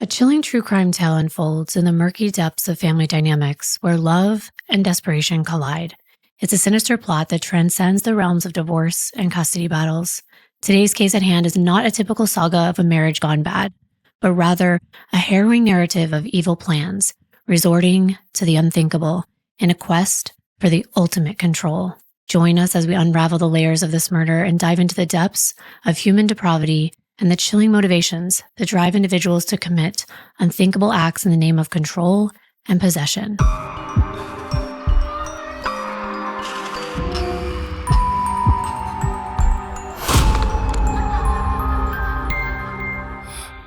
A chilling true crime tale unfolds in the murky depths of family dynamics where love and desperation collide. It's a sinister plot that transcends the realms of divorce and custody battles. Today's case at hand is not a typical saga of a marriage gone bad, but rather a harrowing narrative of evil plans, resorting to the unthinkable in a quest for the ultimate control. Join us as we unravel the layers of this murder and dive into the depths of human depravity and the chilling motivations that drive individuals to commit unthinkable acts in the name of control and possession.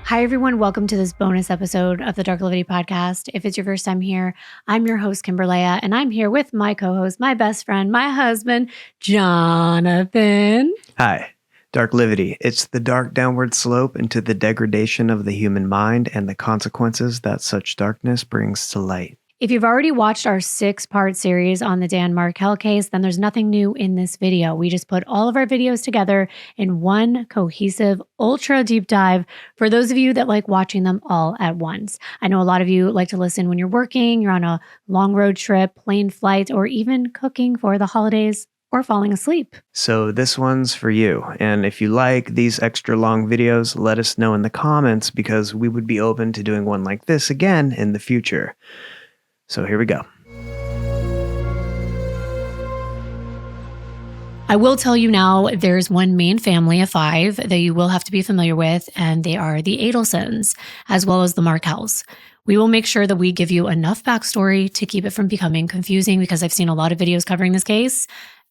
Hi, everyone. Welcome to this bonus episode of the Darklivity podcast. If it's your first time here, I'm your host, Kimbyr, and I'm here with my co-host, my best friend, my husband, Jonathan. Hi. Darklivity. It's the dark downward slope into the degradation of the human mind and the consequences that such darkness brings to light. If you've already watched our 6-part series on the Dan Markel case, then there's nothing new in this video. We just put all of our videos together in one cohesive, ultra deep dive for those of you that like watching them all at once. I know a lot of you like to listen when you're working, you're on a long road trip, plane flight, or even cooking for the holidays, or falling asleep. So this one's for you. And if you like these extra long videos, let us know in the comments because we would be open to doing one like this again in the future. So here we go. I will tell you now, there's one main family of 5 that you will have to be familiar with, and they are the Adelsons, as well as the Markels. We will make sure that we give you enough backstory to keep it from becoming confusing because I've seen a lot of videos covering this case,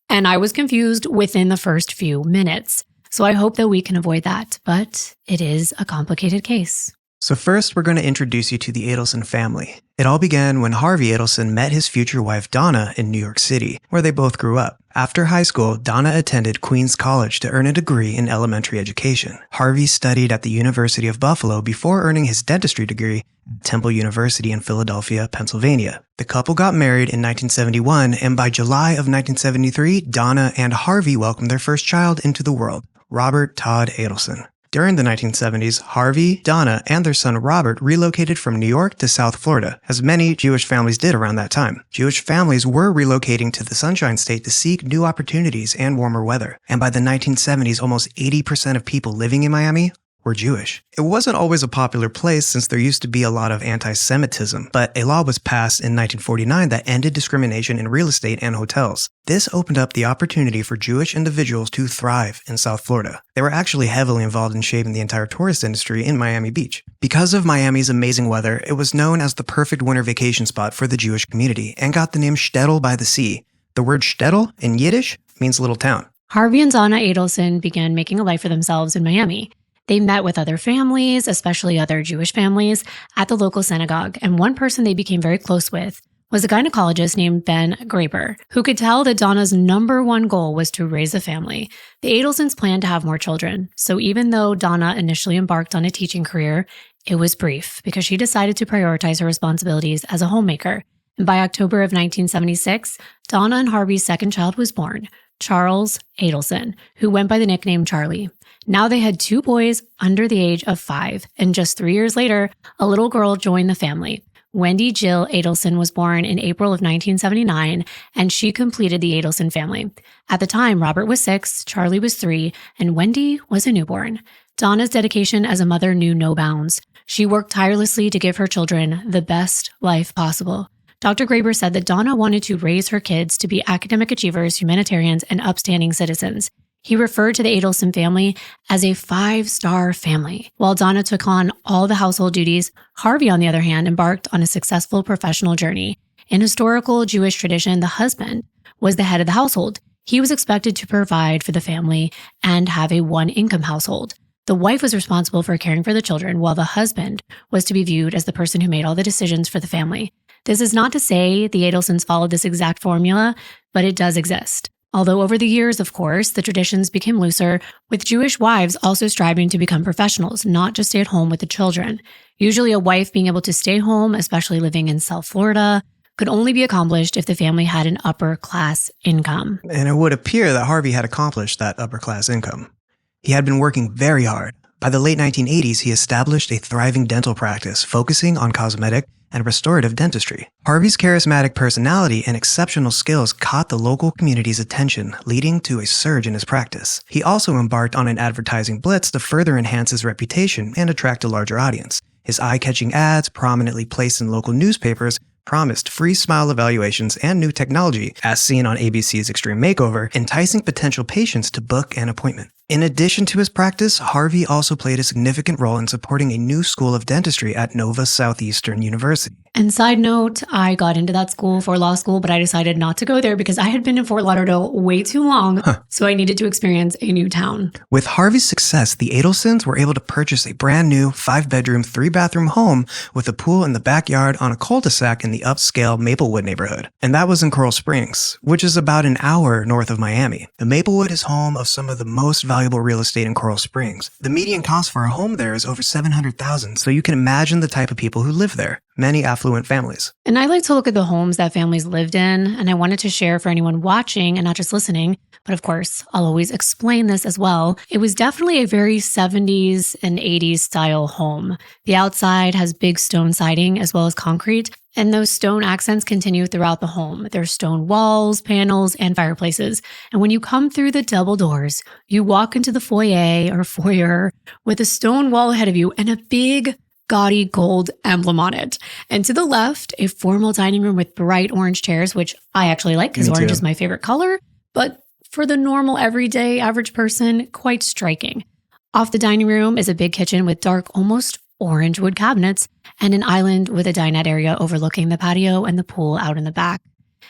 and I was confused within the first few minutes. So I hope that we can avoid that, but it is a complicated case. So first, we're going to introduce you to the Adelson family. It all began when Harvey Adelson met his future wife Donna in New York City, where they both grew up. After high school, Donna attended Queens College to earn a degree in elementary education. Harvey studied at the University of Buffalo before earning his dentistry degree at Temple University in Philadelphia, Pennsylvania. The couple got married in 1971, and by July of 1973, Donna and Harvey welcomed their first child into the world, Robert Todd Adelson. During the 1970s, Harvey, Donna, and their son Robert relocated from New York to South Florida, as many Jewish families did around that time. Jewish families were relocating to the Sunshine State to seek new opportunities and warmer weather. And by the 1970s, almost 80% of people living in Miami were Jewish. It wasn't always a popular place since there used to be a lot of anti-Semitism, but a law was passed in 1949 that ended discrimination in real estate and hotels. This opened up the opportunity for Jewish individuals to thrive in South Florida. They were actually heavily involved in shaping the entire tourist industry in Miami Beach. Because of Miami's amazing weather, it was known as the perfect winter vacation spot for the Jewish community and got the name Shtetl by the sea. The word Shtetl in Yiddish means little town. Harvey and Donna Adelson began making a life for themselves in Miami. They met with other families, especially other Jewish families, at the local synagogue, and one person they became very close with was a gynecologist named Ben Graber, who could tell that Donna's number one goal was to raise a family. The Adelsons planned to have more children, so even though Donna initially embarked on a teaching career, it was brief because she decided to prioritize her responsibilities as a homemaker. And by October of 1976, Donna and Harvey's second child was born, Charles Adelson, who went by the nickname Charlie. Now they had 2 boys under the age of 5, and just 3 years later, a little girl joined the family. Wendi Jill Adelson was born in April of 1979, and she completed the Adelson family. At the time, Robert was 6, Charlie was 3, and Wendi was a newborn. Donna's dedication as a mother knew no bounds. She worked tirelessly to give her children the best life possible. Dr. Graber said that Donna wanted to raise her kids to be academic achievers, humanitarians, and upstanding citizens. He referred to the Adelson family as a 5-star family. While Donna took on all the household duties, Harvey, on the other hand, embarked on a successful professional journey. In historical Jewish tradition, the husband was the head of the household. He was expected to provide for the family and have a one-income household. The wife was responsible for caring for the children, while the husband was to be viewed as the person who made all the decisions for the family. This is not to say the Adelsons followed this exact formula, but it does exist. Although over the years, of course, the traditions became looser, with Jewish wives also striving to become professionals, not just stay at home with the children. Usually a wife being able to stay home, especially living in South Florida, could only be accomplished if the family had an upper-class income. And it would appear that Harvey had accomplished that upper-class income. He had been working very hard, By the late 1980s, he established a thriving dental practice focusing on cosmetic and restorative dentistry. Harvey's charismatic personality and exceptional skills caught the local community's attention, leading to a surge in his practice. He also embarked on an advertising blitz to further enhance his reputation and attract a larger audience. His eye-catching ads, prominently placed in local newspapers, promised free smile evaluations and new technology, as seen on ABC's Extreme Makeover, enticing potential patients to book an appointment. In addition to his practice, Harvey also played a significant role in supporting a new school of dentistry at Nova Southeastern University. And side note, I got into that school for law school, but I decided not to go there because I had been in Fort Lauderdale way too long, so I needed to experience a new town. With Harvey's success, the Adelsons were able to purchase a brand new 5-bedroom, 3-bathroom home with a pool in the backyard on a cul-de-sac in the upscale Maplewood neighborhood. And that was in Coral Springs, which is about an hour north of Miami. The Maplewood is home of some of the most valuable real estate in Coral Springs. The median cost for a home there is over $700,000, so you can imagine the type of people who live there. Many affluent families. And I like to look at the homes that families lived in, and I wanted to share for anyone watching and not just listening, but of course, I'll always explain this as well. It was definitely a very 70s and 80s style home. The outside has big stone siding as well as concrete, and those stone accents continue throughout the home. There's stone walls, panels, and fireplaces. And when you come through the double doors, you walk into the foyer with a stone wall ahead of you and a big gaudy gold emblem on it. And to the left, a formal dining room with bright orange chairs, which I actually like because orange is my favorite color, but for the normal, everyday, average person, quite striking. Off the dining room is a big kitchen with dark, almost orange wood cabinets and an island with a dinette area overlooking the patio and the pool out in the back.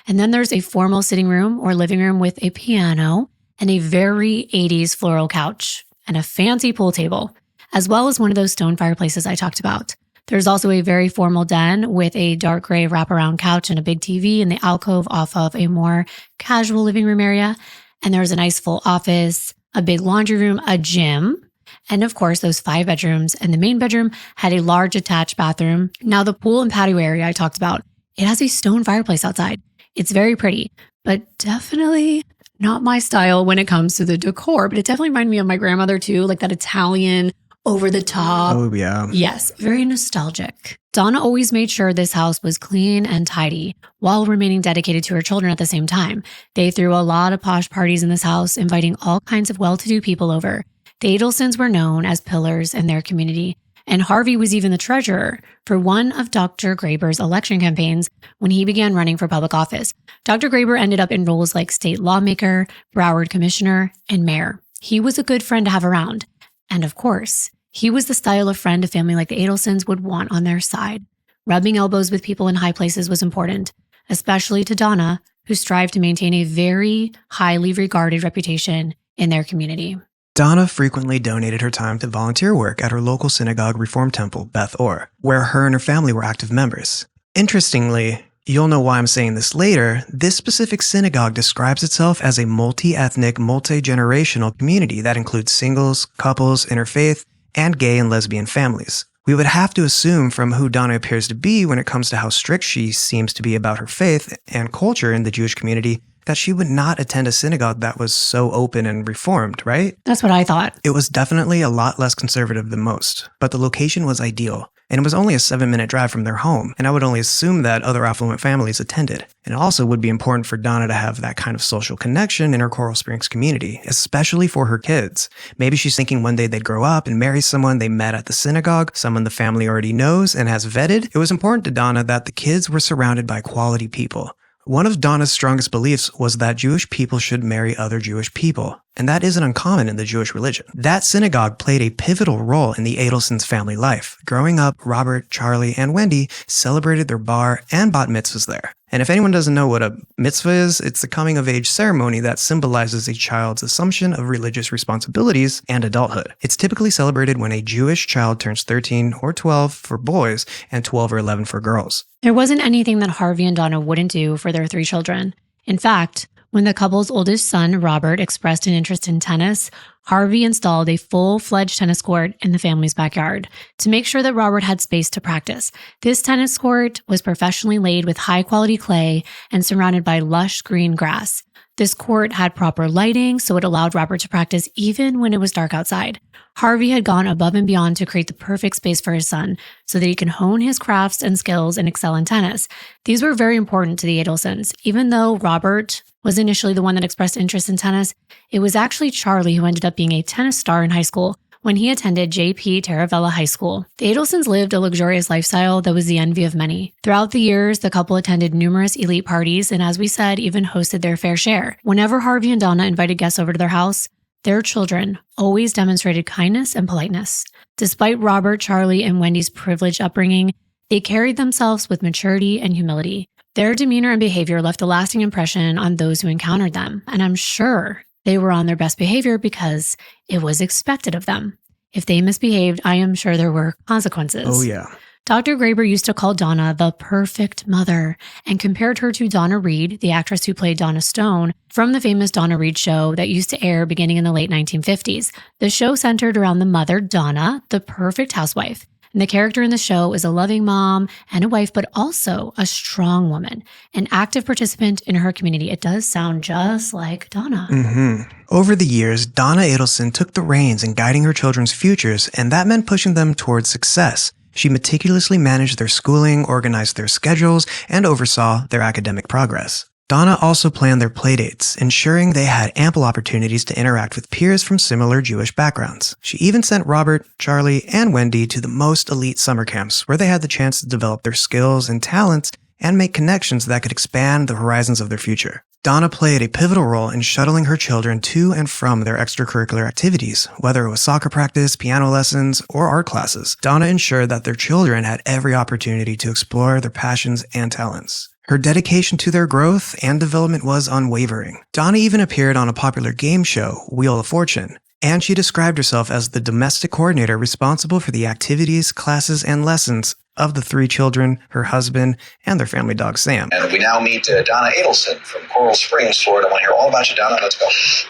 And then there's a formal sitting room or living room with a piano and a very 80s floral couch and a fancy pool table, as well as one of those stone fireplaces I talked about. There's also a very formal den with a dark gray wraparound couch and a big TV in the alcove off of a more casual living room area. And there's a nice full office, a big laundry room, a gym, and of course those 5 bedrooms. And the main bedroom had a large attached bathroom. Now the pool and patio area I talked about, it has a stone fireplace outside. It's very pretty, but definitely not my style when it comes to the decor. But it definitely reminded me of my grandmother too, like that Italian over the top. Oh, yeah. Yes, very nostalgic. Donna always made sure this house was clean and tidy while remaining dedicated to her children at the same time. They threw a lot of posh parties in this house, inviting all kinds of well-to-do people over. The Adelsons were known as pillars in their community, and Harvey was even the treasurer for one of Dr. Graber's election campaigns when he began running for public office. Dr. Graber ended up in roles like state lawmaker, Broward commissioner, and mayor. He was a good friend to have around. And of course, he was the style of friend a family like the Adelsons would want on their side. Rubbing elbows with people in high places was important, especially to Donna, who strived to maintain a very highly regarded reputation in their community. Donna frequently donated her time to volunteer work at her local synagogue Reform Temple, Beth Or, where her and her family were active members. Interestingly, you'll know why I'm saying this later, this specific synagogue describes itself as a multi-ethnic, multi-generational community that includes singles, couples, interfaith, and gay and lesbian families. We would have to assume from who Donna appears to be when it comes to how strict she seems to be about her faith and culture in the Jewish community that she would not attend a synagogue that was so open and reformed, right? That's what I thought. It was definitely a lot less conservative than most, but the location was ideal. And it was only a 7-minute drive from their home, and I would only assume that other affluent families attended. And it also would be important for Donna to have that kind of social connection in her Coral Springs community, especially for her kids. Maybe she's thinking one day they'd grow up and marry someone they met at the synagogue, someone the family already knows and has vetted. It was important to Donna that the kids were surrounded by quality people. One of Donna's strongest beliefs was that Jewish people should marry other Jewish people, and that isn't uncommon in the Jewish religion. That synagogue played a pivotal role in the Adelsons' family life. Growing up, Robert, Charlie, and Wendi celebrated their bar and bat mitzvahs there. And if anyone doesn't know what a mitzvah is, it's a coming-of-age ceremony that symbolizes a child's assumption of religious responsibilities and adulthood. It's typically celebrated when a Jewish child turns 13 or 12 for boys and 12 or 11 for girls. There wasn't anything that Harvey and Donna wouldn't do for their 3 children. In fact, when the couple's oldest son, Robert, expressed an interest in tennis, Harvey installed a full-fledged tennis court in the family's backyard to make sure that Robert had space to practice. This tennis court was professionally laid with high-quality clay and surrounded by lush green grass. This court had proper lighting, so it allowed Robert to practice even when it was dark outside. Harvey had gone above and beyond to create the perfect space for his son so that he can hone his crafts and skills and excel in tennis. These were very important to the Adelsons. Even though Robert was initially the one that expressed interest in tennis, it was actually Charlie who ended up being a tennis star in high school when he attended J.P. Taravella High School. The Adelsons lived a luxurious lifestyle that was the envy of many. Throughout the years, the couple attended numerous elite parties and, as we said, even hosted their fair share. Whenever Harvey and Donna invited guests over to their house, their children always demonstrated kindness and politeness. Despite Robert, Charlie, and Wendy's privileged upbringing, they carried themselves with maturity and humility. Their demeanor and behavior left a lasting impression on those who encountered them, and I'm sure they were on their best behavior because it was expected of them. If they misbehaved, I am sure there were consequences. Oh, yeah. Dr. Graeber used to call Donna the perfect mother and compared her to Donna Reed, the actress who played Donna Stone, from the famous Donna Reed show that used to air beginning in the late 1950s. The show centered around the mother, Donna, the perfect housewife. And the character in the show is a loving mom and a wife, but also a strong woman, an active participant in her community. It does sound just like Donna. Over the years, Donna Adelson took the reins in guiding her children's futures, and that meant pushing them towards success. She meticulously managed their schooling, organized their schedules, and oversaw their academic progress. Donna also planned their playdates, ensuring they had ample opportunities to interact with peers from similar Jewish backgrounds. She even sent Robert, Charlie, and Wendi to the most elite summer camps, where they had the chance to develop their skills and talents and make connections that could expand the horizons of their future. Donna played a pivotal role in shuttling her children to and from their extracurricular activities, whether it was soccer practice, piano lessons, or art classes. Donna ensured that their children had every opportunity to explore their passions and talents. Her dedication to their growth and development was unwavering. Donna even appeared on a popular game show, Wheel of Fortune, and she described herself as the domestic coordinator responsible for the activities, classes, and lessons of the 3 children, her husband, and their family dog, Sam. And we now meet Donna Adelson from Coral Springs, Florida. I want to hear all about you, Donna. Let's go.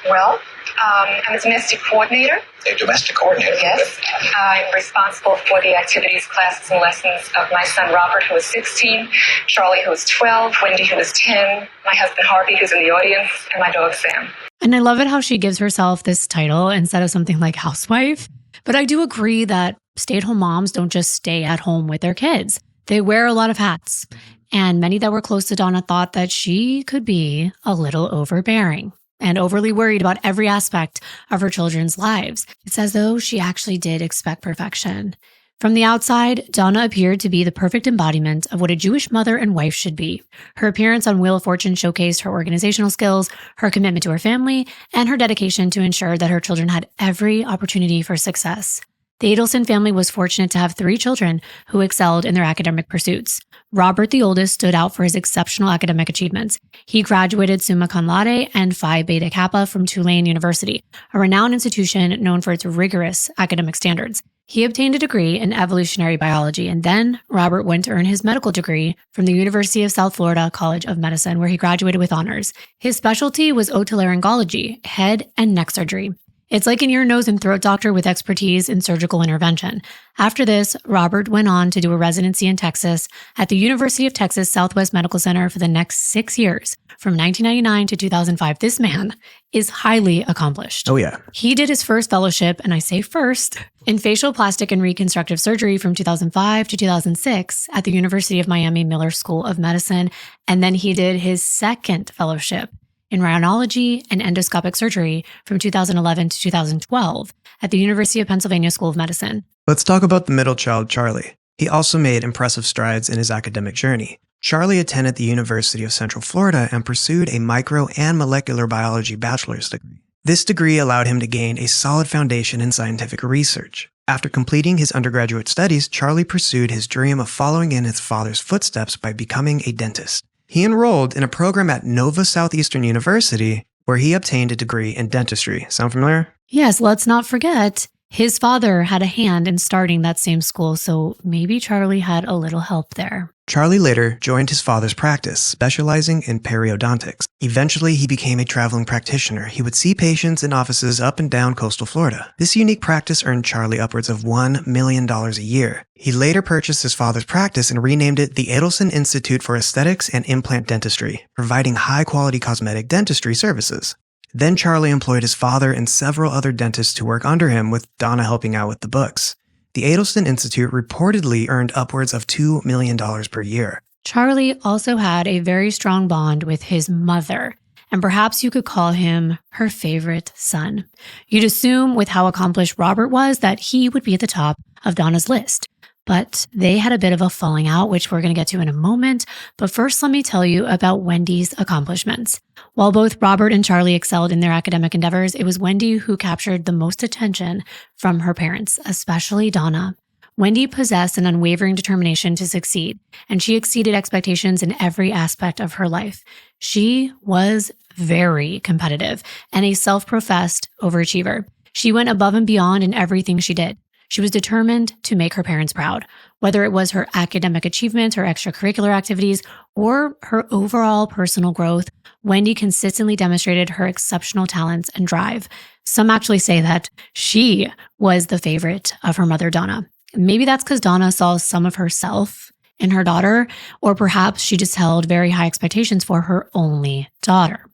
Well, I'm a domestic coordinator. A domestic coordinator? Yes. I'm responsible for the activities, classes, and lessons of my son Robert, who is 16, Charlie, who is 12, Wendi, who is 10, my husband Harvey, who's in the audience, and my dog Sam. And I love it how she gives herself this title instead of something like housewife. But I do agree that stay-at-home moms don't just stay at home with their kids. They wear a lot of hats. And many that were close to Donna thought that she could be a little overbearing and overly worried about every aspect of her children's lives. It's as though she actually did expect perfection. From the outside, Donna appeared to be the perfect embodiment of what a Jewish mother and wife should be. Her appearance on Wheel of Fortune showcased her organizational skills, her commitment to her family, and her dedication to ensure that her children had every opportunity for success. The Adelson family was fortunate to have 3 children who excelled in their academic pursuits. Robert, the oldest, stood out for his exceptional academic achievements. He graduated summa cum laude and Phi Beta Kappa from Tulane University, a renowned institution known for its rigorous academic standards. He obtained a degree in evolutionary biology, and then Robert went to earn his medical degree from the University of South Florida College of Medicine, where he graduated with honors. His specialty was otolaryngology, head and neck surgery. It's like an ear, nose, and throat doctor with expertise in surgical intervention. After this, Robert went on to do a residency in Texas at the University of Texas Southwest Medical Center for the next 6 years, from 1999 to 2005. This man is highly accomplished. Oh, yeah. He did his first fellowship, and I say first, in facial plastic and reconstructive surgery from 2005 to 2006 at the University of Miami Miller School of Medicine. And then he did his second fellowship in rhinology and endoscopic surgery from 2011 to 2012 at the University of Pennsylvania School of Medicine. Let's talk about the middle child, Charlie. He also made impressive strides in his academic journey. Charlie attended the University of Central Florida and pursued a micro and molecular biology bachelor's degree. This degree allowed him to gain a solid foundation in scientific research. After completing his undergraduate studies, Charlie pursued his dream of following in his father's footsteps by becoming a dentist. He enrolled in a program at Nova Southeastern University, where he obtained a degree in dentistry. Sound familiar? Yes, let's not forget His father had a hand in starting that same school, so maybe Charlie had a little help there. Charlie later joined his father's practice, specializing in periodontics. Eventually, he became a traveling practitioner. He would see patients in offices up and down coastal Florida. This unique practice earned Charlie upwards of $1 million a year. He later purchased his father's practice and renamed it the Adelson Institute for Aesthetics and Implant Dentistry, providing high-quality cosmetic dentistry services. Then Charlie employed his father and several other dentists to work under him, with Donna helping out with the books. The Adelson Institute reportedly earned upwards of $2 million per year. Charlie also had a very strong bond with his mother, and perhaps you could call him her favorite son. You'd assume, with how accomplished Robert was, that he would be at the top of Donna's list. But they had a bit of a falling out, which we're going to get to in a moment. But first, let me tell you about Wendi's accomplishments. While both Robert and Charlie excelled in their academic endeavors, it was Wendi who captured the most attention from her parents, especially Donna. Wendi possessed an unwavering determination to succeed, and she exceeded expectations in every aspect of her life. She was very competitive and a self-professed overachiever. She went above and beyond in everything she did. She was determined to make her parents proud, whether it was her academic achievements, her extracurricular activities, or her overall personal growth. Wendi consistently demonstrated her exceptional talents and drive. Some actually say that she was the favorite of her mother, Donna. Maybe that's because Donna saw some of herself in her daughter, or perhaps she just held very high expectations for her only daughter.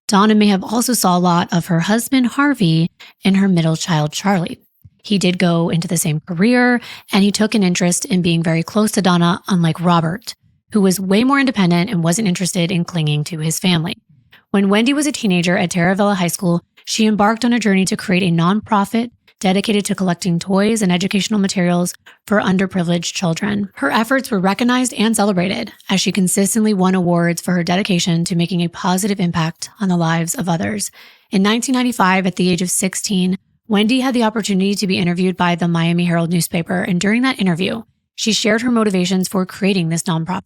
Donna may have also saw a lot of her husband, Harvey, in her middle child, Charlie. He did go into the same career, and he took an interest in being very close to Donna, unlike Robert, who was way more independent and wasn't interested in clinging to his family. When Wendi was a teenager at Terra Villa High School, she embarked on a journey to create a nonprofit dedicated to collecting toys and educational materials for underprivileged children. Her efforts were recognized and celebrated, as she consistently won awards for her dedication to making a positive impact on the lives of others. In 1995, at the age of 16, Wendi had the opportunity to be interviewed by the Miami Herald newspaper, and during that interview, she shared her motivations for creating this nonprofit.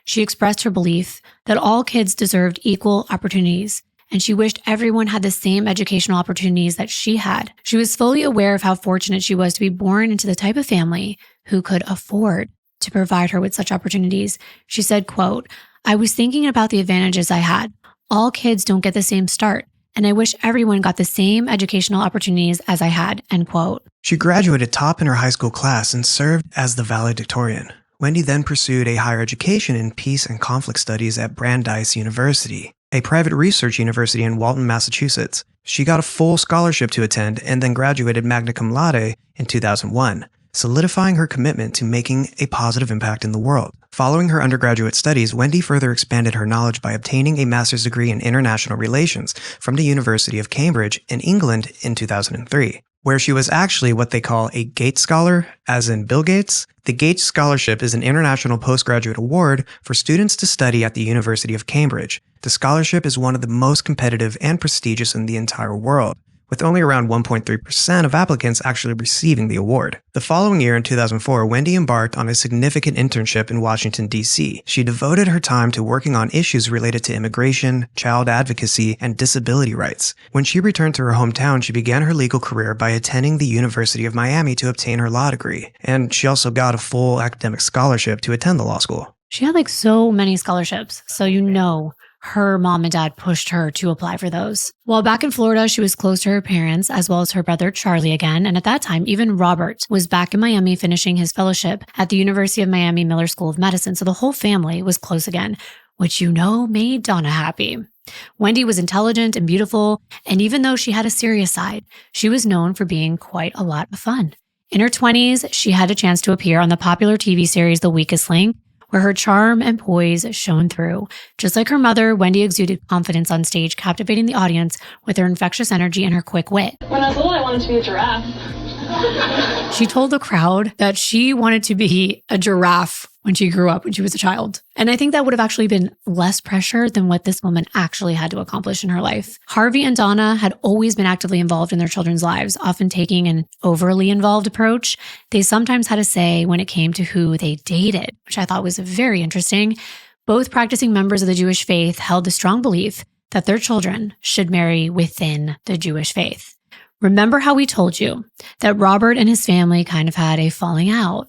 She expressed her belief that all kids deserved equal opportunities, and she wished everyone had the same educational opportunities that she had. She was fully aware of how fortunate she was to be born into the type of family who could afford to provide her with such opportunities. She said, quote, "I was thinking about the advantages I had. All kids don't get the same start, and I wish everyone got the same educational opportunities as I had," end quote. She graduated top in her high school class and served as the valedictorian. Wendi then pursued a higher education in peace and conflict studies at Brandeis University, a private research university in Walton, Massachusetts. She got a full scholarship to attend and then graduated magna cum laude in 2001, solidifying her commitment to making a positive impact in the world. Following her undergraduate studies, Wendi further expanded her knowledge by obtaining a master's degree in international relations from the University of Cambridge in England in 2003, where she was actually what they call a Gates Scholar, as in Bill Gates. The Gates Scholarship is an international postgraduate award for students to study at the University of Cambridge. The scholarship is one of the most competitive and prestigious in the entire world, with only around 1.3% of applicants actually receiving the award. The following year, in 2004, Wendi embarked on a significant internship in Washington, D.C. She devoted her time to working on issues related to immigration, child advocacy, and disability rights. When she returned to her hometown, she began her legal career by attending the University of Miami to obtain her law degree, and she also got a full academic scholarship to attend the law school. She had so many scholarships, so her mom and dad pushed her to apply for those. While back in Florida, she was close to her parents as well as her brother Charlie again. And at that time, even Robert was back in Miami finishing his fellowship at the University of Miami Miller School of Medicine. So the whole family was close again, which made Donna happy. Wendi was intelligent and beautiful. And even though she had a serious side, she was known for being quite a lot of fun. In her 20s, she had a chance to appear on the popular TV series The Weakest Link, where her charm and poise shone through. Just like her mother, Wendi exuded confidence on stage, captivating the audience with her infectious energy and her quick wit. When I was little, I wanted to be a giraffe. She told the crowd that she wanted to be a giraffe when she grew up, when she was a child. And I think that would have actually been less pressure than what this woman actually had to accomplish in her life. Harvey and Donna had always been actively involved in their children's lives, often taking an overly involved approach. They sometimes had a say when it came to who they dated, which I thought was very interesting. Both practicing members of the Jewish faith held the strong belief that their children should marry within the Jewish faith. Remember how we told you that Robert and his family kind of had a falling out?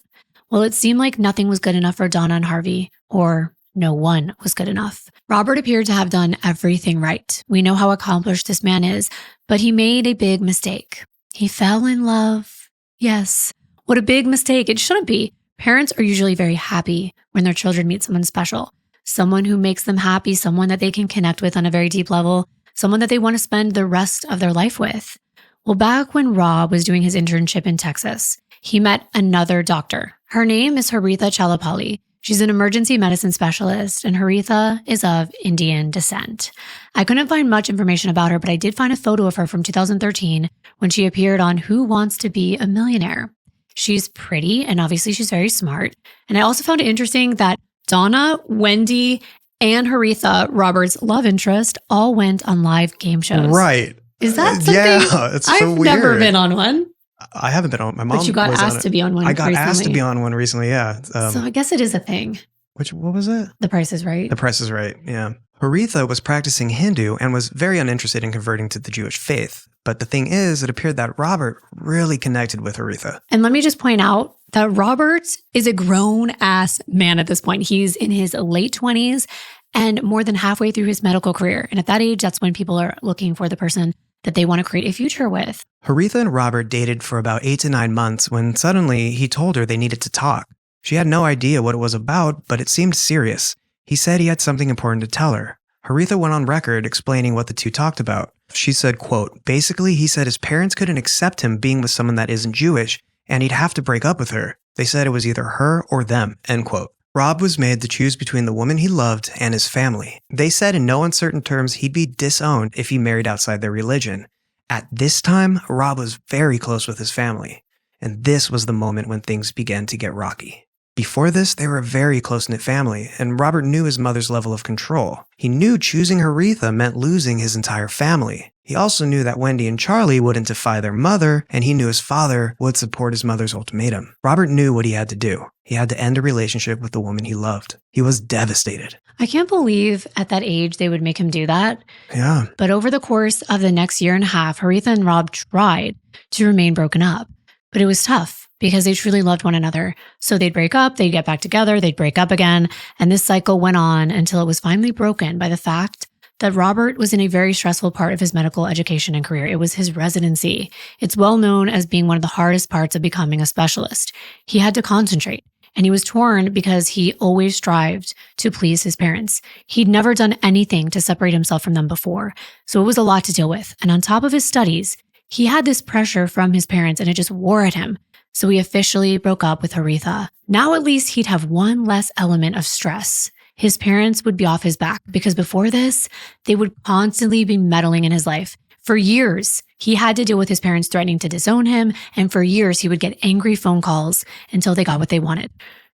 Well, it seemed like nothing was good enough for Donna and Harvey, or no one was good enough. Robert appeared to have done everything right. We know how accomplished this man is, but he made a big mistake. He fell in love. Yes, what a big mistake. It shouldn't be. Parents are usually very happy when their children meet someone special, someone who makes them happy, someone that they can connect with on a very deep level, someone that they want to spend the rest of their life with. Well, back when Rob was doing his internship in Texas, he met another doctor. Her name is Haritha Chalapalli. She's an emergency medicine specialist, and Haritha is of Indian descent. I couldn't find much information about her, but I did find a photo of her from 2013 when she appeared on Who Wants to Be a Millionaire. She's pretty, and obviously she's very smart. And I also found it interesting that Donna, Wendi, and Haritha, Robert's love interest, all went on live game shows. Right. Is that something? Yeah, it's so I've weird. never been on one. I haven't been on. My mom But you got was asked to be on one. I got recently. asked to be on one recently. Yeah. So I guess it is a thing. What was it? The Price is Right. The Price is Right. Yeah. Haritha was practicing Hindu and was very uninterested in converting to the Jewish faith. But the thing is, it appeared that Robert really connected with Haritha. And let me just point out that Robert is a grown-ass man at this point. He's in his late 20s and more than halfway through his medical career. And at that age, that's when people are looking for the person that they want to create a future with. Haritha and Robert dated for about 8 to 9 months when suddenly he told her they needed to talk. She had no idea what it was about, but it seemed serious. He said he had something important to tell her. Haritha went on record explaining what the two talked about. She said, quote, basically, he said his parents couldn't accept him being with someone that isn't Jewish, and he'd have to break up with her. They said it was either her or them, end quote. Rob was made to choose between the woman he loved and his family. They said in no uncertain terms he'd be disowned if he married outside their religion. At this time, Rob was very close with his family, and this was the moment when things began to get rocky. Before this, they were a very close-knit family, and Robert knew his mother's level of control. He knew choosing Haritha meant losing his entire family. He also knew that Wendi and Charlie wouldn't defy their mother, and he knew his father would support his mother's ultimatum. Robert knew what he had to do. He had to end a relationship with the woman he loved. He was devastated. I can't believe at that age they would make him do that. Yeah. But over the course of the next year and a half, Haritha and Rob tried to remain broken up. But it was tough because they truly loved one another. So they'd break up, they'd get back together, they'd break up again. And this cycle went on until it was finally broken by the fact that Robert was in a very stressful part of his medical education and career. It was his residency. It's well known as being one of the hardest parts of becoming a specialist. He had to concentrate. And he was torn because he always strived to please his parents. He'd never done anything to separate himself from them before. So it was a lot to deal with. And on top of his studies, he had this pressure from his parents and it just wore at him. So he officially broke up with Haritha. Now at least he'd have one less element of stress. His parents would be off his back because before this, they would constantly be meddling in his life. For years, he had to deal with his parents threatening to disown him, and for years, he would get angry phone calls until they got what they wanted.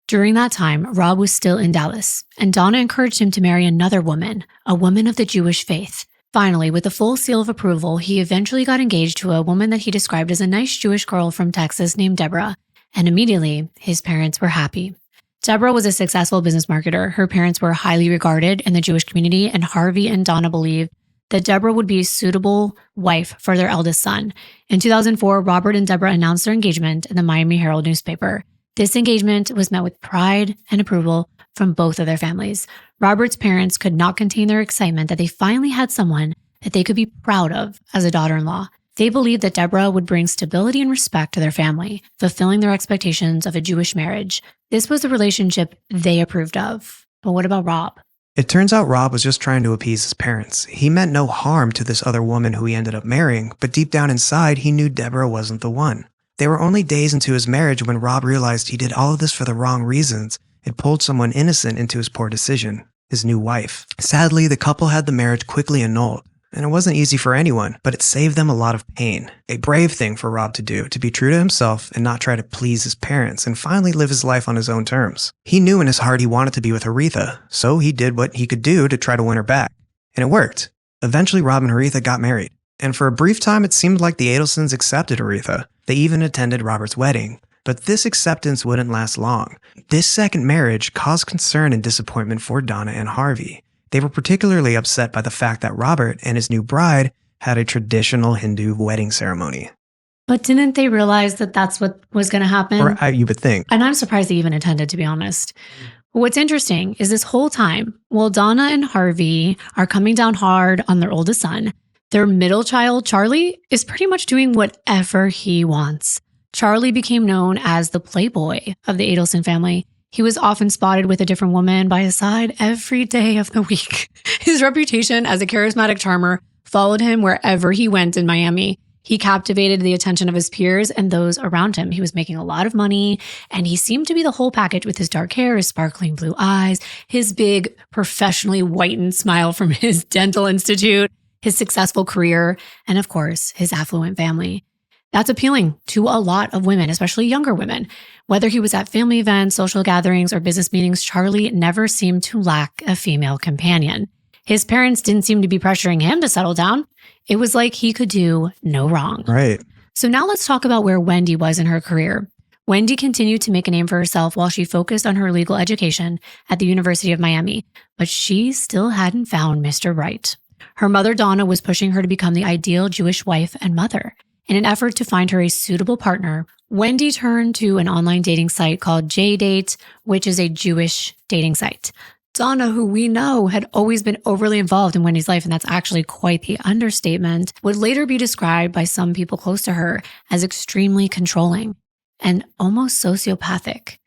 During that time, Rob was still in Dallas, and Donna encouraged him to marry another woman, a woman of the Jewish faith. Finally, with the full seal of approval, he eventually got engaged to a woman that he described as a nice Jewish girl from Texas named Deborah, and immediately, his parents were happy. Deborah was a successful business marketer. Her parents were highly regarded in the Jewish community, and Harvey and Donna believed that Deborah would be a suitable wife for their eldest son. In 2004, Robert and Deborah announced their engagement in the Miami Herald newspaper. This engagement was met with pride and approval from both of their families. Robert's parents could not contain their excitement that they finally had someone that they could be proud of as a daughter-in-law. They believed that Deborah would bring stability and respect to their family, fulfilling their expectations of a Jewish marriage. This was the relationship they approved of. But what about Rob? It turns out Rob was just trying to appease his parents. He meant no harm to this other woman who he ended up marrying, but deep down inside, he knew Deborah wasn't the one. They were only days into his marriage when Rob realized he did all of this for the wrong reasons. It pulled someone innocent into his poor decision, his new wife. Sadly, the couple had the marriage quickly annulled. And it wasn't easy for anyone, but it saved them a lot of pain. A brave thing for Rob to do, to be true to himself and not try to please his parents and finally live his life on his own terms. He knew in his heart he wanted to be with Haritha, so he did what he could do to try to win her back. And it worked. Eventually, Rob and Haritha got married. And for a brief time, it seemed like the Adelsons accepted Haritha. They even attended Robert's wedding. But this acceptance wouldn't last long. This second marriage caused concern and disappointment for Donna and Harvey. They were particularly upset by the fact that Robert and his new bride had a traditional Hindu wedding ceremony. But didn't they realize that that's what was going to happen? Or you would think. And I'm surprised they even attended, to be honest. What's interesting is this whole time, while Donna and Harvey are coming down hard on their oldest son, their middle child, Charlie, is pretty much doing whatever he wants. Charlie became known as the playboy of the Adelson family. He was often spotted with a different woman by his side every day of the week. His reputation as a charismatic charmer followed him wherever he went in Miami. He captivated the attention of his peers and those around him. He was making a lot of money, and he seemed to be the whole package with his dark hair, his sparkling blue eyes, his big, professionally whitened smile from his dental institute, his successful career, and of course, his affluent family. That's appealing to a lot of women, especially younger women. Whether he was at family events, social gatherings, or business meetings, Charlie never seemed to lack a female companion. His parents didn't seem to be pressuring him to settle down. It was like he could do no wrong. Right. So now let's talk about where Wendi was in her career. Wendi continued to make a name for herself while she focused on her legal education at the University of Miami, but she still hadn't found Mr. Right. Her mother, Donna, was pushing her to become the ideal Jewish wife and mother. In an effort to find her a suitable partner, Wendi turned to an online dating site called JDate, which is a Jewish dating site. Donna, who we know had always been overly involved in Wendi's life, and that's actually quite the understatement, would later be described by some people close to her as extremely controlling and almost sociopathic.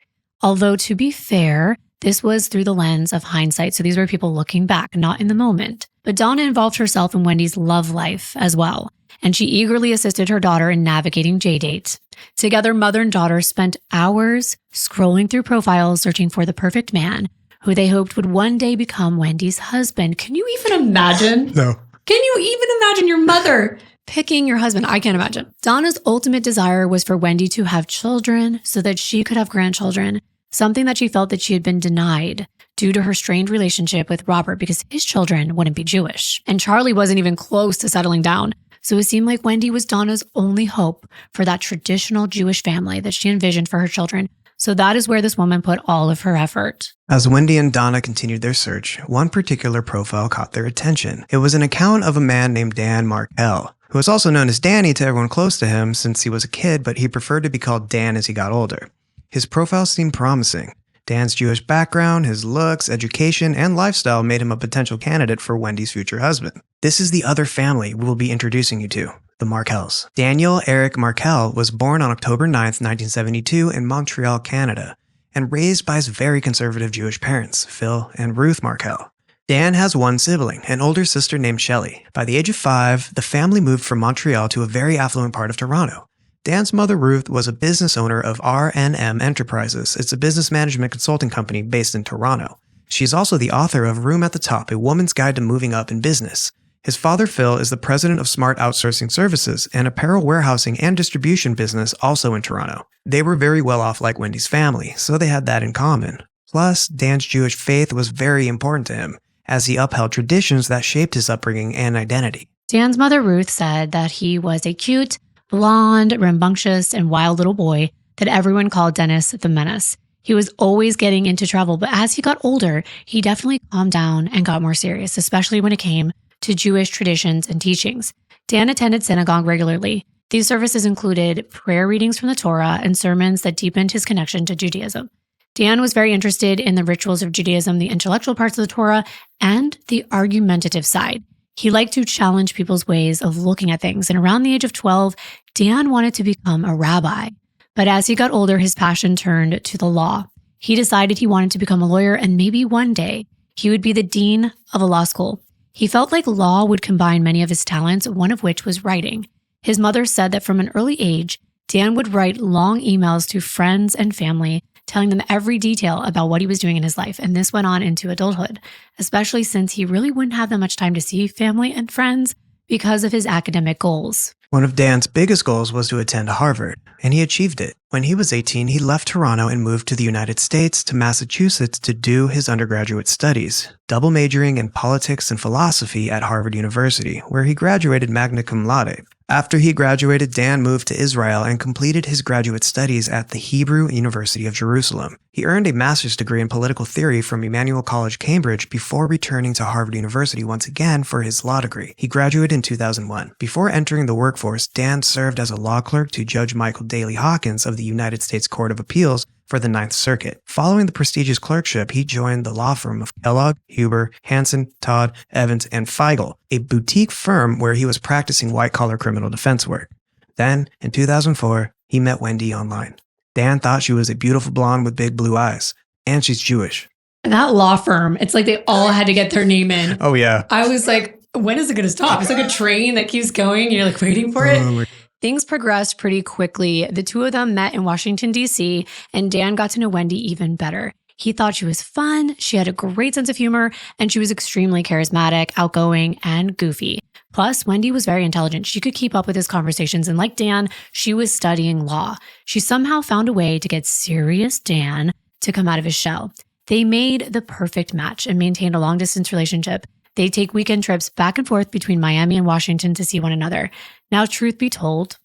Although, to be fair, this was through the lens of hindsight, so these were people looking back, not in the moment. But Donna involved herself in Wendi's love life as well, and she eagerly assisted her daughter in navigating JDate. Together, mother and daughter spent hours scrolling through profiles searching for the perfect man, who they hoped would one day become Wendi's husband. Can you even imagine? No. Can you even imagine your mother picking your husband? I can't imagine. Donna's ultimate desire was for Wendi to have children so that she could have grandchildren, something that she felt that she had been denied due to her strained relationship with Robert because his children wouldn't be Jewish. And Charlie wasn't even close to settling down. So it seemed like Wendi was Donna's only hope for that traditional Jewish family that she envisioned for her children. So that is where this woman put all of her effort. As Wendi and Donna continued their search, one particular profile caught their attention. It was an account of a man named Dan Markel, who was also known as Danny to everyone close to him since he was a kid, but he preferred to be called Dan as he got older. His profile seemed promising. Dan's Jewish background, his looks, education, and lifestyle made him a potential candidate for Wendi's future husband. This is the other family we will be introducing you to, the Markels. Daniel Eric Markel was born on October 9th, 1972 in Montreal, Canada, and raised by his very conservative Jewish parents, Phil and Ruth Markel. Dan has one sibling, an older sister named Shelley. By the age of 5, the family moved from Montreal to a very affluent part of Toronto. Dan's mother, Ruth, was a business owner of R&M Enterprises. It's a business management consulting company based in Toronto. She's also the author of Room at the Top, a woman's guide to moving up in business. His father, Phil, is the president of Smart Outsourcing Services, an apparel warehousing and distribution business also in Toronto. They were very well off like Wendi's family, so they had that in common. Plus, Dan's Jewish faith was very important to him, as he upheld traditions that shaped his upbringing and identity. Dan's mother, Ruth, said that he was a cute, blonde, rambunctious, and wild little boy that everyone called Dennis the Menace. He was always getting into trouble, but as he got older, he definitely calmed down and got more serious, especially when it came to Jewish traditions and teachings. Dan attended synagogue regularly. These services included prayer readings from the Torah and sermons that deepened his connection to Judaism. Dan was very interested in the rituals of Judaism, the intellectual parts of the Torah, and the argumentative side. He liked to challenge people's ways of looking at things, and around the age of 12, Dan wanted to become a rabbi. But as he got older, his passion turned to the law. He decided he wanted to become a lawyer, and maybe one day he would be the dean of a law school. He felt like law would combine many of his talents, one of which was writing. His mother said that from an early age, Dan would write long emails to friends and family, telling them every detail about what he was doing in his life, and this went on into adulthood, especially since he really wouldn't have that much time to see family and friends because of his academic goals. One of Dan's biggest goals was to attend Harvard, and he achieved it. When he was 18, he left Toronto and moved to the United States to Massachusetts to do his undergraduate studies, double majoring in politics and philosophy at Harvard University, where he graduated magna cum laude. After he graduated, Dan moved to Israel and completed his graduate studies at the Hebrew University of Jerusalem. He earned a master's degree in political theory from Emmanuel College, Cambridge, before returning to Harvard University once again for his law degree. He graduated in 2001. Before entering the workforce, Dan served as a law clerk to Judge Michael Daley Hawkins of the United States Court of Appeals for the Ninth Circuit. Following the prestigious clerkship, he joined the law firm of Kellogg, Huber, Hansen, Todd, Evans, and Feigl, a boutique firm where he was practicing white-collar criminal defense work. Then, in 2004, he met Wendi online. Dan thought she was a beautiful blonde with big blue eyes, and she's Jewish. That law firm, it's like they all had to get their name in. Oh, yeah. I was like, when is it going to stop? It's like a train that keeps going. You're like waiting for it. Things progressed pretty quickly. The two of them met in Washington, D.C., and Dan got to know Wendi even better. He thought she was fun, she had a great sense of humor, and she was extremely charismatic, outgoing, and goofy. Plus, Wendi was very intelligent. She could keep up with his conversations, and like Dan, she was studying law. She somehow found a way to get serious Dan to come out of his shell. They made the perfect match and maintained a long-distance relationship. They take weekend trips back and forth between Miami and Washington to see one another. Now, truth be told,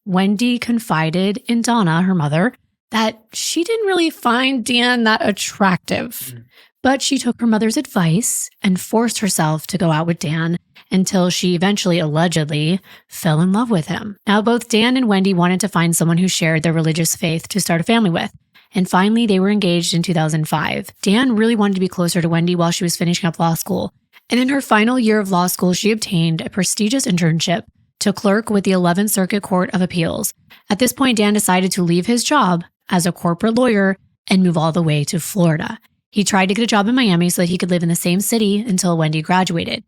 Wendi confided in Donna, her mother, that she didn't really find Dan that attractive. But she took her mother's advice and forced herself to go out with Dan until she eventually, allegedly, fell in love with him. Now, both Dan and Wendi wanted to find someone who shared their religious faith to start a family with. And finally, they were engaged in 2005. Dan really wanted to be closer to Wendi while she was finishing up law school. And in her final year of law school, she obtained a prestigious internship to clerk with the 11th Circuit Court of Appeals. At this point, Dan decided to leave his job as a corporate lawyer and move all the way to Florida. He tried to get a job in Miami so that he could live in the same city until Wendi graduated.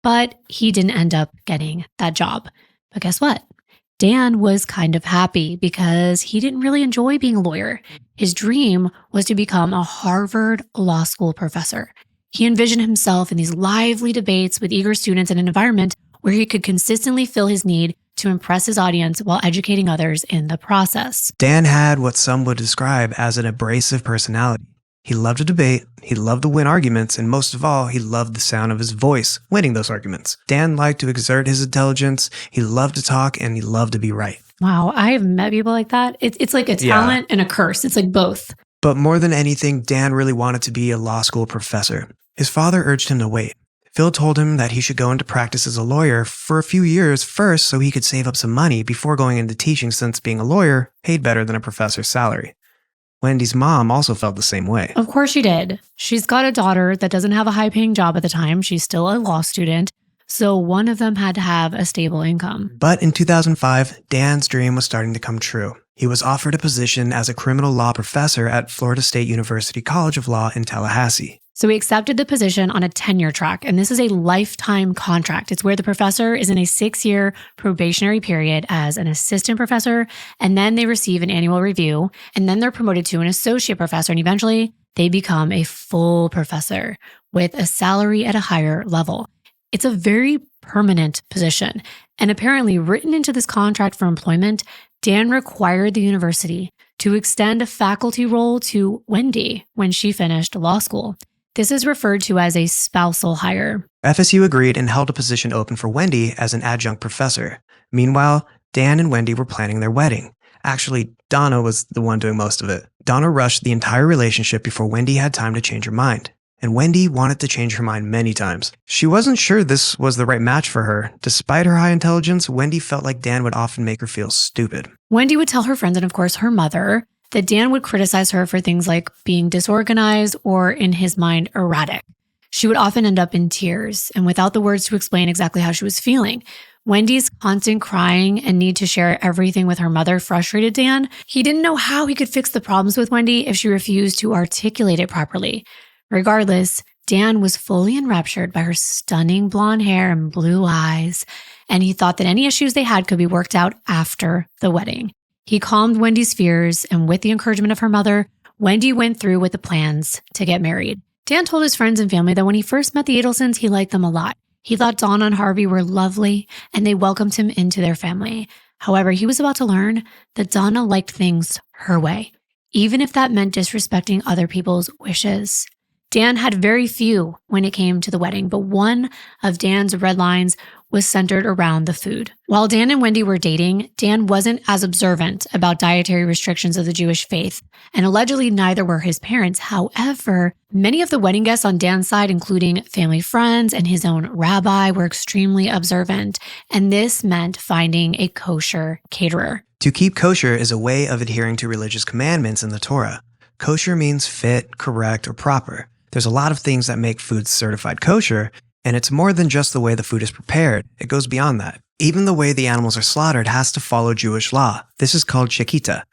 But he didn't end up getting that job. But guess what? Dan was kind of happy because he didn't really enjoy being a lawyer. His dream was to become a Harvard Law School professor. He envisioned himself in these lively debates with eager students in an environment where he could consistently fill his need to impress his audience while educating others in the process. Dan had what some would describe as an abrasive personality. He loved to debate, he loved to win arguments, and most of all, he loved the sound of his voice winning those arguments. Dan liked to exert his intelligence, he loved to talk, and he loved to be right. Wow, I have met people like that. It's like a talent and a curse. It's like both. But more than anything, Dan really wanted to be a law school professor. His father urged him to wait. Phil told him that he should go into practice as a lawyer for a few years first so he could save up some money before going into teaching, since being a lawyer paid better than a professor's salary. Wendi's mom also felt the same way. Of course she did. She's got a daughter that doesn't have a high-paying job at the time. She's still a law student, so one of them had to have a stable income. But in 2005, Dan's dream was starting to come true. He was offered a position as a criminal law professor at Florida State University College of Law in Tallahassee. So he accepted the position on a tenure track, and this is a lifetime contract. It's where the professor is in a 6-year probationary period as an assistant professor, and then they receive an annual review, and then they're promoted to an associate professor, and eventually they become a full professor with a salary at a higher level. It's a very permanent position, and apparently written into this contract for employment, Dan required the university to extend a faculty role to Wendi when she finished law school. This is referred to as a spousal hire. FSU agreed and held a position open for Wendi as an adjunct professor. Meanwhile, Dan and Wendi were planning their wedding. Actually, Donna was the one doing most of it. Donna rushed the entire relationship before Wendi had time to change her mind. And Wendi wanted to change her mind many times. She wasn't sure this was the right match for her. Despite her high intelligence, Wendi felt like Dan would often make her feel stupid. Wendi would tell her friends, and of course her mother, that Dan would criticize her for things like being disorganized or, in his mind, erratic. She would often end up in tears and without the words to explain exactly how she was feeling. Wendi's constant crying and need to share everything with her mother frustrated Dan. He didn't know how he could fix the problems with Wendi if she refused to articulate it properly. Regardless, Dan was fully enraptured by her stunning blonde hair and blue eyes, and he thought that any issues they had could be worked out after the wedding. He calmed Wendi's fears, and with the encouragement of her mother, Wendi went through with the plans to get married. Dan told his friends and family that when he first met the Adelsons, he liked them a lot. He thought Donna and Harvey were lovely, and they welcomed him into their family. However, he was about to learn that Donna liked things her way, even if that meant disrespecting other people's wishes. Dan had very few when it came to the wedding, but one of Dan's red lines was centered around the food. While Dan and Wendi were dating, Dan wasn't as observant about dietary restrictions of the Jewish faith, and allegedly neither were his parents. However, many of the wedding guests on Dan's side, including family friends and his own rabbi, were extremely observant, and this meant finding a kosher caterer. To keep kosher is a way of adhering to religious commandments in the Torah. Kosher means fit, correct, or proper. There's a lot of things that make foods certified kosher, and it's more than just the way the food is prepared. It goes beyond that. Even the way the animals are slaughtered has to follow Jewish law. This is called shechita.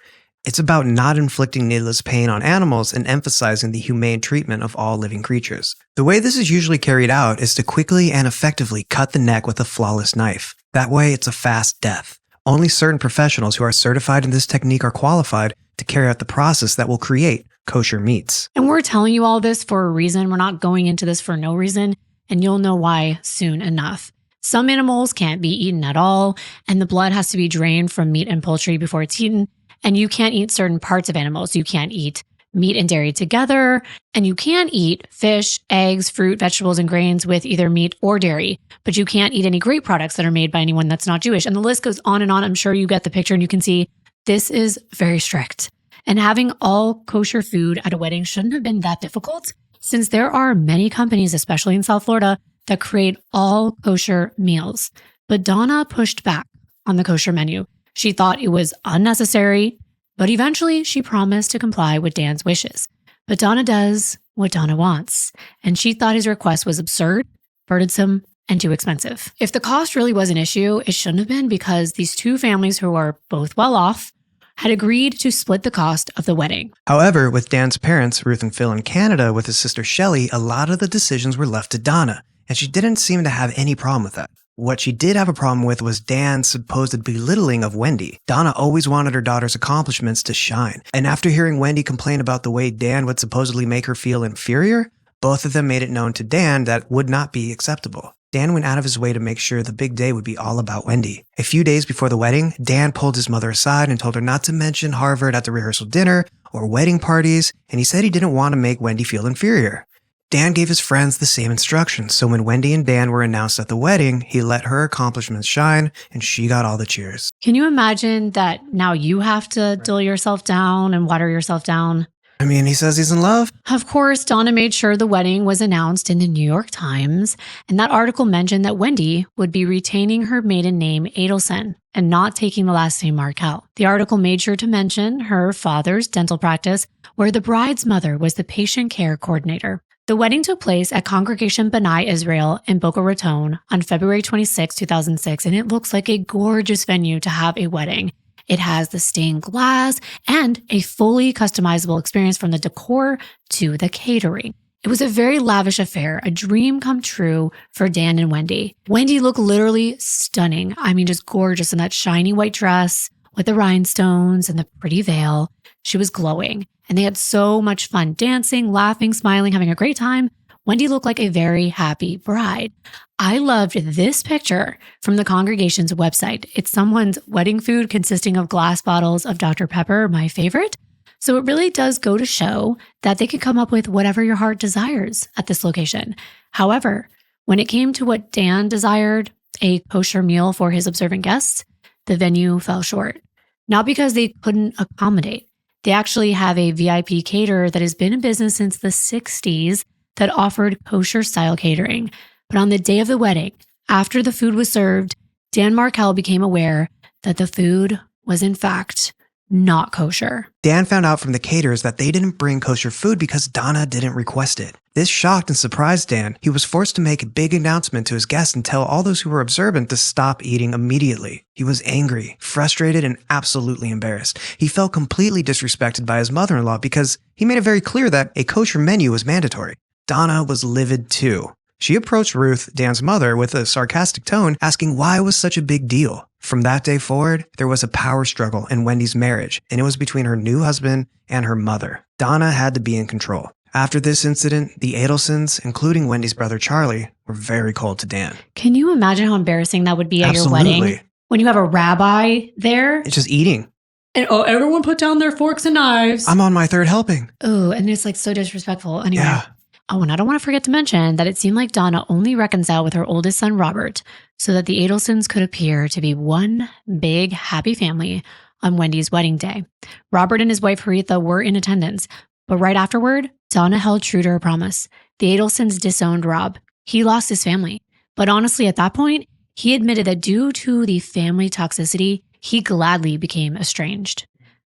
It's about not inflicting needless pain on animals and emphasizing the humane treatment of all living creatures. The way this is usually carried out is to quickly and effectively cut the neck with a flawless knife. That way, it's a fast death. Only certain professionals who are certified in this technique are qualified to carry out the process that will create kosher meats. And we're telling you all this for a reason. We're not going into this for no reason, and you'll know why soon enough. Some animals can't be eaten at all, and the blood has to be drained from meat and poultry before it's eaten. And you can't eat certain parts of animals. You can't eat meat and dairy together, and you can eat fish, eggs, fruit, vegetables, and grains with either meat or dairy, but you can't eat any grape products that are made by anyone that's not Jewish. And the list goes on and on. I'm sure you get the picture and you can see this is very strict. And having all kosher food at a wedding shouldn't have been that difficult, since there are many companies, especially in South Florida, that create all kosher meals. But Donna pushed back on the kosher menu. She thought it was unnecessary, but eventually she promised to comply with Dan's wishes. But Donna does what Donna wants, and she thought his request was absurd, burdensome, and too expensive. If the cost really was an issue, it shouldn't have been, because these two families who are both well off had agreed to split the cost of the wedding. However, with Dan's parents, Ruth and Phil, in Canada with his sister Shelley, a lot of the decisions were left to Donna, and she didn't seem to have any problem with that. What she did have a problem with was Dan's supposed belittling of Wendi. Donna always wanted her daughter's accomplishments to shine, and after hearing Wendi complain about the way Dan would supposedly make her feel inferior, both of them made it known to Dan that would not be acceptable. Dan went out of his way to make sure the big day would be all about Wendi. A few days before the wedding, Dan pulled his mother aside and told her not to mention Harvard at the rehearsal dinner or wedding parties, and he said he didn't want to make Wendi feel inferior. Dan gave his friends the same instructions, so when Wendi and Dan were announced at the wedding, he let her accomplishments shine, and she got all the cheers. Can you imagine that now you have to dull yourself down and water yourself down? I mean, he says he's in love. Of course, Donna made sure the wedding was announced in the New York Times, and that article mentioned that Wendi would be retaining her maiden name Adelson and not taking the last name Markel. The article made sure to mention her father's dental practice, where the bride's mother was the patient care coordinator. The wedding took place at Congregation B'nai Israel in Boca Raton on February 26, 2006, and it looks like a gorgeous venue to have a wedding. It has the stained glass and a fully customizable experience from the decor to the catering. It was a very lavish affair, a dream come true for Dan and Wendi. Wendi looked literally stunning. I mean, just gorgeous in that shiny white dress with the rhinestones and the pretty veil. She was glowing, and they had so much fun dancing, laughing, smiling, having a great time. Wendi looked like a very happy bride. I loved this picture from the congregation's website. It's someone's wedding food consisting of glass bottles of Dr. Pepper, my favorite. So it really does go to show that they can come up with whatever your heart desires at this location. However, when it came to what Dan desired, a kosher meal for his observant guests, the venue fell short. Not because they couldn't accommodate. They actually have a VIP caterer that has been in business since the 60s that offered kosher-style catering. But on the day of the wedding, after the food was served, Dan Markel became aware that the food was in fact not kosher. Dan found out from the caterers that they didn't bring kosher food because Donna didn't request it. This shocked and surprised Dan. He was forced to make a big announcement to his guests and tell all those who were observant to stop eating immediately. He was angry, frustrated, and absolutely embarrassed. He felt completely disrespected by his mother-in-law because he made it very clear that a kosher menu was mandatory. Donna was livid too. She approached Ruth, Dan's mother, with a sarcastic tone, asking why it was such a big deal. From that day forward, there was a power struggle in Wendi's marriage, and it was between her new husband and her mother. Donna had to be in control. After this incident, the Adelsons, including Wendi's brother Charlie, were very cold to Dan. Can you imagine how embarrassing that would be at your Absolutely. wedding? When you have a rabbi there? It's just eating. And everyone put down their forks and knives. I'm on my third helping. Oh, and it's like so disrespectful. Anyway. Yeah. Oh, and I don't want to forget to mention that it seemed like Donna only reconciled with her oldest son, Robert, so that the Adelsons could appear to be one big happy family on Wendy's wedding day. Robert and his wife, Haritha, were in attendance, but right afterward, Donna held true to her promise. The Adelsons disowned Rob. He lost his family. But honestly, at that point, he admitted that due to the family toxicity, he gladly became estranged.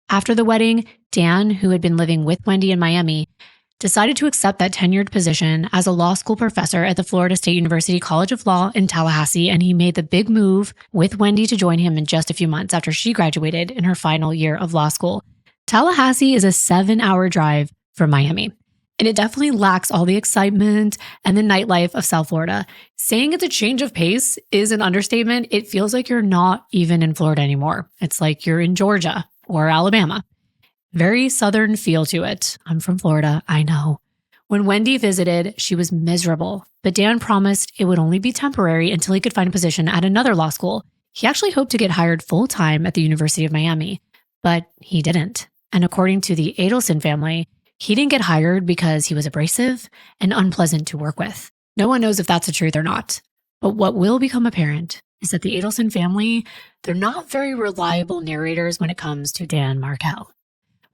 After the wedding, Dan, who had been living with Wendi in Miami, decided to accept that tenured position as a law school professor at the Florida State University College of Law in Tallahassee, and he made the big move with Wendi to join him in just a few months after she graduated in her final year of law school. Tallahassee is a 7-hour drive from Miami, and it definitely lacks all the excitement and the nightlife of South Florida. Saying it's a change of pace is an understatement. It feels like you're not even in Florida anymore. It's like you're in Georgia or Alabama. Very southern feel to it. I'm from Florida, I know. When Wendi visited, she was miserable, but Dan promised it would only be temporary until he could find a position at another law school. He actually hoped to get hired full-time at the University of Miami, but he didn't. And according to the Adelson family, he didn't get hired because he was abrasive and unpleasant to work with. No one knows if that's the truth or not. But what will become apparent is that the Adelson family, they're not very reliable narrators when it comes to Dan Markel.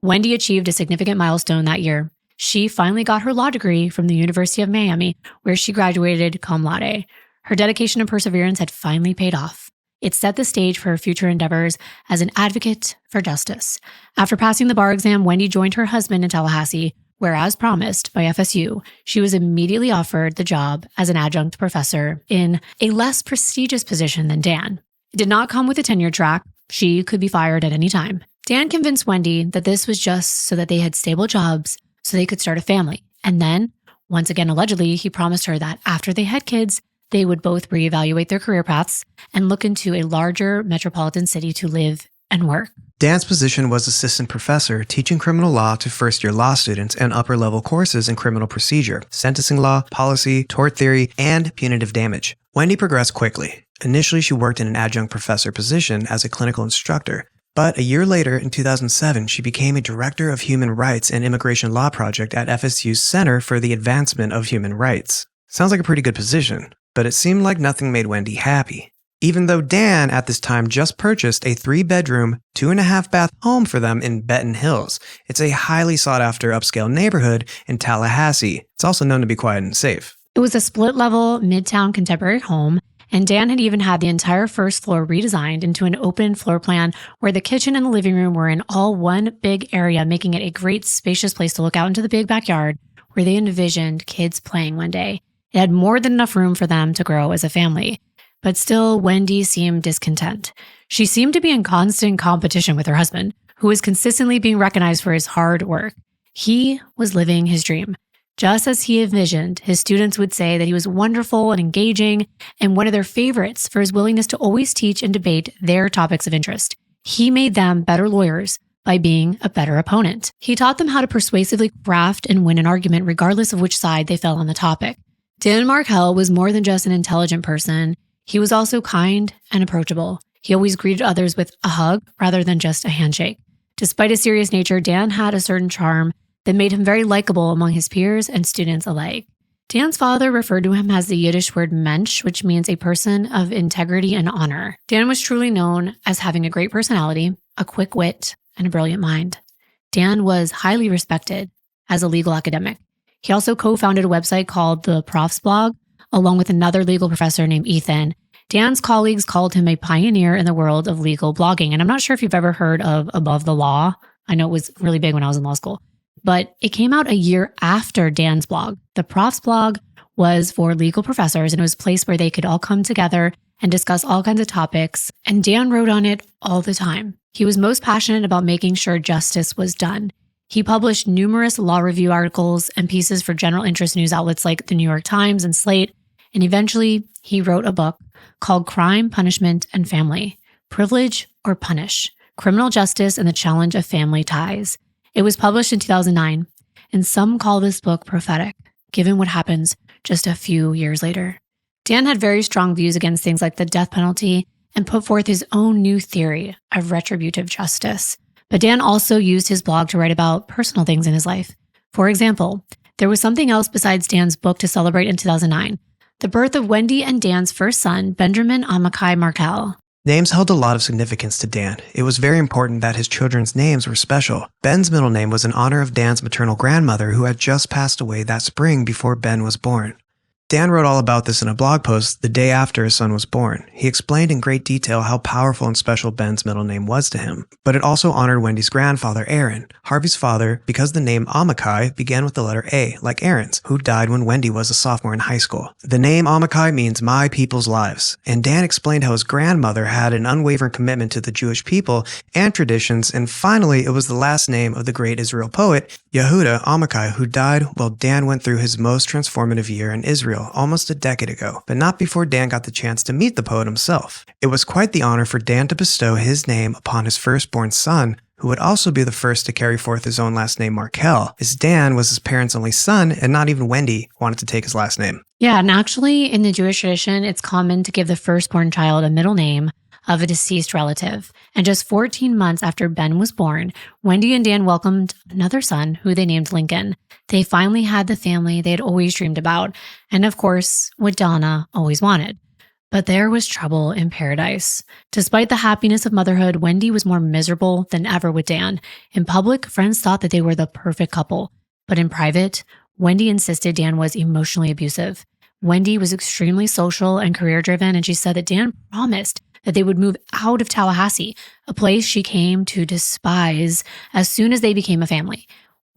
Wendi achieved a significant milestone that year. She finally got her law degree from the University of Miami, where she graduated cum laude. Her dedication and perseverance had finally paid off. It set the stage for her future endeavors as an advocate for justice. After passing the bar exam, Wendi joined her husband in Tallahassee, where, as promised by FSU, she was immediately offered the job as an adjunct professor in a less prestigious position than Dan. It did not come with a tenure track. She could be fired at any time. Dan convinced Wendi that this was just so that they had stable jobs so they could start a family. And then, once again, allegedly, he promised her that after they had kids, they would both reevaluate their career paths and look into a larger metropolitan city to live and work. Dan's position was assistant professor, teaching criminal law to first-year law students and upper-level courses in criminal procedure, sentencing law, policy, tort theory, and punitive damage. Wendi progressed quickly. Initially, she worked in an adjunct professor position as a clinical instructor. But a year later, in 2007, she became a director of human rights and immigration law project at FSU's Center for the Advancement of Human Rights. Sounds like a pretty good position, but it seemed like nothing made Wendi happy. Even though Dan, at this time, just purchased a 3-bedroom, 2.5-bath home for them in Benton Hills. It's a highly sought-after upscale neighborhood in Tallahassee. It's also known to be quiet and safe. It was a split-level, midtown contemporary home, and Dan had even had the entire first floor redesigned into an open floor plan where the kitchen and the living room were in all one big area, making it a great spacious place to look out into the big backyard where they envisioned kids playing one day. It had more than enough room for them to grow as a family. But still, Wendi seemed discontent. She seemed to be in constant competition with her husband, who was consistently being recognized for his hard work. He was living his dream. Just as he envisioned, his students would say that he was wonderful and engaging and one of their favorites for his willingness to always teach and debate their topics of interest. He made them better lawyers by being a better opponent. He taught them how to persuasively craft and win an argument regardless of which side they fell on the topic. Dan Markel was more than just an intelligent person. He was also kind and approachable. He always greeted others with a hug rather than just a handshake. Despite his serious nature, Dan had a certain charm that made him very likable among his peers and students alike. Dan's father referred to him as the Yiddish word mensch, which means a person of integrity and honor. Dan was truly known as having a great personality, a quick wit, and a brilliant mind. Dan was highly respected as a legal academic. He also co-founded a website called the Prof's Blog, along with another legal professor named Ethan. Dan's colleagues called him a pioneer in the world of legal blogging. And I'm not sure if you've ever heard of Above the Law. I know it was really big when I was in law school. But it came out a year after Dan's blog. The Prof's Blog was for legal professors, and it was a place where they could all come together and discuss all kinds of topics. And Dan wrote on it all the time. He was most passionate about making sure justice was done. He published numerous law review articles and pieces for general interest news outlets like the New York Times and Slate. And eventually, he wrote a book called Crime, Punishment, and Family: Privilege or Punish? Criminal Justice and the Challenge of Family Ties. It was published in 2009, and some call this book prophetic, given what happens just a few years later. Dan had very strong views against things like the death penalty and put forth his own new theory of retributive justice. But Dan also used his blog to write about personal things in his life. For example, there was something else besides Dan's book to celebrate in 2009. The birth of Wendi and Dan's first son, Benjamin Amakai Markel. Names held a lot of significance to Dan. It was very important that his children's names were special. Ben's middle name was in honor of Dan's maternal grandmother who had just passed away that spring before Ben was born. Dan wrote all about this in a blog post the day after his son was born. He explained in great detail how powerful and special Ben's middle name was to him. But it also honored Wendy's grandfather, Aaron, Harvey's father, because the name Amakai began with the letter A, like Aaron's, who died when Wendi was a sophomore in high school. The name Amakai means my people's lives. And Dan explained how his grandmother had an unwavering commitment to the Jewish people and traditions, and finally it was the last name of the great Israel poet, Yehuda Amakai, who died while Dan went through his most transformative year in Israel almost a decade ago, but not before Dan got the chance to meet the poet himself. It was quite the honor for Dan to bestow his name upon his firstborn son, who would also be the first to carry forth his own last name, Markel, as Dan was his parents' only son, and not even Wendi wanted to take his last name. Yeah, and actually, in the Jewish tradition, it's common to give the firstborn child a middle name of a deceased relative. And just 14 months after Ben was born, Wendi and Dan welcomed another son who they named Lincoln. They finally had the family they had always dreamed about, and of course, what Donna always wanted. But there was trouble in paradise. Despite the happiness of motherhood, Wendi was more miserable than ever with Dan. In public, friends thought that they were the perfect couple. But in private, Wendi insisted Dan was emotionally abusive. Wendi was extremely social and career-driven, and she said that Dan promised that they would move out of Tallahassee, a place she came to despise, as soon as they became a family.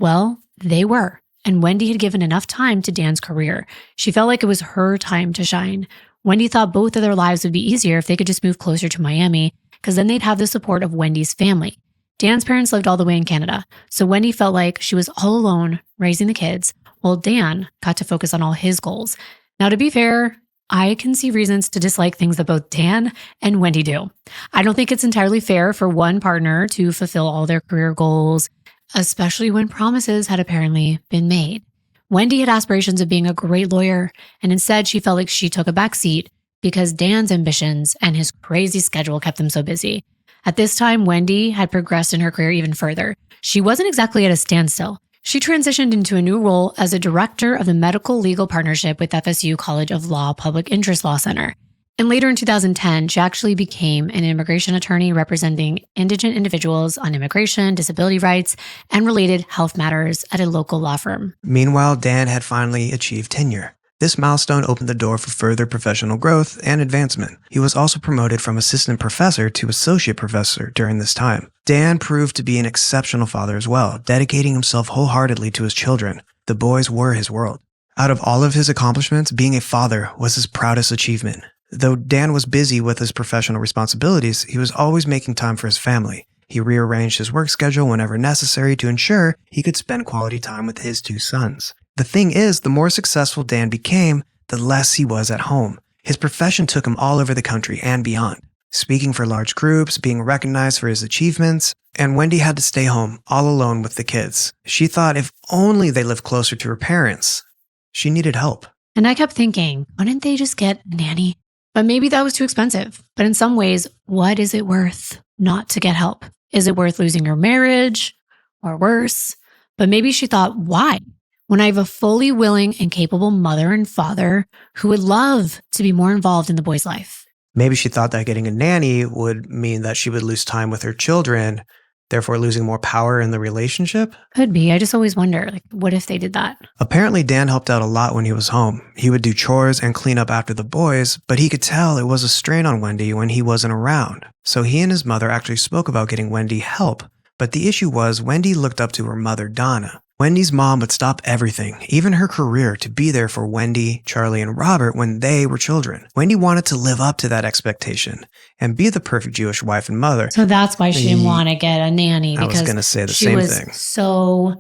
Well, they were, and Wendi had given enough time to Dan's career. She felt like it was her time to shine. Wendi thought both of their lives would be easier if they could just move closer to Miami, because then they'd have the support of Wendi's family. Dan's parents lived all the way in Canada, so Wendi felt like she was all alone raising the kids, while Dan got to focus on all his goals. Now, to be fair, I can see reasons to dislike things that both Dan and Wendi do. I don't think it's entirely fair for one partner to fulfill all their career goals, especially when promises had apparently been made. Wendi had aspirations of being a great lawyer, and instead she felt like she took a back seat because Dan's ambitions and his crazy schedule kept them so busy. At this time, Wendi had progressed in her career even further. She wasn't exactly at a standstill. She transitioned into a new role as a director of the Medical Legal Partnership with FSU College of Law Public Interest Law Center. And later in 2010, she actually became an immigration attorney representing indigent individuals on immigration, disability rights, and related health matters at a local law firm. Meanwhile, Dan had finally achieved tenure. This milestone opened the door for further professional growth and advancement. He was also promoted from assistant professor to associate professor during this time. Dan proved to be an exceptional father as well, dedicating himself wholeheartedly to his children. The boys were his world. Out of all of his accomplishments, being a father was his proudest achievement. Though Dan was busy with his professional responsibilities, he was always making time for his family. He rearranged his work schedule whenever necessary to ensure he could spend quality time with his two sons. The thing is, the more successful Dan became, the less he was at home. His profession took him all over the country and beyond, speaking for large groups, being recognized for his achievements, and Wendi had to stay home all alone with the kids. She thought if only they lived closer to her parents. She needed help. And I kept thinking, why didn't they just get a nanny? But maybe that was too expensive. But in some ways, what is it worth not to get help? Is it worth losing your marriage or worse? But maybe she thought, why? When I have a fully willing and capable mother and father who would love to be more involved in the boy's life. Maybe she thought that getting a nanny would mean that she would lose time with her children, therefore losing more power in the relationship? Could be. I just always wonder, what if they did that? Apparently, Dan helped out a lot when he was home. He would do chores and clean up after the boys, but he could tell it was a strain on Wendi when he wasn't around. So he and his mother actually spoke about getting Wendi help. But the issue was Wendi looked up to her mother, Donna. Wendi's mom would stop everything, even her career, to be there for Wendi, Charlie, and Robert when they were children. Wendi wanted to live up to that expectation and be the perfect Jewish wife and mother. So that's why she didn't want to get a nanny, because I was going to say the same thing. She was so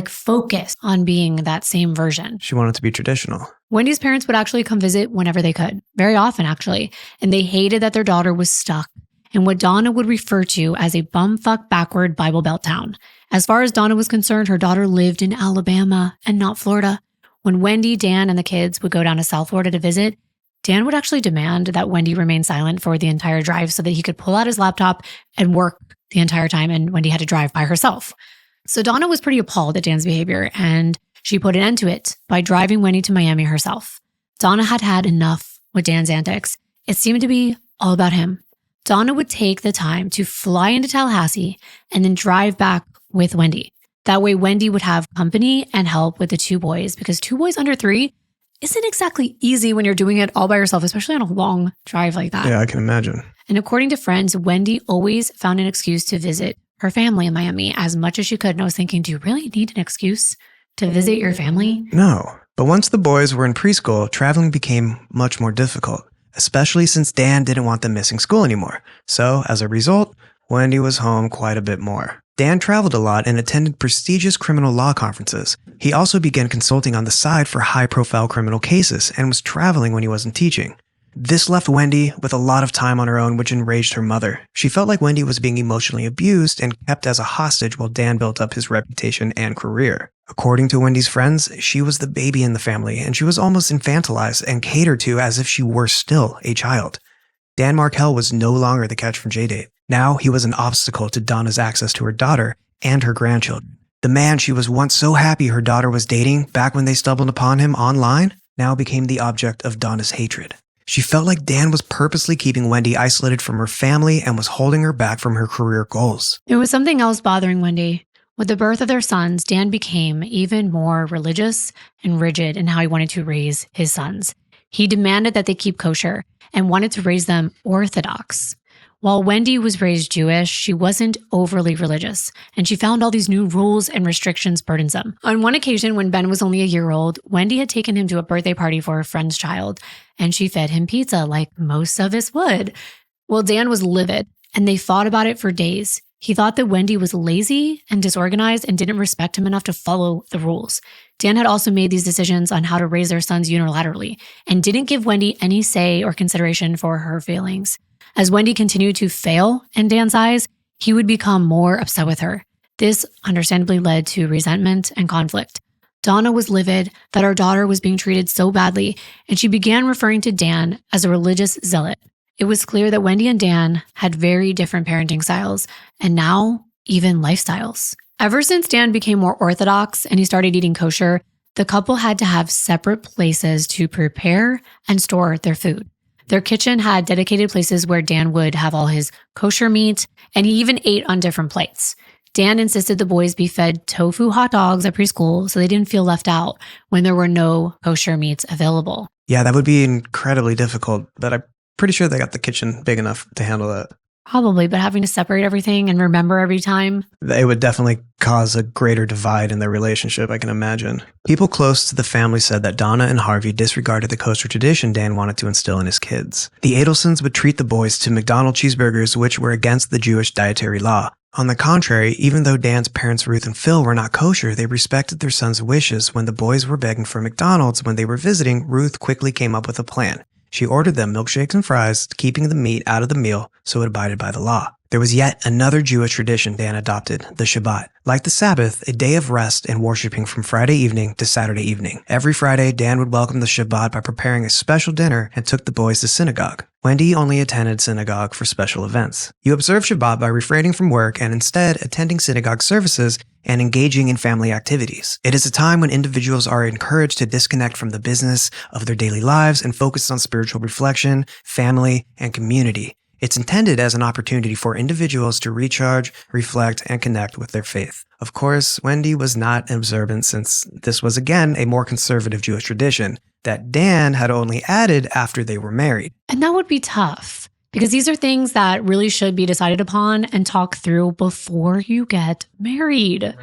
focused on being that same version. She wanted to be traditional. Wendi's parents would actually come visit whenever they could, very often actually, and they hated that their daughter was stuck in what Donna would refer to as a bumfuck backward Bible Belt town. As far as Donna was concerned, her daughter lived in Alabama and not Florida. When Wendi, Dan, and the kids would go down to South Florida to visit, Dan would actually demand that Wendi remain silent for the entire drive so that he could pull out his laptop and work the entire time, and Wendi had to drive by herself. So Donna was pretty appalled at Dan's behavior, and She put an end to it by driving Wendi to Miami herself. Donna had had enough with Dan's antics. It seemed to be all about him. Donna would take the time to fly into Tallahassee and then drive back with Wendi. That way Wendi would have company and help with the two boys, because two boys under 3 isn't exactly easy when you're doing it all by yourself, especially on a long drive like that. Yeah, I can imagine. And according to friends, Wendi always found an excuse to visit her family in Miami as much as she could. And I was thinking, do you really need an excuse to visit your family? No. But once the boys were in preschool, traveling became much more difficult, especially since Dan didn't want them missing school anymore. So as a result, Wendi was home quite a bit more. Dan traveled a lot and attended prestigious criminal law conferences. He also began consulting on the side for high-profile criminal cases and was traveling when he wasn't teaching. This left Wendi with a lot of time on her own, which enraged her mother. She felt like Wendi was being emotionally abused and kept as a hostage while Dan built up his reputation and career. According to Wendi's friends, she was the baby in the family, and she was almost infantilized and catered to as if she were still a child. Dan Markel was no longer the catch from J-Date. Now he was an obstacle to Donna's access to her daughter and her grandchildren. The man she was once so happy her daughter was dating back when they stumbled upon him online now became the object of Donna's hatred. She felt like Dan was purposely keeping Wendi isolated from her family and was holding her back from her career goals. There was something else bothering Wendi. With the birth of their sons, Dan became even more religious and rigid in how he wanted to raise his sons. He demanded that they keep kosher and wanted to raise them Orthodox. While Wendi was raised Jewish, she wasn't overly religious, and she found all these new rules and restrictions burdensome. On one occasion, when Ben was only a year old, Wendi had taken him to a birthday party for a friend's child, and she fed him pizza like most of us would. Well, Dan was livid, and they fought about it for days. He thought that Wendi was lazy and disorganized and didn't respect him enough to follow the rules. Dan had also made these decisions on how to raise their sons unilaterally and didn't give Wendi any say or consideration for her feelings. As Wendi continued to fail in Dan's eyes, he would become more upset with her. This understandably led to resentment and conflict. Donna was livid that her daughter was being treated so badly, and she began referring to Dan as a religious zealot. It was clear that Wendi and Dan had very different parenting styles, and now even lifestyles. Ever since Dan became more orthodox and he started eating kosher, the couple had to have separate places to prepare and store their food. Their kitchen had dedicated places where Dan would have all his kosher meat, and he even ate on different plates. Dan insisted the boys be fed tofu hot dogs at preschool so they didn't feel left out when there were no kosher meats available. Yeah, that would be incredibly difficult, but I'm pretty sure they got the kitchen big enough to handle that. Probably, but having to separate everything and remember every time. It would definitely cause a greater divide in their relationship, I can imagine. People close to the family said that Donna and Harvey disregarded the kosher tradition Dan wanted to instill in his kids. The Adelsons would treat the boys to McDonald's cheeseburgers, which were against the Jewish dietary law. On the contrary, even though Dan's parents Ruth and Phil were not kosher, they respected their son's wishes. When the boys were begging for McDonald's when they were visiting, Ruth quickly came up with a plan. She ordered them milkshakes and fries, keeping the meat out of the meal so it abided by the law. There was yet another Jewish tradition Dan adopted, the Shabbat. Like the Sabbath, a day of rest and worshiping from Friday evening to Saturday evening. Every Friday, Dan would welcome the Shabbat by preparing a special dinner and took the boys to synagogue. Wendi only attended synagogue for special events. You observe Shabbat by refraining from work and instead attending synagogue services and engaging in family activities. It is a time when individuals are encouraged to disconnect from the business of their daily lives and focus on spiritual reflection, family, and community. It's intended as an opportunity for individuals to recharge, reflect, and connect with their faith. Of course, Wendi was not observant since this was again a more conservative Jewish tradition that Dan had only added after they were married. And that would be tough because these are things that really should be decided upon and talked through before you get married.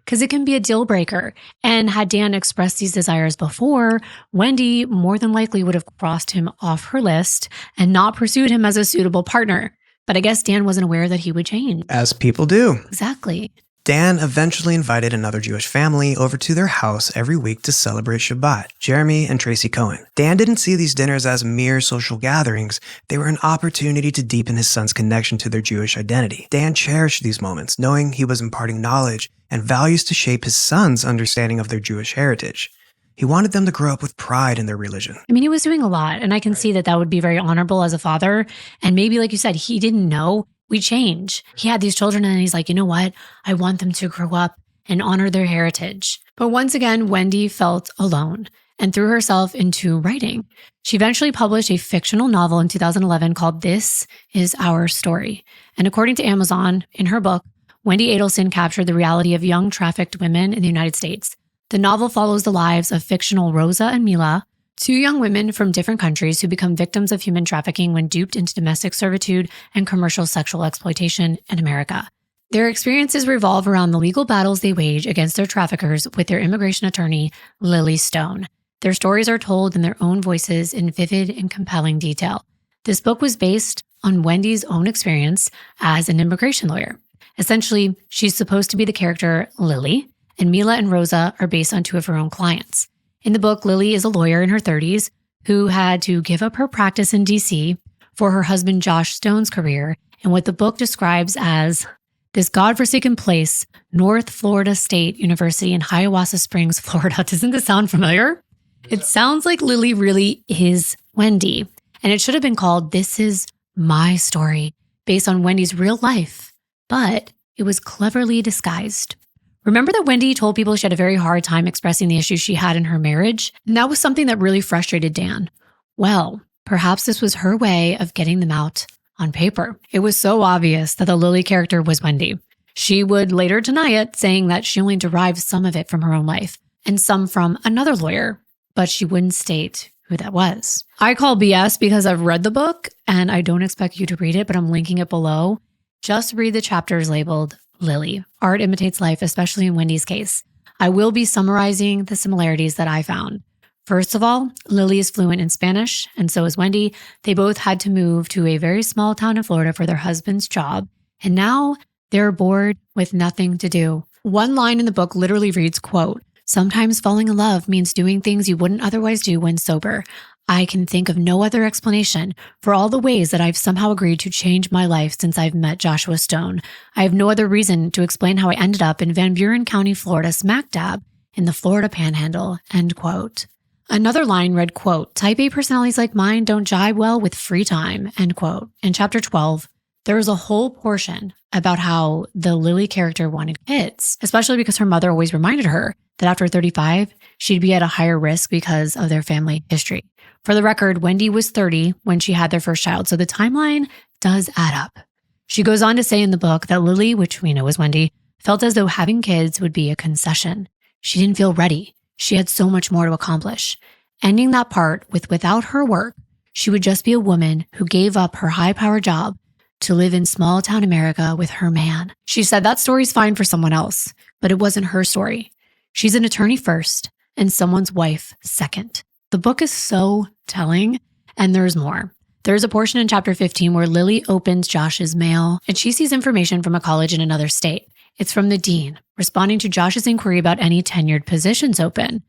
Because it can be a deal breaker. And had Dan expressed these desires before, Wendi more than likely would have crossed him off her list and not pursued him as a suitable partner. But I guess Dan wasn't aware that he would change. As people do. Exactly. Dan eventually invited another Jewish family over to their house every week to celebrate Shabbat, Jeremy and Tracy Cohen. Dan didn't see these dinners as mere social gatherings. They were an opportunity to deepen his son's connection to their Jewish identity. Dan cherished these moments, knowing he was imparting knowledge and values to shape his son's understanding of their Jewish heritage. He wanted them to grow up with pride in their religion. I mean, he was doing a lot, and I can see that that would be very honorable as a father. And maybe, like you said, he didn't know. We change. He had these children and he's like, you know what? I want them to grow up and honor their heritage. But once again, Wendi felt alone and threw herself into writing. She eventually published a fictional novel in 2011 called This Is Our Story. And according to Amazon, in her book, Wendi Adelson captured the reality of young trafficked women in the United States. The novel follows the lives of fictional Rosa and Mila, two young women from different countries who become victims of human trafficking when duped into domestic servitude and commercial sexual exploitation in America. Their experiences revolve around the legal battles they wage against their traffickers with their immigration attorney, Lily Stone. Their stories are told in their own voices in vivid and compelling detail. This book was based on Wendi's own experience as an immigration lawyer. Essentially, she's supposed to be the character Lily, and Mila and Rosa are based on two of her own clients. In the book, Lily is a lawyer in her 30s who had to give up her practice in D.C. for her husband Josh Stone's career in what the book describes as this godforsaken place, North Florida State University in Hiawassee Springs, Florida. Doesn't this sound familiar? It sounds like Lily really is Wendi, and it should have been called This Is My Story, based on Wendi's real life, but it was cleverly disguised. Remember that Wendi told people she had a very hard time expressing the issues she had in her marriage? And that was something that really frustrated Dan. Well, perhaps this was her way of getting them out on paper. It was so obvious that the Lily character was Wendi. She would later deny it, saying that she only derived some of it from her own life and some from another lawyer, but she wouldn't state who that was. I call BS because I've read the book and I don't expect you to read it, but I'm linking it below. Just read the chapters labeled Lily. Art imitates life, especially in Wendi's case. I will be summarizing the similarities that I found. First of all, Lily is fluent in Spanish, and so is Wendi. They both had to move to a very small town in Florida for their husband's job, and now they're bored with nothing to do. One line in the book literally reads, quote, "Sometimes falling in love means doing things you wouldn't otherwise do when sober. I can think of no other explanation for all the ways that I've somehow agreed to change my life since I've met Joshua Stone. I have no other reason to explain how I ended up in Van Buren County, Florida, smack dab in the Florida Panhandle," end quote. Another line read, quote, "Type A personalities like mine don't jive well with free time," end quote. In chapter 12, there was a whole portion about how the Lily character wanted kids, especially because her mother always reminded her that after 35, she'd be at a higher risk because of their family history. For the record, Wendi was 30 when she had their first child, so the timeline does add up. She goes on to say in the book that Lily, which we know is Wendi, felt as though having kids would be a concession. She didn't feel ready. She had so much more to accomplish. Ending that part with without her work, she would just be a woman who gave up her high-powered job to live in small-town America with her man. She said that story's fine for someone else, but it wasn't her story. She's an attorney first and someone's wife second. The book is so telling, and there's more. There's a portion in chapter 15 where Lily opens Josh's mail, and she sees information from a college in another state. It's from the dean, responding to Josh's inquiry about any tenured positions open.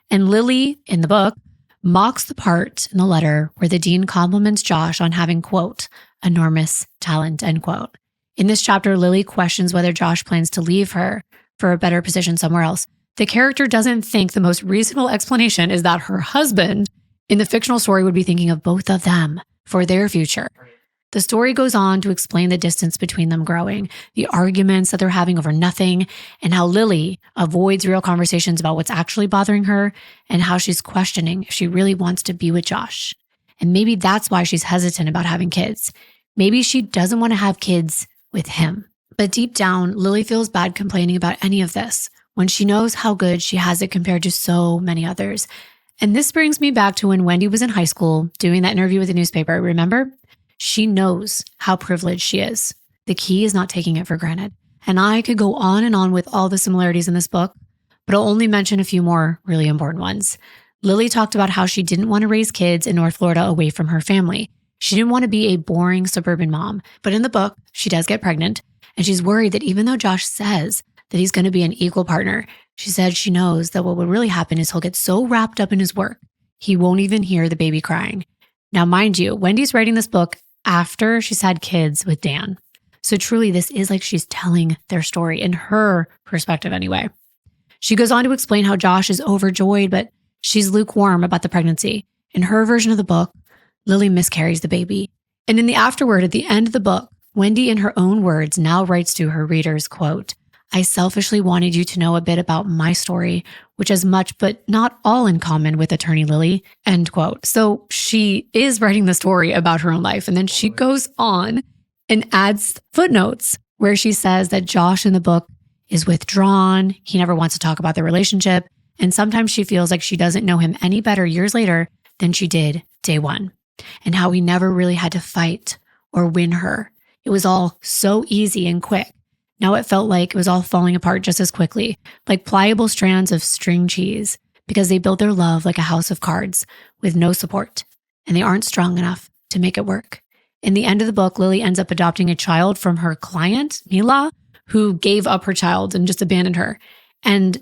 And Lily, in the book, mocks the part in the letter where the dean compliments Josh on having, quote, "enormous talent," end quote. In this chapter, Lily questions whether Josh plans to leave her for a better position somewhere else. The character doesn't think the most reasonable explanation is that her husband in the fictional story would be thinking of both of them for their future. The story goes on to explain the distance between them growing, the arguments that they're having over nothing, and how Lily avoids real conversations about what's actually bothering her and how she's questioning if she really wants to be with Josh. And maybe that's why she's hesitant about having kids. Maybe she doesn't want to have kids with him. But deep down, Lily feels bad complaining about any of this when she knows how good she has it compared to so many others. And this brings me back to when Wendi was in high school doing that interview with the newspaper. Remember? She knows how privileged she is. The key is not taking it for granted. And I could go on and on with all the similarities in this book, but I'll only mention a few more really important ones. Lily talked about how she didn't want to raise kids in North Florida away from her family. She didn't want to be a boring suburban mom. But in the book, she does get pregnant, and she's worried that even though Josh says that he's going to be an equal partner, she said she knows that what would really happen is he'll get so wrapped up in his work, he won't even hear the baby crying. Now, mind you, Wendi's writing this book after she's had kids with Dan. So truly, this is like she's telling their story in her perspective anyway. She goes on to explain how Josh is overjoyed, but she's lukewarm about the pregnancy. In her version of the book, Lily miscarries the baby. And in the afterword at the end of the book, Wendi, in her own words, now writes to her readers, quote, I selfishly wanted you to know a bit about my story, which has much but not all in common with attorney Lily, end quote. So she is writing the story about her own life. And then she goes on and adds footnotes where she says that Josh in the book is withdrawn. He never wants to talk about the relationship. And sometimes she feels like she doesn't know him any better years later than she did day one. And how he never really had to fight or win her. It was all so easy and quick. Now it felt like it was all falling apart just as quickly, like pliable strands of string cheese, because they built their love like a house of cards with no support, and they aren't strong enough to make it work. In the end of the book, Lily ends up adopting a child from her client, Mila, who gave up her child and just abandoned her. And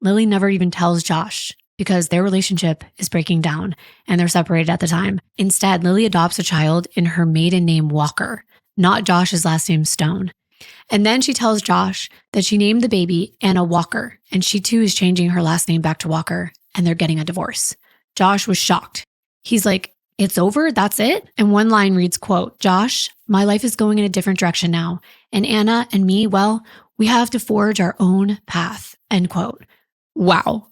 Lily never even tells Josh because their relationship is breaking down and they're separated at the time. Instead, Lily adopts a child in her maiden name Walker, not Josh's last name Stone. And then she tells Josh that she named the baby Anna Walker, and she too is changing her last name back to Walker, and they're getting a divorce. Josh was shocked. He's like, "It's over? That's it?" And one line reads, quote, "Josh, my life is going in a different direction now. And Anna and me, well, we have to forge our own path," end quote. Wow.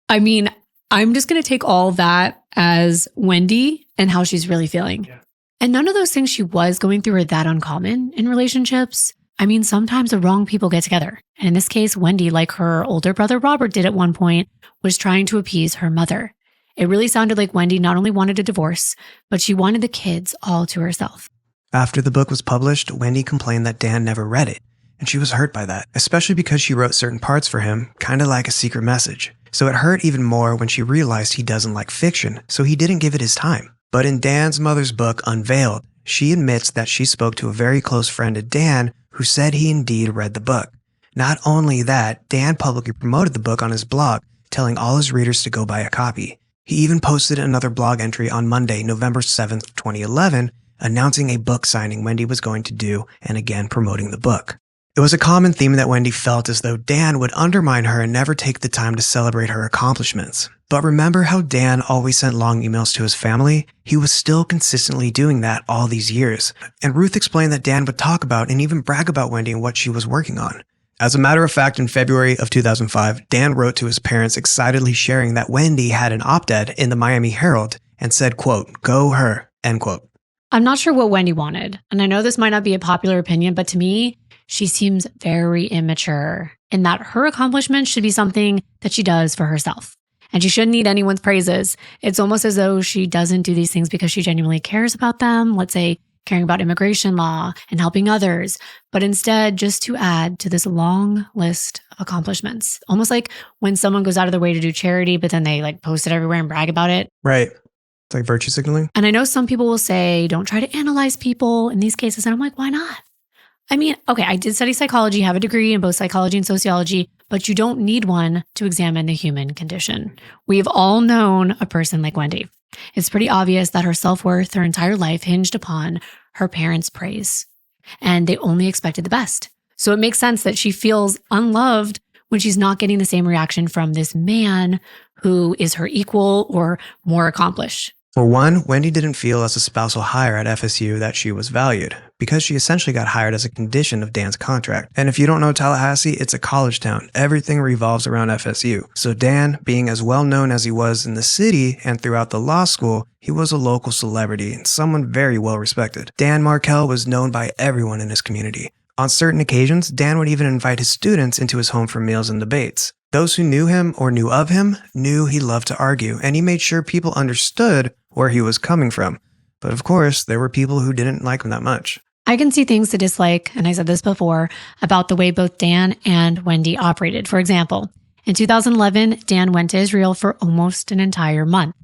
I mean, I'm just going to take all that as Wendi and how she's really feeling. Yeah. And none of those things she was going through are that uncommon in relationships. I mean, sometimes the wrong people get together. And in this case, Wendi, like her older brother Robert did at one point, was trying to appease her mother. It really sounded like Wendi not only wanted a divorce, but she wanted the kids all to herself. After the book was published, Wendi complained that Dan never read it, and she was hurt by that, especially because she wrote certain parts for him, kind of like a secret message. So it hurt even more when she realized he doesn't like fiction, so he didn't give it his time. But in Dan's mother's book, Unveiled, she admits that she spoke to a very close friend of Dan who said he indeed read the book. Not only that, Dan publicly promoted the book on his blog, telling all his readers to go buy a copy. He even posted another blog entry on Monday, November 7th, 2011, announcing a book signing Wendi was going to do and again promoting the book. It was a common theme that Wendi felt as though Dan would undermine her and never take the time to celebrate her accomplishments. But remember how Dan always sent long emails to his family? He was still consistently doing that all these years. And Ruth explained that Dan would talk about and even brag about Wendi and what she was working on. As a matter of fact, in February of 2005, Dan wrote to his parents excitedly sharing that Wendi had an op-ed in the Miami Herald and said, quote, "Go her," end quote. I'm not sure what Wendi wanted. And I know this might not be a popular opinion, but to me, she seems very immature in that her accomplishments should be something that she does for herself. And she shouldn't need anyone's praises. It's almost as though she doesn't do these things because she genuinely cares about them. Let's say caring about immigration law and helping others, but instead just to add to this long list of accomplishments. Almost like when someone goes out of their way to do charity, but then they like post it everywhere and brag about it. Right. It's like virtue signaling. And I know some people will say, don't try to analyze people in these cases. And I'm like, why not? I mean, okay, I did study psychology, have a degree in both psychology and sociology, but you don't need one to examine the human condition. We've all known a person like Wendi. It's pretty obvious that her self-worth her entire life hinged upon her parents' praise, and they only expected the best. So it makes sense that she feels unloved when she's not getting the same reaction from this man who is her equal or more accomplished. For one, Wendi didn't feel as a spousal hire at FSU that she was valued, because she essentially got hired as a condition of Dan's contract. And if you don't know Tallahassee, it's a college town. Everything revolves around FSU. So Dan, being as well known as he was in the city and throughout the law school, he was a local celebrity and someone very well respected. Dan Markel was known by everyone in his community. On certain occasions, Dan would even invite his students into his home for meals and debates. Those who knew him or knew of him knew he loved to argue, and he made sure people understood where he was coming from. But of course, there were people who didn't like him that much. I can see things to dislike, and I said this before, about the way both Dan and Wendi operated. For example, in 2011, Dan went to Israel for almost an entire month.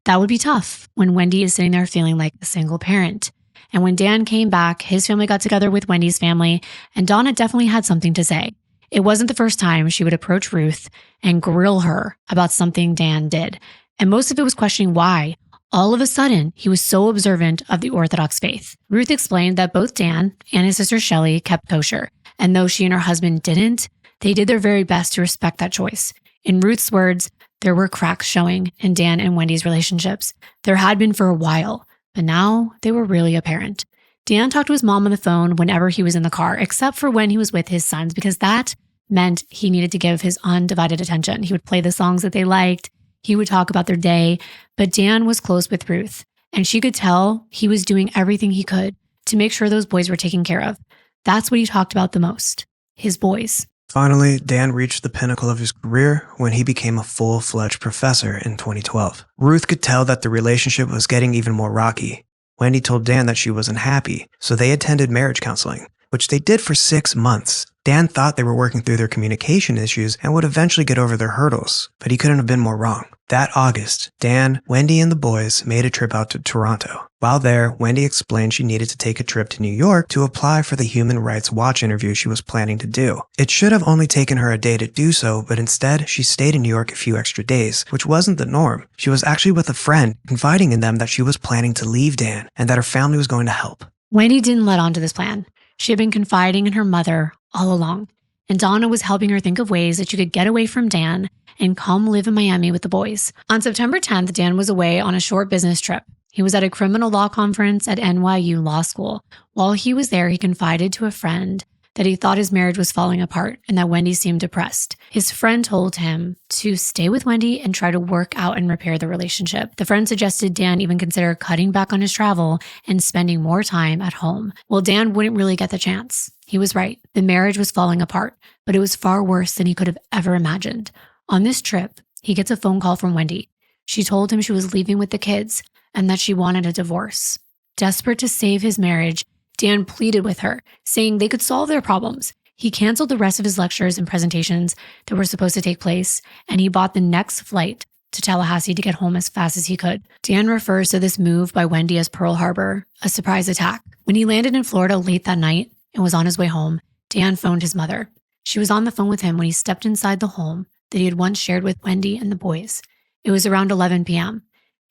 That would be tough when Wendi is sitting there feeling like a single parent. And when Dan came back, his family got together with Wendi's family, and Donna definitely had something to say. It wasn't the first time she would approach Ruth and grill her about something Dan did. And most of it was questioning why. All of a sudden, he was so observant of the Orthodox faith. Ruth explained that both Dan and his sister Shelley kept kosher. And though she and her husband didn't, they did their very best to respect that choice. In Ruth's words, there were cracks showing in Dan and Wendi's relationships. There had been for a while, but now they were really apparent. Dan talked to his mom on the phone whenever he was in the car, except for when he was with his sons, because that meant he needed to give his undivided attention. He would play the songs that they liked. He would talk about their day. But Dan was close with Ruth, and she could tell he was doing everything he could to make sure those boys were taken care of. That's what he talked about the most, his boys. Finally, Dan reached the pinnacle of his career when he became a full-fledged professor in 2012. Ruth could tell that the relationship was getting even more rocky. Wendi told Dan that she wasn't happy, so they attended marriage counseling, which they did for 6 months. Dan thought they were working through their communication issues and would eventually get over their hurdles, but he couldn't have been more wrong. That August, Dan, Wendi, and the boys made a trip out to Toronto. While there, Wendi explained she needed to take a trip to New York to apply for the Human Rights Watch interview she was planning to do. It should have only taken her a day to do so, but instead, she stayed in New York a few extra days, which wasn't the norm. She was actually with a friend, confiding in them that she was planning to leave Dan and that her family was going to help. Wendi didn't let on to this plan. She had been confiding in her mother all along, and Donna was helping her think of ways that she could get away from Dan and come live in Miami with the boys. On September 10th, Dan was away on a short business trip. He was at a criminal law conference at NYU Law School. While he was there, he confided to a friend that he thought his marriage was falling apart and that Wendi seemed depressed. His friend told him to stay with Wendi and try to work out and repair the relationship. The friend suggested Dan even consider cutting back on his travel and spending more time at home. Well, Dan wouldn't really get the chance. He was right. The marriage was falling apart, but it was far worse than he could have ever imagined. On this trip, he gets a phone call from Wendi. She told him she was leaving with the kids and that she wanted a divorce. Desperate to save his marriage, Dan pleaded with her, saying they could solve their problems. He canceled the rest of his lectures and presentations that were supposed to take place, and he bought the next flight to Tallahassee to get home as fast as he could. Dan refers to this move by Wendi as Pearl Harbor, a surprise attack. When he landed in Florida late that night and was on his way home, Dan phoned his mother. She was on the phone with him when he stepped inside the home that he had once shared with Wendi and the boys. It was around 11 p.m.,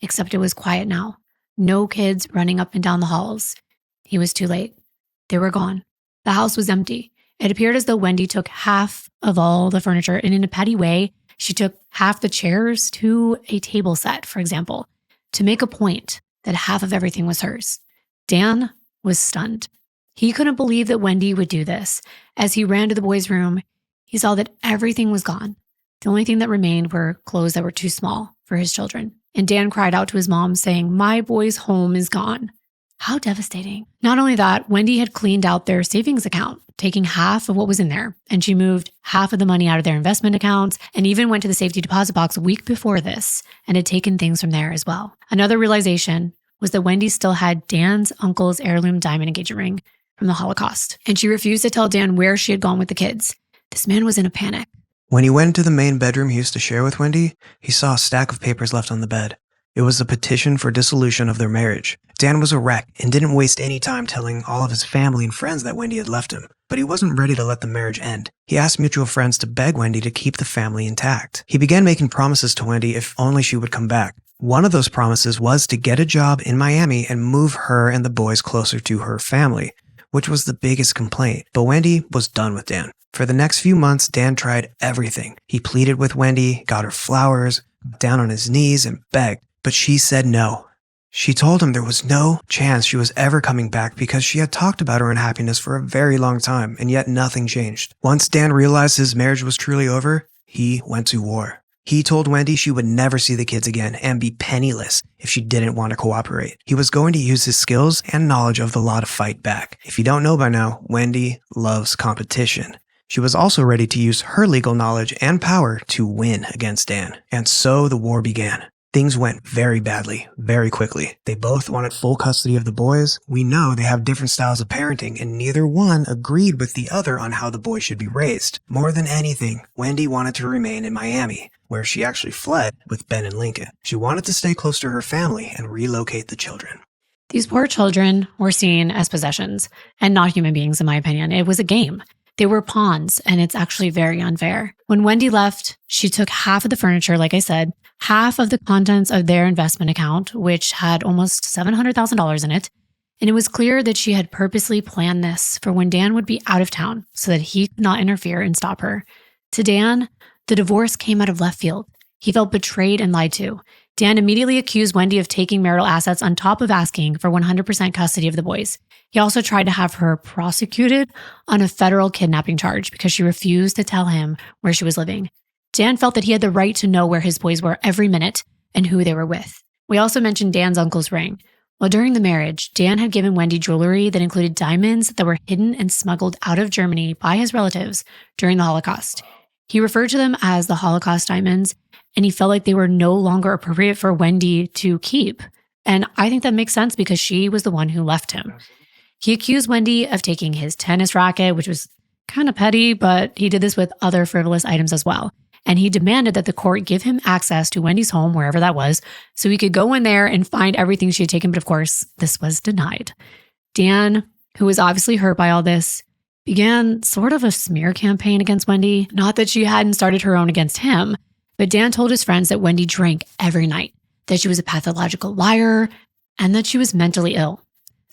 except it was quiet now. No kids running up and down the halls. He was too late. They were gone. The house was empty. It appeared as though Wendi took half of all the furniture, and in a petty way, she took half the chairs to a table set, for example, to make a point that half of everything was hers. Dan was stunned. He couldn't believe that Wendi would do this. As he ran to the boys' room, he saw that everything was gone. The only thing that remained were clothes that were too small for his children. And Dan cried out to his mom, saying, "My boy's home is gone." How devastating. Not only that, Wendi had cleaned out their savings account, taking half of what was in there, and she moved half of the money out of their investment accounts and even went to the safety deposit box a week before this and had taken things from there as well. Another realization was that Wendi still had Dan's uncle's heirloom diamond engagement ring from the Holocaust, and she refused to tell Dan where she had gone with the kids. This man was in a panic. When he went into the main bedroom he used to share with Wendi, he saw a stack of papers left on the bed. It was a petition for dissolution of their marriage. Dan was a wreck and didn't waste any time telling all of his family and friends that Wendi had left him. But he wasn't ready to let the marriage end. He asked mutual friends to beg Wendi to keep the family intact. He began making promises to Wendi if only she would come back. One of those promises was to get a job in Miami and move her and the boys closer to her family, which was the biggest complaint. But Wendi was done with Dan. For the next few months, Dan tried everything. He pleaded with Wendi, got her flowers, got down on his knees, and begged. But she said no. She told him there was no chance she was ever coming back because she had talked about her unhappiness for a very long time, and yet nothing changed. Once Dan realized his marriage was truly over, he went to war. He told Wendi she would never see the kids again and be penniless if she didn't want to cooperate. He was going to use his skills and knowledge of the law to fight back. If you don't know by now, Wendi loves competition. She was also ready to use her legal knowledge and power to win against Dan. And so the war began. Things went very badly, very quickly. They both wanted full custody of the boys. We know they have different styles of parenting, and neither one agreed with the other on how the boys should be raised. More than anything, Wendi wanted to remain in Miami, where she actually fled with Ben and Lincoln. She wanted to stay close to her family and relocate the children. These poor children were seen as possessions and not human beings, in my opinion. It was a game. They were pawns, and it's actually very unfair. When Wendi left, she took half of the furniture, like I said, half of the contents of their investment account, which had almost $700,000 in it, and it was clear that she had purposely planned this for when Dan would be out of town so that he could not interfere and stop her. To Dan, the divorce came out of left field. He felt betrayed and lied to. Dan immediately accused Wendi of taking marital assets on top of asking for 100% custody of the boys. He also tried to have her prosecuted on a federal kidnapping charge because she refused to tell him where she was living. Dan felt that he had the right to know where his boys were every minute and who they were with. We also mentioned Dan's uncle's ring. Well, during the marriage, Dan had given Wendi jewelry that included diamonds that were hidden and smuggled out of Germany by his relatives during the Holocaust. He referred to them as the Holocaust diamonds, and he felt like they were no longer appropriate for Wendi to keep. And I think that makes sense because she was the one who left him. He accused Wendi of taking his tennis racket, which was kind of petty, but he did this with other frivolous items as well. And he demanded that the court give him access to Wendi's home, wherever that was, so he could go in there and find everything she had taken. But of course, this was denied. Dan, who was obviously hurt by all this, began sort of a smear campaign against Wendi. Not that she hadn't started her own against him, but Dan told his friends that Wendi drank every night, that she was a pathological liar, and that she was mentally ill.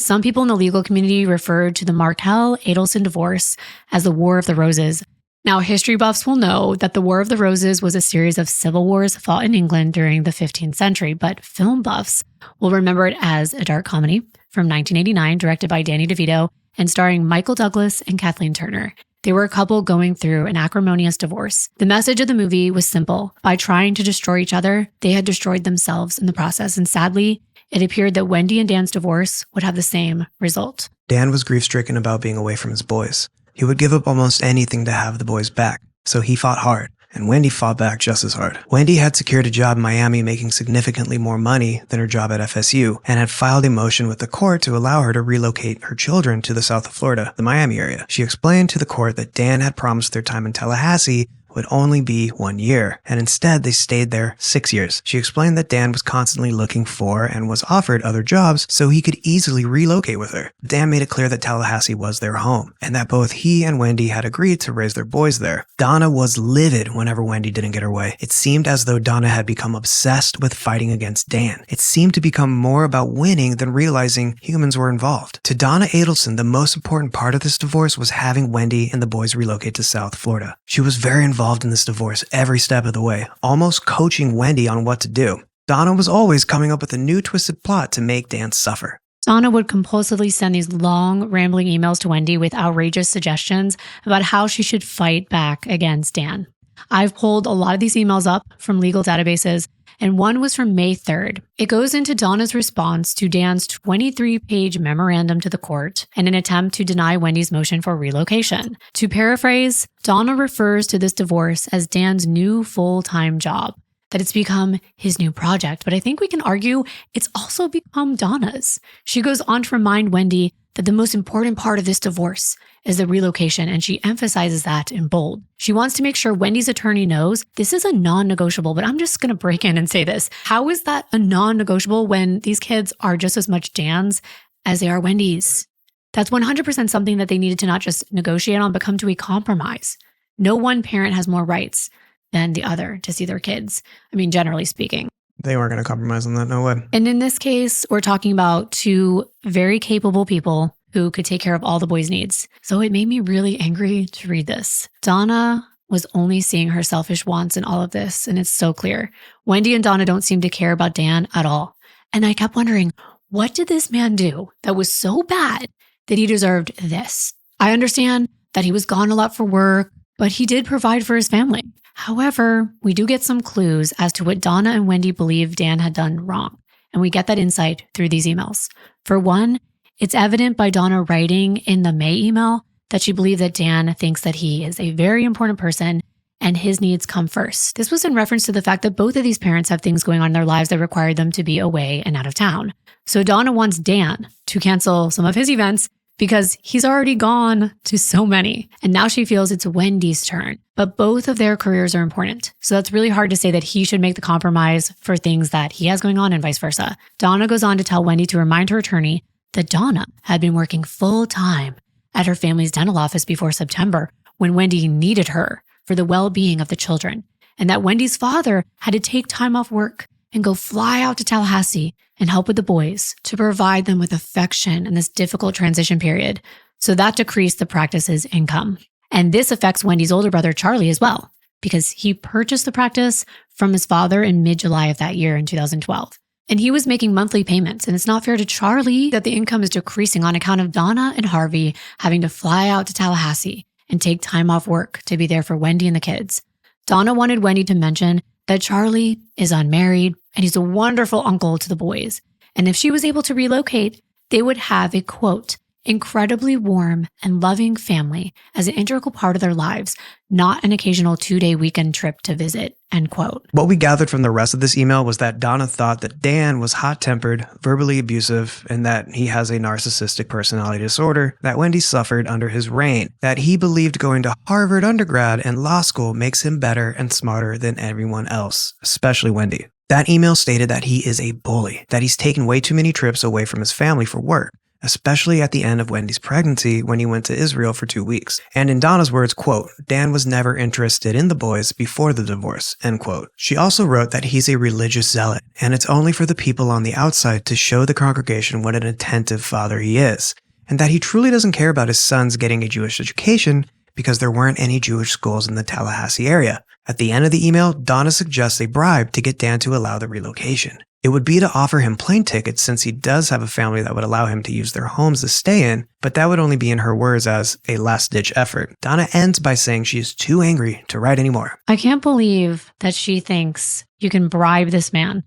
Some people in the legal community referred to the Markel-Adelson divorce as the War of the Roses. Now, history buffs will know that the War of the Roses was a series of civil wars fought in England during the 15th century, but film buffs will remember it as a dark comedy from 1989, directed by Danny DeVito and starring Michael Douglas and Kathleen Turner. They were a couple going through an acrimonious divorce. The message of the movie was simple. By trying to destroy each other, they had destroyed themselves in the process, and sadly, it appeared that Wendi and Dan's divorce would have the same result. Dan was grief-stricken about being away from his boys. He would give up almost anything to have the boys back, so he fought hard, and Wendi fought back just as hard. Wendi had secured a job in Miami making significantly more money than her job at FSU, and had filed a motion with the court to allow her to relocate her children to the south of Florida, the Miami area. She explained to the court that Dan had promised their time in Tallahassee would only be 1 year, and instead they stayed there 6 years. She explained that Dan was constantly looking for and was offered other jobs so he could easily relocate with her. Dan made it clear that Tallahassee was their home, and that both he and Wendi had agreed to raise their boys there. Donna was livid whenever Wendi didn't get her way. It seemed as though Donna had become obsessed with fighting against Dan. It seemed to become more about winning than realizing humans were involved. To Donna Adelson, the most important part of this divorce was having Wendi and the boys relocate to South Florida. She was very involved in this divorce every step of the way, almost coaching Wendi on what to do. Donna was always coming up with a new twisted plot to make Dan suffer. Donna would compulsively send these long, rambling emails to Wendi with outrageous suggestions about how she should fight back against Dan. I've pulled a lot of these emails up from legal databases, and one was from May 3rd. It goes into Donna's response to Dan's 23-page memorandum to the court in an attempt to deny Wendi's motion for relocation. To paraphrase, Donna refers to this divorce as Dan's new full-time job, that it's become his new project, but I think we can argue it's also become Donna's. She goes on to remind Wendi that the most important part of this divorce is the relocation, and she emphasizes that in bold. She wants to make sure Wendi's attorney knows this is a non-negotiable, but I'm just going to break in and say this. How is that a non-negotiable when these kids are just as much Dan's as they are Wendi's? That's 100% something that they needed to not just negotiate on, but come to a compromise. No one parent has more rights than the other to see their kids. I mean, generally speaking. They weren't going to compromise on that, no way. And in this case, we're talking about two very capable people who could take care of all the boys' needs. So it made me really angry to read this. Donna was only seeing her selfish wants in all of this, and it's so clear. Wendi and Donna don't seem to care about Dan at all. And I kept wondering, what did this man do that was so bad that he deserved this? I understand that he was gone a lot for work, but he did provide for his family. However, we do get some clues as to what Donna and Wendi believe Dan had done wrong, and we get that insight through these emails. For one, it's evident by Donna writing in the May email that she believed that Dan thinks that he is a very important person and his needs come first. This was in reference to the fact that both of these parents have things going on in their lives that require them to be away and out of town. So Donna wants Dan to cancel some of his events because he's already gone to so many. And now she feels it's Wendi's turn. But both of their careers are important. So that's really hard to say that he should make the compromise for things that he has going on and vice versa. Donna goes on to tell Wendi to remind her attorney that Donna had been working full-time at her family's dental office before September when Wendi needed her for the well-being of the children, and that Wendi's father had to take time off work and go fly out to Tallahassee and help with the boys to provide them with affection in this difficult transition period. So that decreased the practice's income. And this affects Wendi's older brother, Charlie, as well. because he purchased the practice from his father in mid-July of that year in 2012. And he was making monthly payments. And it's not fair to Charlie that the income is decreasing on account of Donna and Harvey having to fly out to Tallahassee and take time off work to be there for Wendi and the kids. Donna wanted Wendi to mention that Charlie is unmarried and he's a wonderful uncle to the boys. And if she was able to relocate, they would have a, quote, incredibly warm and loving family as an integral part of their lives, not an occasional 2-day weekend trip to visit, end quote. What we gathered from the rest of this email was that Donna thought that Dan was hot-tempered, verbally abusive, and that he has a narcissistic personality disorder that Wendi suffered under his reign, that he believed going to Harvard undergrad and law school makes him better and smarter than everyone else, especially Wendi. That email stated that he is a bully, that he's taken way too many trips away from his family for work, especially at the end of Wendi's pregnancy when he went to Israel for 2 weeks. And in Donna's words, quote, Dan was never interested in the boys before the divorce, end quote. She also wrote that he's a religious zealot, and it's only for the people on the outside to show the congregation what an attentive father he is, and that he truly doesn't care about his sons getting a Jewish education because there weren't any Jewish schools in the Tallahassee area. At the end of the email, Donna suggests a bribe to get Dan to allow the relocation. It would be to offer him plane tickets since he does have a family that would allow him to use their homes to stay in, but that would only be in her words as a last-ditch effort. Donna ends by saying she is too angry to write anymore. I can't believe that she thinks you can bribe this man.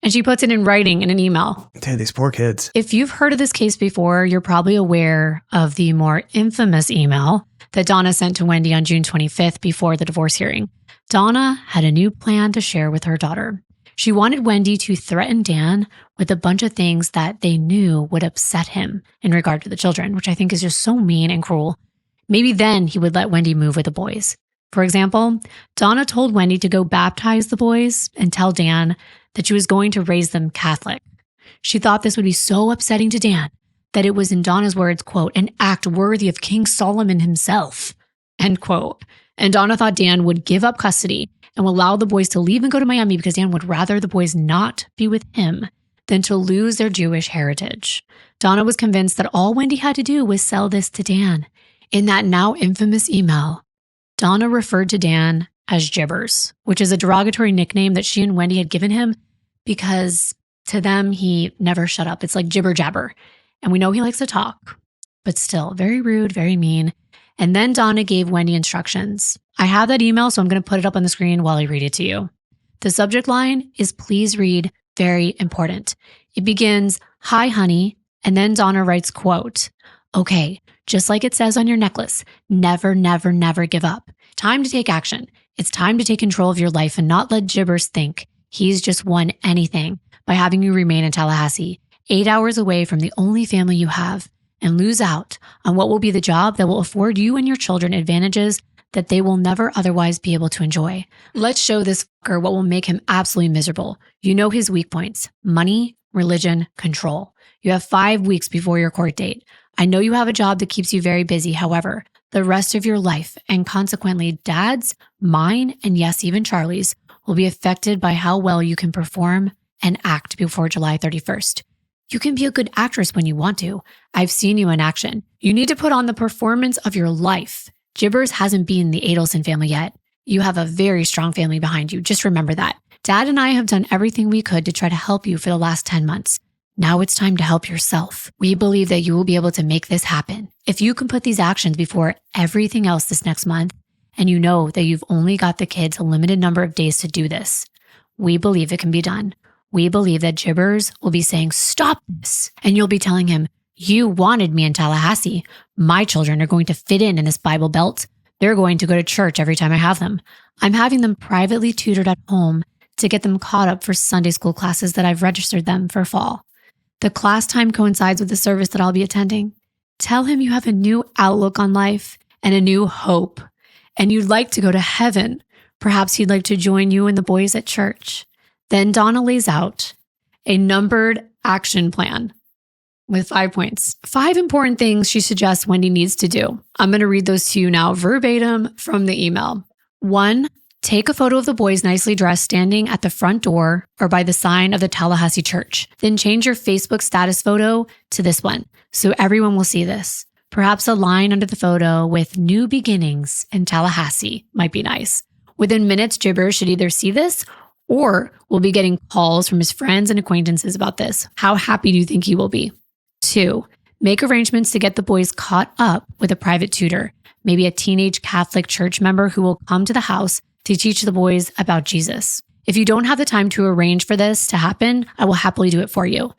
And she puts it in writing in an email. Dude, these poor kids. If you've heard of this case before, you're probably aware of the more infamous email that Donna sent to Wendi on June 25th before the divorce hearing. Donna had a new plan to share with her daughter. She wanted Wendi to threaten Dan with a bunch of things that they knew would upset him in regard to the children, which I think is just so mean and cruel. Maybe then he would let Wendi move with the boys. For example, Donna told Wendi to go baptize the boys and tell Dan that she was going to raise them Catholic. She thought this would be so upsetting to Dan that it was, in Donna's words, quote, an act worthy of King Solomon himself, end quote. And Donna thought Dan would give up custody and will allow the boys to leave and go to Miami because Dan would rather the boys not be with him than to lose their Jewish heritage. Donna was convinced that all Wendi had to do was sell this to Dan. In that now infamous email, Donna referred to Dan as Gibbers, which is a derogatory nickname that she and Wendi had given him because to them, he never shut up. It's like jibber jabber. And we know he likes to talk, but still very rude, very mean. And then Donna gave Wendi instructions. I have that email, so I'm going to put it up on the screen while I read it to you. The subject line is please read, very important. It begins, hi, honey. And then Donna writes, quote, okay, just like it says on your necklace, never, never, never give up. Time to take action. It's time to take control of your life and not let Gibbers think he's just won anything by having you remain in Tallahassee, 8 hours away from the only family you have, and lose out on what will be the job that will afford you and your children advantages that they will never otherwise be able to enjoy. Let's show this fucker what will make him absolutely miserable. You know his weak points: money, religion, control. You have 5 weeks before your court date. I know you have a job that keeps you very busy. However, the rest of your life, and consequently Dad's, mine, and yes, even Charlie's, will be affected by how well you can perform and act before July 31st. You can be a good actress when you want to. I've seen you in action. You need to put on the performance of your life. Gibbers hasn't been the Adelson family yet. You have a very strong family behind you. Just remember that. Dad and I have done everything we could to try to help you for the last 10 months. Now it's time to help yourself. We believe that you will be able to make this happen. If you can put these actions before everything else this next month, and you know that you've only got the kids a limited number of days to do this, we believe it can be done. We believe that Gibbers will be saying, stop this. And you'll be telling him, you wanted me in Tallahassee. My children are going to fit in this Bible Belt. They're going to go to church every time I have them. I'm having them privately tutored at home to get them caught up for Sunday school classes that I've registered them for fall. The class time coincides with the service that I'll be attending. Tell him you have a new outlook on life and a new hope, and you'd like to go to heaven. Perhaps he'd like to join you and the boys at church. Then Donna lays out a numbered action plan with 5 points. 5 important things she suggests Wendi needs to do. I'm going to read those to you now verbatim from the email. 1, take a photo of the boys nicely dressed standing at the front door or by the sign of the Tallahassee church. Then change your Facebook status photo to this one so everyone will see this. Perhaps a line under the photo with new beginnings in Tallahassee might be nice. Within minutes, Gibbers should either see this or will be getting calls from his friends and acquaintances about this. How happy do you think he will be? 2, make arrangements to get the boys caught up with a private tutor, maybe a teenage Catholic church member who will come to the house to teach the boys about Jesus. If you don't have the time to arrange for this to happen, I will happily do it for you.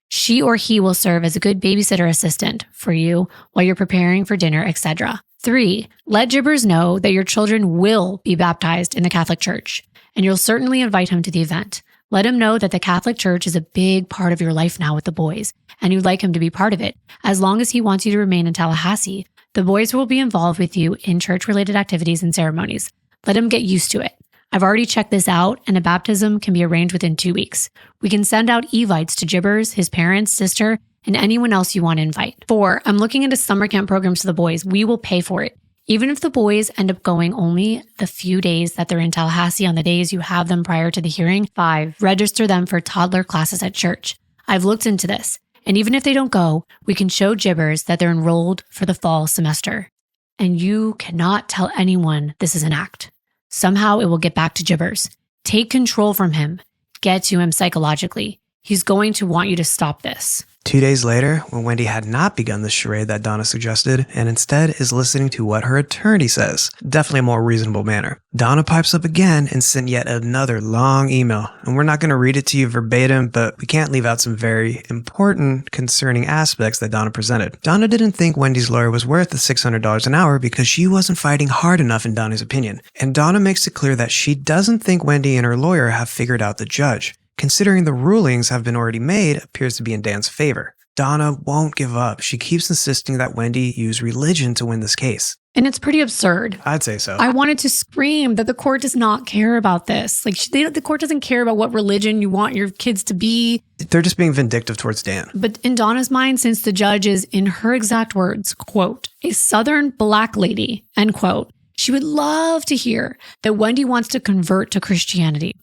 She or he will serve as a good babysitter assistant for you while you're preparing for dinner, etc. 3, let Gibbers know that your children will be baptized in the Catholic Church, and you'll certainly invite him to the event. Let him know that the Catholic Church is a big part of your life now with the boys, and you'd like him to be part of it, as long as he wants you to remain in Tallahassee. The boys will be involved with you in church-related activities and ceremonies. Let him get used to it. I've already checked this out, and a baptism can be arranged within 2 weeks. We can send out evites to Gibbers, his parents, sister, and anyone else you want to invite. 4, I'm looking into summer camp programs for the boys. We will pay for it. Even if the boys end up going only the few days that they're in Tallahassee on the days you have them prior to the hearing. 5, register them for toddler classes at church. I've looked into this, and even if they don't go, we can show Gibbers that they're enrolled for the fall semester. And you cannot tell anyone this is an act. Somehow it will get back to Gibbers. Take control from him. Get to him psychologically. He's going to want you to stop this. 2 days later, when Wendi had not begun the charade that Donna suggested, and instead is listening to what her attorney says, definitely a more reasonable manner, Donna pipes up again and sent yet another long email. And we're not going to read it to you verbatim, but we can't leave out some very important, concerning aspects that Donna presented. Donna didn't think Wendi's lawyer was worth the $600 an hour because she wasn't fighting hard enough in Donna's opinion. And Donna makes it clear that she doesn't think Wendi and her lawyer have figured out the judge. Considering the rulings have been already made, appears to be in Dan's favor. Donna won't give up. She keeps insisting that Wendi use religion to win this case. And it's pretty absurd. I'd say so. I wanted to scream that the court does not care about this. Like, the court doesn't care about what religion you want your kids to be. They're just being vindictive towards Dan. But in Donna's mind, since the judge is, in her exact words, quote, a Southern black lady, end quote, she would love to hear that Wendi wants to convert to Christianity.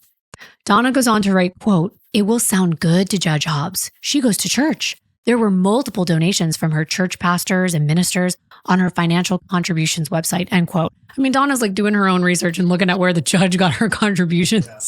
Donna goes on to write, quote, it will sound good to Judge Hobbs. She goes to church. There were multiple donations from her church pastors and ministers on her financial contributions website, end quote. I mean, Donna's like doing her own research and looking at where the judge got her contributions. Yeah.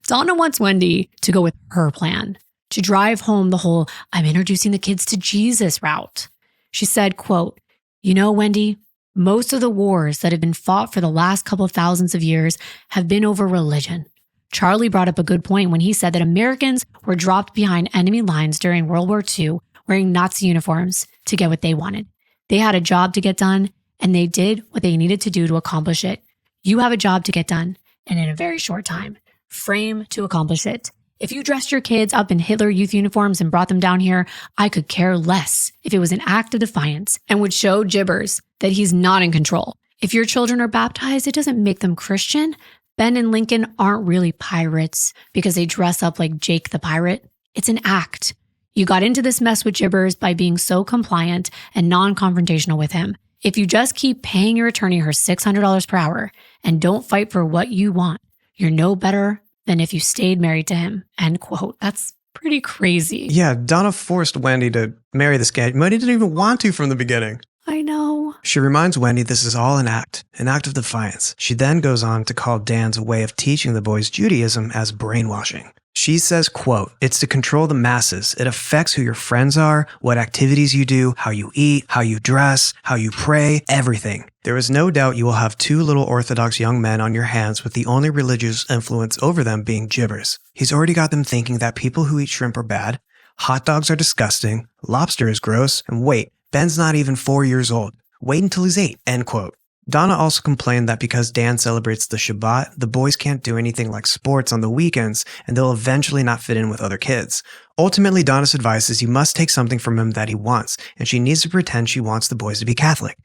Donna wants Wendi to go with her plan, to drive home the whole I'm introducing the kids to Jesus route. She said, quote, you know, Wendi, most of the wars that have been fought for the last couple of thousands of years have been over religion. Charlie brought up a good point when he said that Americans were dropped behind enemy lines during World War II wearing Nazi uniforms to get what they wanted. They had a job to get done, and they did what they needed to do to accomplish it. You have a job to get done, and in a very short time, frame to accomplish it. If you dressed your kids up in Hitler Youth uniforms and brought them down here, I could care less if it was an act of defiance and would show Gibbers that he's not in control. If your children are baptized, it doesn't make them Christian. Ben and Lincoln aren't really pirates because they dress up like Jake the Pirate. It's an act. You got into this mess with Gibbers by being so compliant and non-confrontational with him. If you just keep paying your attorney her $600 per hour and don't fight for what you want, you're no better than if you stayed married to him, end quote. That's pretty crazy. Yeah, Donna forced Wendi to marry this guy. Wendi didn't even want to from the beginning. I know. She reminds Wendi this is all an act of defiance. She then goes on to call Dan's way of teaching the boys Judaism as brainwashing. She says, quote, it's to control the masses. It affects who your friends are, what activities you do, how you eat, how you dress, how you pray, everything. There is no doubt you will have 2 little Orthodox young men on your hands with the only religious influence over them being Gibbers. He's already got them thinking that people who eat shrimp are bad, hot dogs are disgusting, lobster is gross, and wait, Ben's not even 4 years old. Wait until he's 8, end quote. Donna also complained that because Dan celebrates the Shabbat, the boys can't do anything like sports on the weekends, and they'll eventually not fit in with other kids. Ultimately, Donna's advice is you must take something from him that he wants, and she needs to pretend she wants the boys to be Catholic.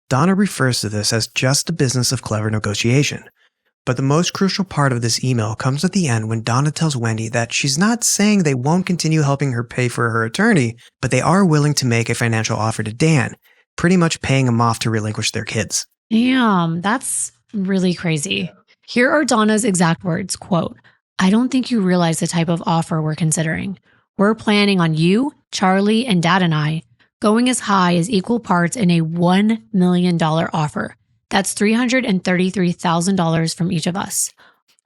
Donna refers to this as just the business of clever negotiation. But the most crucial part of this email comes at the end when Donna tells Wendi that she's not saying they won't continue helping her pay for her attorney, but they are willing to make a financial offer to Dan, pretty much paying him off to relinquish their kids. Damn, that's really crazy. Here are Donna's exact words, quote, I don't think you realize the type of offer we're considering. We're planning on you, Charlie, and Dad and I going as high as equal parts in a $1 million offer. That's $333,000 from each of us.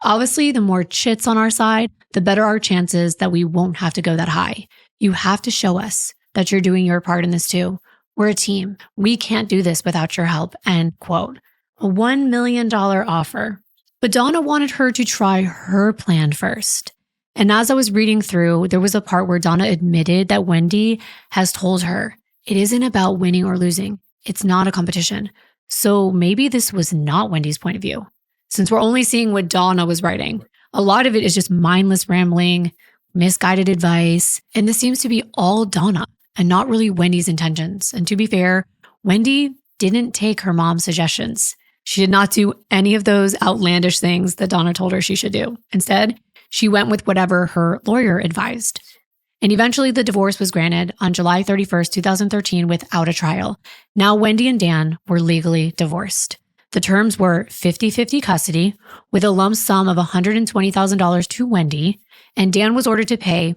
Obviously, the more chits on our side, the better our chances that we won't have to go that high. You have to show us that you're doing your part in this too. We're a team. We can't do this without your help." End quote. A $1 million offer. But Donna wanted her to try her plan first. And as I was reading through, there was a part where Donna admitted that Wendi has told her, it isn't about winning or losing. It's not a competition. So maybe this was not Wendi's point of view. Since we're only seeing what Donna was writing, a lot of it is just mindless rambling, misguided advice, and this seems to be all Donna and not really Wendi's intentions. And to be fair, Wendi didn't take her mom's suggestions. She did not do any of those outlandish things that Donna told her she should do. Instead, she went with whatever her lawyer advised. And eventually the divorce was granted on July 31st, 2013 without a trial. Now Wendi and Dan were legally divorced. The terms were 50-50 custody with a lump sum of $120,000 to Wendi, and Dan was ordered to pay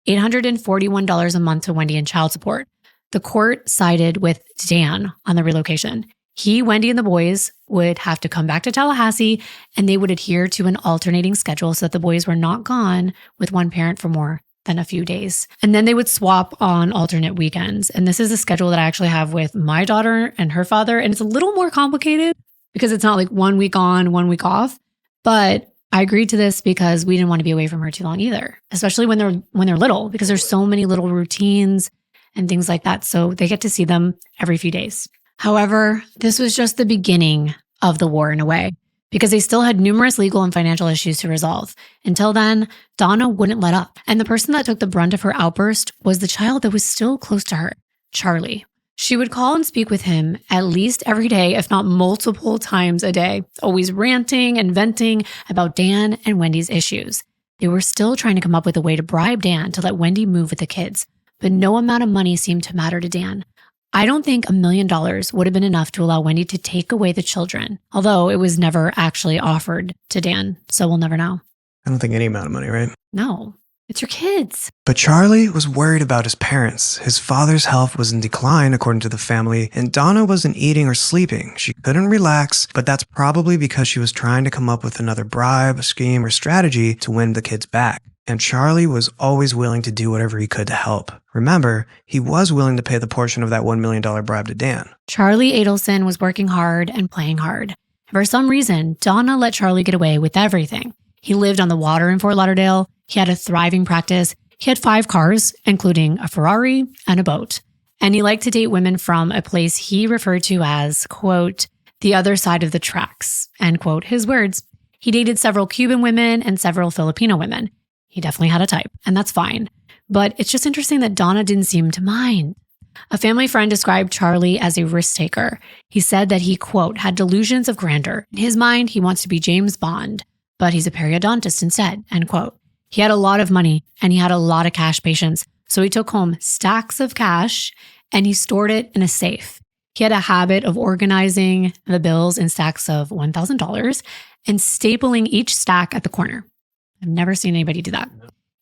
$841 a month to Wendi in child support. The court sided with Dan on the relocation. He, Wendi, and the boys would have to come back to Tallahassee, and they would adhere to an alternating schedule so that the boys were not gone with one parent for more than a few days. And then they would swap on alternate weekends. And this is a schedule that I actually have with my daughter and her father. And it's a little more complicated because it's not like 1 week on, 1 week off. But I agreed to this because we didn't want to be away from her too long either, especially when they're little, because there's so many little routines and things like that. So they get to see them every few days. However, this was just the beginning of the war in a way, because they still had numerous legal and financial issues to resolve. Until then, Donna wouldn't let up. And the person that took the brunt of her outburst was the child that was still close to her, Charlie. She would call and speak with him at least every day, if not multiple times a day, always ranting and venting about Dan and Wendi's issues. They were still trying to come up with a way to bribe Dan to let Wendi move with the kids, but no amount of money seemed to matter to Dan. I don't think $1 million would have been enough to allow Wendi to take away the children, although it was never actually offered to Dan, so we'll never know. I don't think any amount of money, right? No, it's your kids. But Charlie was worried about his parents. His father's health was in decline, according to the family, and Donna wasn't eating or sleeping. She couldn't relax, but that's probably because she was trying to come up with another bribe, a scheme, or strategy to win the kids back. And Charlie was always willing to do whatever he could to help. Remember, he was willing to pay the portion of that $1 million bribe to Dan. Charlie Adelson was working hard and playing hard. For some reason, Donna let Charlie get away with everything. He lived on the water in Fort Lauderdale. He had a thriving practice. He had 5 cars, including a Ferrari and a boat. And he liked to date women from a place he referred to as, quote, the other side of the tracks, end quote, his words. He dated several Cuban women and several Filipino women. He definitely had a type, and that's fine. But it's just interesting that Donna didn't seem to mind. A family friend described Charlie as a risk taker. He said that he, quote, had delusions of grandeur. In his mind, he wants to be James Bond, but he's a periodontist instead, end quote. He had a lot of money and he had a lot of cash patience. So he took home stacks of cash and he stored it in a safe. He had a habit of organizing the bills in stacks of $1,000 and stapling each stack at the corner. I've never seen anybody do that.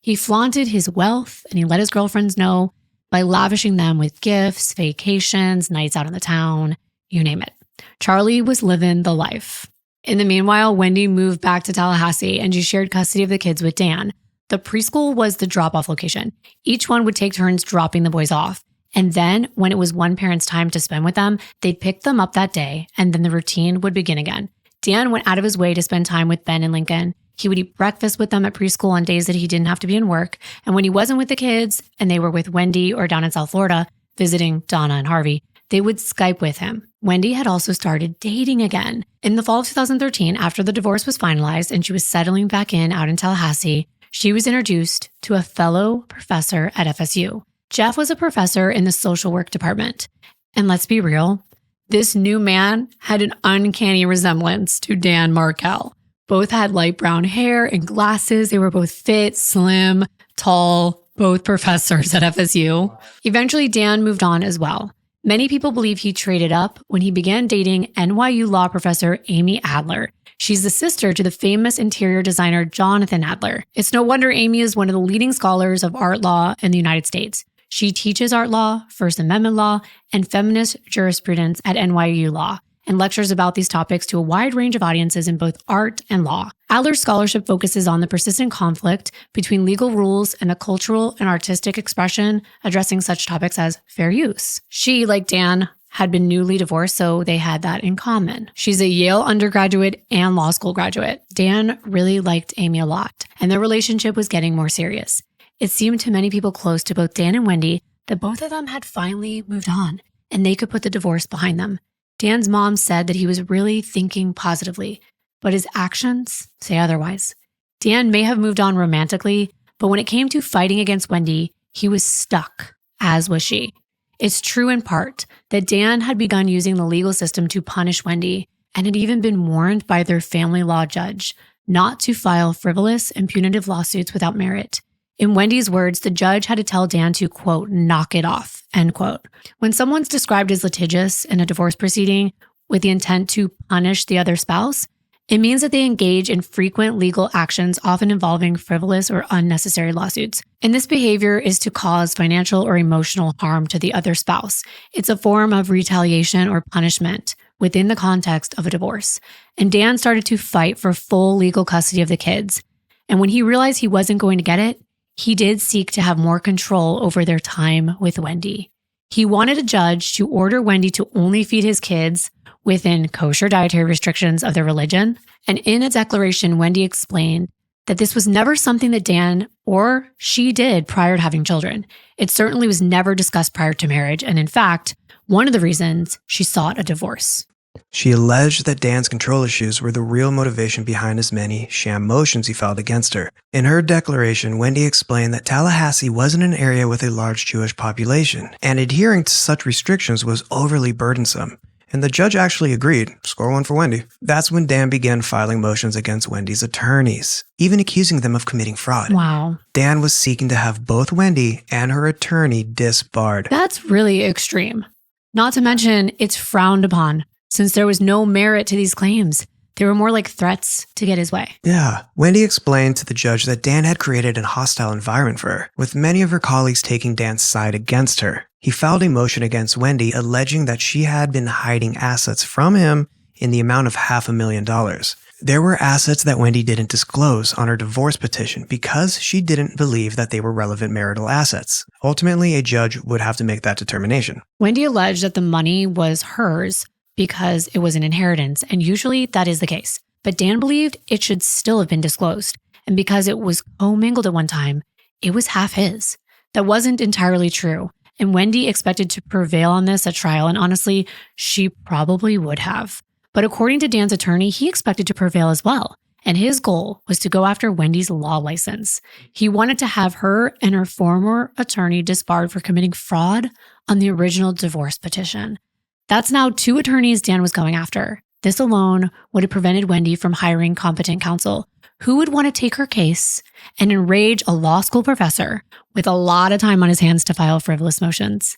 He flaunted his wealth and he let his girlfriends know by lavishing them with gifts, vacations, nights out in the town, you name it. Charlie was living the life. In the meanwhile, Wendi moved back to Tallahassee and she shared custody of the kids with Dan. The preschool was the drop-off location. Each one would take turns dropping the boys off. And then when it was one parent's time to spend with them, they'd pick them up that day and then the routine would begin again. Dan went out of his way to spend time with Ben and Lincoln. He would eat breakfast with them at preschool on days that he didn't have to be in work. And when he wasn't with the kids and they were with Wendi or down in South Florida visiting Donna and Harvey, they would Skype with him. Wendi had also started dating again. In the fall of 2013, after the divorce was finalized and she was settling back in out in Tallahassee, she was introduced to a fellow professor at FSU. Jeff was a professor in the social work department. And let's be real, this new man had an uncanny resemblance to Dan Markel. Both had light brown hair and glasses. They were both fit, slim, tall, both professors at FSU. Eventually, Dan moved on as well. Many people believe he traded up when he began dating NYU law professor Amy Adler. She's the sister to the famous interior designer Jonathan Adler. It's no wonder Amy is one of the leading scholars of art law in the United States. She teaches art law, First Amendment law, and feminist jurisprudence at NYU Law. and lectures about these topics to a wide range of audiences in both art and law. Adler's scholarship focuses on the persistent conflict between legal rules and the cultural and artistic expression, addressing such topics as fair use. She, like Dan, had been newly divorced, so they had that in common. She's a Yale undergraduate and law school graduate. Dan really liked Amy a lot, and their relationship was getting more serious. It seemed to many people close to both Dan and Wendi that both of them had finally moved on, and they could put the divorce behind them. Dan's mom said that he was really thinking positively, but his actions say otherwise. Dan may have moved on romantically, but when it came to fighting against Wendi, he was stuck, as was she. It's true in part that Dan had begun using the legal system to punish Wendi and had even been warned by their family law judge not to file frivolous and punitive lawsuits without merit. In Wendi's words, the judge had to tell Dan to, quote, knock it off, end quote. When someone's described as litigious in a divorce proceeding with the intent to punish the other spouse, it means that they engage in frequent legal actions, often involving frivolous or unnecessary lawsuits. And this behavior is to cause financial or emotional harm to the other spouse. It's a form of retaliation or punishment within the context of a divorce. And Dan started to fight for full legal custody of the kids. And when he realized he wasn't going to get it, he did seek to have more control over their time with Wendi. He wanted a judge to order Wendi to only feed his kids within kosher dietary restrictions of their religion. And in a declaration, Wendi explained that this was never something that Dan or she did prior to having children. It certainly was never discussed prior to marriage. And in fact, one of the reasons she sought a divorce. She alleged that Dan's control issues were the real motivation behind his many sham motions he filed against her. In her declaration, Wendi explained that Tallahassee wasn't an area with a large Jewish population, and adhering to such restrictions was overly burdensome. And the judge actually agreed. Score one for Wendi. That's when Dan began filing motions against Wendi's attorneys, even accusing them of committing fraud. Wow. Dan was seeking to have both Wendi and her attorney disbarred. That's really extreme. Not to mention, it's frowned upon, since there was no merit to these claims. They were more like threats to get his way. Yeah. Wendi explained to the judge that Dan had created a hostile environment for her, with many of her colleagues taking Dan's side against her. He filed a motion against Wendi alleging that she had been hiding assets from him in the amount of $500,000. There were assets that Wendi didn't disclose on her divorce petition because she didn't believe that they were relevant marital assets. Ultimately, a judge would have to make that determination. Wendi alleged that the money was hers because it was an inheritance, and usually that is the case. But Dan believed it should still have been disclosed, and because it was commingled at one time, it was half his. That wasn't entirely true. And Wendi expected to prevail on this at trial, and honestly, she probably would have. But according to Dan's attorney, he expected to prevail as well. And his goal was to go after Wendi's law license. He wanted to have her and her former attorney disbarred for committing fraud on the original divorce petition. That's now 2 attorneys Dan was going after. This alone would have prevented Wendi from hiring competent counsel who would want to take her case and enrage a law school professor with a lot of time on his hands to file frivolous motions.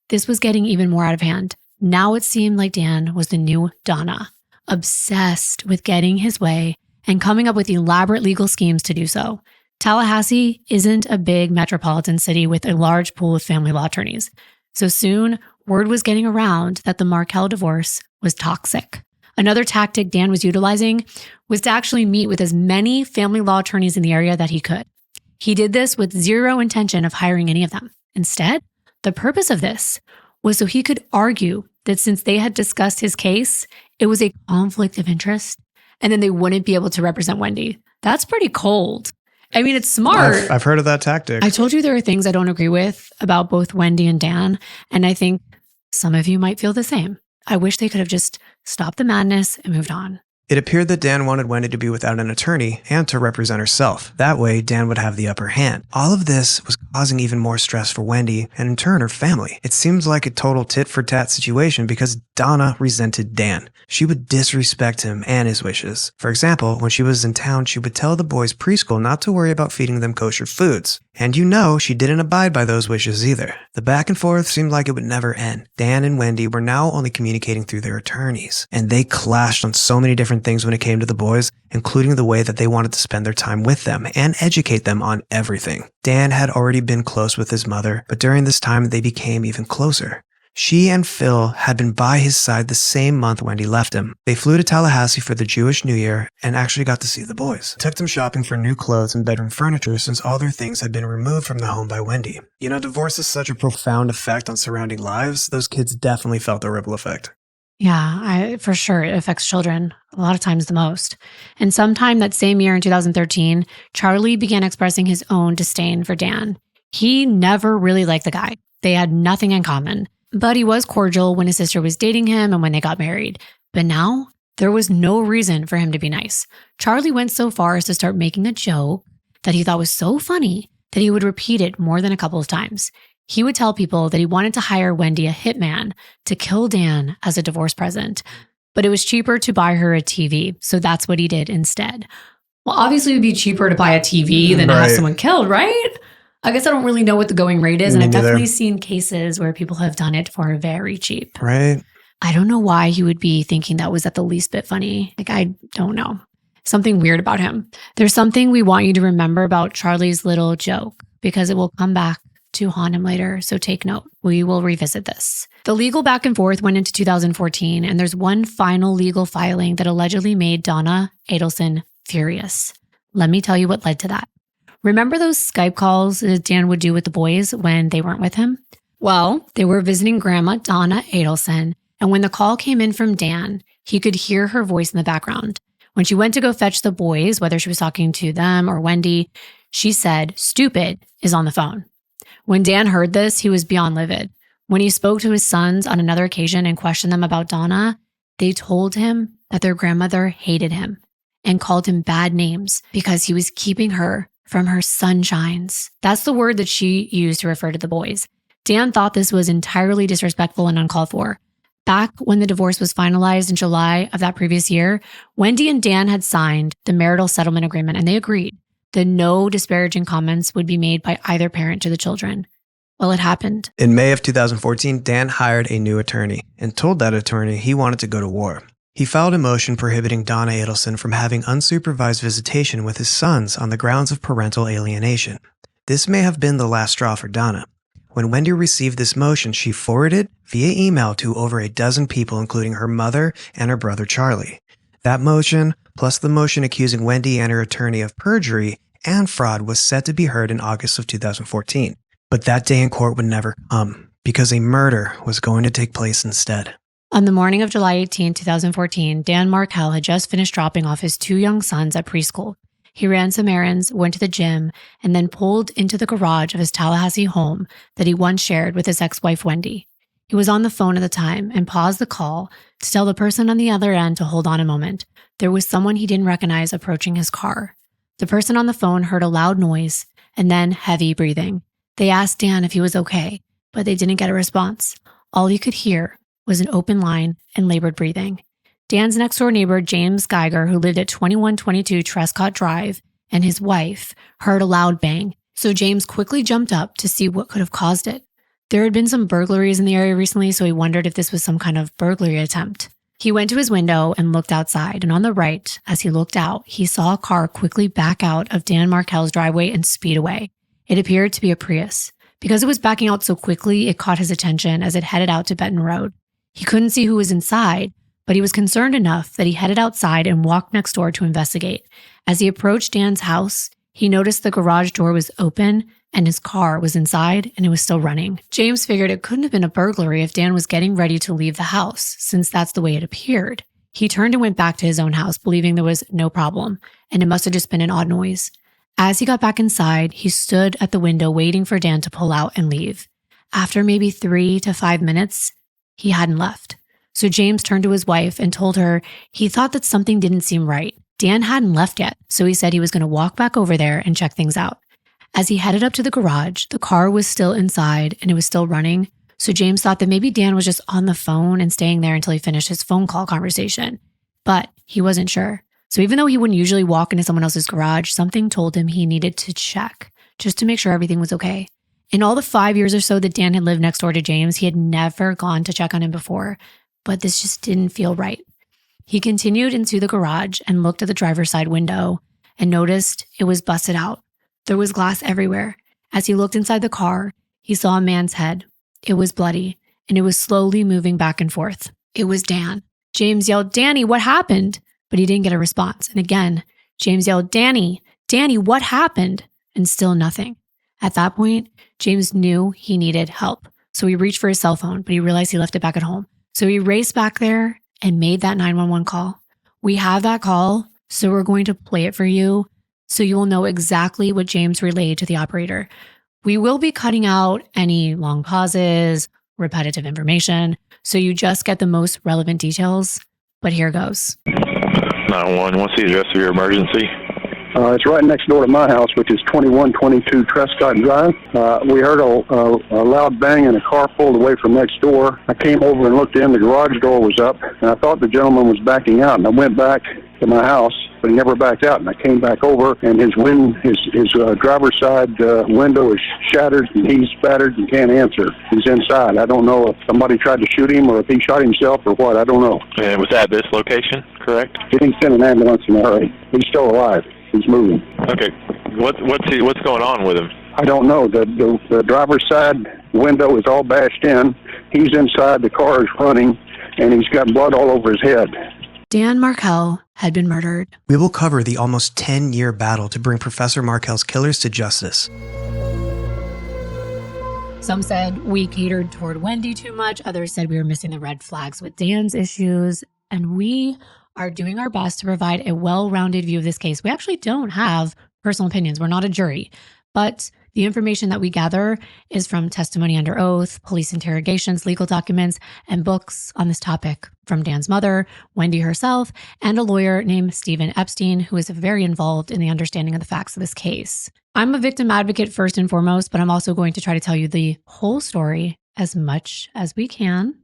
This was getting even more out of hand. Now it seemed like Dan was the new Donna, obsessed with getting his way and coming up with elaborate legal schemes to do so. Tallahassee isn't a big metropolitan city with a large pool of family law attorneys. So soon, word was getting around that the Markel divorce was toxic. Another tactic Dan was utilizing was to actually meet with as many family law attorneys in the area that he could. He did this with zero intention of hiring any of them. Instead, the purpose of this was so he could argue that since they had discussed his case, it was a conflict of interest, and then they wouldn't be able to represent Wendi. That's pretty cold. I mean, it's smart. I've heard of that tactic. I told you there are things I don't agree with about both Wendi and Dan, and I think some of you might feel the same. I wish they could have just stopped the madness and moved on. It appeared that Dan wanted Wendi to be without an attorney and to represent herself. That way, Dan would have the upper hand. All of this was causing even more stress for Wendi and in turn her family. It seems like a total tit-for-tat situation because Donna resented Dan. She would disrespect him and his wishes. For example, when she was in town, she would tell the boys' preschool not to worry about feeding them kosher foods. And she didn't abide by those wishes either. The back and forth seemed like it would never end. Dan and Wendi were now only communicating through their attorneys, and they clashed on so many different things when it came to the boys, including the way that they wanted to spend their time with them and educate them on everything. Dan had already been close with his mother, but during this time they became even closer. She and Phil had been by his side the same month Wendi left him. They flew to Tallahassee for the Jewish New Year and actually got to see the boys. Took them shopping for new clothes and bedroom furniture since all their things had been removed from the home by Wendi. You know, divorce has such a profound effect on surrounding lives. Those kids definitely felt the ripple effect. Yeah, for sure. It affects children a lot of times the most. And sometime that same year in 2013, Charlie began expressing his own disdain for Dan. He never really liked the guy. They had nothing in common. But he was cordial when his sister was dating him and when they got married. But now, there was no reason for him to be nice. Charlie went so far as to start making a joke that he thought was so funny that he would repeat it more than a couple of times. He would tell people that he wanted to hire Wendi a hitman to kill Dan as a divorce present. But it was cheaper to buy her a TV, so that's what he did instead. Well, obviously it would be cheaper to buy a TV than to have someone killed, right? I guess I don't really know what the going rate is, and I've definitely seen cases where people have done it for very cheap. Right. I don't know why he would be thinking that was at the least bit funny. I don't know. Something weird about him. There's something we want you to remember about Charlie's little joke, because it will come back to haunt him later, so take note. We will revisit this. The legal back and forth went into 2014, and there's one final legal filing that allegedly made Donna Adelson furious. Let me tell you what led to that. Remember those Skype calls that Dan would do with the boys when they weren't with him? Well, they were visiting Grandma Donna Adelson, and when the call came in from Dan, he could hear her voice in the background. When she went to go fetch the boys, whether she was talking to them or Wendi, she said, "Stupid is on the phone." When Dan heard this, he was beyond livid. When he spoke to his sons on another occasion and questioned them about Donna, they told him that their grandmother hated him and called him bad names because he was keeping her from her sunshines. That's the word that she used to refer to the boys. Dan thought this was entirely disrespectful and uncalled for. Back when the divorce was finalized in July of that previous year, Wendi and Dan had signed the marital settlement agreement, and they agreed that no disparaging comments would be made by either parent to the children. Well, it happened. In May of 2014, Dan hired a new attorney and told that attorney he wanted to go to war. He filed a motion prohibiting Donna Adelson from having unsupervised visitation with his sons on the grounds of parental alienation. This may have been the last straw for Donna. When Wendi received this motion, she forwarded via email to over a dozen people, including her mother and her brother Charlie. That motion, plus the motion accusing Wendi and her attorney of perjury and fraud, was set to be heard in August of 2014. But that day in court would never come, because a murder was going to take place instead. On the morning of July 18, 2014, Dan Markel had just finished dropping off his two young sons at preschool. He ran some errands, went to the gym, and then pulled into the garage of his Tallahassee home that he once shared with his ex-wife, Wendi. He was on the phone at the time and paused the call to tell the person on the other end to hold on a moment. There was someone he didn't recognize approaching his car. The person on the phone heard a loud noise and then heavy breathing. They asked Dan if he was okay, but they didn't get a response. All he could hear was an open line and labored breathing. Dan's next-door neighbor, James Geiger, who lived at 2122 Trescott Drive, and his wife heard a loud bang, so James quickly jumped up to see what could have caused it. There had been some burglaries in the area recently, so he wondered if this was some kind of burglary attempt. He went to his window and looked outside, and on the right, as he looked out, he saw a car quickly back out of Dan Markel's driveway and speed away. It appeared to be a Prius. Because it was backing out so quickly, it caught his attention as it headed out to Benton Road. He couldn't see who was inside, but he was concerned enough that he headed outside and walked next door to investigate. As he approached Dan's house, he noticed the garage door was open and his car was inside and it was still running. James figured it couldn't have been a burglary if Dan was getting ready to leave the house, since that's the way it appeared. He turned and went back to his own house, believing there was no problem, and it must have just been an odd noise. As he got back inside, he stood at the window waiting for Dan to pull out and leave. After maybe 3 to 5 minutes, he hadn't left. So James turned to his wife and told her he thought that something didn't seem right. Dan hadn't left yet, so he said he was going to walk back over there and check things out. As he headed up to the garage, the car was still inside and it was still running, so James thought that maybe Dan was just on the phone and staying there until he finished his phone call conversation. But he wasn't sure. So even though he wouldn't usually walk into someone else's garage, something told him he needed to check, just to make sure everything was okay. In all the 5 years or so that Dan had lived next door to James, he had never gone to check on him before, but this just didn't feel right. He continued into the garage and looked at the driver's side window and noticed it was busted out. There was glass everywhere. As he looked inside the car, he saw a man's head. It was bloody, and it was slowly moving back and forth. It was Dan. James yelled, "Danny, what happened?" But he didn't get a response. And again, James yelled, Danny, what happened?" And still nothing. At that point, James knew he needed help. So he reached for his cell phone, but he realized he left it back at home. So he raced back there and made that 911 call. We have that call, so we're going to play it for you so you will know exactly what James relayed to the operator. We will be cutting out any long pauses, repetitive information, so you just get the most relevant details. But here goes. 911, what's the address of your emergency? It's right next door to my house, which is 2122 Trescott Drive. We heard a loud bang and a car pulled away from next door. I came over and looked in. The garage door was up, and I thought the gentleman was backing out. And I went back to my house, but he never backed out. And I came back over, and his driver's side window is shattered, and he's battered and can't answer. He's inside. I don't know if somebody tried to shoot him or if he shot himself or what. I don't know. And was that this location, correct? He didn't send an ambulance in a hurry. He's still alive. He's moving. Okay. What's going on with him? I don't know. The driver's side window is all bashed in. He's inside. The car is running, and he's got blood all over his head. Dan Markel had been murdered. We will cover the almost 10-year battle to bring Professor Markel's killers to justice. Some said we catered toward Wendi too much. Others said we were missing the red flags with Dan's issues. And we are doing our best to provide a well-rounded view of this case. We actually don't have personal opinions. We're not a jury. But the information that we gather is from testimony under oath, police interrogations, legal documents, and books on this topic from Dan's mother, Wendi herself, and a lawyer named Stephen Epstein, who is very involved in the understanding of the facts of this case. I'm a victim advocate first and foremost, but I'm also going to try to tell you the whole story as much as we can.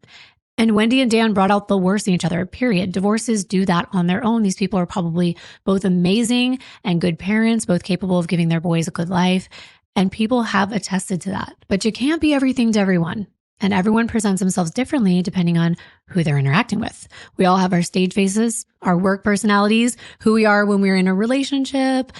And Wendi and Dan brought out the worst in each other, period. Divorces do that on their own. These people are probably both amazing and good parents, both capable of giving their boys a good life. And people have attested to that. But you can't be everything to everyone. And everyone presents themselves differently depending on who they're interacting with. We all have our stage faces, our work personalities, who we are when we're in a relationship,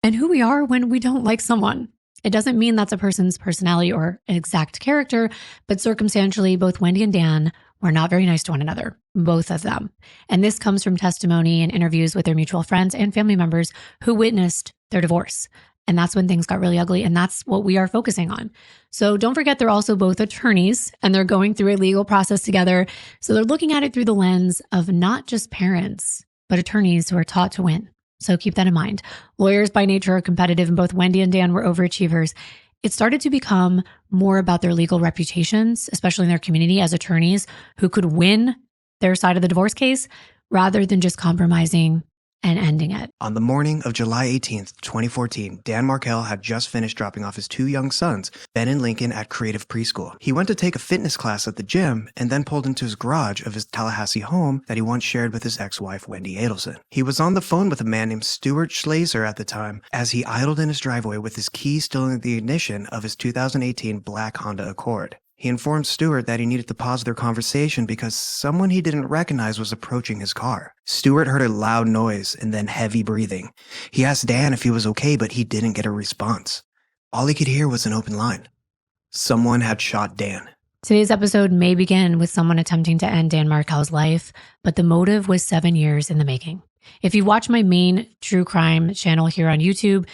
and who we are when we don't like someone. It doesn't mean that's a person's personality or exact character, but circumstantially, both Wendi and Dan were not very nice to one another, both of them. And this comes from testimony and interviews with their mutual friends and family members who witnessed their divorce. And that's when things got really ugly. And that's what we are focusing on. So don't forget, they're also both attorneys and they're going through a legal process together. So they're looking at it through the lens of not just parents, but attorneys who are taught to win. So keep that in mind. Lawyers by nature are competitive, and both Wendi and Dan were overachievers. It started to become more about their legal reputations, especially in their community as attorneys who could win their side of the divorce case rather than just compromising and ending it. On the morning of July 18th, 2014, Dan Markel had just finished dropping off his two young sons, Ben and Lincoln, at Creative Preschool. He went to take a fitness class at the gym and then pulled into his garage of his Tallahassee home that he once shared with his ex-wife, Wendi Adelson. He was on the phone with a man named Stuart Schlazer at the time as he idled in his driveway with his key still in the ignition of his 2018 black Honda Accord. He informed Stuart that he needed to pause their conversation because someone he didn't recognize was approaching his car. Stuart heard a loud noise and then heavy breathing. He asked Dan if he was okay, but he didn't get a response. All he could hear was an open line. Someone had shot Dan. Today's episode may begin with someone attempting to end Dan Markel's life, but the motive was 7 years in the making. If you watch my main true crime channel here on YouTube,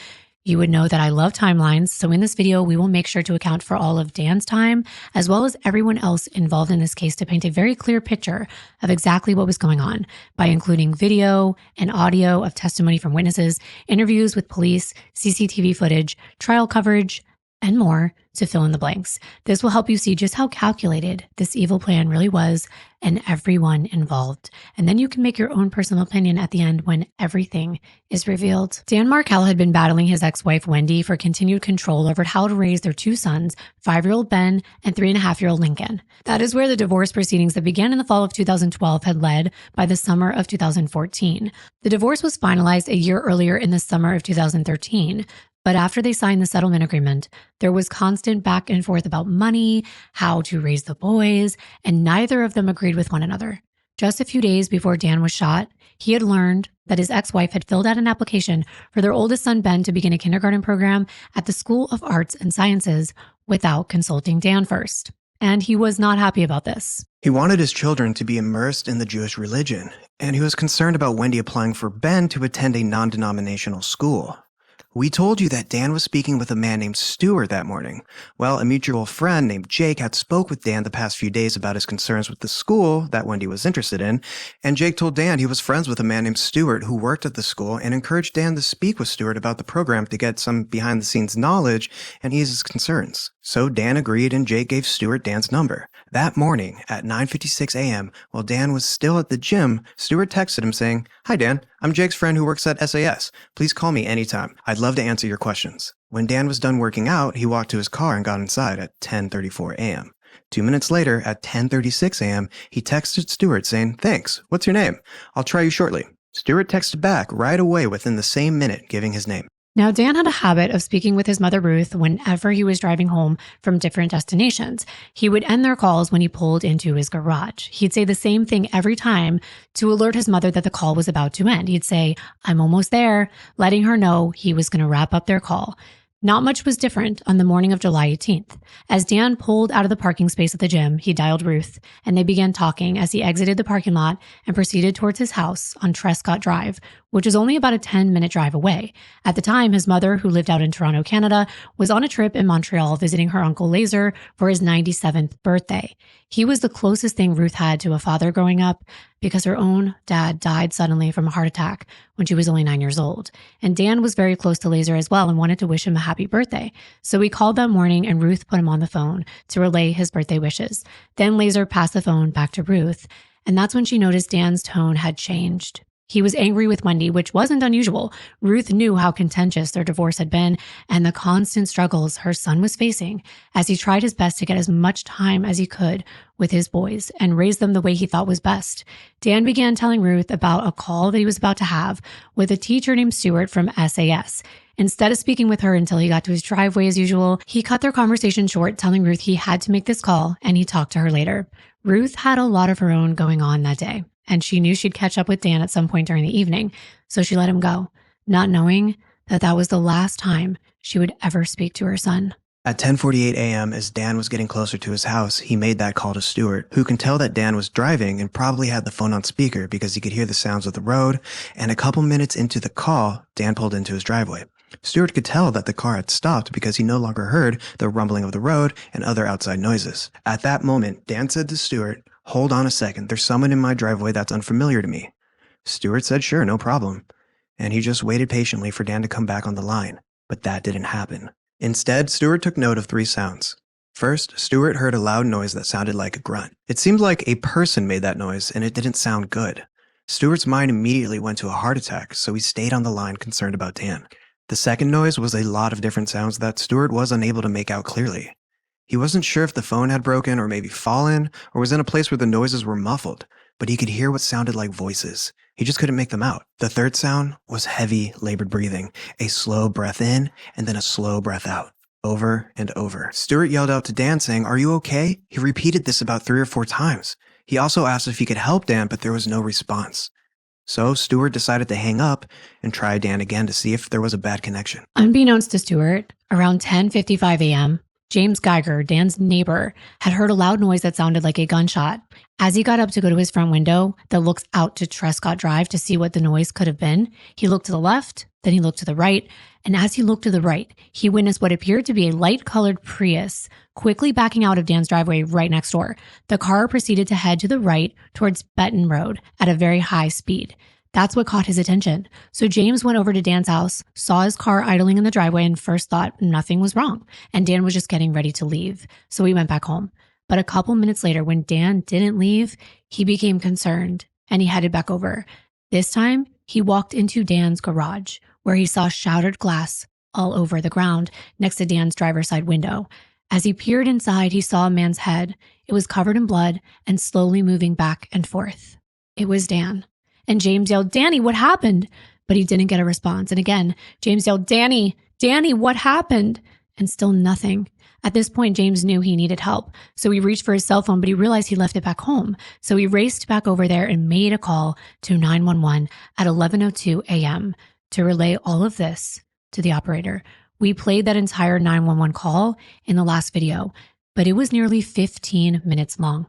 you would know that I love timelines, so in this video, we will make sure to account for all of Dan's time, as well as everyone else involved in this case to paint a very clear picture of exactly what was going on by including video and audio of testimony from witnesses, interviews with police, CCTV footage, trial coverage, and more to fill in the blanks. This will help you see just how calculated this evil plan really was and everyone involved. And then you can make your own personal opinion at the end when everything is revealed. Dan Markel had been battling his ex-wife Wendi for continued control over how to raise their two sons, 5-year-old Ben and 3.5-year-old Lincoln. That is where the divorce proceedings that began in the fall of 2012 had led by the summer of 2014. The divorce was finalized a year earlier in the summer of 2013. But after they signed the settlement agreement, there was constant back and forth about money, how to raise the boys, and neither of them agreed with one another. Just a few days before Dan was shot, he had learned that his ex-wife had filled out an application for their oldest son, Ben, to begin a kindergarten program at the School of Arts and Sciences without consulting Dan first. and he was not happy about this. He wanted his children to be immersed in the Jewish religion, and he was concerned about Wendi applying for Ben to attend a non-denominational school. We told you that Dan was speaking with a man named Stuart that morning. Well, a mutual friend named Jake had spoke with Dan the past few days about his concerns with the school that Wendi was interested in, and Jake told Dan he was friends with a man named Stuart who worked at the school and encouraged Dan to speak with Stuart about the program to get some behind-the-scenes knowledge and ease his concerns. So Dan agreed and Jake gave Stuart Dan's number. That morning at 9:56 a.m., while Dan was still at the gym, Stuart texted him saying, "Hi Dan, I'm Jake's friend who works at SAS. Please call me anytime. I'd love to answer your questions." When Dan was done working out, he walked to his car and got inside at 10:34 a.m. 2 minutes later, at 10:36 a.m., he texted Stuart saying, "Thanks, what's your name? I'll try you shortly." Stuart texted back right away within the same minute, giving his name. Now, Dan had a habit of speaking with his mother, Ruth, whenever he was driving home from different destinations. He would end their calls when he pulled into his garage. He'd say the same thing every time to alert his mother that the call was about to end. He'd say, "I'm almost there," letting her know he was going to wrap up their call. Not much was different on the morning of July 18th. As Dan pulled out of the parking space at the gym, he dialed Ruth, and they began talking as he exited the parking lot and proceeded towards his house on Trescott Drive, which is only about a 10-minute drive away. At the time, his mother, who lived out in Toronto, Canada, was on a trip in Montreal visiting her uncle Laser for his 97th birthday. He was the closest thing Ruth had to a father growing up because her own dad died suddenly from a heart attack when she was only 9 years old. And Dan was very close to Laser as well and wanted to wish him a happy birthday. So he called that morning and Ruth put him on the phone to relay his birthday wishes. Then Laser passed the phone back to Ruth, and that's when she noticed Dan's tone had changed. He was angry with Wendi, which wasn't unusual. Ruth knew how contentious their divorce had been and the constant struggles her son was facing as he tried his best to get as much time as he could with his boys and raise them the way he thought was best. Dan began telling Ruth about a call that he was about to have with a teacher named Stuart from SAS. Instead of speaking with her until he got to his driveway as usual, he cut their conversation short, telling Ruth he had to make this call and he'd talk to her later. Ruth had a lot of her own going on that day, and she knew she'd catch up with Dan at some point during the evening, so she let him go, not knowing that that was the last time she would ever speak to her son. At 10:48 a.m., as Dan was getting closer to his house, he made that call to Stuart, who can tell that Dan was driving and probably had the phone on speaker because he could hear the sounds of the road, and a couple minutes into the call, Dan pulled into his driveway. Stuart could tell that the car had stopped because he no longer heard the rumbling of the road and other outside noises. At that moment, Dan said to Stuart, "Hold on a second, there's someone in my driveway that's unfamiliar to me." Stuart said sure, no problem, and he just waited patiently for Dan to come back on the line, but that didn't happen. Instead, Stuart took note of 3 sounds. First, Stuart heard a loud noise that sounded like a grunt. It seemed like a person made that noise, and it didn't sound good. Stuart's mind immediately went to a heart attack, so he stayed on the line concerned about Dan. The second noise was a lot of different sounds that Stuart was unable to make out clearly. He wasn't sure if the phone had broken or maybe fallen or was in a place where the noises were muffled, but he could hear what sounded like voices. He just couldn't make them out. The third sound was heavy, labored breathing, a slow breath in and then a slow breath out, over and over. Stuart yelled out to Dan saying, "Are you okay?" He repeated this about 3 or 4 times. He also asked if he could help Dan, but there was no response. So Stuart decided to hang up and try Dan again to see if there was a bad connection. Unbeknownst to Stuart, around 10:55 a.m., James Geiger, Dan's neighbor, had heard a loud noise that sounded like a gunshot. As he got up to go to his front window that looks out to Trescott Drive to see what the noise could have been, he looked to the left, then he looked to the right, and as he looked to the right, he witnessed what appeared to be a light-colored Prius quickly backing out of Dan's driveway right next door. The car proceeded to head to the right towards Benton Road at a very high speed. That's what caught his attention. So James went over to Dan's house, saw his car idling in the driveway, and first thought nothing was wrong, and Dan was just getting ready to leave. So he went back home. But a couple minutes later, when Dan didn't leave, he became concerned, and he headed back over. This time, he walked into Dan's garage, where he saw shattered glass all over the ground next to Dan's driver's side window. As he peered inside, he saw a man's head. It was covered in blood and slowly moving back and forth. It was Dan. And James yelled, "Danny, what happened?" But he didn't get a response. And again, James yelled, Danny, what happened?" And still nothing. At this point, James knew he needed help. So he reached for his cell phone, but he realized he left it back home. So he raced back over there and made a call to 911 at 11:02 a.m. to relay all of this to the operator. We played that entire 911 call in the last video. but it was nearly 15 minutes long.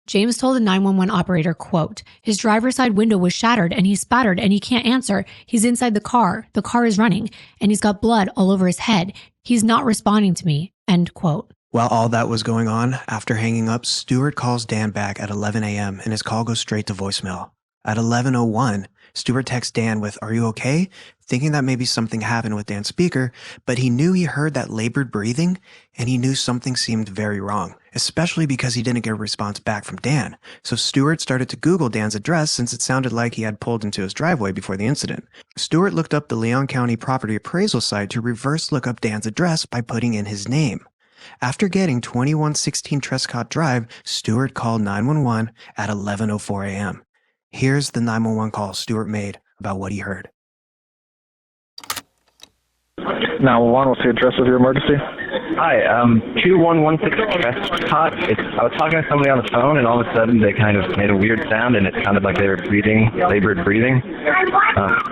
James told the 911 operator, quote, his driver's side window was shattered and he's spattered and he can't answer. He's inside the car is running, and he's got blood all over his head. He's not responding to me, end quote. While all that was going on, after hanging up, Stewart calls Dan back at 11 a.m. and his call goes straight to voicemail. At 11:01, Stewart texts Dan with, "Are you okay?" thinking that maybe something happened with Dan's speaker, but he knew he heard that labored breathing, and he knew something seemed very wrong, especially because he didn't get a response back from Dan. So Stewart started to Google Dan's address since it sounded like he had pulled into his driveway before the incident. Stewart looked up the Leon County property appraisal site to reverse look up Dan's address by putting in his name. After getting 2116 Trescott Drive, Stewart called 911 at 11:04 a.m. Here's the 911 call Stewart made about what he heard. 911, what's the address of your emergency? Hi, 2116 Trescott. I was talking to somebody on the phone, and all of a sudden they kind of made a weird sound, and it sounded like they were breathing, labored breathing.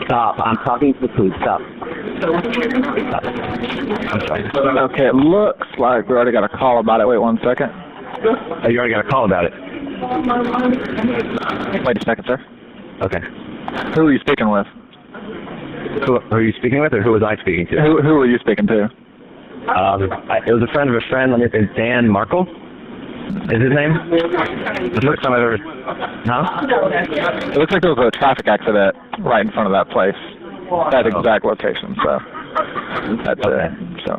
Stop. I'm talking to the police. Stop. I'm sorry. Okay, it looks like we already got a call about it. Wait 1 second. Oh, you already got a call about it? Wait a second, sir. Okay. Who are you speaking with? Who are you speaking with, or who was I speaking to? Who were you speaking to? It was a friend of a friend. Let me think. Dan Markel is his name? The first time I've ever... Huh? It looks like there was a traffic accident right in front of that place. That exact location, so... That's it. So...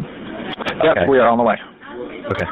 Yep, okay. We are on the way. Okay.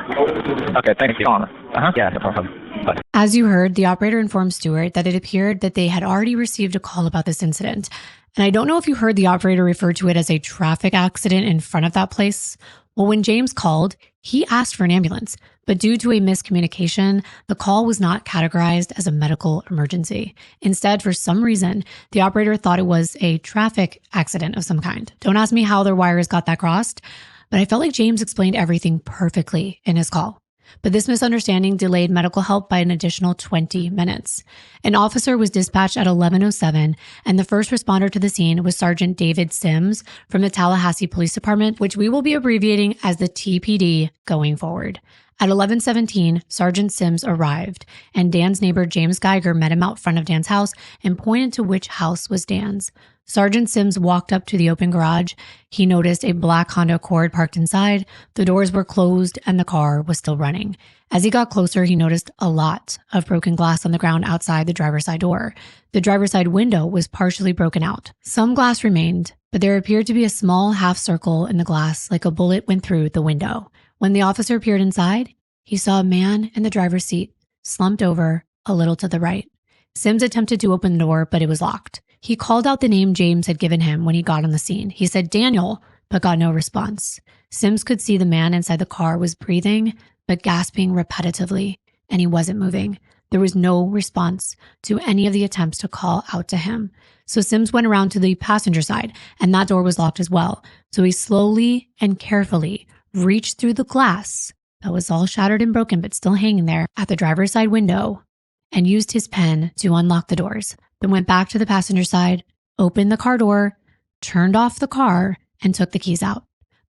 Okay, thanks for calling. Yeah, no problem. Bye. As you heard, the operator informed Stewart that it appeared that they had already received a call about this incident. And I don't know if you heard the operator refer to it as a traffic accident in front of that place. Well, when James called, he asked for an ambulance, but due to a miscommunication, the call was not categorized as a medical emergency. Instead, for some reason, the operator thought it was a traffic accident of some kind. Don't ask me how their wires got that crossed, but I felt like James explained everything perfectly in his call. But this misunderstanding delayed medical help by an additional 20 minutes. An officer was dispatched at 11:07, and the first responder to the scene was Sergeant David Sims from the Tallahassee Police Department, which we will be abbreviating as the TPD going forward. At 11:17, Sergeant Sims arrived, and Dan's neighbor James Geiger met him out front of Dan's house and pointed to which house was Dan's. Sergeant Sims walked up to the open garage. He noticed a black Honda Accord parked inside. The doors were closed and the car was still running. As he got closer, he noticed a lot of broken glass on the ground outside the driver's side door. The driver's side window was partially broken out. Some glass remained, but there appeared to be a small half circle in the glass like a bullet went through the window. When the officer peered inside, he saw a man in the driver's seat, slumped over a little to the right. Sims attempted to open the door, but it was locked. He called out the name James had given him when he got on the scene. He said Daniel, but got no response. Sims could see the man inside the car was breathing, but gasping repetitively, and he wasn't moving. There was no response to any of the attempts to call out to him. So Sims went around to the passenger side, and that door was locked as well. So he slowly and carefully reached through the glass that was all shattered and broken, but still hanging there at the driver's side window, and used his pen to unlock the doors. Then went back to the passenger side, opened the car door, turned off the car, and took the keys out.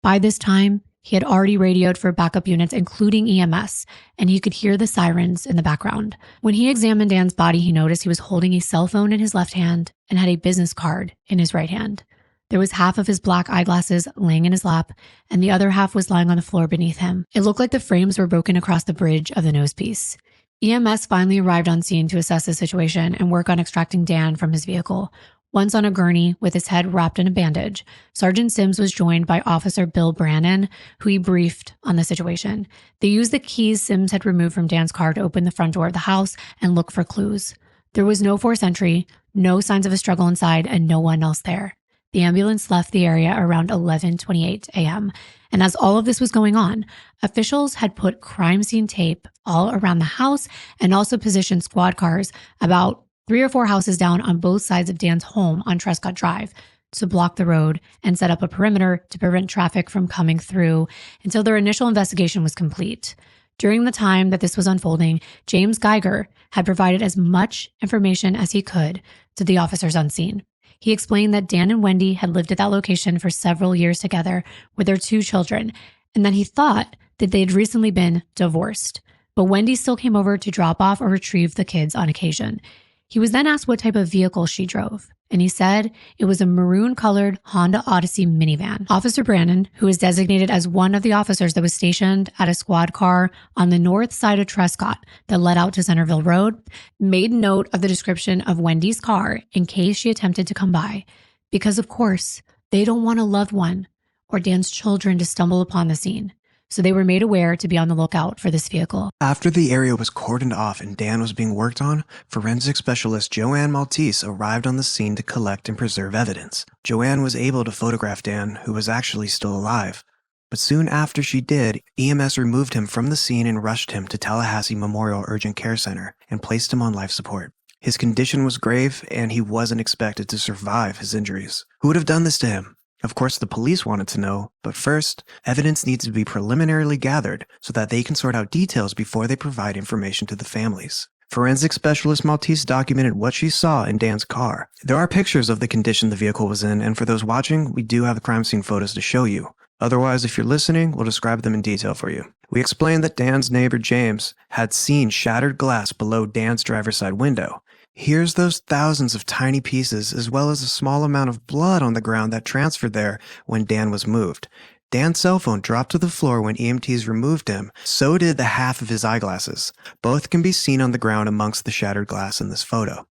By this time, he had already radioed for backup units, including EMS, and he could hear the sirens in the background. When he examined Dan's body, he noticed he was holding a cell phone in his left hand and had a business card in his right hand. There was half of his black eyeglasses laying in his lap, and the other half was lying on the floor beneath him. It looked like the frames were broken across the bridge of the nosepiece. EMS finally arrived on scene to assess the situation and work on extracting Dan from his vehicle. Once on a gurney with his head wrapped in a bandage, Sergeant Sims was joined by Officer Bill Brannon, who he briefed on the situation. They used the keys Sims had removed from Dan's car to open the front door of the house and look for clues. There was no forced entry, no signs of a struggle inside, and no one else there. The ambulance left the area around 11:28 a.m. And as all of this was going on, officials had put crime scene tape all around the house and also positioned squad cars about 3 or 4 houses down on both sides of Dan's home on Trescott Drive to block the road and set up a perimeter to prevent traffic from coming through until their initial investigation was complete. During the time that this was unfolding, James Geiger had provided as much information as he could to the officers on scene. He explained that Dan and Wendi had lived at that location for several years together with their 2 children, and that he thought that they had recently been divorced, but Wendi still came over to drop off or retrieve the kids on occasion. He was then asked what type of vehicle she drove, and he said it was a maroon-colored Honda Odyssey minivan. Officer Brannon, who was designated as one of the officers that was stationed at a squad car on the north side of Trescott that led out to Centerville Road, made note of the description of Wendi's car in case she attempted to come by, because of course, they don't want a loved one or Dan's children to stumble upon the scene. So they were made aware to be on the lookout for this vehicle. After the area was cordoned off and Dan was being worked on, forensic specialist Joanne Maltese arrived on the scene to collect and preserve evidence. Joanne was able to photograph Dan, who was actually still alive. But soon after she did, EMS removed him from the scene and rushed him to Tallahassee Memorial Urgent Care Center and placed him on life support. His condition was grave and he wasn't expected to survive his injuries. Who would have done this to him? Of course, the police wanted to know, but first, evidence needs to be preliminarily gathered so that they can sort out details before they provide information to the families. Forensic specialist Maltese documented what she saw in Dan's car. There are pictures of the condition the vehicle was in, and for those watching, we do have the crime scene photos to show you. Otherwise, if you're listening, we'll describe them in detail for you. We explained that Dan's neighbor James had seen shattered glass below Dan's driver's side window. Here's those thousands of tiny pieces, as well as a small amount of blood on the ground that transferred there when Dan was moved. Dan's cell phone dropped to the floor when EMTs removed him. So did the half of his eyeglasses. Both can be seen on the ground amongst the shattered glass in this photo.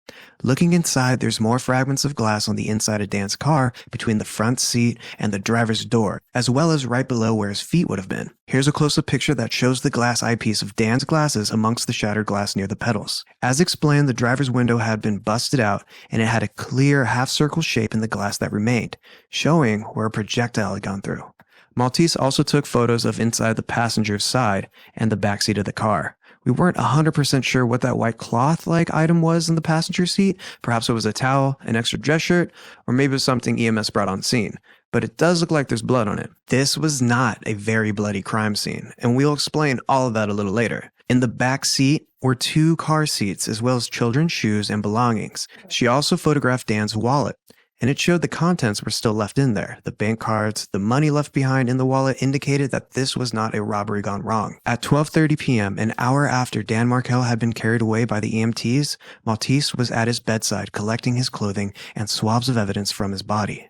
Looking inside, there's more fragments of glass on the inside of Dan's car between the front seat and the driver's door, as well as right below where his feet would have been. Here's a close-up picture that shows the glass eyepiece of Dan's glasses amongst the shattered glass near the pedals. As explained, the driver's window had been busted out, and it had a clear half-circle shape in the glass that remained, showing where a projectile had gone through. Maltese also took photos of inside the passenger's side and the back seat of the car. We weren't 100% sure what that white cloth-like item was in the passenger seat. Perhaps it was a towel, an extra dress shirt, or maybe it was something EMS brought on scene. But it does look like there's blood on it. This was not a very bloody crime scene, and we'll explain all of that a little later. In the back seat were 2 car seats, as well as children's shoes and belongings. She also photographed Dan's wallet, and it showed the contents were still left in there. The bank cards, the money left behind in the wallet indicated that this was not a robbery gone wrong. At 12:30 p.m., an hour after Dan Markel had been carried away by the EMTs, Maltese was at his bedside collecting his clothing and swabs of evidence from his body.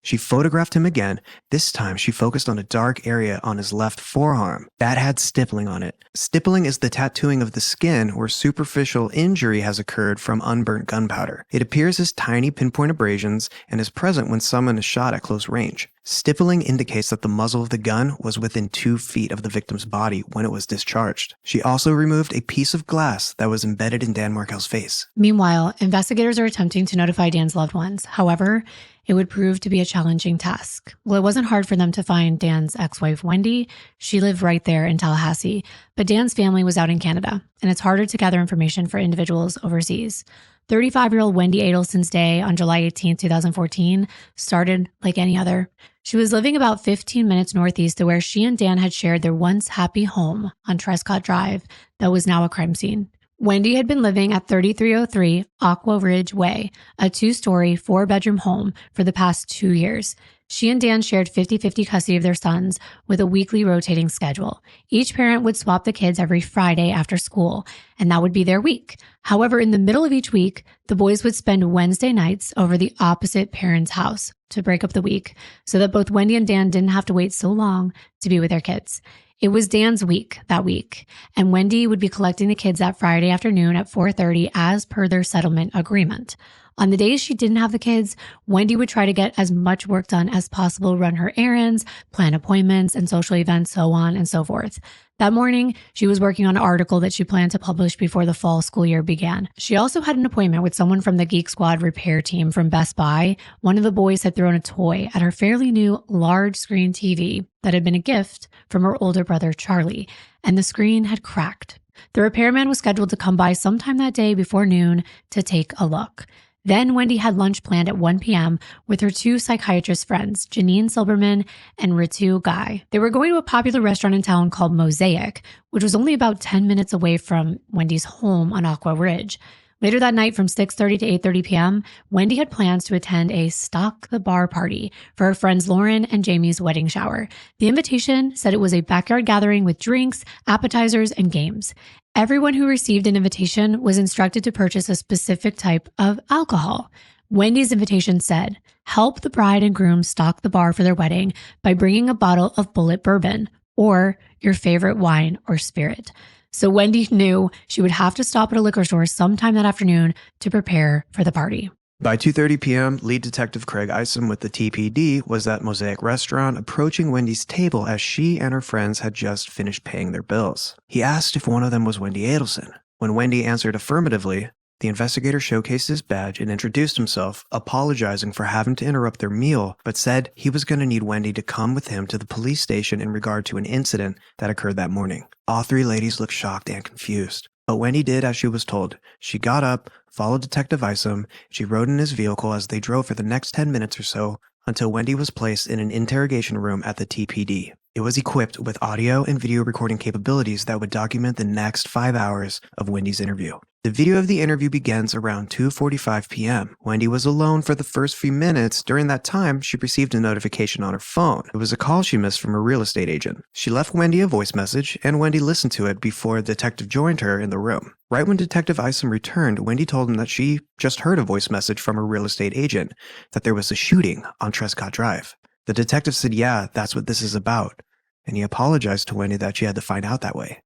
She photographed him again. This time, she focused on a dark area on his left forearm that had stippling on it. Stippling is the tattooing of the skin where superficial injury has occurred from unburnt gunpowder. It appears as tiny pinpoint abrasions and is present when someone is shot at close range. Stippling indicates that the muzzle of the gun was within 2 feet of the victim's body when it was discharged. She also removed a piece of glass that was embedded in Dan Markel's face. Meanwhile, investigators are attempting to notify Dan's loved ones. However, it would prove to be a challenging task. Well, it wasn't hard for them to find Dan's ex-wife, Wendi. She lived right there in Tallahassee, but Dan's family was out in Canada, and it's harder to gather information for individuals overseas. 35-year-old Wendi Adelson's day on July 18, 2014 started like any other. She was living about 15 minutes northeast of where she and Dan had shared their once happy home on Trescott Drive that was now a crime scene. Wendi had been living at 3303 Aqua Ridge Way, a 2-story, 4-bedroom home for the past 2 years. She and Dan shared 50-50 custody of their sons with a weekly rotating schedule. Each parent would swap the kids every Friday after school, and that would be their week. However, in the middle of each week, the boys would spend Wednesday nights over the opposite parent's house to break up the week so that both Wendi and Dan didn't have to wait so long to be with their kids. It was Dan's week that week, and Wendi would be collecting the kids that Friday afternoon at 4:30 as per their settlement agreement. On the days she didn't have the kids, Wendi would try to get as much work done as possible, run her errands, plan appointments and social events, so on and so forth. That morning, she was working on an article that she planned to publish before the fall school year began. She also had an appointment with someone from the Geek Squad repair team from Best Buy. One of the boys had thrown a toy at her fairly new large screen TV that had been a gift from her older brother, Charlie, and the screen had cracked. The repairman was scheduled to come by sometime that day before noon to take a look. Then Wendi had lunch planned at 1 p.m. with her 2 psychiatrist friends, Janine Silberman and Ritu Guy. They were going to a popular restaurant in town called Mosaic, which was only about 10 minutes away from Wendi's home on Aqua Ridge. Later that night from 6:30 to 8:30 p.m., Wendi had plans to attend a Stock the Bar party for her friends Lauren and Jamie's wedding shower. The invitation said it was a backyard gathering with drinks, appetizers, and games. Everyone who received an invitation was instructed to purchase a specific type of alcohol. Wendi's invitation said, help the bride and groom stock the bar for their wedding by bringing a bottle of Bullet bourbon or your favorite wine or spirit. So Wendi knew she would have to stop at a liquor store sometime that afternoon to prepare for the party. By 2:30 p.m., lead detective Craig Isom with the TPD was at Mosaic Restaurant approaching Wendi's table as she and her friends had just finished paying their bills. He asked if one of them was Wendi Adelson. When Wendi answered affirmatively, the investigator showcased his badge and introduced himself, apologizing for having to interrupt their meal, but said he was going to need Wendi to come with him to the police station in regard to an incident that occurred that morning. All three ladies looked shocked and confused, but Wendi did as she was told. She got up, followed Detective Isom, she rode in his vehicle as they drove for the next 10 minutes or so until Wendi was placed in an interrogation room at the TPD. It was equipped with audio and video recording capabilities that would document the next 5 hours of Wendi's interview. The video of the interview begins around 2:45 p.m. Wendi was alone for the first few minutes. During that time, she received a notification on her phone. It was a call she missed from a real estate agent. She left Wendi a voice message, and Wendi listened to it before a detective joined her in the room. Right when Detective Isom returned, Wendi told him that she just heard a voice message from a real estate agent, that there was a shooting on Trescott Drive. The detective said, yeah, that's what this is about, and he apologized to Wendi that she had to find out that way.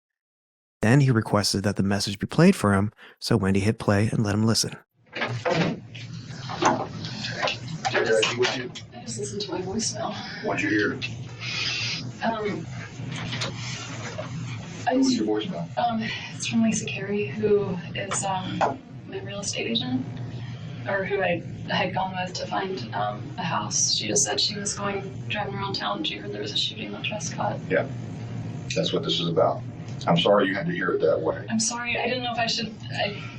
Then he requested that the message be played for him, so Wendi hit play and let him listen. I just listened to my voicemail. What'd you hear? Who's your voicemail? It's from Lisa Carey, who is my real estate agent, or who I had gone with to find a house. She just said she was driving around town and she heard there was a shooting on Trescott. Yeah, that's what this is about. I'm sorry you had to hear it that way. I'm sorry, I didn't know if I should.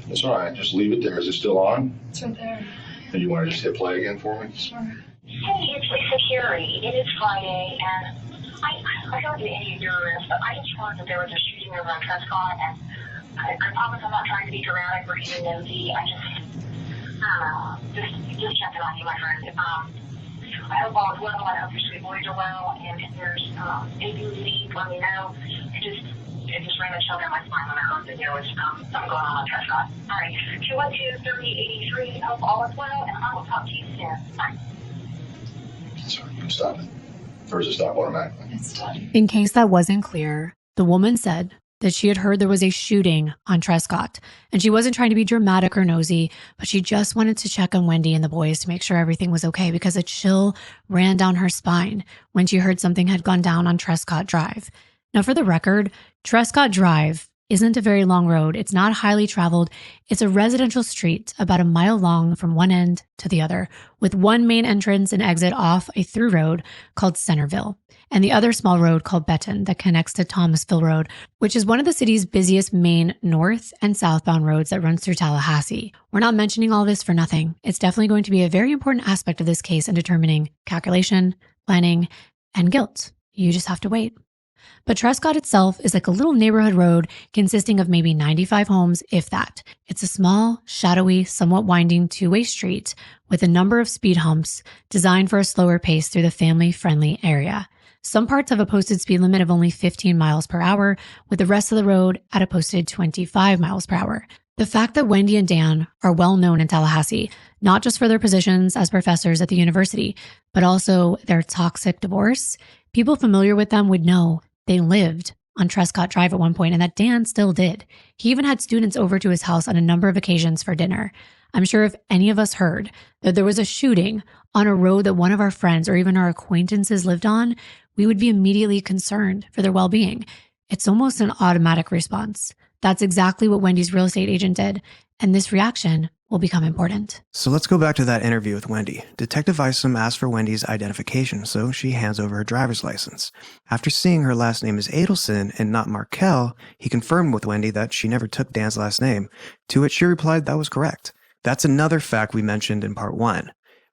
It's all right, just leave it there. Is it still on? It's right there. And you want to just hit play again for me? Sure. Hey, it's Lisa Carey. It is Friday, and I feel like an idiot doing this, but I just heard that there was a shooting over on Trescott, and I promise I'm not trying to be dramatic or even nosy. I don't know, just checking on you, my friend. I hope all is well. I hope your sweet boys are well, and if there's anything you need, let me know. It just ran a chill down my spine when I heard that there was something going on Trescott. All right, 212-3083. Hope all is well, and I will talk to you soon. Bye. Sorry, you can stop it. Or does it stop automatically? It's done. In case that wasn't clear, the woman said that she had heard there was a shooting on Trescott, and she wasn't trying to be dramatic or nosy, but she just wanted to check on Wendi and the boys to make sure everything was okay because a chill ran down her spine when she heard something had gone down on Trescott Drive. Now, for the record, Trescott Drive isn't a very long road. It's not highly traveled. It's a residential street about a mile long from one end to the other, with one main entrance and exit off a through road called Centerville, and the other small road called Benton that connects to Thomasville Road, which is one of the city's busiest main north and southbound roads that runs through Tallahassee. We're not mentioning all this for nothing. It's definitely going to be a very important aspect of this case in determining calculation, planning, and guilt. You just have to wait. But Trescott itself is like a little neighborhood road consisting of maybe 95 homes, if that. It's a small, shadowy, somewhat winding two-way street with a number of speed humps designed for a slower pace through the family-friendly area. Some parts have a posted speed limit of only 15 miles per hour, with the rest of the road at a posted 25 miles per hour. The fact that Wendi and Dan are well known in Tallahassee, not just for their positions as professors at the university, but also their toxic divorce, people familiar with them would know they lived on Trescott Drive at one point, and that Dan still did. He even had students over to his house on a number of occasions for dinner. I'm sure if any of us heard that there was a shooting on a road that one of our friends or even our acquaintances lived on, we would be immediately concerned for their well-being. It's almost an automatic response. That's exactly what Wendi's real estate agent did, and this reaction will become important. So let's go back to that interview with Wendi. Detective Isom asked for Wendi's identification, so she hands over her driver's license. After seeing her last name is Adelson and not Markel, he confirmed with Wendi that she never took Dan's last name, to which she replied that was correct. That's another fact we mentioned in part 1.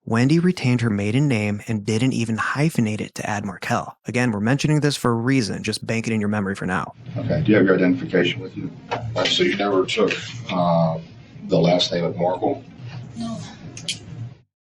Wendi retained her maiden name and didn't even hyphenate it to add Markel. Again, we're mentioning this for a reason. Just bank it in your memory for now. Okay. Do you have your identification with you? So you never took the last name of Markel? No.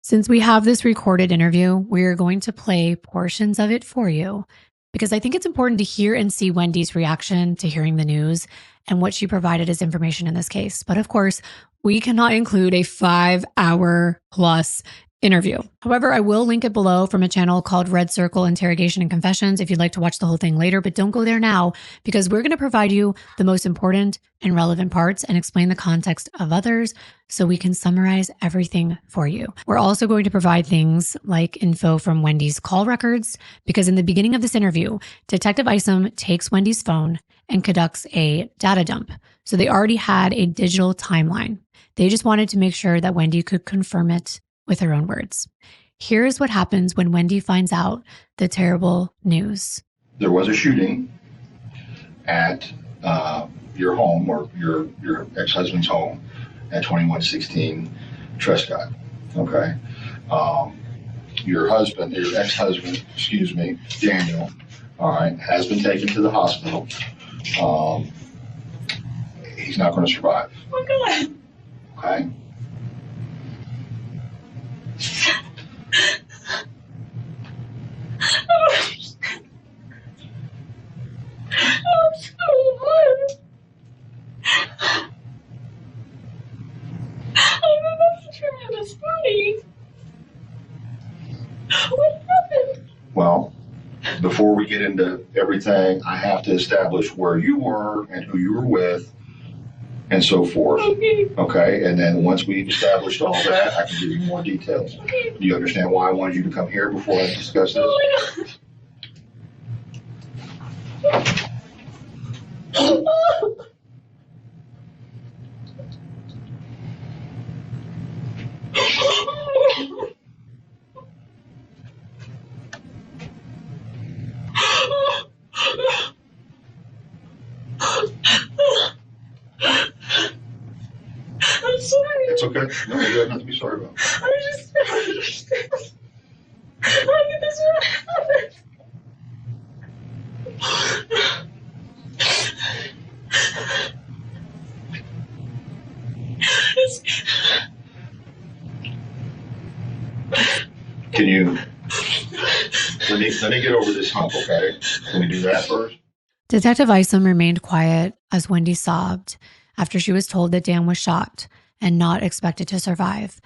Since we have this recorded interview, we're going to play portions of it for you because I think it's important to hear and see Wendy's reaction to hearing the news and what she provided as information in this case. But of course, we cannot include a 5-hour plus interview. However, I will link it below from a channel called Red Circle Interrogation and Confessions if you'd like to watch the whole thing later, but don't go there now because we're going to provide you the most important and relevant parts and explain the context of others so we can summarize everything for you. We're also going to provide things like info from Wendy's call records because in the beginning of this interview, Detective Isom takes Wendy's phone and conducts a data dump. So they already had a digital timeline. They just wanted to make sure that Wendi could confirm it with her own words. Here's what happens when Wendi finds out the terrible news. There was a shooting at your home or your ex-husband's home at 2116 Trescott. Okay. Your ex-husband, Daniel, all right, has been taken to the hospital. He's not going to survive. Oh my God. Okay. What happened? Well, before we get into everything, I have to establish where you were and who you were with and so forth. Okay. And then once we've established all that, I can give you more details. Okay. Do you understand why I wanted you to come here before I discuss this? Oh my God. I'm sorry. It's okay. No, you have nothing to be sorry about. I just don't understand. How did this happen? Can you let me get over this hump, okay? Can we do that first? Detective Isom remained quiet as Wendi sobbed after she was told that Dan was shot and not expected to survive.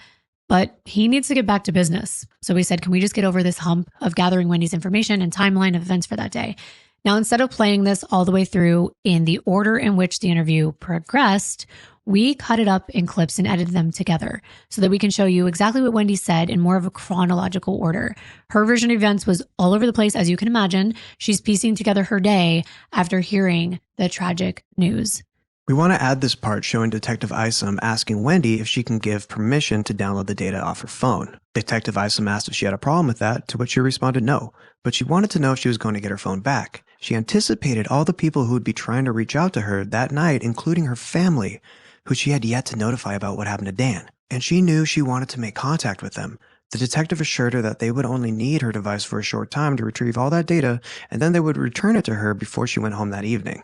But he needs to get back to business. So we said, can we just get over this hump of gathering Wendy's information and timeline of events for that day? Now, instead of playing this all the way through in the order in which the interview progressed, we cut it up in clips and edited them together so that we can show you exactly what Wendi said in more of a chronological order. Her version of events was all over the place, as you can imagine. She's piecing together her day after hearing the tragic news. We want to add this part showing Detective Isom asking Wendi if she can give permission to download the data off her phone. Detective Isom asked if she had a problem with that, to which she responded no, but she wanted to know if she was going to get her phone back. She anticipated all the people who would be trying to reach out to her that night, including her family, who she had yet to notify about what happened to Dan. And she knew she wanted to make contact with them. The detective assured her that they would only need her device for a short time to retrieve all that data, and then they would return it to her before she went home that evening.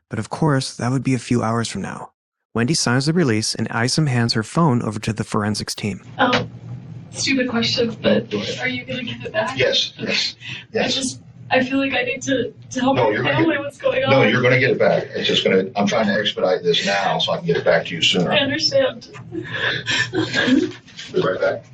But of course, that would be a few hours from now. Wendi signs the release, and Isom hands her phone over to the forensics team. Stupid question, but are you going to give it back? Yes. I feel like I need to tell my family what's going on. No, you're going to get it back. It's just I'm trying to expedite this now so I can get it back to you sooner. I understand. Be right back.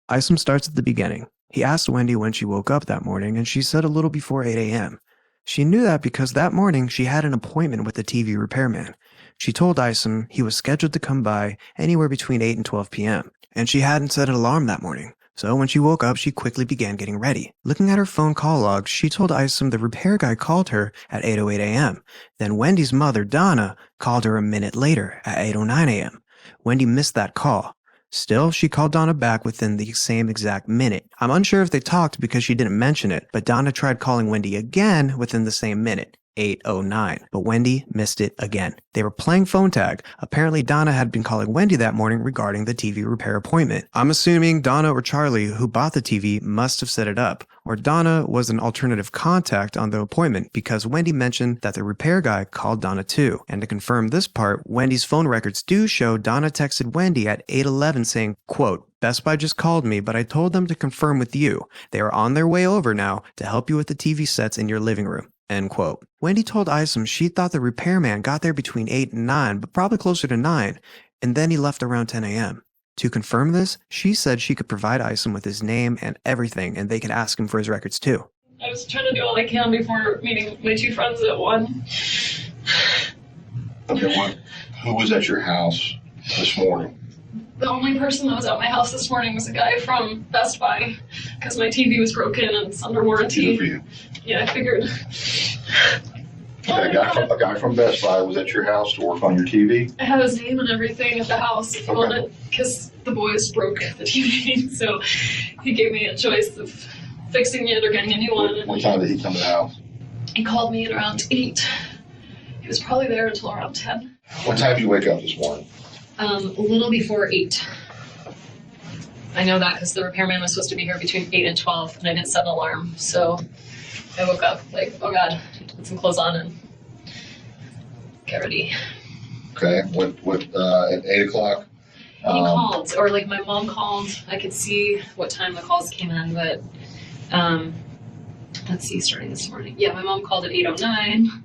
Isom starts at the beginning. He asked Wendi when she woke up that morning, and she said a little before 8 a.m. She knew that because that morning she had an appointment with the TV repairman. She told Isom he was scheduled to come by anywhere between 8 and 12 p.m., and she hadn't set an alarm that morning. So when she woke up, she quickly began getting ready. Looking at her phone call logs, she told Isom the repair guy called her at 8:08 a.m. Then Wendy's mother, Donna, called her a minute later at 8:09 a.m. Wendi missed that call. Still, she called Donna back within the same exact minute. I'm unsure if they talked because she didn't mention it, but Donna tried calling Wendi again within the same minute. 8:09, but Wendi missed it again. They were playing phone tag. Apparently, Donna had been calling Wendi that morning regarding the TV repair appointment. I'm assuming Donna or Charlie, who bought the TV, must have set it up, or Donna was an alternative contact on the appointment because Wendi mentioned that the repair guy called Donna too. And to confirm this part, Wendy's phone records do show Donna texted Wendi at 8:11 saying, quote, Best Buy just called me, but I told them to confirm with you. They are on their way over now to help you with the TV sets in your living room. End quote. Wendi told Isom she thought the repairman got there between 8 and 9, but probably closer to 9, and then he left around 10 a.m. To confirm this, she said she could provide Isom with his name and everything, and they could ask him for his records too. I was trying to do all I can before meeting my two friends at 1. Okay, who was at your house this morning? The only person that was at my house this morning was a guy from Best Buy, because my TV was broken and it's under warranty. Good for you. Yeah, I figured. Okay, a guy from Best Buy was at your house to work on your TV? I have his name and everything at the house if you want it, because the boys broke the TV, so he gave me a choice of fixing it or getting a new one. What time did he come to the house? He called me at around 8. He was probably there until around 10. What time did you wake up this morning? A little before 8. I know that because the repairman was supposed to be here between 8 and 12, and I didn't set an alarm. So I woke up like, oh God, put some clothes on and get ready. Okay, at 8 o'clock? He called, or like my mom called. I could see what time the calls came in, but let's see, starting this morning. Yeah, my mom called at 8:09.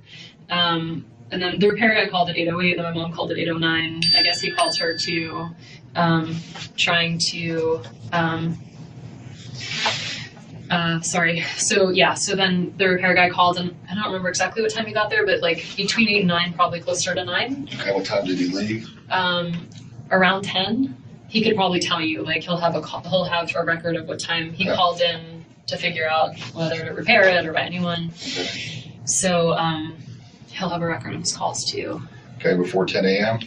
And then the repair guy called at 8:08, then my mom called at 8:09. I guess he called her to trying to so then the repair guy called, and I don't remember exactly what time he got there, but like between 8 and 9, probably closer to 9. Okay, what time did he leave? Around 10. He could probably tell you, like he'll have a record of what time he called in to figure out whether to repair it or buy a new one. Okay. So he'll have a record of his calls too. Okay, before 10 a.m.?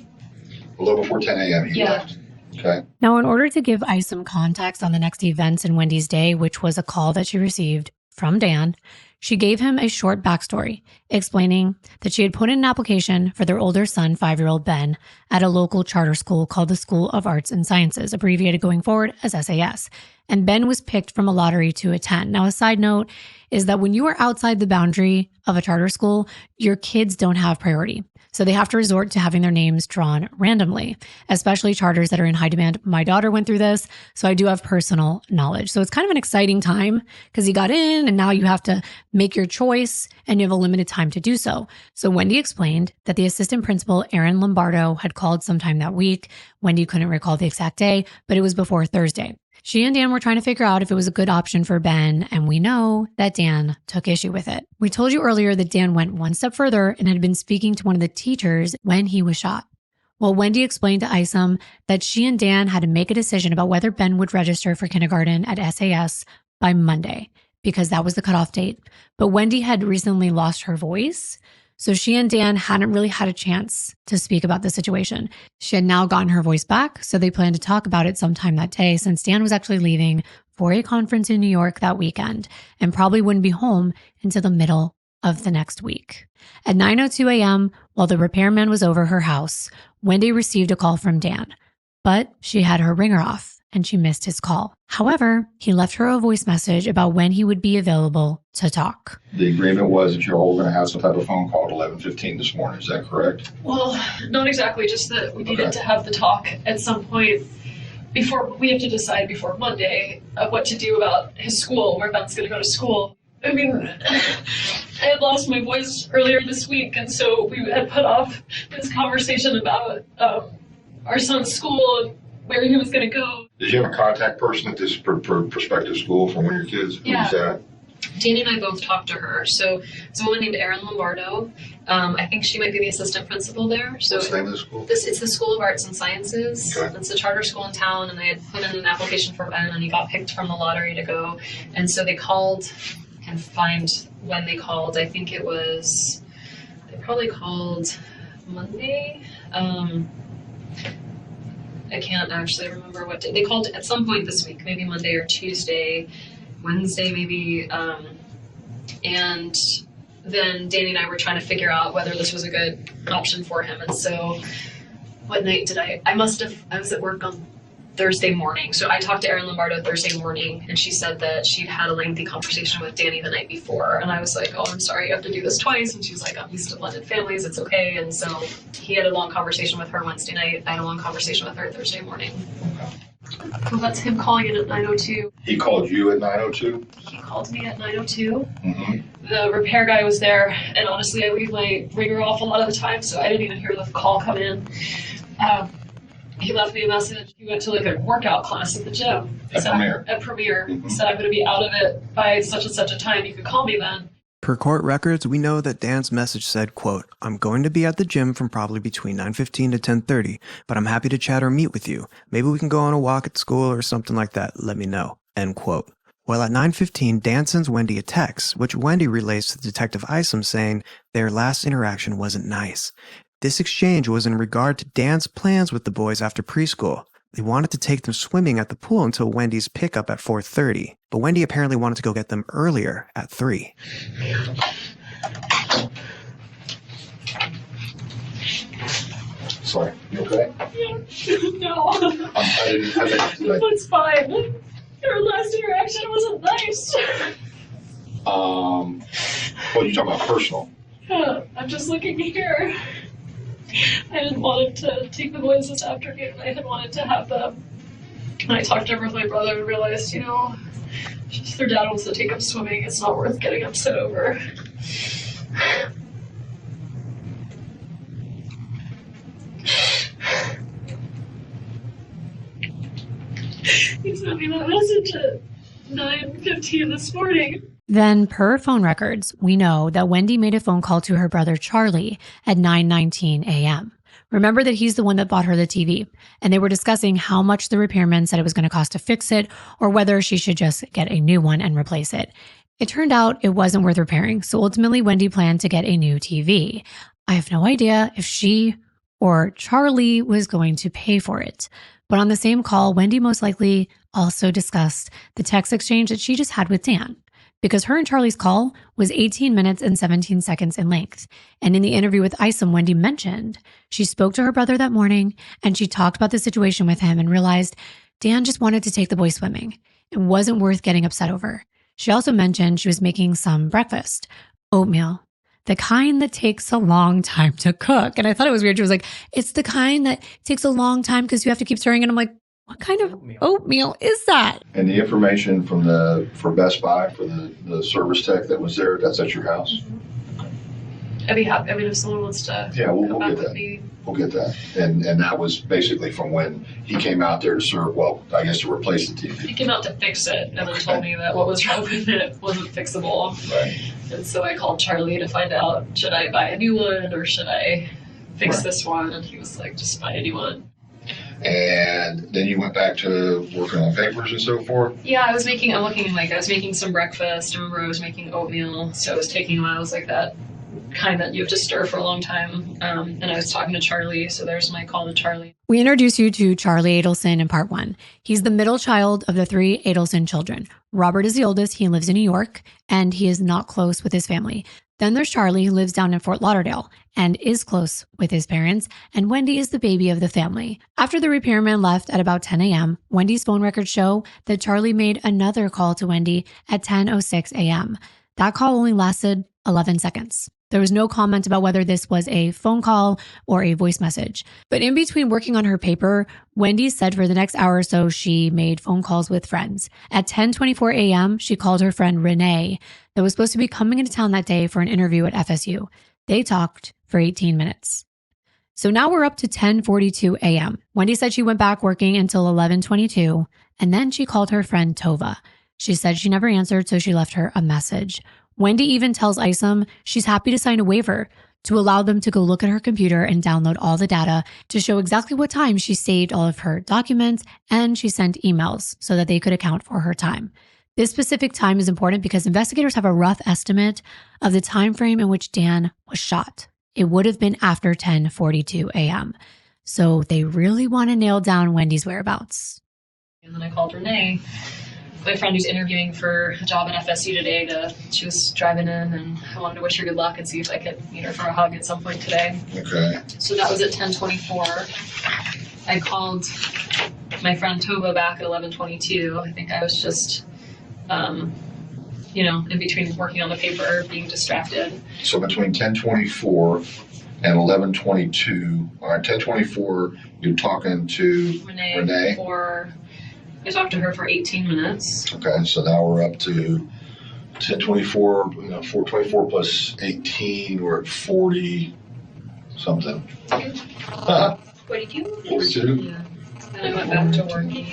A little before 10 a.m. he left. Okay. Now, in order to give Ice some context on the next events in Wendy's day, which was a call that she received from Dan, she gave him a short backstory, explaining that she had put in an application for their older son, 5-year-old Ben, at a local charter school called the School of Arts and Sciences, abbreviated going forward as SAS. And Ben was picked from a lottery to attend. Now, a side note is that when you are outside the boundary of a charter school, your kids don't have priority. So they have to resort to having their names drawn randomly, especially charters that are in high demand. My daughter went through this, so I do have personal knowledge. So it's kind of an exciting time because you got in and now you have to make your choice and you have a limited time to do so. So Wendi explained that the assistant principal, Erin Lombardo, had called sometime that week. Wendi couldn't recall the exact day, but it was before Thursday. She and Dan were trying to figure out if it was a good option for Ben, and we know that Dan took issue with it. We told you earlier that Dan went one step further and had been speaking to one of the teachers when he was shot. Well, Wendi explained to Isom that she and Dan had to make a decision about whether Ben would register for kindergarten at SAS by Monday, because that was the cutoff date. But Wendi had recently lost her voice, so she and Dan hadn't really had a chance to speak about the situation. She had now gotten her voice back, so they planned to talk about it sometime that day, since Dan was actually leaving for a conference in New York that weekend and probably wouldn't be home until the middle of the next week. At 9:02 a.m., while the repairman was over her house, Wendi received a call from Dan, but she had her ringer off and she missed his call. However, he left her a voice message about when he would be available to talk. The agreement was that you're all going to have some type of phone call at 11:15 this morning. Is that correct? Well, not exactly. Just that we needed to have the talk at some point before. We have to decide before Monday what to do about his school, where Ben's going to go to school. I mean, I had lost my voice earlier this week, and so we had put off this conversation about our son's school and where he was going to go. Did you have a contact person at this prospective school for one of your kids? Who was that? Danny and I both talked to her. So it's a woman named Erin Lombardo. I think she might be the assistant principal there. So what's the name of the school? It's the School of Arts and Sciences. Okay. It's a charter school in town, and they had put in an application for Ben, and he got picked from the lottery to go. And so they called, and find when they called. I think they probably called Monday. I can't actually remember what day. They called at some point this week, maybe Monday or Tuesday, Wednesday maybe. And then Danny and I were trying to figure out whether this was a good option for him. And so what night did I was at work on Thursday morning. So I talked to Erin Lombardo Thursday morning, and she said that she'd had a lengthy conversation with Danny the night before. And I was like, oh, I'm sorry, you have to do this twice. And she was like, I'm used to blended families, it's okay. And so he had a long conversation with her Wednesday night. I had a long conversation with her Thursday morning. So that's him calling in at 9:02. He called you at 9:02? He called me at 9:02. Mm-hmm. The repair guy was there, and honestly, I leave my ringer off a lot of the time, so I didn't even hear the call come in. He left me a message. He went to like a workout class at the gym. At Premier. At Premier. Mm-hmm. He said, I'm going to be out of it by such and such a time. You could call me then. Per court records, we know that Dan's message said, quote, I'm going to be at the gym from probably between 9:15 to 10:30, but I'm happy to chat or meet with you. Maybe we can go on a walk at school or something like that. Let me know. End quote. Well, at 9:15, Dan sends Wendi a text, which Wendi relays to Detective Isom saying their last interaction wasn't nice. This exchange was in regard to Dan's plans with the boys after preschool. They wanted to take them swimming at the pool until Wendy's pickup at 4:30, but Wendi apparently wanted to go get them earlier at 3. Sorry, you okay? No. I didn't. It's fine. Your last interaction wasn't nice. What are you talking about, personal? I'm just looking here. I didn't want him to take the boys this afternoon. I had wanted to have them. And I talked over with my brother and realized, you know, if their dad wants to take them swimming, it's not worth getting upset over. He sent me that message at 9:15 this morning. Then, per phone records, we know that Wendi made a phone call to her brother Charlie at 9:19 a.m. Remember that he's the one that bought her the TV, and they were discussing how much the repairman said it was going to cost to fix it, or whether she should just get a new one and replace it. It turned out it wasn't worth repairing, so ultimately Wendi planned to get a new TV. I have no idea if she or Charlie was going to pay for it. But on the same call, Wendi most likely also discussed the text exchange that she just had with Dan, because her and Charlie's call was 18 minutes and 17 seconds in length. And in the interview with Isom, Wendi mentioned she spoke to her brother that morning and she talked about the situation with him and realized Dan just wanted to take the boys swimming. It wasn't worth getting upset over. She also mentioned she was making some breakfast, oatmeal, the kind that takes a long time to cook. And I thought it was weird. She was like, it's the kind that takes a long time because you have to keep stirring. And I'm like, what kind of oatmeal is that? And the information for Best Buy, for the service tech that was there, that's at your house? I'd be happy. I mean, if someone wants to we'll get that. We'll get that. And that was basically from when he came out there to serve, I guess to replace the TV. He came out to fix it and then told me that what was wrong with it wasn't fixable. Right. And so I called Charlie to find out, should I buy a new one or should I fix this one? And he was like, just buy a new one. And then you went back to working on papers and so forth? Yeah, I was making some breakfast. I remember I was making oatmeal. So it was taking a while. It was like that kind that you have to stir for a long time. And I was talking to Charlie. So there's my call to Charlie. We introduce you to Charlie Adelson in part 1. He's the middle child of the 3 Adelson children. Robert is the oldest. He lives in New York and he is not close with his family. Then there's Charlie, who lives down in Fort Lauderdale and is close with his parents, and Wendi is the baby of the family. After the repairman left at about 10 a.m., Wendi's phone records show that Charlie made another call to Wendi at 10:06 a.m. That call only lasted 11 seconds. There was no comment about whether this was a phone call or a voice message. But in between working on her paper, Wendi said for the next hour or so, she made phone calls with friends. At 10:24 a.m., she called her friend Renee that was supposed to be coming into town that day for an interview at FSU. They talked for 18 minutes. So now we're up to 10:42 a.m. Wendi said she went back working until 11:22, and then she called her friend Tova. She said she never answered, so she left her a message. Wendi even tells Isom she's happy to sign a waiver to allow them to go look at her computer and download all the data to show exactly what time she saved all of her documents, and she sent emails so that they could account for her time. This specific time is important because investigators have a rough estimate of the time frame in which Dan was shot. It would have been after 10:42 a.m. So they really want to nail down Wendi's whereabouts. And then I called Renee, my friend who's interviewing for a job at FSU today. She was driving in, and I wanted to wish her good luck and see if I could meet her for a hug at some point today. Okay. So that was at 10:24. I called my friend Tova back at 11:22. I think I was just, you know, in between working on the paper, being distracted. So between 10:24 and 11:22, all right, 10:24, you're talking to Renee. I talked to her for 18 minutes. Okay, so now we're up to 10:24, 424 plus 18, we're at 40 something. 42? 42? Yeah. And I went back to working.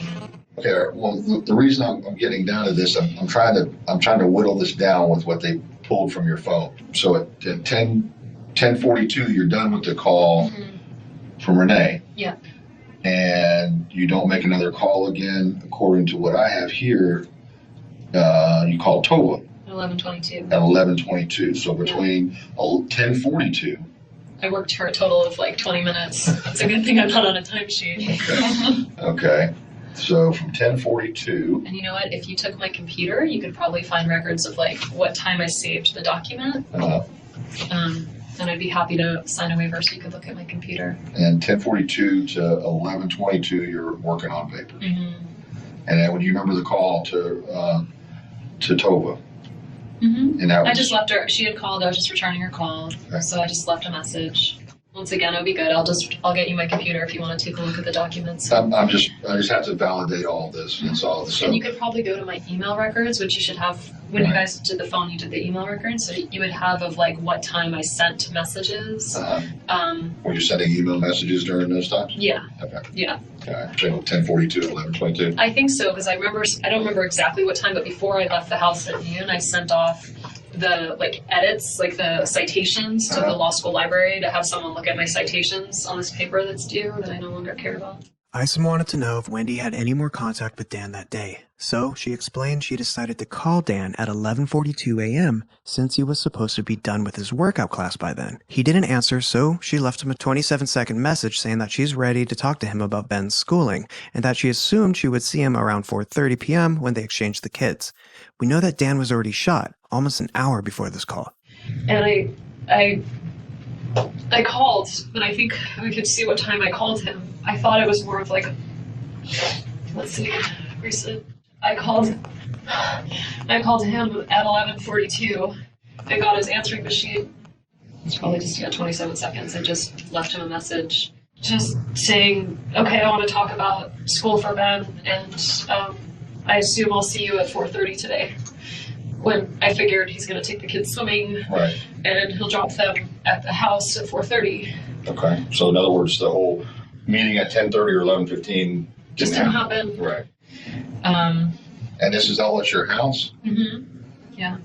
Okay, well, the reason I'm getting down to this, I'm trying to whittle this down with what they pulled from your phone. So at 10:42, you're done with the call from Renee. Yeah. And you don't make another call again, according to what I have here. You called Tova. At 11:22. At 11:22. So between 10:42. I worked for a total of like 20 minutes. It's a good thing I'm not on a timesheet. Okay. So from 10:42. And you know what? If you took my computer, you could probably find records of like what time I saved the document. And I'd be happy to sign a waiver so you could look at my computer. And 10:42 to 11:22, you're working on paper. Mm-hmm. And then when you remember the call to Tova. Mm-hmm. And that was, I just left her. She had called. I was just returning her call, so I just left a message. Once again, it'll be good. I'll get you my computer if you want to take a look at the documents. I just have to validate all of this. That's all. So. And you could probably go to my email records, which you should have when you guys did the phone. You did the email records, so you would have of like what time I sent messages. Were you sending email messages during those times? Yeah. Okay. Yeah. Okay. So 10:42 to 11:22. I think so because I don't remember exactly what time, but before I left the house at noon, I sent off the edits, like the citations to the law school library to have someone look at my citations on this paper that's due that I no longer care about. Isom wanted to know if Wendi had any more contact with Dan that day, so she explained she decided to call Dan at 11:42 a.m. since he was supposed to be done with his workout class by then. He didn't answer, so she left him a 27-second message saying that she's ready to talk to him about Ben's schooling, and that she assumed she would see him around 4:30 p.m. when they exchanged the kids. We know that Dan was already shot, almost an hour before this call. And I called, but I think we could see what time I called him. I thought it was more of like, let's see, recent. I called him at 11:42. I got his answering machine. It's probably just 27 seconds. I just left him a message, just saying, okay, I want to talk about school for Ben, and I assume I'll see you at 4:30 today. When I figured he's going to take the kids swimming, right, and he'll drop them at the house at 4:30. Okay, so in other words, the whole meeting at 10:30 or 11:15 just didn't happen. Right. And this is all at your house? Mm-hmm. Yeah.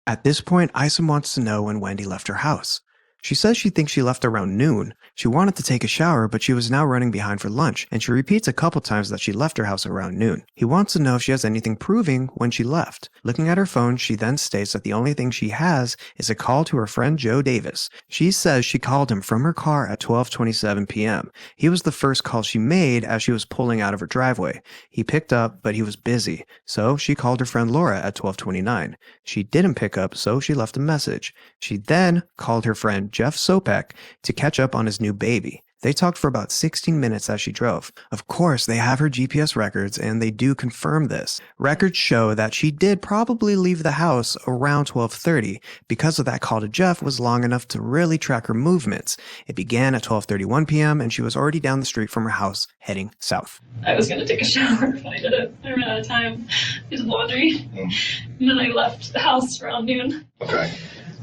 At this point, Isom wants to know when Wendi left her house. She says she thinks she left around noon. She wanted to take a shower, but she was now running behind for lunch, and she repeats a couple times that she left her house around noon. He wants to know if she has anything proving when she left. Looking at her phone, she then states that the only thing she has is a call to her friend Joe Davis. She says she called him from her car at 12:27 p.m. He was the first call she made as she was pulling out of her driveway. He picked up, but he was busy, so she called her friend Laura at 12:29. She didn't pick up, so she left a message. She then called her friend Jeff Sopek to catch up on his new baby. They talked for about 16 minutes as she drove. Of course, they have her GPS records, and they do confirm this. Records show that she did probably leave the house around 12:30 because of that call to Jeff was long enough to really track her movements. It began at 12:31 p.m., and she was already down the street from her house, heading south. I was going to take a shower, but I didn't. I ran out of time. I did laundry, and then I left the house around noon. Okay.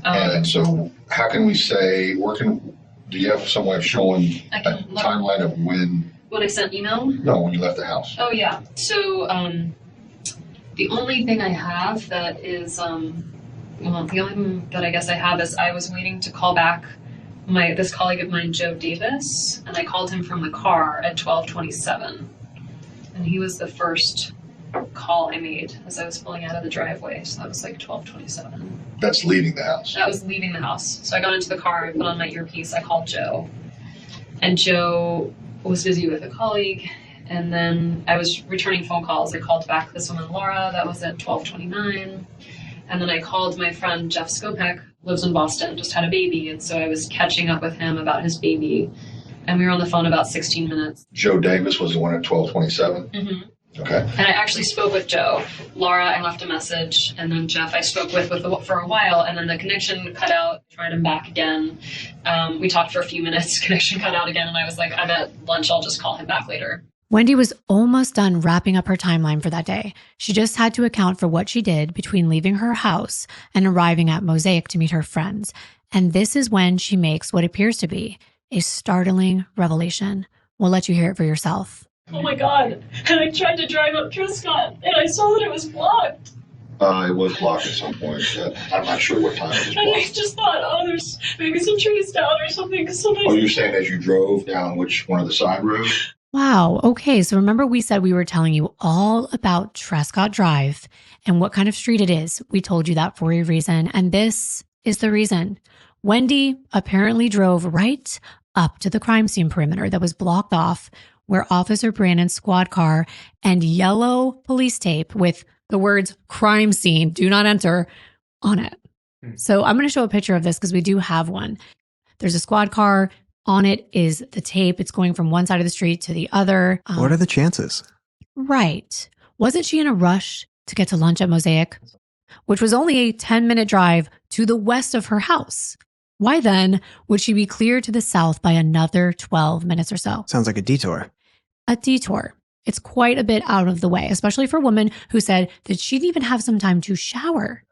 And so how can we say, do you have some way of showing a timeline of when I sent email? No, when you left the house. Oh, yeah. So the only thing I have that is, the only thing that I guess I have is I was waiting to call back this colleague of mine, Joe Davis, and I called him from the car at 12:27. And he was the first call I made as I was pulling out of the driveway. So that was like 12:27. That's leaving the house. That was leaving the house. So I got into the car, I put on my earpiece, I called Joe. And Joe was busy with a colleague. And then I was returning phone calls. I called back this woman, Laura, that was at 12:29. And then I called my friend Jeff Skopek, lives in Boston, just had a baby. And so I was catching up with him about his baby. And we were on the phone about 16 minutes. Joe Davis was the one at 1227? Mm-hmm. Okay. And I actually spoke with Joe. Laura, I left a message, and then Jeff I spoke with for a while, and then the connection cut out. Tried him back again. We talked for a few minutes, connection cut out again, and I was like, I'm at lunch, I'll just call him back later. Wendi was almost done wrapping up her timeline for that day. She just had to account for what she did between leaving her house and arriving at Mosaic to meet her friends. And this is when she makes what appears to be a startling revelation. We'll let you hear it for yourself. Oh my God. And I tried to drive up Triscott, and I saw that it was blocked. It was blocked at some point. I'm not sure what time it was blocked. And I just thought, there's maybe some trees down or something. Oh, you're saying as you drove down which one of the side roads? Wow. Okay. So remember we said we were telling you all about Trescott Drive and what kind of street it is. We told you that for a reason. And this is the reason. Wendi apparently drove right up to the crime scene perimeter that was blocked off, where Officer Brandon's squad car and yellow police tape with the words crime scene, do not enter on it. So I'm going to show a picture of this because we do have one. There's a squad car. On it is the tape. It's going from one side of the street to the other. What are the chances? Right. Wasn't she in a rush to get to lunch at Mosaic, which was only a 10-minute drive to the west of her house? Why then would she be cleared to the south by another 12 minutes or so? Sounds like a detour. A detour. It's quite a bit out of the way, especially for a woman who said that she didn't even have some time to shower.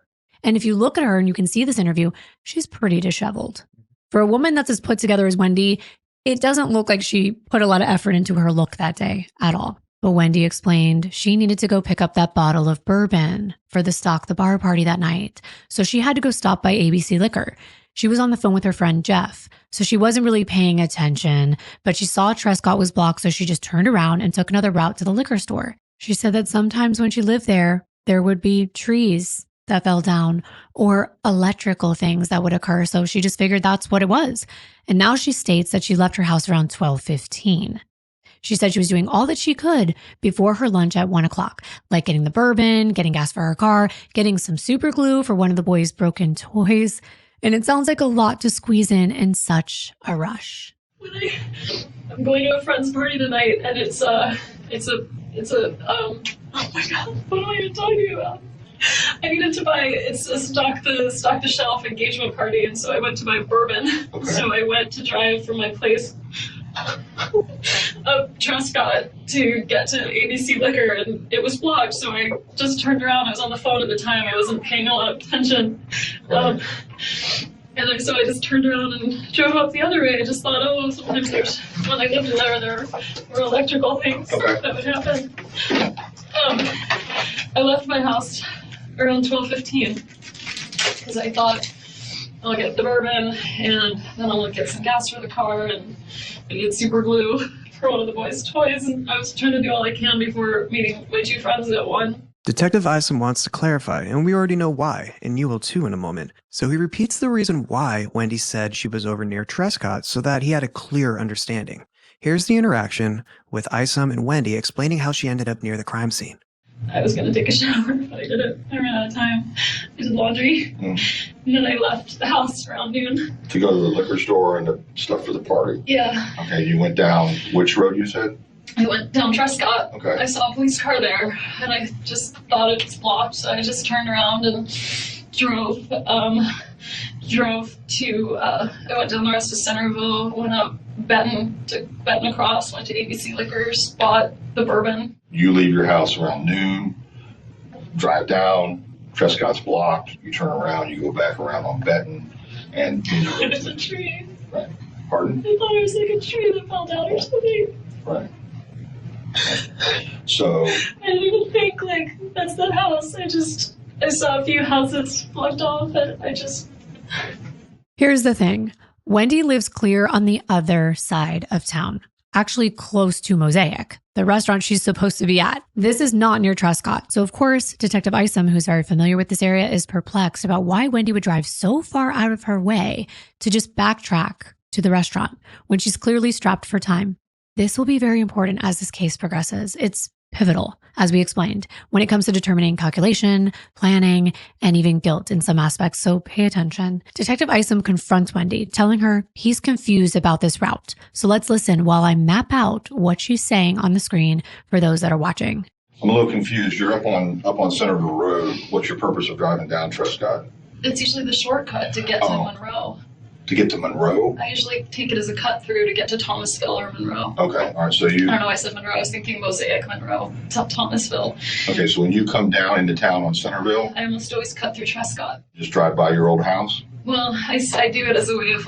And if you look at her and you can see this interview, she's pretty disheveled. For a woman that's as put together as Wendi, it doesn't look like she put a lot of effort into her look that day at all. But Wendi explained she needed to go pick up that bottle of bourbon for the Stock the Bar party that night. So she had to go stop by ABC Liquor. She was on the phone with her friend Jeff, so she wasn't really paying attention, but she saw Trescott was blocked, so she just turned around and took another route to the liquor store. She said that sometimes when she lived there would be trees that fell down or electrical things that would occur, so she just figured that's what it was. And now she states that she left her house around 12:15. She said she was doing all that she could before her lunch at 1 o'clock, like getting the bourbon, getting gas for her car, getting some super glue for one of the boys' broken toys. And it sounds like a lot to squeeze in such a rush. I'm going to a friend's party tonight, and it's oh my God, what am I even talking about? I needed to buy, it's a stock the shelf engagement party, and so I went to buy bourbon. Okay. So I went to drive from my place up Trescott to get to ABC Liquor, and it was blocked, so I just turned around. I was on the phone at the time. I wasn't paying a lot of attention. So I just turned around and drove up the other way. I just thought, sometimes when I lived there were electrical things that would happen. I left my house around 12:15 because I thought I'll get the bourbon and then I'll get some gas for the car and I get super glue for one of the boys' toys. And I was trying to do all I can before meeting my two friends at 1. Detective Isom wants to clarify, and we already know why, and you will too in a moment. So he repeats the reason why Wendi said she was over near Trescott so that he had a clear understanding. Here's the interaction with Isom and Wendi explaining how she ended up near the crime scene. I was going to take a shower, but I didn't. I ran out of time. I did laundry, and then I left the house around noon. To go to the liquor store and the stuff for the party? Yeah. Okay, you went down which road you said? I went down Trescott. Okay. I saw a police car there, and I just thought it was blocked, so I just turned around and drove to, I went down the rest of Centerville, went up Benton across, went to ABC Liquors, bought the bourbon. You leave your house around noon, drive down, Trescott's blocked, you turn around, you go back around on Benton, and... There's a tree. Right. Pardon? I thought it was like a tree that fell down or something. Right. So... I didn't even think, that's the house. I saw a few houses blocked off, and I just... Here's the thing. Wendi lives clear on the other side of town, actually close to Mosaic, the restaurant she's supposed to be at. This is not near Trescott. So of course, Detective Isom, who's very familiar with this area, is perplexed about why Wendi would drive so far out of her way to just backtrack to the restaurant when she's clearly strapped for time. This will be very important as this case progresses. It's pivotal, as we explained, when it comes to determining calculation, planning, and even guilt in some aspects. So pay attention. Detective Isom confronts Wendi, telling her he's confused about this route. So let's listen while I map out what she's saying on the screen for those that are watching. I'm a little confused. You're up on Centerville Road. What's your purpose of driving down Trescott? It's usually the shortcut to get to Monroe. To get to Monroe? I usually take it as a cut through to get to Thomasville or Monroe. Okay, all right, so I don't know why I said Monroe. I was thinking Mosaic, Monroe, Thomasville. Okay, so when you come down into town on Centerville, I almost always cut through Trescott. just drive by your old house? Well, I do it as a way of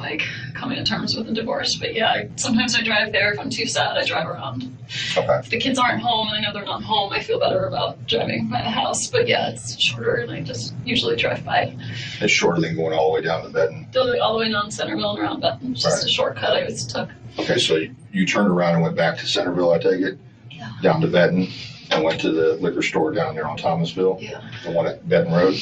coming to terms with the divorce. But yeah, sometimes I drive there. If I'm too sad, I drive around. Okay. If the kids aren't home and I know they're not home, I feel better about driving by the house. But yeah, it's shorter and I just usually drive by. It's shorter than going all the way down to Benton? All the way down Centerville and around Benton. It's just a shortcut I always took. Okay, so you turned around and went back to Centerville, I take it? Yeah. Down to Benton and went to the liquor store down there on Thomasville? Yeah. The one at Benton Road?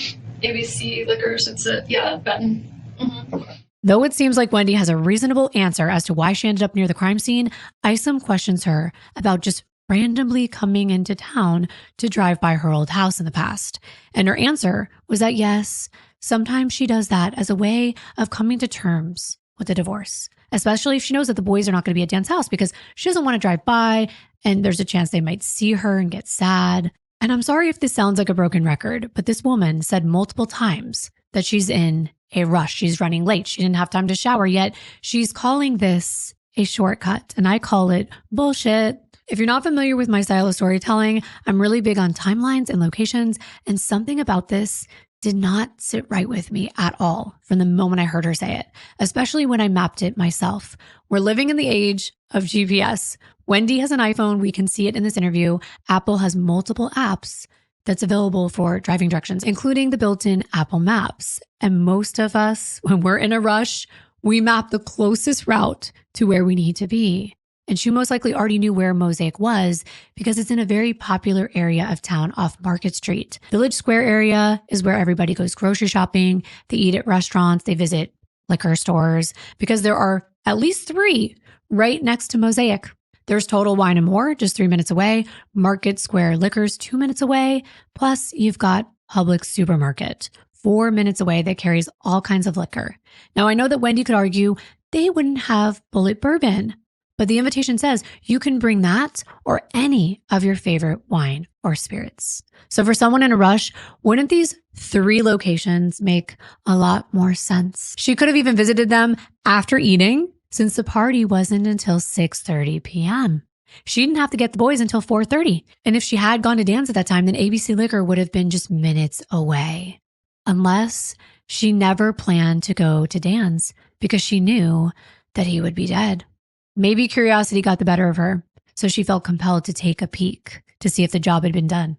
ABC Liquors, it's at, Benton. Mm-hmm. Okay. Though it seems like Wendi has a reasonable answer as to why she ended up near the crime scene, Isom questions her about just randomly coming into town to drive by her old house in the past. And her answer was that yes, sometimes she does that as a way of coming to terms with the divorce, especially if she knows that the boys are not going to be at Dan's house because she doesn't want to drive by and there's a chance they might see her and get sad. And I'm sorry if this sounds like a broken record, but this woman said multiple times that she's in a rush. She's running late. She didn't have time to shower yet. She's calling this a shortcut, and I call it bullshit. If you're not familiar with my style of storytelling, I'm really big on timelines and locations, and something about this did not sit right with me at all from the moment I heard her say it, especially when I mapped it myself. We're living in the age of GPS. Wendi has an iPhone. We can see it in this interview. Apple has multiple apps that's available for driving directions, including the built-in Apple Maps. And most of us, when we're in a rush, we map the closest route to where we need to be. And she most likely already knew where Mosaic was because it's in a very popular area of town off Market Street. Village Square area is where everybody goes grocery shopping. They eat at restaurants. They visit liquor stores because there are at least 3 right next to Mosaic. There's Total Wine and More, just 3 minutes away. Market Square Liquors, 2 minutes away. Plus, you've got Publix Supermarket, 4 minutes away, that carries all kinds of liquor. Now, I know that Wendi could argue they wouldn't have Bullet Bourbon, but the invitation says you can bring that or any of your favorite wine or spirits. So for someone in a rush, wouldn't these 3 locations make a lot more sense? She could have even visited them after eating, since the party wasn't until 6:30 p.m. She didn't have to get the boys until 4:30. And if she had gone to Dan's at that time, then ABC Liquor would have been just minutes away. Unless she never planned to go to Dan's because she knew that he would be dead. Maybe curiosity got the better of her, so she felt compelled to take a peek to see if the job had been done.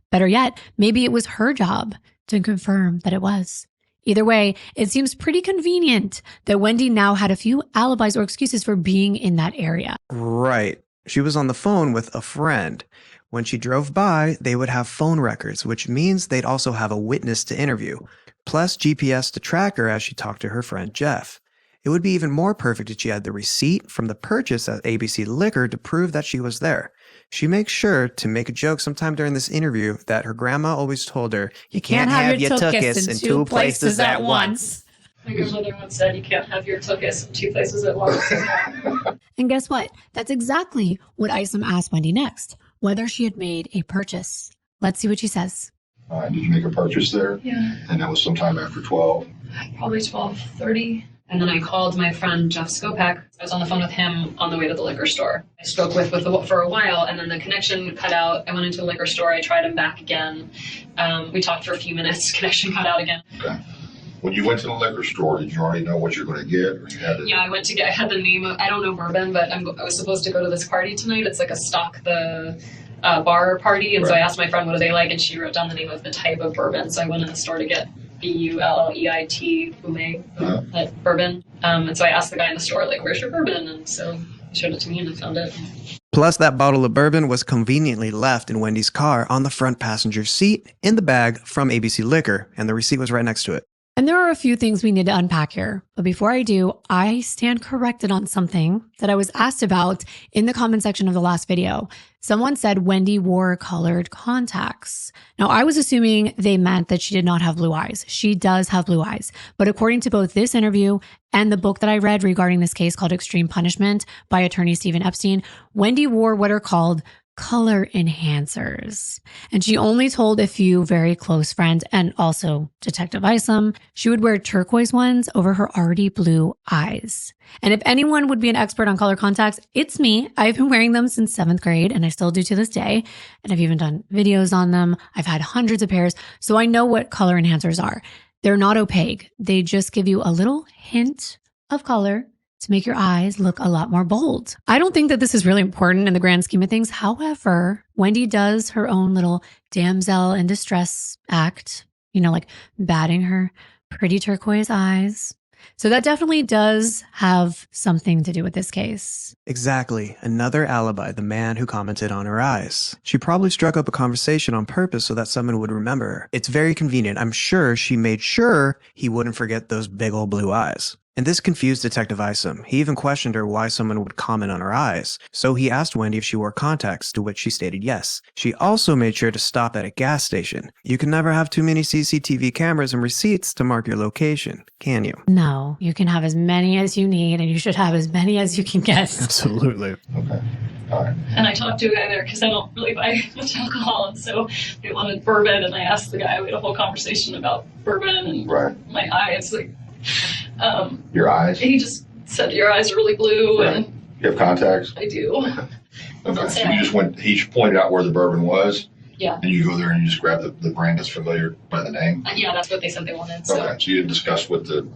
Better yet, maybe it was her job to confirm that it was. Either way, it seems pretty convenient that Wendi now had a few alibis or excuses for being in that area. Right. She was on the phone with a friend. When she drove by, they would have phone records, which means they'd also have a witness to interview, plus GPS to track her as she talked to her friend Jeff. It would be even more perfect if she had the receipt from the purchase at ABC Liquor to prove that she was there. She makes sure to make a joke sometime during this interview that her grandma always told her, you can't have your tuchus in 2 places at once. My grandmother once said, you can't have your tuchus in 2 places at once. And guess what? That's exactly what Isom asked Wendi next, whether she had made a purchase. Let's see what she says. Did you make a purchase there? Yeah. And that was sometime after 12? Probably 12:30. And then I called my friend Jeff Skopek. I was on the phone with him on the way to the liquor store. I spoke with for a while, and then the connection cut out. I went into the liquor store. I tried him back again. We talked for a few minutes. Connection cut out again. Okay. When you went to the liquor store, did you already know what you're going to get? Or you had to... Yeah, I had the name of, I don't know bourbon, but I was supposed to go to this party tonight. It's like a stock the bar party. And so I asked my friend, what do they like? And she wrote down the name of the type of bourbon. So I went in the store to get Bulleit bourbon. And so I asked the guy in the store, like, where's your bourbon? And so he showed it to me and I found it. Plus, that bottle of bourbon was conveniently left in Wendi's car on the front passenger seat in the bag from ABC Liquor, and the receipt was right next to it. And there are a few things we need to unpack here. But before I do, I stand corrected on something that I was asked about in the comment section of the last video. Someone said Wendi wore colored contacts. Now, I was assuming they meant that she did not have blue eyes. She does have blue eyes. But according to both this interview and the book that I read regarding this case called Extreme Punishment by attorney Stephen Epstein, Wendi wore what are called color enhancers. And she only told a few very close friends and also Detective Isom she would wear turquoise ones over her already blue eyes. And if anyone would be an expert on color contacts, it's me. I've been wearing them since 7th grade and I still do to this day. And I've even done videos on them. I've had hundreds of pairs. So I know what color enhancers are. They're not opaque. They just give you a little hint of color to make your eyes look a lot more bold. I don't think that this is really important in the grand scheme of things. However, Wendi does her own little damsel in distress act, like batting her pretty turquoise eyes. So that definitely does have something to do with this case. Exactly. Another alibi, the man who commented on her eyes. She probably struck up a conversation on purpose so that someone would remember her. It's very convenient. I'm sure she made sure he wouldn't forget those big old blue eyes. And this confused Detective Isom. He even questioned her why someone would comment on her eyes. So he asked Wendi if she wore contacts, to which she stated yes. She also made sure to stop at a gas station. You can never have too many CCTV cameras and receipts to mark your location, can you? No, you can have as many as you need and you should have as many as you can get. Absolutely. Okay. All right. And I talked to a guy there because I don't really buy much alcohol, and so they wanted bourbon, and I asked the guy, we had a whole conversation about bourbon and my eyes, your eyes? He just said your eyes are really blue, right. And you have contacts? I do. Okay. So you just went, he pointed out where the bourbon was? Yeah. And you go there and you just grab the brand that's familiar by the name? Yeah, that's what they said they wanted. So. Okay, so you didn't discuss with the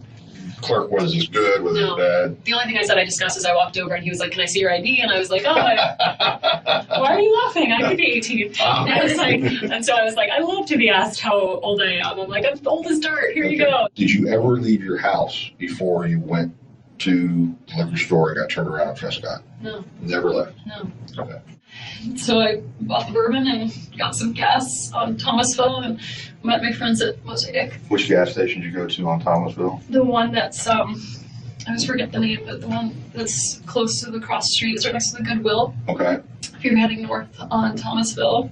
clerk whether this good, whether it's bad? The only thing I said I discussed is I walked over and he was like, can I see your ID? And I was like, why are you laughing? I could be 18. And so I was like, I love to be asked how old I am. I'm like, I'm old as dirt. Here you go. Did you ever leave your house before you went to the liquor store and got turned around at Prescott? No. Never left? No. Okay. So I bought the bourbon and got some gas on Thomasville and met my friends at Mosaic. Which gas station did you go to on Thomasville? The one that's, I always forget the name, but the one that's close to the cross street. It's right next to the Goodwill. Okay. If you're heading north on Thomasville.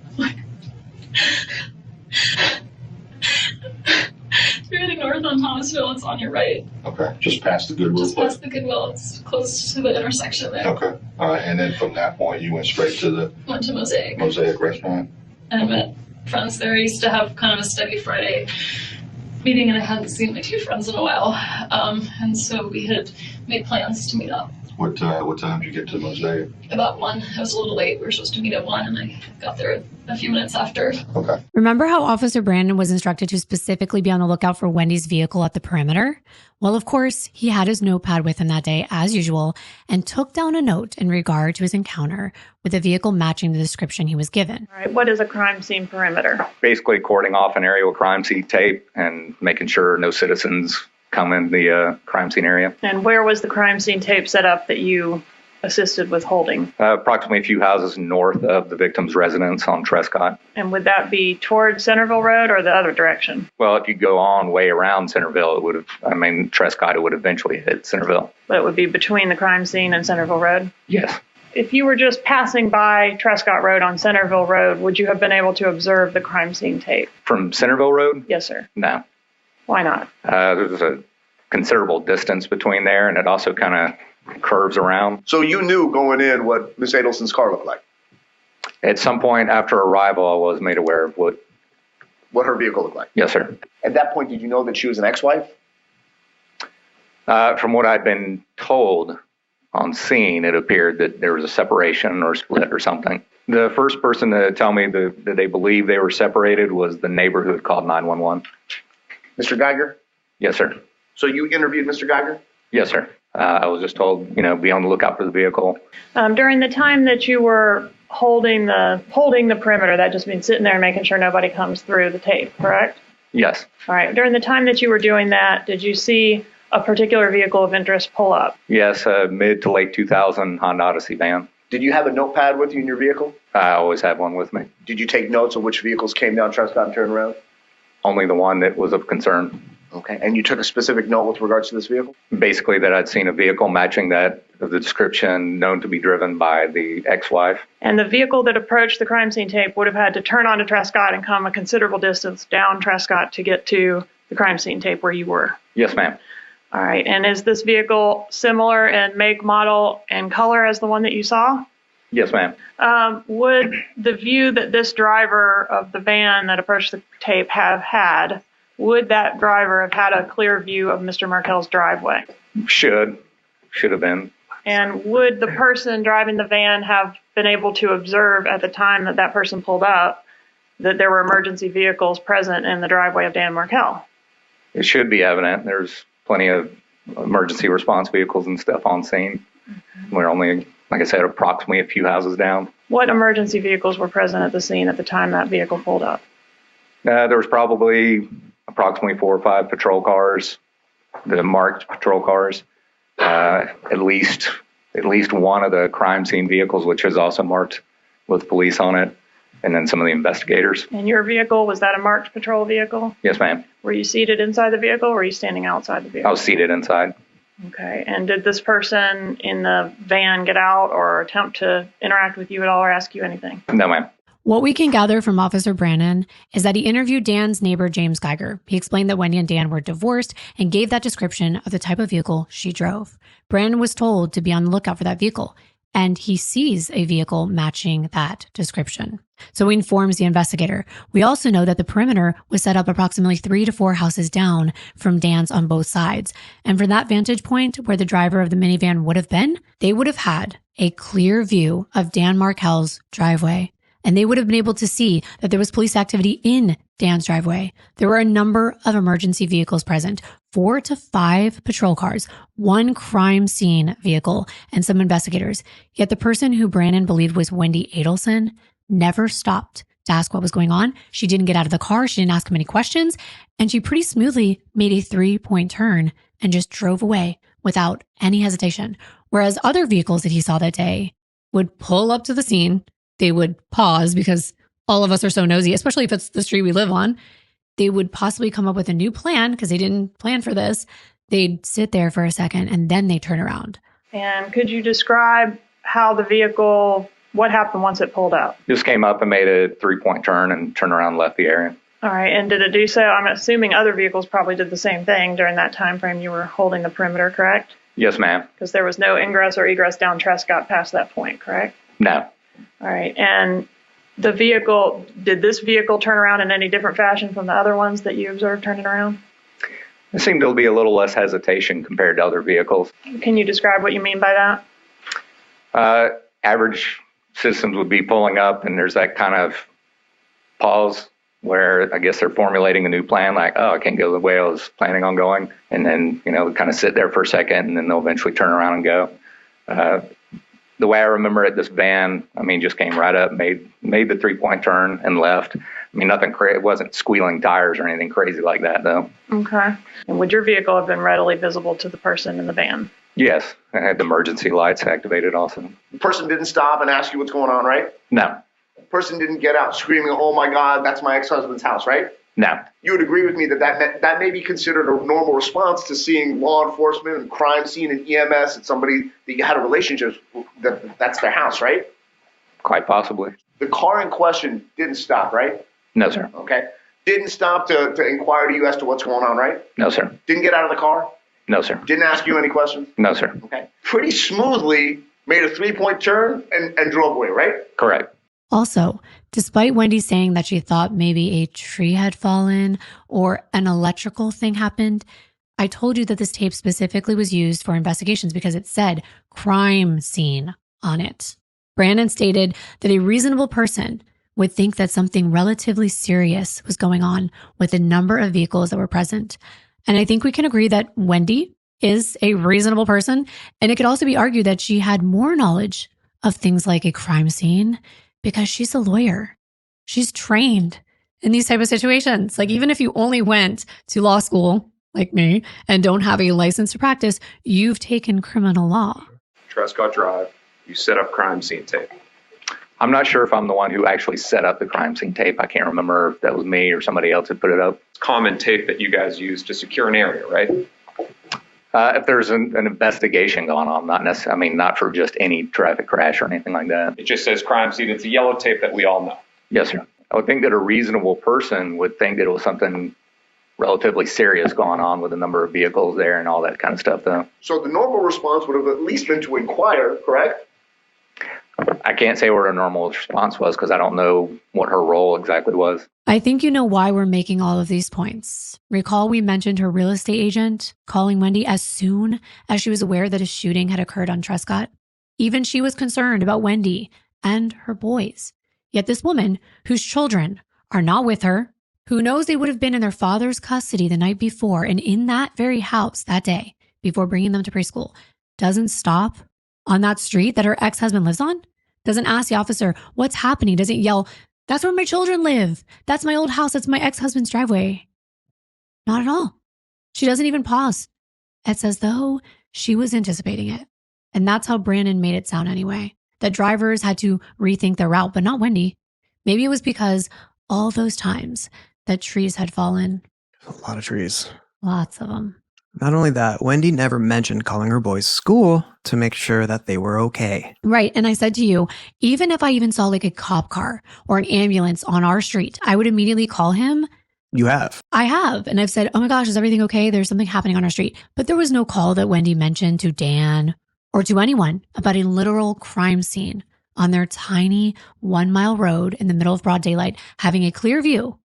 If you're heading north on Thomasville, it's on your right. Okay, just past the Goodwill. Just past the Goodwill. It's close to the intersection there. Okay. And then from that point, you went straight to Went to Mosaic. Mosaic restaurant. And I met friends there. I used to have kind of a steady Friday meeting, and I hadn't seen my two friends in a while. And so we had made plans to meet up. What time did you get to Mosaic? About 1. I was a little late. We were supposed to meet at 1, and I got there a few minutes after. Okay. Remember how Officer Brandon was instructed to specifically be on the lookout for Wendi's vehicle at the perimeter? Well, of course, he had his notepad with him that day, as usual, and took down a note in regard to his encounter with a vehicle matching the description he was given. All right, what is a crime scene perimeter? Basically cording off an area with crime scene tape and making sure no citizens come in the crime scene area. And where was the crime scene tape set up that you assisted with holding? Approximately a few houses north of the victim's residence on Trescott. And would that be towards Centerville Road or the other direction? Well, if you go on way around Centerville, Trescott, it would eventually hit Centerville. But it would be between the crime scene and Centerville Road? Yes. If you were just passing by Trescott Road on Centerville Road, would you have been able to observe the crime scene tape? From Centerville Road? Yes, sir. No. Why not? There's a considerable distance between there, and it also kind of curves around. So you knew going in what Miss Adelson's car looked like? At some point after arrival, I was made aware of what her vehicle looked like? Yes, sir. At that point, did you know that she was an ex-wife? From what I'd been told on scene, it appeared that there was a separation or split or something. The first person to tell me that they believed they were separated was the neighbor who had called 911. Mr. Geiger? Yes, sir. So you interviewed Mr. Geiger? Yes, sir. I was just told, be on the lookout for the vehicle. During the time that you were holding the perimeter, that just means sitting there and making sure nobody comes through the tape, correct? Yes. All right. During the time that you were doing that, did you see a particular vehicle of interest pull up? Yes, mid to late 2000 Honda Odyssey van. Did you have a notepad with you in your vehicle? I always have one with me. Did you take notes of which vehicles came down Trescott and turned around? Only the one that was of concern. Okay. And you took a specific note with regards to this vehicle? Basically, that I'd seen a vehicle matching that of the description known to be driven by the ex-wife. And the vehicle that approached the crime scene tape would have had to turn onto Trescott and come a considerable distance down Trescott to get to the crime scene tape where you were. Yes, ma'am. All right. And is this vehicle similar in make, model, and color as the one that you saw? Yes, ma'am. Would the view that this driver of the van that approached the tape have had, would that driver have had a clear view of Mr. Markel's driveway? Should have been. And would the person driving the van have been able to observe at the time that that person pulled up that there were emergency vehicles present in the driveway of Dan Markel? It should be evident. There's plenty of emergency response vehicles and stuff on scene. We're only, like I said, approximately a few houses down. What emergency vehicles were present at the scene at the time that vehicle pulled up? There was probably approximately 4 or 5 patrol cars, the marked patrol cars. At least one of the crime scene vehicles, which is also marked with police on it, and then some of the investigators. And your vehicle, was that a marked patrol vehicle? Yes, ma'am. Were you seated inside the vehicle or were you standing outside the vehicle? I was seated inside. Okay. And did this person in the van get out or attempt to interact with you at all or ask you anything? No, ma'am. What we can gather from Officer Brannon is that he interviewed Dan's neighbor, James Geiger. He explained that Wendi and Dan were divorced and gave that description of the type of vehicle she drove. Brannon was told to be on the lookout for that vehicle, and he sees a vehicle matching that description. So he informs the investigator. We also know that the perimeter was set up approximately 3 to 4 houses down from Dan's on both sides. And from that vantage point where the driver of the minivan would have been, they would have had a clear view of Dan Markel's driveway. And they would have been able to see that there was police activity in Dan's driveway. There were a number of emergency vehicles present, 4 to 5 patrol cars, 1 crime scene vehicle, and some investigators. Yet the person who Brannon believed was Wendi Adelson never stopped to ask what was going on. She didn't get out of the car. She didn't ask him any questions. And she pretty smoothly made a 3-point turn and just drove away without any hesitation. Whereas other vehicles that he saw that day would pull up to the scene. They would pause because all of us are so nosy, especially if it's the street we live on. They would possibly come up with a new plan because they didn't plan for this. They'd sit there for a second and then they turn around. And could you describe how the vehicle, what happened once it pulled out? Just came up and made a 3-point turn and turned around and left the area. All right. And did it do so? I'm assuming other vehicles probably did the same thing during that time frame you were holding the perimeter, correct? Yes, ma'am. Because there was no ingress or egress down Trescott past that point, correct? No. All right. And the vehicle, did this vehicle turn around in any different fashion from the other ones that you observed turning around? There seemed to be a little less hesitation compared to other vehicles. Can you describe what you mean by that? Average citizens would be pulling up and there's that kind of pause where I guess they're formulating a new plan, like, oh, I can't go the way I was planning on going. And then, kind of sit there for a second and then they'll eventually turn around and go. The way I remember it, this van, just came right up, made the 3-point turn and left. Nothing it wasn't squealing tires or anything crazy like that, though. Okay. And would your vehicle have been readily visible to the person in the van? Yes. I had the emergency lights activated also. The person didn't stop and ask you what's going on, right? No. The person didn't get out screaming, oh my God, that's my ex-husband's house, right? No. You would agree with me that may be considered a normal response to seeing law enforcement and crime scene and EMS and somebody that you had a relationship with, that's their house, right? Quite possibly. The car in question didn't stop, right? No, sir. Okay. Didn't stop to inquire to you as to what's going on, right? No, sir. Didn't get out of the car? No, sir. Didn't ask you any questions? No, sir. Okay. Pretty smoothly made a 3-point turn and drove away, right? Correct. Also, despite Wendi saying that she thought maybe a tree had fallen or an electrical thing happened, I told you that this tape specifically was used for investigations because it said crime scene on it. Brannon stated that a reasonable person would think that something relatively serious was going on with the number of vehicles that were present. And I think we can agree that Wendi is a reasonable person. And it could also be argued that she had more knowledge of things like a crime scene because she's a lawyer. She's trained in these type of situations. Like even if you only went to law school like me and don't have a license to practice, you've taken criminal law. Trescott Drive, you set up crime scene tape. I'm not sure if I'm the one who actually set up the crime scene tape. I can't remember if that was me or somebody else who put it up. Common tape that you guys use to secure an area, right? If there's an investigation going on, not for just any traffic crash or anything like that. It just says crime scene. It's a yellow tape that we all know. Yes, sir. I would think that a reasonable person would think that it was something relatively serious going on with the number of vehicles there and all that kind of stuff, though. So the normal response would have at least been to inquire, correct? I can't say what her normal response was because I don't know what her role exactly was. I think you know why we're making all of these points. Recall we mentioned her real estate agent calling Wendi as soon as she was aware that a shooting had occurred on Trescott. Even she was concerned about Wendi and her boys. Yet this woman, whose children are not with her, who knows they would have been in their father's custody the night before and in that very house that day before bringing them to preschool, doesn't stop on that street that her ex-husband lives on, doesn't ask the officer what's happening, doesn't yell, "That's where my children live. That's my old house. That's my ex-husband's driveway." Not at all. She doesn't even pause. It's as though she was anticipating it. And that's how Brandon made it sound anyway, that drivers had to rethink their route, but not Wendi. Maybe it was because all those times that trees had fallen. A lot of trees. Lots of them. Not only that, Wendi never mentioned calling her boys school to make sure that they were okay. Right. And I said to you, even if I even saw like a cop car or an ambulance on our street, I would immediately call him. You have. I have. And I've said, "Oh my gosh, is everything okay? There's something happening on our street." But there was no call that Wendi mentioned to Dan or to anyone about a literal crime scene on their tiny 1-mile road in the middle of broad daylight, having a clear view.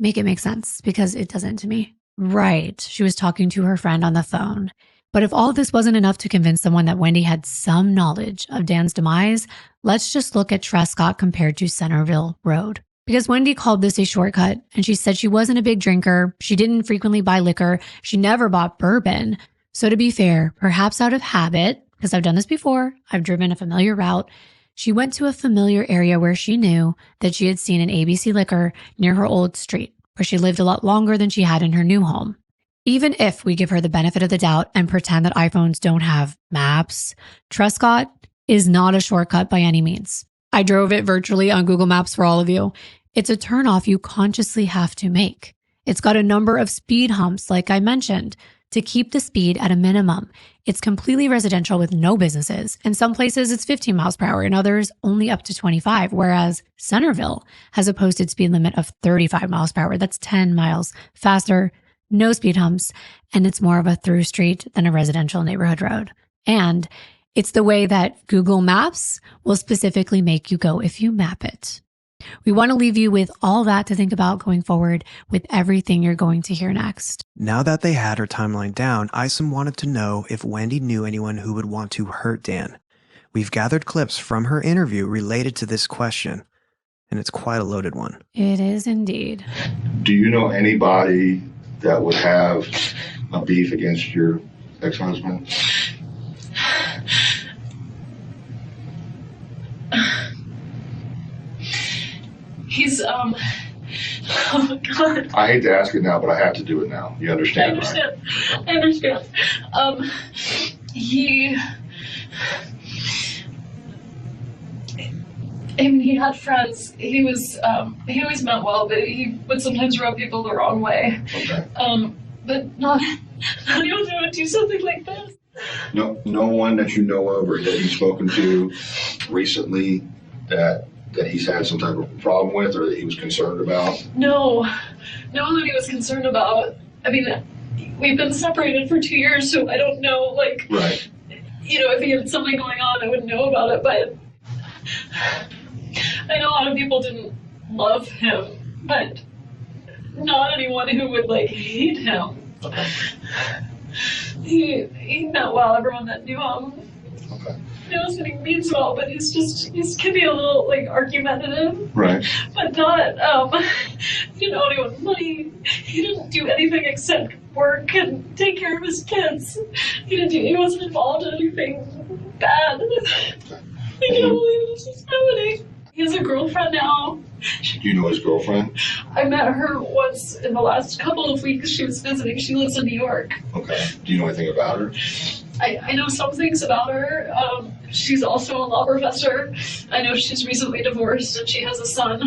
Make it make sense, because it doesn't to me. Right. She was talking to her friend on the phone. But if all of this wasn't enough to convince someone that Wendi had some knowledge of Dan's demise, let's just look at Trescott compared to Centerville Road. Because Wendi called this a shortcut, and she said she wasn't a big drinker. She didn't frequently buy liquor. She never bought bourbon. So to be fair, perhaps out of habit, because I've done this before, I've driven a familiar route, she went to a familiar area where she knew that she had seen an ABC Liquor near her old street, where she lived a lot longer than she had in her new home. Even if we give her the benefit of the doubt and pretend that iPhones don't have maps, Trescott is not a shortcut by any means. I drove it virtually on Google Maps for all of you. It's a turnoff you consciously have to make. It's got a number of speed humps, like I mentioned, to keep the speed at a minimum. It's completely residential with no businesses. In some places, it's 15 miles per hour. In others, only up to 25, whereas Centerville has a posted speed limit of 35 miles per hour. That's 10 miles faster, no speed humps, and it's more of a through street than a residential neighborhood road. And it's the way that Google Maps will specifically make you go if you map it. We want to leave you with all that to think about going forward with everything you're going to hear next. Now that they had her timeline down, Isom wanted to know if Wendi knew anyone who would want to hurt Dan. We've gathered clips from her interview related to this question, and it's quite a loaded one. It is indeed. Do you know anybody that would have a beef against your ex-husband? He's, oh God. I hate to ask it now, but I have to do it now. You understand, right? I understand. He had friends. He always meant well, but he would sometimes rub people the wrong way. Okay. But not anyone who would do something like this. No one that you know of or that you've spoken to recently that he's had some type of problem with or that he was concerned about? No one that he was concerned about. I mean, we've been separated for 2 years, so I don't know, right. If he had something going on, I wouldn't know about it, but I know a lot of people didn't love him, but not anyone who would, hate him. Okay. He meant well, everyone that knew him. Okay. Knows that he means well, but he can be a little argumentative. Right. But not, he didn't owe anyone money. He didn't do anything except work and take care of his kids. He wasn't involved in anything bad. I can't believe this is happening. He has a girlfriend now. Do you know his girlfriend? I met her once in the last couple of weeks. She was visiting. She lives in New York. Okay. Do you know anything about her? I know some things about her. She's also a law professor. I know she's recently divorced and she has a son.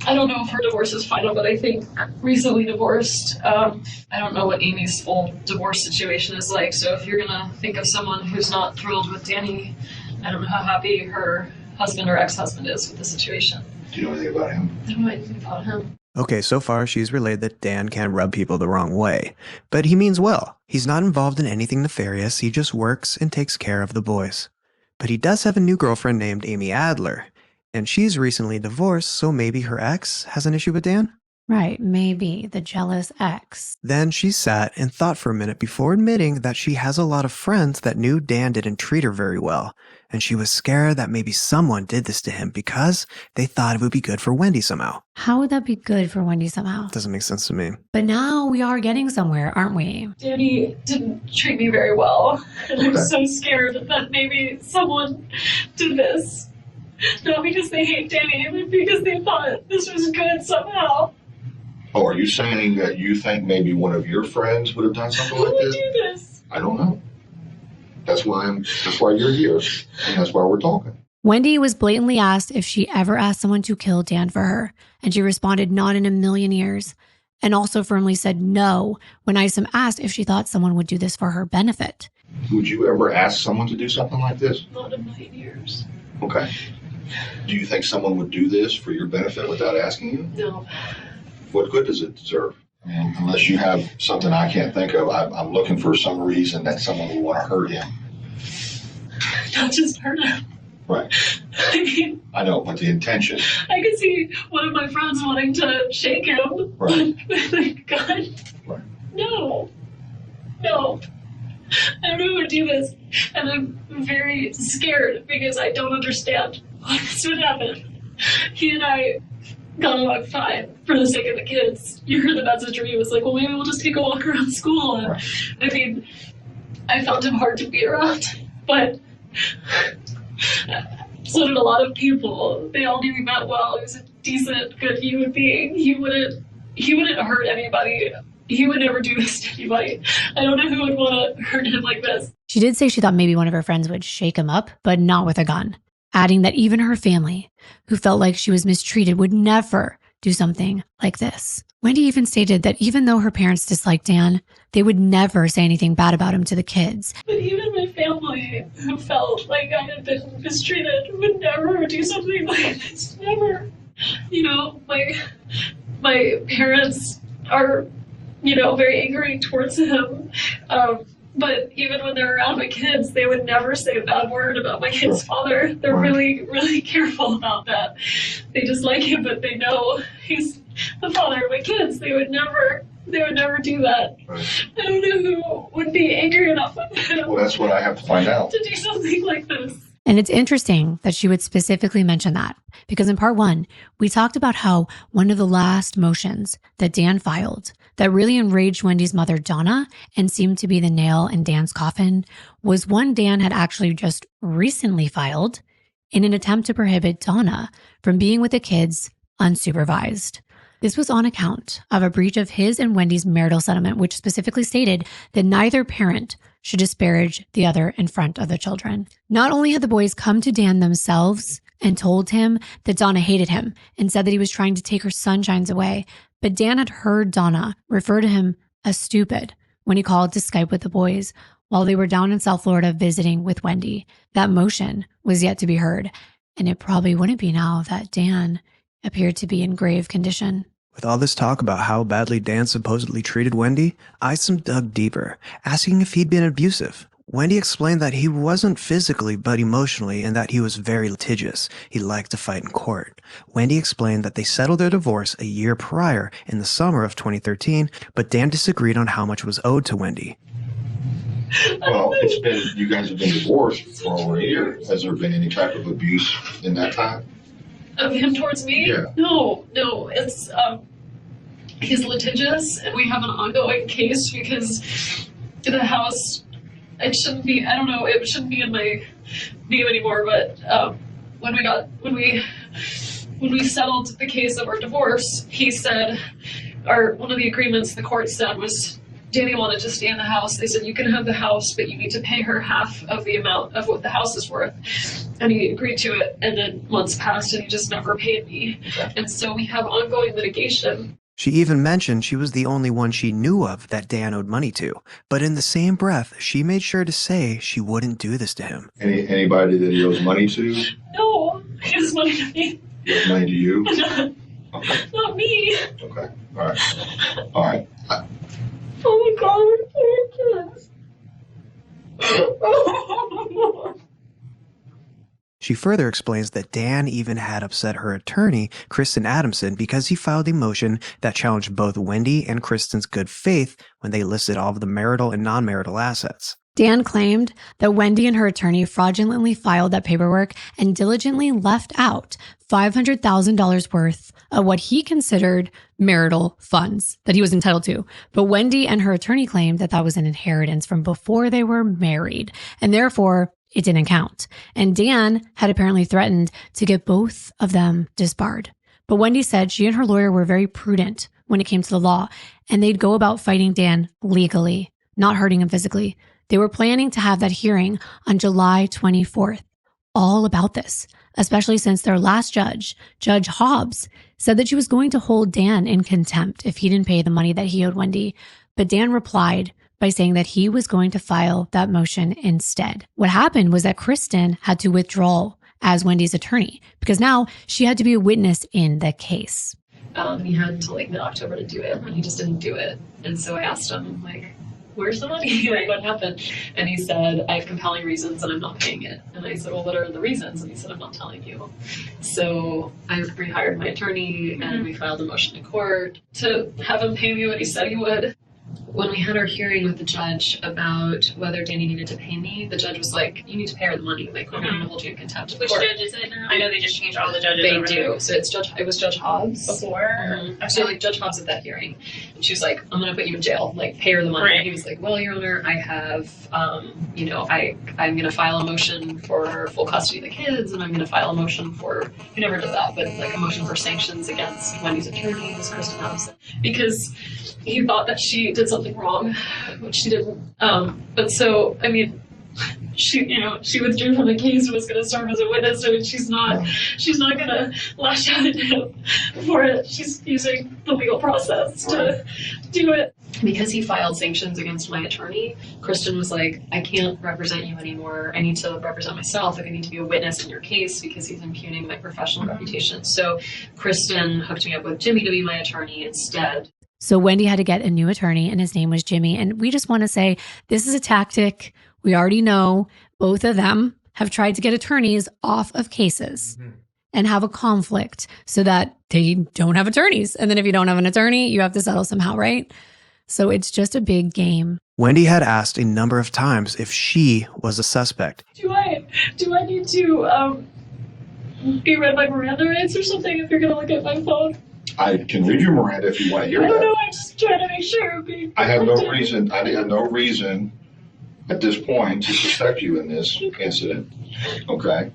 I don't know if her divorce is final, but I think recently divorced. I don't know what Amy's full divorce situation is like, so if you're gonna think of someone who's not thrilled with Danny, I don't know how happy her husband or ex-husband is with the situation. Do you know anything about him? I don't know anything about him. Okay, so far she's relayed that Dan can rub people the wrong way, but he means well. He's not involved in anything nefarious, he just works and takes care of the boys. But he does have a new girlfriend named Amy Adler, and she's recently divorced, so maybe her ex has an issue with Dan? Right, maybe the jealous ex. Then she sat and thought for a minute before admitting that she has a lot of friends that knew Dan didn't treat her very well, and she was scared that maybe someone did this to him because they thought it would be good for Wendi somehow. How would that be good for Wendi somehow? Doesn't make sense to me. But now we are getting somewhere, aren't we? Danny didn't treat me very well, and I'm so scared that maybe someone did this. Not because they hate Danny, but because they thought this was good somehow. Oh, are you saying that you think maybe one of your friends would have done something like this? Who would do this? I don't know. That's why you're here, and that's why we're talking. Wendi was blatantly asked if she ever asked someone to kill Dan for her, and she responded not in a million years, and also firmly said no when Isom asked if she thought someone would do this for her benefit. Would you ever ask someone to do something like this? Not in a million years. Okay. Do you think someone would do this for your benefit without asking you? No. What good does it deserve? I mean, unless you have something I can't think of, I'm looking for some reason that someone would want to hurt him. Not just hurt him. Right. I mean, I know, but the intention. I could see one of my friends wanting to shake him. Right. With a gun. Right. No. I don't know who would do this. And I'm very scared because I don't understand why this would happen. He and I got along fine for the sake of the kids. You heard the message where he was like, well, maybe we'll just take a walk around school. And I mean, I found him hard to be around, but so did a lot of people. They all knew he meant well. He was a decent, good human being. He wouldn't hurt anybody. He would never do this to anybody. I don't know who would want to hurt him like this. She did say she thought maybe one of her friends would shake him up, but not with a gun, adding that even her family, who felt like she was mistreated, would never do something like this. Wendi even stated that even though her parents disliked Dan, they would never say anything bad about him to the kids. But even my family, who felt like I had been mistreated, would never do something like this. Never. You know, my parents are, you know, very angry towards him. But even when they're around my kids, they would never say a bad word about my kid's father. They're really, really careful about that. They just like him, but they know he's the father of my kids. They would never do that. Right. I don't know who would be angry enough with him. Well, that's what I have to find out. To do something like this. And it's interesting that she would specifically mention that, because in part 1, we talked about how one of the last motions that Dan filed that really enraged Wendi's mother, Donna, and seemed to be the nail in Dan's coffin was one Dan had actually just recently filed in an attempt to prohibit Donna from being with the kids unsupervised. This was on account of a breach of his and Wendi's marital settlement, which specifically stated that neither parent should disparage the other in front of the children. Not only had the boys come to Dan themselves and told him that Donna hated him and said that he was trying to take her sunshines away, but Dan had heard Donna refer to him as stupid when he called to Skype with the boys while they were down in South Florida visiting with Wendi. That motion was yet to be heard, and it probably wouldn't be now that Dan appeared to be in grave condition. With all this talk about how badly Dan supposedly treated Wendi, Isom dug deeper, asking if he'd been abusive. Wendi explained that he wasn't physically but emotionally, and that he was very litigious. He liked to fight in court. Wendi explained that they settled their divorce a year prior in the summer of 2013, but Dan disagreed on how much was owed to Wendi. Well, you guys have been divorced for over a year. Has there been any type of abuse in that time? Of him towards me? Yeah. No, it's, he's litigious, and we have an ongoing case because the house, it shouldn't be in my name anymore, but when we settled the case of our divorce, he said, one of the agreements the court said was Danny wanted to stay in the house. They said, you can have the house, but you need to pay her half of the amount of what the house is worth. And he agreed to it. And then months passed and he just never paid me. And so we have ongoing litigation. She even mentioned she was the only one she knew of that Dan owed money to. But in the same breath, she made sure to say she wouldn't do this to him. Anybody that he owes money to? No, he owes money to me. He owes money to you? Okay. Not me. Okay. All right. Oh my God, I can't. She further explains that Dan even had upset her attorney, Kristen Adelson, because he filed a motion that challenged both Wendi and Kristen's good faith when they listed all of the marital and non-marital assets. Dan claimed that Wendi and her attorney fraudulently filed that paperwork and diligently left out $500,000 worth of what he considered marital funds that he was entitled to. But Wendi and her attorney claimed that that was an inheritance from before they were married, and therefore it didn't count. And Dan had apparently threatened to get both of them disbarred. But Wendi said she and her lawyer were very prudent when it came to the law, and they'd go about fighting Dan legally, not hurting him physically. They were planning to have that hearing on July 24th, all about this, especially since their last judge, Judge Hobbs, said that she was going to hold Dan in contempt if he didn't pay the money that he owed Wendi. But Dan replied by saying that he was going to file that motion instead. What happened was that Kristen had to withdraw as Wendi's attorney because now she had to be a witness in the case. He had until like mid-October to do it, and he just didn't do it. And so I asked him, like, where's the money? Like, what happened? And he said, I have compelling reasons and I'm not paying it. And I said, well, what are the reasons? And he said, I'm not telling you. So I rehired my attorney and we filed a motion in court to have him pay me what he said he would. When we had our hearing with the judge about whether Danny needed to pay me, the judge was like, you need to pay her the money. Like, we're going to hold you in contempt of Which court. judge is it now? I know they just changed all the judges. They over do. there. So it was Judge Hobbs. Before? Okay. So like Judge Hobbs at that hearing. And she was like, I'm going to put you in jail. Like, pay her the money. Right. And he was like, well, Your Honor, I have, I'm going to file a motion for full custody of the kids, and I'm going to file a motion for, he never did that, but like a motion for sanctions against Wendi's attorneys, Kristen Adelson, because he thought that she did something wrong, which she didn't. But so, I mean, she withdrew from the case and was going to serve as a witness. I mean, she's not going to lash out at him for it. She's using the legal process to do it. Because he filed sanctions against my attorney, Kristen was like, I can't represent you anymore. I need to represent myself. Like, I need to be a witness in your case because he's impugning my professional reputation. So Kristen hooked me up with Jimmy to be my attorney instead. So Wendi had to get a new attorney, and his name was Jimmy. And we just want to say this is a tactic. We already know both of them have tried to get attorneys off of cases and have a conflict so that they don't have attorneys. And then if you don't have an attorney, you have to settle somehow, right? So it's just a big game. Wendi had asked a number of times if she was a suspect. Do I need to be read my Miranda rights or something if you're going to look at my phone? I can read your Miranda if you want to hear I don't that. know. I'm just trying to make sure. I have no reason at this point to suspect you in this incident. Okay?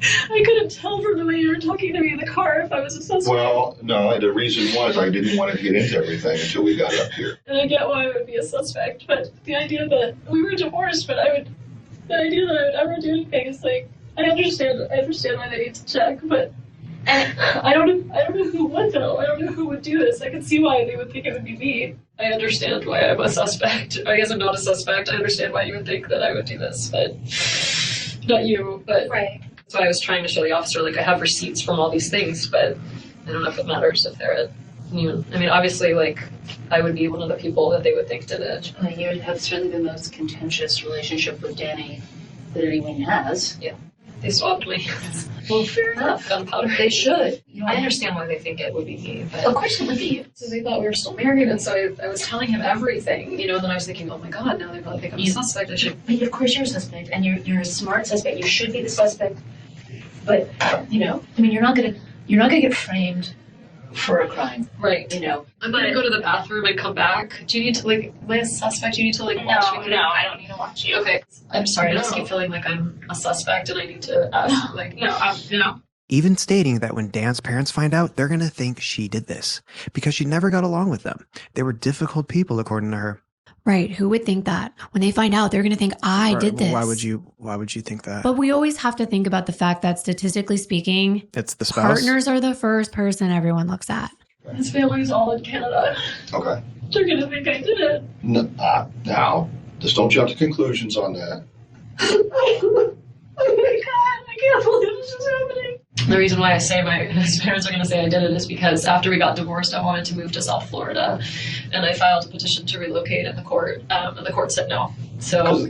I couldn't tell from the way you were talking to me in the car if I was a suspect. Well, no, the reason was I didn't want to get into everything until we got up here. And I get why I would be a suspect, but the idea that we were divorced, but the idea that I would ever do anything is like, I understand why they need to check, but I don't know who would though. I don't know who would do this. I can see why they would think it would be me. I understand why I'm a suspect. I guess I'm not a suspect. I understand why you would think that I would do this, but not you. But right. That's why I was trying to show the officer, like, I have receipts from all these things, but I don't know if it matters if they're at, I mean, obviously, like, I would be one of the people that they would think did it. You have certainly the most contentious relationship with Danny that anyone has. Yeah. They swapped me. Well, fair enough. Gunpowder. They should. I understand why they think it would be me. But of course it would be you. So they thought we were still married, and so I was telling him everything, and then I was thinking, oh my God, now they probably think I'm a suspect. I should. But of course you're a suspect, and you're a smart suspect. You should be the suspect. But you're not gonna get framed for a crime, right? I'm gonna go to the bathroom and come back. Do you need to lay a suspect? Do you need to watch me? No, I don't need to watch you. Okay. I'm sorry. I just keep feeling like I'm a suspect, and I need to ask. No. even stating that when Dan's parents find out, they're going to think she did this because she never got along with them. They were difficult people, according to her. Right. Who would think that? When they find out, they're going to think I did this. Why would you think that? But we always have to think about the fact that statistically speaking, it's the spouse. Partners are the first person everyone looks at. His family's all in Canada. Okay. They're going to think I did it. Now, just don't jump to conclusions on that. Oh my God, I can't believe this is happening. The reason why I say his parents are going to say I did it is because after we got divorced, I wanted to move to South Florida, and I filed a petition to relocate in the court, and the court said no. So, because of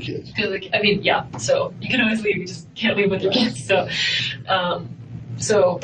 the kids. Yeah. So you can always leave, you just can't leave with your kids. So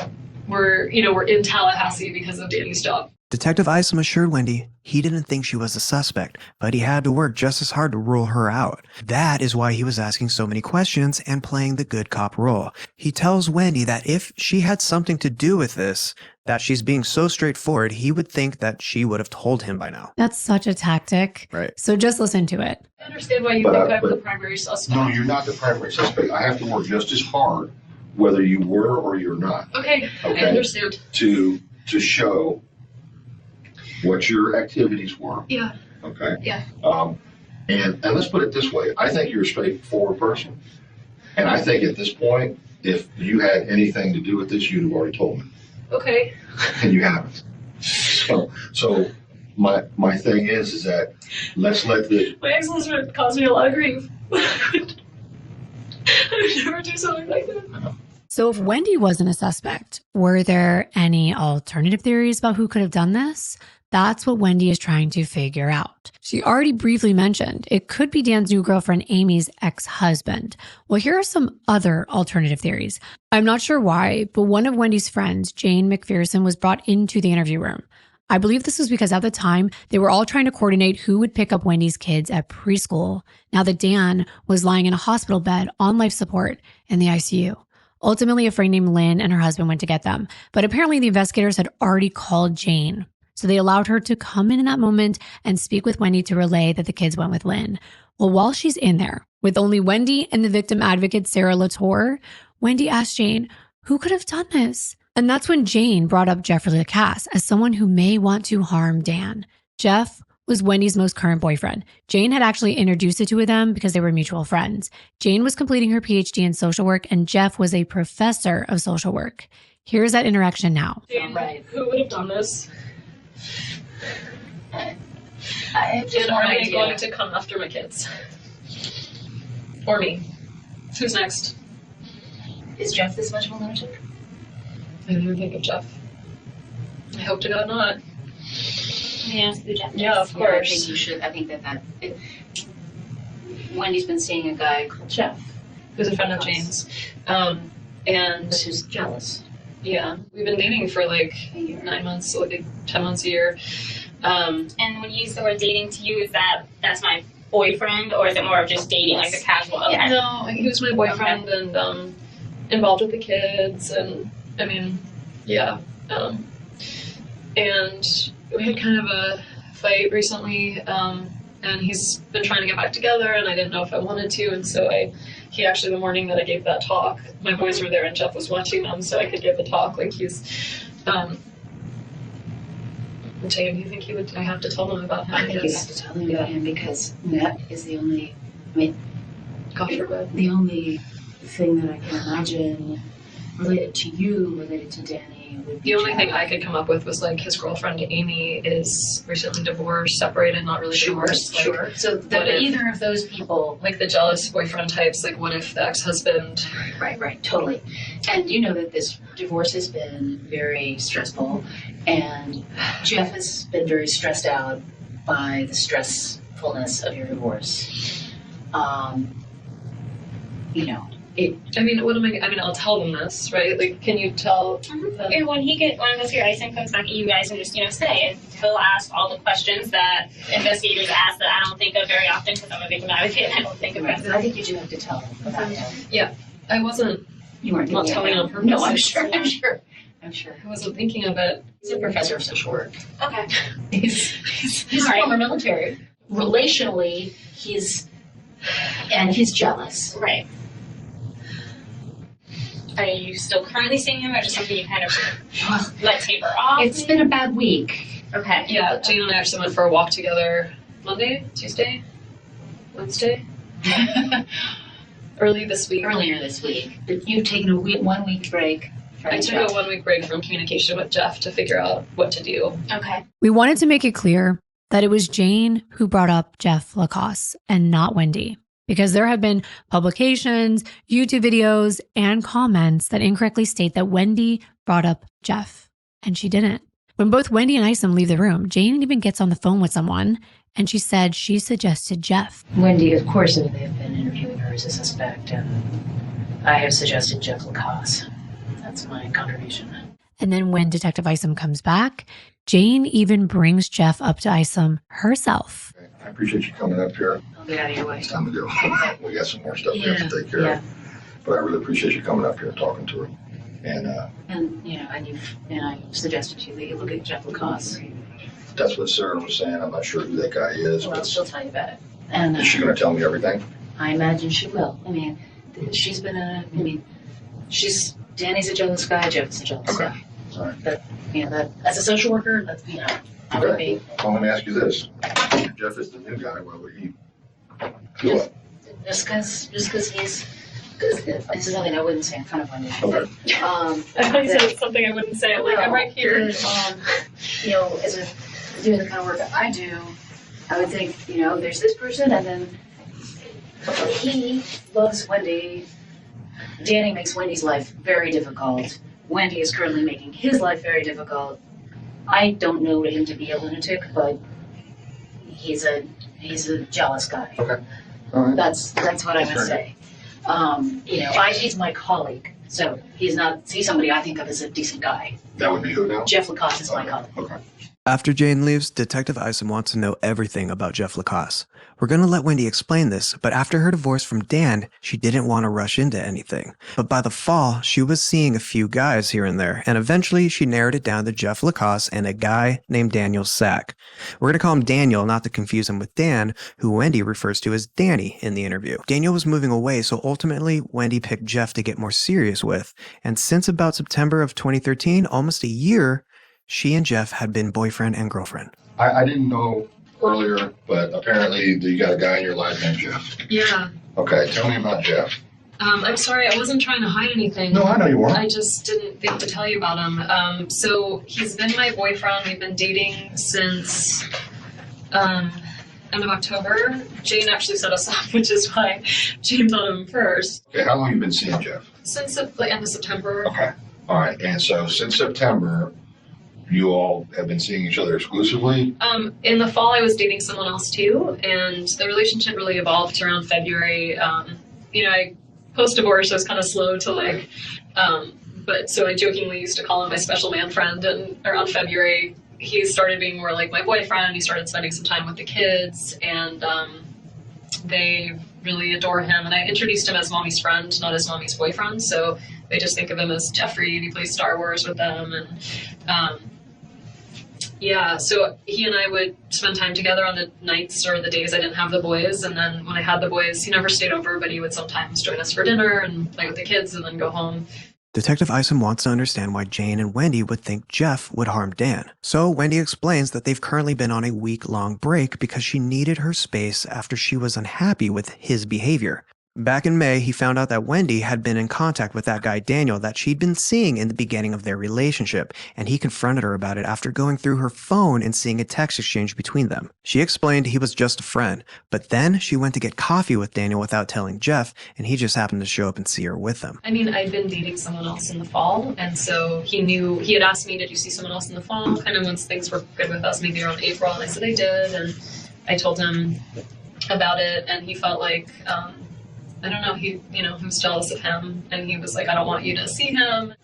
we're in Tallahassee because of Danny's job. Detective Isom assured Wendi he didn't think she was a suspect, but he had to work just as hard to rule her out. That is why he was asking so many questions and playing the good cop role. He tells Wendi that if she had something to do with this, that she's being so straightforward, he would think that she would have told him by now. That's such a tactic. Right. So just listen to it. I understand why you think I'm the primary suspect. No, you're not the primary suspect. I have to work just as hard, whether you were or you're not. Okay. I understand. To show what your activities were. Yeah. Okay. Yeah. And let's put it this way. I think you're a straightforward person. And I think at this point, if you had anything to do with this, you'd have already told me. Okay. And you haven't. So my thing is that let's let the... My ex-husband caused me a lot of grief. I would never do something like that. So if Wendi wasn't a suspect, were there any alternative theories about who could have done this? That's what Wendi is trying to figure out. She already briefly mentioned it could be Dan's new girlfriend Amy's ex-husband. Well, here are some other alternative theories. I'm not sure why, but one of Wendi's friends, Jane McPherson, was brought into the interview room. I believe this was because at the time, they were all trying to coordinate who would pick up Wendi's kids at preschool, now that Dan was lying in a hospital bed on life support in the ICU. Ultimately, a friend named Lynn and her husband went to get them, but apparently the investigators had already called Jane. So they allowed her to come in that moment and speak with Wendi to relay that the kids went with Lynn. Well, while she's in there, with only Wendi and the victim advocate Sarah Latour, Wendi asked Jane, who could have done this? And that's when Jane brought up Jeffrey Lacasse as someone who may want to harm Dan. Jeff was Wendi's most current boyfriend. Jane had actually introduced the two of them because they were mutual friends. Jane was completing her PhD in social work, and Jeff was a professor of social work. Here's that interaction now. Jane, right. Who would have done this? I have no are they idea. going to come after my kids? Or me? Who's next? Is Jeff this much of a lunatic? I never think of Jeff. I hope to God not. May I ask who Jeff is? Yeah, of course. I think you should. I think Wendi's been seeing a guy called Jeff. Who's a friend of Jane's. And who's jealous. Yeah, we've been dating for like 9 months, like 10 months a year. And when you use the word dating to you, that's my boyfriend, or is it more of just dating, like a casual? Okay. Yeah, no, he was my boyfriend, and involved with the kids, and I mean, yeah. And we had kind of a fight recently, and he's been trying to get back together, and I didn't know if I wanted to, and so he actually, the morning that I gave that talk, my boys were there and Jeff was watching them, so I could give the talk. Like Jane, do you think I have to tell them about him? I think you have to tell them about him because that is the only, God forbid. The only thing that I can imagine related to you, related to Danny, would be the only thing I could come up with was like his girlfriend Amy is recently divorced, separated, not really divorced. Sure. So either of those people, like the jealous boyfriend types, like what if the ex-husband? Right, totally. And you know that this divorce has been very stressful, and Jeff has been very stressed out by the stressfulness of your divorce. I'll tell them this, right? Like, can you tell them? And when Investigate Isom comes back, you guys can just, say it. He'll ask all the questions that investigators ask that I don't think of very often because I'm a victim advocate. I don't think of it. I think you do have to tell them about him. Yeah, I wasn't. You weren't not telling on purpose. No, I'm sure. I wasn't thinking of it. He's a professor of social work. Okay. He's a former military. Relationally, he's jealous. Right. Are you still currently seeing him, or just something you kind of let taper off? It's been a bad week. Okay. Yeah, Jane and I actually went for a walk together Monday, Tuesday, Wednesday. Earlier this week. But you've taken a 1 week break. I took a 1 week break from communication with Jeff to figure out what to do. Okay. We wanted to make it clear that it was Jane who brought up Jeff Lacoste and not Wendi, because there have been publications, YouTube videos, and comments that incorrectly state that Wendi brought up Jeff, and she didn't. When both Wendi and Isom leave the room, Jane even gets on the phone with someone, and she said she suggested Jeff. Wendi, of course, they've been interviewing her as a suspect, and I have suggested Jeff Lacoste. That's my contribution. And then when Detective Isom comes back, Jane even brings Jeff up to Isom herself. I appreciate you coming up here. I'll get out of your way. It's time to go. We got some more stuff we have to take care of. But I really appreciate you coming up here and talking to her. And I suggested to you that you look at Jeff Lacoste. that's what Sarah was saying. I'm not sure who that guy is. Well, she'll tell you about it. And is she going to tell me everything? I imagine she will. I mean, she's been Danny's a jealous guy, Jeff's a jealous guy. All right. But, that as a social worker, I would be. Well, let me ask you this. If Jeff is the new guy, why would he do it? Just because he's... This is something I wouldn't say in front of Wendi. Okay. I thought you said something I wouldn't say. I'm right here. As doing the kind of work that I do, I would think, there's this person, and then he loves Wendi. Danny makes Wendy's life very difficult. Wendi is currently making his life very difficult. I don't know him to be a lunatic, but he's a jealous guy. Okay. All right. That's what I would say. He's my colleague, so he's somebody I think of as a decent guy. That would be who now? Jeff Lacoste is my colleague. Okay. After Jane leaves, Detective Isom wants to know everything about Jeff Lacoste. We're going to let Wendi explain this, but after her divorce from Dan, she didn't want to rush into anything. But by the fall, she was seeing a few guys here and there, and eventually she narrowed it down to Jeff Lacoste and a guy named Daniel Sack. We're going to call him Daniel, not to confuse him with Dan, who Wendi refers to as Danny in the interview. Daniel was moving away, so ultimately Wendi picked Jeff to get more serious with, and since about September of 2013, almost a year, she and Jeff had been boyfriend and girlfriend. I didn't know earlier, but apparently you got a guy in your life named Jeff. Yeah. Okay, tell me about Jeff. I'm sorry, I wasn't trying to hide anything. No, I know you weren't. I just didn't think to tell you about him. So he's been my boyfriend. We've been dating since end of October. Jane actually set us up, which is why Jane thought of him first. Okay, how long have you been seeing Jeff? Since the end of September. Okay. All right, and so since September, you all have been seeing each other exclusively? In the fall, I was dating someone else too, and the relationship really evolved around February. I post-divorce, I was kind of slow to but so I jokingly used to call him my special man friend, and around February, he started being more like my boyfriend. He started spending some time with the kids, and they really adore him. And I introduced him as mommy's friend, not as mommy's boyfriend, so they just think of him as Jeffrey, and he plays Star Wars with them, and so he and I would spend time together on the nights or the days I didn't have the boys, and then when I had the boys, he never stayed over, but he would sometimes join us for dinner and play with the kids and then go home. Detective Isom wants to understand why Jane and Wendi would think Jeff would harm Dan. So Wendi explains that they've currently been on a week-long break because she needed her space after she was unhappy with his behavior. Back in May, he found out that Wendi had been in contact with that guy Daniel that she'd been seeing in the beginning of their relationship, and he confronted her about it after going through her phone and seeing a text exchange between them. She explained he was just a friend, but then she went to get coffee with Daniel without telling Jeff, and he just happened to show up and see her with them. I mean, I'd been dating someone else in the fall, and so he had asked me, did you see someone else in the fall? Kind of once things were good with us, maybe around April, and I said I did, and I told him about it, and he felt like, I don't know, he was jealous of him, and he was like, I don't want you to see him.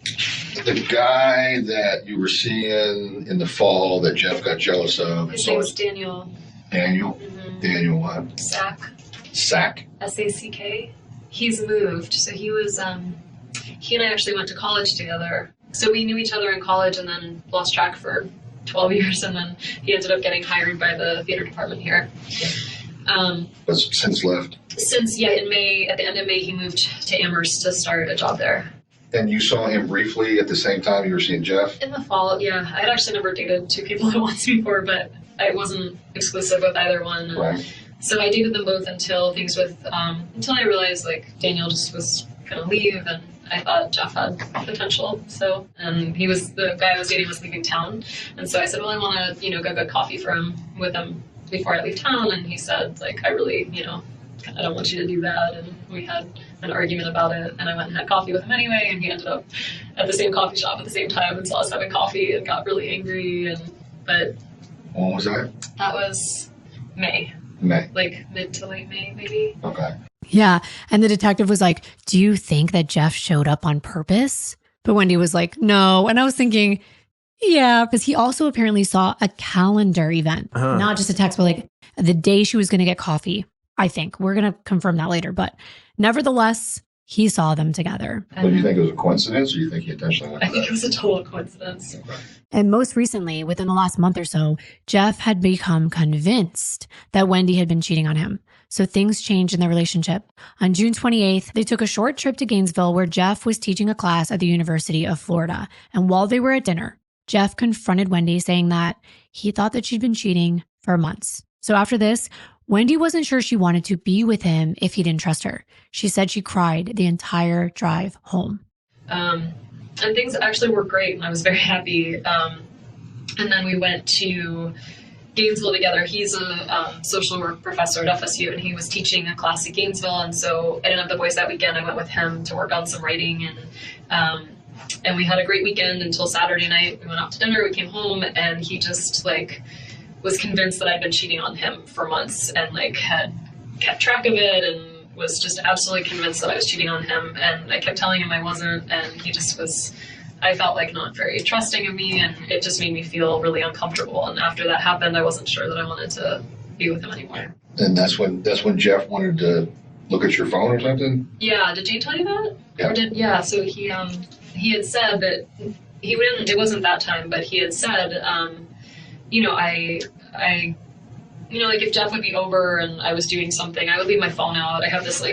The guy that you were seeing in the fall that Jeff got jealous of. His name was Daniel. Daniel? Mm-hmm. Daniel what? Sack. Sack? S-A-C-K. He's moved, so he was, he and I actually went to college together. So we knew each other in college and then lost track for 12 years, and then he ended up getting hired by the theater department here. But since left? Since, in May, at the end of May, he moved to Amherst to start a job there. And you saw him briefly at the same time you were seeing Jeff? In the fall, yeah. I'd actually never dated two people at once before, but I wasn't exclusive with either one. Right. So I dated them both until I realized like Daniel just was gonna leave, and I thought Jeff had potential. So, and the guy I was dating was leaving town, and so I said, well, I want to, go get coffee with him before I leave town, and he said, like, I really, I don't want you to do that, and we had an argument about it, and I went and had coffee with him anyway, and he ended up at the same coffee shop at the same time and saw us having coffee and got really angry, but when was that? That was May. Like mid to late May, maybe. Okay. Yeah. And the detective was like, do you think that Jeff showed up on purpose? But Wendi was like, no. And I was thinking, yeah, because he also apparently saw a calendar event, not just a text, but like the day she was going to get coffee. I think we're going to confirm that later. But nevertheless, he saw them together. But do you think it was a coincidence, or do you think he intentionally went I think it was a total coincidence. Okay. And most recently, within the last month or so, Jeff had become convinced that Wendi had been cheating on him. So things changed in their relationship. On June 28th, they took a short trip to Gainesville where Jeff was teaching a class at the University of Florida. And while they were at dinner, Jeff confronted Wendi, saying that he thought that she'd been cheating for months. So after this, Wendi wasn't sure she wanted to be with him if he didn't trust her. She said she cried the entire drive home. And things actually were great, and I was very happy. And then we went to Gainesville together. He's a social work professor at FSU, and he was teaching a class at Gainesville. And so I didn't have the boys that weekend. I went with him to work on some writing, and we had a great weekend until Saturday night. We went out to dinner, we came home, and he just was convinced that I'd been cheating on him for months, and had kept track of it, and was just absolutely convinced that I was cheating on him. And I kept telling him I wasn't, and he just was, I felt like not very trusting of me, and it just made me feel really uncomfortable. And after that happened, I wasn't sure that I wanted to be with him anymore. And that's when Jeff wanted to look at your phone or something? Yeah, did Jane tell you that? Yeah. So he had said that he wouldn't, it wasn't that time, but he had said, if Jeff would be over and I was doing something, I would leave my phone out. I have this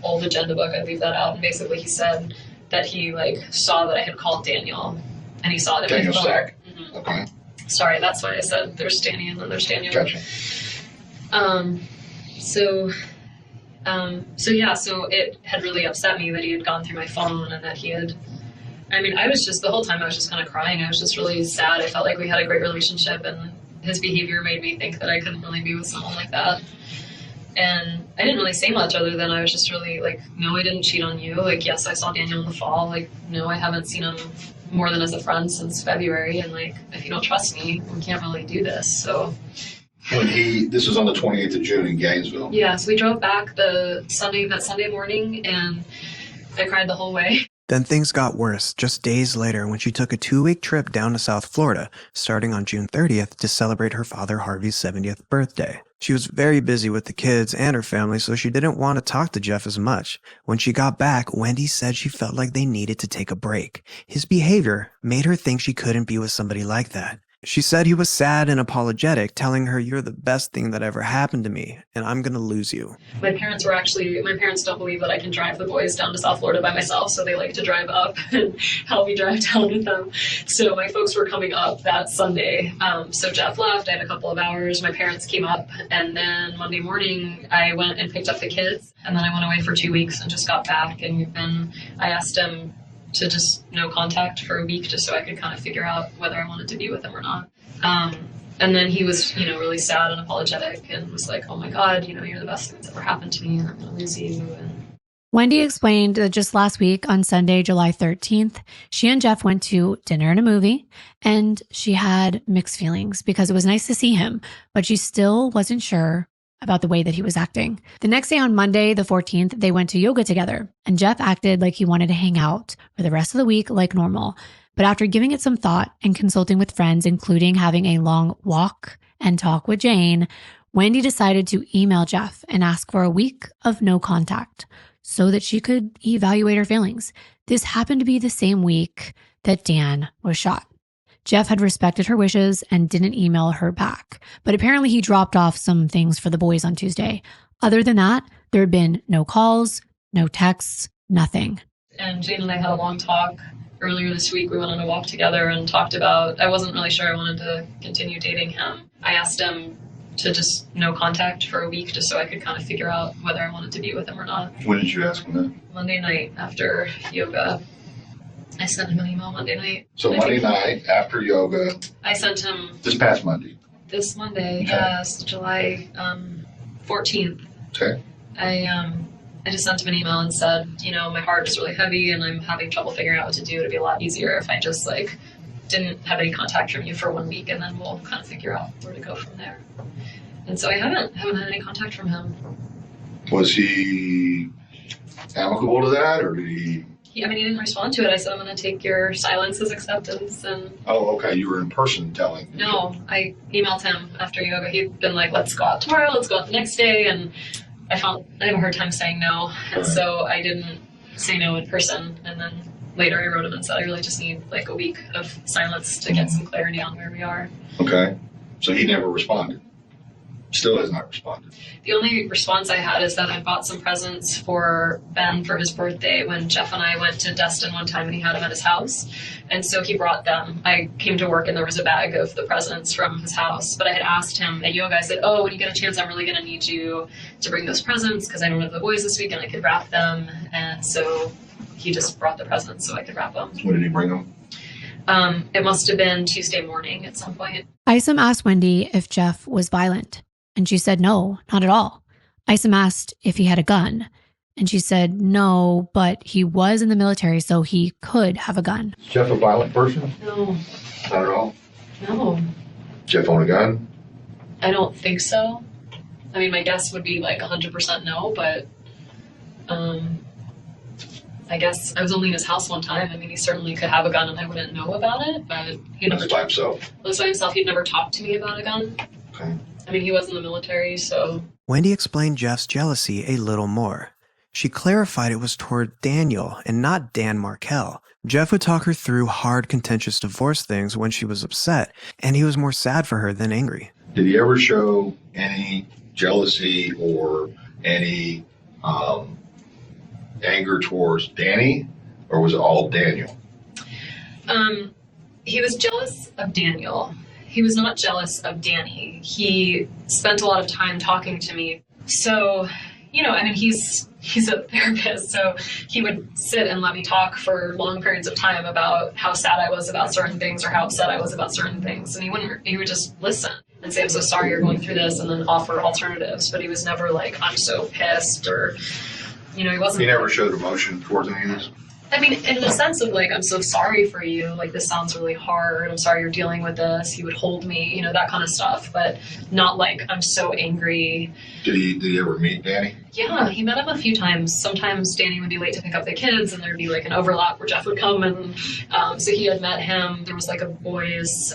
old agenda book, I'd leave that out. And basically he said that he saw that I had called Daniel, and he saw it in my phone. Saga. Mm-hmm. Okay. Sorry, that's why I said there's Danny and then there's Daniel. Gotcha. So it had really upset me that he had gone through my phone, and that he had, I was just, the whole time I was just kind of crying. I was just really sad. I felt like we had a great relationship, and his behavior made me think that I couldn't really be with someone like that. And I didn't really say much other than I was just really no, I didn't cheat on you. Yes, I saw Daniel in the fall. No, I haven't seen him more than as a friend since February. And if you don't trust me, we can't really do this. So this was on the 28th of June in Gainesville. Yeah, so we drove back that Sunday morning, and I cried the whole way. Then things got worse just days later when she took a 2-week trip down to South Florida, starting on June 30th to celebrate her father Harvey's 70th birthday. She was very busy with the kids and her family, so she didn't want to talk to Jeff as much. When she got back, Wendi said she felt like they needed to take a break. His behavior made her think she couldn't be with somebody like that. She said he was sad and apologetic, telling her, "You're the best thing that ever happened to me, and I'm going to lose you." My parents don't believe that I can drive the boys down to South Florida by myself, so they like to drive up and help me drive down with them. So my folks were coming up that Sunday. So Jeff left, I had a couple of hours, my parents came up, and then Monday morning I went and picked up the kids, and then I went away for 2 weeks and just got back, and then I asked him to just no contact for a week, just so I could kind of figure out whether I wanted to be with him or not. And then he was, really sad and apologetic, and was like, "Oh my God, you're the best thing that's ever happened to me, and I'm going to lose you." And Wendi explained that just last week on Sunday, July 13th, she and Jeff went to dinner and a movie, and she had mixed feelings because it was nice to see him, but she still wasn't sure about the way that he was acting. The next day on Monday, the 14th, they went to yoga together, and Jeff acted like he wanted to hang out for the rest of the week like normal. But after giving it some thought and consulting with friends, including having a long walk and talk with Jane, Wendi decided to email Jeff and ask for a week of no contact so that she could evaluate her feelings. This happened to be the same week that Dan was shot. Jeff had respected her wishes and didn't email her back, but apparently he dropped off some things for the boys on Tuesday. Other than that, there had been no calls, no texts, nothing. And Jane and I had a long talk earlier this week. We went on a walk together and talked about, I wasn't really sure I wanted to continue dating him. I asked him to just no contact for a week just so I could kind of figure out whether I wanted to be with him or not. When did you ask him that? Monday night after yoga. I sent him an email Monday night. So Monday night after yoga. I sent him this past Monday. This Monday, yes, July 14th. Okay. I just sent him an email and said, you know, my heart is really heavy and I'm having trouble figuring out what to do. It'd be a lot easier if I just like didn't have any contact from you for 1 week, and then we'll kind of figure out where to go from there. And so I haven't had any contact from him. Was he amicable to that, or did he? He didn't respond to it. I said, I'm going to take your silence as acceptance. And oh, okay. You were in person telling. No, I emailed him after yoga. He'd been like, let's go out tomorrow. Let's go out the next day. And I have a hard time saying no. And so I didn't say no in person. And then later I wrote him and said, I really just need like a week of silence to get some clarity on where we are. Okay. So he never responded. Still has not responded. The only response I had is that I bought some presents for Ben for his birthday when Jeff and I went to Destin one time and he had them at his house. And so he brought them. I came to work and there was a bag of the presents from his house. But I had asked him at yoga, I said, oh, when you get a chance, I'm really going to need you to bring those presents because I don't have the boys this week and I could wrap them. And so he just brought the presents so I could wrap them. When did he bring them? It must have been Tuesday morning at some point. Isom asked Wendi if Jeff was violent. And she said, no, not at all. Isom asked if he had a gun. And she said, no, but he was in the military, so he could have a gun. Is Jeff a violent person? No. Not at all? No. Jeff own a gun? I don't think so. I mean, my guess would be like 100% no, but I guess I was only in his house one time. I mean, he certainly could have a gun and I wouldn't know about it, but he lives by himself. Lives by himself. He'd never talked to me about a gun. Okay. I mean, he was in the military, so. Wendi explained Jeff's jealousy a little more. She clarified it was toward Daniel and not Dan Markel. Jeff would talk her through hard, contentious divorce things when she was upset, and he was more sad for her than angry. Did he ever show any jealousy or any anger towards Danny, or was it all Daniel? He was jealous of Daniel. He was not jealous of Danny. He spent a lot of time talking to me. So, you know, I mean, he's a therapist, so he would sit and let me talk for long periods of time about how sad I was about certain things or how upset I was about certain things. And he would just listen and say, I'm so sorry you're going through this, and then offer alternatives. But he was never like, I'm so pissed, or, you know, he wasn't. He never showed emotion towards any of this? I mean, in the sense of like, I'm so sorry for you, like this sounds really hard, I'm sorry you're dealing with this, he would hold me, you know, that kind of stuff, but not like, I'm so angry. Did he ever meet Danny? Yeah, he met him a few times. Sometimes Danny would be late to pick up the kids and there'd be like an overlap where Jeff would come, and so he had met him. There was like the boys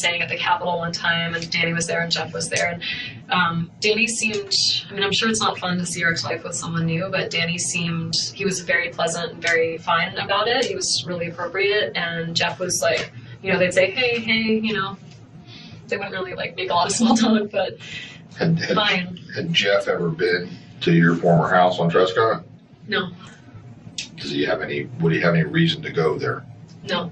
sang at the Capitol one time, and Danny was there and Jeff was there. And Danny seemed, I mean, I'm sure it's not fun to see your ex-wife with someone new, but Danny seemed, he was very pleasant and very fine about it. He was really appropriate, and Jeff was like, you know, they'd say, hey, you know, they wouldn't really like make a lot of small talk, but fine. Had Jeff ever been to your former house on Trescott? No. Would he have any reason to go there? No.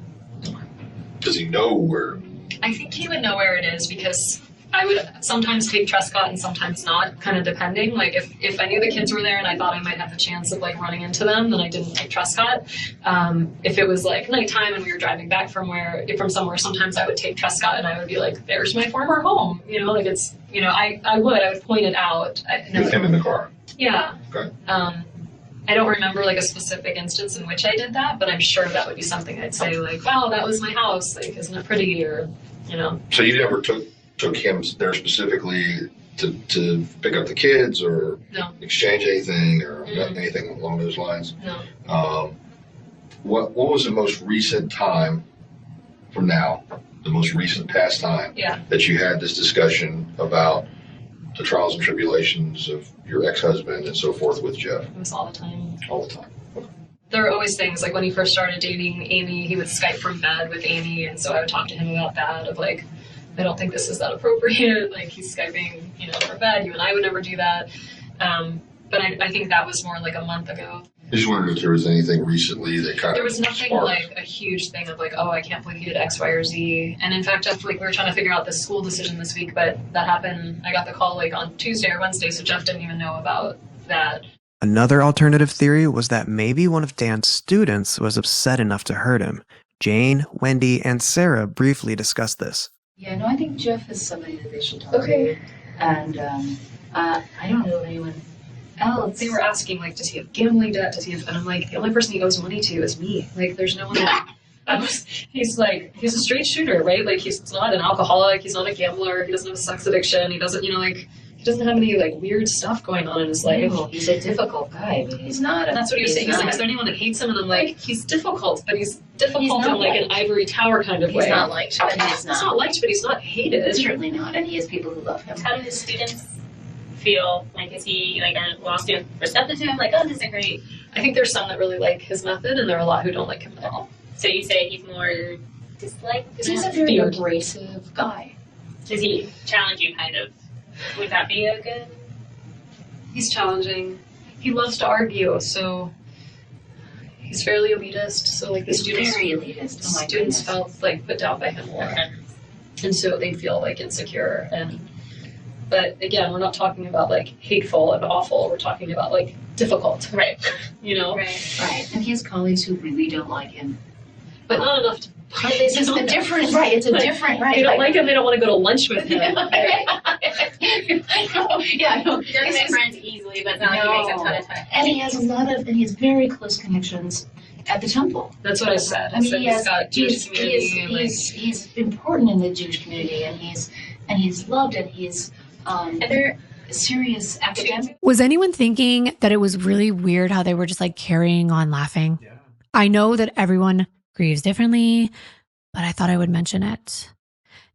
Does he know where? I think he would know where it is because I would sometimes take Trescott and sometimes not, kind of depending. Like if I knew the kids were there and I thought I might have the chance of like running into them, then I didn't take Trescott. If it was like nighttime and we were driving back from somewhere, sometimes I would take Trescott and I would be like, there's my former home. You know, like it's, you know, I would point it out. With him in the car? Yeah. Okay. I don't remember like a specific instance in which I did that, but I'm sure that would be something I'd say like, wow, that was my house. Like, isn't it pretty? Or, you know. So you never took him there specifically to pick up the kids or exchange anything or anything along those lines? No. What was the most recent time from now, the most recent past time that you had this discussion about the trials and tribulations of your ex-husband and so forth with Jeff? It was all the time. All the time. Okay. There were always things, like when he first started dating Amy, he would Skype from bed with Amy, and so I would talk to him about that, of like, I don't think this is that appropriate, like he's Skyping, you know, from bed, you and I would never do that. But I think that was more like a month ago. I just wondered if there was anything recently that kind of. There was nothing sparked. like a huge thing of like, oh, I can't believe you did X, Y, or Z. And in fact, Jeff, like, we were trying to figure out the school decision this week, but that happened. I got the call like on Tuesday or Wednesday, so Jeff didn't even know about that. Another alternative theory was that maybe one of Dan's students was upset enough to hurt him. Jane, Wendi, and Sarah briefly discussed this. Yeah, no, I think Jeff is somebody that they should talk Okay. to. And I don't know anyone else. They were asking, like, does he have gambling debt? Does he have, and I'm like, the only person he owes money to is me. Like, there's no one that, he's a straight shooter, right? Like, he's not an alcoholic, he's not a gambler, he doesn't have a sex addiction, he doesn't, he doesn't have any, like, weird stuff going on in his life. No, he's a difficult guy. I mean, He's not, and that's what he was saying. He's like, is there anyone that hates him? And I'm like, he's difficult, but he's difficult He's in, not like, an liked. ivory tower kind of way. He's not liked, but he's He's not liked, but he's not hated. Certainly not, and he has people who love him. How do his students feel? Like, is he, like, are law students receptive to him? Like, oh, this is great. I think there's some that really like his method, and there are a lot who don't like him at all. So you say he's more disliked? He's a very abrasive guy. Does he challenge you, kind of? Would that be a good? He's challenging. He loves to argue, so he's fairly elitist. So like the He's students, very elitist. Oh my students goodness. felt like put down by him a lot, and so they feel like insecure. But again, we're not talking about like hateful and awful. We're talking about like difficult, right? Right. And he has colleagues who really don't like him. But not enough to. It's a different, right? It's a different, right? They don't like him. They don't want to go to lunch with him. Yeah, I know. He doesn't make friends easily, but it's not like he makes a ton of time. And he has and he has very close connections at the temple. That's what I said. I mean, said he's got Jewish community. He's important in the Jewish community, and he's loved, and he's and they're serious academic. Was anyone thinking that it was really weird how they were just like carrying on laughing? Yeah. I know that everyone grieves differently, but I thought I would mention it.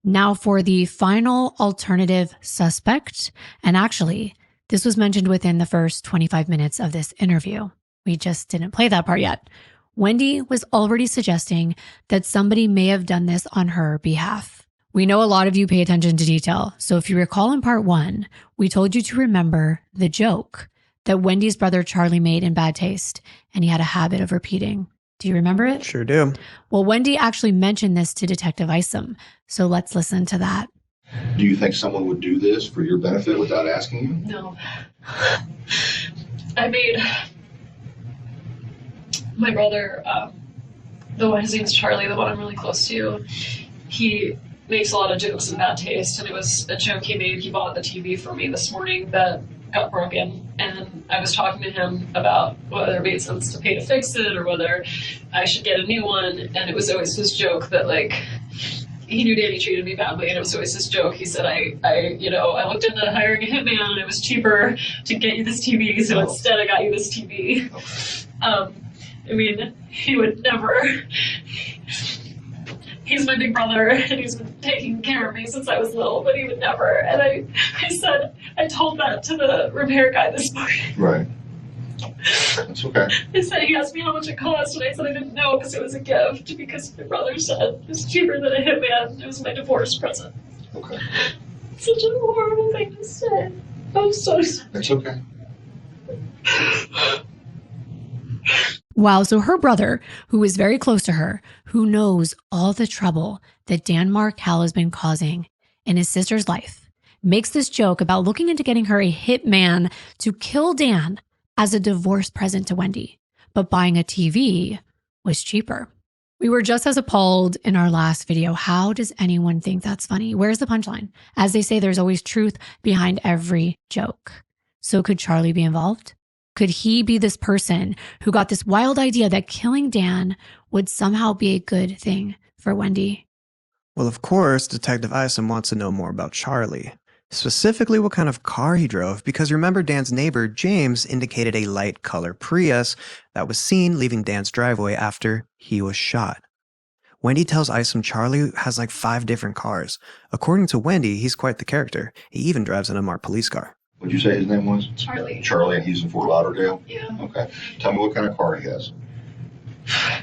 Now for the final alternative suspect, and actually, this was mentioned within the first 25 minutes of this interview. We just didn't play that part yet. Wendi was already suggesting that somebody may have done this on her behalf. We know a lot of you pay attention to detail, so if you recall in part 1, we told you to remember the joke that Wendy's brother Charlie made in Bad Taste, and he had a habit of repeating. Do you remember it? Sure do. Well, Wendi actually mentioned this to Detective Isom, so let's listen to that. Do you think someone would do this for your benefit without asking you? No. I made my brother, the one, his name's Charlie, the one I'm really close to, he makes a lot of jokes in Bad Taste, and it was a joke he made. He bought the TV for me this morning that got broken, and I was talking to him about whether it made sense to pay to fix it or whether I should get a new one, and it was always this joke that, like, he knew Danny treated me badly, and it was always this joke. He said, I looked into hiring a hitman, and it was cheaper to get you this TV, so instead I got you this TV. I mean, he would never. He's my big brother, and he's been taking care of me since I was little, but he would never. And I told that to the repair guy this morning. Right. That's okay. I said, he asked me how much it cost, and I said I didn't know because it was a gift, because my brother said it was cheaper than a hitman. It was my divorce present. Okay. Such a horrible thing to say. I'm so sorry. It's okay. Wow, so her brother, who is very close to her, who knows all the trouble that Dan Markel has been causing in his sister's life, makes this joke about looking into getting her a hitman to kill Dan as a divorce present to Wendi. But buying a TV was cheaper. We were just as appalled in our last video. How does anyone think that's funny? Where's the punchline? As they say, there's always truth behind every joke. So could Charlie be involved? Could he be this person who got this wild idea that killing Dan would somehow be a good thing for Wendi? Well, of course, Detective Isom wants to know more about Charlie. Specifically what kind of car he drove, because remember Dan's neighbor, James, indicated a light color Prius that was seen leaving Dan's driveway after he was shot. Wendi tells Isom Charlie has like 5 different cars. According to Wendi, he's quite the character. He even drives an unmarked police car. What'd you say his name was? Charlie. Charlie, and he's in Fort Lauderdale? Yeah. Okay. Tell me what kind of car he has.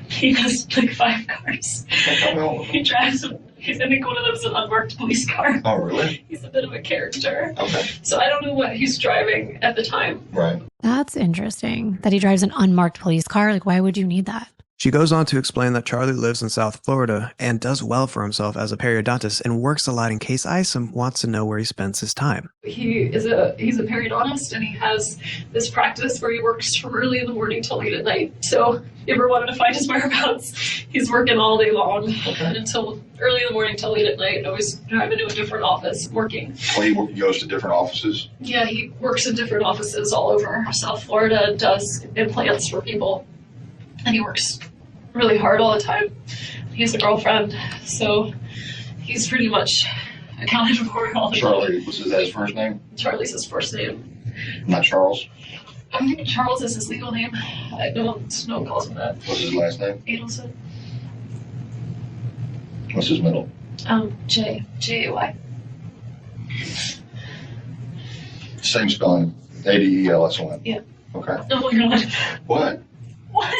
He has like 5 cars. Tell me all of them. He drives I think one of them's an unmarked police car. Oh, really? He's a bit of a character. Okay. So I don't know what he's driving at the time. Right. That's interesting that he drives an unmarked police car. Like, why would you need that? She goes on to explain that Charlie lives in South Florida and does well for himself as a periodontist and works a lot in case Isom wants to know where he spends his time. He's a periodontist, and he has this practice where he works from early in the morning till late at night. So if you ever wanted to find his whereabouts, he's working all day long until early in the morning till late at night, and always driving to a different office working. Well, he goes to different offices? Yeah, he works in different offices all over South Florida, does implants for people, and he works really hard all the time. He has a girlfriend, so he's pretty much accounted for all the Charlie, time. was that his first name? Charlie's his first name. Not Charles? I think Charles is his legal name. No one calls him that. What's his last name? Adelson. What's his middle? J-A-Y. Same spelling. Adelson. Yeah. Okay. Oh my god. What? What?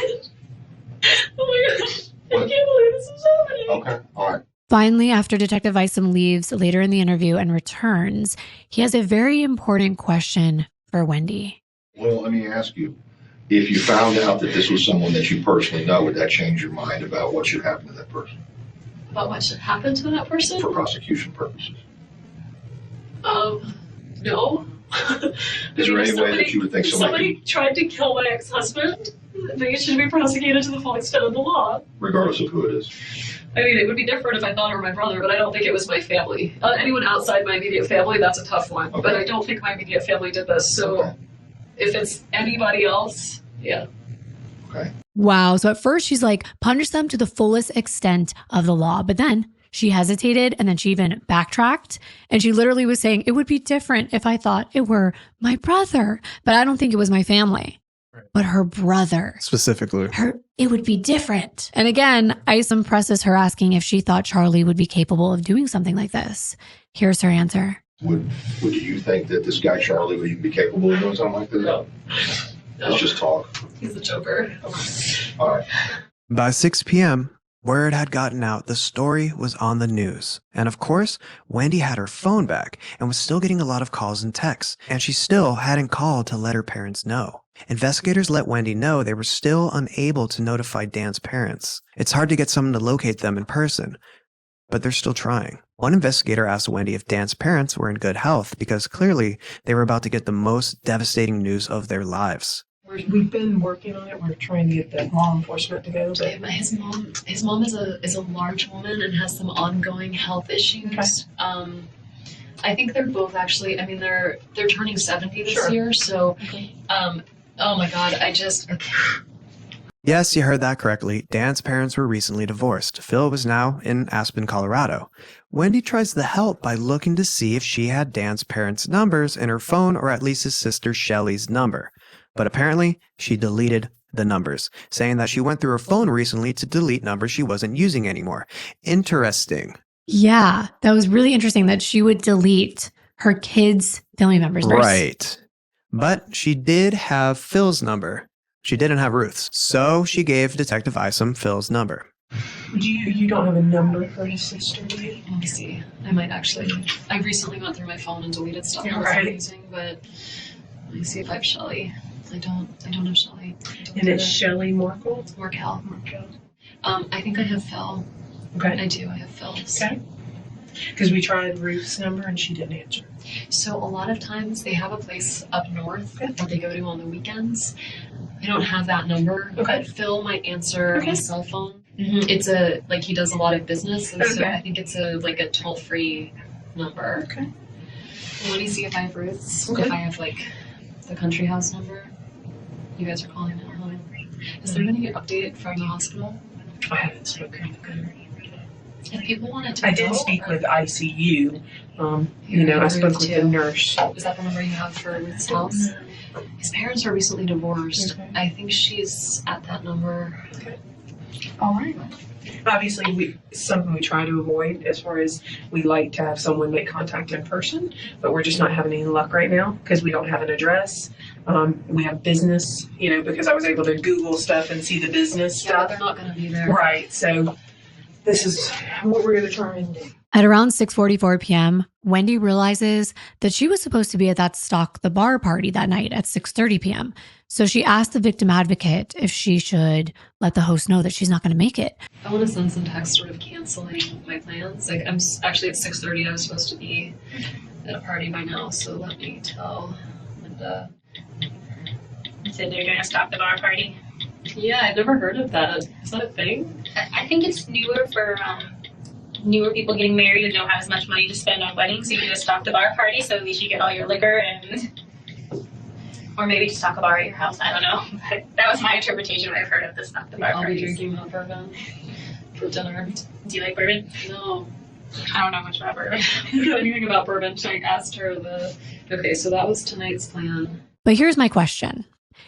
Oh my gosh. I What? can't believe this is happening. Okay. All right. Finally, after Detective Isom leaves later in the interview and returns, he has a very important question for Wendi. Well, let me ask you. If you found out that this was someone that you personally know, would that change your mind about what should happen to that person About what should happen to that person? for prosecution purposes? No. Is there any way that you would think somebody tried to kill my ex-husband, they should be prosecuted to the full extent of the law. regardless of who it is? I mean, it would be different if I thought it were my brother, but I don't think it was my family. Anyone outside my immediate family, that's a tough one. Okay. But I don't think my immediate family did this. So if it's anybody else, yeah. Okay. Wow. So at first she's like, punish them to the fullest extent of the law. But then she hesitated and then she even backtracked. And she literally was saying, it would be different if I thought it were my brother, but I don't think it was my family. But her brother. Specifically. It would be different. And again, Isom presses her asking if she thought Charlie would be capable of doing something like this. Here's her answer. Would you think that this guy Charlie would even be capable of doing something like this? No. Let's just talk. He's a joker. All right. By 6 p.m., word had gotten out the story was on the news. And of course, Wendi had her phone back and was still getting a lot of calls and texts, and she still hadn't called to let her parents know. Investigators let Wendi know they were still unable to notify Dan's parents. It's hard to get someone to locate them in person, but they're still trying. One investigator asked Wendi if Dan's parents were in good health because clearly they were about to get the most devastating news of their lives. We've been working on it. We're trying to get the law enforcement to go. Yeah, but his mom is a large woman and has some ongoing health issues. Okay. I think they're both actually. I mean, they're turning 70 this year. So, oh my God, Yes, you heard that correctly. Dan's parents were recently divorced. Phil was now in Aspen, Colorado. Wendi tries to help by looking to see if she had Dan's parents' numbers in her phone or at least his sister Shelly's number. But apparently, she deleted the numbers, saying that she went through her phone recently to delete numbers she wasn't using anymore. Interesting. Yeah, that was really interesting that she would delete her kids' family members' numbers. Right. But she did have Phil's number. She didn't have Ruth's. So she gave Detective Isom Phil's number. You don't have a number for his sister, do you? Let me see. I might actually. I recently went through my phone and deleted stuff I Right. wasn't using, but let me see if I have Shelly. I don't have Shelly. And it's Shelly Markel? Markel. I think I have Phil. Okay. I do. I have Phil's. Okay. Because we tried Ruth's number and she didn't answer. So a lot of times they have a place up north that they go to on the weekends. I don't have that number, but Phil might answer his cell phone. Mm-hmm. It's he does a lot of business, and so I think it's a toll-free number. Okay. Let me see if I have Ruth's. Okay. If I have the country house number. You guys are calling that line. Is there any update from the hospital? I haven't spoken with them. If people wanted to I did speak with ICU. I spoke with the nurse. Is that the number you have for Ruth's house? His parents are recently divorced. Okay. I think she's at that number. Okay. All right. Obviously, something we try to avoid as far as we like to have someone make contact in person, but we're just not having any luck right now because we don't have an address. We have business, because I was able to Google stuff and see the business Yeah, stuff. they're not going to be there. Right. So this is what we're going to try and do. At around 6:44 p.m., Wendi realizes that she was supposed to be at that Stock the Bar party that night at 6:30 p.m. So she asked the victim advocate if she should let the host know that she's not going to make it. I want to send some text sort of canceling my plans. Like, I'm actually at 6:30. I was supposed to be at a party by now, so let me tell Linda. So they're doing a Stop the Bar party? Yeah, I've never heard of that. Is that a thing? I think it's newer for newer people getting married and don't have as much money to spend on weddings. So you do a Stop the Bar party, so at least you get all your liquor and... Or maybe just Stock a bar at your house. I don't know. But that was my interpretation when I've heard of the Stop the Bar I'll parties. be drinking hot bourbon for dinner. Do you like bourbon? No. I don't know much about bourbon. I don't know anything about bourbon. So I asked her Okay, so that was tonight's plan. But here's my question.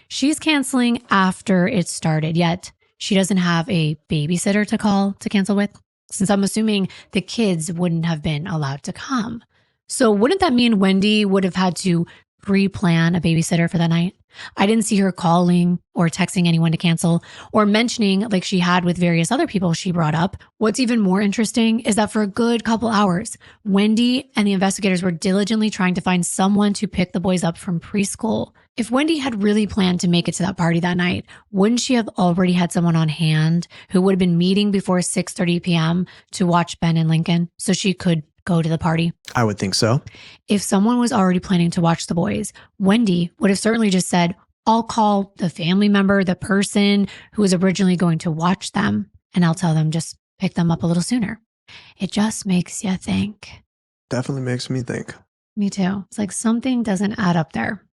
She's canceling after it started, yet she doesn't have a babysitter to call to cancel with, since I'm assuming the kids wouldn't have been allowed to come. So wouldn't that mean Wendi would have had to pre-plan a babysitter for that night? I didn't see her calling or texting anyone to cancel or mentioning like she had with various other people she brought up. What's even more interesting is that for a good couple hours, Wendi and the investigators were diligently trying to find someone to pick the boys up from preschool. If Wendi had really planned to make it to that party that night, wouldn't she have already had someone on hand who would have been meeting before 6:30 p.m. to watch Ben and Lincoln so she could go to the party? I would think so. If someone was already planning to watch the boys, Wendi would have certainly just said, I'll call the family member, the person who was originally going to watch them, and I'll tell them just pick them up a little sooner. It just makes you think. Definitely makes me think. Me too. It's like something doesn't add up there.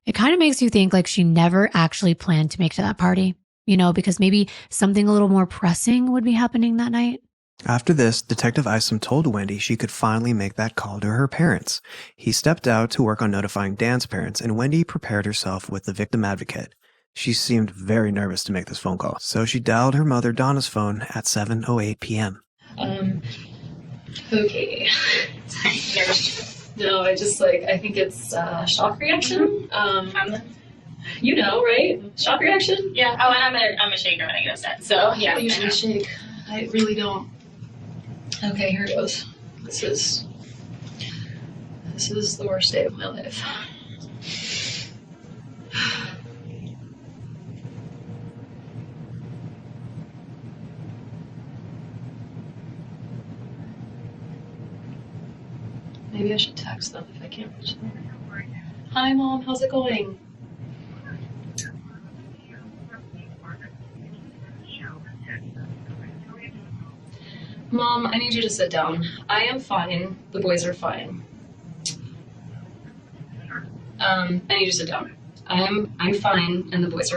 It kind of makes you think like she never actually planned to make it to that party, because maybe something a little more pressing would be happening that night. After this, Detective Isom told Wendi she could finally make that call to her parents. He stepped out to work on notifying Dan's parents, and Wendi prepared herself with the victim advocate. She seemed very nervous to make this phone call, so she dialed her mother Donna's phone at 7:08 p.m. Okay. No, I think it's shock reaction. Right? Shock reaction? Yeah. Oh, and I'm a shaker when I get upset. So yeah. I usually shake. I really don't. Okay, here goes. This is the worst day of my life. Maybe I should text them if I can't reach them. Hi, Mom. How's it going? Mom, I need you to sit down. I am fine. The boys are fine. I need you to sit down. I'm fine, and the boys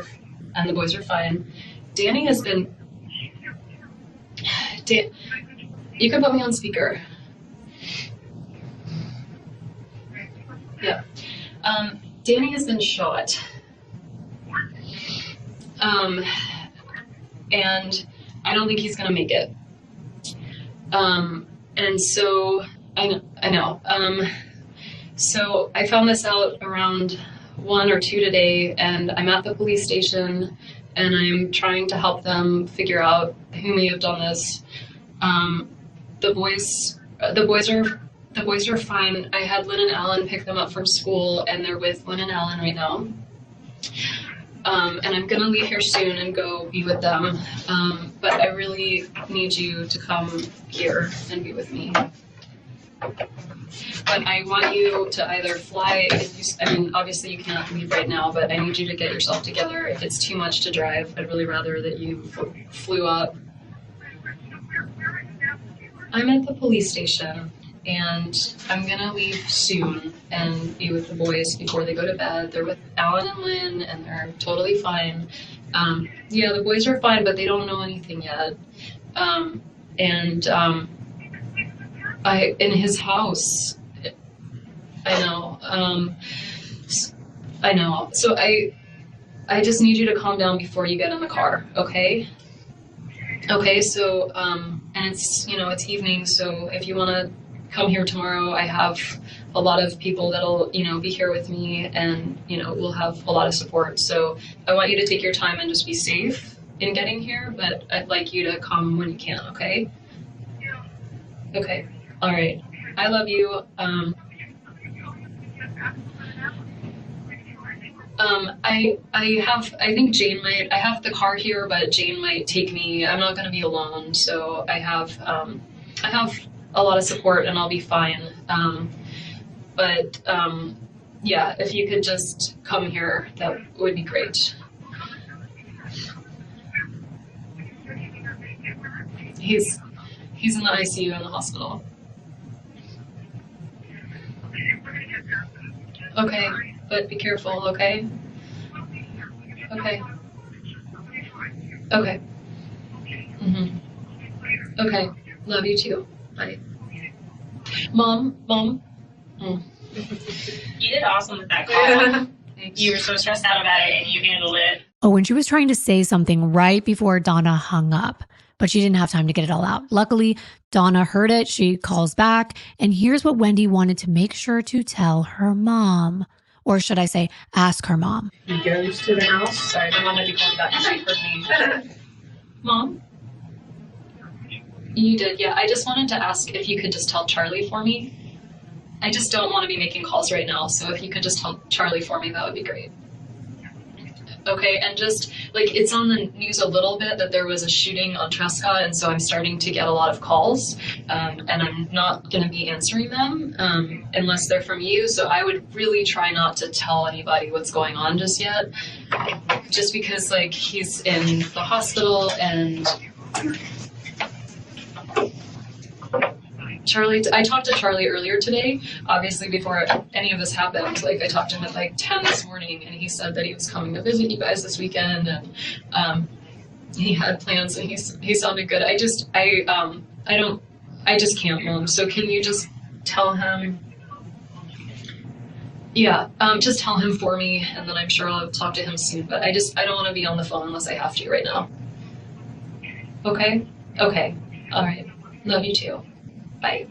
are fine. Danny has been. You can put me on speaker. Yeah. Danny has been shot. And I don't think he's gonna make it. And so I know. So I found this out around 1 or 2 today, and I'm at the police station, and I'm trying to help them figure out who may have done this. The boys are fine. I had Lynn and Alan pick them up from school, and they're with Lynn and Alan right now. And I'm gonna leave here soon and go be with them. But I really need you to come here and be with me. But I want you to either fly, obviously you can't leave right now, but I need you to get yourself together. If it's too much to drive, I'd really rather that you flew up. I'm at the police station, and I'm gonna leave soon and be with the boys before they go to bed. They're with Alan and Lynn, and they're totally fine. Yeah, the boys are fine, but they don't know anything yet. In his house, I know. So I just need you to calm down before you get in the car, okay? Okay, so, and it's evening, so if you want to come here tomorrow, I have a lot of people that'll, be here with me, and, we'll have a lot of support. So I want you to take your time and just be safe, in getting here, but I'd like you to come when you can, okay? Okay. All right. I love you. I think Jane might, I have the car here, but Jane might take me. I'm not going to be alone, so I have a lot of support and I'll be fine. Yeah, if you could just come here, that would be great. He's in the ICU in the hospital. Okay, but be careful, okay? Okay. Okay. Okay. Love you too. Bye. Mom. You did awesome with that call. You were so stressed out about it and you handled it. Oh, when she was trying to say something right before Donna hung up, but she didn't have time to get it all out. Luckily, Donna heard it. She calls back. And here's what Wendi wanted to make sure to tell her mom. Or should I say, ask her mom. He goes to the house. Sorry, my mom might be calling back. She heard me. Mom? You did, yeah. I just wanted to ask if you could just tell Charlie for me. I just don't want to be making calls right now. So if you could just tell Charlie for me, that would be great. Okay, and just, like, it's on the news a little bit that there was a shooting on Trescott, and so I'm starting to get a lot of calls, and I'm not going to be answering them unless they're from you, so I would really try not to tell anybody what's going on just yet, just because, like, he's in the hospital, and Charlie, I talked to Charlie earlier today, obviously before any of this happened. Like, I talked to him at like 10 this morning, and he said that he was coming to visit you guys this weekend, and he had plans, and he sounded good. I just can't, Mom. So can you just tell him? Yeah, just tell him for me, and then I'm sure I'll talk to him soon. But I don't want to be on the phone unless I have to right now. Okay? Okay. All right. Love you too. Bye.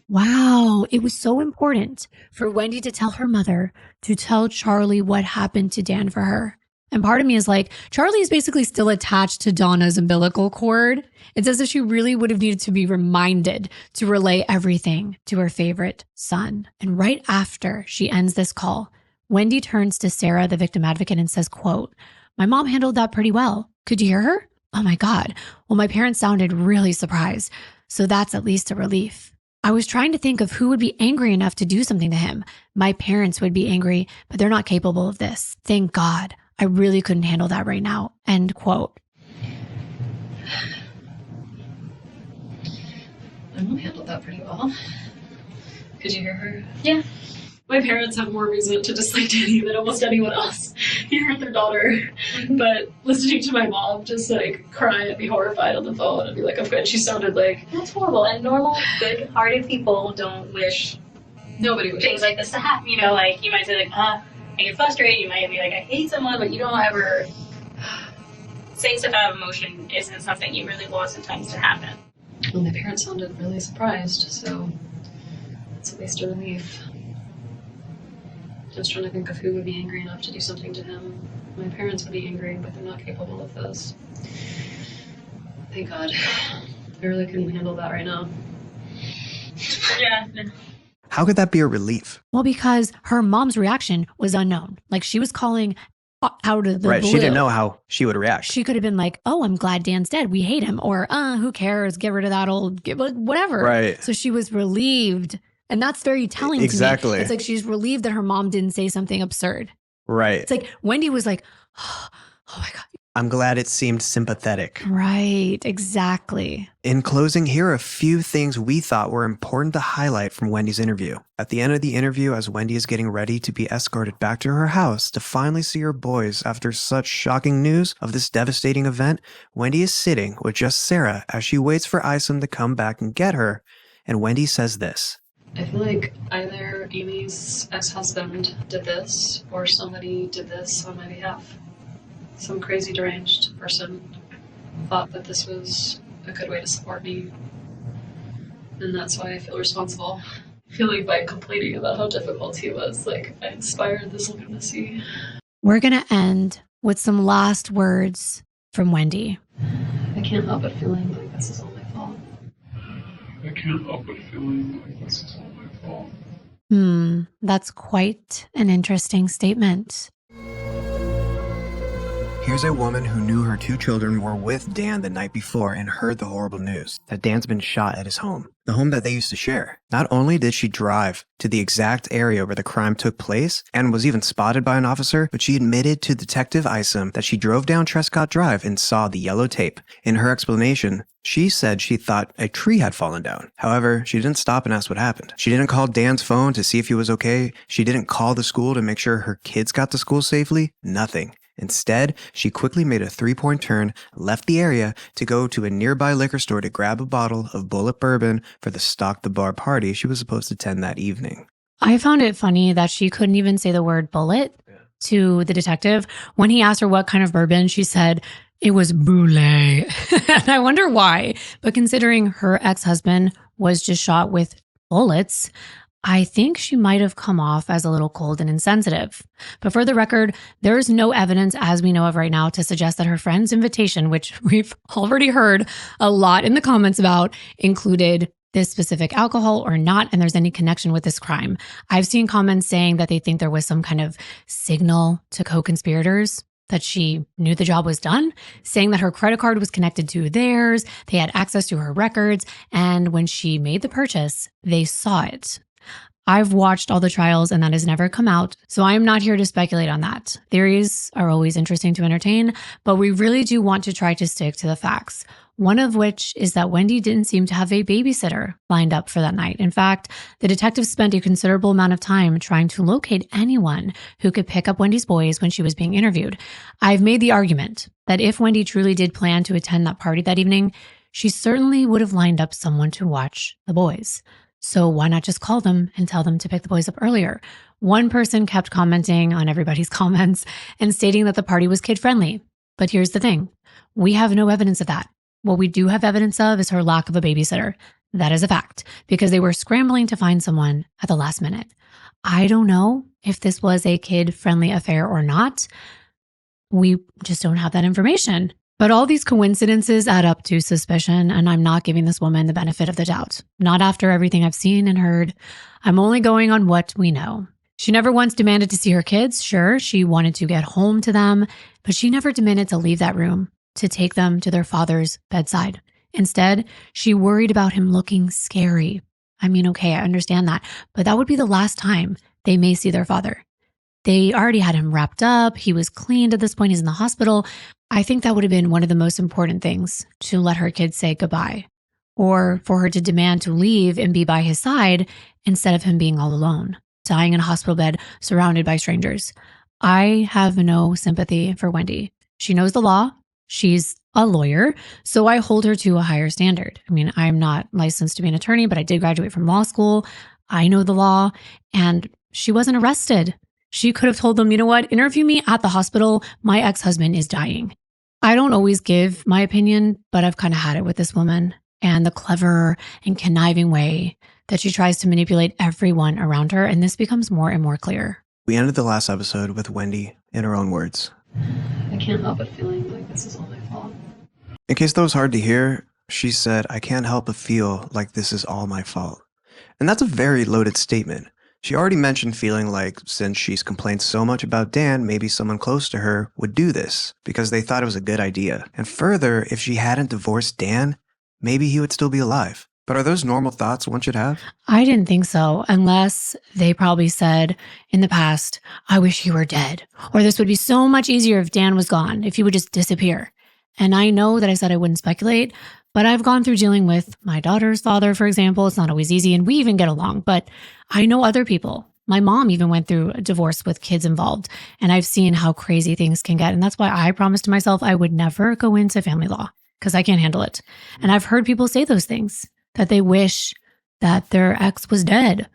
Wow, it was so important for Wendi to tell her mother to tell Charlie what happened to Dan for her. And part of me is like, Charlie is basically still attached to Donna's umbilical cord. It's as if she really would have needed to be reminded to relay everything to her favorite son. And right after she ends this call, Wendi turns to Sarah, the victim advocate, and says, quote, "My mom handled that pretty well. Could you hear her? Oh my God. Well, my parents sounded really surprised. So that's at least a relief. I was trying to think of who would be angry enough to do something to him. My parents would be angry, but they're not capable of this. Thank God. I really couldn't handle that right now." End quote. My mom handled that pretty well. Could you hear her? Yeah. My parents have more reason to dislike Danny than almost anyone else. He hurt their daughter. But listening to my mom just like cry and be horrified on the phone and be like, I'm good. She sounded like... That's horrible. And normal, good-hearted people don't wish nobody wishes things like this to happen. You know, like, you might say like, I get frustrated. You might be like, I hate someone, but you don't ever... Saying stuff out of emotion isn't something you really want sometimes to happen. Well, my parents sounded really surprised, so it's at least a relief. Just trying to think of who would be angry enough to do something to him. My parents would be angry, but they're not capable of this. Thank God. I really couldn't handle that right now. Yeah. How could that be a relief? Well, because her mom's reaction was unknown. Like, she was calling out of the Right, blue. she didn't know how she would react. She could have been like, oh, I'm glad Dan's dead. We hate him. Or, who cares? Get rid of that old, whatever. Right. So she was relieved. And that's very telling Exactly. to me. It's like she's relieved that her mom didn't say something absurd. Right. It's like Wendi was like, oh my God. I'm glad it seemed sympathetic. Right, exactly. In closing, here are a few things we thought were important to highlight from Wendi's interview. At the end of the interview, as Wendi is getting ready to be escorted back to her house to finally see her boys after such shocking news of this devastating event, Wendi is sitting with just Sarah as she waits for Isom to come back and get her. And Wendi says this. I feel like either Amy's ex-husband did this or somebody did this on my behalf. Some crazy deranged person thought that this was a good way to support me. And that's why I feel responsible. I feel like by complaining about how difficult he was, like, I inspired this lunacy. We're going to end with some last words from Wendi. I can't help but feeling like this is all my fault. I can't help but feeling like this is all my fault. That's quite an interesting statement. Here's a woman who knew her 2 children were with Dan the night before and heard the horrible news that Dan's been shot at his home, the home that they used to share. Not only did she drive to the exact area where the crime took place and was even spotted by an officer, but she admitted to Detective Isom that she drove down Trescott Drive and saw the yellow tape. In her explanation, she said she thought a tree had fallen down. However, she didn't stop and ask what happened. She didn't call Dan's phone to see if he was okay. She didn't call the school to make sure her kids got to school safely. Nothing. Instead, she quickly made a 3-point turn, left the area to go to a nearby liquor store to grab a bottle of Bullet bourbon for the Stock the Bar party she was supposed to attend that evening. I found it funny that she couldn't even say the word bullet to the detective. When he asked her what kind of bourbon, she said it was Boulay. And I wonder why. But considering her ex-husband was just shot with bullets, I think she might have come off as a little cold and insensitive. But for the record, there is no evidence as we know of right now to suggest that her friend's invitation, which we've already heard a lot in the comments about, included this specific alcohol or not, and there's any connection with this crime. I've seen comments saying that they think there was some kind of signal to co-conspirators, that she knew the job was done, saying that her credit card was connected to theirs, they had access to her records, and when she made the purchase, they saw it. I've watched all the trials and that has never come out, so I am not here to speculate on that. Theories are always interesting to entertain, but we really do want to try to stick to the facts. One of which is that Wendi didn't seem to have a babysitter lined up for that night. In fact, the detective spent a considerable amount of time trying to locate anyone who could pick up Wendi's boys when she was being interviewed. I've made the argument that if Wendi truly did plan to attend that party that evening, she certainly would have lined up someone to watch the boys. So why not just call them and tell them to pick the boys up earlier? One person kept commenting on everybody's comments and stating that the party was kid-friendly. But here's the thing. We have no evidence of that. What we do have evidence of is her lack of a babysitter. That is a fact, because they were scrambling to find someone at the last minute. I don't know if this was a kid-friendly affair or not. We just don't have that information. But all these coincidences add up to suspicion, and I'm not giving this woman the benefit of the doubt. Not after everything I've seen and heard. I'm only going on what we know. She never once demanded to see her kids. Sure, she wanted to get home to them, but she never demanded to leave that room, to take them to their father's bedside. Instead, she worried about him looking scary. I mean, okay, I understand that, but that would be the last time they may see their father. They already had him wrapped up. He was cleaned at this point. He's in the hospital. I think that would have been one of the most important things, to let her kids say goodbye, or for her to demand to leave and be by his side instead of him being all alone, dying in a hospital bed surrounded by strangers. I have no sympathy for Wendi. She knows the law. She's a lawyer, so I hold her to a higher standard. I mean, I'm not licensed to be an attorney, but I did graduate from law school. I know the law, and she wasn't arrested. She could have told them, you know what, interview me at the hospital. My ex-husband is dying. I don't always give my opinion, but I've kind of had it with this woman and the clever and conniving way that she tries to manipulate everyone around her. And this becomes more and more clear. We ended the last episode with Wendi in her own words. I can't help but feeling like this is all my fault. In case that was hard to hear, she said, I can't help but feel like this is all my fault. And that's a very loaded statement. She already mentioned feeling like since she's complained so much about Dan, maybe someone close to her would do this because they thought it was a good idea. And further, if she hadn't divorced Dan, maybe he would still be alive. But are those normal thoughts one should have? I didn't think so, unless they probably said in the past, I wish he were dead. Or this would be so much easier if Dan was gone, if he would just disappear. And I know that I said I wouldn't speculate, but I've gone through dealing with my daughter's father, for example. It's not always easy, and we even get along. But I know other people. My mom even went through a divorce with kids involved, and I've seen how crazy things can get. And that's why I promised to myself I would never go into family law, because I can't handle it. And I've heard people say those things, that they wish that their ex was dead.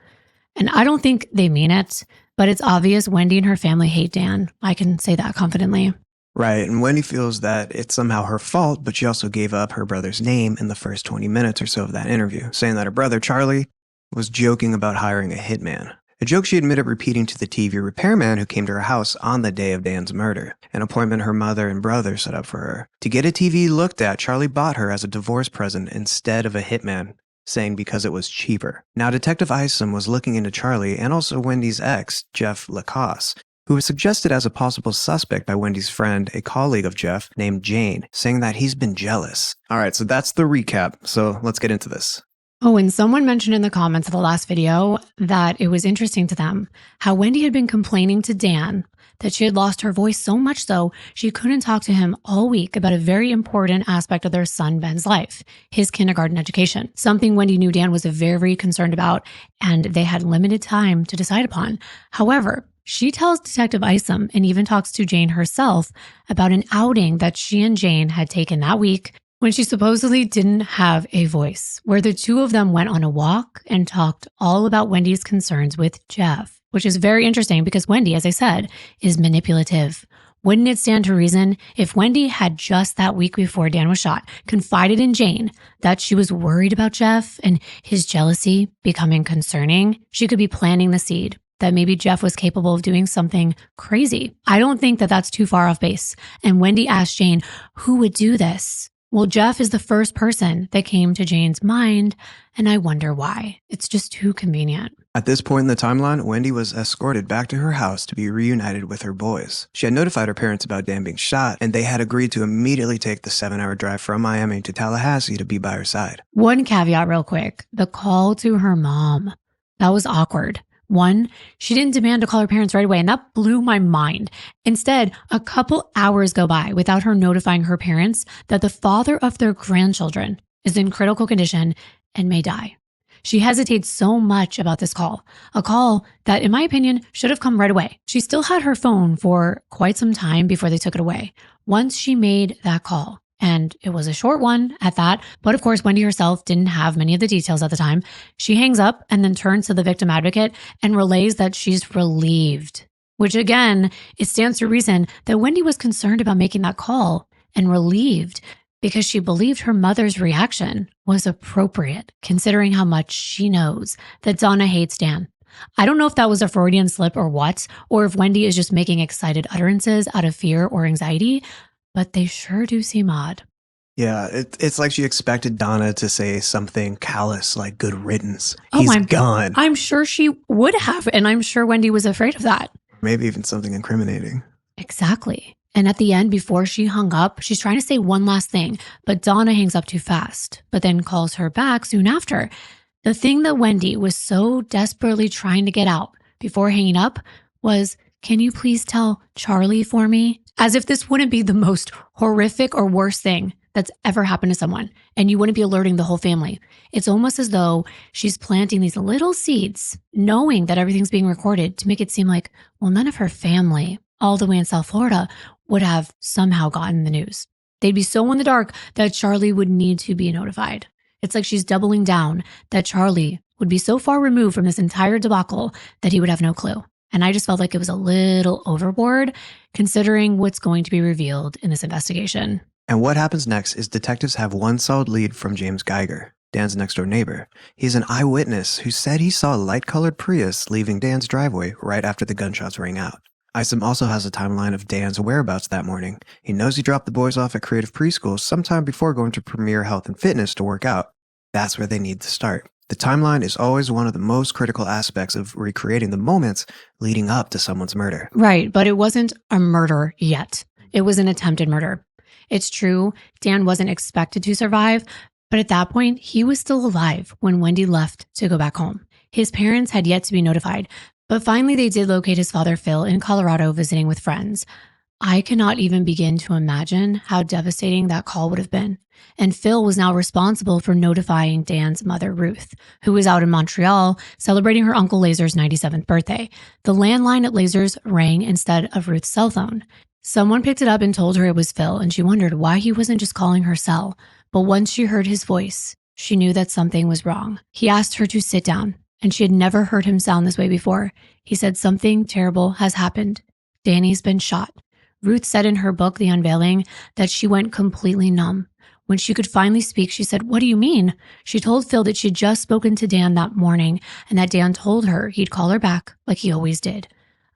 And I don't think they mean it, but it's obvious Wendi and her family hate Dan. I can say that confidently. Right, and Wendi feels that it's somehow her fault, but she also gave up her brother's name in the first 20 minutes or so of that interview, saying that her brother, Charlie, was joking about hiring a hitman. a joke she admitted repeating to the TV repairman who came to her house on the day of Dan's murder, an appointment her mother and brother set up for her. To get a TV looked at, Charlie bought her as a divorce present instead of a hitman, saying because it was cheaper. Now, Detective Isom was looking into Charlie and also Wendy's ex, Jeff Lacoste, who was suggested as a possible suspect by Wendy's friend, a colleague of Jeff named Jane, saying that he's been jealous. All right, so that's the recap. So let's get into this. Oh, and someone mentioned in the comments of the last video that it was interesting to them how Wendi had been complaining to Dan that she had lost her voice so much so she couldn't talk to him all week about a very important aspect of their son Ben's life, his kindergarten education, something Wendi knew Dan was very concerned about and they had limited time to decide upon. However, she tells Detective Isom and even talks to Jane herself about an outing that she and Jane had taken that week when she supposedly didn't have a voice, where the two of them went on a walk and talked all about Wendy's concerns with Jeff, which is very interesting because Wendi, as I said, is manipulative. Wouldn't it stand to reason if Wendi had just that week before Dan was shot confided in Jane that she was worried about Jeff and his jealousy becoming concerning, she could be planting the seed that maybe Jeff was capable of doing something crazy. I don't think that that's too far off base. And Wendi asked Jane, who would do this? Well, Jeff is the first person that came to Jane's mind, and I wonder why. It's just too convenient. At this point in the timeline, Wendi was escorted back to her house to be reunited with her boys. She had notified her parents about Dan being shot, and they had agreed to immediately take the 7-hour drive from Miami to Tallahassee to be by her side. One caveat real quick, the call to her mom. That was awkward. One, she didn't demand to call her parents right away, and that blew my mind. Instead, a couple hours go by without her notifying her parents that the father of their grandchildren is in critical condition and may die. She hesitates so much about this call, a call that, in my opinion, should have come right away. She still had her phone for quite some time before they took it away. Once she made that call, and it was a short one at that, but of course, Wendi herself didn't have many of the details at the time. She hangs up and then turns to the victim advocate and relays that she's relieved, which again, it stands to reason that Wendi was concerned about making that call and relieved because she believed her mother's reaction was appropriate, considering how much she knows that Donna hates Dan. I don't know if that was a Freudian slip or what, or if Wendi is just making excited utterances out of fear or anxiety, but they sure do seem odd. Yeah, it's like she expected Donna to say something callous like good riddance. Oh, He's gone. I'm sure she would have, and I'm sure Wendi was afraid of that. Maybe even something incriminating. Exactly. And at the end, before she hung up, she's trying to say one last thing, but Donna hangs up too fast, but then calls her back soon after. The thing that Wendi was so desperately trying to get out before hanging up was, can you please tell Charlie for me? As if this wouldn't be the most horrific or worst thing that's ever happened to someone, and you wouldn't be alerting the whole family. It's almost as though she's planting these little seeds, knowing that everything's being recorded to make it seem like, well, none of her family, all the way in South Florida, would have somehow gotten the news. They'd be so in the dark that Charlie would need to be notified. It's like she's doubling down that Charlie would be so far removed from this entire debacle that he would have no clue. And I just felt like it was a little overboard considering what's going to be revealed in this investigation. And what happens next is detectives have one solid lead from James Geiger, Dan's next door neighbor. He's an eyewitness who said he saw a light-colored Prius leaving Dan's driveway right after the gunshots rang out. Isom also has a timeline of Dan's whereabouts that morning. He knows he dropped the boys off at Creative Preschool sometime before going to Premier Health and Fitness to work out. That's where they need to start. The timeline is always one of the most critical aspects of recreating the moments leading up to someone's murder. Right, but it wasn't a murder yet. It was an attempted murder. It's true, Dan wasn't expected to survive, but at that point, he was still alive when Wendi left to go back home. His parents had yet to be notified, but finally they did locate his father, Phil, in Colorado visiting with friends. I cannot even begin to imagine how devastating that call would have been. And Phil was now responsible for notifying Dan's mother, Ruth, who was out in Montreal celebrating her Uncle Laser's 97th birthday. The landline at Laser's rang instead of Ruth's cell phone. Someone picked it up and told her it was Phil, and she wondered why he wasn't just calling her cell. But once she heard his voice, she knew that something was wrong. He asked her to sit down, and she had never heard him sound this way before. He said, "Something terrible has happened. Danny's been shot." Ruth said in her book, The Unveiling, that she went completely numb. When she could finally speak, she said, "What do you mean?" She told Phil that she'd just spoken to Dan that morning and that Dan told her he'd call her back like he always did.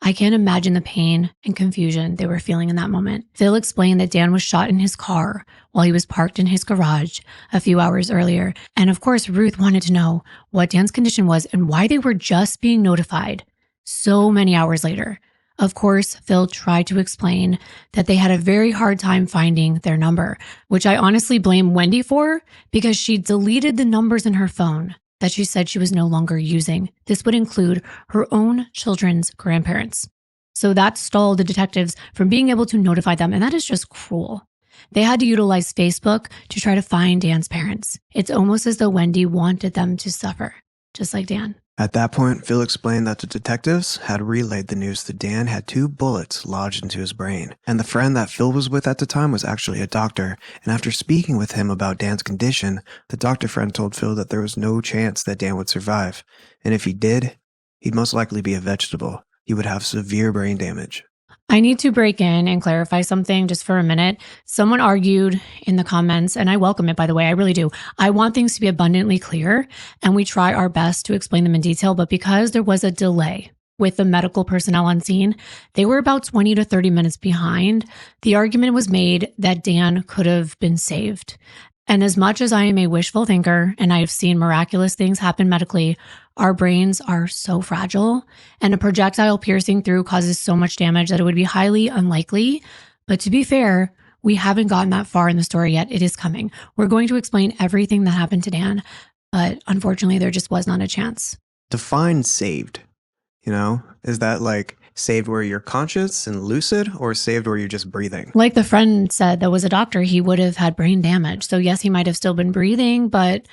I can't imagine the pain and confusion they were feeling in that moment. Phil explained that Dan was shot in his car while he was parked in his garage a few hours earlier. And of course, Ruth wanted to know what Dan's condition was and why they were just being notified so many hours later. Of course, Phil tried to explain that they had a very hard time finding their number, which I honestly blame Wendi for because she deleted the numbers in her phone that she said she was no longer using. This would include her own children's grandparents. So that stalled the detectives from being able to notify them, and that is just cruel. They had to utilize Facebook to try to find Dan's parents. It's almost as though Wendi wanted them to suffer, just like Dan. At that point, Phil explained that the detectives had relayed the news that Dan had 2 bullets lodged into his brain, and the friend that Phil was with at the time was actually a doctor, and after speaking with him about Dan's condition, the doctor friend told Phil that there was no chance that Dan would survive, and if he did, he'd most likely be a vegetable. He would have severe brain damage. I need to break in and clarify something just for a minute. Someone argued in the comments, and I welcome it, by the way, I really do. I want things to be abundantly clear, and we try our best to explain them in detail, but because there was a delay with the medical personnel on scene, they were about 20 to 30 minutes behind. The argument was made that Dan could have been saved. And as much as I am a wishful thinker and I have seen miraculous things happen medically, our brains are so fragile and a projectile piercing through causes so much damage that it would be highly unlikely. But to be fair, we haven't gotten that far in the story yet. It is coming. We're going to explain everything that happened to Dan, but unfortunately there just was not a chance. Define saved. Is that like saved where you're conscious and lucid, or saved where you're just breathing? Like the friend said that was a doctor, he would have had brain damage. So yes, he might have still been breathing, but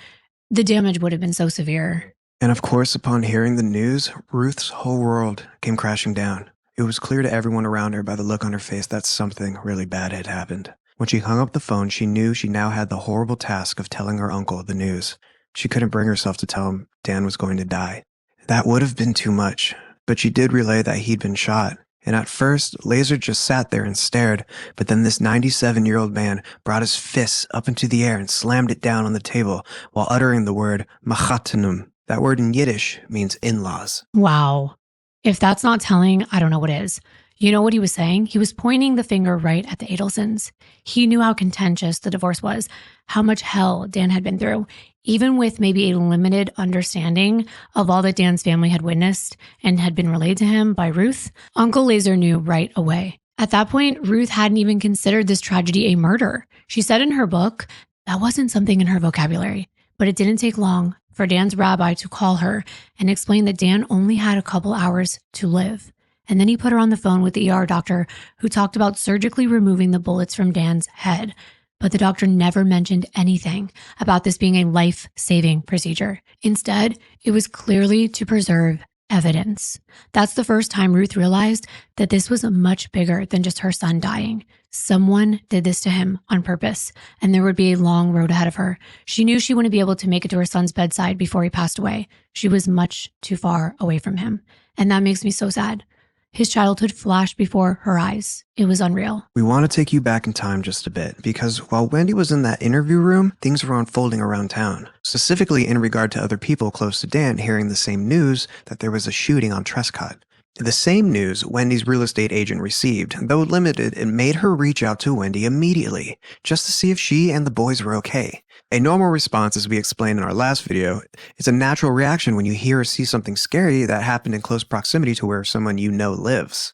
the damage would have been so severe. And of course, upon hearing the news, Ruth's whole world came crashing down. It was clear to everyone around her by the look on her face that something really bad had happened. When she hung up the phone, she knew she now had the horrible task of telling her uncle the news. She couldn't bring herself to tell him Dan was going to die. That would have been too much, but she did relay that he'd been shot. And at first, Laser just sat there and stared, but then this 97-year-old man brought his fists up into the air and slammed it down on the table while uttering the word machatanum. That word in Yiddish means in-laws. Wow. If that's not telling, I don't know what is. You know what he was saying? He was pointing the finger right at the Adelsons. He knew how contentious the divorce was, how much hell Dan had been through, even with maybe a limited understanding of all that Dan's family had witnessed and had been relayed to him by Ruth. Uncle Laser knew right away. At that point, Ruth hadn't even considered this tragedy a murder. She said in her book that wasn't something in her vocabulary, but it didn't take long for Dan's rabbi to call her and explain that Dan only had a couple hours to live. And then he put her on the phone with the ER doctor who talked about surgically removing the bullets from Dan's head. But the doctor never mentioned anything about this being a life-saving procedure. Instead, it was clearly to preserve evidence. That's the first time Ruth realized that this was much bigger than just her son dying. Someone did this to him on purpose, and there would be a long road ahead of her. She knew she wouldn't be able to make it to her son's bedside before he passed away. She was much too far away from him. And that makes me so sad. His childhood flashed before her eyes. It was unreal. We want to take you back in time just a bit, because while Wendi was in that interview room, things were unfolding around town, specifically in regard to other people close to Dan hearing the same news that there was a shooting on Trescott. The same news Wendi's real estate agent received, though limited, it made her reach out to Wendi immediately, just to see if she and the boys were okay. A normal response, as we explained in our last video, is a natural reaction when you hear or see something scary that happened in close proximity to where someone you know lives.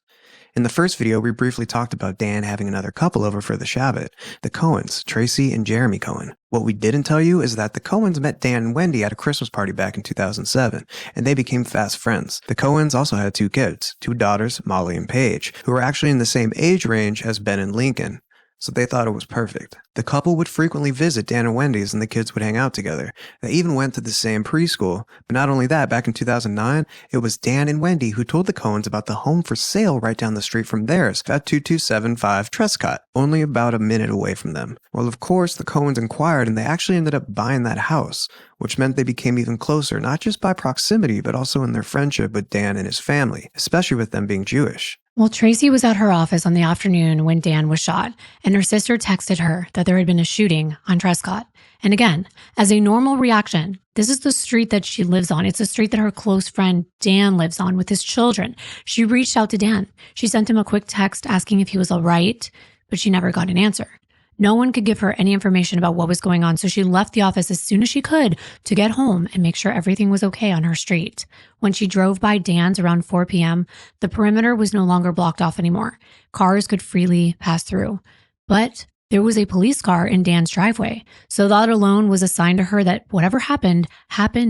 In the first video, we briefly talked about Dan having another couple over for the Shabbat, the Cohens, Tracy and Jeremy Cohen. What we didn't tell you is that the Cohens met Dan and Wendi at a Christmas party back in 2007, and they became fast friends. The Cohens also had 2 kids, 2 daughters, Molly and Paige, who were actually in the same age range as Ben and Lincoln. So they thought it was perfect. The couple would frequently visit Dan and Wendi's and the kids would hang out together. They even went to the same preschool. But not only that, back in 2009, it was Dan and Wendi who told the Cohens about the home for sale right down the street from theirs at 2275 Trescott, only about a minute away from them. Well, of course, the Cohens inquired and they actually ended up buying that house, which meant they became even closer, not just by proximity, but also in their friendship with Dan and his family, especially with them being Jewish. Well, Tracy was at her office on the afternoon when Dan was shot, and her sister texted her that there had been a shooting on Trescott. And again, as a normal reaction, this is the street that she lives on. It's the street that her close friend Dan lives on with his children. She reached out to Dan. She sent him a quick text asking if he was all right, but she never got an answer. No one could give her any information about what was going on, so she left the office as soon as she could to get home and make sure everything was okay on her street. When she drove by Dan's around 4 p.m., the perimeter was no longer blocked off anymore. Cars could freely pass through. But there was a police car in Dan's driveway, so that alone was a sign to her that whatever happened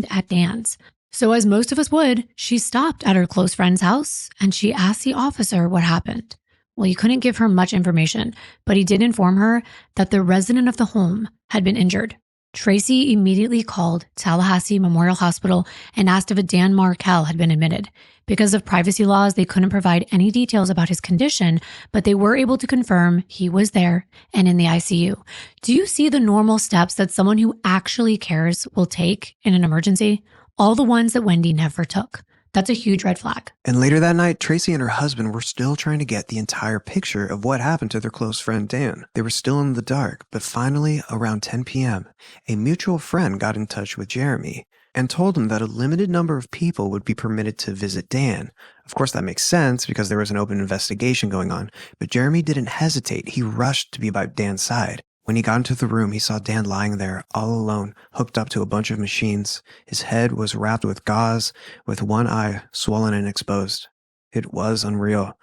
at Dan's. So as most of us would, she stopped at her close friend's house and she asked the officer what happened. Well, he couldn't give her much information, but he did inform her that the resident of the home had been injured. Tracy immediately called Tallahassee Memorial Hospital and asked if a Dan Markel had been admitted. Because of privacy laws, they couldn't provide any details about his condition, but they were able to confirm he was there and in the ICU. Do you see the normal steps that someone who actually cares will take in an emergency? All the ones that Wendi never took. That's a huge red flag. And later that night, Tracy and her husband were still trying to get the entire picture of what happened to their close friend Dan. They were still in the dark, but finally, around 10 p.m., a mutual friend got in touch with Jeremy and told him that a limited number of people would be permitted to visit Dan. Of course, that makes sense because there was an open investigation going on, but Jeremy didn't hesitate. He rushed to be by Dan's side. When he got into the room, he saw Dan lying there, all alone, hooked up to a bunch of machines. His head was wrapped with gauze, with one eye swollen and exposed. It was unreal.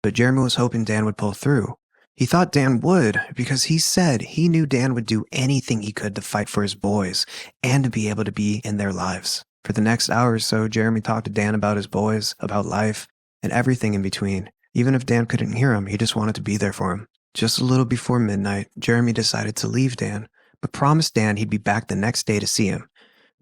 But Jeremy was hoping Dan would pull through. He thought Dan would, because he said he knew Dan would do anything he could to fight for his boys and to be able to be in their lives. For the next hour or so, Jeremy talked to Dan about his boys, about life, and everything in between. Even if Dan couldn't hear him, he just wanted to be there for him. Just a little before midnight, Jeremy decided to leave Dan, but promised Dan he'd be back the next day to see him.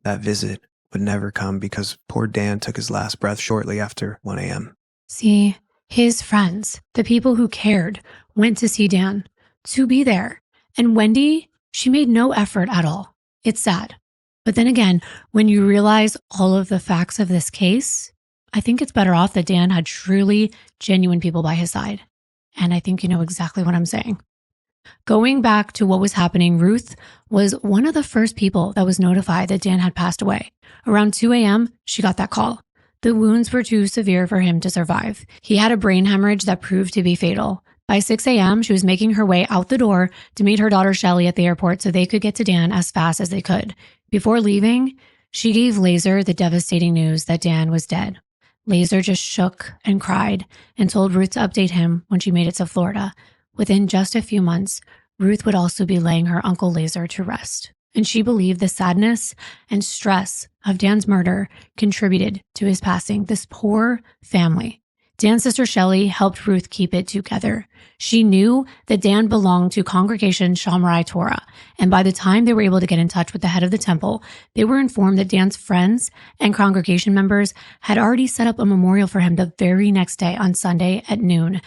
That visit would never come because poor Dan took his last breath shortly after 1 a.m. See, his friends, the people who cared, went to see Dan, to be there. And Wendi, she made no effort at all. It's sad. But then again, when you realize all of the facts of this case, I think it's better off that Dan had truly genuine people by his side. And I think you know exactly what I'm saying. Going back to what was happening, Ruth was one of the first people that was notified that Dan had passed away. Around 2 a.m., she got that call. The wounds were too severe for him to survive. He had a brain hemorrhage that proved to be fatal. By 6 a.m., she was making her way out the door to meet her daughter Shelly at the airport so they could get to Dan as fast as they could. Before leaving, she gave Laser the devastating news that Dan was dead. Laser just shook and cried and told Ruth to update him when she made it to Florida. Within just a few months, Ruth would also be laying her Uncle Laser to rest. And she believed the sadness and stress of Dan's murder contributed to his passing. This poor family. Dan's sister Shelly helped Ruth keep it together. She knew that Dan belonged to Congregation Shamrai Torah, and by the time they were able to get in touch with the head of the temple, they were informed that Dan's friends and congregation members had already set up a memorial for him the very next day on Sunday at noon.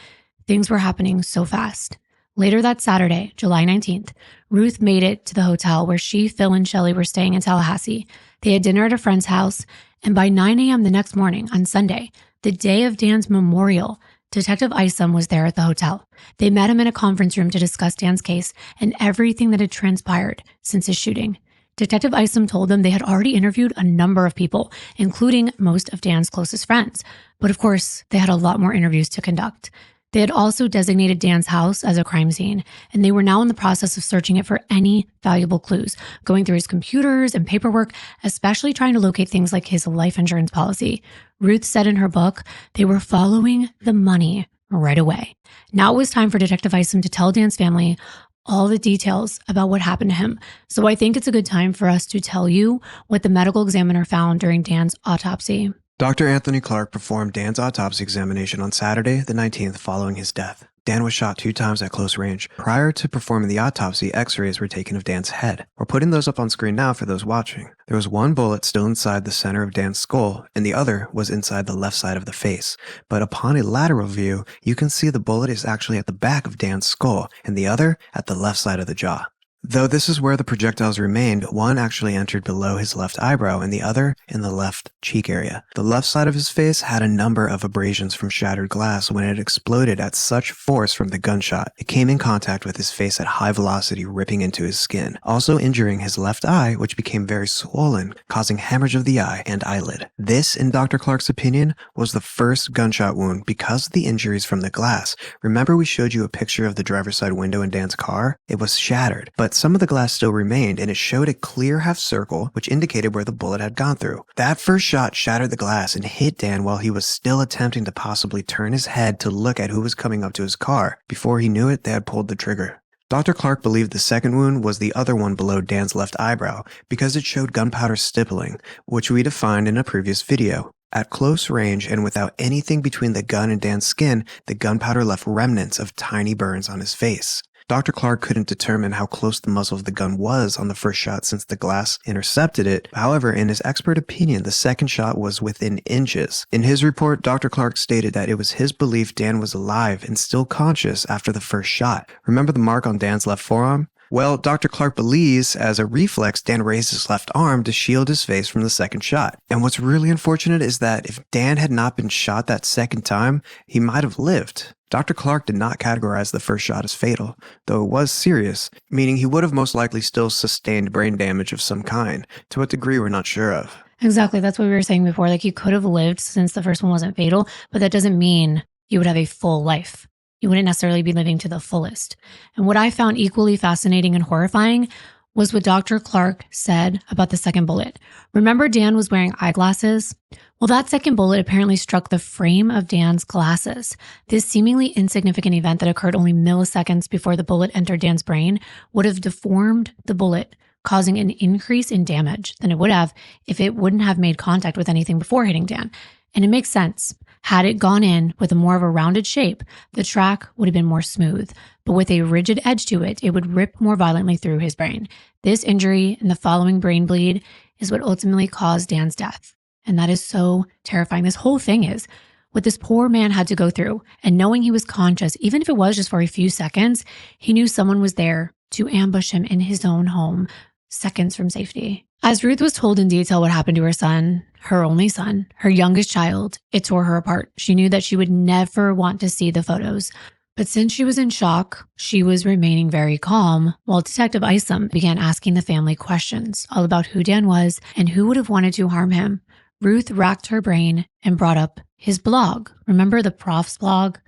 Things were happening so fast. Later that Saturday, July 19th, Ruth made it to the hotel where she, Phil, and Shelly were staying in Tallahassee. They had dinner at a friend's house, and by 9 a.m. the next morning on Sunday, the day of Dan's memorial, Detective Isom was there at the hotel. They met him in a conference room to discuss Dan's case and everything that had transpired since his shooting. Detective Isom told them they had already interviewed a number of people, including most of Dan's closest friends. But of course, they had a lot more interviews to conduct. They had also designated Dan's house as a crime scene, and they were now in the process of searching it for any valuable clues, going through his computers and paperwork, especially trying to locate things like his life insurance policy. Ruth said in her book, they were following the money right away. Now it was time for Detective Isom to tell Dan's family all the details about what happened to him. So I think it's a good time for us to tell you what the medical examiner found during Dan's autopsy. Dr. Anthony Clark performed Dan's autopsy examination on Saturday, the 19th, following his death. Dan was shot 2 times at close range. Prior to performing the autopsy, x-rays were taken of Dan's head. We're putting those up on screen now for those watching. There was one bullet still inside the center of Dan's skull, and the other was inside the left side of the face. But upon a lateral view, you can see the bullet is actually at the back of Dan's skull, and the other at the left side of the jaw. Though this is where the projectiles remained, one actually entered below his left eyebrow and the other in the left cheek area. The left side of his face had a number of abrasions from shattered glass when it exploded at such force from the gunshot. It came in contact with his face at high velocity, ripping into his skin, also injuring his left eye, which became very swollen, causing hemorrhage of the eye and eyelid. This, in Dr. Clark's opinion, was the first gunshot wound because of the injuries from the glass. Remember we showed you a picture of the driver's side window in Dan's car? It was shattered, but some of the glass still remained, and it showed a clear half circle which indicated where the bullet had gone through. That first shot shattered the glass and hit Dan while he was still attempting to possibly turn his head to look at who was coming up to his car. Before he knew it, they had pulled the trigger. Dr. Clark believed the second wound was the other one below Dan's left eyebrow because it showed gunpowder stippling, which we defined in a previous video. At close range and without anything between the gun and Dan's skin, the gunpowder left remnants of tiny burns on his face. Dr. Clark couldn't determine how close the muzzle of the gun was on the first shot since the glass intercepted it. However, in his expert opinion, the second shot was within inches. In his report, Dr. Clark stated that it was his belief Dan was alive and still conscious after the first shot. Remember the mark on Dan's left forearm? Well, Dr. Clark believes, as a reflex, Dan raised his left arm to shield his face from the second shot. And what's really unfortunate is that if Dan had not been shot that second time, he might have lived. Dr. Clark did not categorize the first shot as fatal, though it was serious, meaning he would have most likely still sustained brain damage of some kind. To what degree, we're not sure of. Exactly. That's what we were saying before. Like, he could have lived since the first one wasn't fatal, but that doesn't mean you would have a full life. You wouldn't necessarily be living to the fullest. And what I found equally fascinating and horrifying was what Dr. Clark said about the second bullet. Remember Dan was wearing eyeglasses? Well, that second bullet apparently struck the frame of Dan's glasses. This seemingly insignificant event that occurred only milliseconds before the bullet entered Dan's brain would have deformed the bullet, causing an increase in damage than it would have if it wouldn't have made contact with anything before hitting Dan. And it makes sense. Had it gone in with a more of a rounded shape, the track would have been more smooth, but with a rigid edge to it, it would rip more violently through his brain. This injury and the following brain bleed is what ultimately caused Dan's death. And that is so terrifying. This whole thing is what this poor man had to go through, and knowing he was conscious, even if it was just for a few seconds, he knew someone was there to ambush him in his own home, seconds from safety. As Ruth was told in detail what happened to her son, her only son, her youngest child, it tore her apart. She knew that she would never want to see the photos. But since she was in shock, she was remaining very calm while Detective Isom began asking the family questions all about who Dan was and who would have wanted to harm him. Ruth racked her brain and brought up his blog. Remember the prof's blog?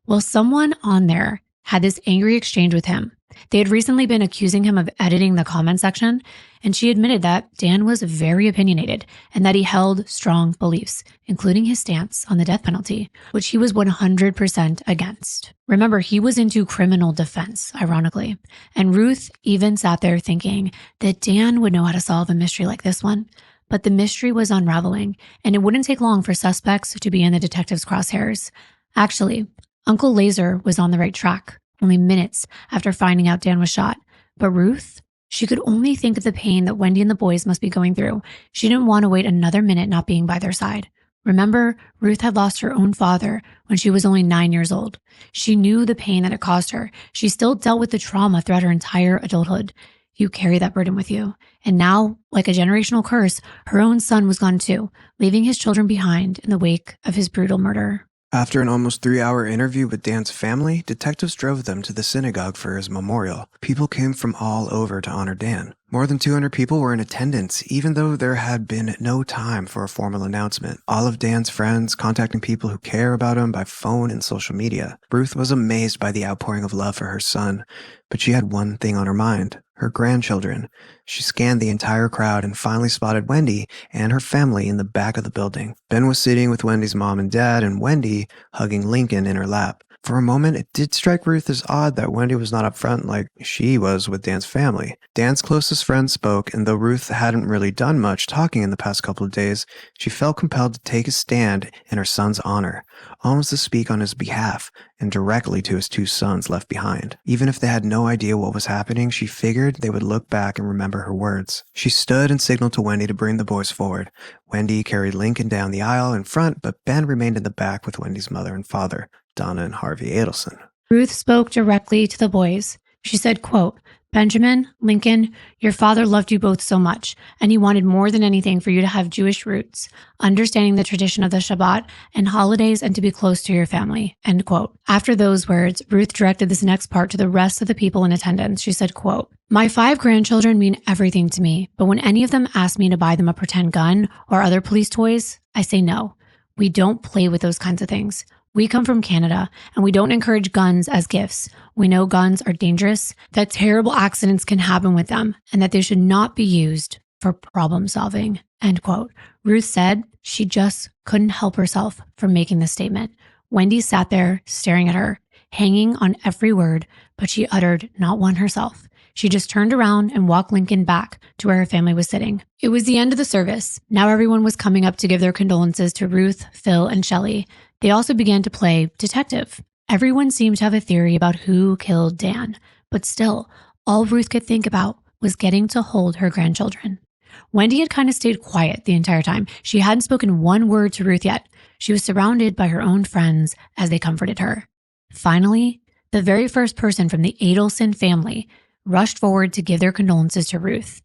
Well, someone on there had this angry exchange with him. They had recently been accusing him of editing the comment section, and she admitted that Dan was very opinionated and that he held strong beliefs, including his stance on the death penalty, which he was 100% against. Remember, he was into criminal defense, ironically, and Ruth even sat there thinking that Dan would know how to solve a mystery like this one. But the mystery was unraveling, and it wouldn't take long for suspects to be in the detective's crosshairs. Actually, Uncle Laser was on the right track, only minutes after finding out Dan was shot. But Ruth, she could only think of the pain that Wendi and the boys must be going through. She didn't want to wait another minute not being by their side. Remember, Ruth had lost her own father when she was only 9 years old. She knew the pain that it caused her. She still dealt with the trauma throughout her entire adulthood. You carry that burden with you. And now, like a generational curse, her own son was gone too, leaving his children behind in the wake of his brutal murder. After an almost 3-hour interview with Dan's family, detectives drove them to the synagogue for his memorial. People came from all over to honor Dan. More than 200 people were in attendance, even though there had been no time for a formal announcement. All of Dan's friends contacting people who care about him by phone and social media. Ruth was amazed by the outpouring of love for her son, but she had one thing on her mind: her grandchildren. She scanned the entire crowd and finally spotted Wendi and her family in the back of the building. Ben was sitting with Wendi's mom and dad, and Wendi hugging Lincoln in her lap. For a moment, it did strike Ruth as odd that Wendi was not up front like she was with Dan's family. Dan's closest friend spoke, and though Ruth hadn't really done much talking in the past couple of days, she felt compelled to take a stand in her son's honor, almost to speak on his behalf and directly to his 2 sons left behind. Even if they had no idea what was happening, she figured they would look back and remember her words. She stood and signaled to Wendi to bring the boys forward. Wendi carried Lincoln down the aisle in front, but Ben remained in the back with Wendi's mother and father, Donna and Harvey Adelson. Ruth spoke directly to the boys. She said, quote, Benjamin, Lincoln, your father loved you both so much, and he wanted more than anything for you to have Jewish roots, understanding the tradition of the Shabbat and holidays, and to be close to your family, end quote. After those words, Ruth directed this next part to the rest of the people in attendance. She said, quote, my 5 grandchildren mean everything to me, but when any of them ask me to buy them a pretend gun or other police toys, I say no. We don't play with those kinds of things. We come from Canada, and we don't encourage guns as gifts. We know guns are dangerous, that terrible accidents can happen with them, and that they should not be used for problem solving, end quote. Ruth said she just couldn't help herself from making this statement. Wendi sat there staring at her, hanging on every word, but she uttered not one herself. She just turned around and walked Lincoln back to where her family was sitting. It was the end of the service. Now everyone was coming up to give their condolences to Ruth, Phil, and Shelley. They also began to play detective. Everyone seemed to have a theory about who killed Dan, but still, all Ruth could think about was getting to hold her grandchildren. Wendi had kind of stayed quiet the entire time. She hadn't spoken one word to Ruth yet. She was surrounded by her own friends as they comforted her. Finally, the very first person from the Adelson family rushed forward to give their condolences to Ruth.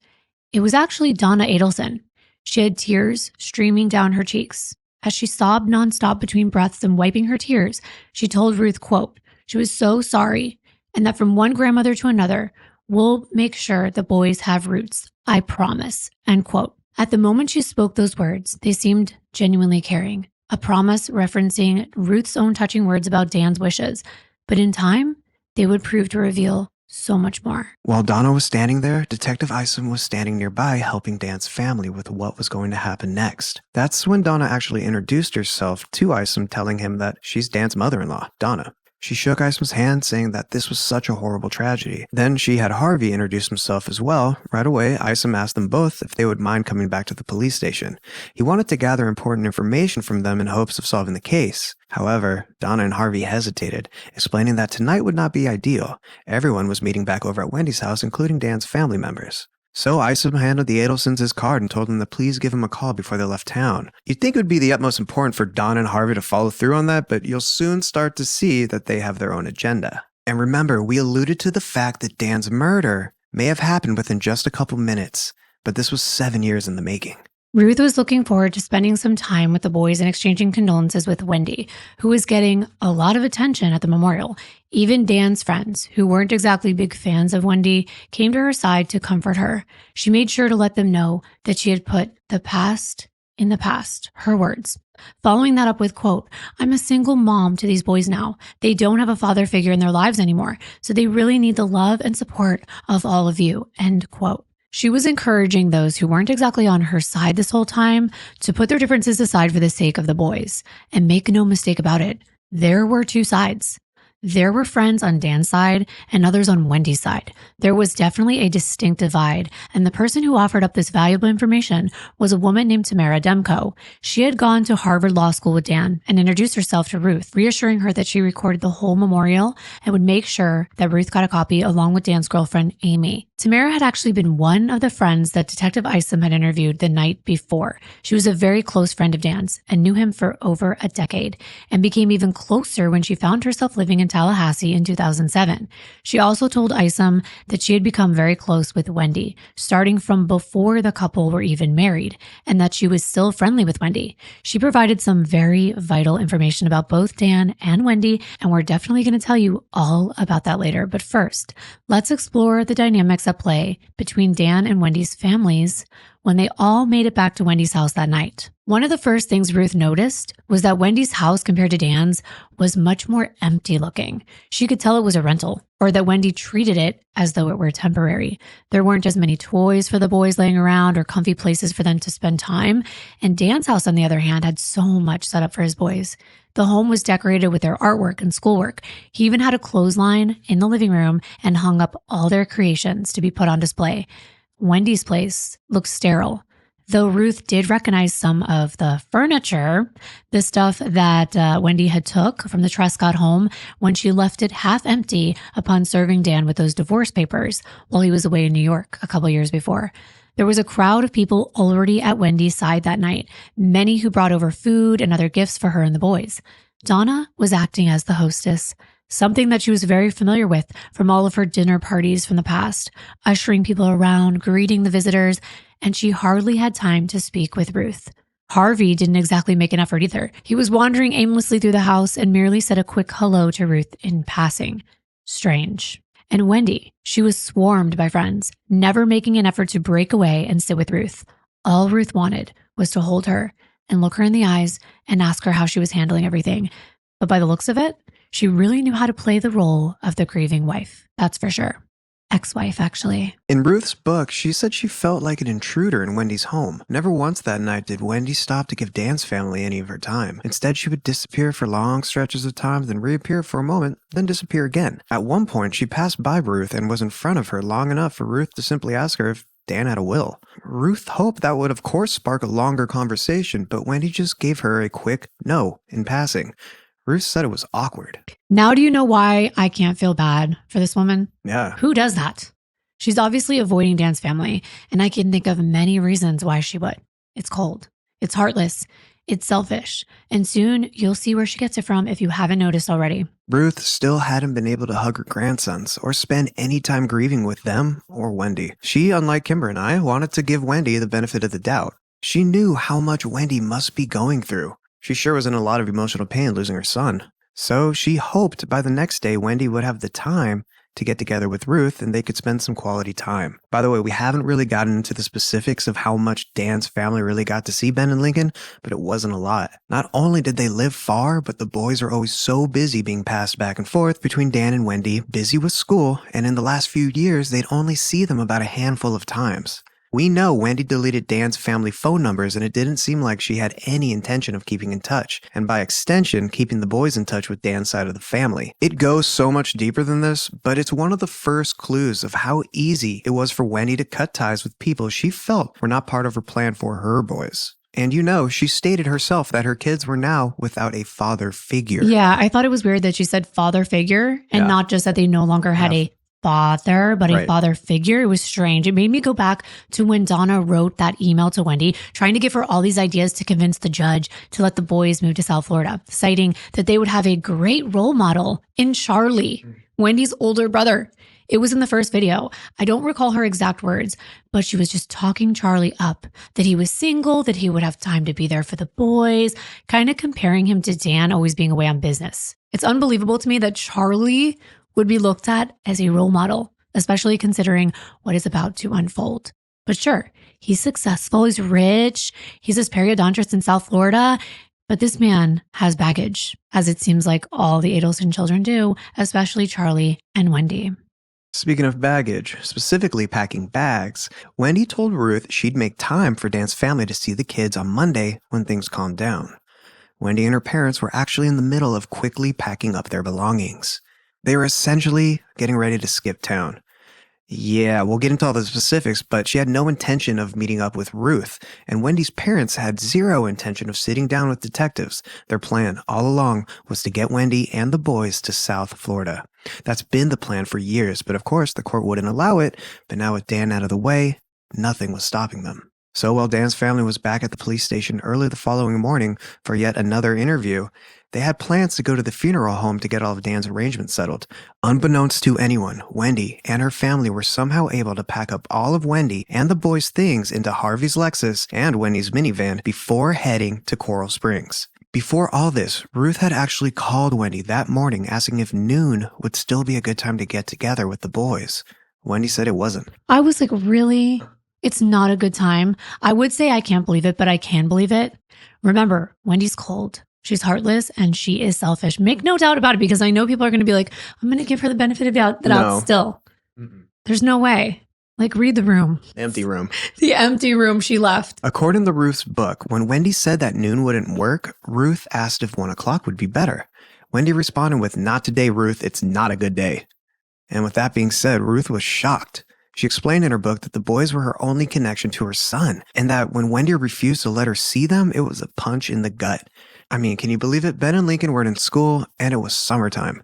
It was actually Donna Adelson. She had tears streaming down her cheeks. As she sobbed nonstop between breaths and wiping her tears, she told Ruth, quote, she was so sorry, and that from one grandmother to another, we'll make sure the boys have roots. I promise, end quote. At the moment she spoke those words, they seemed genuinely caring. A promise referencing Ruth's own touching words about Dan's wishes. But in time, they would prove to reveal so much more. While Donna was standing there, Detective Isom was standing nearby helping Dan's family with what was going to happen next. That's when Donna actually introduced herself to Isom, telling him that she's Dan's mother-in-law, Donna. She shook Isom's hand, saying that this was such a horrible tragedy. Then she had Harvey introduce himself as well. Right away, Isom asked them both if they would mind coming back to the police station. He wanted to gather important information from them in hopes of solving the case. However, Donna and Harvey hesitated, explaining that tonight would not be ideal. Everyone was meeting back over at Wendi's house, including Dan's family members. So Isom handed the Adelsons his card and told them to please give him a call before they left town. You'd think it would be the utmost important for Donna and Harvey to follow through on that, but you'll soon start to see that they have their own agenda. And remember, we alluded to the fact that Dan's murder may have happened within just a couple minutes, but this was 7 years in the making. Ruth was looking forward to spending some time with the boys and exchanging condolences with Wendi, who was getting a lot of attention at the memorial. Even Dan's friends, who weren't exactly big fans of Wendi, came to her side to comfort her. She made sure to let them know that she had put the past in the past, her words. Following that up with, quote, I'm a single mom to these boys now. They don't have a father figure in their lives anymore, so they really need the love and support of all of you, end quote. She was encouraging those who weren't exactly on her side this whole time to put their differences aside for the sake of the boys. And make no mistake about it, there were 2 sides. There were friends on Dan's side and others on Wendi's side. There was definitely a distinct divide, and the person who offered up this valuable information was a woman named Tamara Demko. She had gone to Harvard Law School with Dan and introduced herself to Ruth, reassuring her that she recorded the whole memorial and would make sure that Ruth got a copy along with Dan's girlfriend, Amy. Tamara had actually been one of the friends that Detective Isom had interviewed the night before. She was a very close friend of Dan's and knew him for over a decade, and became even closer when she found herself living in Tallahassee in 2007. She also told Isom that she had become very close with Wendi, starting from before the couple were even married, and that she was still friendly with Wendi. She provided some very vital information about both Dan and Wendi, and we're definitely going to tell you all about that later. But first, let's explore the dynamics at play between Dan and Wendi's families when they all made it back to Wendi's house that night. One of the first things Ruth noticed was that Wendi's house compared to Dan's was much more empty looking. She could tell it was a rental, or that Wendi treated it as though it were temporary. There weren't as many toys for the boys laying around or comfy places for them to spend time. And Dan's house, on the other hand, had so much set up for his boys. The home was decorated with their artwork and schoolwork. He even had a clothesline in the living room and hung up all their creations to be put on display. Wendi's place looked sterile, though Ruth did recognize some of the furniture, the stuff that Wendi had took from the Trescott home when she left it half empty upon serving Dan with those divorce papers while he was away in New York a couple years before. There was a crowd of people already at Wendi's side that night, many who brought over food and other gifts for her and the boys. Donna was acting as the hostess. something that she was very familiar with from all of her dinner parties from the past, ushering people around, greeting the visitors, and she hardly had time to speak with Ruth. Harvey didn't exactly make an effort either. He was wandering aimlessly through the house and merely said a quick hello to Ruth in passing. Strange. And Wendi, she was swarmed by friends, never making an effort to break away and sit with Ruth. All Ruth wanted was to hold her and look her in the eyes and ask her how she was handling everything. But by the looks of it, she really knew how to play the role of the grieving wife. That's for sure. Ex-wife, actually. In Ruth's book, she said she felt like an intruder in Wendi's home. Never once that night did Wendi stop to give Dan's family any of her time. Instead, she would disappear for long stretches of time, then reappear for a moment, then disappear again. At one point, she passed by Ruth and was in front of her long enough for Ruth to simply ask her if Dan had a will. Ruth hoped that would of course spark a longer conversation, but Wendi just gave her a quick no in passing. Ruth said it was awkward. Now do you know why I can't feel bad for this woman? Yeah. Who does that? She's obviously avoiding Dan's family, and I can think of many reasons why she would. It's cold. It's heartless. It's selfish. And soon you'll see where she gets it from if you haven't noticed already. Ruth still hadn't been able to hug her grandsons or spend any time grieving with them or Wendi. She, unlike Kimbyr and I, wanted to give Wendi the benefit of the doubt. She knew how much Wendi must be going through. She sure was in a lot of emotional pain losing her son. So she hoped by the next day Wendi would have the time to get together with Ruth and they could spend some quality time. By the way, we haven't really gotten into the specifics of how much Dan's family really got to see Ben and Lincoln, but it wasn't a lot. Not only did they live far, but the boys are always so busy being passed back and forth between Dan and Wendi, busy with school, and in the last few years, they'd only see them about a handful of times. We know Wendi deleted Dan's family phone numbers and it didn't seem like she had any intention of keeping in touch, and by extension, keeping the boys in touch with Dan's side of the family. It goes so much deeper than this, but it's one of the first clues of how easy it was for Wendi to cut ties with people she felt were not part of her plan for her boys. And you know, she stated herself that her kids were now without a father figure. Yeah, I thought it was weird that she said father figure and not just that they no longer had a father, but a father figure. It was strange. It made me go back to when Donna wrote that email to Wendi, trying to give her all these ideas to convince the judge to let the boys move to South Florida, citing that they would have a great role model in Charlie, Wendi's older brother. It was in the first video. I don't recall her exact words, but she was just talking Charlie up, that he was single, that he would have time to be there for the boys, kind of comparing him to Dan always being away on business. It's unbelievable to me that Charlie would be looked at as a role model, especially considering what is about to unfold. But sure, he's successful, he's rich, he's this periodontist in South Florida, but this man has baggage, as it seems like all the Adelson children do, especially Charlie and Wendi. Speaking of baggage, specifically packing bags, Wendi told Ruth she'd make time for Dan's family to see the kids on Monday when things calmed down. Wendi and her parents were actually in the middle of quickly packing up their belongings. They were essentially getting ready to skip town. Yeah, we'll get into all the specifics, but she had no intention of meeting up with Ruth, and Wendi's parents had zero intention of sitting down with detectives. Their plan all along was to get Wendi and the boys to South Florida. That's been the plan for years, but of course the court wouldn't allow it, but now with Dan out of the way, nothing was stopping them. So while Dan's family was back at the police station early the following morning for yet another interview, they had plans to go to the funeral home to get all of Dan's arrangements settled. Unbeknownst to anyone, Wendi and her family were somehow able to pack up all of Wendi and the boys' things into Harvey's Lexus and Wendi's minivan before heading to Coral Springs. Before all this, Ruth had actually called Wendi that morning asking if noon would still be a good time to get together with the boys. Wendi said it wasn't. I was like, really? It's not a good time. I would say I can't believe it, but I can believe it. Remember, Wendi's cold. She's heartless and she is selfish. Make no doubt about it, because I know people are going to be like, I'm going to give her the benefit of the doubt still. There's no way. Like, read the room. Empty room. The empty room she left. According to Ruth's book, when Wendi said that noon wouldn't work, Ruth asked if 1 o'clock would be better. Wendi responded with, "Not today, Ruth. It's not a good day." And with that being said, Ruth was shocked. She explained in her book that the boys were her only connection to her son, and that when Wendi refused to let her see them, it was a punch in the gut. I mean, can you believe it? Ben and Lincoln weren't in school, and it was summertime.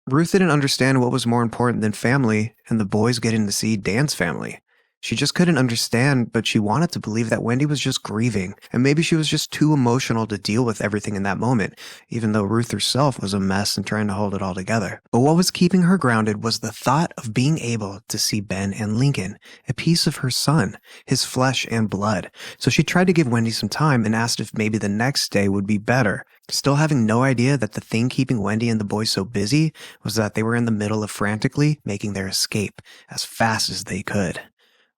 Ruth didn't understand what was more important than family and the boys getting to see Dan's family. She just couldn't understand, but she wanted to believe that Wendi was just grieving, and maybe she was just too emotional to deal with everything in that moment, even though Ruth herself was a mess and trying to hold it all together. But what was keeping her grounded was the thought of being able to see Ben and Lincoln, a piece of her son, his flesh and blood. So she tried to give Wendi some time and asked if maybe the next day would be better, still having no idea that the thing keeping Wendi and the boys so busy was that they were in the middle of frantically making their escape as fast as they could.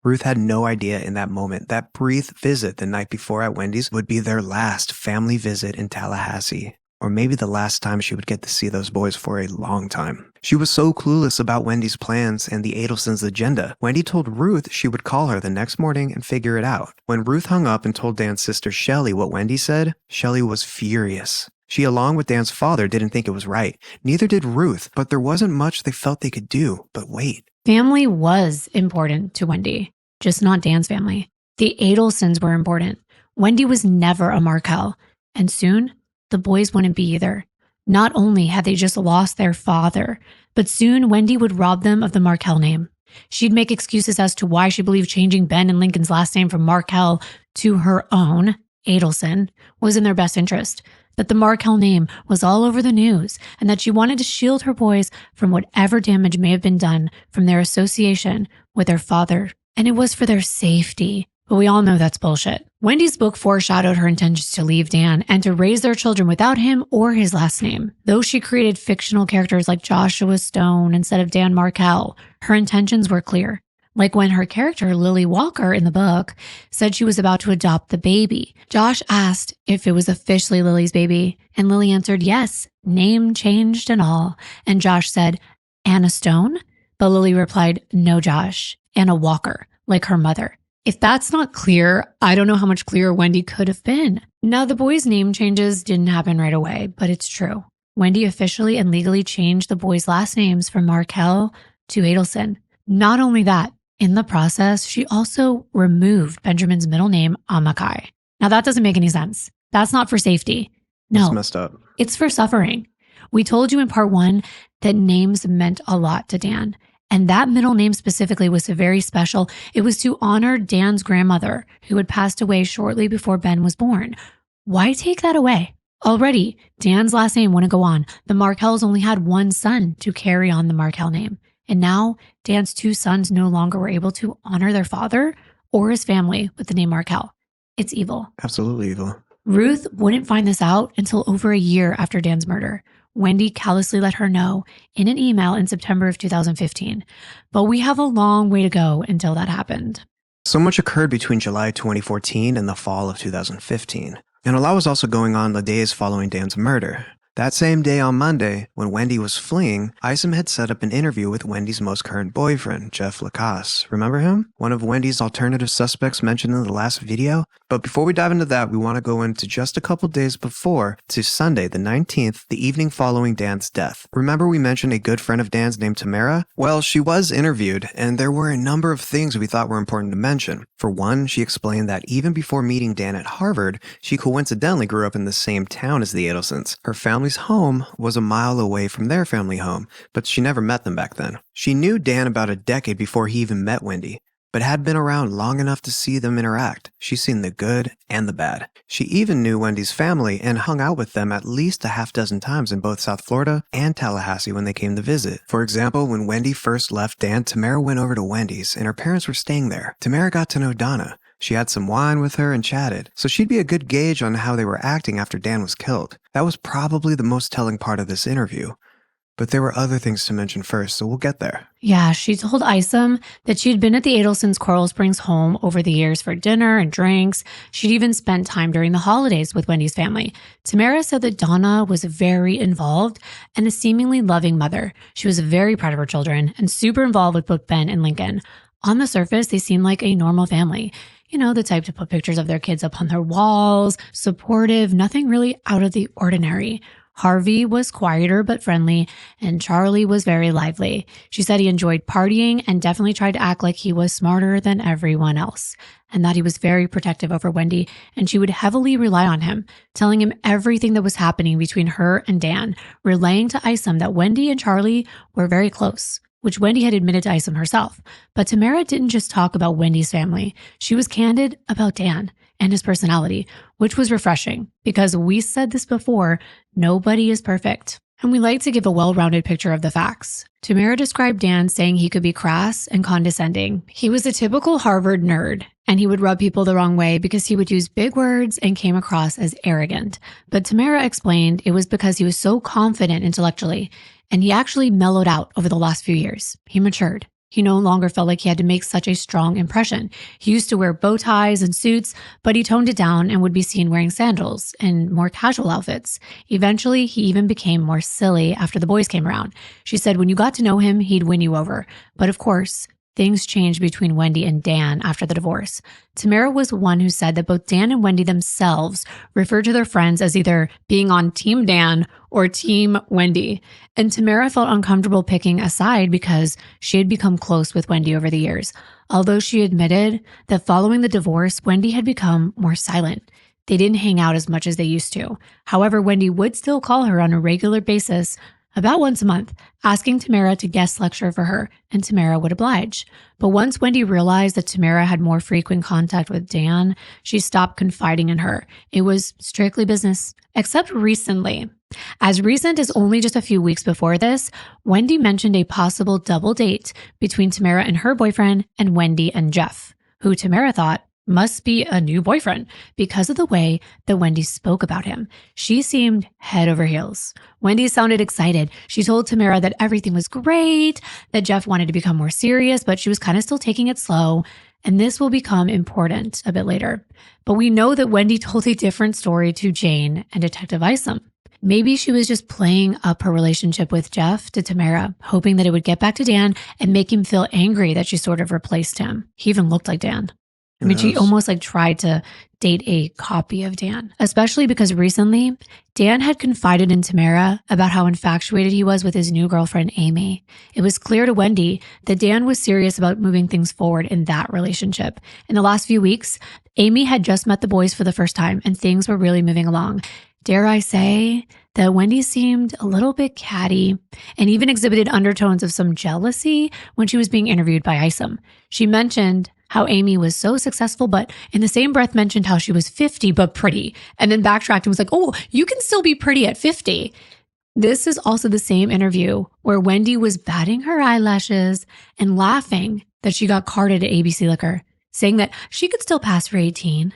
Ruth had no idea in that moment that brief visit the night before at Wendy's would be their last family visit in Tallahassee, or maybe the last time she would get to see those boys for a long time. She was so clueless about Wendy's plans and the Adelsons' agenda. Wendi told Ruth she would call her the next morning and figure it out. When Ruth hung up and told Dan's sister Shelley what Wendi said, Shelley was furious. She, along with Dan's father, didn't think it was right. Neither did Ruth, but there wasn't much they felt they could do but wait. Family was important to Wendi, just not Dan's family. The Adelsons were important. Wendi was never a Markel, and soon the boys wouldn't be either. Not only had they just lost their father, but soon Wendi would rob them of the Markel name. She'd make excuses as to why she believed changing Ben and Lincoln's last name from Markel to her own, Adelson, was in their best interest. That the Markel name was all over the news, and that she wanted to shield her boys from whatever damage may have been done from their association with their father. And it was for their safety. But we all know that's bullshit. Wendi's book foreshadowed her intentions to leave Dan and to raise their children without him or his last name. Though she created fictional characters like Joshua Stone instead of Dan Markel, her intentions were clear. Like when her character, Lily Walker in the book, said she was about to adopt the baby. Josh asked if it was officially Lily's baby, and Lily answered yes, name changed and all. And Josh said, Anna Stone? But Lily replied, no, Josh, Anna Walker, like her mother. If that's not clear, I don't know how much clearer Wendi could have been. Now, the boys' name changes didn't happen right away, but it's true. Wendi officially and legally changed the boys' last names from Markel to Adelson. Not only that, in the process, she also removed Benjamin's middle name, Amakai. Now, that doesn't make any sense. That's not for safety. No, It's messed up. It's for suffering. We told you in part 1 that names meant a lot to Dan. And that middle name specifically was very special. It was to honor Dan's grandmother, who had passed away shortly before Ben was born. Why take that away? Already, Dan's last name wouldn't go on. The Markels only had one son to carry on the Markel name. And now, Dan's 2 sons no longer were able to honor their father or his family with the name Markel. It's evil. Absolutely evil. Ruth wouldn't find this out until over a year after Dan's murder. Wendi callously let her know in an email in September of 2015. But we have a long way to go until that happened. So much occurred between July 2014 and the fall of 2015. And a lot was also going on the days following Dan's murder. That same day on Monday, when Wendi was fleeing, Isom had set up an interview with Wendi's most current boyfriend, Jeff Lacasse. Remember him? One of Wendi's alternative suspects mentioned in the last video? But before we dive into that, we want to go into just a couple days before, to Sunday the 19th, the evening following Dan's death. Remember we mentioned a good friend of Dan's named Tamara? Well, she was interviewed, and there were a number of things we thought were important to mention. For one, she explained that even before meeting Dan at Harvard, she coincidentally grew up in the same town as the Adelsons. Her family's home was a mile away from their family home, but she never met them back then. She knew Dan about a decade before he even met Wendi, but had been around long enough to see them interact. She's seen the good and the bad. She even knew Wendi's family and hung out with them at least a half dozen times in both South Florida and Tallahassee when they came to visit. For example, when Wendi first left Dan, Tamara went over to Wendi's and her parents were staying there. Tamara got to know Donna. She had some wine with her and chatted, so she'd be a good gauge on how they were acting after Dan was killed. That was probably the most telling part of this interview. But there were other things to mention first, so we'll get there. Yeah, she told Isom that she'd been at the Adelsons' Coral Springs home over the years for dinner and drinks. She'd even spent time during the holidays with Wendi's family. Tamara said that Donna was very involved and a seemingly loving mother. She was very proud of her children and super involved with both Ben and Lincoln. On the surface, they seemed like a normal family. You know, the type to put pictures of their kids up on their walls, supportive, nothing really out of the ordinary. Harvey was quieter but friendly, and Charlie was very lively. She said he enjoyed partying and definitely tried to act like he was smarter than everyone else, and that he was very protective over Wendi, and she would heavily rely on him, telling him everything that was happening between her and Dan, relaying to Isom that Wendi and Charlie were very close. which Wendi had admitted to Isom herself. But Tamara didn't just talk about Wendi's family. She was candid about Dan and his personality, which was refreshing because we said this before, nobody is perfect. And we like to give a well-rounded picture of the facts. Tamara described Dan saying he could be crass and condescending. He was a typical Harvard nerd, and he would rub people the wrong way because he would use big words and came across as arrogant. But Tamara explained it was because he was so confident intellectually, and he actually mellowed out over the last few years. He matured. He no longer felt like he had to make such a strong impression. He used to wear bow ties and suits, but he toned it down and would be seen wearing sandals and more casual outfits. Eventually, he even became more silly after the boys came around. She said when you got to know him, he'd win you over. But of course, things changed between Wendi and Dan after the divorce. Tamara was the one who said that both Dan and Wendi themselves referred to their friends as either being on Team Dan or Team Wendi. And Tamara felt uncomfortable picking a side because she had become close with Wendi over the years. Although she admitted that following the divorce, Wendi had become more silent. They didn't hang out as much as they used to. However, Wendi would still call her on a regular basis, about once a month, asking Tamara to guest lecture for her, and Tamara would oblige. But once Wendi realized that Tamara had more frequent contact with Dan, she stopped confiding in her. It was strictly business, except recently. As recent as only just a few weeks before this, Wendi mentioned a possible double date between Tamara and her boyfriend and Wendi and Jeff, who Tamara thought must be a new boyfriend because of the way that Wendi spoke about him. She seemed head over heels. Wendi sounded excited. She told Tamara that everything was great, that Jeff wanted to become more serious, but she was kind of still taking it slow. And this will become important a bit later. But we know that Wendi told a different story to Jane and Detective Isom. Maybe she was just playing up her relationship with Jeff to Tamara, hoping that it would get back to Dan and make him feel angry that she sort of replaced him. He even looked like Dan. I mean, she almost tried to date a copy of Dan, especially because recently Dan had confided in Tamara about how infatuated he was with his new girlfriend, Amy. It was clear to Wendi that Dan was serious about moving things forward in that relationship. In the last few weeks, Amy had just met the boys for the first time and things were really moving along. Dare I say that Wendi seemed a little bit catty and even exhibited undertones of some jealousy when she was being interviewed by Isom. She mentioned how Amy was so successful, but in the same breath mentioned how she was 50 but pretty, and then backtracked and was like, oh, you can still be pretty at 50. This is also the same interview where Wendi was batting her eyelashes and laughing that she got carded at ABC Liquor, saying that she could still pass for 18.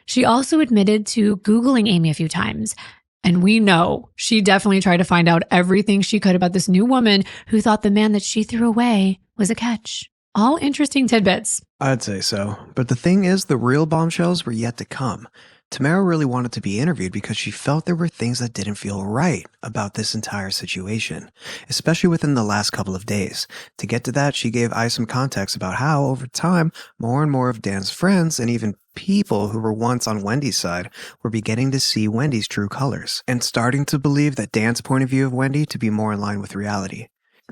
She also admitted to Googling Amy a few times. And we know she definitely tried to find out everything she could about this new woman who thought the man that she threw away was a catch. All interesting tidbits. I'd say so. But the thing is, the real bombshells were yet to come. Tamara really wanted to be interviewed because she felt there were things that didn't feel right about this entire situation, especially within the last couple of days. To get to that, she gave Isom context about how, over time, more and more of Dan's friends and even people who were once on Wendi's side were beginning to see Wendi's true colors and starting to believe that Dan's point of view of Wendi to be more in line with reality.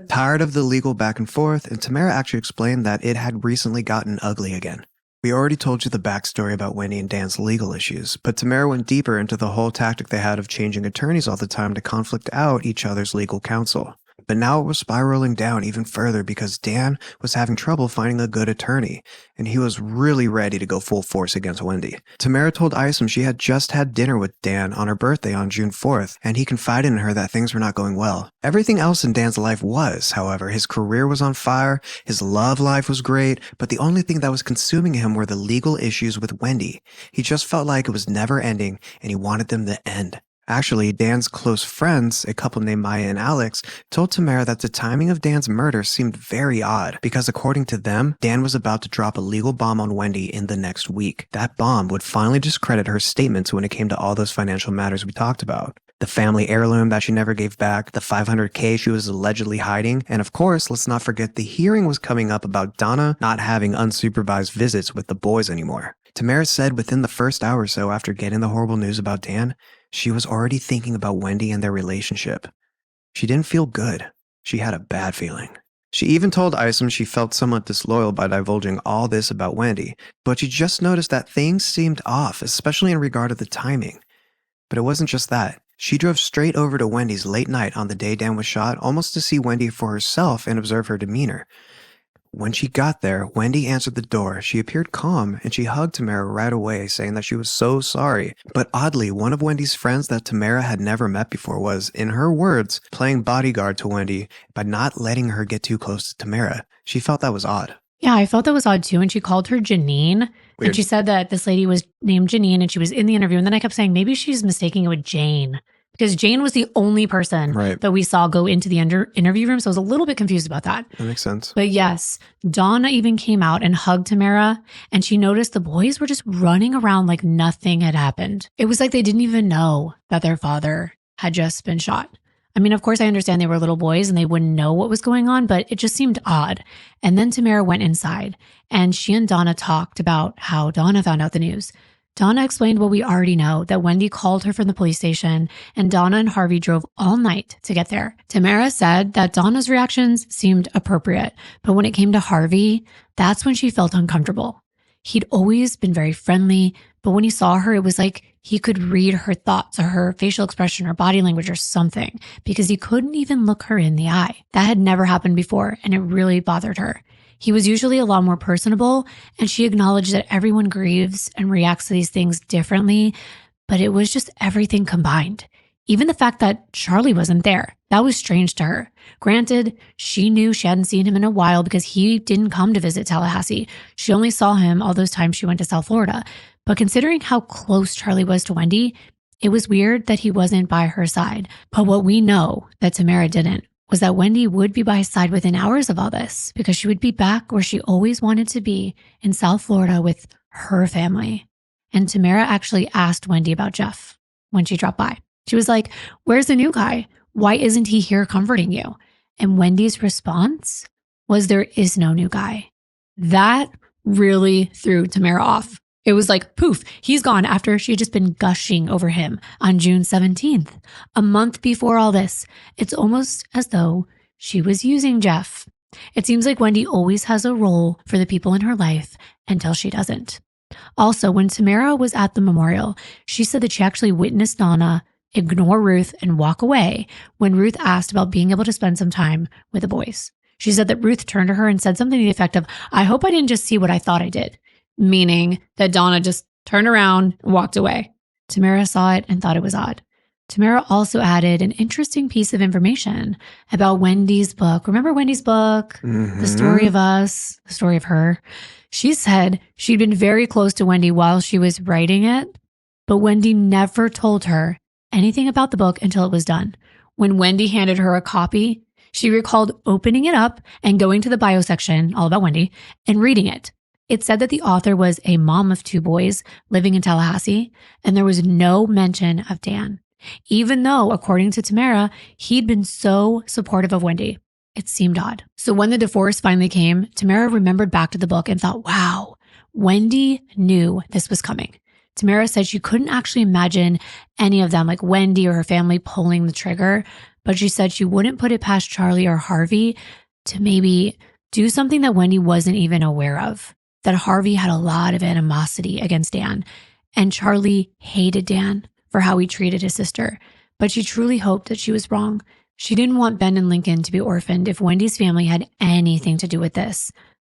Tired of the legal back and forth, and Tamara actually explained that it had recently gotten ugly again. We already told you the backstory about Wendi and Dan's legal issues, but Tamara went deeper into the whole tactic they had of changing attorneys all the time to conflict out each other's legal counsel. But now it was spiraling down even further because Dan was having trouble finding a good attorney, and he was really ready to go full force against Wendi. Tamara told Isom she had just had dinner with Dan on her birthday on June 4th, and he confided in her that things were not going well. Everything else in Dan's life was, however. His career was on fire, his love life was great, but the only thing that was consuming him were the legal issues with Wendi. He just felt like it was never ending, and he wanted them to end. Actually, Dan's close friends, a couple named Maya and Alex, told Tamara that the timing of Dan's murder seemed very odd because according to them, Dan was about to drop a legal bomb on Wendi in the next week. That bomb would finally discredit her statements when it came to all those financial matters we talked about. The family heirloom that she never gave back, the $500K she was allegedly hiding, and of course, let's not forget the hearing was coming up about Donna not having unsupervised visits with the boys anymore. Tamara said within the first hour or so after getting the horrible news about Dan, she was already thinking about Wendi and their relationship. She didn't feel good. She had a bad feeling. She even told Isom she felt somewhat disloyal by divulging all this about Wendi, but she just noticed that things seemed off, especially in regard to the timing. But it wasn't just that. She drove straight over to Wendy's late night on the day Dan was shot, almost to see Wendi for herself and observe her demeanor. When she got there, Wendi answered the door. She appeared calm, and she hugged Tamara right away, saying that she was so sorry. But oddly, one of Wendy's friends that Tamara had never met before was, in her words, playing bodyguard to Wendi by not letting her get too close to Tamara. She felt that was odd. Yeah, I felt that was odd too. And she called her Janine. Weird. And she said that this lady was named Janine and she was in the interview. And then I kept saying, maybe she's mistaking it with Jane. Because Jane was the only person that we saw go into the interview room. So I was a little bit confused about that. That makes sense. But yes, Donna even came out and hugged Tamara. And she noticed the boys were just running around like nothing had happened. It was like they didn't even know that their father had just been shot. I mean, of course, I understand they were little boys and they wouldn't know what was going on, but it just seemed odd. And then Tamara went inside and she and Donna talked about how Donna found out the news. Donna explained what we already know, that Wendi called her from the police station and Donna and Harvey drove all night to get there. Tamara said that Donna's reactions seemed appropriate, but when it came to Harvey, that's when she felt uncomfortable. He'd always been very friendly, but when he saw her, it was like he could read her thoughts or her facial expression or body language or something because he couldn't even look her in the eye. That had never happened before and it really bothered her. He was usually a lot more personable and she acknowledged that everyone grieves and reacts to these things differently, but it was just everything combined. Even the fact that Charlie wasn't there, that was strange to her. Granted, she knew she hadn't seen him in a while because he didn't come to visit Tallahassee. She only saw him all those times she went to South Florida. But considering how close Charlie was to Wendi, it was weird that he wasn't by her side. But what we know that Tamara didn't was that Wendi would be by his side within hours of all this because she would be back where she always wanted to be in South Florida with her family. And Tamara actually asked Wendi about Jeff when she dropped by. She was like, "Where's the new guy? Why isn't he here comforting you?" And Wendy's response was, "There is no new guy." That really threw Tamara off. It was like, poof, he's gone after she had just been gushing over him on June 17th, a month before all this. It's almost as though she was using Jeff. It seems like Wendi always has a role for the people in her life until she doesn't. Also, when Tamara was at the memorial, she said that she actually witnessed Donna ignore Ruth and walk away when Ruth asked about being able to spend some time with the boys. She said that Ruth turned to her and said something to the effect of, "I hope I didn't just see what I thought I did." Meaning that Donna just turned around and walked away. Tamara saw it and thought it was odd. Tamara also added an interesting piece of information about Wendi's book. Remember Wendi's book? The Story of Us, the story of her. She said she'd been very close to Wendi while she was writing it, but Wendi never told her anything about the book until it was done. When Wendi handed her a copy, she recalled opening it up and going to the bio section, all about Wendi, and reading it. It said that the author was a mom of 2 boys living in Tallahassee, and there was no mention of Dan, even though, according to Tamara, he'd been so supportive of Wendi. It seemed odd. So when the divorce finally came, Tamara remembered back to the book and thought, wow, Wendi knew this was coming. Tamara said she couldn't actually imagine any of them, like Wendi or her family, pulling the trigger, but she said she wouldn't put it past Charlie or Harvey to maybe do something that Wendi wasn't even aware of. That Harvey had a lot of animosity against Dan, and Charlie hated Dan for how he treated his sister. But she truly hoped that she was wrong. She didn't want Ben and Lincoln to be orphaned if Wendi's family had anything to do with this.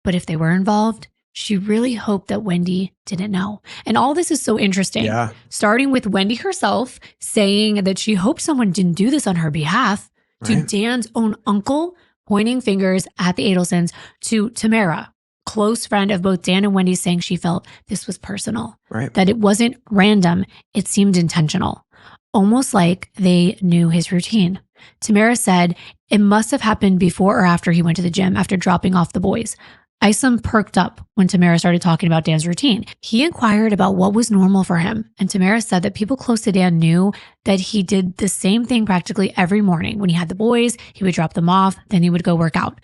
But if they were involved, she really hoped that Wendi didn't know. And all this is so interesting. Yeah. Starting with Wendi herself saying that she hoped someone didn't do this on her behalf, to Dan's own uncle pointing fingers at the Adelsons, to Tamara, close friend of both Dan and Wendi, saying she felt this was personal, that it wasn't random, it seemed intentional, almost like they knew his routine. Tamara said it must have happened before or after he went to the gym after dropping off the boys. Isom perked up when Tamara started talking about Dan's routine. He inquired about what was normal for him, and Tamara said that people close to Dan knew that he did the same thing practically every morning. When he had the boys, he would drop them off, then he would go work out.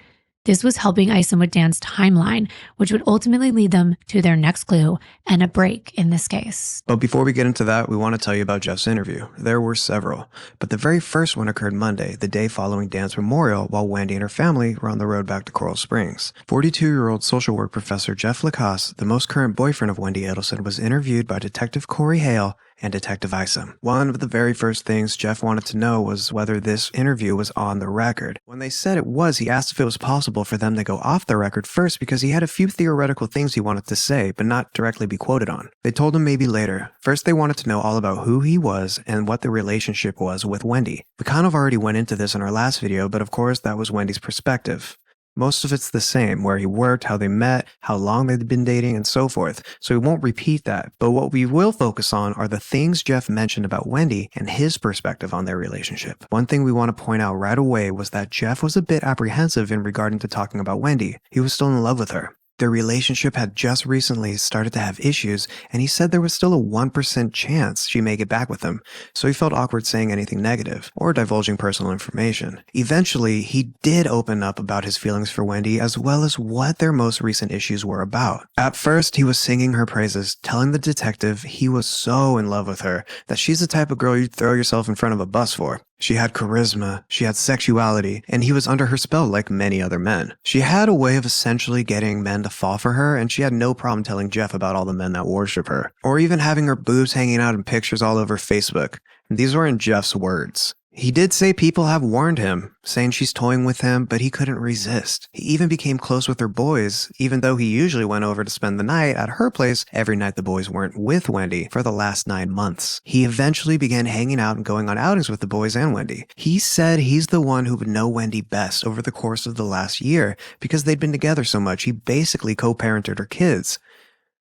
This was helping ice them with Dan's timeline, which would ultimately lead them to their next clue and a break in this case. But before we get into that, we want to tell you about Jeff's interview. There were several, but the very first one occurred Monday, the day following Dan's memorial, while Wendi and her family were on the road back to Coral Springs. 42-year-old social work professor Jeff Lacasse, the most current boyfriend of Wendi Adelson, was interviewed by Detective Corey Hale and Detective Isom. One of the very first things Jeff wanted to know was whether this interview was on the record. When they said it was, he asked if it was possible for them to go off the record first because he had a few theoretical things he wanted to say, but not directly be quoted on. They told him maybe later. First, they wanted to know all about who he was and what the relationship was with Wendi. We kind of already went into this in our last video, but of course that was Wendi's perspective. Most of it's the same, where he worked, how they met, how long they'd been dating, and so forth, so we won't repeat that. But what we will focus on are the things Jeff mentioned about Wendi and his perspective on their relationship. One thing we want to point out right away was that Jeff was a bit apprehensive in regarding to talking about Wendi. He was still in love with her. Their relationship had just recently started to have issues, and he said there was still a 1% chance she may get back with him, so he felt awkward saying anything negative, or divulging personal information. Eventually, he did open up about his feelings for Wendi, as well as what their most recent issues were about. At first, he was singing her praises, telling the detective he was so in love with her, that she's the type of girl you'd throw yourself in front of a bus for. She had charisma, she had sexuality, and he was under her spell like many other men. She had a way of essentially getting men to fall for her, and she had no problem telling Jeff about all the men that worship her, or even having her boobs hanging out in pictures all over Facebook. And these were in Jeff's words. He did say people have warned him, saying she's toying with him, but he couldn't resist. He even became close with her boys, even though he usually went over to spend the night at her place every night the boys weren't with Wendi for the last 9 months. He eventually began hanging out and going on outings with the boys and Wendi. He said he's the one who would know Wendi best over the course of the last year because they'd been together so much he basically co-parented her kids.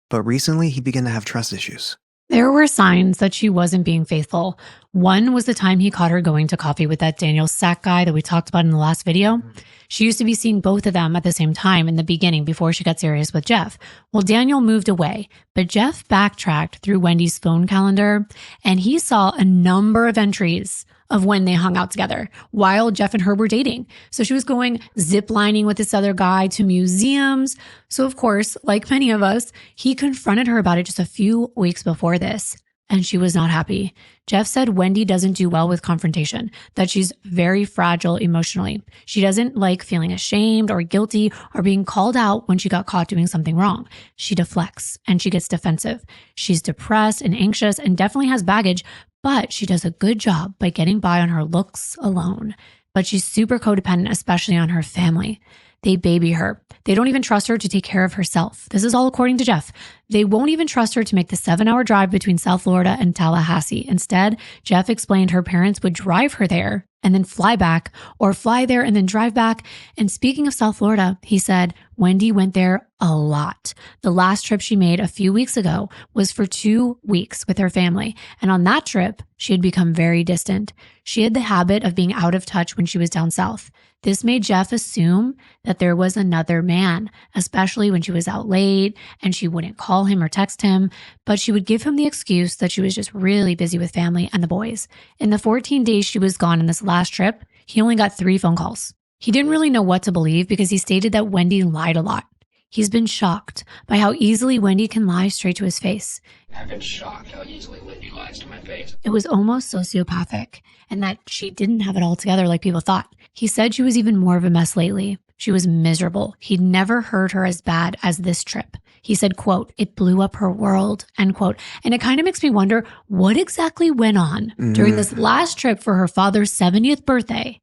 But recently he began to have trust issues. There were signs that she wasn't being faithful. One was the time he caught her going to coffee with that Daniel Sack guy that we talked about in the last video. She used to be seeing both of them at the same time in the beginning before she got serious with Jeff. Well, Daniel moved away, but Jeff backtracked through Wendi's phone calendar and he saw a number of entries of when they hung out together while Jeff and her were dating. So she was going ziplining with this other guy to museums. So of course, like many of us, he confronted her about it just a few weeks before this. And she was not happy. Jeff said Wendi doesn't do well with confrontation, that she's very fragile emotionally. She doesn't like feeling ashamed or guilty or being called out when she got caught doing something wrong. She deflects and she gets defensive. She's depressed and anxious and definitely has baggage, but she does a good job by getting by on her looks alone. But she's super codependent, especially on her family. They baby her. They don't even trust her to take care of herself. This is all according to Jeff. They won't even trust her to make the 7-hour drive between South Florida and Tallahassee. Instead, Jeff explained her parents would drive her there and then fly back, or fly there and then drive back. And speaking of South Florida, he said Wendi went there a lot. The last trip she made a few weeks ago was for 2 weeks with her family. And on that trip, she had become very distant. She had the habit of being out of touch when she was down south. This made Jeff assume that there was another man, especially when she was out late and she wouldn't call him or text him, but she would give him the excuse that she was just really busy with family and the boys. In the 14 days she was gone in this last trip, he only got 3 phone calls. He didn't really know what to believe because he stated that Wendi lied a lot. He's been shocked by how easily Wendi can lie straight to his face. I've been shocked how easily Wendi lies to my face. It was almost sociopathic, and that she didn't have it all together like people thought. He said she was even more of a mess lately. She was miserable. He'd never heard her as bad as this trip. He said, quote, "It blew up her world," end quote. And it kind of makes me wonder what exactly went on during this last trip for her father's 70th birthday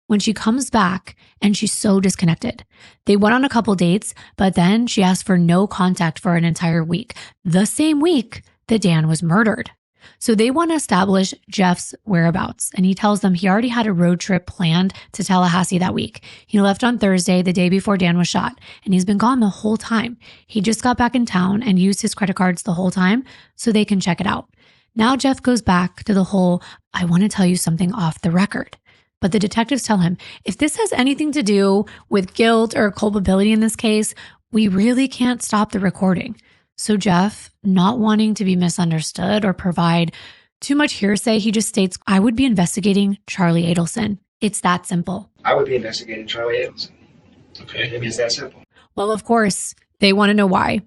when she comes back and she's so disconnected. They went on a couple dates, but then she asked for no contact for an entire week, the same week that Dan was murdered. So they want to establish Jeff's whereabouts, and he tells them he already had a road trip planned to Tallahassee that week. He left on Thursday, the day before Dan was shot, and he's been gone the whole time. He just got back in town and used his credit cards the whole time so they can check it out. Now Jeff goes back to the whole, "I want to tell you something off the record." But the detectives tell him, if this has anything to do with guilt or culpability in this case, we really can't stop the recording. So Jeff, not wanting to be misunderstood or provide too much hearsay, he just states, "I would be investigating Charlie Adelson. It's that simple." I would be investigating Charlie Adelson. Okay, maybe it's that simple. Well, of course, they want to know why.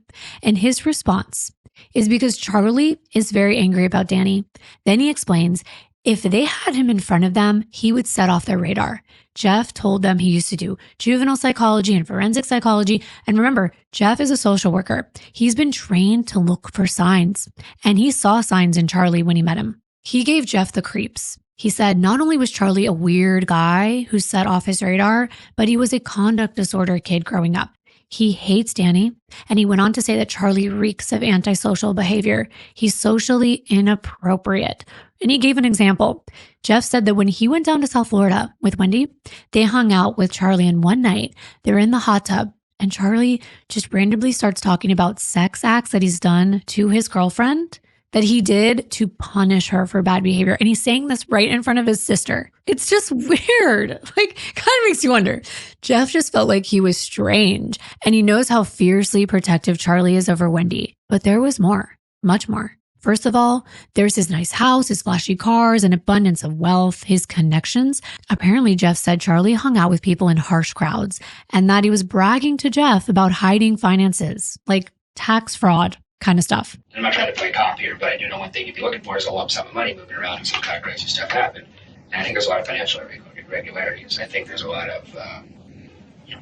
And his response is because Charlie is very angry about Danny. Then he explains if they had him in front of them, he would set off their radar. Jeff told them he used to do juvenile psychology and forensic psychology. And remember, Jeff is a social worker. He's been trained to look for signs. And he saw signs in Charlie when he met him. He gave Jeff the creeps. He said not only was Charlie a weird guy who set off his radar, but he was a conduct disorder kid growing up. He hates Danny, and he went on to say that Charlie reeks of antisocial behavior. He's socially inappropriate. And he gave an example. Jeff said that when he went down to South Florida with Wendi, they hung out with Charlie, and one night they're in the hot tub, and Charlie just randomly starts talking about sex acts that he's done to his girlfriend that he did to punish her for bad behavior. And he's saying this right in front of his sister. It's just weird. Like, kind of makes you wonder. Jeff just felt like he was strange, and he knows how fiercely protective Charlie is over Wendi. But there was more, much more. First of all, there's his nice house, his flashy cars, an abundance of wealth, his connections. Apparently, Jeff said Charlie hung out with people in harsh crowds, and that he was bragging to Jeff about hiding finances, like tax fraud kind of stuff. I'm not trying to play cop here, but I do know one thing you'd be looking for is a lump sum of money moving around and some kind of crazy stuff happen. And I think there's a lot of financial irregularities. I think there's a lot of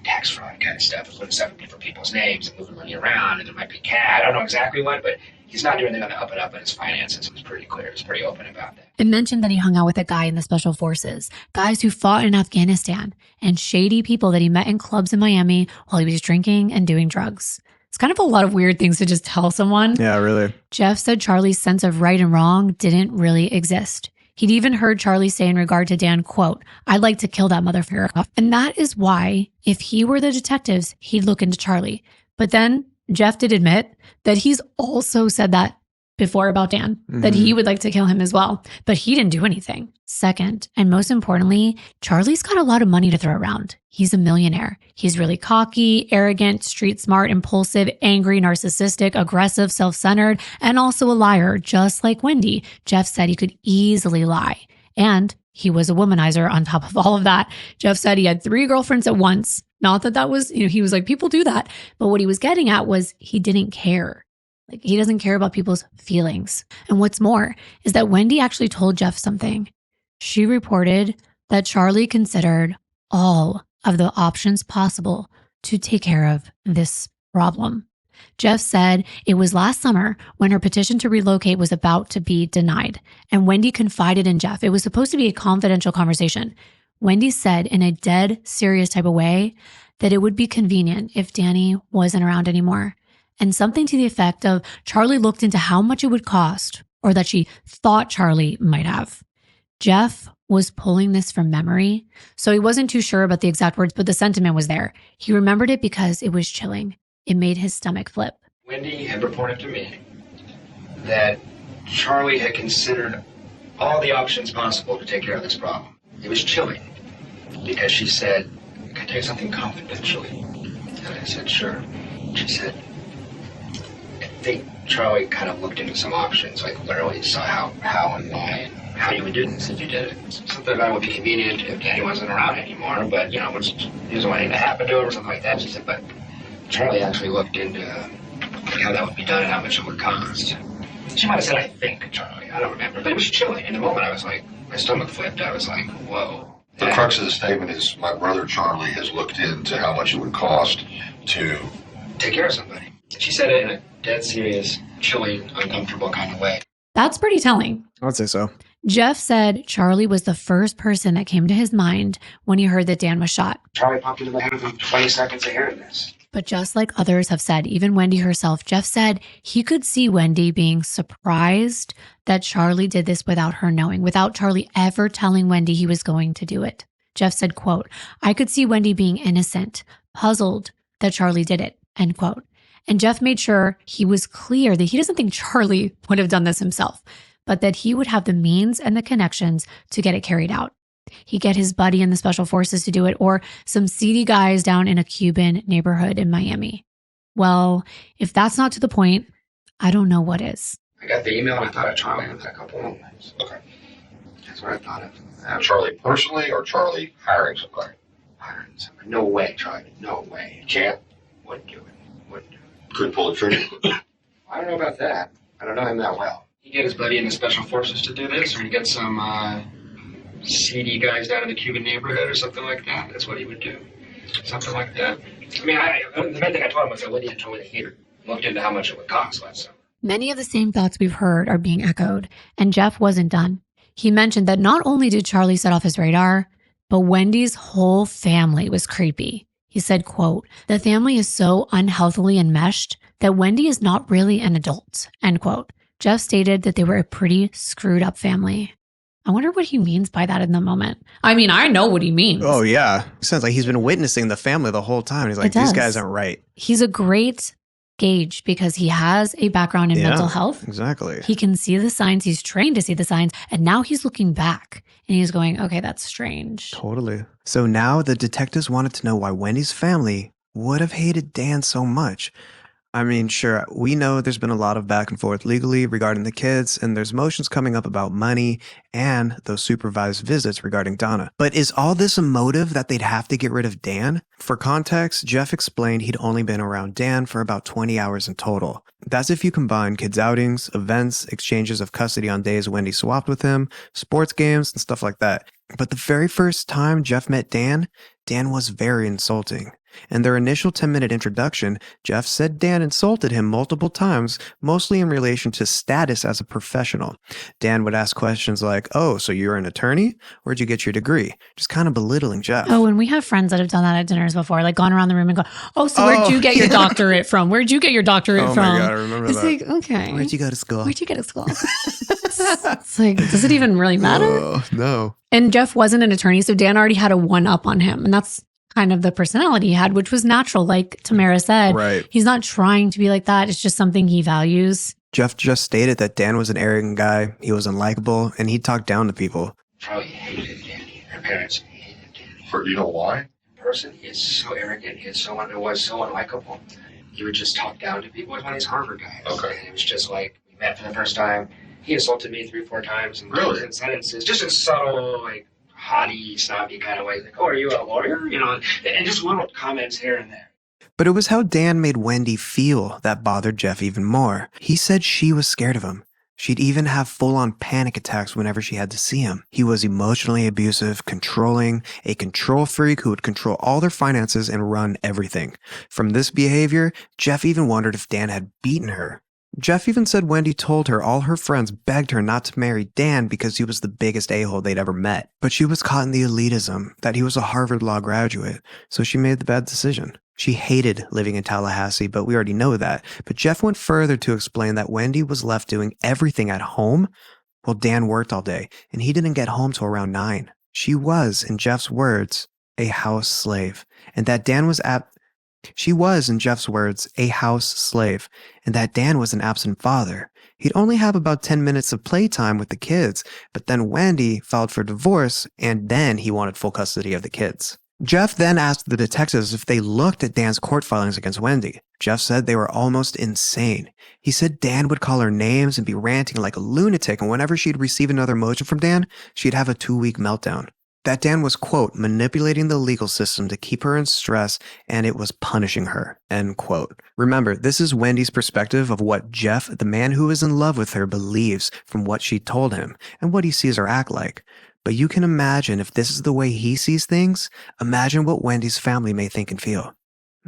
tax fraud kind of stuff, putting stuff in different people's names and moving money around, and there might be I don't know exactly what, but he's not doing anything on the up and up in his finances. It was pretty clear. He was pretty open about that. It mentioned that he hung out with a guy in the special forces, guys who fought in Afghanistan, and shady people that he met in clubs in Miami while he was drinking and doing drugs. It's kind of a lot of weird things to just tell someone. Yeah, really. Jeff said Charlie's sense of right and wrong didn't really exist. He'd even heard Charlie say in regard to Dan, quote, "I'd like to kill that motherfucker." And that is why, if he were the detectives, he'd look into Charlie. But then Jeff did admit that he's also said that before about Dan, that he would like to kill him as well, but he didn't do anything. Second, and most importantly, Charlie's got a lot of money to throw around. He's a millionaire. He's really cocky, arrogant, street smart, impulsive, angry, narcissistic, aggressive, self-centered, and also a liar, just like Wendi. Jeff said he could easily lie. And he was a womanizer on top of all of that. Jeff said he had 3 girlfriends at once. Not that that was, he was like, people do that. But what he was getting at was he didn't care. Like, he doesn't care about people's feelings. And what's more is that Wendi actually told Jeff something. She reported that Charlie considered all of the options possible to take care of this problem. Jeff said it was last summer when her petition to relocate was about to be denied. And Wendi confided in Jeff. It was supposed to be a confidential conversation. Wendi said in a dead serious type of way that it would be convenient if Danny wasn't around anymore. And something to the effect of Charlie looked into how much it would cost, or that she thought Charlie might have. Jeff was pulling this from memory, so he wasn't too sure about the exact words, but the sentiment was there. He remembered it because it was chilling. It made his stomach flip. Wendi had reported to me that Charlie had considered all the options possible to take care of this problem. It was chilling because she said, "Can I tell you something confidentially?" And I said, "Sure." She said, "I think Charlie kind of looked into some options, like literally saw how and why and how you would do this if you did it. Something about it would be convenient if Danny wasn't around anymore, but he doesn't want anything to happen to him or something like that." She said, "But Charlie actually looked into how that would be done and how much it would cost." She might have said, "I think, Charlie." I don't remember, but it was chilling. In the moment, I was like, my stomach flipped. I was like, whoa. The crux of the statement is my brother Charlie has looked into how much it would cost to take care of somebody. She said it in a dead serious, chilling, uncomfortable kind of way. That's pretty telling. I would say so. Jeff said Charlie was the first person that came to his mind when he heard that Dan was shot. Charlie popped into my head within 20 seconds of hearing this. But just like others have said, even Wendi herself, Jeff said he could see Wendi being surprised that Charlie did this without her knowing, without Charlie ever telling Wendi he was going to do it. Jeff said, quote, "I could see Wendi being innocent, puzzled that Charlie did it," end quote. And Jeff made sure he was clear that he doesn't think Charlie would have done this himself, but that he would have the means and the connections to get it carried out. He'd get his buddy in the special forces to do it, or some seedy guys down in a Cuban neighborhood in Miami. Well, if that's not to the point, I don't know what is. I got the email and I thought of Charlie on a couple of things. Okay. That's what I thought of. Charlie personally or Charlie hiring somebody? irons. No way, Charlie. No way. Can't. Wouldn't do it. Wouldn't do it. Couldn't pull the trigger. I don't know about that. I don't know him that well. He get his buddy in the special forces to do this, or he get some seedy guys down in the Cuban neighborhood or something like that. That's what he would do. Something like that. I mean, the main thing I told him was that Lydia told me that he looked into how much it would cost last summer. Many of the same thoughts we've heard are being echoed, and Jeff wasn't done. He mentioned that not only did Charlie set off his radar, but Wendy's whole family was creepy. He said, quote, "The family is so unhealthily enmeshed that Wendi is not really an adult," end quote. Jeff stated that they were a pretty screwed up family. I wonder what he means by that in the moment. I mean, I know what he means. Oh, yeah. It sounds like he's been witnessing the family the whole time. He's like, these guys aren't right. He's a great gauge because he has a background in mental health. Exactly. He can see the signs. He's trained to see the signs. And now he's looking back and he's going, okay, that's strange. Totally. So now the detectives wanted to know why Wendy's family would have hated Dan so much. I mean, sure, we know there's been a lot of back and forth legally regarding the kids, and there's motions coming up about money and those supervised visits regarding Donna. But is all this a motive that they'd have to get rid of Dan? For context, Jeff explained he'd only been around Dan for about 20 hours in total. That's if you combine kids' outings, events, exchanges of custody on days Wendi swapped with him, sports games, and stuff like that. But the very first time Jeff met Dan was very insulting. In their initial 10-minute introduction, Jeff said Dan insulted him multiple times, mostly in relation to status as a professional. Dan would ask questions like, "Oh, so you're an attorney? Where'd you get your degree?" Just kind of belittling Jeff. Oh, and we have friends that have done that at dinners before, like gone around the room and go, "Oh, so where'd you get your doctorate from? Where'd you get your doctorate from?" Oh my God, I remember that. It's like, okay. Where'd you go to school? Where'd you go to school? It's like, does it even really matter? Oh, no. And Jeff wasn't an attorney, so Dan already had a one-up on him. And that's kind of the personality he had, which was natural. Like Tamara said, right. He's not trying to be like that. It's just something he values. Jeff just stated that Dan was an arrogant guy. He was unlikable, and he talked down to people. Charlie hated Danny. Her parents hated Danny. You know why? In person, he is so arrogant. He is so unlikable. He would just talk down to people. He was one of these Harvard guys. Okay. And it was just like, we met for the first time. He insulted me 3 or 4 times. And really? In sentences, just in subtle, like, haughty, snobby kind of way. Like, "Oh, are you a lawyer?" You know, and just little comments here and there. But it was how Dan made Wendi feel that bothered Jeff even more. He said she was scared of him. She'd even have full-on panic attacks whenever she had to see him. He was emotionally abusive, controlling, a control freak who would control all their finances and run everything. From this behavior, Jeff even wondered if Dan had beaten her. Jeff even said Wendi told her all her friends begged her not to marry Dan because he was the biggest a-hole they'd ever met. But she was caught in the elitism that he was a Harvard Law graduate, so she made the bad decision. She hated living in Tallahassee, but we already know that. But Jeff went further to explain that Wendi was left doing everything at home while Dan worked all day, and he didn't get home till around 9. She was, in Jeff's words, a house slave, and that Dan was She was, in Jeff's words, a house slave, and that Dan was an absent father. He'd only have about 10 minutes of playtime with the kids, but then Wendi filed for divorce, and then he wanted full custody of the kids. Jeff then asked the detectives if they looked at Dan's court filings against Wendi. Jeff said they were almost insane. He said Dan would call her names and be ranting like a lunatic, and whenever she'd receive another motion from Dan, she'd have a 2-week meltdown. That Dan was, quote, manipulating the legal system to keep her in stress, and it was punishing her, end quote. Remember, this is Wendi's perspective of what Jeff, the man who is in love with her, believes from what she told him and what he sees her act like. But you can imagine if this is the way he sees things, imagine what Wendi's family may think and feel.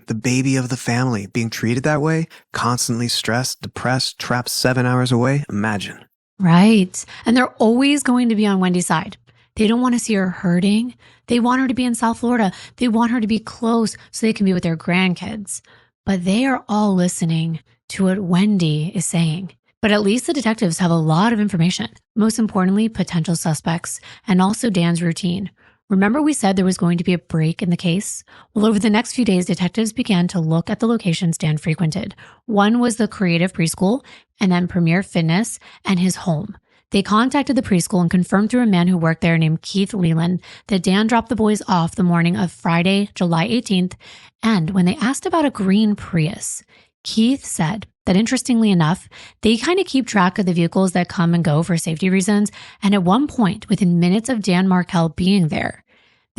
The baby of the family being treated that way, constantly stressed, depressed, trapped 7 hours away, imagine. Right. And they're always going to be on Wendi's side. They don't want to see her hurting. They want her to be in South Florida. They want her to be close so they can be with their grandkids. But they are all listening to what Wendi is saying. But at least the detectives have a lot of information. Most importantly, potential suspects and also Dan's routine. Remember we said there was going to be a break in the case? Well, over the next few days, detectives began to look at the locations Dan frequented. One was the Creative Preschool, and then Premier Fitness, and his home. They contacted the preschool and confirmed through a man who worked there named Keith Leland that Dan dropped the boys off the morning of Friday, July 18th. And when they asked about a green Prius, Keith said that interestingly enough, they kind of keep track of the vehicles that come and go for safety reasons. And at one point, within minutes of Dan Markel being there,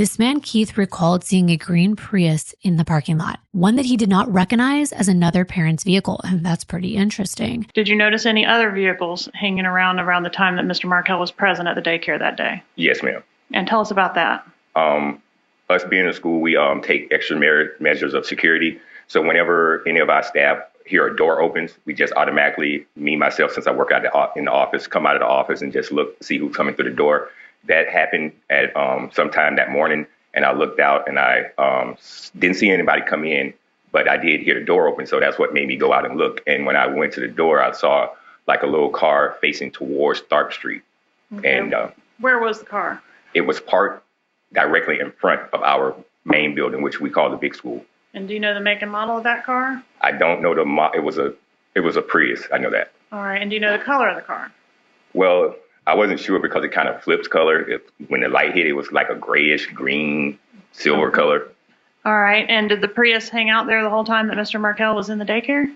This man, Keith, recalled seeing a green Prius in the parking lot, one that he did not recognize as another parent's vehicle, and that's pretty interesting. Did you notice any other vehicles hanging around the time that Mr. Markel was present at the daycare that day? Yes, ma'am. And tell us about that. Us being in school, we take extra measures of security. So whenever any of our staff hear a door opens, we just automatically, myself, since I work out in the office, come out of the office and just look, see who's coming through the door. That happened at sometime that morning, and I looked out and I didn't see anybody come in, but I did hear the door open, so that's what made me go out and look. And when I went to the door, I saw like a little car facing towards Tharp Street. Okay. And where was the car? it was parked directly in front of our main building, which we call the big school. And do you know the make and model of that car? I don't know it was a Prius. I know that. All right. And do you know the color of the car? Well, I wasn't sure because it kind of flips color. When the light hit, it was like a grayish green, silver color. All right. And did the Prius hang out there the whole time that Mr. Markel was in the daycare?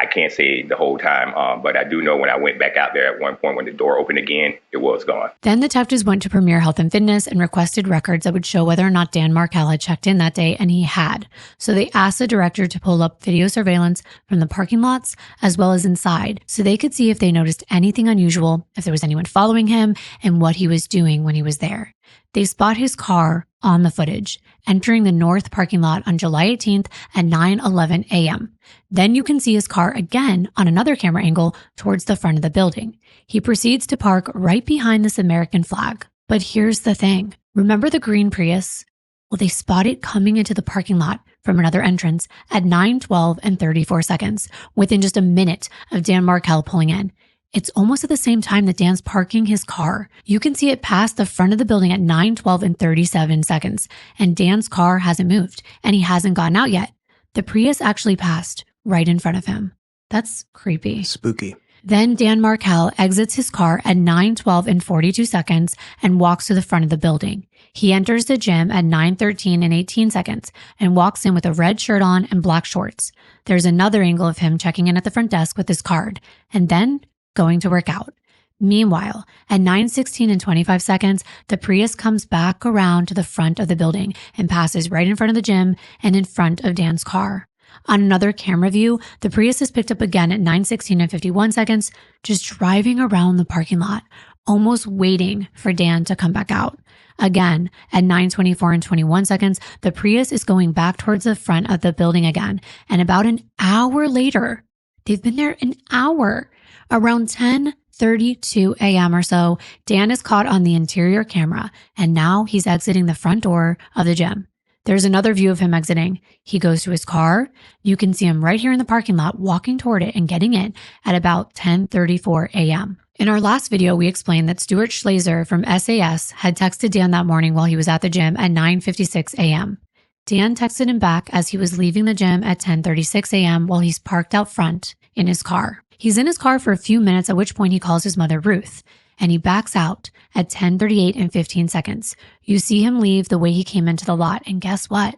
I can't say the whole time, but I do know when I went back out there at one point when the door opened again, it was gone. Then detectives went to Premier Health and Fitness and requested records that would show whether or not Dan Markel had checked in that day, and he had. So they asked the director to pull up video surveillance from the parking lots as well as inside so they could see if they noticed anything unusual, if there was anyone following him, and what he was doing when he was there. They spot his car on the footage, entering the north parking lot on July 18th at 9:11 a.m. Then you can see his car again on another camera angle towards the front of the building. He proceeds to park right behind this American flag. But here's the thing. Remember the green Prius? Well, they spot it coming into the parking lot from another entrance at 9:12 and 34 seconds, within just a minute of Dan Markel pulling in. It's almost at the same time that Dan's parking his car. You can see it pass the front of the building at 9:12 and 37 seconds, and Dan's car hasn't moved, and he hasn't gotten out yet. The Prius actually passed right in front of him. That's creepy. Spooky. Then Dan Markel exits his car at 9:12 and 42 seconds and walks to the front of the building. He enters the gym at 9:13 and 18 seconds and walks in with a red shirt on and black shorts. There's another angle of him checking in at the front desk with his card, and then going to work out. Meanwhile, at 9:16 and 25 seconds, the Prius comes back around to the front of the building and passes right in front of the gym and in front of Dan's car. On another camera view, the Prius is picked up again at 9:16 and 51 seconds, just driving around the parking lot, almost waiting for Dan to come back out. Again, at 9:24 and 21 seconds, the Prius is going back towards the front of the building again. And about an hour later, they've been there an hour. Around 10:32 a.m. or so, Dan is caught on the interior camera, and now he's exiting the front door of the gym. There's another view of him exiting. He goes to his car. You can see him right here in the parking lot walking toward it and getting in at about 10:34 a.m. In our last video, we explained that Stuart Schlazer from SAS had texted Dan that morning while he was at the gym at 9:56 a.m. Dan texted him back as he was leaving the gym at 10:36 a.m. while he's parked out front in his car. He's in his car for a few minutes, at which point he calls his mother, Ruth, and he backs out at 10:38 and 15 seconds. You see him leave the way he came into the lot, and guess what?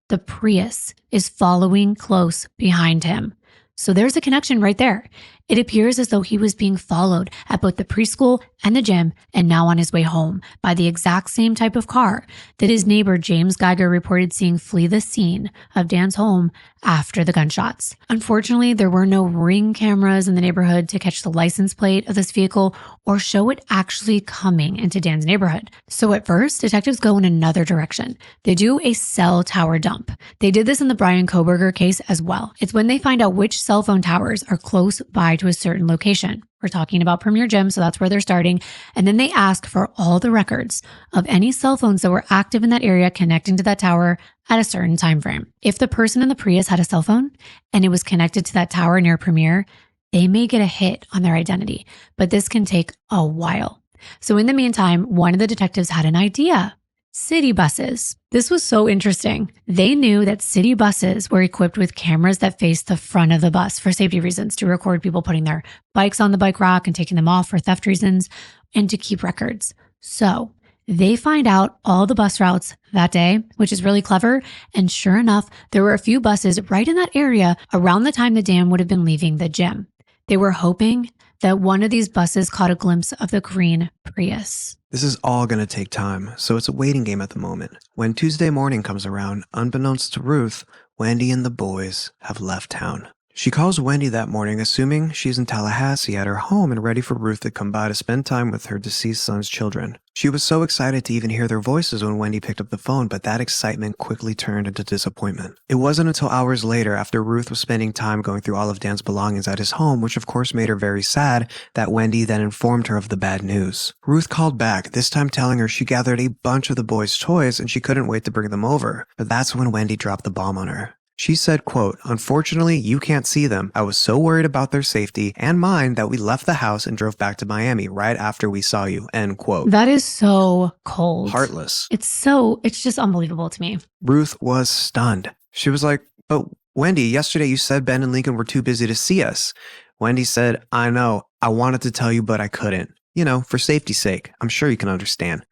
The Prius is following close behind him. So there's a connection right there. It appears as though he was being followed at both the preschool and the gym, and now on his way home by the exact same type of car that his neighbor James Geiger reported seeing flee the scene of Dan's home after the gunshots. Unfortunately, there were no Ring cameras in the neighborhood to catch the license plate of this vehicle or show it actually coming into Dan's neighborhood. So at first, detectives go in another direction. They do a cell tower dump. They did this in the Brian Kohberger case as well. It's when they find out which cell phone towers are close by to a certain location. We're talking about Premier Gym, so that's where they're starting. And then they ask for all the records of any cell phones that were active in that area connecting to that tower at a certain time frame. If the person in the Prius had a cell phone and it was connected to that tower near Premier, they may get a hit on their identity, but this can take a while. So in the meantime, one of the detectives had an idea. City buses. This was so interesting. They knew that city buses were equipped with cameras that faced the front of the bus for safety reasons, to record people putting their bikes on the bike rack and taking them off for theft reasons, and to keep records. So they find out all the bus routes that day, which is really clever. And sure enough, there were a few buses right in that area around the time that Dan would have been leaving the gym. They were hoping that one of these buses caught a glimpse of the green Prius. This is all going to take time, so it's a waiting game at the moment. When Tuesday morning comes around, unbeknownst to Ruth, Wendi and the boys have left town. She calls Wendi that morning, assuming she's in Tallahassee at her home and ready for Ruth to come by to spend time with her deceased son's children. She was so excited to even hear their voices when Wendi picked up the phone, but that excitement quickly turned into disappointment. It wasn't until hours later, after Ruth was spending time going through all of Dan's belongings at his home, which of course made her very sad, that Wendi then informed her of the bad news. Ruth called back, this time telling her she gathered a bunch of the boys' toys and she couldn't wait to bring them over. But that's when Wendi dropped the bomb on her. She said, quote, "Unfortunately, you can't see them. I was so worried about their safety and mine that we left the house and drove back to Miami right after we saw you," end quote. That is so cold. Heartless. It's just unbelievable to me. Ruth was stunned. She was like, "But Wendi, yesterday you said Ben and Lincoln were too busy to see us." Wendi said, "I know. I wanted to tell you, but I couldn't. You know, for safety's sake. I'm sure you can understand."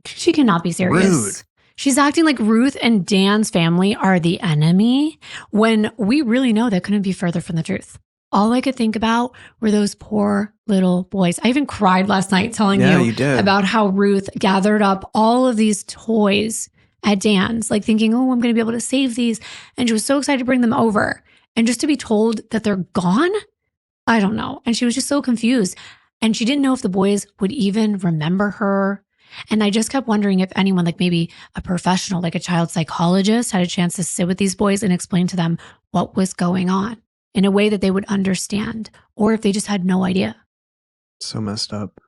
She cannot be serious. Rude. She's acting like Ruth and Dan's family are the enemy when we really know that couldn't be further from the truth. All I could think about were those poor little boys. I even cried last night telling you about how Ruth gathered up all of these toys at Dan's, like thinking, oh, I'm going to be able to save these. And she was so excited to bring them over. And just to be told that they're gone, I don't know. And she was just so confused. And she didn't know if the boys would even remember her. And I just kept wondering if anyone, like maybe a professional, like a child psychologist, had a chance to sit with these boys and explain to them what was going on in a way that they would understand, or if they just had no idea. So messed up.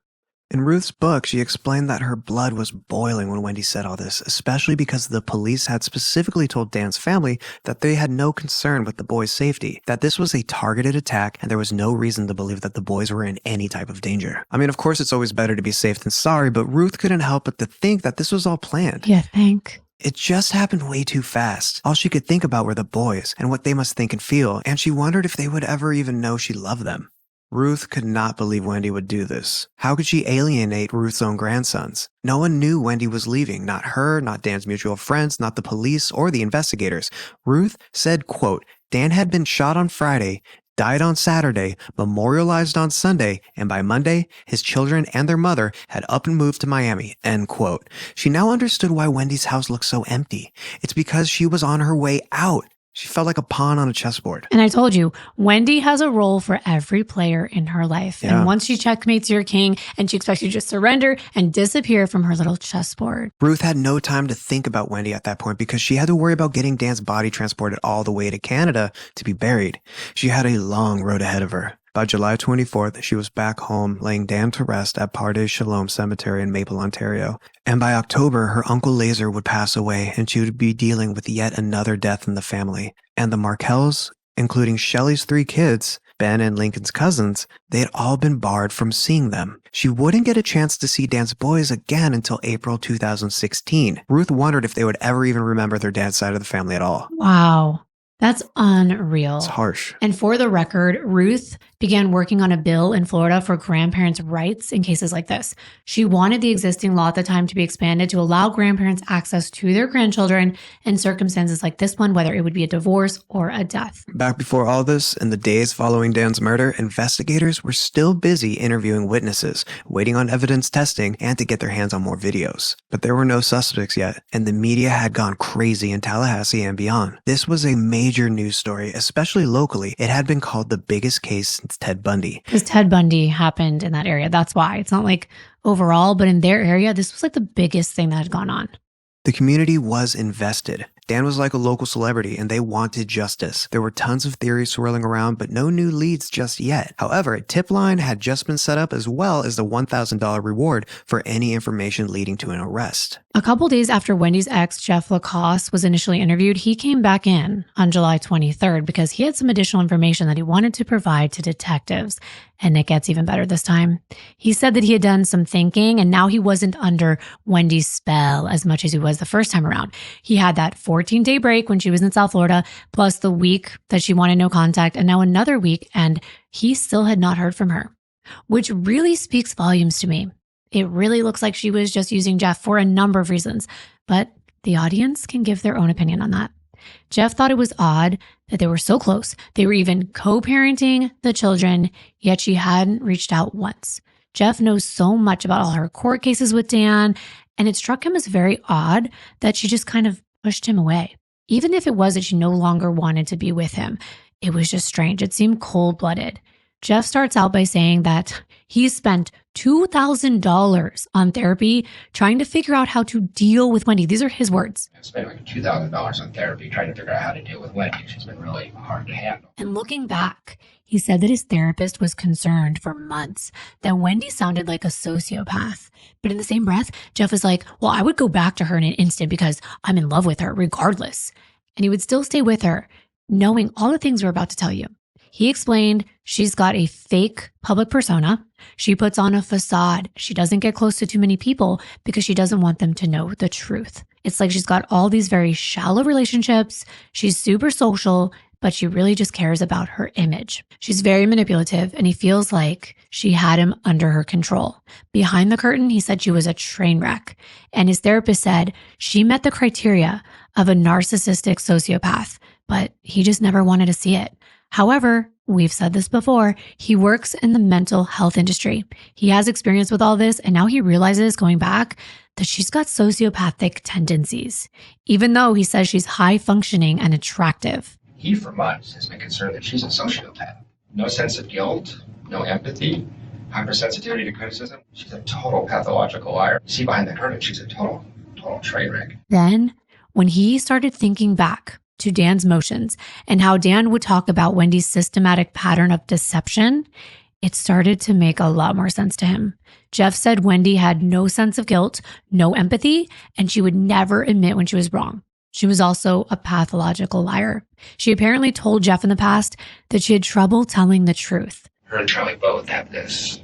In Ruth's book, she explained that her blood was boiling when Wendi said all this, especially because the police had specifically told Dan's family that they had no concern with the boys' safety, that this was a targeted attack and there was no reason to believe that the boys were in any type of danger. I mean, of course, it's always better to be safe than sorry, but Ruth couldn't help but to think that this was all planned. You think? It just happened way too fast. All she could think about were the boys and what they must think and feel, and she wondered if they would ever even know she loved them. Ruth could not believe Wendi would do this. How could she alienate Ruth's own grandsons? No one knew Wendi was leaving. Not her, not Dan's mutual friends, not the police or the investigators. Ruth said, quote, "Dan had been shot on Friday, died on Saturday, memorialized on Sunday, and by Monday, his children and their mother had up and moved to Miami," end quote. She now understood why Wendi's house looked so empty. It's because she was on her way out. She felt like a pawn on a chessboard. And I told you, Wendi has a role for every player in her life. Yeah. And once she checkmates your king, and she expects you to just surrender and disappear from her little chessboard. Ruth had no time to think about Wendi at that point because she had to worry about getting Dan's body transported all the way to Canada to be buried. She had a long road ahead of her. By July 24th, she was back home laying Dan to rest at Pardes Shalom Cemetery in Maple, Ontario. And by October, her Uncle Laser would pass away and she would be dealing with yet another death in the family. And the Markels, including Shelley's 3 kids, Ben and Lincoln's cousins, they had all been barred from seeing them. She wouldn't get a chance to see Dan's boys again until April 2016. Ruth wondered if they would ever even remember their dad's side of the family at all. Wow. That's unreal. It's harsh. And for the record, Ruth began working on a bill in Florida for grandparents' rights in cases like this. She wanted the existing law at the time to be expanded to allow grandparents access to their grandchildren in circumstances like this one, whether it would be a divorce or a death. Back before all this, in the days following Dan's murder, investigators were still busy interviewing witnesses, waiting on evidence testing, and to get their hands on more videos. But there were no suspects yet, and the media had gone crazy in Tallahassee and beyond. This was a major news story, especially locally. It had been called the biggest case since Ted Bundy. Because Ted Bundy happened in that area. That's why. It's not like overall, but in their area, this was like the biggest thing that had gone on. The community was invested. Dan was like a local celebrity and they wanted justice. There were tons of theories swirling around, but no new leads just yet. However, a tip line had just been set up as well as the $1,000 reward for any information leading to an arrest. A couple days after Wendi's ex, Jeff Lacoste, was initially interviewed, he came back in on July 23rd because he had some additional information that he wanted to provide to detectives. And it gets even better this time. He said that he had done some thinking and now he wasn't under Wendi's spell as much as he was the first time around. He had that 14-day break when she was in South Florida, plus the week that she wanted no contact, and now another week, and he still had not heard from her, which really speaks volumes to me. It really looks like she was just using Jeff for a number of reasons, but the audience can give their own opinion on that. Jeff thought it was odd that they were so close. They were even co-parenting the children, yet she hadn't reached out once. Jeff knows so much about all her court cases with Dan, and it struck him as very odd that she just kind of pushed him away. Even if it was that she no longer wanted to be with him, it was just strange. It seemed cold-blooded. Jeff starts out by saying that he spent $2,000 on therapy trying to figure out how to deal with Wendi. These are his words. I spent like $2,000 on therapy trying to figure out how to deal with Wendi. She's been really hard to handle. And looking back, he said that his therapist was concerned for months that Wendi sounded like a sociopath. But in the same breath, Jeff was like, well, I would go back to her in an instant because I'm in love with her regardless. And he would still stay with her, knowing all the things we're about to tell you. He explained she's got a fake public persona. She puts on a facade. She doesn't get close to too many people because she doesn't want them to know the truth. It's like she's got all these very shallow relationships. She's super social, but she really just cares about her image. She's very manipulative, and he feels like she had him under her control. Behind the curtain, he said she was a train wreck. And his therapist said she met the criteria of a narcissistic sociopath, but he just never wanted to see it. However, we've said this before, he works in the mental health industry. He has experience with all this, and now he realizes, going back, that she's got sociopathic tendencies, even though he says she's high functioning and attractive. He, for months, has been concerned that she's a sociopath. No sense of guilt, no empathy, hypersensitivity to criticism. She's a total pathological liar. See, behind the curtain, she's a total train wreck. Then, when he started thinking back to Dan's motions and how Dan would talk about Wendi's systematic pattern of deception, it started to make a lot more sense to him. Jeff said Wendi had no sense of guilt, no empathy, and she would never admit when she was wrong. She was also a pathological liar. She apparently told Jeff in the past that she had trouble telling the truth. Her and Charlie both have this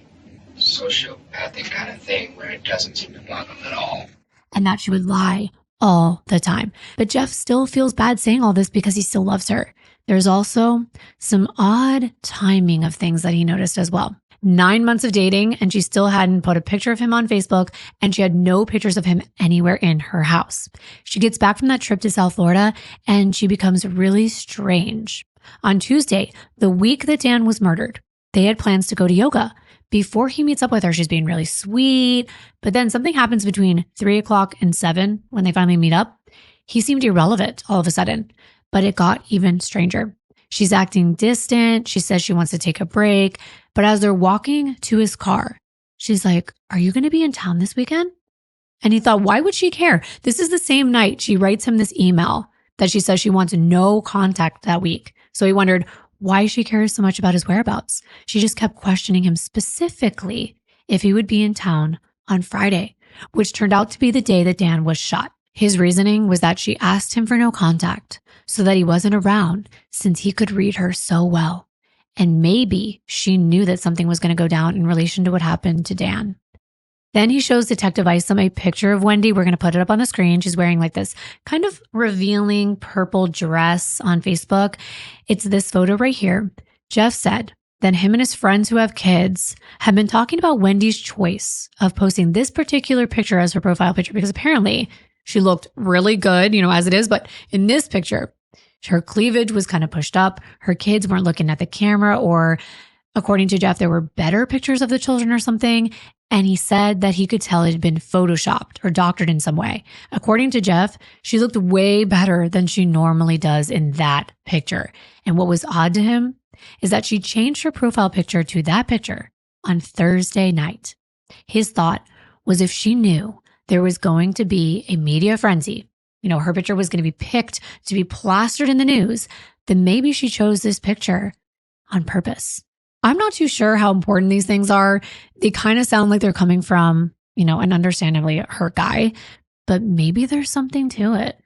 sociopathic kind of thing where it doesn't seem to bother them at all. And that she would lie all the time. But Jeff still feels bad saying all this because he still loves her. There's also some odd timing of things that he noticed as well. 9 months of dating, and she still hadn't put a picture of him on Facebook, and she had no pictures of him anywhere in her house. She gets back from that trip to South Florida, and she becomes really strange. On Tuesday, the week that Dan was murdered, they had plans to go to yoga. Before he meets up with her, she's being really sweet, but then something happens between 3 o'clock and 7 when they finally meet up. He seemed irrelevant all of a sudden, but it got even stranger. She's acting distant. She says she wants to take a break. But as they're walking to his car, she's like, are you going to be in town this weekend? And he thought, why would she care? This is the same night she writes him this email that she says she wants no contact that week. So he wondered why she cares so much about his whereabouts. She just kept questioning him specifically if he would be in town on Friday, which turned out to be the day that Dan was shot. His reasoning was that she asked him for no contact so that he wasn't around since he could read her so well. And maybe she knew that something was going to go down in relation to what happened to Dan. Then he shows Detective Isom a picture of Wendi. We're going to put it up on the screen. She's wearing like this kind of revealing purple dress on Facebook. It's this photo right here. Jeff said that him and his friends who have kids have been talking about Wendi's choice of posting this particular picture as her profile picture because apparently she looked really good, as it is. But in this picture, her cleavage was kind of pushed up. Her kids weren't looking at the camera, or according to Jeff, there were better pictures of the children or something. And he said that he could tell it had been photoshopped or doctored in some way. According to Jeff, she looked way better than she normally does in that picture. And what was odd to him is that she changed her profile picture to that picture on Thursday night. His thought was if she knew there was going to be a media frenzy, her picture was going to be picked to be plastered in the news, then maybe she chose this picture on purpose. I'm not too sure how important these things are. They kind of sound like they're coming from, an understandably hurt guy, but maybe there's something to it.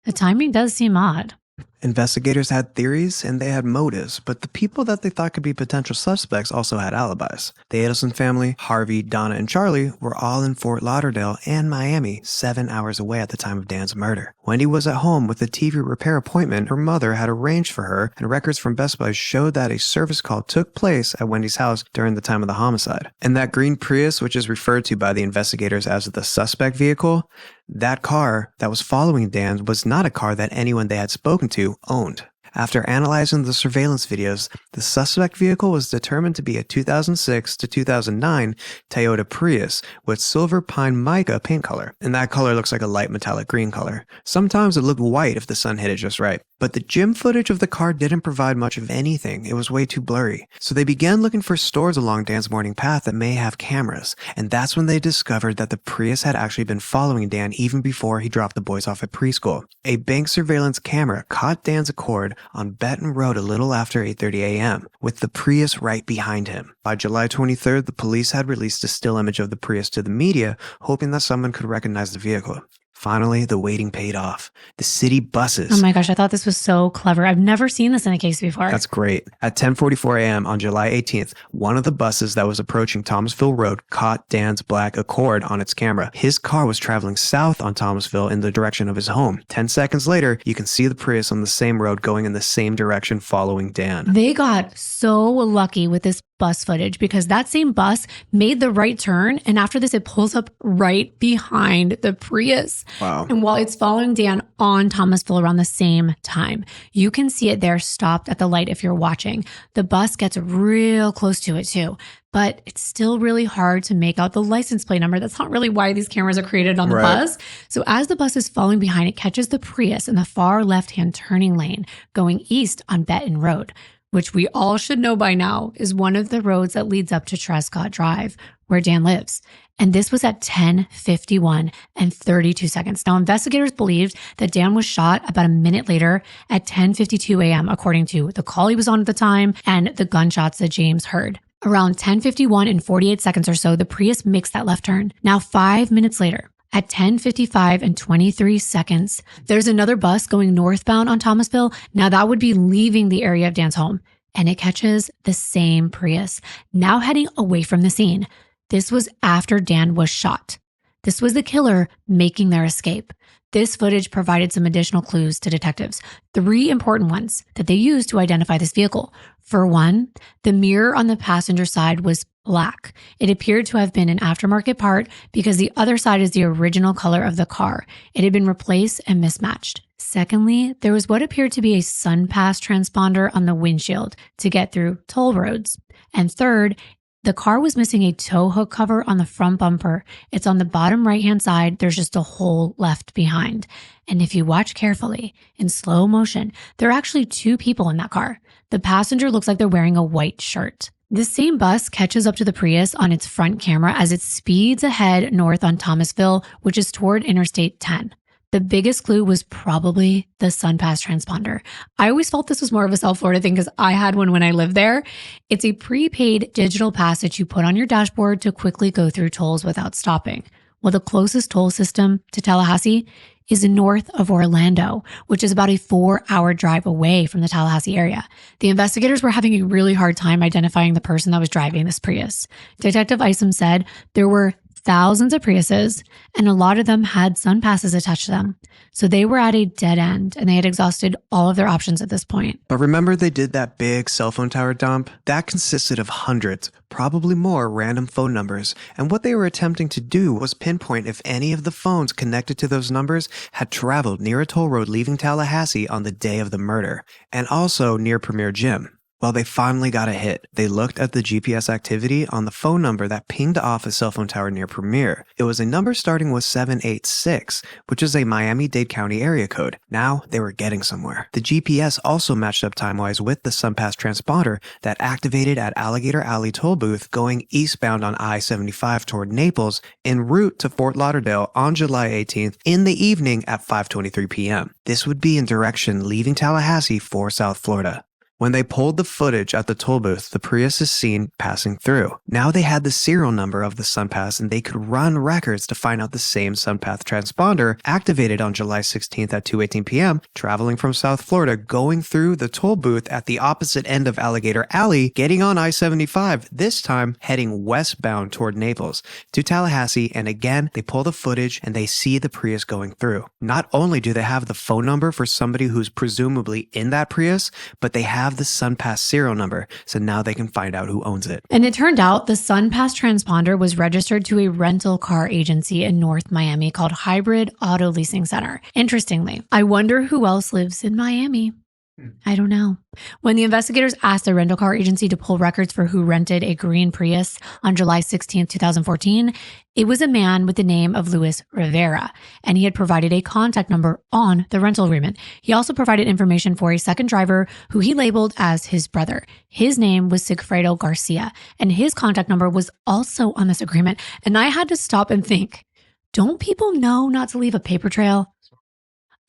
The timing does seem odd. Investigators had theories and they had motives, but the people that they thought could be potential suspects also had alibis. The Adelson family, Harvey, Donna, and Charlie were all in Fort Lauderdale and Miami, 7 hours away at the time of Dan's murder. Wendi was at home with a TV repair appointment her mother had arranged for her, and records from Best Buy showed that a service call took place at Wendi's house during the time of the homicide. And that green Prius, which is referred to by the investigators as the suspect vehicle, that car that was following Dan was not a car that anyone they had spoken to owned. After analyzing the surveillance videos, the suspect vehicle was determined to be a 2006 to 2009 Toyota Prius with silver pine mica paint color, and that color looks like a light metallic green color. Sometimes it looked white if the sun hit it just right. But the gym footage of the car didn't provide much of anything. It was way too blurry. So they began looking for stores along Dan's morning path that may have cameras, and that's when they discovered that the Prius had actually been following Dan even before he dropped the boys off at preschool. A bank surveillance camera caught Dan's Accord on Benton Road a little after 8:30 a.m., with the Prius right behind him. By July 23rd, the police had released a still image of the Prius to the media, hoping that someone could recognize the vehicle. Finally, the waiting paid off. The city buses. Oh my gosh, I thought this was so clever. I've never seen this in a case before. That's great. At 10:44 a.m. on July 18th, one of the buses that was approaching Thomasville Road caught Dan's black Accord on its camera. His car was traveling south on Thomasville in the direction of his home. 10 seconds later, you can see the Prius on the same road going in the same direction following Dan. They got so lucky with this bus footage because that same bus made the right turn, and after this it pulls up right behind the Prius. Wow. And while it's following Dan on Thomasville around the same time, you can see it there stopped at the light if you're watching. The bus gets real close to it too, but it's still really hard to make out the license plate number. That's not really why these cameras are created on the bus. So as the bus is following behind, it catches the Prius in the far left-hand turning lane going east on Benton Road, which we all should know by now is one of the roads that leads up to Trescott Drive, where Dan lives. And this was at 10:51 and 32 seconds. Now, investigators believed that Dan was shot about a minute later at 10:52 a.m., according to the call he was on at the time and the gunshots that James heard. Around 10:51 and 48 seconds or so, the Prius makes that left turn. Now, 5 minutes later, at 10:55 and 23 seconds, there's another bus going northbound on Thomasville. Now that would be leaving the area of Dan's home, and it catches the same Prius, now heading away from the scene. This was after Dan was shot. This was the killer making their escape. This footage provided some additional clues to detectives, 3 important ones that they used to identify this vehicle. For one, the mirror on the passenger side was black. It appeared to have been an aftermarket part because the other side is the original color of the car. It had been replaced and mismatched. Secondly, there was what appeared to be a sun pass transponder on the windshield to get through toll roads. And third, the car was missing a tow hook cover on the front bumper. It's on the bottom right-hand side. There's just a hole left behind. And if you watch carefully, in slow motion, there are actually 2 people in that car. The passenger looks like they're wearing a white shirt. This same bus catches up to the Prius on its front camera as it speeds ahead north on Thomasville, which is toward Interstate 10. The biggest clue was probably the SunPass transponder. I always felt this was more of a South Florida thing because I had one when I lived there. It's a prepaid digital pass that you put on your dashboard to quickly go through tolls without stopping. Well, the closest toll system to Tallahassee is north of Orlando, which is about a 4-hour drive away from the Tallahassee area. The investigators were having a really hard time identifying the person that was driving this Prius. Detective Isom said there were thousands of Priuses, and a lot of them had sun passes attached to them. So they were at a dead end, and they had exhausted all of their options at this point. But remember they did that big cell phone tower dump? That consisted of hundreds, probably more, random phone numbers. And what they were attempting to do was pinpoint if any of the phones connected to those numbers had traveled near a toll road leaving Tallahassee on the day of the murder, and also near Premier Gym. Well, they finally got a hit. They looked at the GPS activity on the phone number that pinged off a cell phone tower near Premier. It was a number starting with 786, which is a Miami-Dade County area code. Now they were getting somewhere. The GPS also matched up time-wise with the SunPass transponder that activated at Alligator Alley toll booth going eastbound on I-75 toward Naples en route to Fort Lauderdale on July 18th in the evening at 5:23 p.m. This would be in direction leaving Tallahassee for South Florida. When they pulled the footage at the toll booth, the Prius is seen passing through. Now they had the serial number of the SunPass and they could run records to find out the same SunPass transponder activated on July 16th at 2:18 p.m., traveling from South Florida, going through the toll booth at the opposite end of Alligator Alley, getting on I-75, this time heading westbound toward Naples to Tallahassee, and again, they pull the footage and they see the Prius going through. Not only do they have the phone number for somebody who's presumably in that Prius, but they have the SunPass serial number, so now they can find out who owns it. And it turned out the SunPass transponder was registered to a rental car agency in North Miami called Hybrid Auto Leasing Center. Interestingly, I wonder who else lives in Miami. I don't know. When the investigators asked the rental car agency to pull records for who rented a green Prius on July 16, 2014, it was a man with the name of Luis Rivera, and he had provided a contact number on the rental agreement. He also provided information for a second driver who he labeled as his brother. His name was Sigfredo Garcia, and his contact number was also on this agreement. And I had to stop and think, don't people know not to leave a paper trail?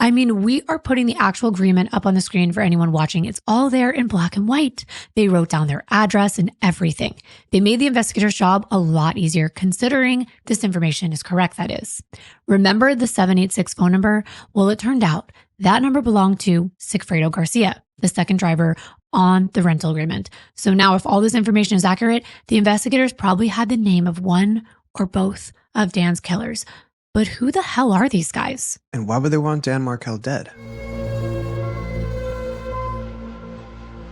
I mean, we are putting the actual agreement up on the screen for anyone watching. It's all there in black and white. They wrote down their address and everything. They made the investigator's job a lot easier, considering this information is correct, that is. Remember the 786 phone number? Well, it turned out that number belonged to Sigfredo Garcia, the second driver on the rental agreement. So now if all this information is accurate, the investigators probably had the name of one or both of Dan's killers. But who the hell are these guys? And why would they want Dan Markel dead?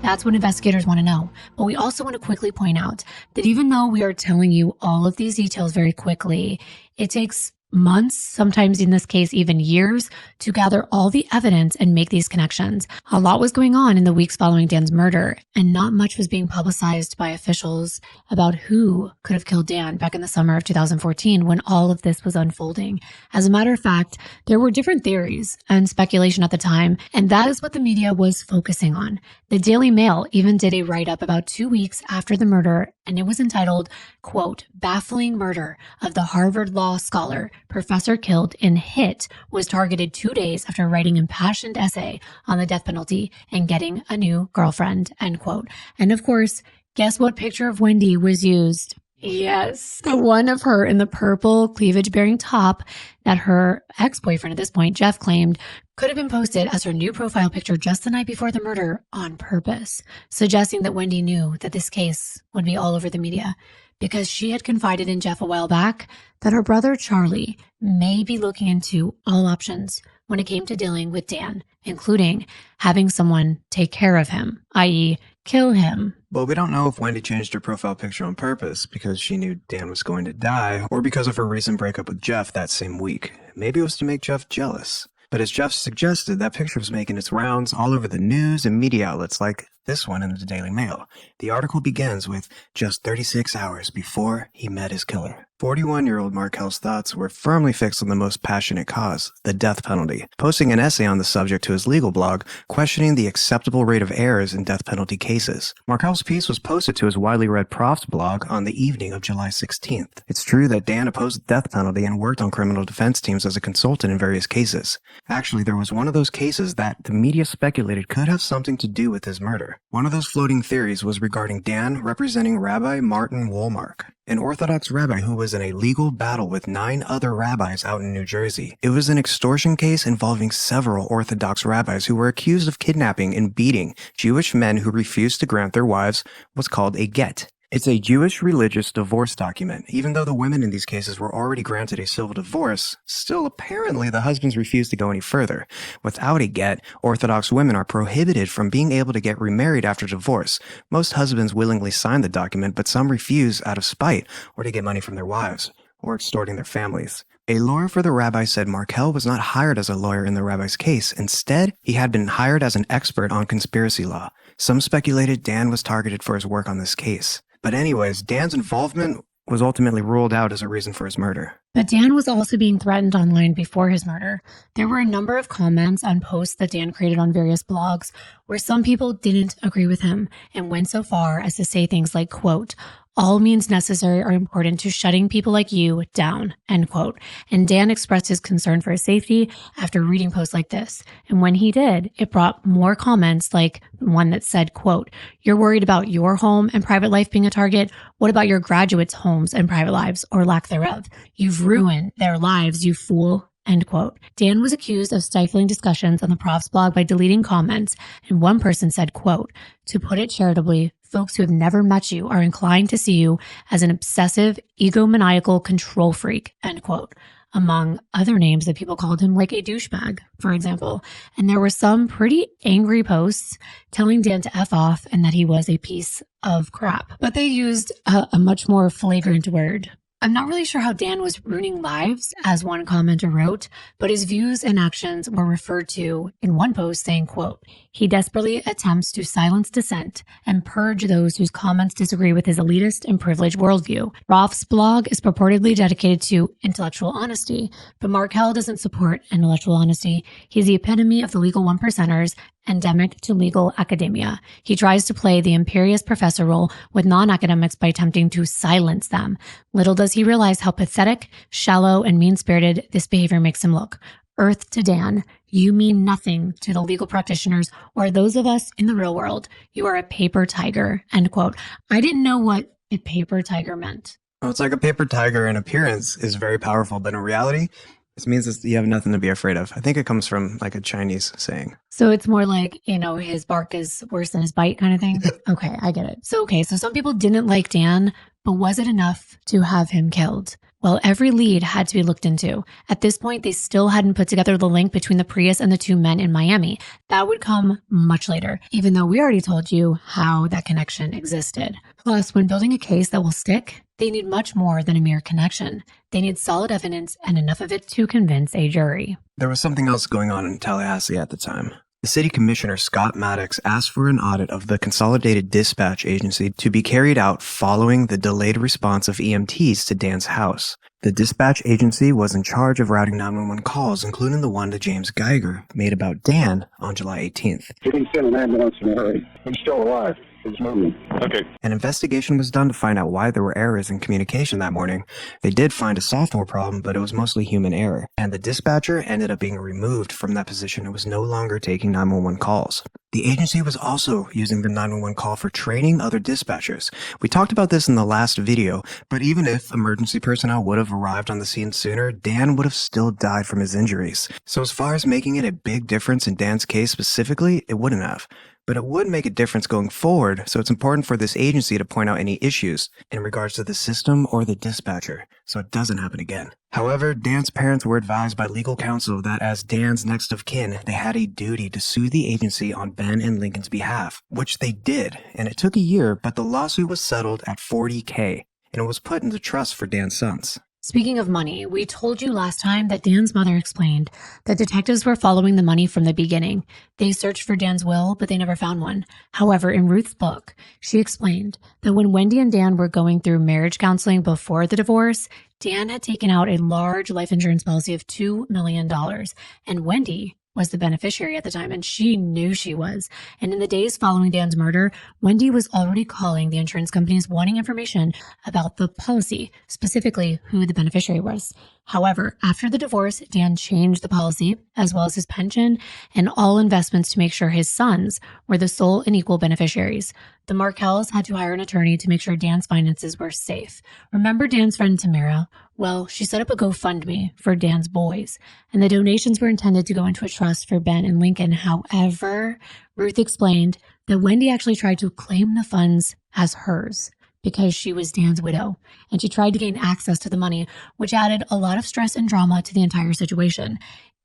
That's what investigators want to know. But we also want to quickly point out that even though we are telling you all of these details very quickly, it takes months, sometimes in this case, even years, to gather all the evidence and make these connections. A lot was going on in the weeks following Dan's murder, and not much was being publicized by officials about who could have killed Dan back in the summer of 2014 when all of this was unfolding. As a matter of fact, there were different theories and speculation at the time, and that is what the media was focusing on. The Daily Mail even did a write-up about 2 weeks after the murder, and it was entitled, quote, "Baffling Murder of the Harvard Law Scholar Professor Killed in Hit Was Targeted 2 days After Writing Impassioned Essay on the Death Penalty and Getting a New Girlfriend," end quote. And of course, guess what picture of Wendi was used? Yes, the one of her in the purple cleavage-bearing top that her ex-boyfriend at this point, Jeff, claimed could have been posted as her new profile picture just the night before the murder on purpose, suggesting that Wendi knew that this case would be all over the media because she had confided in Jeff a while back that her brother Charlie may be looking into all options when it came to dealing with Dan, including having someone take care of him, i.e., kill him. But we don't know if Wendi changed her profile picture on purpose because she knew Dan was going to die or because of her recent breakup with Jeff that same week. Maybe it was to make Jeff jealous. But as Jeff suggested, that picture was making its rounds all over the news and media outlets like this one in the Daily Mail. The article begins with just 36 hours before he met his killer. 41-year-old Markel's thoughts were firmly fixed on the most passionate cause, the death penalty, posting an essay on the subject to his legal blog, questioning the acceptable rate of errors in death penalty cases. Markel's piece was posted to his widely read Prof's blog on the evening of July 16th. It's true that Dan opposed the death penalty and worked on criminal defense teams as a consultant in various cases. Actually, there was one of those cases that the media speculated could have something to do with his murder. One of those floating theories was regarding Dan representing Rabbi Martin Wollmark, an Orthodox rabbi who was in a legal battle with 9 other rabbis out in New Jersey. It was an extortion case involving several Orthodox rabbis who were accused of kidnapping and beating Jewish men who refused to grant their wives what's called a get. It's a Jewish religious divorce document. Even though the women in these cases were already granted a civil divorce, still apparently the husbands refused to go any further. Without a get, Orthodox women are prohibited from being able to get remarried after divorce. Most husbands willingly sign the document, but some refuse out of spite or to get money from their wives or extorting their families. A lawyer for the rabbi said Markel was not hired as a lawyer in the rabbi's case. Instead, he had been hired as an expert on conspiracy law. Some speculated Dan was targeted for his work on this case. But anyways, Dan's involvement was ultimately ruled out as a reason for his murder. But Dan was also being threatened online before his murder. There were a number of comments on posts that Dan created on various blogs where some people didn't agree with him and went so far as to say things like, quote, "All means necessary are important to shutting people like you down," end quote. And Dan expressed his concern for his safety after reading posts like this. And when he did, it brought more comments like one that said, quote, "You're worried about your home and private life being a target? What about your graduates' homes and private lives, or lack thereof? You've ruined their lives, you fool." End quote. Dan was accused of stifling discussions on the Prof's blog by deleting comments, and one person said, quote, "To put it charitably, folks who have never met you are inclined to see you as an obsessive, egomaniacal control freak," end quote. Among other names that people called him, like a douchebag, for example. And there were some pretty angry posts telling Dan to F off and that he was a piece of crap. But they used a much more flagrant word. I'm not really sure how Dan was ruining lives, as one commenter wrote, but his views and actions were referred to in one post saying, quote, "He desperately attempts to silence dissent and purge those whose comments disagree with his elitist and privileged worldview. Roth's blog is purportedly dedicated to intellectual honesty, but Markel doesn't support intellectual honesty. He's the epitome of the legal one percenters, endemic to legal academia. He tries to play the imperious professor role with non-academics by attempting to silence them. Little does he realize how pathetic, shallow, and mean-spirited this behavior makes him look. Earth to Dan, you mean nothing to the legal practitioners or those of us in the real world. You are a paper tiger," end quote. I didn't know what a paper tiger meant. Well, it's like a paper tiger in appearance is very powerful, but in reality, this means you have nothing to be afraid of. I think it comes from like a Chinese saying. So it's more like, his bark is worse than his bite kind of thing? Okay, I get it. So some people didn't like Dan, but was it enough to have him killed? Well, every lead had to be looked into. At this point, they still hadn't put together the link between the Prius and the two men in Miami. That would come much later, even though we already told you how that connection existed. Plus, when building a case that will stick, they need much more than a mere connection. They need solid evidence and enough of it to convince a jury. There was something else going on in Tallahassee at the time. The city commissioner, Scott Maddox, asked for an audit of the Consolidated Dispatch Agency to be carried out following the delayed response of EMTs to Dan's house. The dispatch agency was in charge of routing 911 calls, including the one that James Geiger made about Dan on July 18th. He didn't send an ambulance in a hurry. He's still alive. He's moving. Okay. An investigation was done to find out why there were errors in communication that morning. They did find a software problem, but it was mostly human error. And the dispatcher ended up being removed from that position and was no longer taking 911 calls. The agency was also using the 911 call for training other dispatchers. We talked about this in the last video, but even if emergency personnel would have arrived on the scene sooner, Dan would have still died from his injuries. So as far as making it a big difference in Dan's case specifically, it wouldn't have. But it would make a difference going forward, so it's important for this agency to point out any issues in regards to the system or the dispatcher, so it doesn't happen again. However, Dan's parents were advised by legal counsel that as Dan's next of kin, they had a duty to sue the agency on Ben and Lincoln's behalf, which they did, and it took a year, but the lawsuit was settled at $40,000, and it was put into trust for Dan's sons. Speaking of money, we told you last time that Dan's mother explained that detectives were following the money from the beginning. They searched for Dan's will, but they never found one. However, in Ruth's book, she explained that when Wendi and Dan were going through marriage counseling before the divorce, Dan had taken out a large life insurance policy of $2 million, and Wendi was the beneficiary at the time, and she knew she was. And in the days following Dan's murder, Wendi was already calling the insurance companies wanting information about the policy, specifically who the beneficiary was. However, after the divorce, Dan changed the policy, as well as his pension and all investments to make sure his sons were the sole and equal beneficiaries. The Markels had to hire an attorney to make sure Dan's finances were safe. Remember Dan's friend Tamara? Well, she set up a GoFundMe for Dan's boys, and the donations were intended to go into a trust for Ben and Lincoln. However, Ruth explained that Wendi actually tried to claim the funds as hers because she was Dan's widow, and she tried to gain access to the money, which added a lot of stress and drama to the entire situation.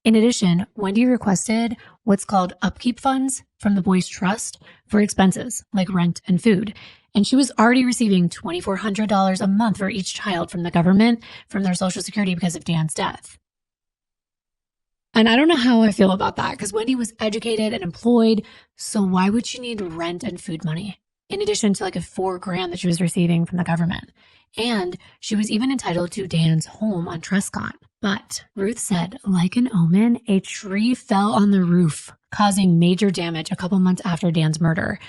In addition, Wendi requested what's called upkeep funds from the boys' trust for expenses like rent and food. And she was already receiving $2,400 a month for each child from the government, from their Social Security because of Dan's death. And I don't know how I feel about that because Wendi was educated and employed, so why would she need rent and food money? In addition to like a $4,000 that she was receiving from the government. And she was even entitled to Dan's home on Trescott. But Ruth said, like an omen, a tree fell on the roof, causing major damage a couple months after Dan's murder.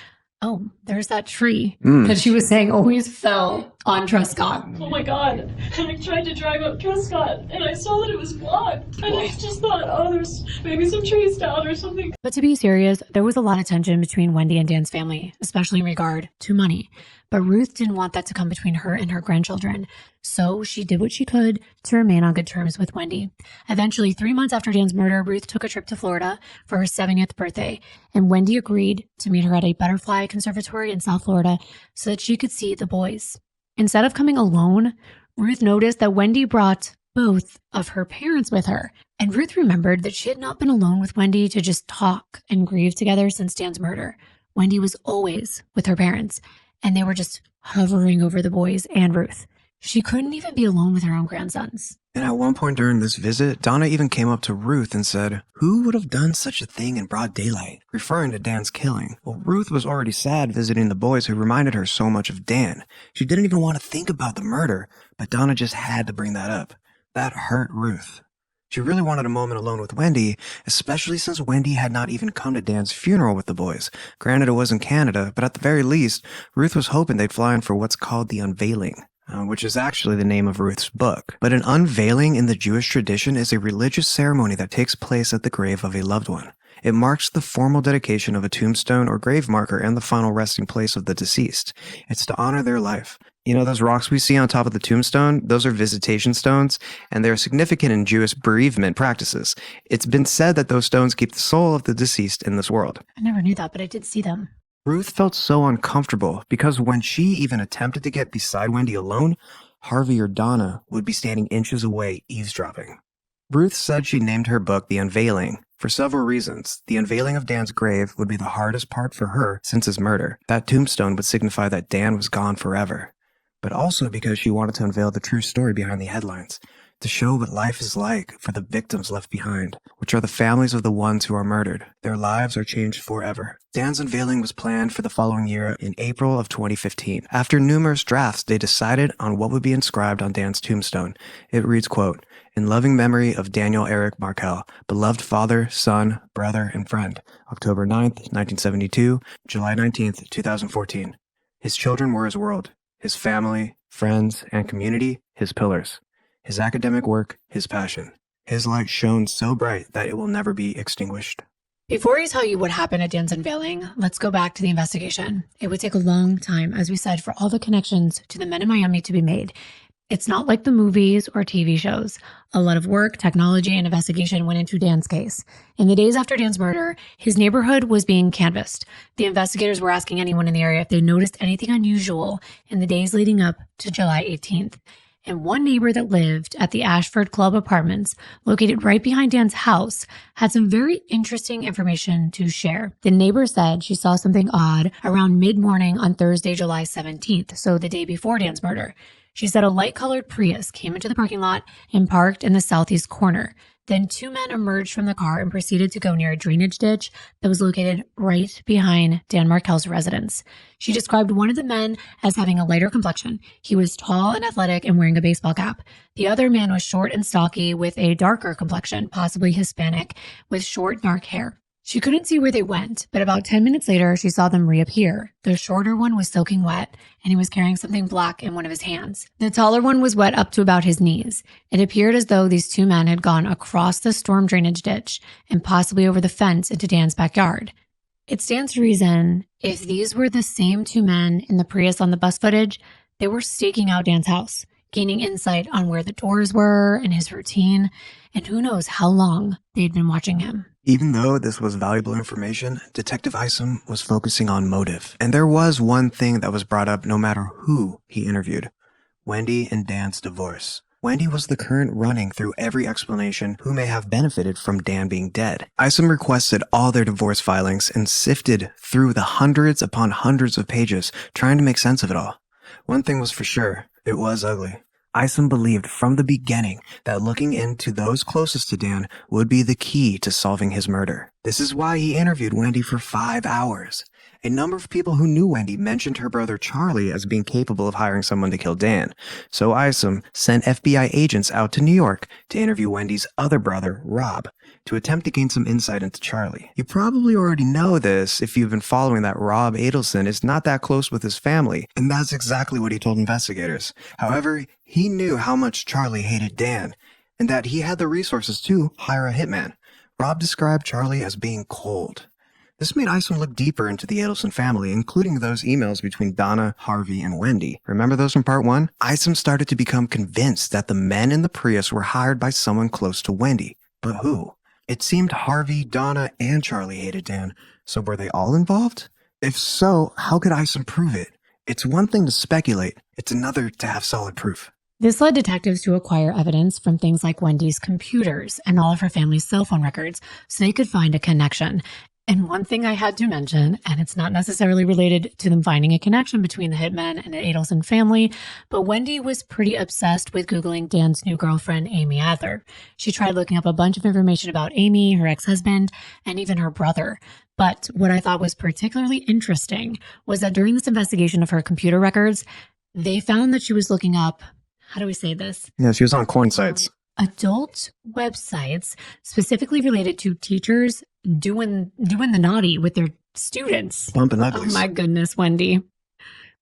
Oh, there's that tree that she was saying always fell on Trescott. Oh my God. And I tried to drive up Trescott and I saw that it was blocked. And I just thought, oh, there's maybe some trees down or something. But to be serious, there was a lot of tension between Wendi and Dan's family, especially in regard to money. But Ruth didn't want that to come between her and her grandchildren. So she did what she could to remain on good terms with Wendi. Eventually, 3 months after Dan's murder, Ruth took a trip to Florida for her 70th birthday, and Wendi agreed to meet her at a butterfly conservatory in South Florida so that she could see the boys. Instead of coming alone, Ruth noticed that Wendi brought both of her parents with her. And Ruth remembered that she had not been alone with Wendi to just talk and grieve together since Dan's murder. Wendi was always with her parents, and they were just hovering over the boys and Ruth. She couldn't even be alone with her own grandsons. And at one point during this visit, Donna even came up to Ruth and said, "Who would have done such a thing in broad daylight?" referring to Dan's killing. Well, Ruth was already sad visiting the boys who reminded her so much of Dan. She didn't even want to think about the murder, but Donna just had to bring that up. That hurt Ruth. She really wanted a moment alone with Wendi, especially since Wendi had not even come to Dan's funeral with the boys. Granted, it was in Canada, but at the very least, Ruth was hoping they'd fly in for what's called the unveiling. Which is actually the name of Ruth's book. But an unveiling in the Jewish tradition is a religious ceremony that takes place at the grave of a loved one. It marks the formal dedication of a tombstone or grave marker and the final resting place of the deceased. It's to honor their life. You know those rocks we see on top of the tombstone? Those are visitation stones, and they're significant in Jewish bereavement practices. It's been said that those stones keep the soul of the deceased in this world. I never knew that, but I did see them. Ruth felt so uncomfortable because when she even attempted to get beside Wendi alone, Harvey or Donna would be standing inches away eavesdropping. Ruth said she named her book The Unveiling for several reasons. The unveiling of Dan's grave would be the hardest part for her since his murder. That tombstone would signify that Dan was gone forever. But also because she wanted to unveil the true story behind the headlines, to show what life is like for the victims left behind, which are the families of the ones who are murdered. Their lives are changed forever. Dan's unveiling was planned for the following year in April of 2015. After numerous drafts, they decided on what would be inscribed on Dan's tombstone. It reads, quote, "In loving memory of Daniel Eric Markel, beloved father, son, brother, and friend, October 9th, 1972, July 19th, 2014. His children were his world, his family, friends, and community, his pillars. His academic work, his passion. His light shone so bright that it will never be extinguished." Before I tell you what happened at Dan's unveiling, let's go back to the investigation. It would take a long time, as we said, for all the connections to the men in Miami to be made. It's not like the movies or TV shows. A lot of work, technology, and investigation went into Dan's case. In the days after Dan's murder, his neighborhood was being canvassed. The investigators were asking anyone in the area if they noticed anything unusual in the days leading up to July 18th. And one neighbor that lived at the Ashford Club Apartments, located right behind Dan's house, had some very interesting information to share. The neighbor said she saw something odd around mid-morning on Thursday, July 17th, so the day before Dan's murder. She said a light-colored Prius came into the parking lot and parked in the southeast corner. Then two men emerged from the car and proceeded to go near a drainage ditch that was located right behind Dan Markel's residence. She described one of the men as having a lighter complexion. He was tall and athletic and wearing a baseball cap. The other man was short and stocky with a darker complexion, possibly Hispanic, with short, dark hair. She couldn't see where they went, but about 10 minutes later, she saw them reappear. The shorter one was soaking wet, and he was carrying something black in one of his hands. The taller one was wet up to about his knees. It appeared as though these two men had gone across the storm drainage ditch and possibly over the fence into Dan's backyard. It stands to reason, if these were the same two men in the Prius on the bus footage, they were staking out Dan's house, gaining insight on where the doors were and his routine, and who knows how long they'd been watching him. Even though this was valuable information, Detective Isom was focusing on motive. And there was one thing that was brought up no matter who he interviewed: Wendi and Dan's divorce. Wendi was the current running through every explanation who may have benefited from Dan being dead. Isom requested all their divorce filings and sifted through the hundreds upon hundreds of pages, trying to make sense of it all. One thing was for sure, it was ugly. Isom believed from the beginning that looking into those closest to Dan would be the key to solving his murder. This is why he interviewed Wendi for 5 hours. A number of people who knew Wendi mentioned her brother Charlie as being capable of hiring someone to kill Dan. So Isom sent FBI agents out to New York to interview Wendi's other brother, Rob, to attempt to gain some insight into Charlie. You probably already know this if you've been following that Rob Adelson is not that close with his family, and that's exactly what he told investigators. However, he knew how much Charlie hated Dan, and that he had the resources to hire a hitman. Rob described Charlie as being cold. This made Isom look deeper into the Adelson family, including those emails between Donna, Harvey, and Wendi. Remember those from part 1? Isom started to become convinced that the men in the Prius were hired by someone close to Wendi. But who? It seemed Harvey, Donna, and Charlie hated Dan, so were they all involved? If so, how could Isom prove it? It's one thing to speculate, it's another to have solid proof. This led detectives to acquire evidence from things like Wendi's computers and all of her family's cell phone records so they could find a connection. And one thing I had to mention, and it's not necessarily related to them finding a connection between the hitmen and the Adelson family, but Wendi was pretty obsessed with Googling Dan's new girlfriend, Amy Adler. She tried looking up a bunch of information about Amy, her ex-husband, and even her brother. But what I thought was particularly interesting was that during this investigation of her computer records, they found that she was looking up, how do we say this? Yeah, she was on corn sites. Adult websites specifically related to teachers doing the naughty with their students. Bumping uglies. Oh my goodness, Wendi.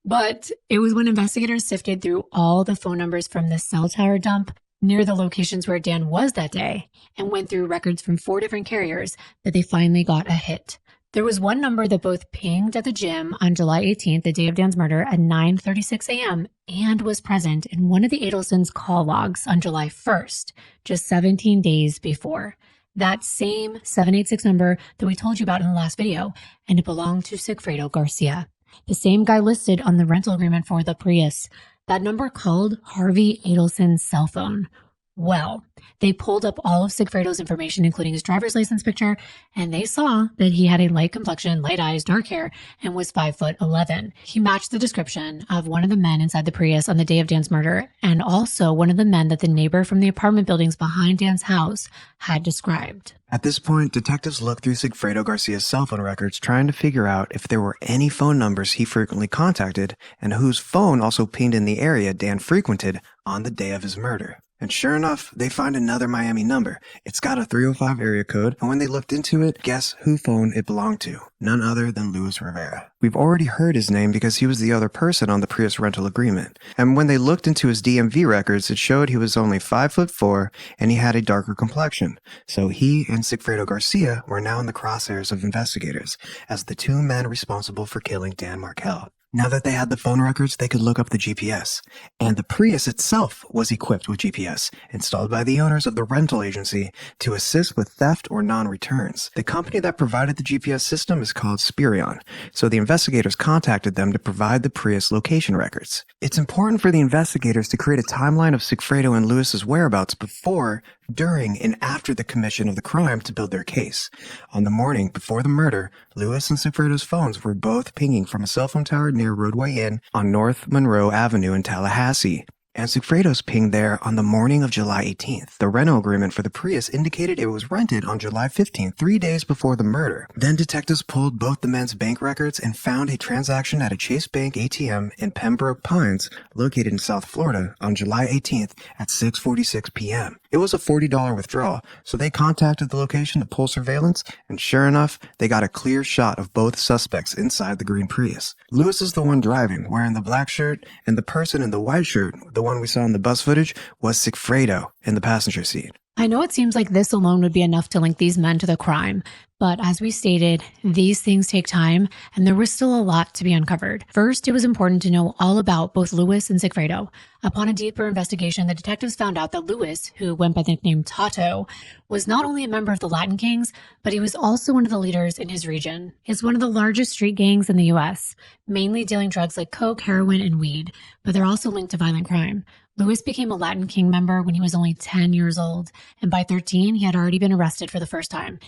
But it was when investigators sifted through all the phone numbers from the cell tower dump near the locations where Dan was that day and went through records from 4 different carriers that they finally got a hit. There was one number that both pinged at the gym on July 18th, the day of Dan's murder, at 9:36 a.m. and was present in one of the Adelsons' call logs on July 1st, just 17 days before. That same 786 number that we told you about in the last video, and it belonged to Sigfredo Garcia, the same guy listed on the rental agreement for the Prius. That number called Harvey Adelson's cell phone. Well, they pulled up all of Sigfredo's information, including his driver's license picture, and they saw that he had a light complexion, light eyes, dark hair, and was 5'11". He matched the description of one of the men inside the Prius on the day of Dan's murder, and also one of the men that the neighbor from the apartment buildings behind Dan's house had described. At this point, detectives looked through Sigfredo Garcia's cell phone records trying to figure out if there were any phone numbers he frequently contacted and whose phone also pinged in the area Dan frequented on the day of his murder. And sure enough, they find another Miami number. It's got a 305 area code, and when they looked into it, guess who phone it belonged to? None other than Luis Rivera. We've already heard his name because he was the other person on the Prius rental agreement. And when they looked into his DMV records, it showed he was only 5'4" and he had a darker complexion. So he and Sigfredo Garcia were now in the crosshairs of investigators as the 2 men responsible for killing Dan Markel. Now that they had the phone records, they could look up the GPS. And the Prius itself was equipped with GPS, installed by the owners of the rental agency to assist with theft or non-returns. The company that provided the GPS system is called Spirion, so the investigators contacted them to provide the Prius location records. It's important for the investigators to create a timeline of Sigfredo and Luis's whereabouts before, during, and after the commission of the crime to build their case. On the morning before the murder, Luis and Sigfredo's phones were both pinging from a cell phone tower near Roadway Inn on North Monroe Avenue in Tallahassee. And Sigfredo's pinged there on the morning of July 18th. The rental agreement for the Prius indicated it was rented on July 15th, 3 days before the murder. Then detectives pulled both the men's bank records and found a transaction at a Chase Bank ATM in Pembroke Pines, located in South Florida, on July 18th at 6:46 p.m. It was a $40 withdrawal, so they contacted the location to pull surveillance, and sure enough, they got a clear shot of both suspects inside the green Prius. Luis is the one driving, wearing the black shirt, and the person in the white shirt, the one we saw in the bus footage, was Sigfredo in the passenger seat. I know it seems like this alone would be enough to link these men to the crime, but as we stated, these things take time, and there was still a lot to be uncovered. First, it was important to know all about both Luis and Sigfredo. Upon a deeper investigation, the detectives found out that Luis, who went by the nickname Tato, was not only a member of the Latin Kings, but he was also one of the leaders in his region. It's one of the largest street gangs in the U.S., mainly dealing drugs like coke, heroin, and weed, but they're also linked to violent crime. Luis became a Latin King member when he was only 10 years old, and by 13, he had already been arrested for the first time.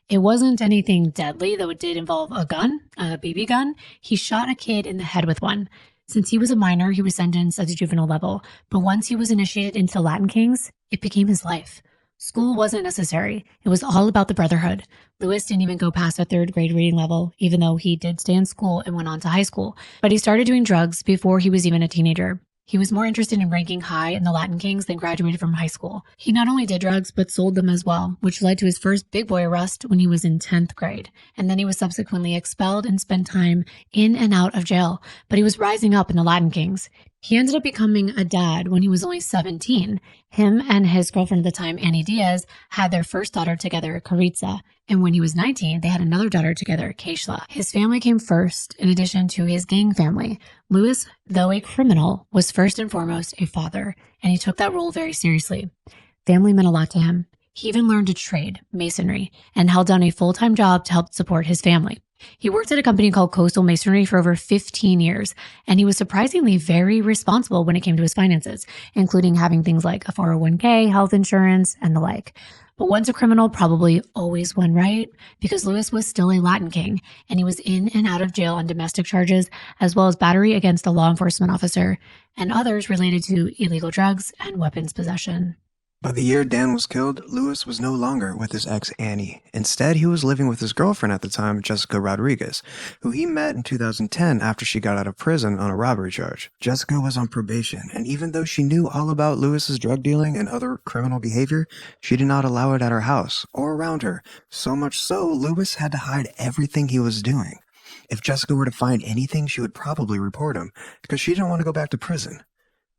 It wasn't anything deadly, though it did involve a gun, a BB gun. He shot a kid in the head with one. Since he was a minor, he was sentenced at the juvenile level, but once he was initiated into the Latin Kings, it became his life. School wasn't necessary. It was all about the brotherhood. Luis didn't even go past a 3rd grade reading level, even though he did stay in school and went on to high school. But he started doing drugs before he was even a teenager. He was more interested in ranking high in the Latin Kings than graduated from high school. He not only did drugs, but sold them as well, which led to his first big boy arrest when he was in 10th grade. And then he was subsequently expelled and spent time in and out of jail. But he was rising up in the Latin Kings. He ended up becoming a dad when he was only 17. Him and his girlfriend at the time, Annie Diaz, had their first daughter together, Caritza. And when he was 19, they had another daughter together, Keishla. His family came first, in addition to his gang family. Luis, though a criminal, was first and foremost a father, and he took that role very seriously. Family meant a lot to him. He even learned a trade, masonry, and held down a full-time job to help support his family. He worked at a company called Coastal Masonry for over 15 years, and he was surprisingly very responsible when it came to his finances, including having things like a 401k, health insurance, and the like. But once a criminal, probably always one, right? Because Lewis was still a Latin king, and he was in and out of jail on domestic charges, as well as battery against a law enforcement officer, and others related to illegal drugs and weapons possession. By the year Dan was killed, Lewis was no longer with his ex Annie. Instead, he was living with his girlfriend at the time, Jessica Rodriguez, who he met in 2010 after she got out of prison on a robbery charge. Jessica was on probation, and even though she knew all about Lewis's drug dealing and other criminal behavior, she did not allow it at her house or around her. So much so, Lewis had to hide everything he was doing. If Jessica were to find anything, she would probably report him, because she didn't want to go back to prison.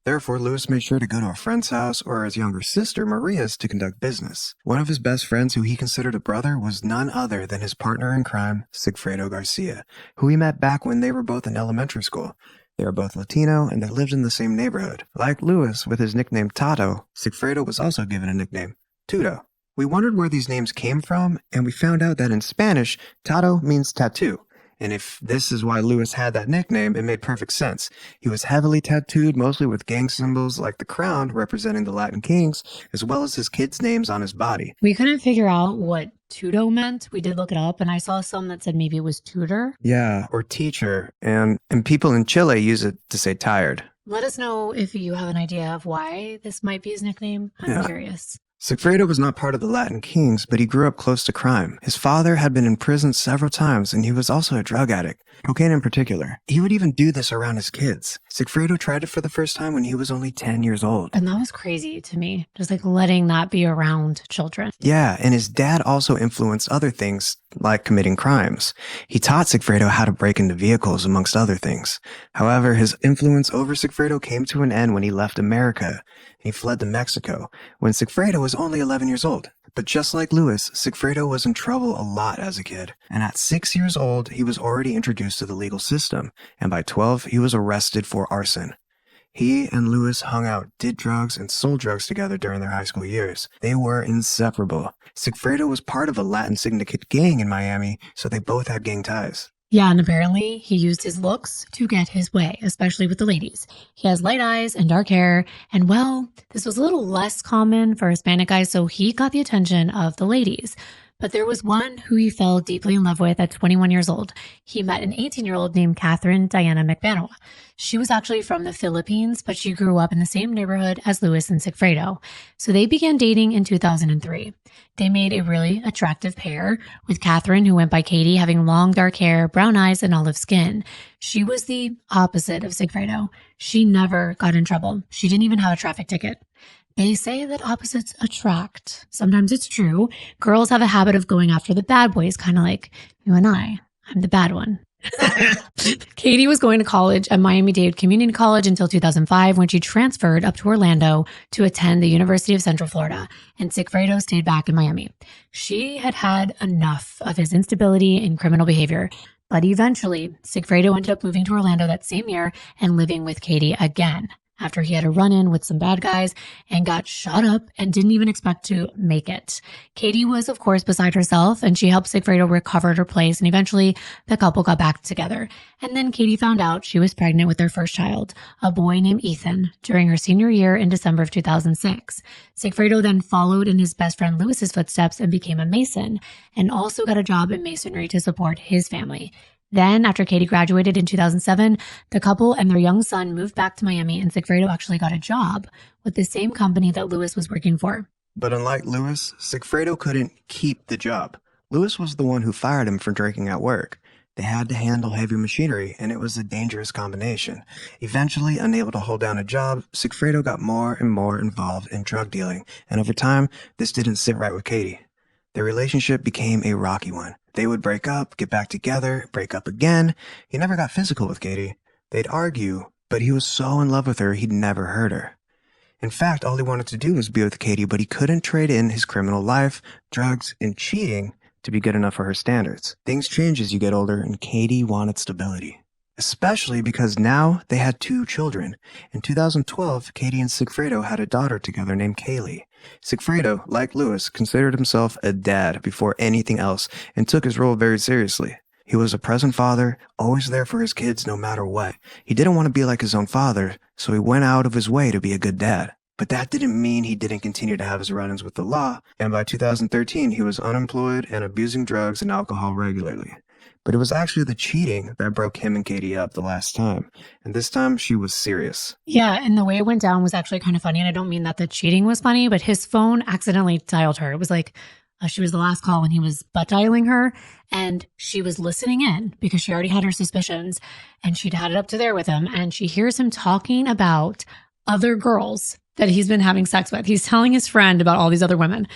Therefore, Lewis made sure to go to a friend's house or his younger sister, Maria's, to conduct business. One of his best friends, who he considered a brother, was none other than his partner in crime, Sigfredo Garcia, who he met back when they were both in elementary school. They were both Latino, and they lived in the same neighborhood. Like Lewis, with his nickname Tato, Sigfredo was also given a nickname, Tudo. We wondered where these names came from, and we found out that in Spanish, Tato means tattoo. And if this is why Lewis had that nickname, it made perfect sense. He was heavily tattooed, mostly with gang symbols like the crown representing the Latin kings, as well as his kids' names on his body. We couldn't figure out what Tudo meant. We did look it up, and I saw some that said maybe it was tutor. Yeah, or teacher. And people in Chile use it to say tired. Let us know if you have an idea of why this might be his nickname. I'm curious. Sigfredo was not part of the Latin kings, but he grew up close to crime. His father had been in prison several times, and he was also a drug addict, cocaine in particular. He would even do this around his kids. Sigfredo tried it for the first time when he was only 10 years old. And that was crazy to me, just like letting that be around children. Yeah, and his dad also influenced other things, like committing crimes. He taught Sigfredo how to break into vehicles, amongst other things. However, his influence over Sigfredo came to an end when he left America. He fled to Mexico when Sigfredo was only 11 years old. But just like Lewis, Sigfredo was in trouble a lot as a kid. And at 6 years old, he was already introduced to the legal system. And by 12, he was arrested for arson. He and Lewis hung out, did drugs, and sold drugs together during their high school years. They were inseparable. Sigfredo was part of a Latin syndicate gang in Miami, so they both had gang ties. Yeah, and apparently he used his looks to get his way, especially with the ladies. He has light eyes and dark hair, and well, this was a little less common for Hispanic guys, so he got the attention of the ladies. But there was one who he fell deeply in love with at 21 years old. He met an 18-year-old named Catherine Diana McManoa. She was actually from the Philippines, but she grew up in the same neighborhood as Lewis and Sigfredo. So they began dating in 2003. They made a really attractive pair, with Catherine, who went by Katie, having long dark hair, brown eyes, and olive skin. She was the opposite of Sigfredo. She never got in trouble. She didn't even have a traffic ticket. They say that opposites attract. Sometimes it's true. Girls have a habit of going after the bad boys, kind of like you and I. I'm the bad one. Katie was going to college at Miami-Dade Community College until 2005 when she transferred up to Orlando to attend the University of Central Florida, and Sigfredo stayed back in Miami. She had had enough of his instability and criminal behavior, but eventually Sigfredo ended up moving to Orlando that same year and living with Katie again, after he had a run-in with some bad guys and got shot up and didn't even expect to make it. Katie was, of course, beside herself, and she helped Sigfredo recover her place, and eventually the couple got back together. And then Katie found out she was pregnant with their first child, a boy named Ethan, during her senior year in December of 2006. Sigfredo then followed in his best friend Lewis's footsteps and became a Mason, and also got a job in masonry to support his family. Then, after Katie graduated in 2007, the couple and their young son moved back to Miami, and Sigfredo actually got a job with the same company that Lewis was working for. But unlike Lewis, Sigfredo couldn't keep the job. Lewis was the one who fired him for drinking at work. They had to handle heavy machinery, and it was a dangerous combination. Eventually, unable to hold down a job, Sigfredo got more and more involved in drug dealing, and over time, this didn't sit right with Katie. Their relationship became a rocky one. They would break up, get back together, break up again. He never got physical with Katie. They'd argue, but he was so in love with her, he'd never hurt her. In fact, all he wanted to do was be with Katie, but he couldn't trade in his criminal life, drugs, and cheating to be good enough for her standards. Things change as you get older, and Katie wanted stability. Especially because now they had 2 children. In 2012, Katie and Sigfredo had a daughter together named Kaylee. Sigfredo, like Lewis, considered himself a dad before anything else and took his role very seriously. He was a present father, always there for his kids no matter what. He didn't want to be like his own father, so he went out of his way to be a good dad. But that didn't mean he didn't continue to have his run-ins with the law, and by 2013 he was unemployed and abusing drugs and alcohol regularly. But it was actually the cheating that broke him and Katie up the last time, and this time she was serious. Yeah, and the way it went down was actually kind of funny, and I don't mean that the cheating was funny, but his phone accidentally dialed her. It was like she was the last call when he was butt dialing her, and she was listening in because she already had her suspicions, and she'd had it up to there with him, and she hears him talking about other girls that he's been having sex with. He's telling his friend about all these other women,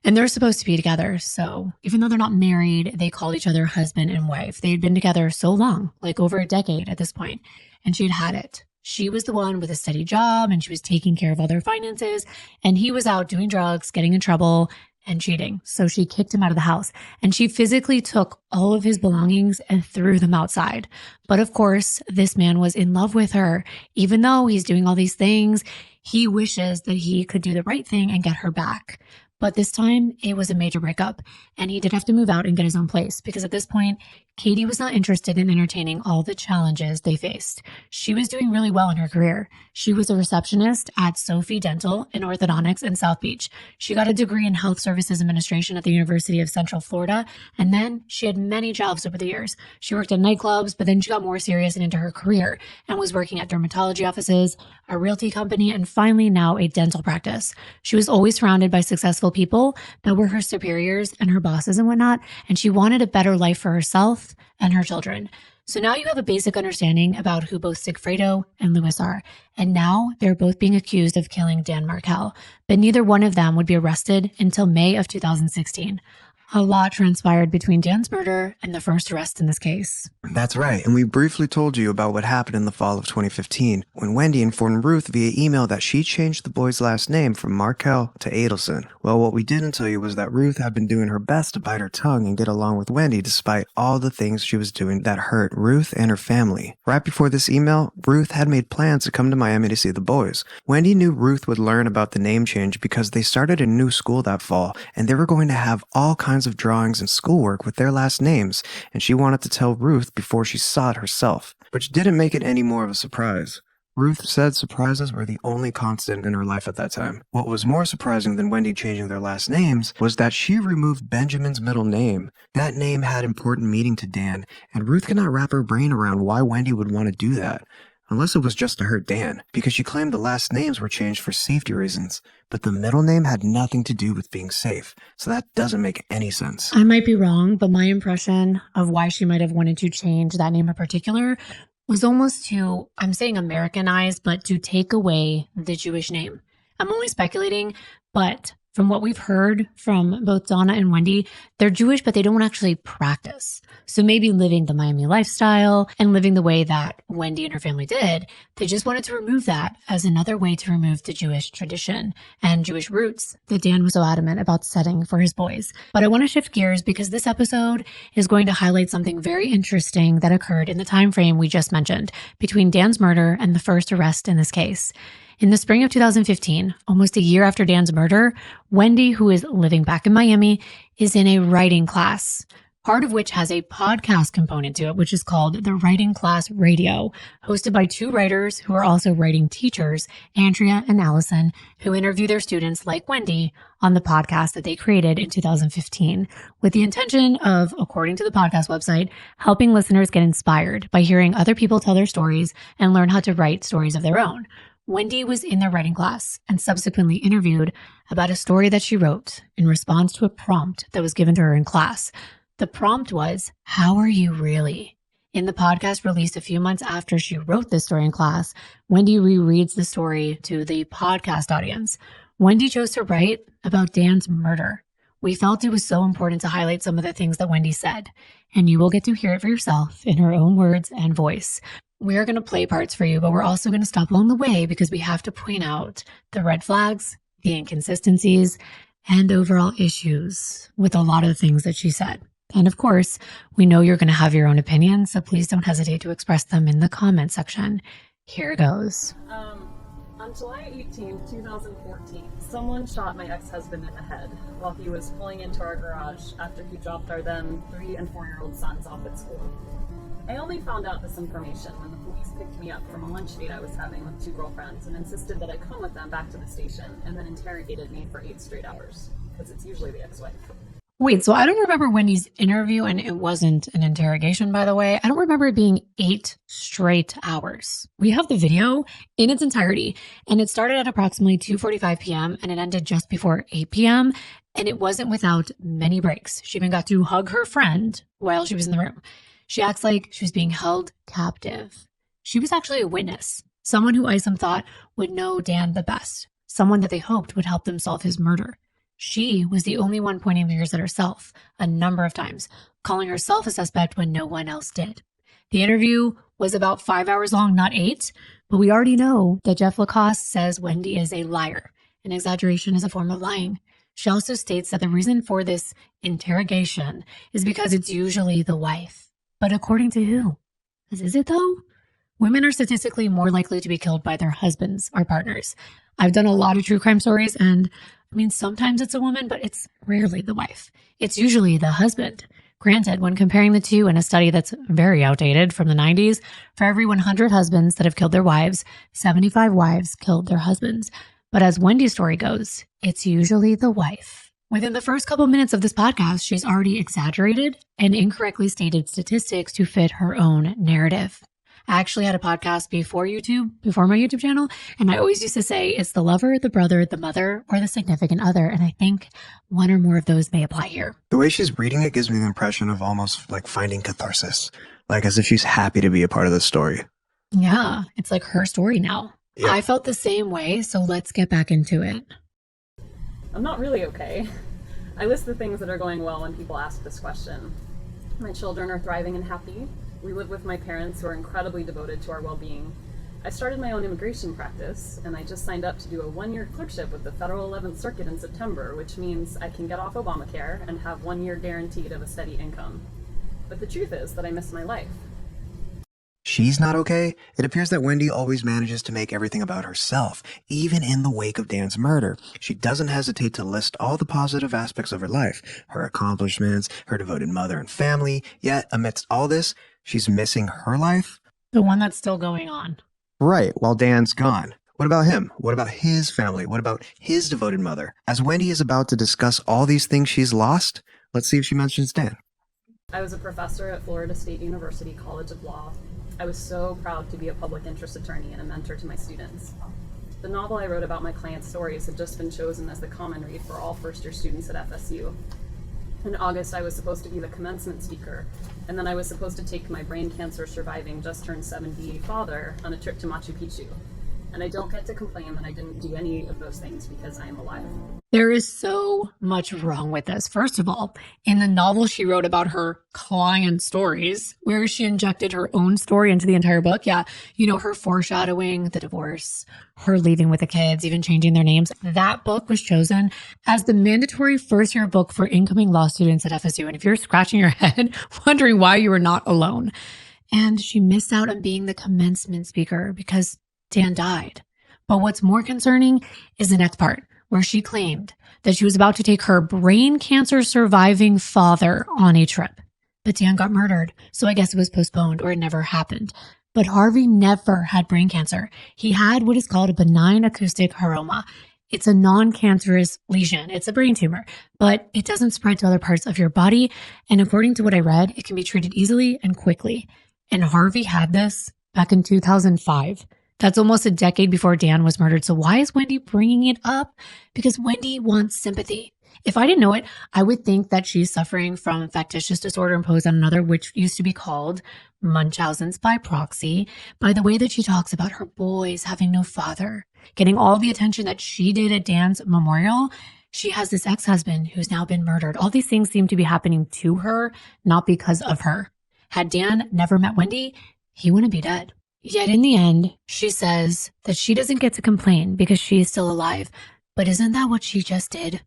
and they're supposed to be together. So even though they're not married, they called each other husband and wife. They'd been together so long, like over a decade at this point, and she'd had it. She was the one with a steady job, and she was taking care of all their finances, and he was out doing drugs, getting in trouble, and cheating. So she kicked him out of the house, and she physically took all of his belongings and threw them outside. But of course, this man was in love with her. Even though he's doing all these things, he wishes that he could do the right thing and get her back. But this time, it was a major breakup, and he did have to move out and get his own place because at this point, Katie was not interested in entertaining all the challenges they faced. She was doing really well in her career. She was a receptionist at Sophie Dental in orthodontics in South Beach. She got a degree in health services administration at the University of Central Florida, and then she had many jobs over the years. She worked in nightclubs, but then she got more serious and into her career and was working at dermatology offices, a realty company, and finally now a dental practice. She was always surrounded by successful people that were her superiors and her bosses and whatnot, and she wanted a better life for herself and her children. So now you have a basic understanding about who both Sigfredo and Louis are. And now they're both being accused of killing Dan Markel, but neither one of them would be arrested until May of 2016. A lot transpired between Dan's murder and the first arrest in this case. That's right, and we briefly told you about what happened in the fall of 2015 when Wendi informed Ruth via email that she changed the boy's last name from Markel to Adelson. Well, what we didn't tell you was that Ruth had been doing her best to bite her tongue and get along with Wendi despite all the things she was doing that hurt Ruth and her family. Right before this email, Ruth had made plans to come to Miami to see the boys. Wendi knew Ruth would learn about the name change because they started a new school that fall, and they were going to have all kinds of drawings and schoolwork with their last names, and she wanted to tell Ruth before she saw it herself, which didn't make it any more of a surprise. Ruth said surprises were the only constant in her life at that time. What was more surprising than Wendi changing their last names was that she removed Benjamin's middle name. That name had important meaning to Dan, and Ruth could not wrap her brain around why Wendi would want to do that. Unless it was just to hurt Dan, because she claimed the last names were changed for safety reasons, but the middle name had nothing to do with being safe, so that doesn't make any sense. I might be wrong, but my impression of why she might have wanted to change that name in particular was almost to, I'm saying Americanize, but to take away the Jewish name. I'm only speculating, but from what we've heard from both Donna and Wendi, they're Jewish, but they don't actually practice. So maybe living the Miami lifestyle and living the way that Wendi and her family did, they just wanted to remove that as another way to remove the Jewish tradition and Jewish roots that Dan was so adamant about setting for his boys. But I want to shift gears because this episode is going to highlight something very interesting that occurred in the time frame we just mentioned between Dan's murder and the first arrest in this case. In the spring of 2015, almost a year after Dan's murder, Wendi, who is living back in Miami, is in a writing class, part of which has a podcast component to it, which is called the Writing Class Radio, hosted by two writers who are also writing teachers, Andrea and Allison, who interview their students like Wendi on the podcast that they created in 2015, with the intention of, according to the podcast website, helping listeners get inspired by hearing other people tell their stories and learn how to write stories of their own. Wendi was in their writing class and subsequently interviewed about a story that she wrote in response to a prompt that was given to her in class. The prompt was, "How are you really?" In the podcast released a few months after she wrote this story in class, Wendi rereads the story to the podcast audience. Wendi chose to write about Dan's murder. We felt it was so important to highlight some of the things that Wendi said, and you will get to hear it for yourself in her own words and voice. We are going to play parts for you, but we're also going to stop along the way because we have to point out the red flags, the inconsistencies, and overall issues with a lot of the things that she said. And of course, we know you're going to have your own opinions, so please don't hesitate to express them in the comment section. Here goes. On July 18, 2014, someone shot my ex-husband in the head while he was pulling into our garage after he dropped our then 3- and 4-year-old sons off at school. I only found out this information when the police picked me up from a lunch date I was having with 2 girlfriends and insisted that I come with them back to the station and then interrogated me for 8 straight hours, because it's usually the ex-wife. Wait, so I don't remember Wendy's interview, and it wasn't an interrogation, by the way. I don't remember it being 8 straight hours. We have the video in its entirety, and it started at approximately 2:45 p.m., and it ended just before 8 p.m., and it wasn't without many breaks. She even got to hug her friend while she was in the room. She acts like she was being held captive. She was actually a witness, someone who Isom thought would know Dan the best, someone that they hoped would help them solve his murder. She was the only one pointing fingers at herself a number of times, calling herself a suspect when no one else did. The interview was about 5 hours long, not 8, but we already know that Jeff Lacoste says Wendi is a liar. An exaggeration is a form of lying. She also states that the reason for this interrogation is because it's usually the wife. But according to who? Is it though? Women are statistically more likely to be killed by their husbands or partners. I've done a lot of true crime stories, and I mean, sometimes it's a woman, but it's rarely the wife. It's usually the husband. Granted, when comparing the two in a study that's very outdated from the 90s, for every 100 husbands that have killed their wives, 75 wives killed their husbands. But as Wendy's story goes, it's usually the wife. Within the first couple minutes of this podcast, she's already exaggerated and incorrectly stated statistics to fit her own narrative. I actually had a podcast before my YouTube channel, and I always used to say it's the lover, the brother, the mother, or the significant other, and I think one or more of those may apply here. The way she's reading it gives me the impression of almost like finding catharsis, like as if she's happy to be a part of the story. Yeah, it's like her story now. Yeah. I felt the same way, so let's get back into it. I'm not really okay. I list the things that are going well when people ask this question. My children are thriving and happy. We live with my parents who are incredibly devoted to our well-being. I started my own immigration practice, and I just signed up to do a 1-year clerkship with the Federal 11th Circuit in September, which means I can get off Obamacare and have 1 year guaranteed of a steady income. But the truth is that I miss my life. She's not okay. It appears that Wendi always manages to make everything about herself, even in the wake of Dan's murder. She doesn't hesitate to list all the positive aspects of her life, her accomplishments, her devoted mother and family, yet amidst all this, she's missing her life. The one that's still going on. Right, while Dan's gone. What about him? What about his family? What about his devoted mother? As Wendi is about to discuss all these things she's lost, let's see if she mentions Dan. I was a professor at Florida State University College of Law. I was so proud to be a public interest attorney and a mentor to my students. The novel I wrote about my clients' stories had just been chosen as the common read for all first-year students at FSU. In August, I was supposed to be the commencement speaker, and then I was supposed to take my brain cancer surviving just turned 70 father on a trip to Machu Picchu. And I don't get to complain that I didn't do any of those things because I am alive. There is so much wrong with this. First of all, in the novel she wrote about her client stories, where she injected her own story into the entire book. Yeah, you know, her foreshadowing, the divorce, her leaving with the kids, even changing their names. That book was chosen as the mandatory first-year book for incoming law students at FSU. And if you're scratching your head, wondering why you were not alone. And she missed out on being the commencement speaker because Dan died. But what's more concerning is the next part, where she claimed that she was about to take her brain cancer surviving father on a trip. But Dan got murdered, so I guess it was postponed or it never happened. But Harvey never had brain cancer. He had what is called a benign acoustic neuroma. It's a non-cancerous lesion. It's a brain tumor, but it doesn't spread to other parts of your body. And according to what I read, it can be treated easily and quickly. And Harvey had this back in 2005. That's almost a decade before Dan was murdered. So why is Wendi bringing it up? Because Wendi wants sympathy. If I didn't know it, I would think that she's suffering from a factitious disorder imposed on another, which used to be called Munchausen's by proxy, by the way that she talks about her boys having no father, getting all the attention that she did at Dan's memorial. She has this ex-husband who's now been murdered. All these things seem to be happening to her, not because of her. Had Dan never met Wendi, he wouldn't be dead. Yet in the end, she says that she doesn't get to complain because she is still alive. But isn't that what she just did?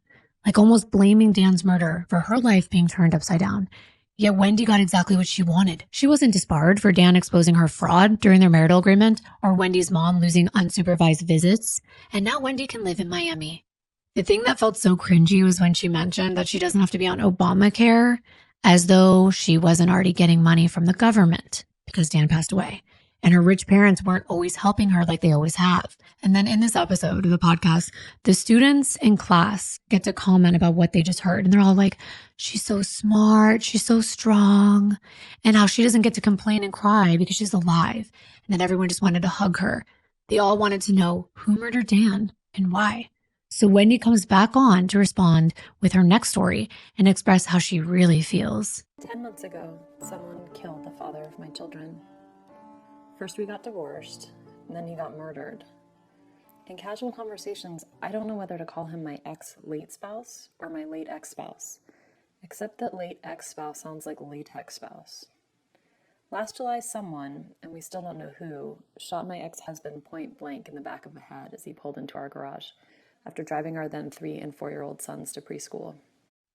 Like almost blaming Dan's murder for her life being turned upside down. Yet Wendi got exactly what she wanted. She wasn't disbarred for Dan exposing her fraud during their marital agreement or Wendi's mom losing unsupervised visits. And now Wendi can live in Miami. The thing that felt so cringy was when she mentioned that she doesn't have to be on Obamacare, as though she wasn't already getting money from the government because Dan passed away. And her rich parents weren't always helping her like they always have. And then in this episode of the podcast, the students in class get to comment about what they just heard. And they're all like, she's so smart, she's so strong, and how she doesn't get to complain and cry because she's alive. And then everyone just wanted to hug her. They all wanted to know who murdered Dan and why. So Wendi comes back on to respond with her next story and express how she really feels. 10 months ago, someone killed the father of my children. First we got divorced, and then he got murdered. In casual conversations, I don't know whether to call him my ex-late spouse or my late ex-spouse, except that late ex-spouse sounds like latex spouse. Last July, someone, and we still don't know who, shot my ex-husband point blank in the back of the head as he pulled into our garage after driving our then 3- and 4-year-old sons to preschool.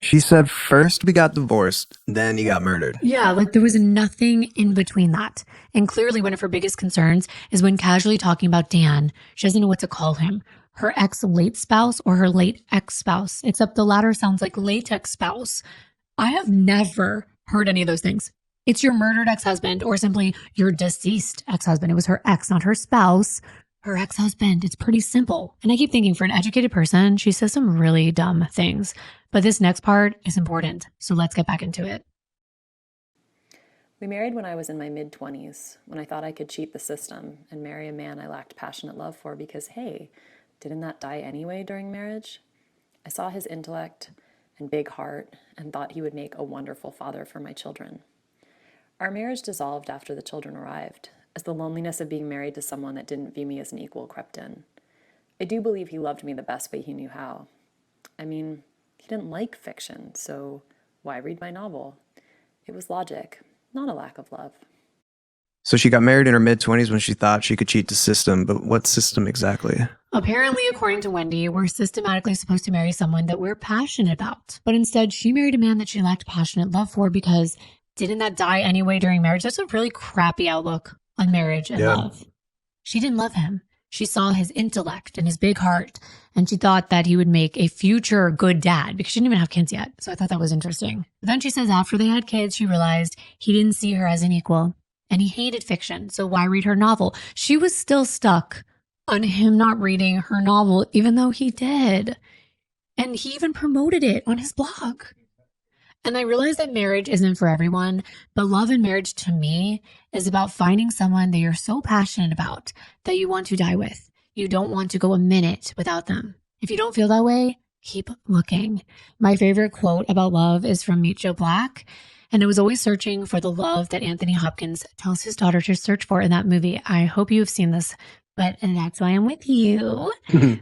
She said first we got divorced, then you got murdered. Yeah, like there was nothing in between that. And clearly one of her biggest concerns is when casually talking about Dan, she doesn't know what to call him. Her ex-late spouse or her late ex-spouse, except the latter sounds like latex spouse. I have never heard any of those things. It's your murdered ex-husband or simply your deceased ex-husband. It was her ex, not her spouse. Her ex-husband. It's pretty simple. And I keep thinking for an educated person, she says some really dumb things. But this next part is important. So let's get back into it. We married when I was in my mid-20s, when I thought I could cheat the system and marry a man I lacked passionate love for because, hey, didn't that die anyway during marriage? I saw his intellect and big heart and thought he would make a wonderful father for my children. Our marriage dissolved after the children arrived, as the loneliness of being married to someone that didn't view me as an equal crept in. I do believe he loved me the best way he knew how. I mean, he didn't like fiction, so why read my novel? It was logic, not a lack of love. So she got married in her mid-20s when she thought she could cheat the system, but what system exactly? Apparently, according to Wendi, we're systematically supposed to marry someone that we're passionate about. But instead, she married a man that she lacked passionate love for because didn't that die anyway during marriage? That's a really crappy outlook on marriage and love. She didn't love him. She saw his intellect and his big heart, and she thought that he would make a future good dad because she didn't even have kids yet. So I thought that was interesting. But then she says after they had kids, she realized he didn't see her as an equal and he hated fiction. So why read her novel? She was still stuck on him not reading her novel, even though he did. And he even promoted it on his blog. And I realize that marriage isn't for everyone, but love and marriage to me is about finding someone that you're so passionate about that you want to die with. You don't want to go a minute without them. If you don't feel that way, keep looking. My favorite quote about love is from Meet Joe Black, and it was always searching for the love that Anthony Hopkins tells his daughter to search for in that movie. I hope you've seen this. But that's why I'm with you.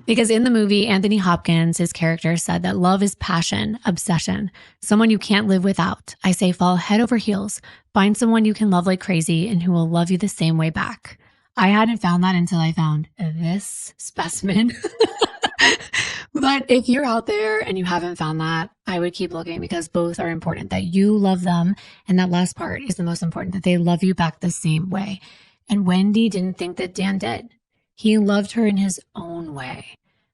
Because in the movie, Anthony Hopkins, his character said that love is passion, obsession, someone you can't live without. I say fall head over heels. Find someone you can love like crazy and who will love you the same way back. I hadn't found that until I found this specimen. But if you're out there and you haven't found that, I would keep looking because both are important. That you love them. And that last part is the most important, that they love you back the same way. And Wendi didn't think that Dan did. He loved her in his own way.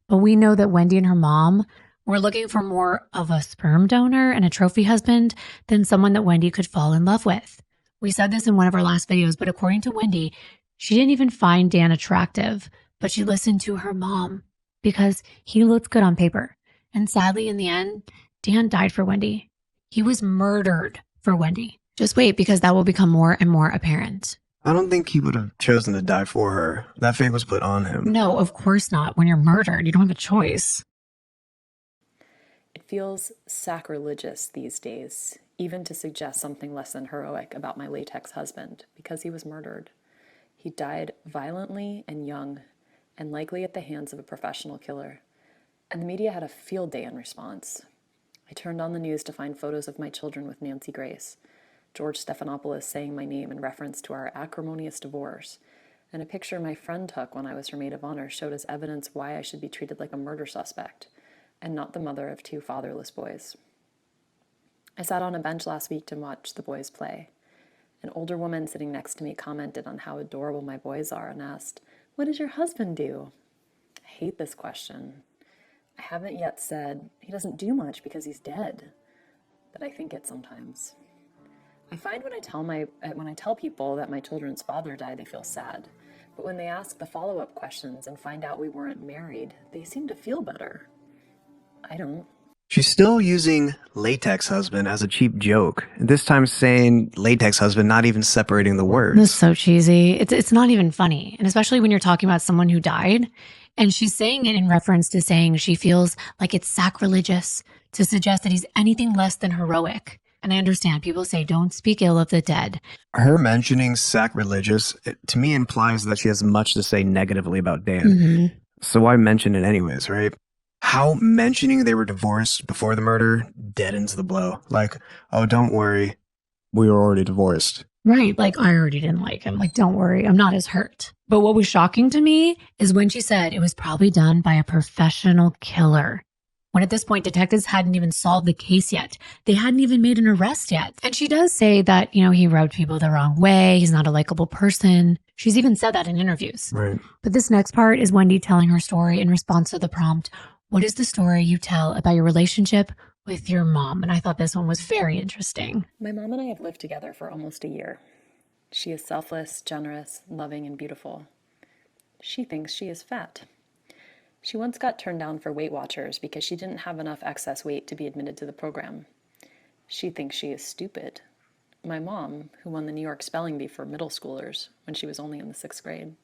But we know that Wendi and her mom were looking for more of a sperm donor and a trophy husband than someone that Wendi could fall in love with. We said this in one of our last videos, but according to Wendi, she didn't even find Dan attractive, but she listened to her mom because he looked good on paper. And sadly, in the end, Dan died for Wendi. He was murdered for Wendi. Just wait, because that will become more and more apparent. I don't think he would have chosen to die for her. That fate was put on him. No, of course not. When you're murdered, you don't have a choice. It feels sacrilegious these days, even to suggest something less than heroic about my latex husband, because he was murdered. He died violently and young, and likely at the hands of a professional killer. And the media had a field day in response. I turned on the news to find photos of my children with Nancy Grace, George Stephanopoulos saying my name in reference to our acrimonious divorce, and a picture my friend took when I was her maid of honor showed as evidence why I should be treated like a murder suspect, and not the mother of 2 fatherless boys. I sat on a bench last week to watch the boys play. An older woman sitting next to me commented on how adorable my boys are and asked, "What does your husband do?" I hate this question. I haven't yet said, he doesn't do much because he's dead, but I think it sometimes. I find when I tell people that my children's father died, they feel sad. But when they ask the follow-up questions and find out we weren't married, they seem to feel better. I don't. She's still using latex husband as a cheap joke, this time saying latex husband, not even separating the words. That's so cheesy. It's not even funny. And especially when you're talking about someone who died. And she's saying it in reference to saying she feels like it's sacrilegious to suggest that he's anything less than heroic. And I understand people say don't speak ill of the dead. Her mentioning sacrilegious, to me, implies that she has much to say negatively about Dan. Mm-hmm. So why mention it anyways, right? How mentioning they were divorced before the murder deadens the blow. Like, oh, don't worry, we were already divorced. Right. Like, I already didn't like him. Like, don't worry, I'm not as hurt. But what was shocking to me is when she said it was probably done by a professional killer. When at this point, detectives hadn't even solved the case yet. They hadn't even made an arrest yet. And she does say that, he rubbed people the wrong way. He's not a likable person. She's even said that in interviews. Right. But this next part is Wendi telling her story in response to the prompt, what is the story you tell about your relationship with your mom? And I thought this one was very interesting. My mom and I have lived together for almost a year. She is selfless, generous, loving, and beautiful. She thinks she is fat. She once got turned down for Weight Watchers because she didn't have enough excess weight to be admitted to the program. She thinks she is stupid. My mom, who won the New York Spelling Bee for middle schoolers when she was only in the 6th grade.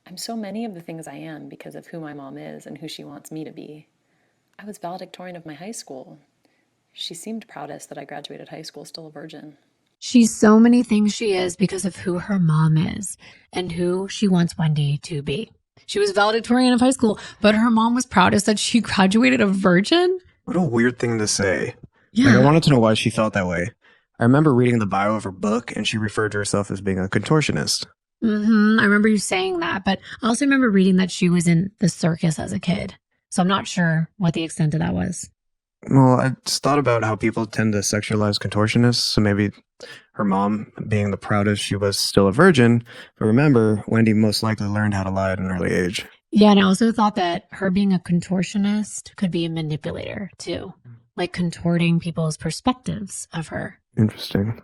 I'm so many of the things I am because of who my mom is and who she wants me to be. I was valedictorian of my high school. She seemed proudest that I graduated high school still a virgin. She's so many things she is because of who her mom is and who she wants Wendi to be. She was valedictorian of high school, but her mom was proudest that she graduated a virgin? What a weird thing to say. Yeah. Like, I wanted to know why she felt that way. I remember reading the bio of her book, and she referred to herself as being a contortionist. I remember you saying that, but I also remember reading that she was in the circus as a kid. So I'm not sure what the extent of that was. Well, I just thought about how people tend to sexualize contortionists. So maybe her mom, being the proudest, she was still a virgin. But remember, Wendi most likely learned how to lie at an early age. Yeah, and I also thought that her being a contortionist could be a manipulator too, like contorting people's perspectives of her. Interesting.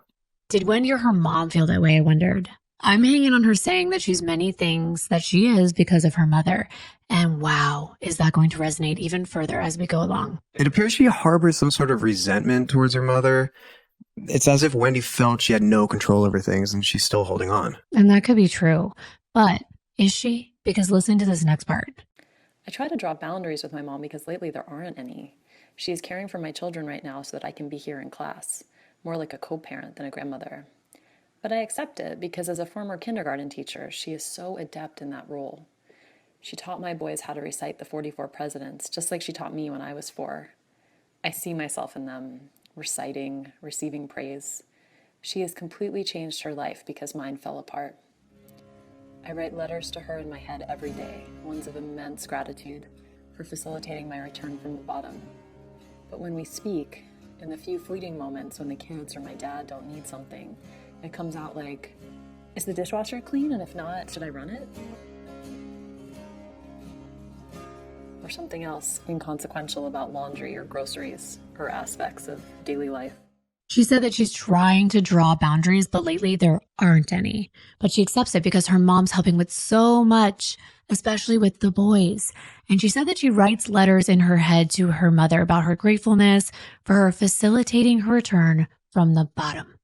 Did Wendi or her mom feel that way, I wondered? I'm hanging on her saying that she's many things that she is because of her mother. And wow, is that going to resonate even further as we go along? It appears she harbors some sort of resentment towards her mother. It's as if Wendi felt she had no control over things and she's still holding on. And that could be true. But is she? Because listen to this next part. I try to draw boundaries with my mom because lately there aren't any. She is caring for my children right now so that I can be here in class, more like a co-parent than a grandmother. But I accept it because as a former kindergarten teacher, she is so adept in that role. She taught my boys how to recite the 44 presidents, just like she taught me when I was 4. I see myself in them, reciting, receiving praise. She has completely changed her life because mine fell apart. I write letters to her in my head every day, ones of immense gratitude for facilitating my return from the bottom. But when we speak, in the few fleeting moments when the kids or my dad don't need something, it comes out like, is the dishwasher clean? And if not, should I run it? Or something else inconsequential about laundry or groceries or aspects of daily life. She said that she's trying to draw boundaries, but lately there aren't any. But she accepts it because her mom's helping with so much, especially with the boys. And she said that she writes letters in her head to her mother about her gratefulness for her facilitating her return from the bottom.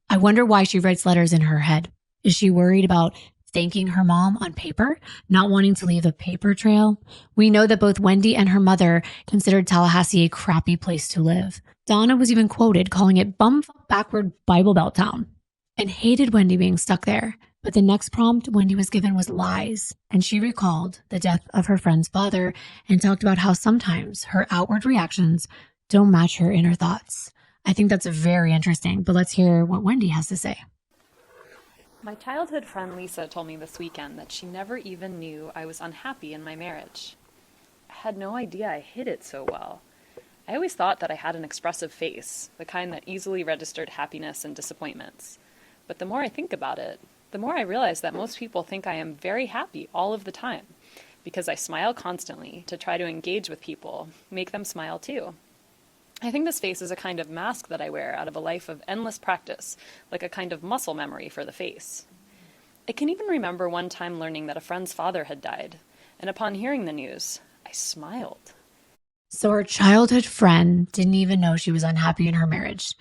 I wonder why she writes letters in her head. Is she worried about thanking her mom on paper, not wanting to leave a paper trail? We know that both Wendi and her mother considered Tallahassee a crappy place to live. Donna was even quoted calling it bumfuck backward Bible Belt town and hated Wendi being stuck there. But the next prompt Wendi was given was lies, and she recalled the death of her friend's father and talked about how sometimes her outward reactions don't match her inner thoughts. I think that's very interesting, but let's hear what Wendi has to say. My childhood friend Lisa told me this weekend that she never even knew I was unhappy in my marriage. I had no idea I hid it so well. I always thought that I had an expressive face, the kind that easily registered happiness and disappointments. But the more I think about it, the more I realize that most people think I am very happy all of the time, because I smile constantly to try to engage with people, make them smile too. I think this face is a kind of mask that I wear out of a life of endless practice, like a kind of muscle memory for the face. I can even remember one time learning that a friend's father had died, and upon hearing the news, I smiled. So her childhood friend didn't even know she was unhappy in her marriage.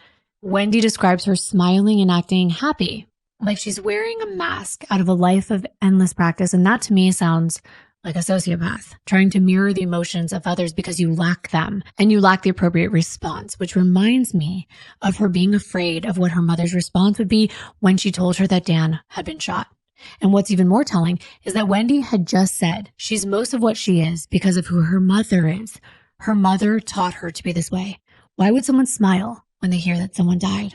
Wendi describes her smiling and acting happy, like she's wearing a mask out of a life of endless practice. And that to me sounds like a sociopath, trying to mirror the emotions of others because you lack them and you lack the appropriate response, which reminds me of her being afraid of what her mother's response would be when she told her that Dan had been shot. And what's even more telling is that Wendi had just said she's most of what she is because of who her mother is. Her mother taught her to be this way. Why would someone smile when they hear that someone died?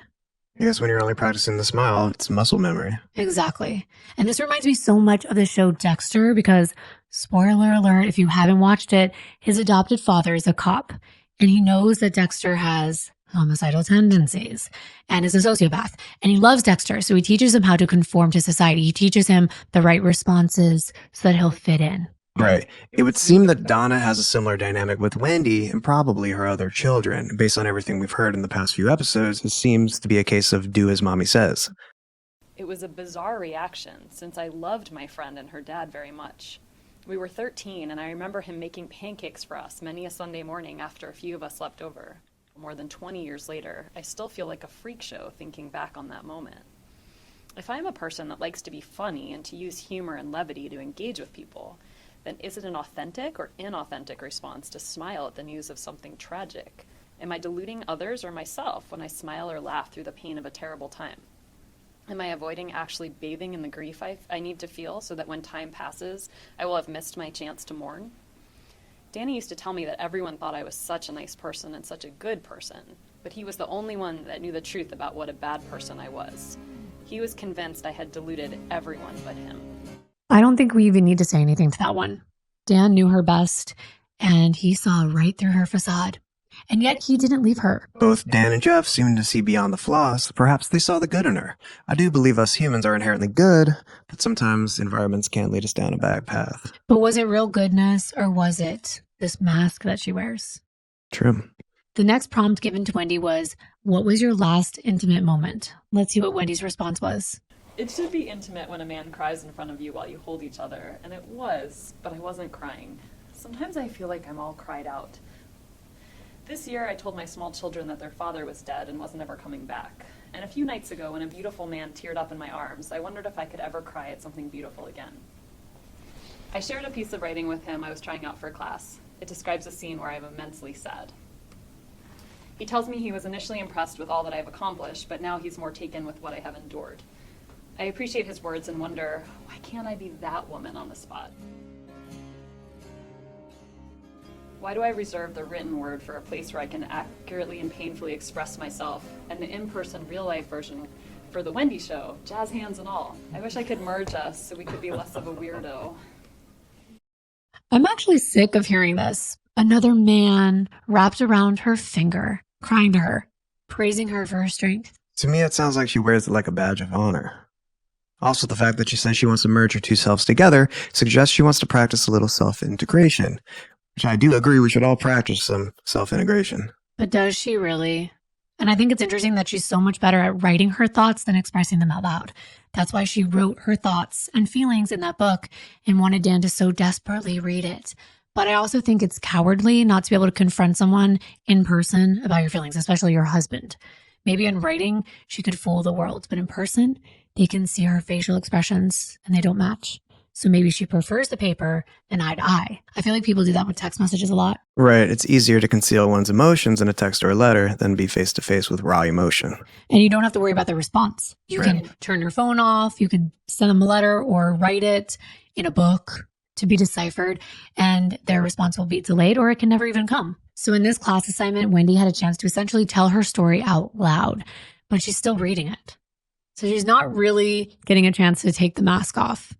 I guess when you're only practicing the smile, it's muscle memory. Exactly. And this reminds me so much of the show Dexter because, spoiler alert, if you haven't watched it, his adopted father is a cop. And he knows that Dexter has homicidal tendencies and is a sociopath. And he loves Dexter, so he teaches him how to conform to society. He teaches him the right responses so that he'll fit in. Right. It would seem that Donna has a similar dynamic with Wendi and probably her other children. Based on everything we've heard in the past few episodes, it seems to be a case of do as mommy says. It was a bizarre reaction since I loved my friend and her dad very much. We were 13 and I remember him making pancakes for us many a Sunday morning after a few of us slept over. More than 20 years later, I still feel like a freak show thinking back on that moment. If I'm a person that likes to be funny and to use humor and levity to engage with people, then is it an authentic or inauthentic response to smile at the news of something tragic? Am I deluding others or myself when I smile or laugh through the pain of a terrible time? Am I avoiding actually bathing in the grief I need to feel so that when time passes, I will have missed my chance to mourn? Danny used to tell me that everyone thought I was such a nice person and such a good person, but he was the only one that knew the truth about what a bad person I was. He was convinced I had deluded everyone but him. I don't think we even need to say anything to that one. Dan knew her best, and he saw right through her facade. And yet he didn't leave her. Both Dan and Jeff seemed to see beyond the flaws. Perhaps they saw the good in her. I do believe us humans are inherently good, but sometimes environments can lead us down a bad path. But was it real goodness, or was it this mask that she wears? True. The next prompt given to Wendi was, what was your last intimate moment? Let's see what Wendy's response was. It should be intimate when a man cries in front of you while you hold each other, and it was, but I wasn't crying. Sometimes I feel like I'm all cried out. This year I told my small children that their father was dead and wasn't ever coming back. And a few nights ago, when a beautiful man teared up in my arms, I wondered if I could ever cry at something beautiful again. I shared a piece of writing with him I was trying out for class. It describes a scene where I'm immensely sad. He tells me he was initially impressed with all that I've accomplished, but now he's more taken with what I have endured. I appreciate his words and wonder, why can't I be that woman on the spot? Why do I reserve the written word for a place where I can accurately and painfully express myself, and the in-person, real-life version for the Wendi show, jazz hands and all? I wish I could merge us so we could be less of a weirdo. I'm actually sick of hearing this. Another man wrapped around her finger, crying to her, praising her for her strength. To me, it sounds like she wears it like a badge of honor. Also, the fact that she says she wants to merge her two selves together suggests she wants to practice a little self-integration, which I do agree we should all practice some self-integration. But does she really? And I think it's interesting that she's so much better at writing her thoughts than expressing them out loud. That's why she wrote her thoughts and feelings in that book and wanted Dan to so desperately read it. But I also think it's cowardly not to be able to confront someone in person about your feelings, especially your husband. Maybe in writing, she could fool the world, but in person, they can see her facial expressions and they don't match. So maybe she prefers the paper than eye to eye. I feel like people do that with text messages a lot. Right. It's easier to conceal one's emotions in a text or a letter than be face-to-face with raw emotion. And you don't have to worry about the response. You Right. can turn your phone off. You can send them a letter or write it in a book to be deciphered, and their response will be delayed or it can never even come. So in this class assignment, Wendi had a chance to essentially tell her story out loud, but she's still reading it. So she's not really getting a chance to take the mask off.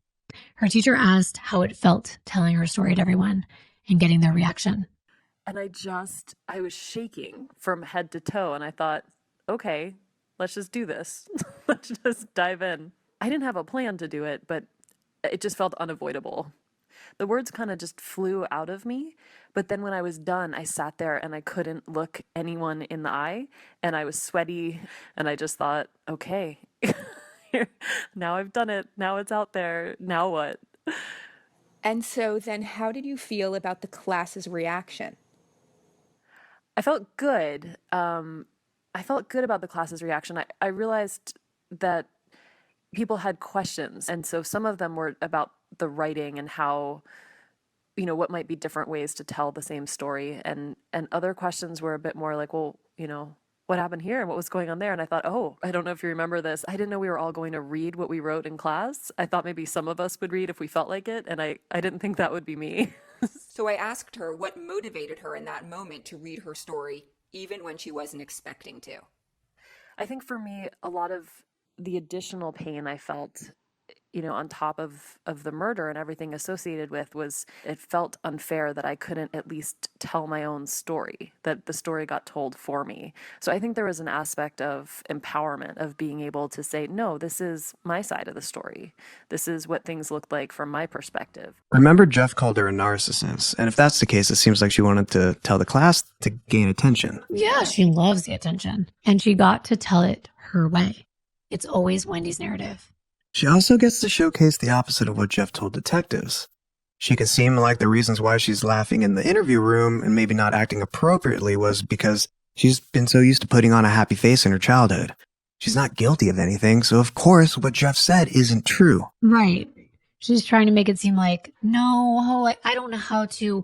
Her teacher asked how it felt telling her story to everyone and getting their reaction. And I was shaking from head to toe, and I thought, okay, let's just do this. Let's just dive in. I didn't have a plan to do it, but it just felt unavoidable. The words kind of just flew out of me. But then when I was done, I sat there and I couldn't look anyone in the eye, and I was sweaty, and I just thought, okay, now I've done it. Now it's out there. Now what? And so then how did you feel about the class's reaction? I felt good. I felt good about the class's reaction. I realized that people had questions. And so some of them were about the writing and how, what might be different ways to tell the same story. And other questions were a bit more like, well, what happened here and what was going on there? And I thought, I don't know if you remember this. I didn't know we were all going to read what we wrote in class. I thought maybe some of us would read if we felt like it. And I didn't think that would be me. So I asked her what motivated her in that moment to read her story, even when she wasn't expecting to. I think for me, a lot of the additional pain I felt, on top of the murder and everything associated with was it felt unfair that I couldn't at least tell my own story, that the story got told for me. So I think there was an aspect of empowerment of being able to say, no, this is my side of the story. This is what things looked like from my perspective. Remember, Jeff called her a narcissist. And if that's the case, it seems like she wanted to tell the class to gain attention. Yeah, she loves the attention. And she got to tell it her way. It's always Wendy's narrative. She also gets to showcase the opposite of what Jeff told detectives. She can seem like the reasons why she's laughing in the interview room and maybe not acting appropriately was because she's been so used to putting on a happy face in her childhood. She's not guilty of anything, so of course what Jeff said isn't true. Right. She's trying to make it seem like, no, I don't know how to,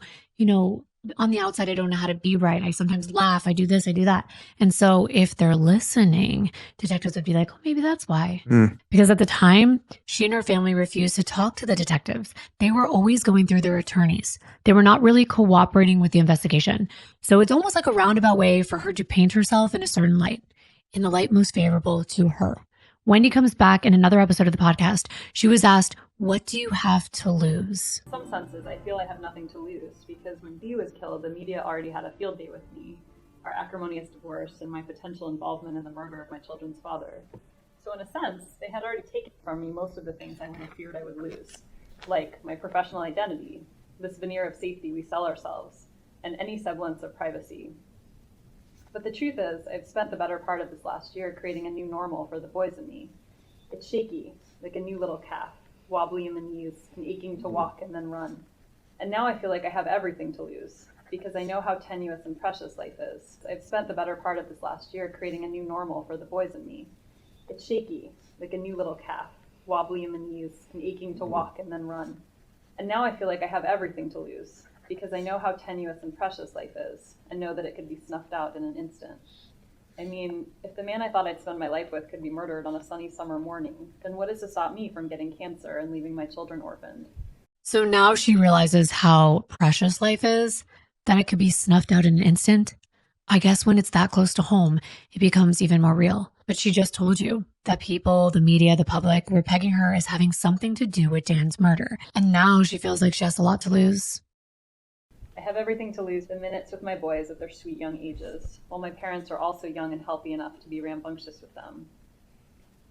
on the outside, I don't know how to be right. I sometimes laugh. I do this, I do that. And so if they're listening, detectives would be like, maybe that's why. Because at the time, she and her family refused to talk to the detectives. They were always going through their attorneys. They were not really cooperating with the investigation. So it's almost like a roundabout way for her to paint herself in a certain light, in the light most favorable to her. Wendi comes back in another episode of the podcast. She was asked, what do you have to lose? In some senses, I feel I have nothing to lose because when Dee was killed, the media already had a field day with me, our acrimonious divorce, and my potential involvement in the murder of my children's father. So in a sense, they had already taken from me most of the things I would have feared I would lose, like my professional identity, this veneer of safety we sell ourselves, and any semblance of privacy. But the truth is, I've spent the better part of this last year creating a new normal for the boys and me. It's shaky, like a new little calf, wobbly in the knees and aching to walk and then run. And now I feel like I have everything to lose because I know how tenuous and precious life is. I've spent the better part of this last year creating a new normal for the boys and me. It's shaky, like a new little calf, wobbly in the knees and aching to walk and then run. And now I feel like I have everything to lose because I know how tenuous and precious life is and know that it could be snuffed out in an instant. I mean, if the man I thought I'd spend my life with could be murdered on a sunny summer morning, then what is to stop me from getting cancer and leaving my children orphaned? So now she realizes how precious life is, that it could be snuffed out in an instant. I guess when it's that close to home, it becomes even more real. But she just told you that people, the media, the public were pegging her as having something to do with Dan's murder. And now she feels like she has a lot to lose. I have everything to lose the minutes with my boys at their sweet young ages, while my parents are also young and healthy enough to be rambunctious with them.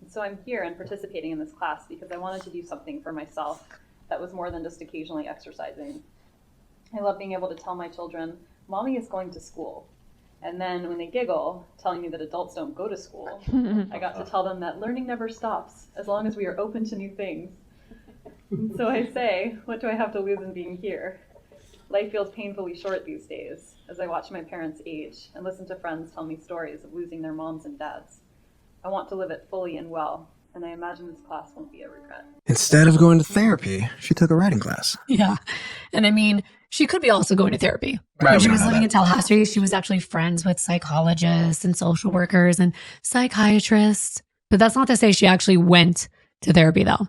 And so I'm here and participating in this class because I wanted to do something for myself that was more than just occasionally exercising. I love being able to tell my children, Mommy is going to school. And then when they giggle, telling me that adults don't go to school, I got to tell them that learning never stops as long as we are open to new things. And so I say, what do I have to lose in being here? Life feels painfully short these days as I watch my parents age and listen to friends tell me stories of losing their moms and dads. I want to live it fully and well, and I imagine this class won't be a regret. Instead of going to therapy, she took a writing class. Yeah. And I mean, she could be also going to therapy. Right, When she we was know living that. in Tallahassee, she was actually friends with psychologists and social workers and psychiatrists. But that's not to say she actually went to therapy, though.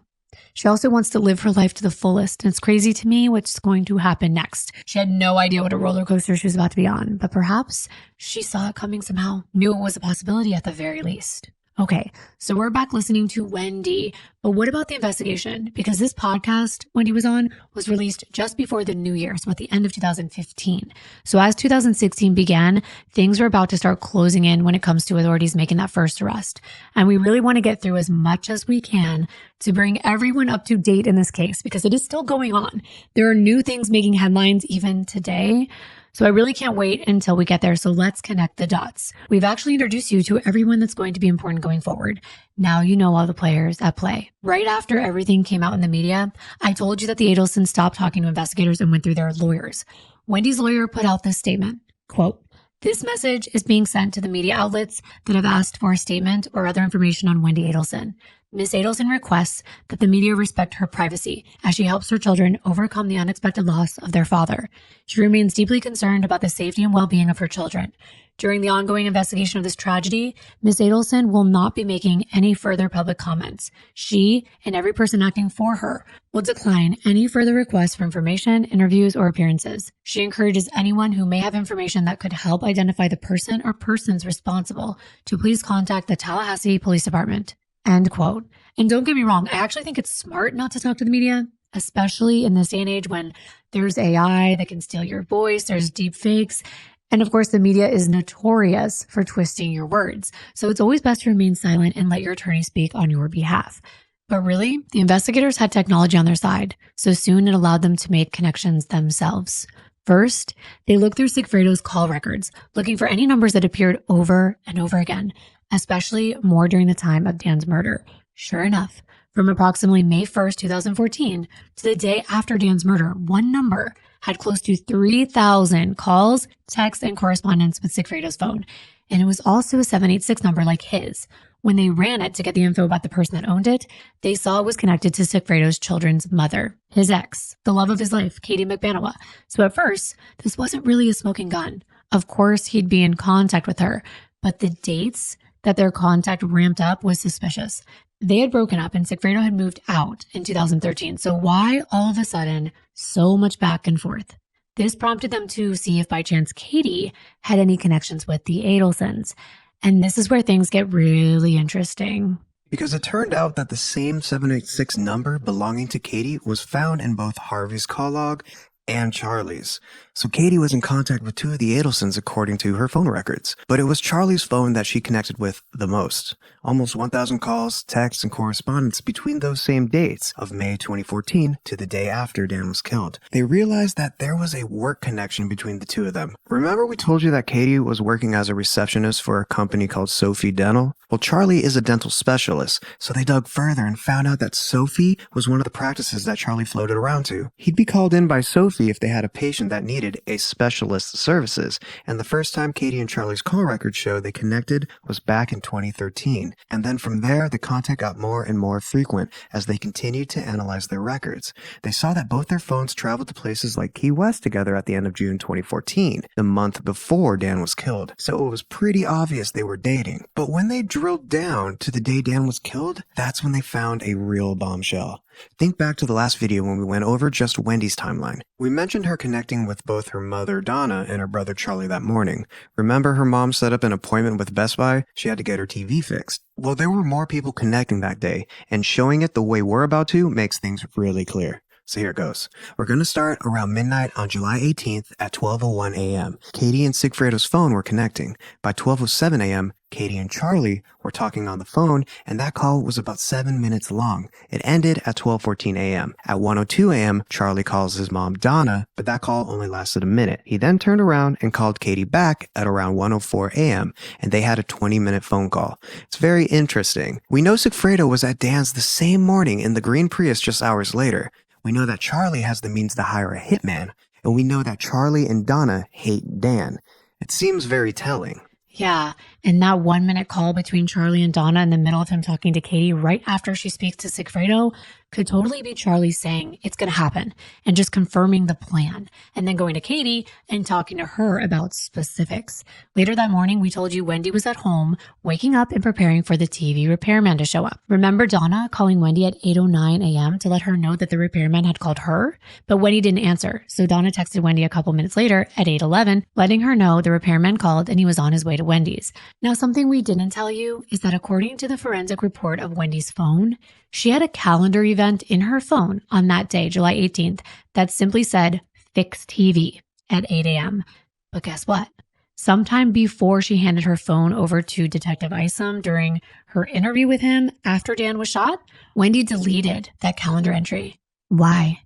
She also wants to live her life to the fullest. And it's crazy to me what's going to happen next. She had no idea what a roller coaster she was about to be on, but perhaps she saw it coming somehow, knew it was a possibility at the very least. Okay, so we're back listening to Wendi, but what about the investigation? Because this podcast Wendi was on was released just before the new year, so at the end of 2015. So as 2016 began, things were about to start closing in when it comes to authorities making that first arrest. And we really want to get through as much as we can to bring everyone up to date in this case, because it is still going on. There are new things making headlines even today. So I really can't wait until we get there. So let's connect the dots. We've actually introduced you to everyone that's going to be important going forward. Now you know all the players at play. Right after everything came out in the media, I told you that the Adelsons stopped talking to investigators and went through their lawyers. Wendy's lawyer put out this statement, quote, "This message is being sent to the media outlets that have asked for a statement or other information on Wendi Adelson. Ms. Adelson requests that the media respect her privacy as she helps her children overcome the unexpected loss of their father. She remains deeply concerned about the safety and well-being of her children. During the ongoing investigation of this tragedy, Ms. Adelson will not be making any further public comments. She and every person acting for her will decline any further requests for information, interviews, or appearances. She encourages anyone who may have information that could help identify the person or persons responsible to please contact the Tallahassee Police Department." End quote. And don't get me wrong, I actually think it's smart not to talk to the media, especially in this day and age when there's AI that can steal your voice, there's deep fakes, and of course the media is notorious for twisting your words. So it's always best to remain silent and let your attorney speak on your behalf. But really, the investigators had technology on their side, so soon it allowed them to make connections themselves. First, they looked through Sigfredo's call records, looking for any numbers that appeared over and over again, especially more during the time of Dan's murder. Sure enough, from approximately May 1st, 2014 to the day after Dan's murder, one number had close to 3,000 calls, texts, and correspondence with Sigfredo's phone. And it was also a 786 number like his. When they ran it to get the info about the person that owned it, they saw it was connected to Sigfredo's children's mother, his ex, the love of his life, Katie McBanawa. So at first, this wasn't really a smoking gun. Of course, he'd be in contact with her, but the dates that their contact ramped up was suspicious. They had broken up and Sigfredo had moved out in 2013. So why all of a sudden so much back and forth? This prompted them to see if by chance Katie had any connections with the Adelsons. And this is where things get really interesting. Because it turned out that the same 786 number belonging to Katie was found in both Harvey's call log and Charlie's. So Katie was in contact with two of the Adelsons according to her phone records. But it was Charlie's phone that she connected with the most. Almost 1,000 calls, texts, and correspondence between those same dates of May 2014 to the day after Dan was killed. They realized that there was a work connection between the two of them. Remember we told you that Katie was working as a receptionist for a company called Sophie Dental? Well, Charlie is a dental specialist, so they dug further and found out that Sophie was one of the practices that Charlie floated around to. He'd be called in by Sophie if they had a patient that needed a specialist's services, and the first time Katie and Charlie's call records show they connected was back in 2013. And then from there, the contact got more and more frequent as they continued to analyze their records. They saw that both their phones traveled to places like Key West together at the end of June 2014, the month before Dan was killed. So it was pretty obvious they were dating. But when they drilled down to the day Dan was killed, that's when they found a real bombshell. Think back to the last video when we went over just Wendy's timeline. We mentioned her connecting with both her mother, Donna, and her brother, Charlie, that morning. Remember her mom set up an appointment with Best Buy? She had to get her TV fixed. Well, there were more people connecting that day, and showing it the way we're about to makes things really clear. So here it goes. We're going to start around midnight on July 18th at 12:01 a.m. Katie and Sigfredo's phone were connecting. By 12:07 a.m., Katie and Charlie were talking on the phone, and that call was about 7 minutes long. It ended at 12:14 a.m. At 1:02 a.m., Charlie calls his mom, Donna, but that call only lasted a minute. He then turned around and called Katie back at around 1:04 a.m., and they had a 20-minute phone call. It's very interesting. We know Sigfredo was at Dan's the same morning in the green Prius just hours later. We know that Charlie has the means to hire a hitman, and we know that Charlie and Donna hate Dan. It seems very telling. Yeah, and that 1 minute call between Charlie and Donna in the middle of him talking to Katie right after she speaks to Sigfredo could totally be Charlie saying it's going to happen and just confirming the plan, and then going to Katie and talking to her about specifics. Later that morning, we told you Wendi was at home, waking up and preparing for the TV repairman to show up. Remember Donna calling Wendi at 8:09 a.m. to let her know that the repairman had called her? But Wendi didn't answer, so Donna texted Wendi a couple minutes later at 8:11, letting her know the repairman called and he was on his way to Wendy's. Now, something we didn't tell you is that according to the forensic report of Wendy's phone, she had a calendar event in her phone on that day, July 18th, that simply said, "Fix TV" at 8 a.m. But guess what? Sometime before she handed her phone over to Detective Isom during her interview with him after Dan was shot, Wendi deleted that calendar entry. Why?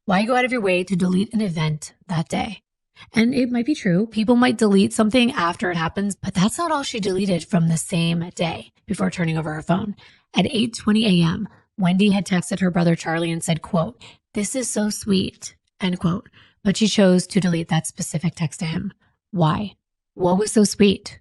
Why go out of your way to delete an event that day? And it might be true. People might delete something after it happens, but that's not all she deleted from the same day before turning over her phone. At 8:20 a.m., Wendi had texted her brother Charlie and said, quote, "This is so sweet," end quote. But she chose to delete that specific text to him. Why? What was so sweet?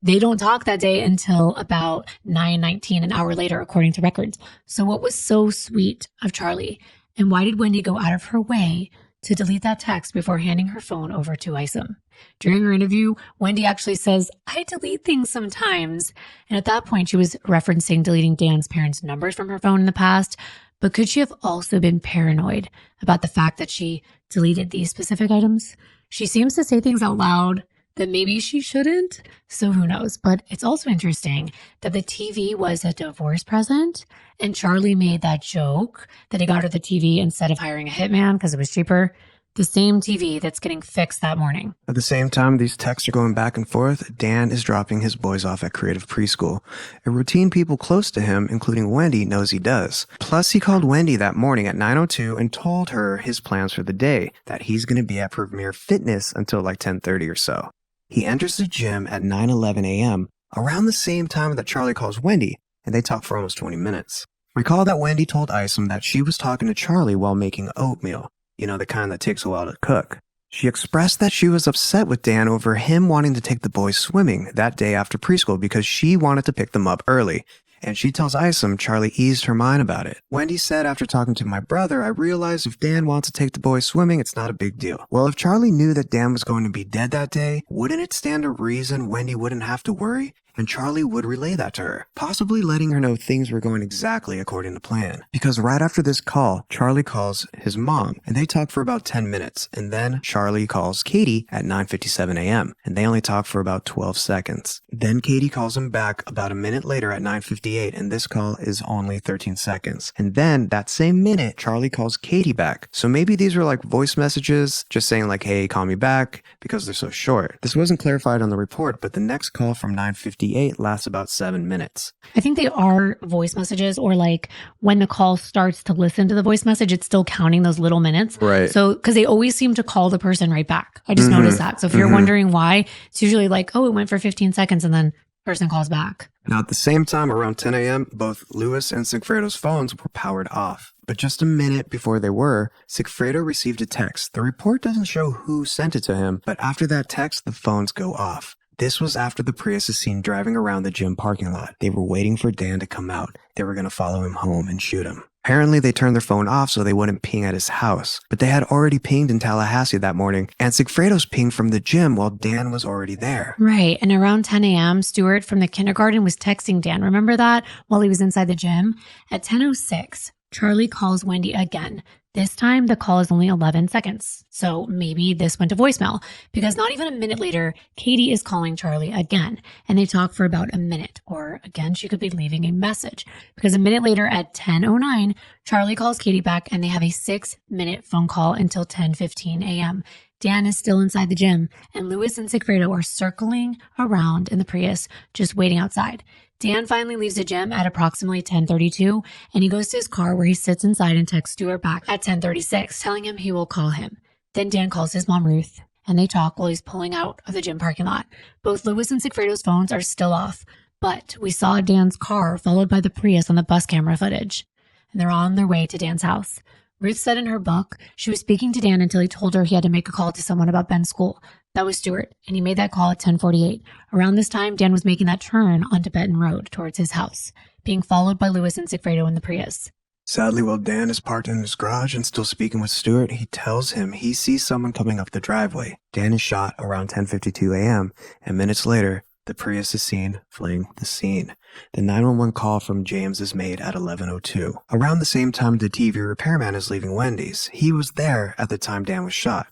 They don't talk that day until about 9:19, an hour later, according to records. So what was so sweet of Charlie? And why did Wendi go out of her way to delete that text before handing her phone over to Isom? During her interview, Wendi actually says, "I delete things sometimes." And at that point, she was referencing deleting Dan's parents' numbers from her phone in the past. But could she have also been paranoid about the fact that she deleted these specific items? She seems to say things out loud that maybe she shouldn't, so who knows. But it's also interesting that the TV was a divorce present, and Charlie made that joke that he got her the TV instead of hiring a hitman because it was cheaper. The same TV that's getting fixed that morning. At the same time these texts are going back and forth, Dan is dropping his boys off at Creative Preschool. A routine people close to him, including Wendi, knows he does. Plus, he called Wendi that morning at 9:02 and told her his plans for the day, that he's going to be at Premier Fitness until like 10:30 or so. He enters the gym at 9:11 a.m., around the same time that Charlie calls Wendi, and they talk for almost 20 minutes. Recall that Wendi told Isom that she was talking to Charlie while making oatmeal. You know, the kind that takes a while to cook. She expressed that she was upset with Dan over him wanting to take the boys swimming that day after preschool because she wanted to pick them up early. And she tells Isom Charlie eased her mind about it. Wendi said, "After talking to my brother, I realized if Dan wants to take the boys swimming, it's not a big deal." Well, if Charlie knew that Dan was going to be dead that day, wouldn't it stand to reason Wendi wouldn't have to worry? And Charlie would relay that to her, possibly letting her know things were going exactly according to plan. Because right after this call, Charlie calls his mom, and they talk for about 10 minutes, and then Charlie calls Katie at 9:57 a.m., and they only talk for about 12 seconds. Then Katie calls him back about a minute later at 9:58, and this call is only 13 seconds. And then, that same minute, Charlie calls Katie back. So maybe these were like voice messages, just saying like, "Hey, call me back," because they're so short. This wasn't clarified on the report, but the next call from 9:58 lasts about 7 minutes. I think they are voice messages, or like when the call starts to listen to the voice message, it's still counting those little minutes. Right. So, because they always seem to call the person right back. I just noticed that. So if you're wondering why, it's usually like, oh, it went for 15 seconds and then person calls back. Now, at the same time, around 10 a.m., both Lewis and Sigfredo's phones were powered off. But just a minute before they were, Sigfredo received a text. The report doesn't show who sent it to him, but after that text, the phones go off. This was after the Prius is seen driving around the gym parking lot. They were waiting for Dan to come out. They were going to follow him home and shoot him. Apparently, they turned their phone off so they wouldn't ping at his house. But they had already pinged in Tallahassee that morning, and Sigfredo's pinged from the gym while Dan was already there. Right. And around 10 a.m., Stuart from the kindergarten was texting Dan. Remember that? While he was inside the gym? At 10:06, Charlie calls Wendi again. This time, the call is only 11 seconds. So maybe this went to voicemail, because not even a minute later, Katie is calling Charlie again, and they talk for about a minute. Or again, she could be leaving a message, because a minute later at 10:09, Charlie calls Katie back, and they have a 6-minute phone call until 10:15 a.m. Dan is still inside the gym, and Lewis and Sigfredo are circling around in the Prius, just waiting outside. Dan finally leaves the gym at approximately 10:32, and he goes to his car where he sits inside and texts Stuart back at 10:36, telling him he will call him. Then Dan calls his mom, Ruth, and they talk while he's pulling out of the gym parking lot. Both Lewis and Sigfredo's phones are still off, but we saw Dan's car followed by the Prius on the bus camera footage, and they're on their way to Dan's house. Ruth said in her book she was speaking to Dan until he told her he had to make a call to someone about Ben's school. That was Stuart, and he made that call at 10:48. Around this time, Dan was making that turn onto Benton Road towards his house, being followed by Lewis and Sigfredo in the Prius. Sadly, while Dan is parked in his garage and still speaking with Stuart, he tells him he sees someone coming up the driveway. Dan is shot around 10:52 a.m., and minutes later, the Prius is seen fleeing the scene. The 911 call from James is made at 11:02. Around the same time the TV repairman is leaving Wendy's. He was there at the time Dan was shot.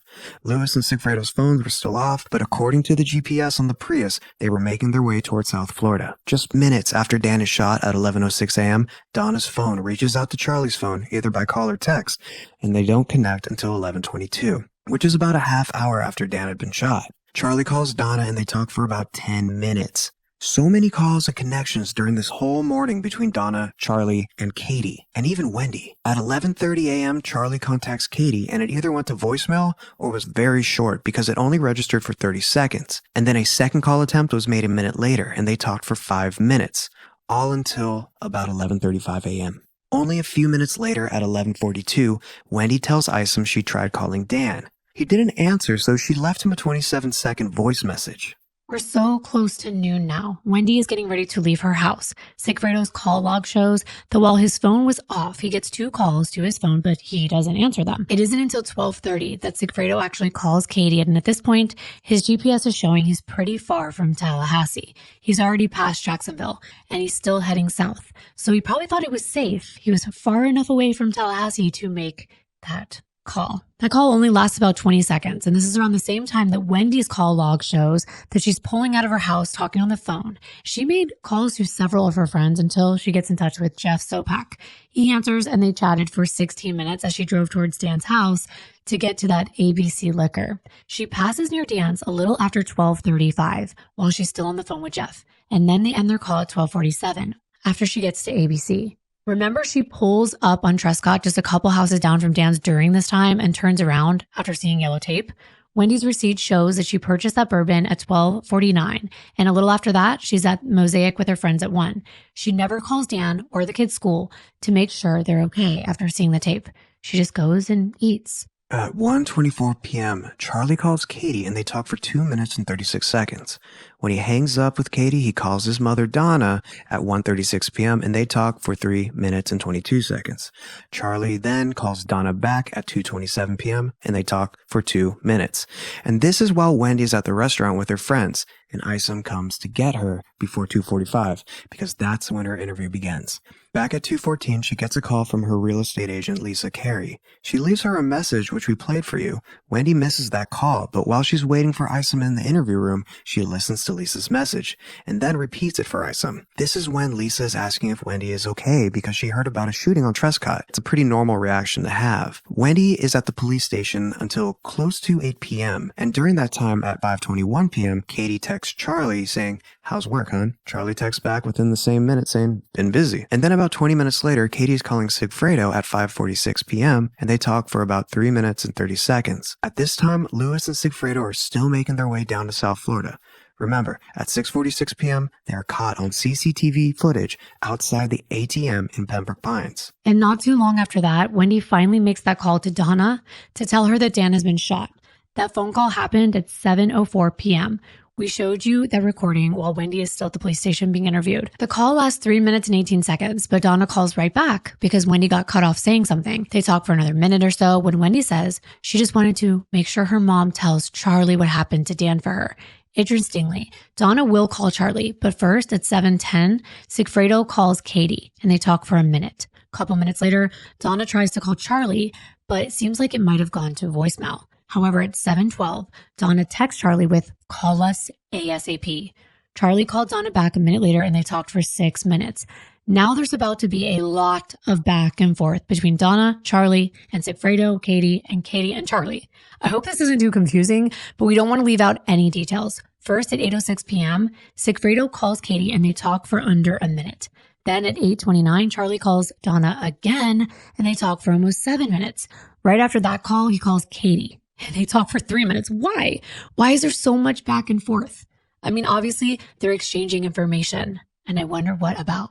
Lewis and Sigfredo's phones were still off, but according to the GPS on the Prius, they were making their way towards South Florida. Just minutes after Dan is shot at 11:06 a.m., Donna's phone reaches out to Charlie's phone, either by call or text, and they don't connect until 11:22, which is about a half hour after Dan had been shot. Charlie calls Donna and they talk for about 10 minutes. So many calls and connections during this whole morning between Donna, Charlie, and Katie, and even Wendi. At 11:30 a.m., Charlie contacts Katie, and it either went to voicemail or was very short because it only registered for 30 seconds. And then a second call attempt was made a minute later, and they talked for 5 minutes, all until about 11:35 a.m. Only a few minutes later, at 11:42, Wendi tells Isom she tried calling Dan. He didn't answer, so she left him a 27-second voice message. We're so close to noon now. Wendi is getting ready to leave her house. Sigfredo's call log shows that while his phone was off, he gets 2 calls to his phone, but he doesn't answer them. It isn't until 12:30 that Sigfredo actually calls Katie, and at this point, his GPS is showing he's pretty far from Tallahassee. He's already past Jacksonville, and he's still heading south. So he probably thought it was safe. He was far enough away from Tallahassee to make that call. That call only lasts about 20 seconds, and this is around the same time that Wendy's call log shows that she's pulling out of her house talking on the phone. She made calls to several of her friends until she gets in touch with Jeff Sopak. He answers, and they chatted for 16 minutes as she drove towards Dan's house to get to that ABC liquor. She passes near Dan's a little after 12:35 while she's still on the phone with Jeff, and then they end their call at 12:47 after she gets to ABC. Remember, she pulls up on Trescott just a couple houses down from Dan's during this time and turns around after seeing yellow tape. Wendy's receipt shows that she purchased that bourbon at 12:49, and a little after that, she's at Mosaic with her friends at 1. She never calls Dan or the kids' school to make sure they're okay after seeing the tape. She just goes and eats. At 1:24 p.m., Charlie calls Katie and they talk for 2 minutes and 36 seconds. When he hangs up with Katie, he calls his mother Donna at 1:36 p.m. and they talk for 3 minutes and 22 seconds. Charlie then calls Donna back at 2:27 p.m. and they talk for 2 minutes. And this is while Wendy's at the restaurant with her friends, and Isom comes to get her before 2:45 because that's when her interview begins. Back at 2:14, she gets a call from her real estate agent, Lisa Carey. She leaves her a message, which we played for you. Wendi misses that call, but while she's waiting for Isom in the interview room, she listens to Lisa's message and then repeats it for Isom. This is when Lisa is asking if Wendi is okay because she heard about a shooting on Trescott. It's a pretty normal reaction to have. Wendi is at the police station until close to 8 p.m. And during that time at 5:21 p.m., Katie texts Charlie saying, "How's work, hon?" Charlie texts back within the same minute saying, "Been busy." And then about 20 minutes later, Katie's calling Sigfredo at 5:46 p.m. and they talk for about 3 minutes and 30 seconds. At this time, Lewis and Sigfredo are still making their way down to South Florida. Remember, at 6:46 p.m., they are caught on CCTV footage outside the ATM in Pembroke Pines. And not too long after that, Wendi finally makes that call to Donna to tell her that Dan has been shot. That phone call happened at 7:04 p.m. We showed you that recording while Wendi is still at the police station being interviewed. The call lasts 3 minutes and 18 seconds, but Donna calls right back because Wendi got cut off saying something. They talk for another minute or so when Wendi says she just wanted to make sure her mom tells Charlie what happened to Dan for her. Interestingly, Donna will call Charlie, but first at 7:10, Sigfredo calls Katie and they talk for a minute. A couple minutes later, Donna tries to call Charlie, but it seems like it might have gone to voicemail. However, at 7:12, Donna texts Charlie with, "Call us ASAP." Charlie called Donna back a minute later and they talked for 6 minutes. Now there's about to be a lot of back and forth between Donna, Charlie, and Sigfredo, Katie and Charlie. I hope this isn't too confusing, but we don't want to leave out any details. First, at 8:06 p.m., Sigfredo calls Katie and they talk for under a minute. Then at 8:29, Charlie calls Donna again and they talk for almost 7 minutes. Right after that call, he calls Katie. And they talk for 3 minutes. Why? Why is there so much back and forth? I mean, obviously, they're exchanging information. And I wonder what about.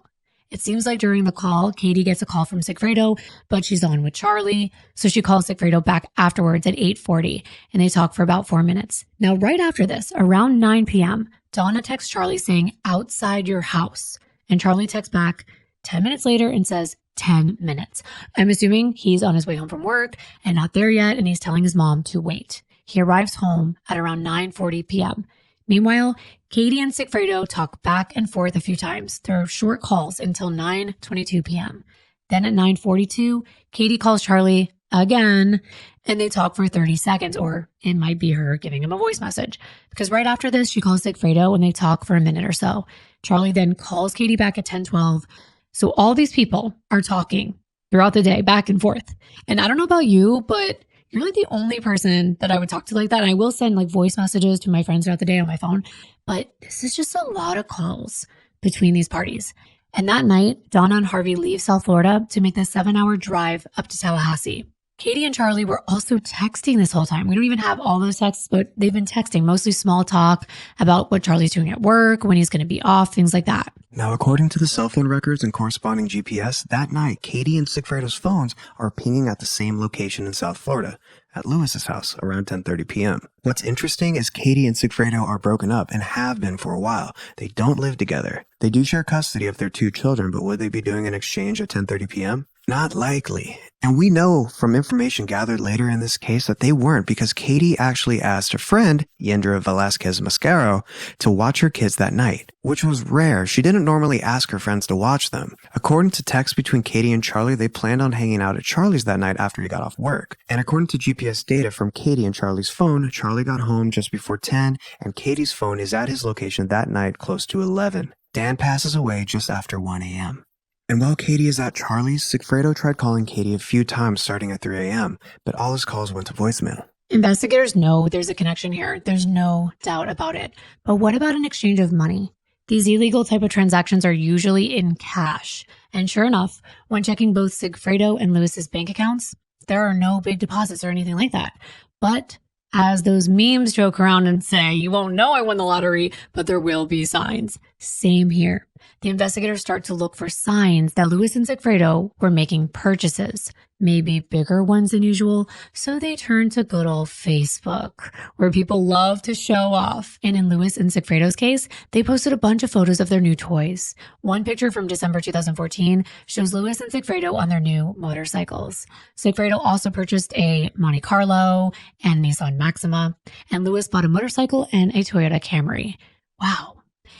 It seems like during the call, Katie gets a call from Sigfredo, but she's on with Charlie. So she calls Sigfredo back afterwards at 8:40. And they talk for about 4 minutes. Now, right after this, around 9 p.m., Donna texts Charlie saying, "Outside your house." And Charlie texts back 10 minutes later and says, 10 minutes. I'm assuming he's on his way home from work and not there yet, and he's telling his mom to wait. He arrives home at around 9:40 p.m. Meanwhile, Katie and Sigfredo talk back and forth a few times. There are short calls until 9:22 p.m. Then at 9:42, Katie calls Charlie again, and they talk for 30 seconds, or it might be her giving him a voice message. Because right after this, she calls Sigfredo and they talk for a minute or so. Charlie then calls Katie back at 10:12. So all these people are talking throughout the day, back and forth. And I don't know about you, but you're like the only person that I would talk to like that. And I will send like voice messages to my friends throughout the day on my phone. But this is just a lot of calls between these parties. And that night, Donna and Harvey leave South Florida to make the 7-hour drive up to Tallahassee. Katie and Charlie were also texting this whole time. We don't even have all those texts, but they've been texting, mostly small talk about what Charlie's doing at work, when he's going to be off, things like that. Now, according to the cell phone records and corresponding GPS, that night, Katie and Sigfredo's phones are pinging at the same location in South Florida, at Lewis's house, around 10:30 p.m. What's interesting is Katie and Sigfredo are broken up and have been for a while. They don't live together. They do share custody of their 2 children, but would they be doing an exchange at 10:30 p.m.? Not likely. And we know from information gathered later in this case that they weren't, because Katie actually asked her friend, Yendra Velasquez Mascaro, to watch her kids that night, which was rare. She didn't normally ask her friends to watch them. According to texts between Katie and Charlie, they planned on hanging out at Charlie's that night after he got off work. And according to GPS data from Katie and Charlie's phone, Charlie got home just before 10, and Katie's phone is at his location that night close to 11. Dan passes away just after 1 a.m. And while Katie is at Charlie's, Sigfredo tried calling Katie a few times starting at 3 a.m., but all his calls went to voicemail. Investigators know there's a connection here. There's no doubt about it. But what about an exchange of money? These illegal type of transactions are usually in cash. And sure enough, when checking both Sigfredo and Lewis's bank accounts, there are no big deposits or anything like that. But as those memes joke around and say, you won't know I won the lottery, but there will be signs. Same here. The investigators start to look for signs that Lewis and Sigfredo were making purchases, maybe bigger ones than usual, so they turn to good old Facebook, where people love to show off. And in Lewis and Sigfredo's case, they posted a bunch of photos of their new toys. One picture from December 2014 shows Lewis and Sigfredo on their new motorcycles. Sigfredo also purchased a Monte Carlo and Nissan Maxima, and Lewis bought a motorcycle and a Toyota Camry. Wow.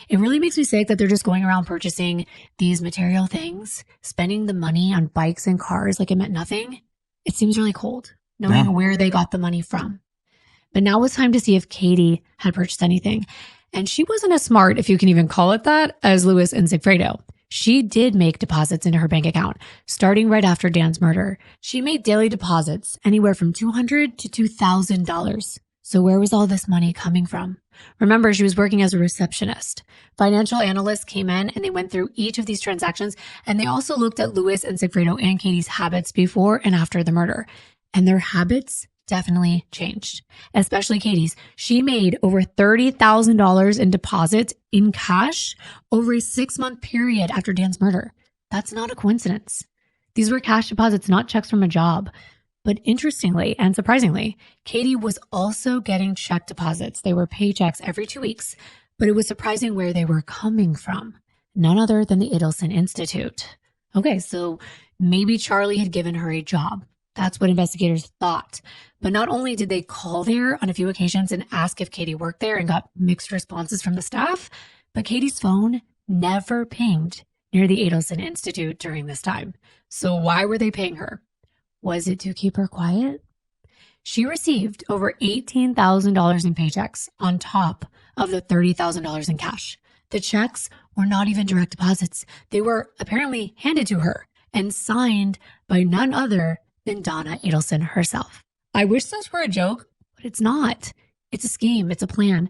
It really makes me sick that they're just going around purchasing these material things, spending the money on bikes and cars like it meant nothing. It seems really cold, knowing where they got the money from. But now it's time to see if Katie had purchased anything. And she wasn't as smart, if you can even call it that, as Lewis and Sigfredo. She did make deposits into her bank account, starting right after Dan's murder. She made daily deposits, anywhere from $200 to $2,000. So where was all this money coming from? Remember, she was working as a receptionist. Financial analysts came in and they went through each of these transactions, and they also looked at Lewis and Sigfredo and Katie's habits before and after the murder. And their habits definitely changed, especially Katie's. She made over $30,000 in deposits in cash over a 6-month period after Dan's murder. That's not a coincidence. These were cash deposits, not checks from a job. But interestingly and surprisingly, Katie was also getting check deposits. They were paychecks every 2 weeks, but it was surprising where they were coming from. None other than the Adelson Institute. Okay, so maybe Charlie had given her a job. That's what investigators thought. But not only did they call there on a few occasions and ask if Katie worked there and got mixed responses from the staff, but Katie's phone never pinged near the Adelson Institute during this time. So why were they paying her? Was it to keep her quiet? She received over $18,000 in paychecks on top of the $30,000 in cash. The checks were not even direct deposits. They were apparently handed to her and signed by none other than Donna Adelson herself. I wish this were a joke, but it's not. It's a scheme. It's a plan.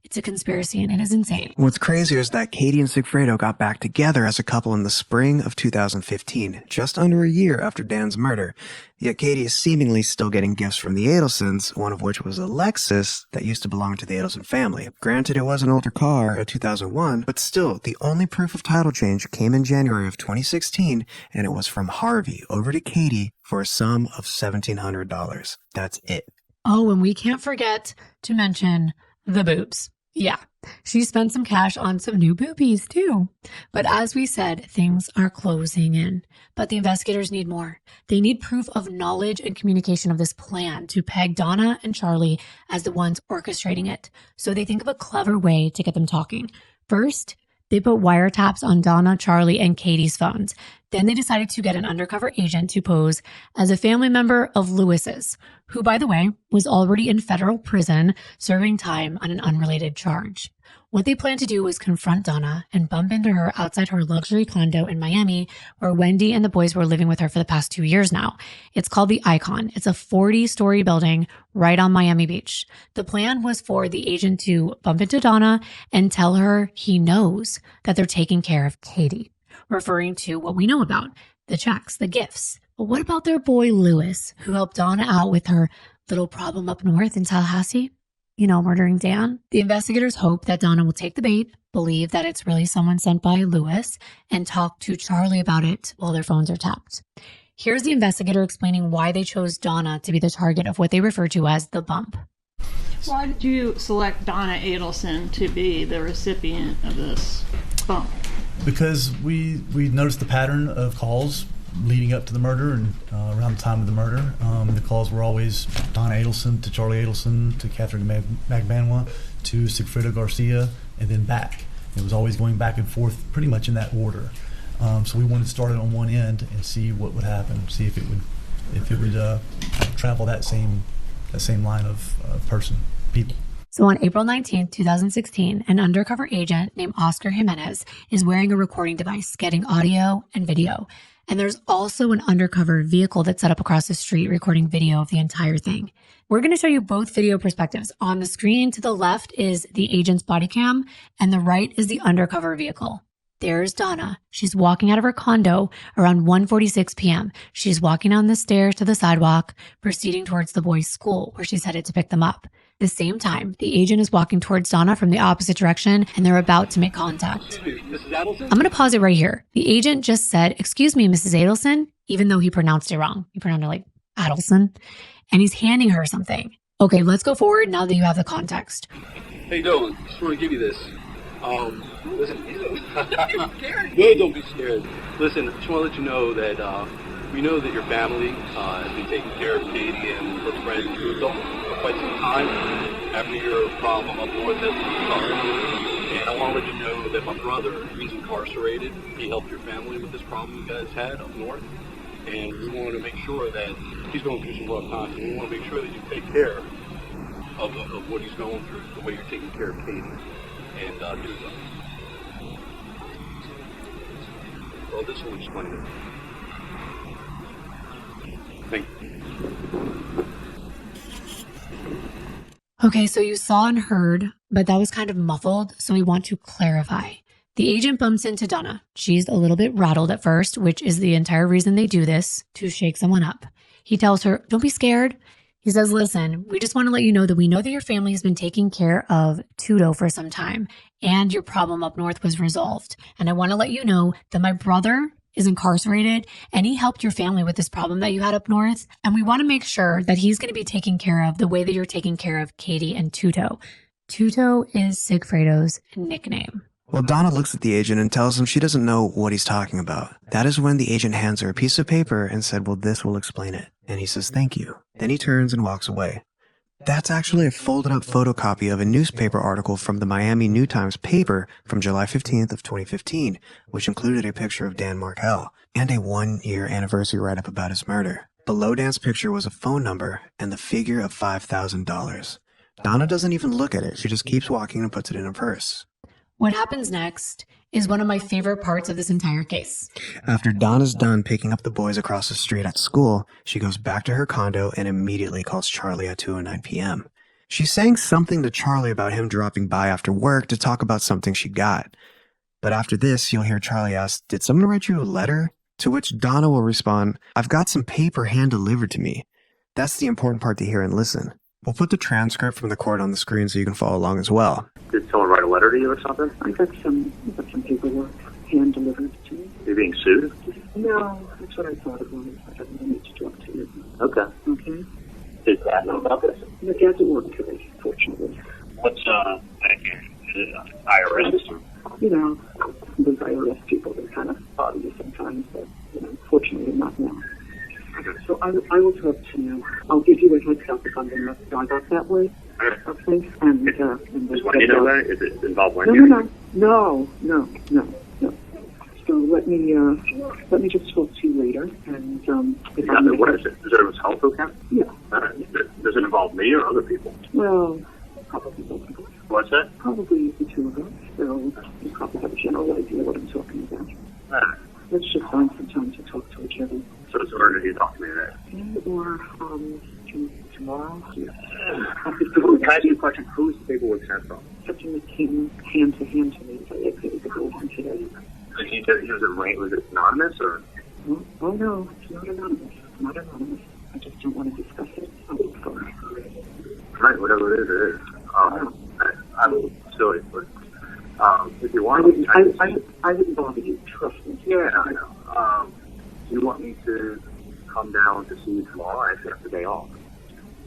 It's a conspiracy, and it is insane. What's crazier is that Katie and Sigfredo got back together as a couple in the spring of 2015, just under a year after Dan's murder. Yet Katie is seemingly still getting gifts from the Adelsons, one of which was a Lexus that used to belong to the Adelson family. Granted, it was an older car, a 2001, but still, the only proof of title change came in January of 2016, and it was from Harvey over to Katie for a sum of $1,700. That's it. Oh, and we can't forget to mention the boobs. Yeah, She spent some cash on some new boobies too. But as we said, things are closing in. But the investigators need more. They need proof of knowledge and communication of this plan to peg Donna and Charlie as the ones orchestrating it. So they think of a clever way to get them talking. First, they put wiretaps on Donna, Charlie, and Katie's phones. Then they decided to get an undercover agent to pose as a family member of Lewis's, who, by the way, was already in federal prison serving time on an unrelated charge. What they planned to do was confront Donna and bump into her outside her luxury condo in Miami, where Wendi and the boys were living with her for the past 2 years now. It's called the Icon. It's a 40-story building right on Miami Beach. The plan was for the agent to bump into Donna and tell her he knows that they're taking care of Katie, referring to what we know about, the checks, the gifts. But what about their boy Lewis, who helped Donna out with her little problem up north in Tallahassee? You know, murdering Dan. The investigators hope that Donna will take the bait, believe that it's really someone sent by Lewis, and talk to Charlie about it while their phones are tapped. Here's the investigator explaining why they chose Donna to be the target of what they refer to as the bump. Why did you select Donna Adelson to be the recipient of this bump? Because we noticed the pattern of calls leading up to the murder and around the time of the murder. The calls were always Donna Adelson to Charlie Adelson to Catherine Magbanwa to Sigfredo Garcia and then back. It was always going back and forth pretty much in that order. So we wanted to start it on one end and see what would happen, see if it would travel that same line of people. So on April 19, 2016, an undercover agent named Oscar Jimenez is wearing a recording device, getting audio and video. And there's also an undercover vehicle that's set up across the street recording video of the entire thing. We're going to show you both video perspectives. On the screen to the left is the agent's body cam, and the right is the undercover vehicle. There's Donna. She's walking out of her condo around 1:46 p.m. She's walking down the stairs to the sidewalk, proceeding towards the boys' school, where she's headed to pick them up. At the same time, the agent is walking towards Donna from the opposite direction, and they're about to make contact. Mrs. Adelson? I'm going to pause it right here. The agent just said, "Excuse me, Mrs. Adelson," even though he pronounced it wrong. He pronounced it like Adelson, and he's handing her something. Okay, let's go forward now that you have the context. Hey, Dylan, just want to give you this. Listen. Good, don't be scared. Listen, I just want to let you know that we know that your family has been taking care of Katie and her friend Uzo for quite some time after your problem up north at the car. And I want to let you know that my brother, he's incarcerated. He helped your family with this problem you guys had up north. And we want to make sure that he's going through some rough times. And we want to make sure that you take care of what he's going through, the way you're taking care of Katie and Uzo. Well, this will explain it. Thank you. Okay, so you saw and heard, but that was kind of muffled, so we want to clarify. The agent bumps into Donna. She's a little bit rattled at first, which is the entire reason they do this, to shake someone up. He tells her, "Don't be scared." He says, "Listen, we just want to let you know that we know that your family has been taking care of Tudo for some time, and your problem up north was resolved. And I want to let you know that my brother is incarcerated, and he helped your family with this problem that you had up north. And we want to make sure that he's going to be taken care of the way that you're taking care of Katie and Tudo." Tudo is Sigfredo's nickname. Well, Donna looks at the agent and tells him she doesn't know what he's talking about. That is when the agent hands her a piece of paper and said, "Well, this will explain it." And he says, "Thank you." Then he turns and walks away. That's actually a folded up photocopy of a newspaper article from the Miami New Times paper from July 15th of 2015, which included a picture of Dan Markel and a 1-year anniversary write-up about his murder. Below Dan's picture was a phone number and the figure of $5,000. Donna doesn't even look at it. She just keeps walking and puts it in her purse. What happens next is one of my favorite parts of this entire case. After Donna's done picking up the boys across the street at school, she goes back to her condo and immediately calls Charlie at 2:09 p.m. She's saying something to Charlie about him dropping by after work to talk about something she got. But after this, you'll hear Charlie ask, "Did someone write you a letter?" To which Donna will respond, "I've got some paper hand-delivered to me." That's the important part to hear and listen. We'll put the transcript from the court on the screen so you can follow along as well. Did someone write a letter to you or something? I got some paperwork hand-delivered to me. You're being sued? No, that's what I thought it was. I need to talk to you. Okay. Okay? Does Dad know about this? The dad's at work today, fortunately. What's, back here? Is IRS? You know, those IRS people, they're kind of spotty sometimes, but, you know, fortunately not now. So I will talk to you. I'll give you a heads up if I'm going to drive up that way. Okay? And Does Wendi know that? Is it involved Wendi? No. So let me just talk to you later. And what is it? Is it his health account? Yeah. Does it involve me or other people? Well, probably both of us. What's that? Probably the two of us. So you probably have a general idea what I'm talking about. Let's just find some time to talk to each other. So it's order you talk to me today? Or tomorrow? Yeah. Can I ask you a question? Who is the paperwork sent from? Something that came hand to hand to me. So I exited the building today. Was it anonymous or? Oh no, it's not anonymous. Not anonymous. I just don't want to discuss it. I'm sorry. Right, whatever it is, it is. I'm a little silly, but if you want, I wouldn't bother you. Trust me. Yeah, I know. Do you want me to come down to see you tomorrow? I actually have the day off.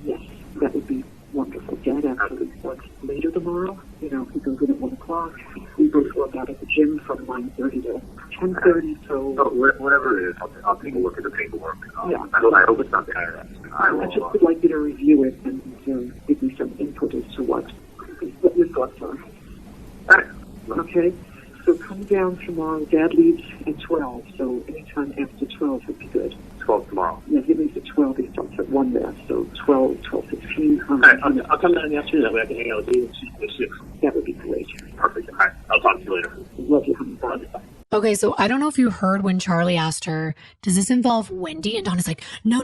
Yes, that would be wonderful. Dad actually works later tomorrow. You know, he goes in at 1 o'clock. We both work out at the gym from 9:30 to 10:30. So whatever it is, I'll take a look at the paperwork. Yeah. I hope it's not the IRS. I just would like you to review it and give me some input as to what your thoughts are. Okay? So come down tomorrow. Dad leaves at 12, so anytime after 12 would be good. 12 tomorrow? Yeah, he leaves at 12. He starts at 1 there, so 12:15. All right, I'll come down in the afternoon. That way I can hang out with you and see you. That would be great. Perfect. All right, I'll talk to you later. Love you, honey. Bye. Okay, so I don't know if you heard when Charlie asked her, does this involve Wendi? And Donna's like, no.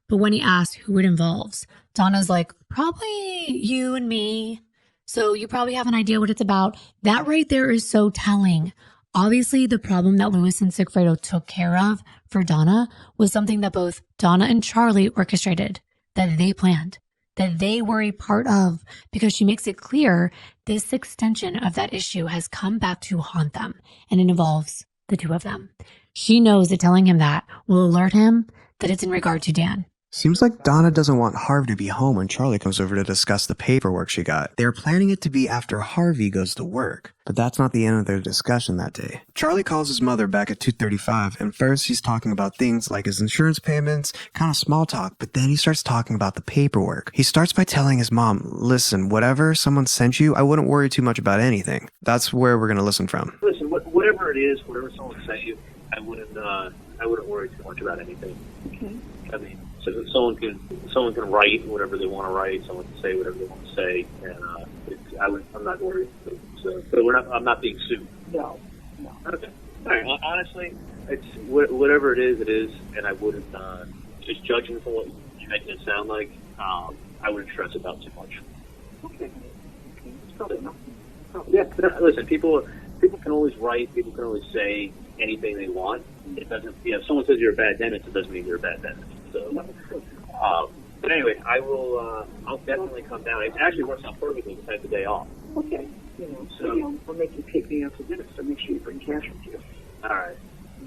But when he asked who it involves, Donna's like, probably you and me. So you probably have an idea what it's about. That right there is so telling. Obviously, the problem that Louis and Sigfredo took care of for Donna was something that both Donna and Charlie orchestrated, that they planned, that they were a part of, because she makes it clear this extension of that issue has come back to haunt them, and it involves the two of them. She knows that telling him that will alert him that it's in regard to Dan. Seems like Donna doesn't want Harvey to be home when Charlie comes over to discuss the paperwork she got. They're planning it to be after Harvey goes to work, but that's not the end of their discussion that day. Charlie calls his mother back at 2:35, and first he's talking about things like his insurance payments, kind of small talk, but then he starts talking about the paperwork. He starts by telling his mom, listen, whatever someone sent you, I wouldn't worry too much about anything. That's where we're going to listen from. Listen, whatever it is, whatever someone sent you, I wouldn't worry too much about anything. Okay. I mean, so someone can write whatever they want to write. Someone can say whatever they want to say, and I'm not worried. So, but I'm not being sued. No. Okay. All right. Honestly, it's whatever it is, and I wouldn't just judging from what you're making it sound like. I wouldn't stress about too much. Okay. It's probably not. Yeah. Listen, people can always write. People can always say anything they want. It doesn't. If someone says you're a bad dentist, it doesn't mean you're a bad dentist. So, but anyway, I'll definitely come down. It actually works out perfectly to take the day off. Okay. You know, so I'll make you take me out to dinner. So make sure you bring cash with you. All right.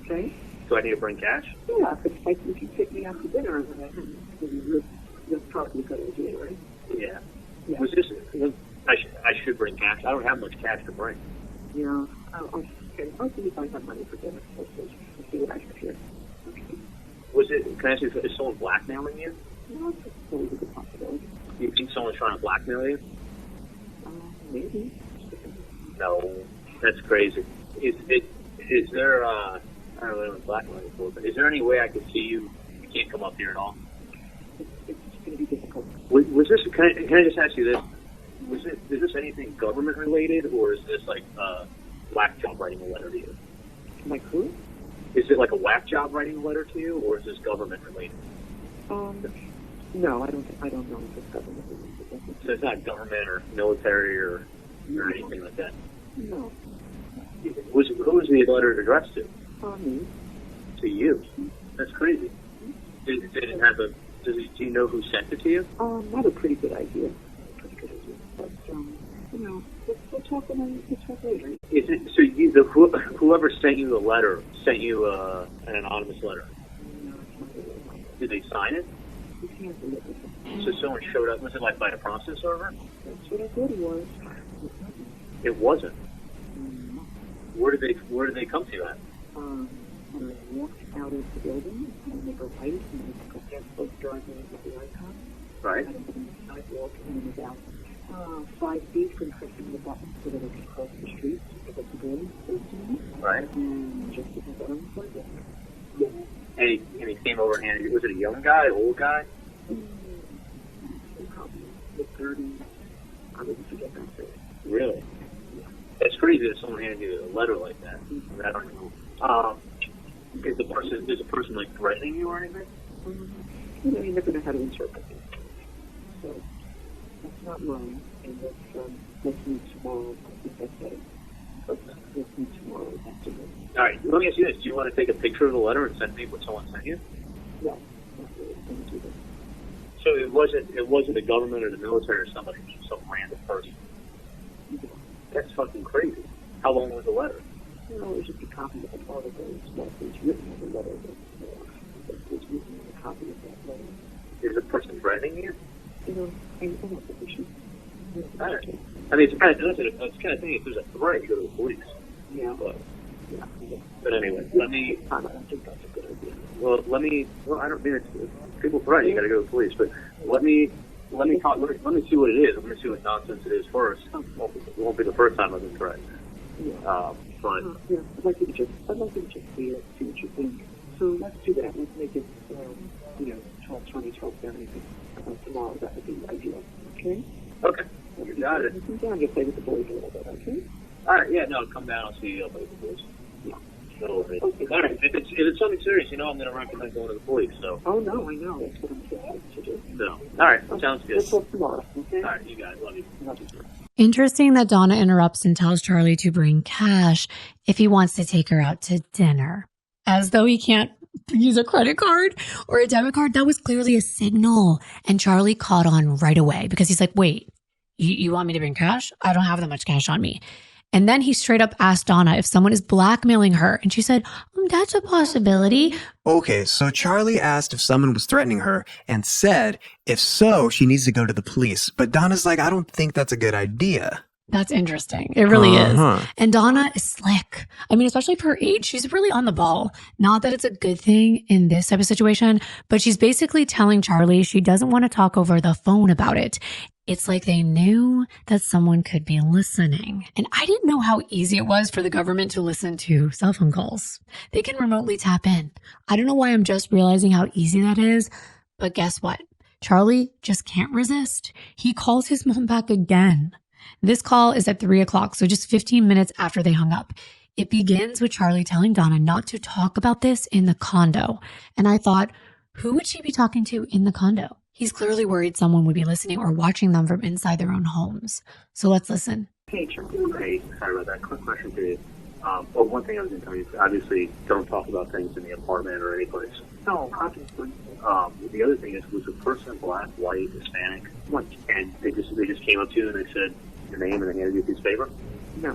Okay. Do I need to bring cash? Yeah, if you take me out to dinner, then that's probably a good idea, right? Yeah. Was this? I should bring cash. I don't have much cash to bring. Yeah. I'll see if I have money for dinner. Let's see what I have here. Okay. Can I ask you, is someone blackmailing you? No, it's always a good possibility. You think someone's trying to blackmail you? Maybe. No, that's crazy. Is there, I don't know what I'm blackmailing for, but is there any way I could see you? You can't come up here at all? It's going to be difficult. Was this, can I just ask you this? Is this anything government related, or is this like whack job writing a letter to you? My crew? Is it like a whack job writing a letter to you, or is this government related? No, I don't know if it's government related. So it's not government or military or anything like that? No. Who was the letter addressed to? Me. To you? That's crazy. Did it have do you know who sent it to you? I have a pretty good idea. But, we'll talk later. Is it, so whoever sent you the letter sent you an anonymous letter? Did they sign it? So someone showed up. Was it like by a process server? That's what I thought it was. It wasn't. Where did they come to you at? When I walked out of the building, and they go right, and they got their both driving with the icon. Right. I was on the sidewalk, and about 5 feet from pressing the button so that I could cross the street to get the building close to me. Right. And just because I was on the sidewalk. And he came over and handed you. Was it a young guy, old guy? Probably mid-30s. I wouldn't forget that face. Really? It's crazy that someone handed you a letter like that. I don't know. Is the person like threatening you or anything? You never know how to interpret it. So that's not wrong. And let's meet tomorrow. I think that's better. Let's meet tomorrow afternoon. All right. Let me ask you this: do you want to take a picture of the letter and send me what someone sent you? No, not really. Don't do that. So it wasn't the government or the military or somebody, it was just some random person. That's fucking crazy. How long was the letter? It was just a copy of an article. It's what was written in the letter. That was written in a copy of that letter. Is the person threatening you? I don't think we should. All right. I mean, it's kind of thing. If there's a threat, you go to the police. Yeah. But anyway, let me. I don't think that's a good idea. Well, I don't mean it's people threaten. You got to go to the police. But let me see what it is. I'm going to see what nonsense it is first. It won't be the first time I've been threatened. Yeah. But I'd like you to just see what you think. So let's do that. Let's make it 12:20, 12:30 tomorrow. That would be ideal. Okay. Okay. You got it. Come down, just play with the boys a little bit. Okay. All right. Yeah. No. Come down. I'll see you. I'll play with the boys. Yeah. No worries. Okay. All right. If it's something serious, I'm going to recommend going to the police. So. Oh no, I know. That's what I'm saying to do. No. All right. Sounds good. Let's talk tomorrow. Okay. All right. You guys. Love you. Love you. Interesting that Donna interrupts and tells Charlie to bring cash if he wants to take her out to dinner. As though he can't use a credit card or a debit card. That was clearly a signal. And Charlie caught on right away because he's like, wait, you want me to bring cash? I don't have that much cash on me. And then he straight up asked Donna if someone is blackmailing her. And she said, that's a possibility. Okay, so Charlie asked if someone was threatening her and said, if so, she needs to go to the police. But Donna's like, I don't think that's a good idea. That's interesting. It really is. And Donna is slick. I mean, especially for her age, she's really on the ball. Not that it's a good thing in this type of situation, but she's basically telling Charlie she doesn't want to talk over the phone about it. It's like they knew that someone could be listening. And I didn't know how easy it was for the government to listen to cell phone calls. They can remotely tap in. I don't know why I'm just realizing how easy that is, but guess what? Charlie just can't resist. He calls his mom back again. This call is at 3:00, so just 15 minutes after they hung up. It begins with Charlie telling Donna not to talk about this in the condo. And I thought, who would she be talking to in the condo? He's clearly worried someone would be listening or watching them from inside their own homes. So let's listen. Hey, Charlie. Hey, sorry about that. Quick question for you. Well, one thing I was going to tell you, obviously, don't talk about things in the apartment or any place. No, obviously. The other thing is, was a person black, white, Hispanic? What? And they just came up to you and they said your name and they handed you a piece of paper? No,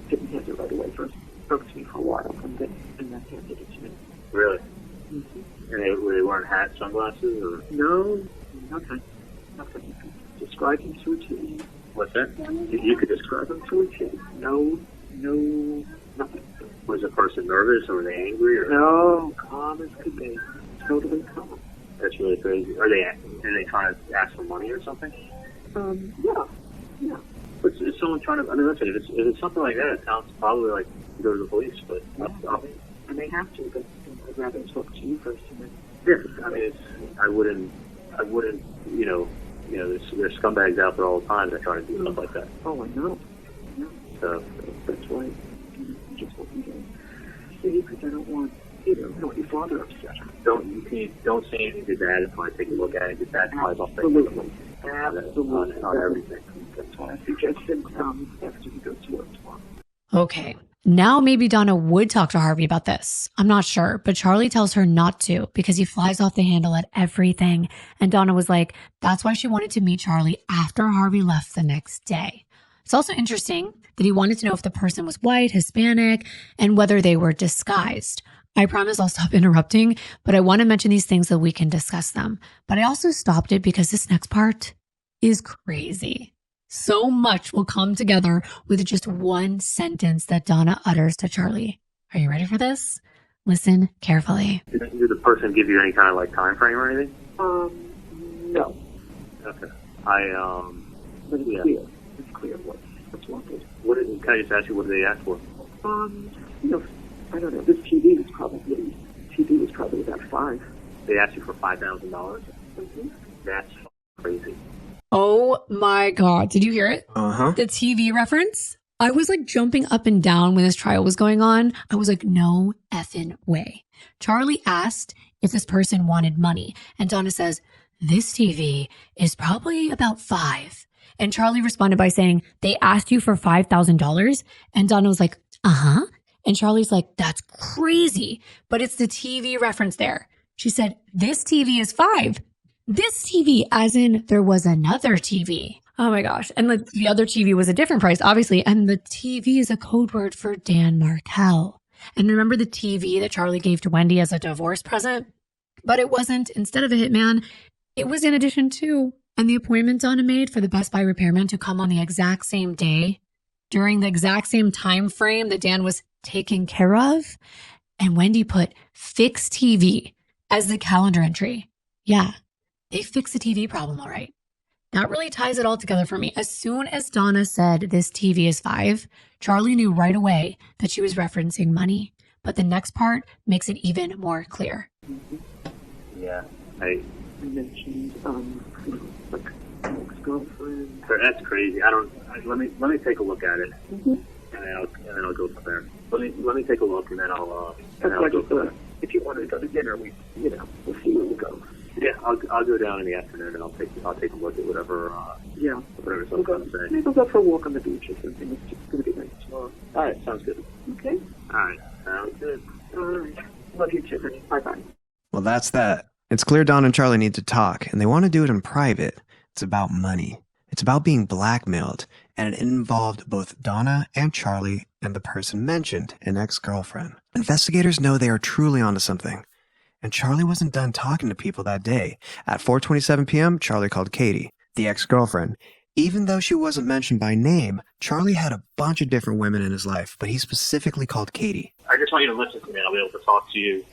didn't hand it right away. First spoke to me for a while and then handed it to me. Really? Mm-hmm. And they wearing hats, sunglasses, or? No, nothing. Describe him to a T. What's that? You could describe him to a T. No, nothing. Was the person nervous or were they angry? Or? No, calm as could be. Totally calm. That's really crazy. Are they trying to ask for money or something? Yeah. But is someone trying to? I mean, listen, if it's something like that, it sounds probably like you go to the police. But and they have to. But I'd rather talk to you first. Yeah, I mean, I wouldn't. There's scumbags out there all the time that try to do stuff like that. Oh, I know. So that's why I just want you to see, because I don't want your father upset. Don't say anything to Dad until I take a look at it. Because Dad flies off the Absolutely. on everything. That's why I suggested after you go to work tomorrow. Okay. Now maybe Donna would talk to Harvey about this. I'm not sure, but Charlie tells her not to because he flies off the handle at everything. And Donna was like, that's why she wanted to meet Charlie after Harvey left the next day. It's also interesting that he wanted to know if the person was white, Hispanic, and whether they were disguised. I promise I'll stop interrupting, but I want to mention these things so we can discuss them. But I also stopped it because this next part is crazy. So much will come together with just one sentence that Donna utters to Charlie. Are you ready for this? Listen carefully. Did the person give you any kind of like time frame or anything? No. Okay. But it's clear. It's clear what's wanted. Can I just ask you, what did they ask for? I don't know. This TV was probably about $5,000. They asked you for $5,000? Mm-hmm. That's crazy. Oh my God. Did you hear it? Uh-huh. The TV reference? I was like jumping up and down when this trial was going on. I was like, no effing way. Charlie asked if this person wanted money. And Donna says, this TV is probably about $5,000. And Charlie responded by saying, they asked you for $5,000? And Donna was like, uh-huh. And Charlie's like, that's crazy. But it's the TV reference there. She said, this TV is $5,000. This TV, as in there was another TV. Oh my gosh. And the other TV was a different price, obviously. And the TV is a code word for Dan Markel. And remember the TV that Charlie gave to Wendi as a divorce present? But it wasn't. Instead of a hitman, it was in addition to. And the appointment Donna made for the Best Buy repairman to come on the exact same day, during the exact same time frame that Dan was taken care of. And Wendi put fixed TV as the calendar entry. Yeah, they fixed the TV problem all right. That really ties it all together for me. As soon as Donna said this TV is $5,000, Charlie knew right away that she was referencing money. But the next part makes it even more clear. Yeah, I mentioned, like ex-girlfriend. That's crazy. Let me take a look at it, Mm-hmm. and then I'll go from there. Let me take a look, and then I'll go from there. If you wanted to go to dinner, we'll see where we go. Yeah, I'll go down in the afternoon, and I'll take a look at whatever. Whatever We'll go for a walk on the beach or something. It's just going to be nice tomorrow. All right, sounds good. Okay. All right, sounds good. All right. Love you, children. Bye-bye. Well, that's that. It's clear Don and Charlie need to talk, and they want to do it in private. It's about money. It's about being blackmailed, and it involved both Donna and Charlie and the person mentioned, an ex-girlfriend. Investigators know they are truly onto something. And Charlie wasn't done talking to people that day. At 4:27 p.m., Charlie called Katie, the ex-girlfriend. Even though she wasn't mentioned by name, Charlie had a bunch of different women in his life, but he specifically called Katie. I just want you to listen to me, and I'll be able to talk to you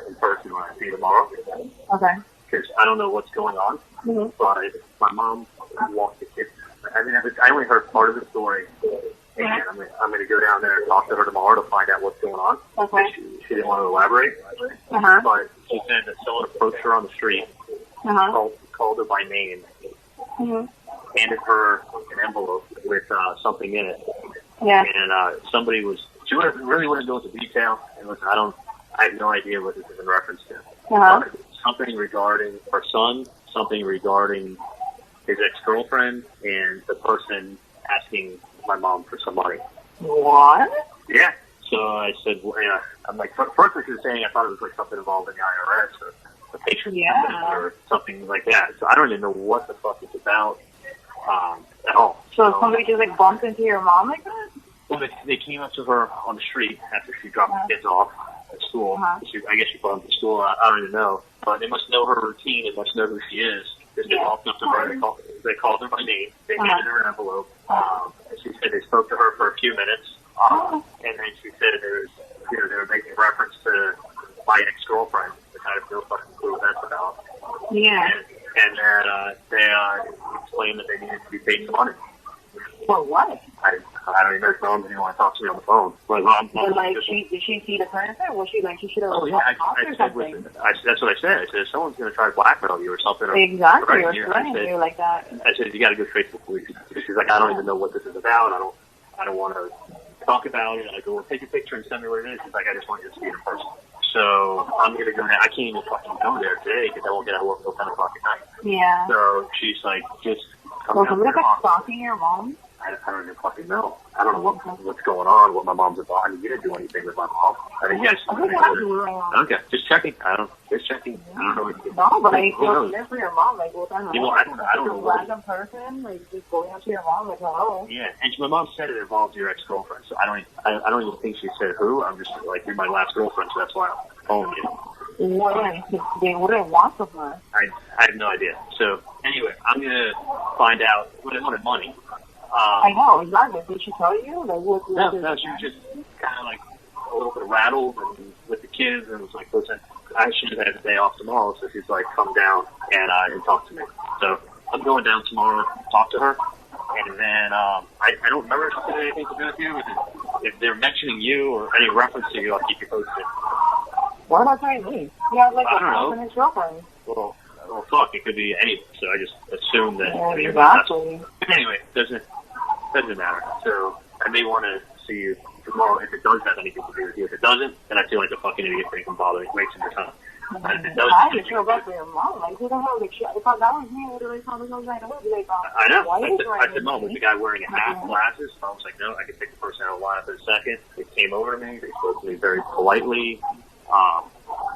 in person when I see you tomorrow. Okay. Because I don't know what's going on, but my mom walked the kids. I only heard part of the story, and I'm going to go down there and talk to her tomorrow to find out what's going on. Okay. She didn't want to elaborate, but she said that someone approached her on the street, called her by name, handed her an envelope with something in it. Yeah. And somebody was, she really wouldn't go into detail, and listen, I have no idea what this is in reference to. But something regarding her son, something regarding his ex-girlfriend, and the person asking my mom for some money. What? Yeah. So I said, well, yeah. I'm like, first what she was saying, I thought it was like something involved in the IRS or the patron or something like that. So I don't even know what the fuck it's about at all. So somebody just like bumped into your mom like that? Well, they came up to her on the street after she dropped the kids off at school. I guess she brought them to school. I don't even know. But they must know her routine. They must know who she is. They walked up to her. They called her by name. They handed her an envelope. She said they spoke to her for a few minutes. And then she said they were making reference to my ex-girlfriend. They kind of no fucking clue what that's about. Yeah. And then they explained that they needed to be paid some money. For what? I don't even know if mom didn't want to talk to me on the phone. Did she see the person? Was she like, she should have I said, listen, that's what I said. I said, someone's going to try to blackmail you or something. Exactly, or threatening you like that. I said, you got to go straight to the police. She's like, I don't even know what this is about. I don't want to talk about it. I go, well, take a picture and send me what it is. She's like, I just want you to see it in person. So I'm going to go there. I can't even fucking go there today because I won't get out of work until 10 o'clock at night. Yeah. So she's like, just come well, down somebody there. like stalking your mom? I don't even fucking know. I don't know what's going on, what my mom's about. I mean, you didn't do anything with my mom. I mean, yes. Okay, just checking. Just checking. I don't know what you No, but I feel there for your mom. Like, what the hell? I don't know. A random person, like, just going up to your mom, like, hello. Yeah, and my mom said it involved your ex-girlfriend, so I don't even think she said who. I'm just like, you're my last girlfriend, so that's why I'm calling you. What do I want from her? I have no idea. So anyway, I'm gonna find out what I wanted money. I know, exactly. Did she tell you? Like, No, she was just kind of like a little bit rattled and with the kids, and was like, listen, I should have had the day off tomorrow, so she's like, come down and talk to me. So I'm going down tomorrow to talk to her, and then I don't remember if she did anything to do with you. If they're mentioning you or any reference to you, I'll keep you posted. What about telling me? You have like I a don't know. confidence girlfriend. Well, fuck, it could be anything, so I just assume that. Yeah, you're exactly. Anyway, doesn't matter. So I may want to see you tomorrow if it does have anything to do with you. If it doesn't, then I feel like a fucking idiot for even bothering wasting your time. And if it does, I just feel bad for your mom. Like, who the hell? Like, if that was me, I would have told her right away. Be like, I know. why is I said, Mom, was the guy wearing a hat and glasses? I was like, no, I could take the person out of line for a second. They came over to me. They spoke to me very politely.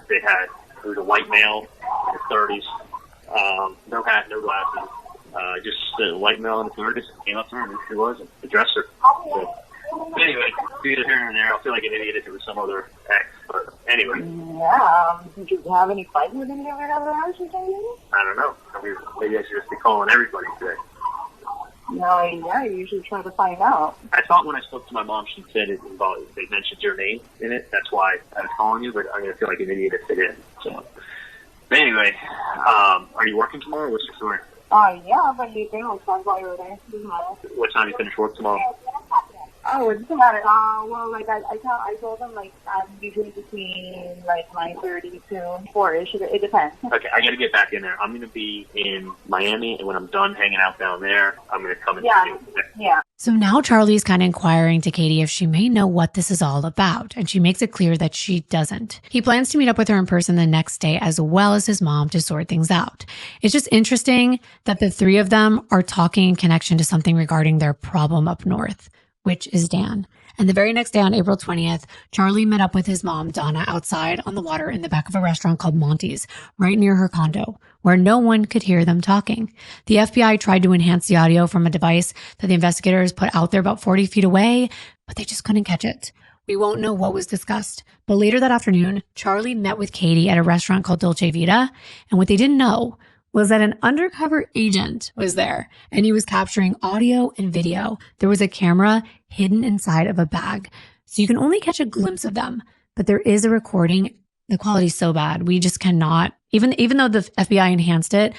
It was a white male in his 30s. No hat, no glasses. Just a white male in his 30s. Came up to her and knew who she was and addressed her. So, anyway, either here or there, I'll feel like an idiot if it was some other ex. But anyway. Yeah. Did you have any fights with any of your other house or something? I don't know. I mean, maybe I should just be calling everybody today. No, yeah, you usually try to find out. I thought when I spoke to my mom, she said it involved, they mentioned your name in it. That's why I was calling you, but I'm going to feel like an idiot if it didn't. So, but anyway, are you working tomorrow? What's your story? Yeah, but you can always talk while you're there. Doesn't matter. What time you finish work tomorrow? Oh, it doesn't matter. Well, like I told them, like I'm usually between like 9:30 to 4ish. It depends. Okay, I got to get back in there. I'm going to be in Miami, and when I'm done hanging out down there, I'm going to come and see you. Yeah. So now Charlie's kind of inquiring to Katie if she may know what this is all about, and she makes it clear that she doesn't. He plans to meet up with her in person the next day, as well as his mom, to sort things out. It's just interesting that the three of them are talking in connection to something regarding their problem up north, which is Dan. And the very next day on April 20th, Charlie met up with his mom, Donna, outside on the water in the back of a restaurant called Monty's, right near her condo, where no one could hear them talking. The FBI tried to enhance the audio from a device that the investigators put out there about 40 feet away, but they just couldn't catch it. We won't know what was discussed. But later that afternoon, Charlie met with Katie at a restaurant called Dolce Vita, and what they didn't know was that an undercover agent was there, and he was capturing audio and video. There was a camera hidden inside of a bag, so you can only catch a glimpse of them. But there is a recording. The quality's so bad. We just cannot, even though the FBI enhanced it,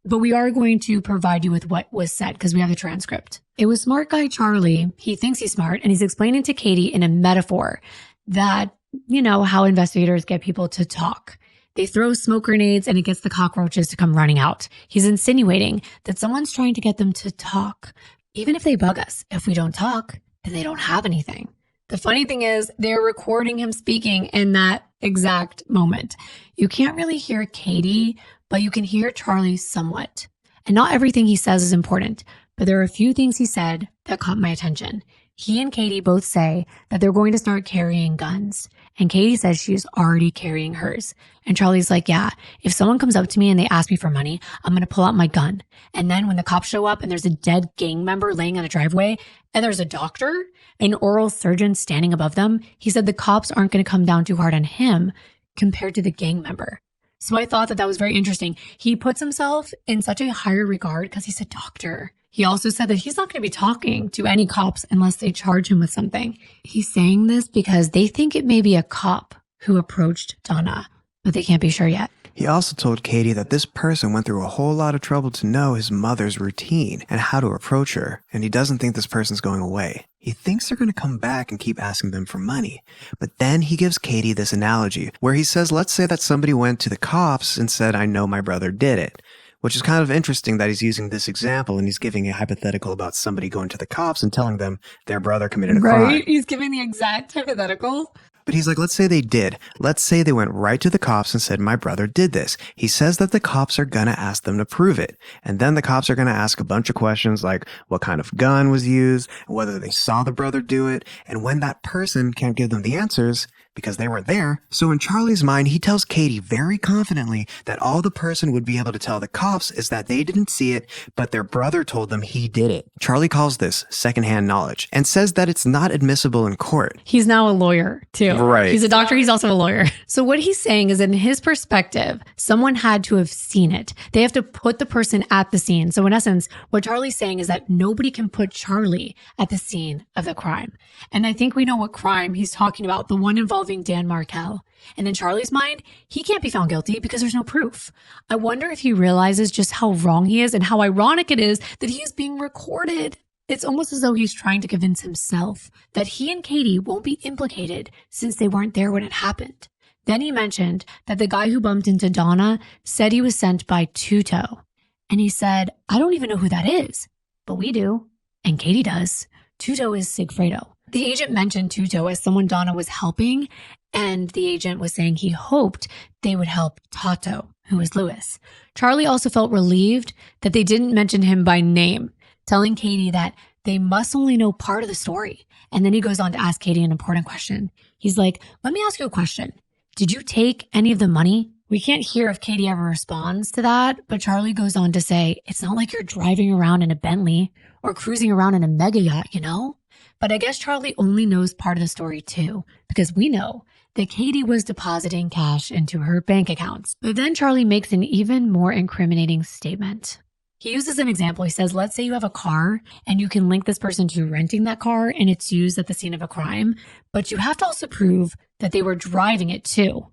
but we are going to provide you with what was said because we have the transcript. It was smart guy Charlie. He thinks he's smart, and he's explaining to Katie in a metaphor that, you know, how investigators get people to talk. They throw smoke grenades and it gets the cockroaches to come running out. He's insinuating that someone's trying to get them to talk. Even if they bug us, if we don't talk, then they don't have anything. The funny thing is they're recording him speaking in that exact moment. You can't really hear Katie, but you can hear Charlie somewhat. And not everything he says is important, but there are a few things he said that caught my attention. He and Katie both say that they're going to start carrying guns. And Katie says she's already carrying hers. And Charlie's like, yeah, if someone comes up to me and they ask me for money, I'm going to pull out my gun. And then when the cops show up and there's a dead gang member laying on a driveway and there's a doctor, an oral surgeon standing above them, he said the cops aren't going to come down too hard on him compared to the gang member. So I thought that was very interesting. He puts himself in such a higher regard because he's a doctor. He also said that he's not going to be talking to any cops unless they charge him with something. He's saying this because they think it may be a cop who approached Donna, but they can't be sure yet. He also told Katie that this person went through a whole lot of trouble to know his mother's routine and how to approach her, and he doesn't think this person's going away. He thinks they're going to come back and keep asking them for money. But then he gives Katie this analogy where he says, let's say that somebody went to the cops and said, I know my brother did it. Which is kind of interesting that he's using this example and he's giving a hypothetical about somebody going to the cops and telling them their brother committed a crime. Right? He's giving the exact hypothetical. But he's like, let's say they did. Let's say they went right to the cops and said, my brother did this. He says that the cops are going to ask them to prove it. And then the cops are going to ask a bunch of questions like what kind of gun was used, whether they saw the brother do it. And when that person can't give them the answers because they weren't there. So in Charlie's mind, he tells Katie very confidently that all the person would be able to tell the cops is that they didn't see it, but their brother told them he did it. Charlie calls this secondhand knowledge and says that it's not admissible in court. He's now a lawyer too. Right. He's a doctor. He's also a lawyer. So what he's saying is, in his perspective, someone had to have seen it. They have to put the person at the scene. So in essence, what Charlie's saying is that nobody can put Charlie at the scene of the crime. And I think we know what crime he's talking about, the one involving Dan Markel. And in Charlie's mind, he can't be found guilty because there's no proof. I wonder if he realizes just how wrong he is and how ironic it is that he is being recorded. It's almost as though he's trying to convince himself that he and Katie won't be implicated since they weren't there when it happened. Then he mentioned that the guy who bumped into Donna said he was sent by Tuto. And he said, I don't even know who that is, but we do. And Katie does. Tuto is Sigfredo. The agent mentioned Tuto as someone Donna was helping, and the agent was saying he hoped they would help Tato, who is Lewis. Charlie also felt relieved that they didn't mention him by name, telling Katie that they must only know part of the story. And then he goes on to ask Katie an important question. He's like, let me ask you a question. Did you take any of the money? We can't hear if Katie ever responds to that, but Charlie goes on to say, it's not like you're driving around in a Bentley or cruising around in a mega yacht, you know? But I guess Charlie only knows part of the story too, because we know that Katie was depositing cash into her bank accounts. But then Charlie makes an even more incriminating statement. He uses an example. He says, let's say you have a car and you can link this person to renting that car and it's used at the scene of a crime, but you have to also prove that they were driving it too,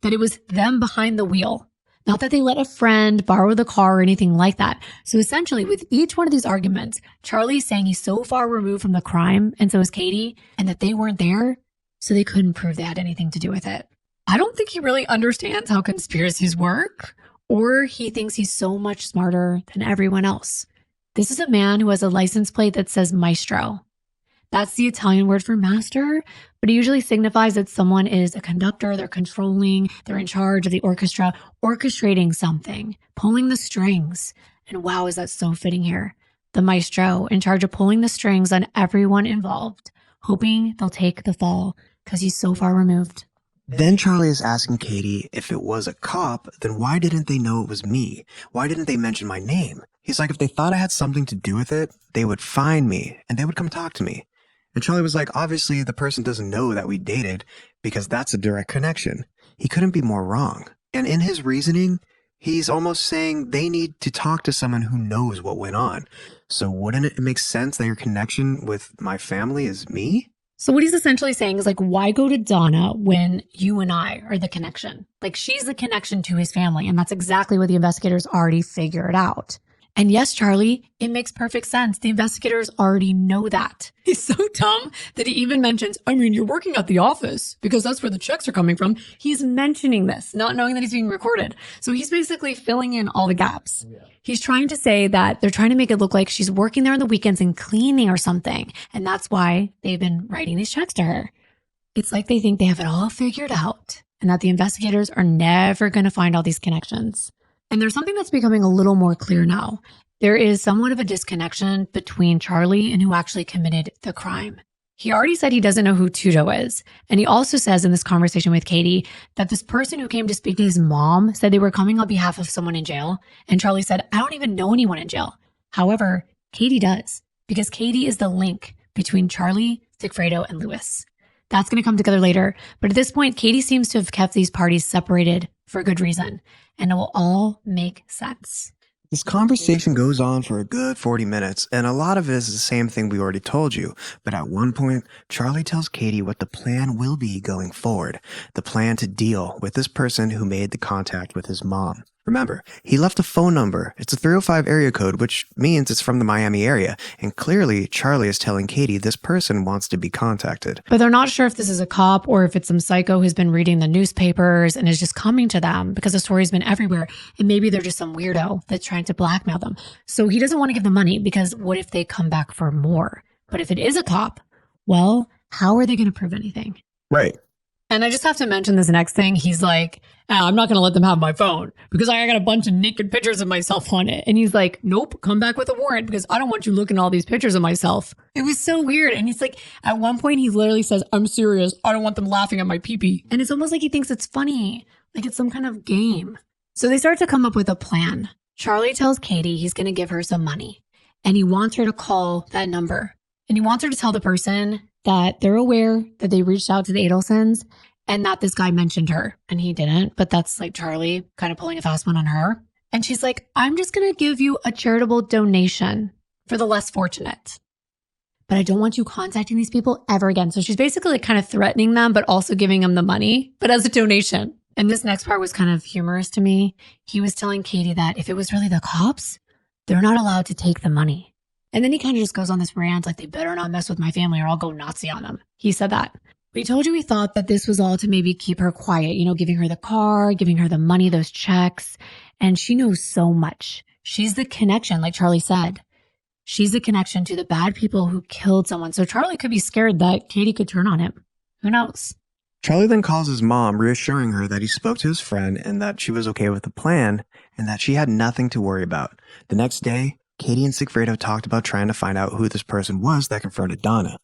that it was them behind the wheel, not that they let a friend borrow the car or anything like that. So essentially, with each one of these arguments, Charlie's saying he's so far removed from the crime, and so is Katie, and that they weren't there, so they couldn't prove they had anything to do with it. I don't think he really understands how conspiracies work, or he thinks he's so much smarter than everyone else. This is a man who has a license plate that says maestro. That's the Italian word for master, but it usually signifies that someone is a conductor, they're controlling, they're in charge of the orchestra, orchestrating something, pulling the strings. And wow, is that so fitting here? The maestro in charge of pulling the strings on everyone involved, hoping they'll take the fall because he's so far removed. Then Charlie is asking Katie if it was a cop, then why didn't they know it was me? Why didn't they mention my name? He's like, if they thought I had something to do with it, they would find me and they would come talk to me. And Charlie was like, obviously the person doesn't know that we dated because that's a direct connection. He couldn't be more wrong. And in his reasoning, he's almost saying they need to talk to someone who knows what went on. So wouldn't it make sense that your connection with my family is me? So what he's essentially saying is like, why go to Donna when you and I are the connection? Like, she's the connection to his family. And that's exactly what the investigators already figured out. And yes, Charlie, it makes perfect sense. The investigators already know that. He's so dumb that he even mentions, I mean, you're working at the office because that's where the checks are coming from. He's mentioning this, not knowing that he's being recorded. So he's basically filling in all the gaps. Yeah. He's trying to say that they're trying to make it look like she's working there on the weekends and cleaning or something. And that's why they've been writing these checks to her. It's like they think they have it all figured out and that the investigators are never going to find all these connections. And there's something that's becoming a little more clear now. There is somewhat of a disconnection between Charlie and who actually committed the crime. He already said he doesn't know who Tuto is. And he also says in this conversation with Katie that this person who came to speak to his mom said they were coming on behalf of someone in jail. And Charlie said, I don't even know anyone in jail. However, Katie does, because Katie is the link between Charlie, Sigfredo, and Lewis. That's going to come together later. But at this point, Katie seems to have kept these parties separated for a good reason. And it will all make sense. This conversation goes on for a good 40 minutes, and a lot of it is the same thing we already told you. But at one point, Charlie tells Katie what the plan will be going forward. The plan to deal with this person who made the contact with his mom. Remember, he left a phone number. It's a 305 area code, which means it's from the Miami area. And clearly, Charlie is telling Katie this person wants to be contacted. But they're not sure if this is a cop or if it's some psycho who's been reading the newspapers and is just coming to them because the story's been everywhere. And maybe they're just some weirdo that's trying to blackmail them. So he doesn't want to give them money because what if they come back for more? But if it is a cop, well, how are they going to prove anything? Right. And I just have to mention this next thing. He's like, I'm not going to let them have my phone because I got a bunch of naked pictures of myself on it. And he's like, nope, come back with a warrant because I don't want you looking at all these pictures of myself. It was so weird. And he's like, at one point, he literally says, I'm serious. I don't want them laughing at my pee-pee. And it's almost like he thinks it's funny, like it's some kind of game. So they start to come up with a plan. Charlie tells Katie he's going to give her some money and he wants her to call that number. And he wants her to tell the person that they're aware that they reached out to the Adelsons and that this guy mentioned her. And he didn't, but that's like Charlie kind of pulling a fast one on her. And she's like, I'm just going to give you a charitable donation for the less fortunate. But I don't want you contacting these people ever again. So she's basically like kind of threatening them, but also giving them the money, but as a donation. And this next part was kind of humorous to me. He was telling Katie that if it was really the cops, they're not allowed to take the money. And then he kind of just goes on this rant like, they better not mess with my family or I'll go Nazi on them. He said that. We told you we thought that this was all to maybe keep her quiet, you know, giving her the car, giving her the money, those checks. And she knows so much. She's the connection, like Charlie said. She's the connection to the bad people who killed someone. So Charlie could be scared that Katie could turn on him. Who knows? Charlie then calls his mom, reassuring her that he spoke to his friend and that she was okay with the plan and that she had nothing to worry about. The next day, Katie and Sigfredo talked about trying to find out who this person was that confronted Donna,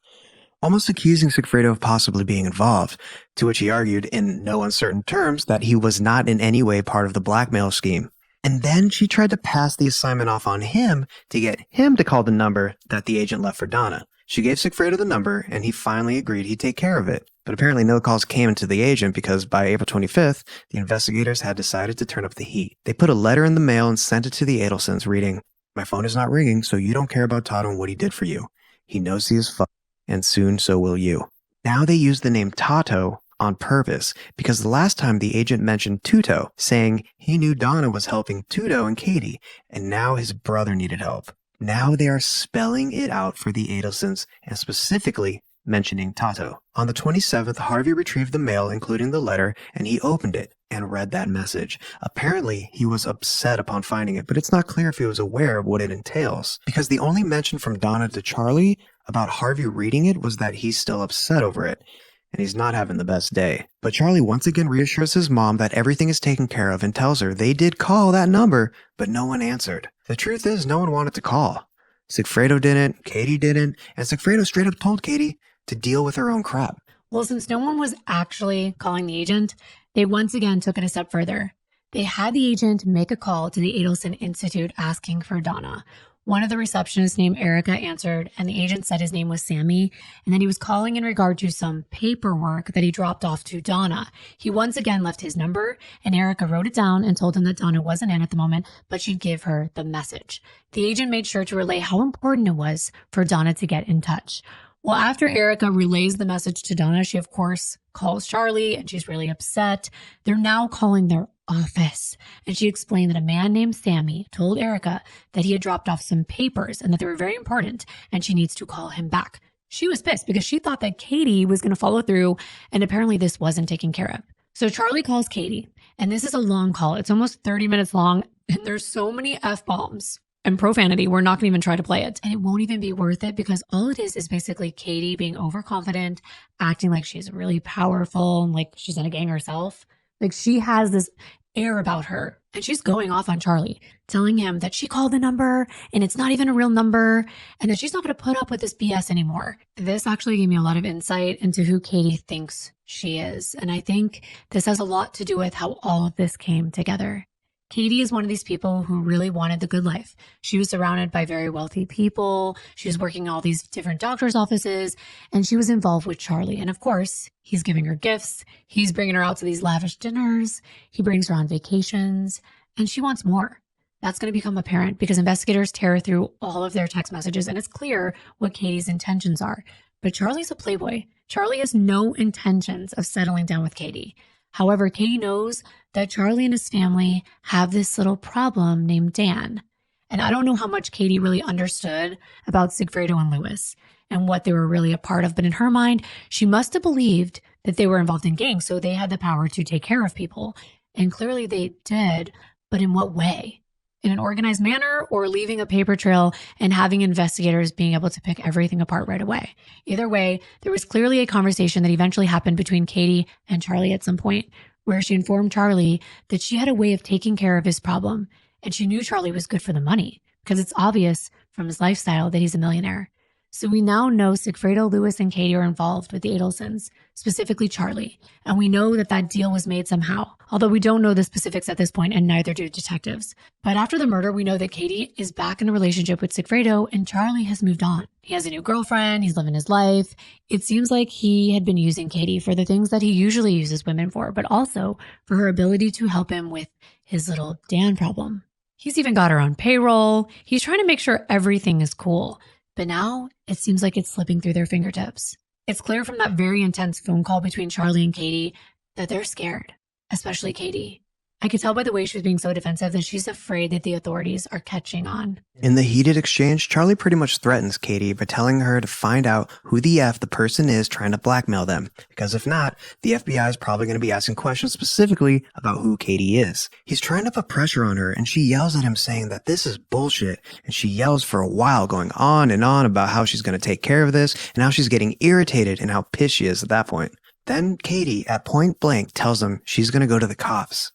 almost accusing Sigfredo of possibly being involved, to which he argued in no uncertain terms that he was not in any way part of the blackmail scheme. And then she tried to pass the assignment off on him to get him to call the number that the agent left for Donna. She gave Sigfredo the number, and he finally agreed he'd take care of it. But apparently no calls came into the agent because by April 25th, the investigators had decided to turn up the heat. They put a letter in the mail and sent it to the Adelsons reading, "My phone is not ringing, so you don't care about Todd and what he did for you. He knows he is fucked, and soon so will you." Now they use the name Tato on purpose because the last time the agent mentioned Tuto, saying he knew Donna was helping Tuto and Katie, and now his brother needed help. Now they are spelling it out for the Adelsons and specifically mentioning Tato. On the 27th, Harvey retrieved the mail, including the letter, and he opened it and read that message. Apparently, he was upset upon finding it, but it's not clear if he was aware of what it entails, because the only mention from Donna to Charlie about Harvey reading it was that he's still upset over it, and he's not having the best day. But Charlie once again reassures his mom that everything is taken care of and tells her they did call that number, but no one answered. The truth is, no one wanted to call. Sigfredo didn't, Katie didn't, and Sigfredo straight up told Katie to deal with her own crap. Well, since no one was actually calling the agent, they once again took it a step further. They had the agent make a call to the Adelson Institute asking for Donna. One of the receptionists named Erica answered, and the agent said his name was Sammy, and that he was calling in regard to some paperwork that he dropped off to Donna. He once again left his number, and Erica wrote it down and told him that Donna wasn't in at the moment, but she'd give her the message. The agent made sure to relay how important it was for Donna to get in touch. Well, after Erica relays the message to Donna, she, of course, calls Charlie, and she's really upset. They're now calling their office, and she explained that a man named Sammy told Erica that he had dropped off some papers and that they were very important, and she needs to call him back. She was pissed because she thought that Katie was going to follow through, and apparently this wasn't taken care of. So Charlie calls Katie, and this is a long call. It's almost 30 minutes long, and there's so many F-bombs and profanity, we're not going to even try to play it. And it won't even be worth it because all it is basically Katie being overconfident, acting like she's really powerful and like she's in a gang herself. Like she has this air about her and she's going off on Charlie, telling him that she called the number and it's not even a real number and that she's not going to put up with this BS anymore. This actually gave me a lot of insight into who Katie thinks she is. And I think this has a lot to do with how all of this came together. Katie is one of these people who really wanted the good life. She was surrounded by very wealthy people. She was working in all these different doctor's offices, and she was involved with Charlie. And of course, he's giving her gifts. He's bringing her out to these lavish dinners. He brings her on vacations, and she wants more. That's going to become apparent because investigators tear through all of their text messages, and it's clear what Katie's intentions are. But Charlie's a playboy. Charlie has no intentions of settling down with Katie. However, Katie knows that Charlie and his family have this little problem named Dan. And I don't know how much Katie really understood about Sigfredo and Lewis and what they were really a part of. But in her mind, she must have believed that they were involved in gangs, so they had the power to take care of people. And clearly they did, but in what way? in an organized manner or leaving a paper trail and having investigators being able to pick everything apart right away. Either way, there was clearly a conversation that eventually happened between Katie and Charlie at some point, where she informed Charlie that she had a way of taking care of his problem, and she knew Charlie was good for the money because it's obvious from his lifestyle that he's a millionaire. So we now know Sigfredo, Lewis, and Katie are involved with the Adelsons, specifically Charlie. And we know that that deal was made somehow, although we don't know the specifics at this point, and neither do detectives. But after the murder, we know that Katie is back in a relationship with Sigfredo, and Charlie has moved on. He has a new girlfriend, he's living his life. It seems like he had been using Katie for the things that he usually uses women for, but also for her ability to help him with his little Dan problem. He's even got her on payroll. He's trying to make sure everything is cool. But now it seems like it's slipping through their fingertips. It's clear from that very intense phone call between Charlie and Katie that they're scared, especially Katie. I could tell by the way she was being so defensive that she's afraid that the authorities are catching on. In the heated exchange, Charlie pretty much threatens Katie by telling her to find out who the F the person is trying to blackmail them, because if not, the FBI is probably going to be asking questions specifically about who Katie is. He's trying to put pressure on her, and she yells at him saying that this is bullshit, and she yells for a while, going on and on about how she's going to take care of this, and how she's getting irritated and how pissed she is at that point. Then Katie, at point blank, tells him she's going to go to the cops.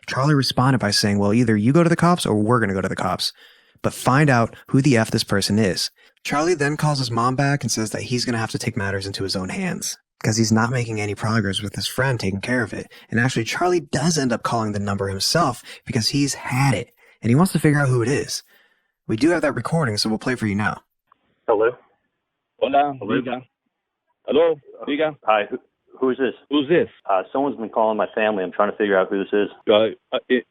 Charlie responded by saying, well, either you go to the cops or we're going to go to the cops, but find out who the F this person is. Charlie then calls his mom back and says that he's going to have to take matters into his own hands because he's not making any progress with his friend taking care of it. And actually, Charlie does end up calling the number himself because he's had it and he wants to figure out who it is. We do have that recording, so we'll play for you now. Hello? Hola, Hello? diga. Hello, diga. Hi, who is this? Who's this? Someone's been calling my family. I'm trying to figure out who this is.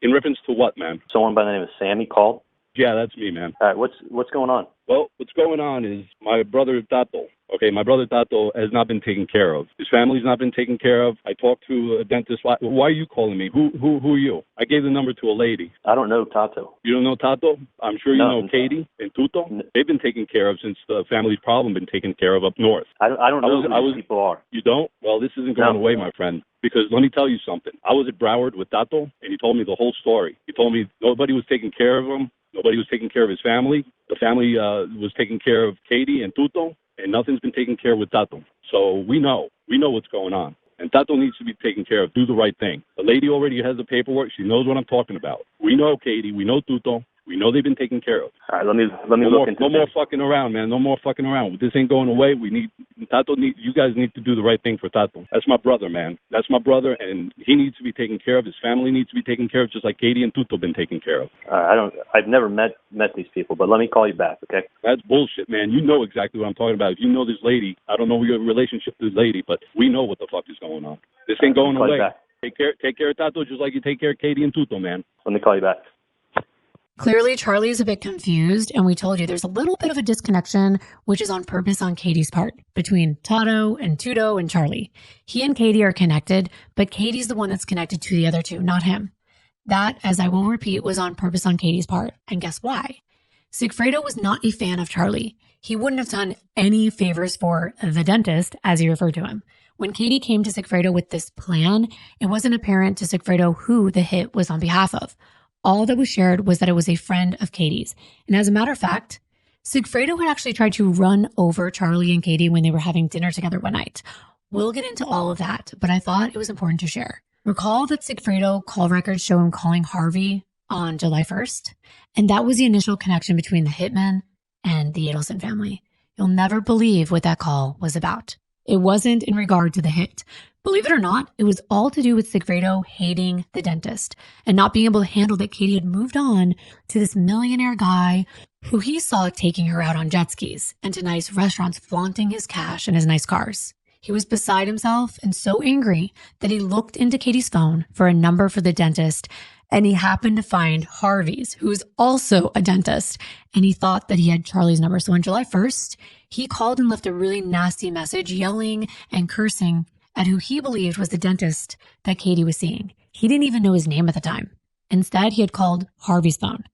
In reference to what, man? Someone by the name of Sammy called. Yeah, that's me, man. All right, what's going on? Well, what's going on is my brother Tato. Okay, my brother Tato has not been taken care of. His family's not been taken care of. I talked to a dentist. Why are you calling me? Who are you? I gave the number to a lady. I don't know Tato. You don't know Tato? I'm sure you know Katie and Tuto. They've been taken care of since the family's problem been taken care of up north. I don't know who these people are. You don't? Well, this isn't going away, my friend. Because let me tell you something. I was at Broward with Tato, and he told me the whole story. He told me nobody was taking care of him. Nobody was taking care of his family. The family was taking care of Katie and Tuto, and nothing's been taken care of with Tato. So we know what's going on. And Tato needs to be taken care of. Do the right thing. The lady already has the paperwork. She knows what I'm talking about. We know Katie. We know Tuto. We know they've been taken care of. All right, let me look into No more fucking around, man. No more fucking around. This ain't going away. You guys need to do the right thing for Tato. That's my brother, man. That's my brother, and he needs to be taken care of. His family needs to be taken care of, just like Katie and Tuto been taken care of. I've never met these people, but let me call you back, okay? That's bullshit, man. You know exactly what I'm talking about. If you know this lady, I don't know your relationship to this lady, but we know what the fuck is going on. This ain't going away. Take care of Tato just like you take care of Katie and Tuto, man. Let me call you back. Clearly, Charlie is a bit confused, and we told you there's a little bit of a disconnection, which is on purpose on Katie's part, between Tato and Tuto and Charlie. He and Katie are connected, but Katie's the one that's connected to the other two, not him. That, as I will repeat, was on purpose on Katie's part, and guess why? Sigfredo was not a fan of Charlie. He wouldn't have done any favors for the dentist, as he referred to him. When Katie came to Sigfredo with this plan, it wasn't apparent to Sigfredo who the hit was on behalf of. All that was shared was that it was a friend of Katie's. And as a matter of fact, Sigfredo had actually tried to run over Charlie and Katie when they were having dinner together one night. We'll get into all of that, but I thought it was important to share. Recall that Sigfredo call records show him calling Harvey on July 1st, and that was the initial connection between the hitman and the Adelson family. You'll never believe what that call was about. It wasn't in regard to the hit. Believe it or not, it was all to do with Sigfredo hating the dentist and not being able to handle that Katie had moved on to this millionaire guy who he saw taking her out on jet skis and to nice restaurants, flaunting his cash and his nice cars. He was beside himself and so angry that he looked into Katie's phone for a number for the dentist, and he happened to find Harvey's, who is also a dentist, and he thought that he had Charlie's number. So on July 1st, he called and left a really nasty message, yelling and cursing at who he believed was the dentist that Katie was seeing. He didn't even know his name at the time. Instead, he had called Harvey's phone.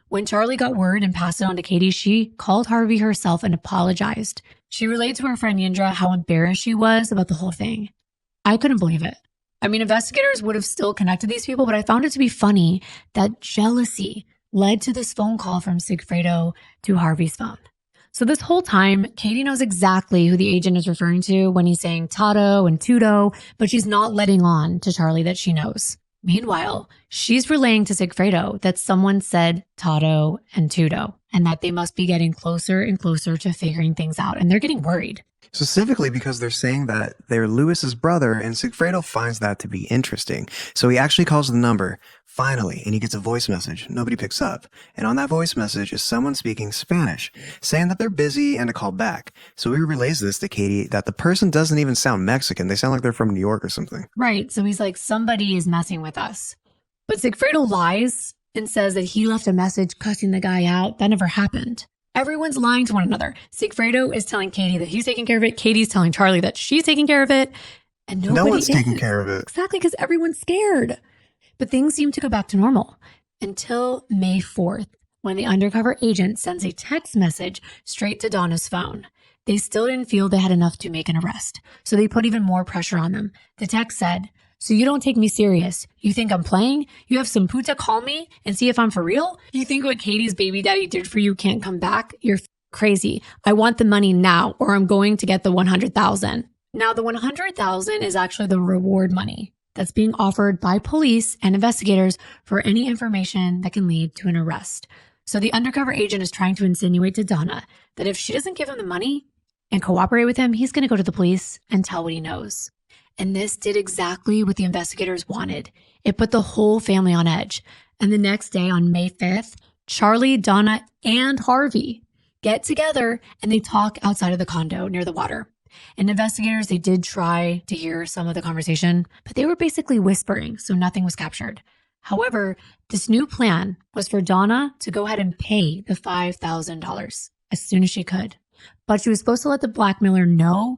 When Charlie got word and passed it on to Katie, she called Harvey herself and apologized. She relayed to her friend Yindra how embarrassed she was about the whole thing. I couldn't believe it. I mean, investigators would have still connected these people, but I found it to be funny that jealousy led to this phone call from Sigfredo to Harvey's phone. So this whole time, Katie knows exactly who the agent is referring to when he's saying Tato and Tudo, but she's not letting on to Charlie that she knows. Meanwhile, she's relaying to Sigfredo that someone said Tato and Tudo and that they must be getting closer and closer to figuring things out, and they're getting worried. Specifically because they're saying that they're Lewis's brother, and Sigfredo finds that to be interesting. So he actually calls the number, finally, and he gets a voice message. Nobody picks up. And on that voice message is someone speaking Spanish, saying that they're busy and to call back. So he relays this to Katie that the person doesn't even sound Mexican. They sound like they're from New York or something. Right, so he's like, somebody is messing with us. But Sigfredo lies and says that he left a message cussing the guy out. That never happened. Everyone's lying to one another. Sigfredo is telling Katie that he's taking care of it. Katie's telling Charlie that she's taking care of it. And no one's taking care of it. Exactly, because everyone's scared. But things seem to go back to normal until May 4th, when the undercover agent sends a text message straight to Donna's phone. They still didn't feel they had enough to make an arrest, so they put even more pressure on them. The text said, "So you don't take me serious. You think I'm playing? You have some puta call me and see if I'm for real? You think what Katie's baby daddy did for you can't come back? You're crazy. I want the money now, or I'm going to get the $100,000. Now, the $100,000 is actually the reward money that's being offered by police and investigators for any information that can lead to an arrest. So the undercover agent is trying to insinuate to Donna that if she doesn't give him the money and cooperate with him, he's going to go to the police and tell what he knows. And this did exactly what the investigators wanted. It put the whole family on edge. And the next day, on May 5th, Charlie, Donna, and Harvey get together and they talk outside of the condo near the water. And investigators, they did try to hear some of the conversation, but they were basically whispering, so nothing was captured. However, this new plan was for Donna to go ahead and pay the $5,000 as soon as she could. But she was supposed to let the blackmailer know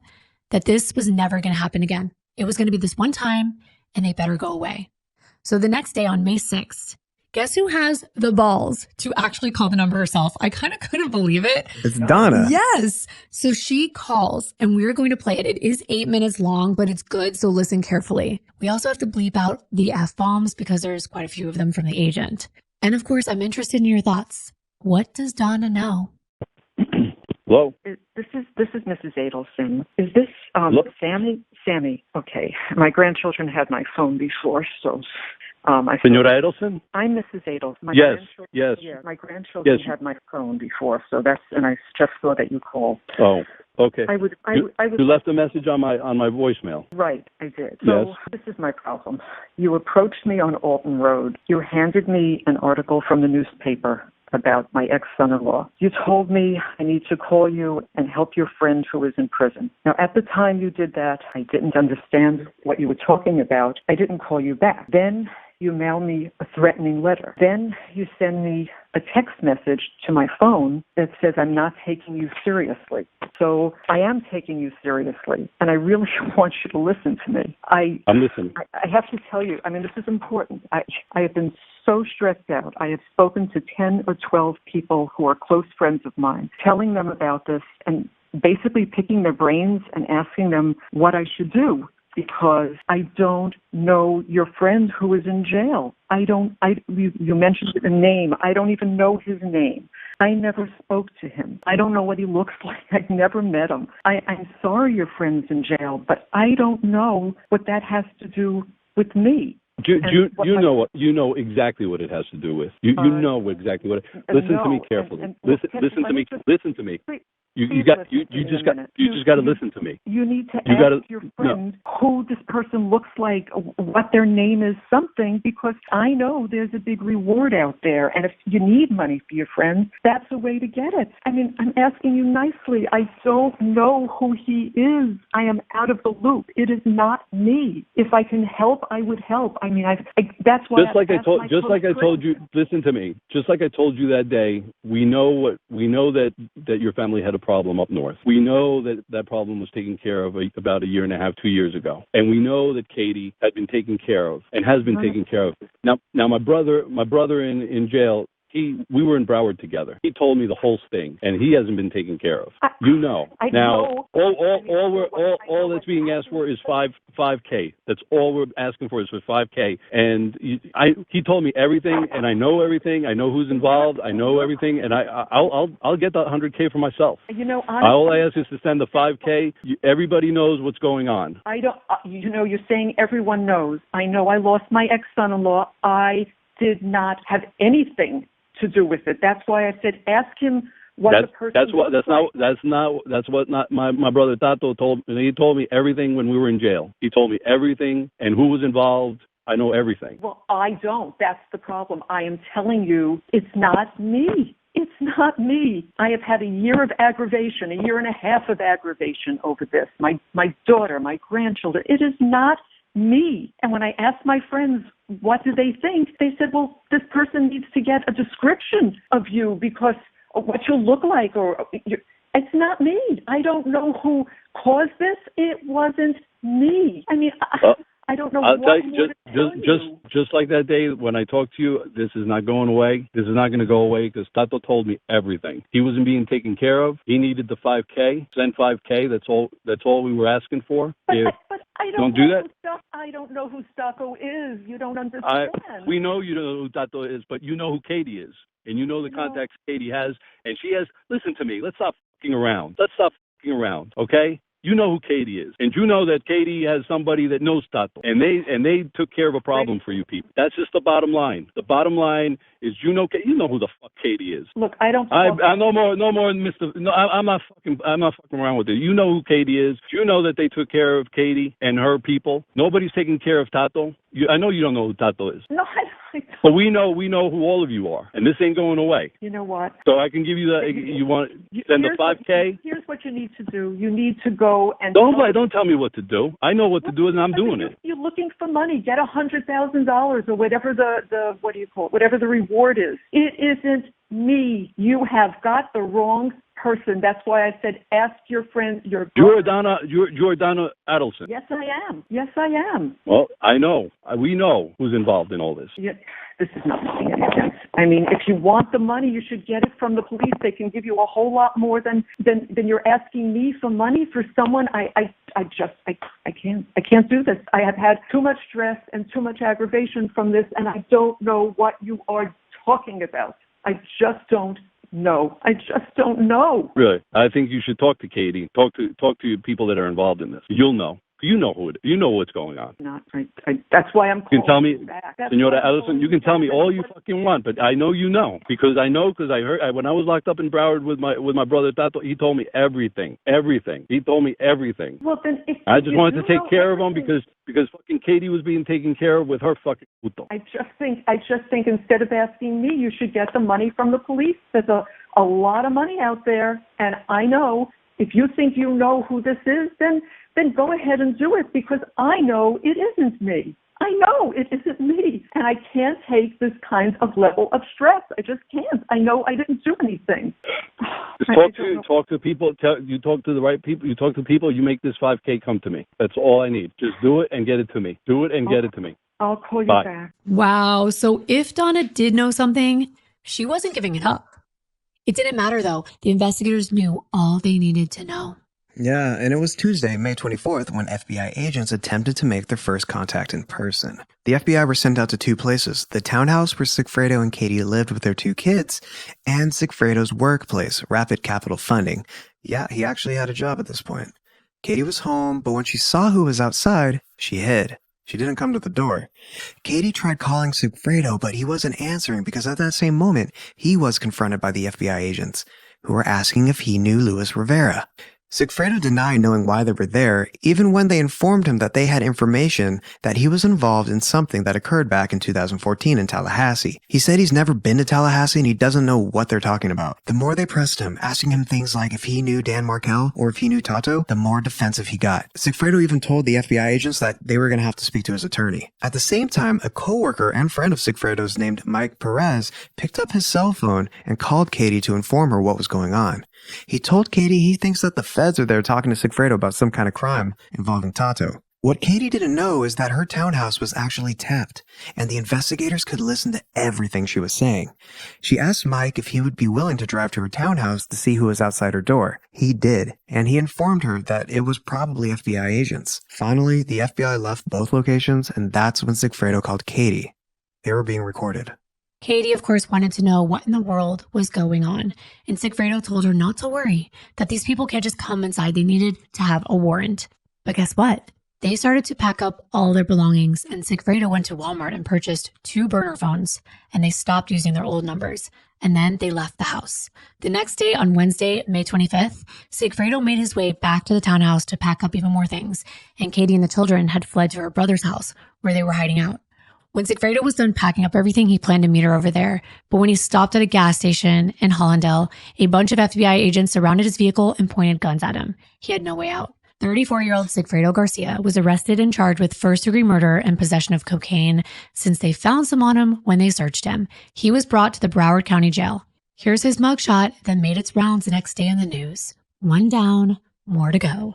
that this was never going to happen again. It was going to be this one time, and they better go away. So the next day on May 6th, guess who has the balls to actually call the number herself? I kind of couldn't believe it. It's Donna. Yes. So she calls, and we're going to play it. It is 8 minutes long, but it's good, so listen carefully. We also have to bleep out the F-bombs because there's quite a few of them from the agent. And of course, I'm interested in your thoughts. What does Donna know? Hello? This is Mrs. Adelson. Is this Sammy? Sammy. Okay. My grandchildren had my phone before, so Senora Adelson? I'm Mrs. Adelson. Yes. Yeah, my grandchildren had my phone before, so and I just saw that you called. Oh, okay. You left a message on my voicemail. Right, I did. So This is my problem. You approached me on Alton Road. You handed me an article from the newspaper about my ex-son-in-law. You told me I need to call you and help your friend who is in prison. Now, at the time you did that, I didn't understand what you were talking about. I didn't call you back. Then you mail me a threatening letter. Then you send me a text message to my phone that says I'm not taking you seriously. So I am taking you seriously, and I really want you to listen to me. I'm listening. I have to tell you, this is important. I have been so stressed out. I have spoken to 10 or 12 people who are close friends of mine, telling them about this and basically picking their brains and asking them what I should do, because I don't know your friend who is in jail. You mentioned a name. I don't even know his name. I never spoke to him. I don't know what he looks like. I've never met him. I'm sorry your friend's in jail, but I don't know what that has to do with me. You know exactly what it has to do with. You know exactly what. Listen to me carefully. Listen to me. You just got to listen to me. You need to ask your friend who this person looks like, what their name is, something, because I know there's a big reward out there, and if you need money for your friends, that's a way to get it. I'm asking you nicely. I don't know who he is. I am out of the loop. It is not me. If I can help, I would help. That's why. Just like I told you. Listen to me. Just like I told you that day. We know that your family had a problem up north. We know that problem was taken care of about a year and a half, 2 years ago, and we know that Katie had been taken care of and has been taken care of. Now my brother in jail. we were in Broward together. He told me the whole thing, and he hasn't been taken care of. Now, all that's being asked for is $5K. That's all we're asking for is for $5K. And he told me everything, and I know everything. I know who's involved. I know everything, and I'll get the $100K for myself. Honestly, All I ask is to send the $5K. Everybody knows what's going on. I don't. You're saying everyone knows. I know. I lost my ex-son-in-law. I did not have anything to do with it. That's why I said, ask him what the person. That's what my brother Tato told me. He told me everything when we were in jail. He told me everything and who was involved. I know everything. Well, I don't. That's the problem. I am telling you, it's not me. It's not me. I have had a year of aggravation, a year and a half of aggravation over this. My daughter, my grandchildren. It is not me. And when I asked my friends, what do they think? They said, well, this person needs to get a description of you because of what you look like. It's not me. I don't know who caused this. It wasn't me. I mean, I don't know. I'll tell you, just like that day when I talked to you, this is not going away. This is not going to go away because Tato told me everything. He wasn't being taken care of. He needed the $5K. Send $5K. That's all we were asking for. But I don't do that. I don't know who Tato is. You don't understand. We know you don't know who Tato is, but you know who Katie is, and you know the contacts Katie has, and she has. Listen to me. Let's stop fucking around. Okay? You know who Katie is, and you know that Katie has somebody that knows Tato, and they took care of a problem for you people. That's just the bottom line. The bottom line is you know who the fuck Katie is. Look, I don't. I no more, Mr. No, I'm not fucking around with it. You know who Katie is. You know that they took care of Katie and her people. Nobody's taking care of Tato. I know you don't know who Tato is. No, I don't. But we know who all of you are, and this ain't going away. You know what? So I can give you the. You want send the $5K? Here's what you need to do. You need to go and don't tell me what to do. I know what to do, and I'm doing it. You're looking for money. Get $100,000 or whatever the what do you call it? Whatever the reward is. It isn't me. You have got the wrong person. That's why I said ask your friends. You're Donna Adelson. Yes, I am. Well, I know. We know who's involved in all this. Yeah, this is not making any sense. I mean, if you want the money, you should get it from the police. They can give you a whole lot more than you're asking me for money for someone. I can't do this. I have had too much stress and too much aggravation from this, and I don't know what you are talking about. I just don't know. Really, I think you should talk to Katie. Talk to people that are involved in this. You'll know. You know who it is. You know what's going on. That's why I'm calling you. Can tell me, Senora Adelson, you can tell me all you fucking want, but I know you know. Because I heard when I was locked up in Broward with my brother Tato, he told me everything. He told me everything. Well, then I just wanted to take care of him because fucking Katie was being taken care of with her fucking puto. I just think instead of asking me, you should get the money from the police. There's a lot of money out there, and I know if you think you know who this is, then go ahead and do it because I know it isn't me. I know it isn't me, and I can't take this kind of level of stress. I just can't. I know I didn't do anything. Just talk to people. You talk to the right people. You talk to people. You make this $5K come to me. That's all I need. Just do it and get it to me. Get it to me. I'll call you back. Wow. So if Donna did know something, she wasn't giving it up. It didn't matter, though. The investigators knew all they needed to know. Yeah, and it was Tuesday, May 24th, when FBI agents attempted to make their first contact in person. The FBI were sent out to two places, the townhouse where Sigfredo and Katie lived with their two kids, and Sigfredo's workplace, Rapid Capital Funding. Yeah, he actually had a job at this point. Katie was home, but when she saw who was outside, she hid. She didn't come to the door. Katie tried calling Sigfredo, but he wasn't answering because at that same moment, he was confronted by the FBI agents, who were asking if he knew Luis Rivera. Sigfredo denied knowing why they were there, even when they informed him that they had information that he was involved in something that occurred back in 2014 in Tallahassee. He said he's never been to Tallahassee and he doesn't know what they're talking about. The more they pressed him, asking him things like if he knew Dan Markel or if he knew Tato, the more defensive he got. Sigfredo even told the FBI agents that they were going to have to speak to his attorney. At the same time, a coworker and friend of Sigfredo's named Mike Perez picked up his cell phone and called Katie to inform her what was going on. He told Katie he thinks that the feds are there talking to Sigfredo about some kind of crime involving Tato. What Katie didn't know is that her townhouse was actually tapped, and the investigators could listen to everything she was saying. She asked Mike if he would be willing to drive to her townhouse to see who was outside her door. He did, and he informed her that it was probably FBI agents. Finally, the FBI left both locations, and that's when Sigfredo called Katie. They were being recorded. Katie, of course, wanted to know what in the world was going on, and Sigfredo told her not to worry, that these people can't just come inside. They needed to have a warrant. But guess what? They started to pack up all their belongings, and Sigfredo went to Walmart and purchased 2 burner phones, and they stopped using their old numbers, and then they left the house. The next day, on Wednesday, May 25th, Sigfredo made his way back to the townhouse to pack up even more things, and Katie and the children had fled to her brother's house, where they were hiding out. When Sigfredo was done packing up everything, he planned to meet her over there, but when he stopped at a gas station in Hollandale, a bunch of FBI agents surrounded his vehicle and pointed guns at him. He had no way out. 34-year-old Sigfredo Garcia was arrested and charged with first-degree murder and possession of cocaine since they found some on him when they searched him. He was brought to the Broward County Jail. Here's his mugshot that made its rounds the next day in the news. 1 down, more to go.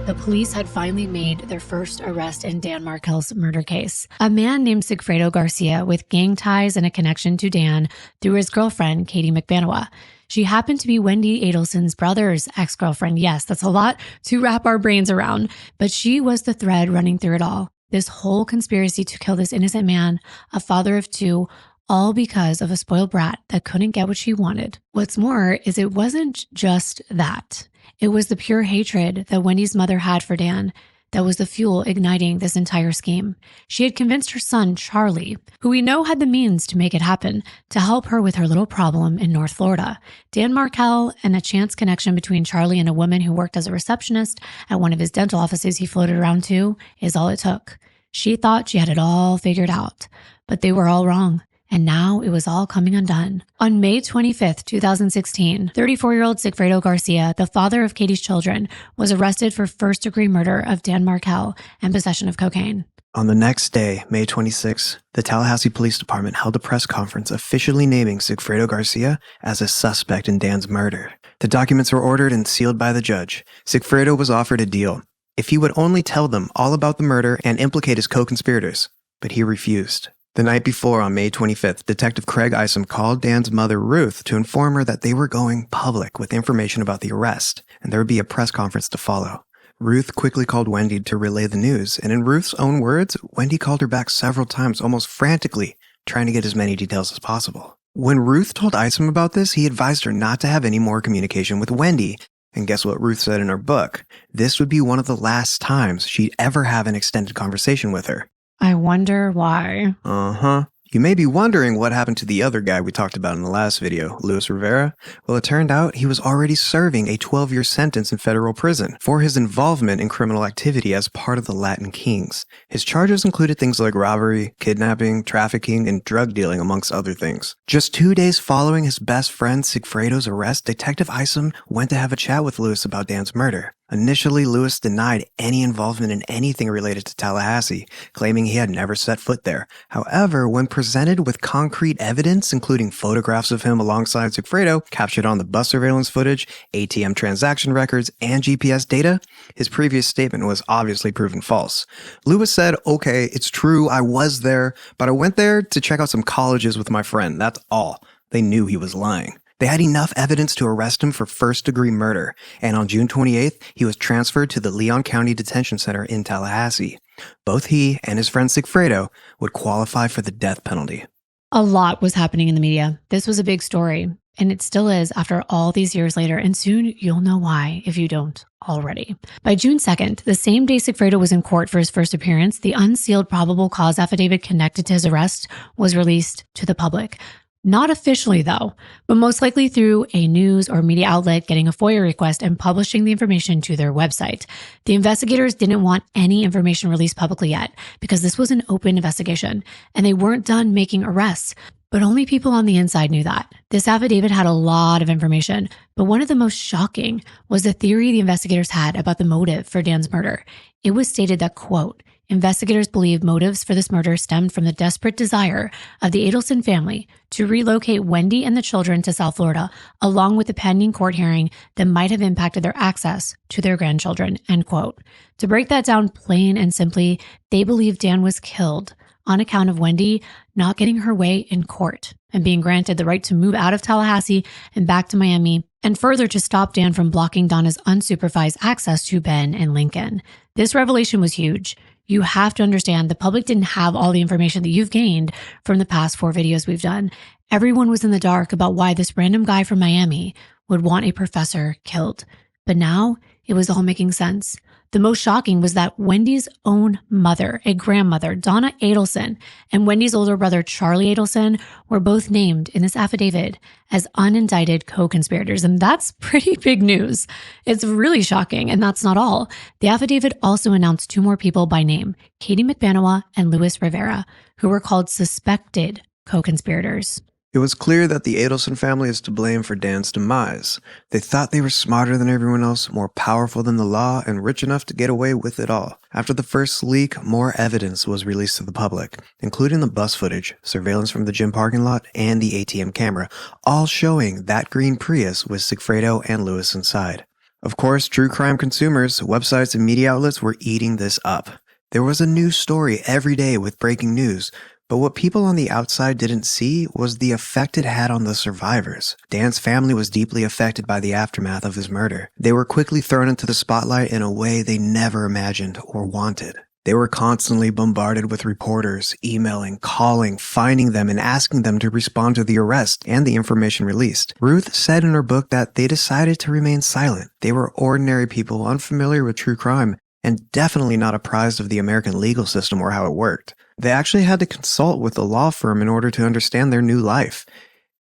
The police had finally made their first arrest in Dan Markel's murder case. A man named Sigfredo Garcia with gang ties and a connection to Dan through his girlfriend, Katie McBanoa. She happened to be Wendi Adelson's brother's ex-girlfriend. Yes, that's a lot to wrap our brains around, but she was the thread running through it all. This whole conspiracy to kill this innocent man, a father of 2, all because of a spoiled brat that couldn't get what she wanted. What's more is it wasn't just that. It was the pure hatred that Wendy's mother had for Dan that was the fuel igniting this entire scheme. She had convinced her son, Charlie, who we know had the means to make it happen, to help her with her little problem in North Florida. Dan Markel and a chance connection between Charlie and a woman who worked as a receptionist at one of his dental offices he floated around to is all it took. She thought she had it all figured out, but they were all wrong. And now it was all coming undone. On May 25th, 2016, 34-year-old Sigfredo Garcia, the father of Katie's children, was arrested for first-degree murder of Dan Markel and possession of cocaine. On the next day, May 26, the Tallahassee Police Department held a press conference officially naming Sigfredo Garcia as a suspect in Dan's murder. The documents were ordered and sealed by the judge. Sigfredo was offered a deal if he would only tell them all about the murder and implicate his co-conspirators, but he refused. The night before, on May 25th, Detective Craig Isom called Dan's mother, Ruth, to inform her that they were going public with information about the arrest, and there would be a press conference to follow. Ruth quickly called Wendi to relay the news, and in Ruth's own words, Wendi called her back several times, almost frantically, trying to get as many details as possible. When Ruth told Isom about this, he advised her not to have any more communication with Wendi, and guess what Ruth said in her book? This would be one of the last times she'd ever have an extended conversation with her. I wonder why. Uh-huh. You may be wondering what happened to the other guy we talked about in the last video, Luis Rivera. Well, it turned out he was already serving a 12-year sentence in federal prison for his involvement in criminal activity as part of the Latin Kings. His charges included things like robbery, kidnapping, trafficking, and drug dealing, amongst other things. Just 2 days following his best friend Sigfredo's arrest, Detective Isom went to have a chat with Luis about Dan's murder. Initially, Luis denied any involvement in anything related to Tallahassee, claiming he had never set foot there. However, when presented with concrete evidence, including photographs of him alongside Sigfredo, captured on the bus surveillance footage, ATM transaction records, and GPS data, his previous statement was obviously proven false. Luis said, "Okay, it's true, I was there, but I went there to check out some colleges with my friend, that's all." They knew he was lying. They had enough evidence to arrest him for first-degree murder, and on June 28th, he was transferred to the Leon County Detention Center in Tallahassee. Both he and his friend Sigfredo would qualify for the death penalty. A lot was happening in the media. This was a big story, and it still is after all these years later, and soon you'll know why if you don't already. By June 2nd, the same day Sigfredo was in court for his first appearance, the unsealed probable cause affidavit connected to his arrest was released to the public. Not officially, though, but most likely through a news or media outlet getting a FOIA request and publishing the information to their website. The investigators didn't want any information released publicly yet because this was an open investigation and they weren't done making arrests. But only people on the inside knew that. This affidavit had a lot of information, but one of the most shocking was the theory the investigators had about the motive for Dan's murder. It was stated that, quote, investigators believe motives for this murder stemmed from the desperate desire of the Adelson family to relocate Wendi and the children to South Florida, along with the pending court hearing that might have impacted their access to their grandchildren, end quote. To break that down plain and simply, they believe Dan was killed on account of Wendi not getting her way in court and being granted the right to move out of Tallahassee and back to Miami, and further to stop Dan from blocking Donna's unsupervised access to Ben and Lincoln. This revelation was huge. You have to understand the public didn't have all the information that you've gained from the past 4 videos we've done. Everyone was in the dark about why this random guy from Miami would want a professor killed. But now it was all making sense. The most shocking was that Wendi's own mother, a grandmother, Donna Adelson, and Wendi's older brother, Charlie Adelson, were both named in this affidavit as unindicted co-conspirators. And that's pretty big news. It's really shocking. And that's not all. The affidavit also announced 2 more people by name, Katie McBanowa and Luis Rivera, who were called suspected co-conspirators. It was clear that the Adelson family is to blame for Dan's demise. They thought they were smarter than everyone else, more powerful than the law, and rich enough to get away with it all. After the first leak, more evidence was released to the public, including the bus footage, surveillance from the gym parking lot, and the ATM camera, all showing that green Prius with Sigfredo and Luis inside. Of course, true crime consumers, websites, and media outlets were eating this up. There was a new story every day with breaking news. But what people on the outside didn't see was the effect it had on the survivors. Dan's family was deeply affected by the aftermath of his murder. They were quickly thrown into the spotlight in a way they never imagined or wanted. They were constantly bombarded with reporters, emailing, calling, finding them, and asking them to respond to the arrest and the information released. Ruth said in her book that they decided to remain silent. They were ordinary people unfamiliar with true crime and definitely not apprised of the American legal system or how it worked. They actually had to consult with a law firm in order to understand their new life.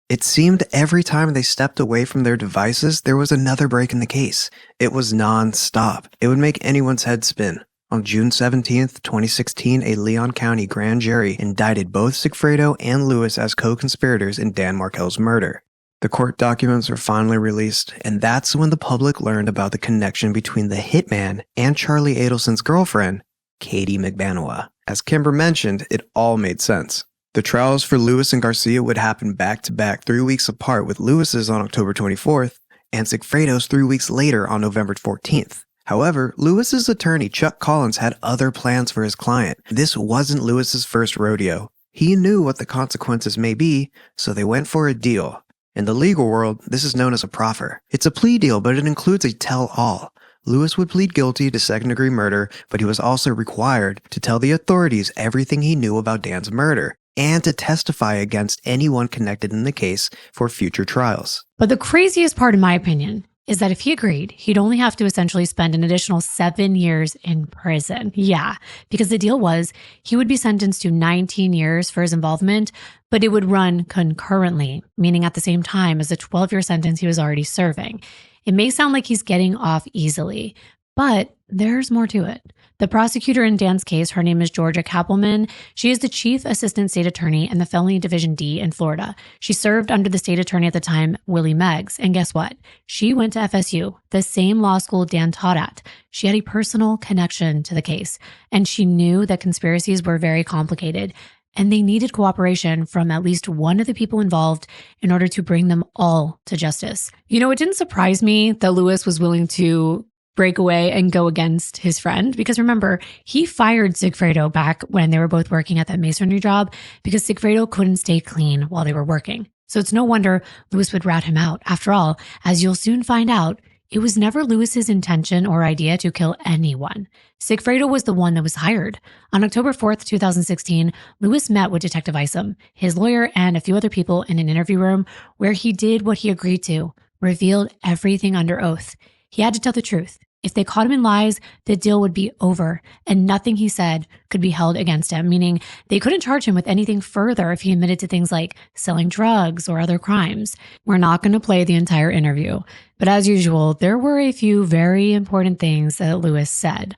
It seemed every time they stepped away from their devices, there was another break in the case. It was non-stop. It would make anyone's head spin. On June 17th, 2016, a Leon County grand jury indicted both Sigfredo and Luis as co-conspirators in Dan Markel's murder. The court documents were finally released, and that's when the public learned about the connection between the hitman and Charlie Adelson's girlfriend, Katie McBanowa. As Kimbyr mentioned, it all made sense. The trials for Luis and Garcia would happen back-to-back 3 weeks apart, with Luis's on October 24th and Sigfredo's 3 weeks later on November 14th. However, Luis's attorney Chuck Collins had other plans for his client. This wasn't Luis's first rodeo. He knew what the consequences may be, so they went for a deal. In the legal world, this is known as a proffer. It's a plea deal, but it includes a tell-all. Luis would plead guilty to second-degree murder, but he was also required to tell the authorities everything he knew about Dan's murder and to testify against anyone connected in the case for future trials. But the craziest part, in my opinion, is that if he agreed, he'd only have to essentially spend an additional 7 years in prison. Yeah, because the deal was he would be sentenced to 19 years for his involvement, but it would run concurrently, meaning at the same time as the 12-year sentence he was already serving. It may sound like he's getting off easily, but there's more to it. The prosecutor in Dan's case, her name is Georgia Kappelman. She is the chief assistant state attorney in the Felony Division D in Florida. She served under the state attorney at the time, Willie Meggs. And guess what? She went to FSU, the same law school Dan taught at. She had a personal connection to the case, and she knew that conspiracies were very complicated, and they needed cooperation from at least one of the people involved in order to bring them all to justice. You know, it didn't surprise me that Luis was willing to break away and go against his friend, because remember, he fired Sigfredo back when they were both working at that masonry job because Sigfredo couldn't stay clean while they were working. So it's no wonder Luis would rat him out. After all, as you'll soon find out, it was never Luis's intention or idea to kill anyone. Sigfredo was the one that was hired. On October 4th, 2016, Luis met with Detective Isom, his lawyer, and a few other people in an interview room where he did what he agreed to, revealed everything under oath. He had to tell the truth. If they caught him in lies, the deal would be over, and nothing he said could be held against him, meaning they couldn't charge him with anything further if he admitted to things like selling drugs or other crimes. We're not going to play the entire interview, but as usual, there were a few very important things that Luis said.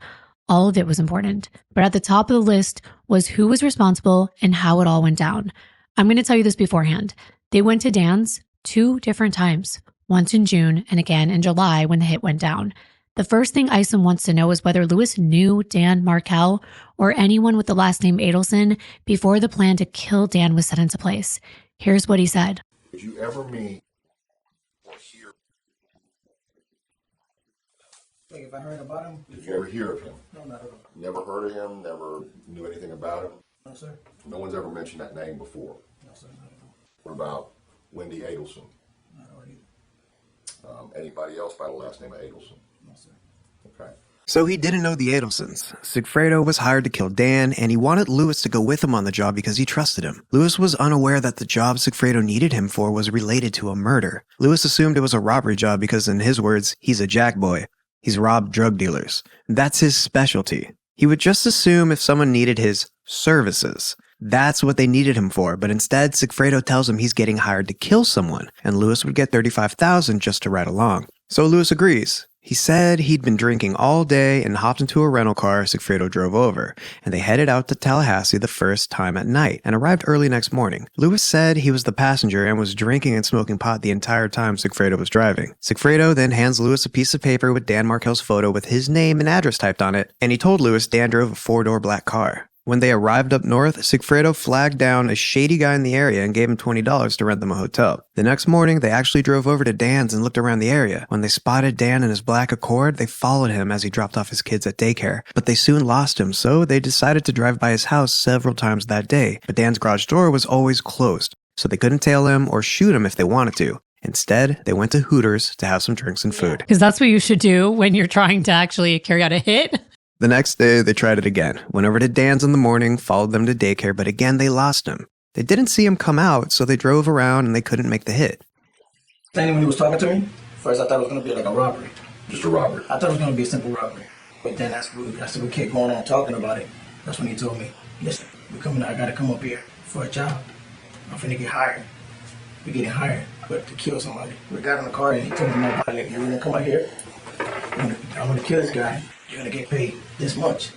All of it was important, but at the top of the list was who was responsible and how it all went down. I'm going to tell you this beforehand. They went to Dan's 2 different times, once in June and again in July when the hit went down. The first thing Isom wants to know is whether Lewis knew Dan Markel or anyone with the last name Adelson before the plan to kill Dan was set into place. Here's what he said. Did you ever meet or hear? Like if I heard about him? Did you ever hear of him? No, not at all. Never heard of him? Never knew anything about him? No, sir. No one's ever mentioned that name before? No, sir, not at all. What about Wendi Adelson? Not at all either. Anybody else by the last name of Adelson? No, sir. Okay. So he didn't know the Adelsons. Sigfredo was hired to kill Dan, and he wanted Lewis to go with him on the job because he trusted him. Lewis was unaware that the job Sigfredo needed him for was related to a murder. Lewis assumed it was a robbery job because, in his words, he's a jackboy. He's robbed drug dealers. That's his specialty. He would just assume if someone needed his services. That's what they needed him for, but instead, Sigfredo tells him he's getting hired to kill someone, and Lewis would get $35,000 just to ride along. So Lewis agrees. He said he'd been drinking all day and hopped into a rental car Sigfredo drove over, and they headed out to Tallahassee the first time at night and arrived early next morning. Lewis said he was the passenger and was drinking and smoking pot the entire time Sigfredo was driving. Sigfredo then hands Lewis a piece of paper with Dan Markel's photo with his name and address typed on it, and he told Lewis Dan drove a 4-door black car. When they arrived up north, Sigfredo flagged down a shady guy in the area and gave him $20 to rent them a hotel. The next morning, they actually drove over to Dan's and looked around the area. When they spotted Dan in his black Accord, they followed him as he dropped off his kids at daycare. But they soon lost him, so they decided to drive by his house several times that day. But Dan's garage door was always closed, so they couldn't tail him or shoot him if they wanted to. Instead, they went to Hooters to have some drinks and food. Because that's what you should do when you're trying to actually carry out a hit. The next day, they tried it again. Went over to Dan's in the morning, followed them to daycare, but again, they lost him. They didn't see him come out, so they drove around and they couldn't make the hit. When he was talking to me, first I thought it was going to be like a robbery. Just a robbery? I thought it was going to be a simple robbery. But then as we kept going on talking about it, that's when he told me, listen, I got to come up here for a job. I'm finna get hired. We're getting hired, but to kill somebody. We got in the car and he told me, no, like, you're going to come out here. I'm going to kill this guy. You're going to get paid this much.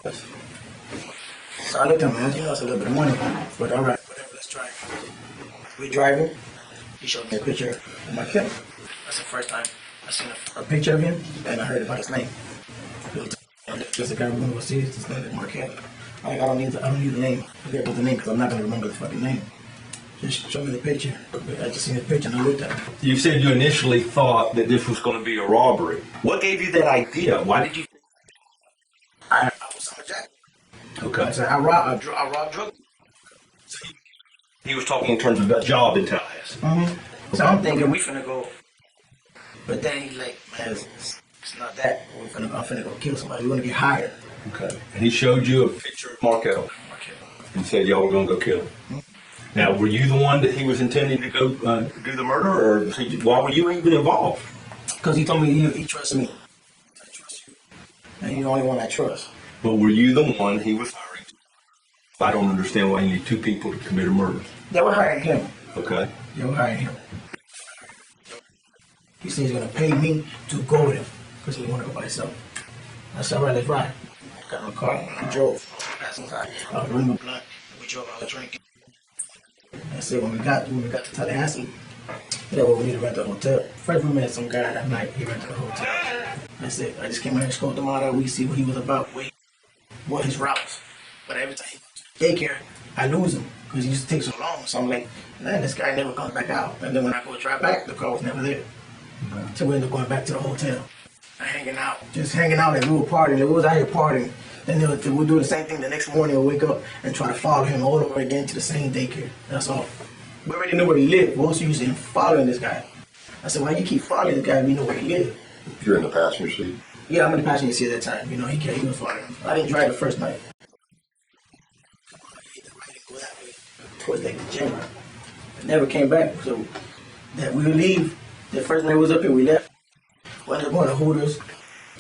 So I looked at him, man, it's a little bit of money, but all right, whatever, let's try it. We're driving. He showed me a picture of Markel. That's the first time I seen a picture of him, and I heard about his name. Just the guy we're going to go see, his name is Markel. I don't need the name. I forget about the name because I'm not going to remember the fucking name. Just show me the picture. I just seen the picture and I looked at it. You said you initially thought that this was going to be a robbery. What gave you that idea? Why did you? I was on a jack. Okay. So I robbed drug. So he was talking in terms of a job in Tallahassee. Mm-hmm. So I'm thinking we finna go, but then he's like, man, it's not that. I'm finna go kill somebody. We're gonna get hired. Okay. And he showed you a picture of Markel. And said y'all were gonna go kill him. Mm-hmm. Now, were you the one that he was intending to go do the murder, or why were you even involved? Because he told me he trusts me. I trust you. And you're the only one I trust. But were you the one he was hiring? I don't understand why you need two people to commit a murder. They were hiring him. Okay. They were hiring him. He said he's going to pay me to go with him because he didn't want to go by himself. I said, all right, let's ride. Got in the car, we drove. Passed inside. I was rolling my blunt. We drove, I was drinking. I said, when we got to Tallahassee, we need to rent a hotel. First we met some guy that night, he rented a hotel. I said, I just came out and scoped him out, we see what he was about, what his routes. But every time he goes to daycare, I lose him, because he used to take so long. So I'm like, man, this guy never comes back out. And then when I go drive back, the car was never there. So we ended up going back to the hotel, just hanging out, and we were partying. We was out here partying. Then we'll do the same thing the next morning. We'll wake up and try to follow him all over again to the same daycare. That's all. We already know where he lived. We also used to following this guy. I said, why you keep following this guy if you know where he lived? You're in the passenger seat? Yeah, I'm in the passenger seat at that time. You know, he was following him. I didn't drive the first night. Towards like the gym. I never came back. So that we would leave. The first night was up here, we left. We ended up going to Hooters.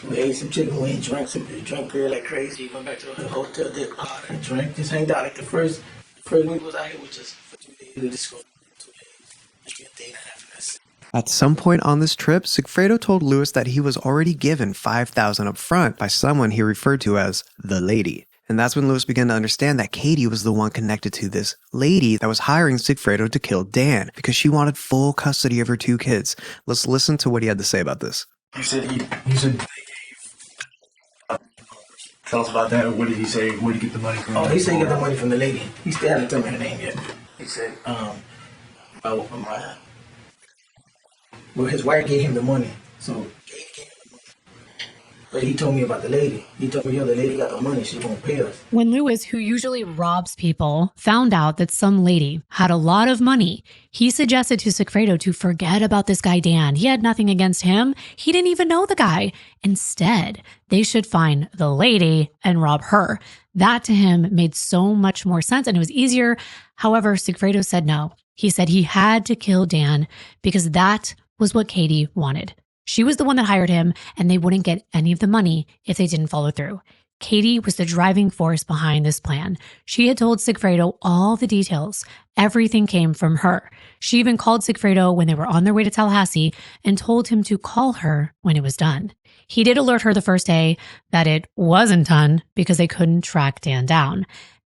We ate some chicken wings, drank beer like crazy. Went back to the hotel, did a lot and drank. Just hanged out. Like the first week was out here, we just for 2 days. We just go 2 days. Just be a day and a half of this. At some point on this trip, Sigfredo told Lewis that he was already given $5,000 up front by someone he referred to as the lady. And that's when Lewis began to understand that Katie was the one connected to this lady that was hiring Sigfredo to kill Dan because she wanted full custody of her 2 kids. Let's listen to what he had to say about this. You said tell us about that. What did he say? Where did he get the money from? Oh, he said he got the money from the lady. He still hasn't told me her name yet. He said, well, his wife gave him the money, so but he told me about the lady. He told me, the lady got the money. She won't pay us. When Lewis, who usually robs people, found out that some lady had a lot of money, he suggested to Sigfredo to forget about this guy, Dan. He had nothing against him. He didn't even know the guy. Instead, they should find the lady and rob her. That to him made so much more sense and it was easier. However, Sigfredo said no. He said he had to kill Dan because that was what Katie wanted. She was the one that hired him, and they wouldn't get any of the money if they didn't follow through. Katie was the driving force behind this plan. She had told Sigfredo all the details. Everything came from her. She even called Sigfredo when they were on their way to Tallahassee and told him to call her when it was done. He did alert her the first day that it wasn't done because they couldn't track Dan down.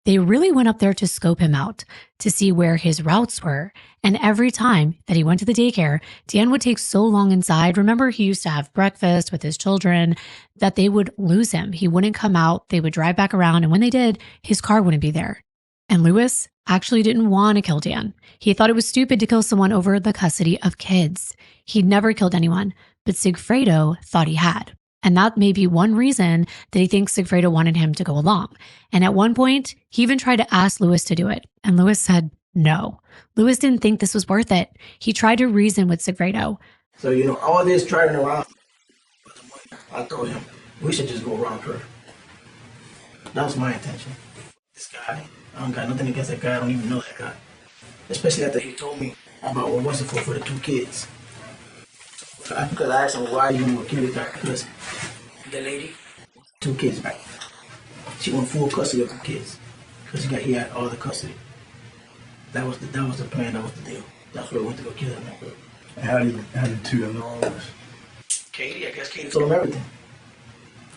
They really went up there to scope him out, to see where his routes were. And every time that he went to the daycare, Dan would take so long inside. Remember, he used to have breakfast with his children that they would lose him. He wouldn't come out. They would drive back around. And when they did, his car wouldn't be there. And Lewis actually didn't want to kill Dan. He thought it was stupid to kill someone over the custody of kids. He'd never killed anyone, but Sigfredo thought he had. And that may be one reason that he thinks Sigfredo wanted him to go along. And at one point, he even tried to ask Lewis to do it. And Lewis said no. Lewis didn't think this was worth it. He tried to reason with Sigfredo. So, all this driving around, I told him, we should just go around her. That was my intention. This guy, I don't got nothing against that guy. I don't even know that guy. Especially after he told me about what was it for the 2 kids. Because I asked him, why you want to kill this guy? Because the lady, 2 kids back. She want full custody of the kids. Because he had all the custody. That was the plan, that was the deal. That's where we went to go kill him. How did 2 of them know all this? Katie, I guess Katie told him everything.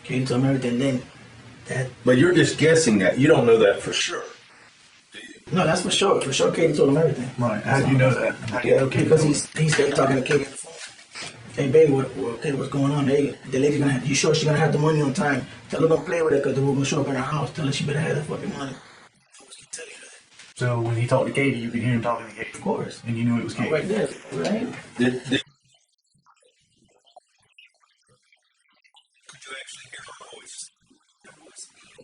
Katie told him everything, then that... But you're just guessing that. You don't know that for sure. No, that's for sure. For sure Katie told him everything. Right. How do you know that? How do you know Katie? Because he stayed talking to Katie on the phone. Hey, baby, what's going on? Hey, the lady's gonna have, you sure she's gonna have the money on time? Tell her don't play with it because we're gonna show up in her house. Tell her she better have that fucking money. So when he talked to Katie, you could hear him talking to Katie? Of course. And you knew it was Katie? Right there, right? Could you actually hear her voice?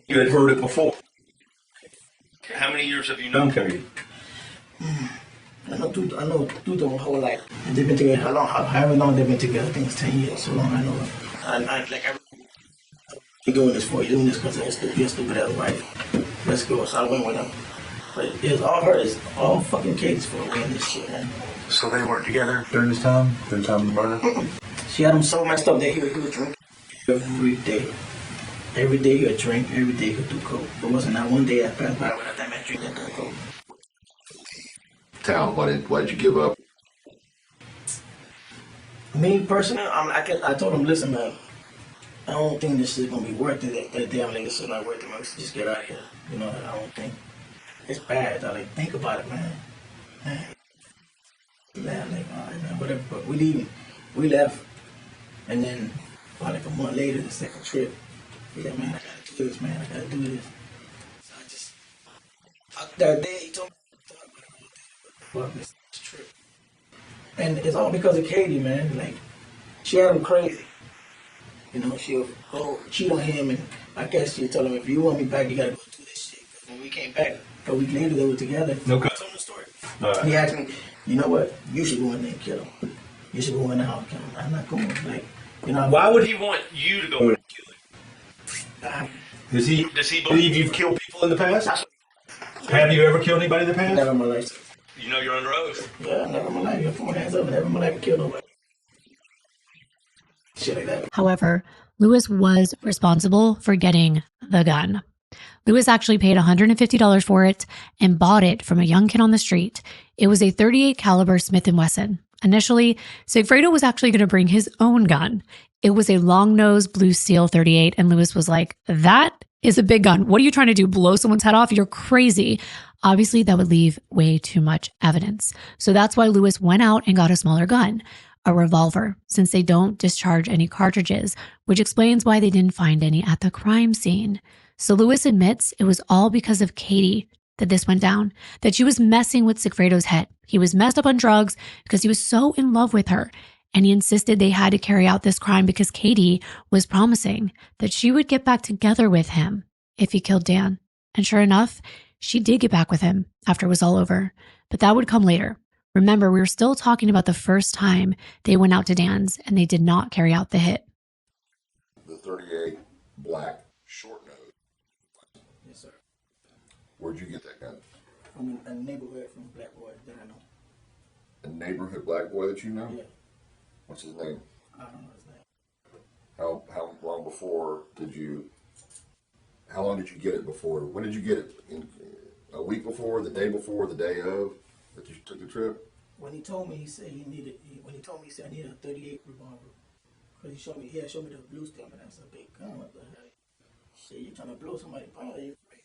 You had heard it before. How many years have you known Katie? I know two the whole life. And they've been together however long they've been together. I think it's 10 years. So long I know her. You're doing this for you. Doing this because you're stupid ass wife. Let's go. So I went with him. But it's all her. It's all fucking Katie's for doing this shit, man. So they weren't together during this time? During the time of the murder? She had him so messed up that he would drink every day. Every day he would drink. Every day he would do coke. There wasn't not one day that passed by without that man drinking that coke. Town, why did you give up? Me personally, I told him, listen, man, I don't think this is gonna be worth it. That damn nigga shit not worth it, man. Let's just get out of here. I don't think it's bad. Think about it, man. All right, man, whatever. But we left, and then about a month later, the second trip, we like, man, I gotta do this, man. I gotta do this. So that day he told me. Fuck this trip. And it's all because of Katie, man. She had him crazy. She'll cheat on him, and I guess she'll tell him, if you want me back, you gotta go do this shit. When we came back, a week later, they were together. Okay. I told him the story. He asked me, you know what? You should go in there and kill him. You should go in the house and kill him. I'm not going. Why would he want you to go in and kill him? Does he believe you've killed people in the past? Have you ever killed anybody in the past? Never in my life. You know you're under oath. Yeah, never in my life. You're 4 hands up. Never in my life killed nobody. Shit like that. However, Lewis was responsible for getting the gun. Lewis actually paid $150 for it and bought it from a young kid on the street. It was a .38 caliber Smith & Wesson. Initially, Sigfredo was actually going to bring his own gun. It was a long-nose Blue Steel .38, and Lewis was like, that is a big gun. What are you trying to do? Blow someone's head off? You're crazy. Obviously, that would leave way too much evidence. So that's why Lewis went out and got a smaller gun. a revolver, since they don't discharge any cartridges, which explains why they didn't find any at the crime scene. So Lewis admits it was all because of Katie that this went down, that she was messing with Sigfredo's head. He was messed up on drugs because he was so in love with her. And he insisted they had to carry out this crime because Katie was promising that she would get back together with him if he killed Dan. And sure enough, she did get back with him after it was all over. But that would come later. Remember, we were still talking about the first time they went out to Dan's and they did not carry out the hit. The 38 black short nose. Yes, sir. Where'd you get that gun? From a neighborhood from Black Boy that I know. A neighborhood black boy that you know? Yeah. What's his name? I don't know his name. How long before did you? How long did you get it before? When did you get it? A week before, the day of that you took the trip? When he told me, he said he needed. When he told me, he said I needed a 38 revolver. Cause he showed me the blue stem, and that's a big gun. What the hell? Shit, you trying to blow somebody apart? You crazy?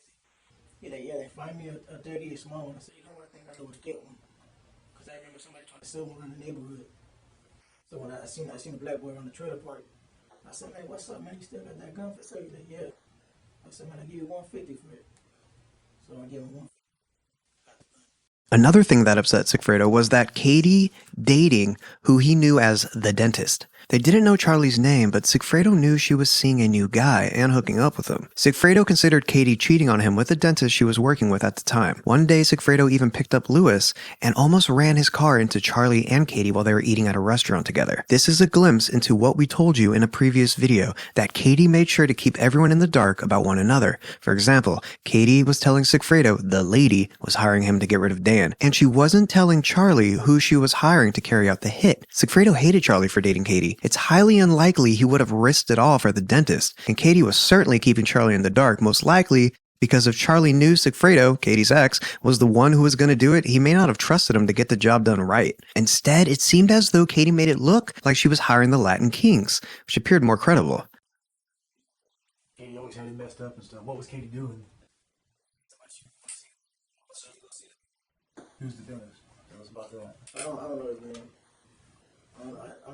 He like, yeah, they find me a 38 small one. I said, you know what? I think I know to get one. Cause I remember somebody trying to sell one in the neighborhood. So when I seen the black boy on the trailer park, I said, man, what's up, man? You still got that gun for sale? He's like, yeah. I said, man, I give you $150 for it. So I gave him $150. Another thing that upset Sigfredo was that Katie dating who he knew as the dentist. They didn't know Charlie's name, but Sigfredo knew she was seeing a new guy and hooking up with him. Sigfredo considered Katie cheating on him with the dentist she was working with at the time. One day, Sigfredo even picked up Lewis and almost ran his car into Charlie and Katie while they were eating at a restaurant together. This is a glimpse into what we told you in a previous video, that Katie made sure to keep everyone in the dark about one another. For example, Katie was telling Sigfredo the lady was hiring him to get rid of Dan, and she wasn't telling Charlie who she was hiring to carry out the hit. Sigfredo hated Charlie for dating Katie. It's highly unlikely he would have risked it all for the dentist, and Katie was certainly keeping Charlie in the dark, most likely because if Charlie knew Sigfredo, Katie's ex, was the one who was going to do it, he may not have trusted him to get the job done right. Instead, it seemed as though Katie made it look like she was hiring the Latin Kings, which appeared more credible. Katie always had it messed up and stuff. What was Katie doing? Who's the dentist? Tell us about that. I don't know his name. I don't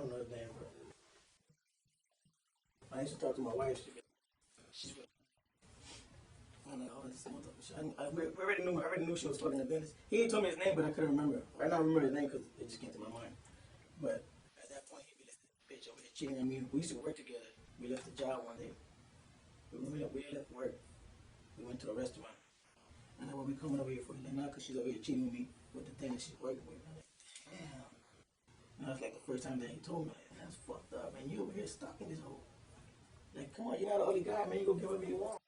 know his name, but I used to talk to my wife. I already knew she was talking to dentist. He didn't tell me his name, but I couldn't remember. Right now I remember his name because it just came to my mind. But at that point, he'd be like, bitch over here cheating on me. We used to work together. We left the job one day. We left work. We went to a restaurant. And I will be coming over here for you now because she's over here cheating with me with the thing that she's working with. I'm like, damn. And that's like the first time that he told me, man, that's fucked up, man. You over here stalking this hoe. Like, come on, you're not an ugly guy, man. You go get whatever you want.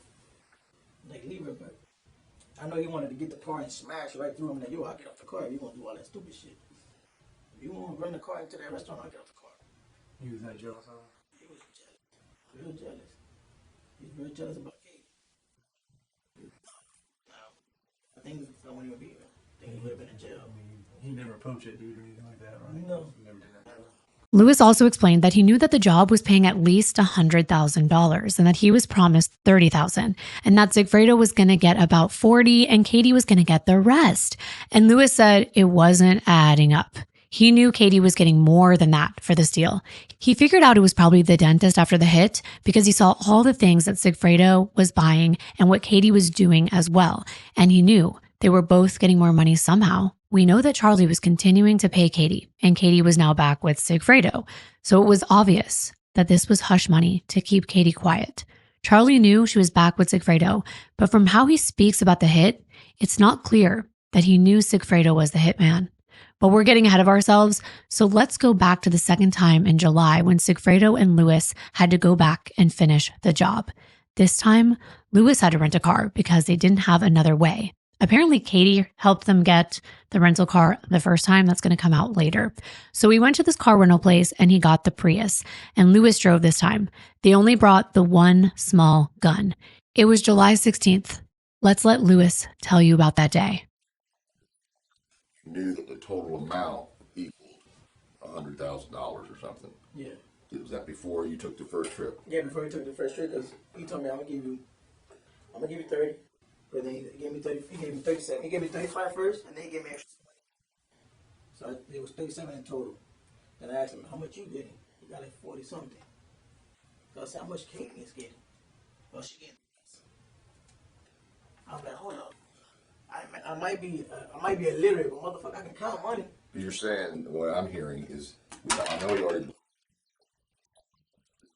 Like, leave her, but I know he wanted to get the car and smash right through him. Like, yo, I'll get off the car if you want to do all that stupid shit. If you want to run the car into that restaurant, I'll get off the car. He was that jealous, huh? He was jealous. Real jealous. He's real jealous about Kate. Now, I think I wouldn't even be here. I think he would have been in jail. I mean, he never approached it, dude, or anything like that, right? No. He never did that. Lewis also explained that he knew that the job was paying at least $100,000 and that he was promised $30,000 and that Sigfredo was going to get about $40,000 and Katie was going to get the rest. And Lewis said it wasn't adding up. He knew Katie was getting more than that for this deal. He figured out it was probably the dentist after the hit because he saw all the things that Sigfredo was buying and what Katie was doing as well. And he knew they were both getting more money somehow. We know that Charlie was continuing to pay Katie, and Katie was now back with Sigfredo. So it was obvious that this was hush money to keep Katie quiet. Charlie knew she was back with Sigfredo, but from how he speaks about the hit, it's not clear that he knew Sigfredo was the hitman. But we're getting ahead of ourselves, so let's go back to the second time in July when Sigfredo and Lewis had to go back and finish the job. This time, Lewis had to rent a car because they didn't have another way. Apparently, Katie helped them get the rental car the first time. That's going to come out later. So we went to this car rental place and he got the Prius. And Lewis drove this time. They only brought the one small gun. It was July 16th. Let's let Lewis tell you about that day. You knew that the total amount equaled $100,000 or something. Yeah. Was that before you took the first trip? Yeah, before he took the first trip, because he told me, I'm gonna give you 30. But then he gave me 30. He gave me 37. He gave me 35 first, and then he gave me extra money. So it was 37 in total. Then I asked him, how much you getting? He got like 40 something. So I said, how much Katie is getting? Well, she getting. I was like, hold up. I might be illiterate, but motherfucker, I can count money. You're saying what I'm hearing is, I know you already.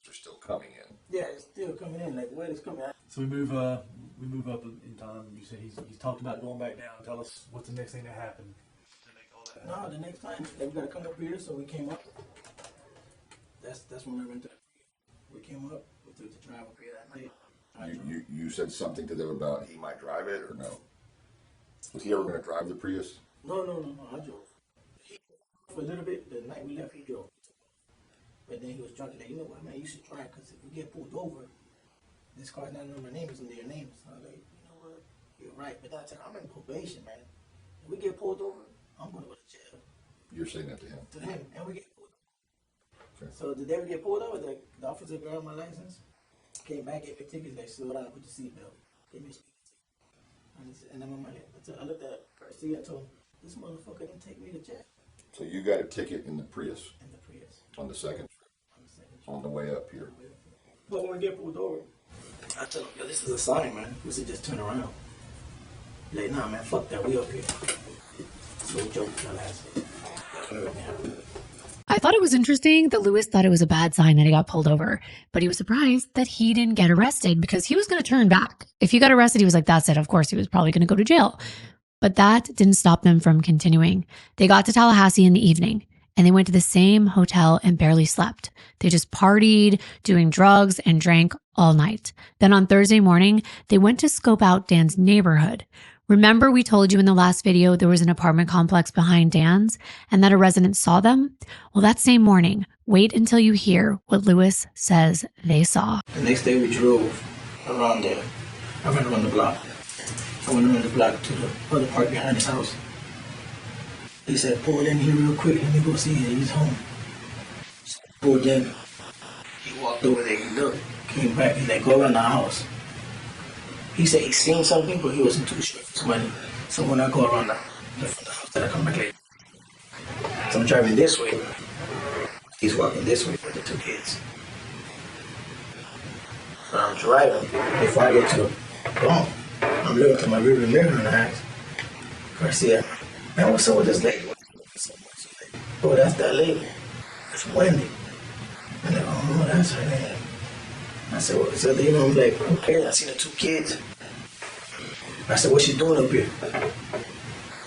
They're still coming in. Yeah, it's still coming in. Like, where it's coming out. So we move up in time. You said he's talked about going back down. Tell us what's the next thing that happened. No, the next time they gotta come up here, so we came up. That's when I went to. We came up. We took the drive up here that night. You said something to them about he might drive it or no? Was he ever going to drive the Prius? No. I drove. He for a little bit. The night we left, he drove. But then he was drunk. Like, you know what, man? You should try because if we get pulled over, this car's not under my name. It's under your name. So I was like, you know what? You're right. But that's I'm in probation, man. If we get pulled over, I'm going to go to jail. You're saying that to him? To him, and we get pulled over. Okay. So the day we get pulled over, the officer grabbed my license, came back, gave me tickets, like, slow down, put the seatbelt, gave me a speeding ticket. And I'm on my head. I looked at Garcia, I told him, this motherfucker didn't take me to jail. So you got a ticket in the Prius? In the Prius. On the second trip? On the way up here? But when we get pulled over, I told him, yo, this is a sign, man. We should just turn around. He's like, nah, man, fuck that, we up here. So we joked till last day. I thought it was interesting that Lewis thought it was a bad sign that he got pulled over, but he was surprised that he didn't get arrested because he was going to turn back. If he got arrested, he was like, that's it. Of course, he was probably going to go to jail. But that didn't stop them from continuing. They got to Tallahassee in the evening and they went to the same hotel and barely slept. They just partied, doing drugs and drank all night. Then on Thursday morning, they went to scope out Dan's neighborhood. Remember we told you in the last video there was an apartment complex behind Dan's and that a resident saw them? Well, that same morning, wait until you hear what Lewis says they saw. The next day we drove around there. I went around the block. I went around the block to the other part behind his house. He said, pull in here real quick, let me go see you. He's home. So I pulled in. He walked over there, he looked, came back, he's like, go around the house. He said he seen something, but he wasn't too sure if it was money. So when I go around the front of the house, then I come back later. So I'm driving this way. He's walking this way with the two kids. So I'm driving. Before I get to the bump, I'm looking to my rearview mirror and I ask Garcia, man, what's up with this lady? Oh, that's that lady. That's Wendi. I'm like, oh, that's her name. I said, well, so, you know, I'm like, okay, I seen the two kids. I said, what's she doing up here?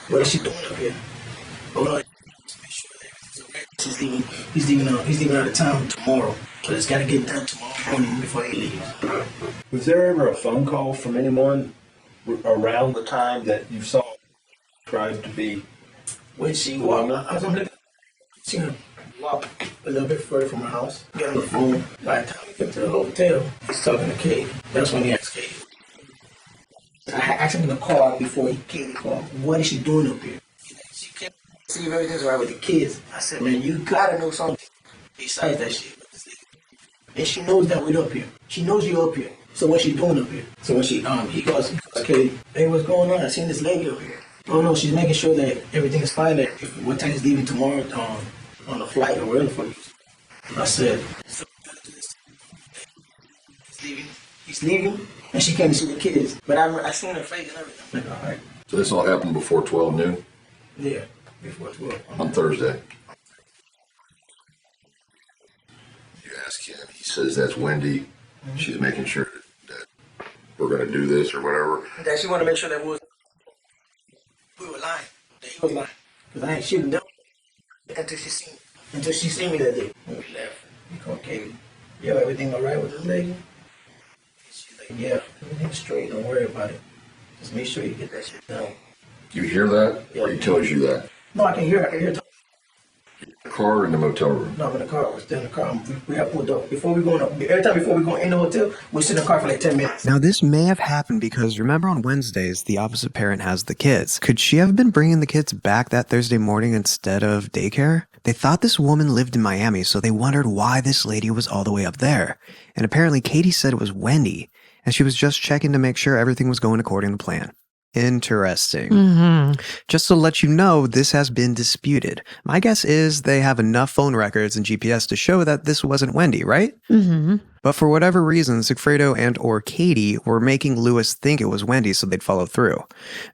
What is she doing up here? Oh, no, he's leaving out of town tomorrow. So it's got to get done tomorrow morning before he leaves. Was there ever a phone call from anyone around the time that you saw tried to be? When she walked, I was looking, she walk a little bit further from her house, get on the phone. By the time we get to the hotel, he's talking to Katie. That's when he asked Katie. I asked him in the car before Katie called, what is she doing up here? She can't see if everything's right with the kids. I said, man, you gotta know something besides that shit. And she knows that we're up here. She knows you're up here. So what's she doing up here? So when he calls Katie, hey, what's going on? I seen this lady up here. Oh no, she's making sure that everything's fine. That what time is leaving tomorrow on the flight or whatever for you. I said, he's leaving, and she came to see the kids. But I seen her face and everything. I'm like, all right. So this all happened before 12 noon? Yeah, before 12. On Thursday? You ask him, he says that's Wendi. Mm-hmm. She's making sure that we're going to do this or whatever. That she want to make sure that we were lying. That he was lying. Because I ain't shooting them until she seen me. Until she seen me that day. When we left, we called Katie. Yo, everything all right with this lady? She's like, yeah, everything's straight. Don't worry about it. Just make sure you get that shit done. You hear that? Yeah. Or he tells you that? No, I can hear it. The car or in the motel room? No, I'm in the car. We're still in the car. We got pulled up. Before we go in the hotel, we sit in the car for like 10 minutes. Now, this may have happened because remember on Wednesdays, the opposite parent has the kids. Could she have been bringing the kids back that Thursday morning instead of daycare? They thought this woman lived in Miami, so they wondered why this lady was all the way up there. And apparently Katie said it was Wendi, and she was just checking to make sure everything was going according to plan. Interesting. Just to let you know, this has been disputed. My guess is they have enough phone records and GPS to show that this wasn't Wendi, right? But for whatever reason, Sigfredo and or Katie were making Lewis think it was Wendi so they'd follow through.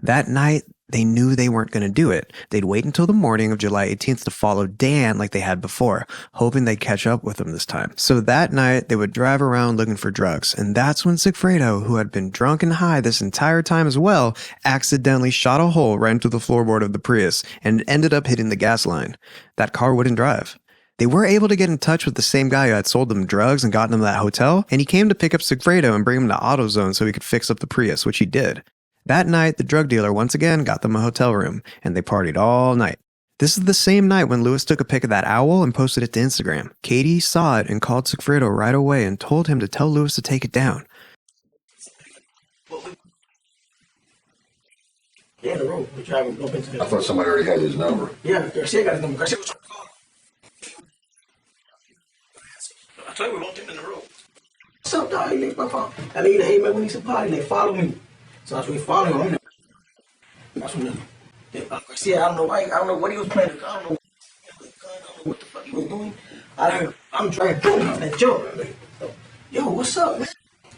That night, they knew they weren't going to do it. They'd wait until the morning of July 18th to follow Dan like they had before, hoping they'd catch up with him this time. So that night, they would drive around looking for drugs, and that's when Sigfredo, who had been drunk and high this entire time as well, accidentally shot a hole right into the floorboard of the Prius and ended up hitting the gas line. That car wouldn't drive. They were able to get in touch with the same guy who had sold them drugs and gotten them that hotel, and he came to pick up Sigfredo and bring him to AutoZone so he could fix up the Prius, which he did. That night, the drug dealer once again got them a hotel room, and they partied all night. This is the same night when Lewis took a pic of that owl and posted it to Instagram. Katie saw it and called Sigfredo right away and told him to tell Lewis to take it down. Yeah, the road. We're driving up into the... I thought somebody already had his number. Yeah, Garcia got his number. Garcia was trying to call him. I told you we walked him in the road. What's up, dog? He linked my phone. I need to hey man, we need some party. They follow me. So that's when we follow him. That's when Garcia, I don't know why, I don't know what he was playing. I don't know what the fuck he was doing. I'm trying to pull him out that joke. Like, yo, what's up, man?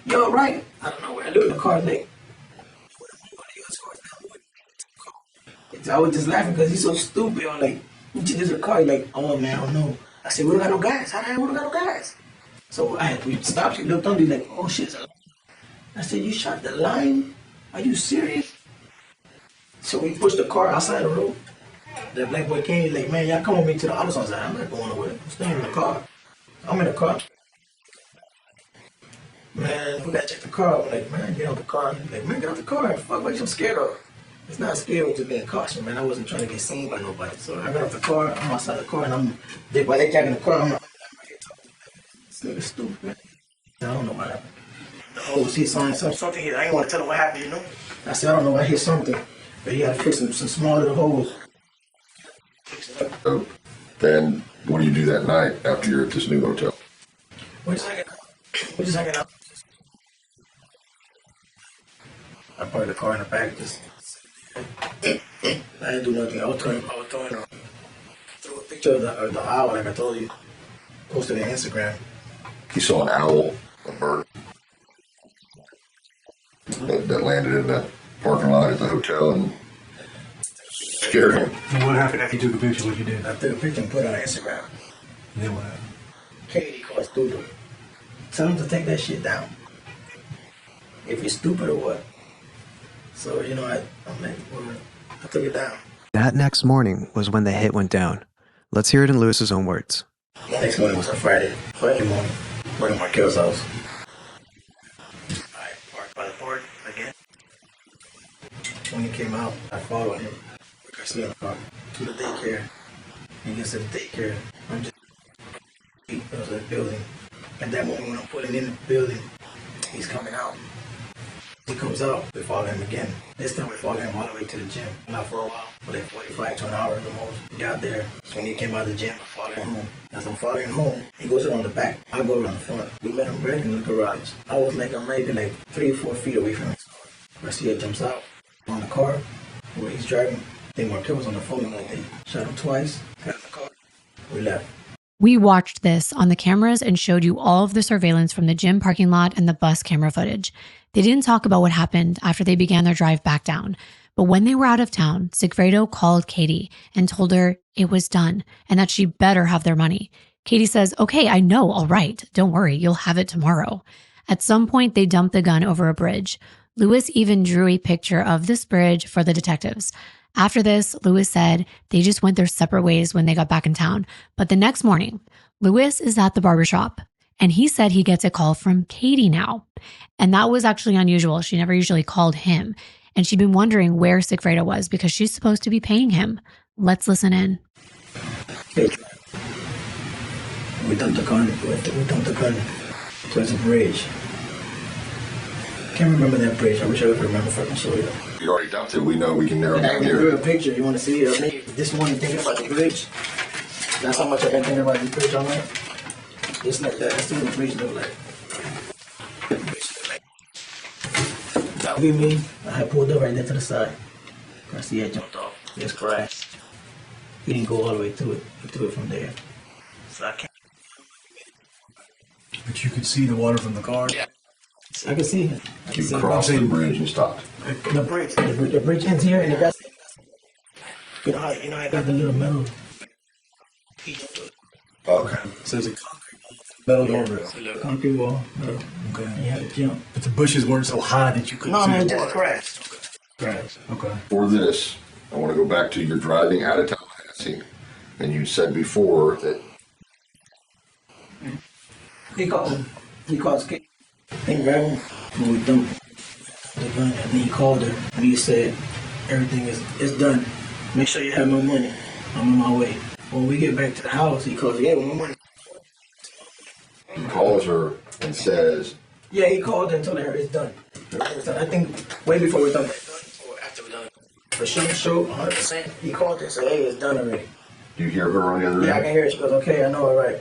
Yo, right? I don't know where I look in the car, nigga. I was just laughing because he's so stupid. I'm like, you just a car. He's like, oh man, I don't know. I said, we don't got no gas. How the hell we don't got no gas? So we stopped. He looked under. He's like, oh shit. I said, you shot the line? Are you serious? So we pushed the car outside the road. That black boy came. He's like, man, y'all come with me to the Adelson side. I'm not going nowhere. I'm staying in the car. I'm in the car. Man, we gotta check the car. I'm like, man, get out the car. He's like, man, get out the car. Fuck, what you scare of? It's not scary to being cautious, man. I wasn't trying to get seen by nobody. So I got off the car, I'm outside the car, and while they jack in the car, I'm like, this nigga's stupid, man. I don't know what happened. The hoes, he saw something here. I didn't want to tell him what happened, you know? I said, I don't know, I hit something. But he had to fix some small little holes. So, then, what do you do that night after you're at this new hotel? We're just hanging out. I parked the car in the back, just... I didn't do nothing. I was throwing a picture of the owl, like I told you. Posted it on Instagram. You saw an owl, a bird, that landed in the parking lot at the hotel and scared him. And what happened after you took a picture? What you did? I took a picture and put it on Instagram. And then what happened? Katie called stupid. Tell him to take that shit down. If you're stupid or what. So, you know, I'm like, well, I took it down. That next morning was when the hit went down. Let's hear it in Lewis's own words. Next morning was a Friday morning. We're at Markel's house. I parked by the porch again. When he came out, I followed him. I see him to the daycare. He gets to the daycare. I'm just it was a building. At that moment when I'm pulling in the building, he's coming out. He comes out, we follow him again. This time we follow him all the way to the gym. Not for a while, for like 45 to an hour at the most. We got there. So when he came out of the gym, I followed him home. As I'm following him home, he goes around the back. I go around the front. We met him right in the garage. I was like, I'm maybe like 3 or 4 feet away from his car. Garcia jumps out on the car where he's driving. Dan Markel was on the phone. I'm like, hey, shot him twice. Got in the car. We left. We watched this on the cameras and showed you all of the surveillance from the gym parking lot and the bus camera footage. They didn't talk about what happened after they began their drive back down. But when they were out of town, Sigfredo called Katie and told her it was done and that she better have their money. Katie says, okay, I know, all right. Don't worry, you'll have it tomorrow. At some point, they dumped the gun over a bridge. Lewis even drew a picture of this bridge for the detectives. After this, Lewis said they just went their separate ways when they got back in town. But the next morning, Lewis is at the barbershop and he said he gets a call from Katie now. And that was actually unusual. She never usually called him. And she'd been wondering where Sigfredo was because she's supposed to be paying him. Let's listen in. Hey, we dumped the gun. We dumped the gun towards a bridge. I can't remember that bridge. I wish I could remember if I can show you. You already dumped it. We know we can narrow I down can here. do a picture. You want to see it? I mean, this morning thinking about the bridge. That's how much I've been thinking about the bridge all night. Just like that. That's what the bridge look like. That would be me. I I pulled up right there to the side. I see I jumped off. It's grass. He didn't go all the way through it. He threw it from there. So I can't. But you could see the water from the car? Yeah. I can see it. You crossed the bridge and stopped. The bridge ends here, and it got. You know, I got the little metal. Okay. So there's a concrete metal guardrail. Concrete wall. Okay. You had to jump. But the bushes weren't so high that you couldn't see No, the just water. grass. Grass. Okay. For this, I want to go back to your driving out of Tallahassee, and you said before that He called Skate. He grabbed him and we dumped the gun. And then he called her and he said, everything is done. Make sure you have my money. I'm on my way. When we get back to the house, he calls, yeah, my money. he calls her and says, Yeah, he called and told her it's done. I think way before we're done. Or after we're done. But she didn't show 100%. He called her and said, hey, it's done already. do you hear her on the other end? Yeah, I can hear it. She goes, okay, I know it right.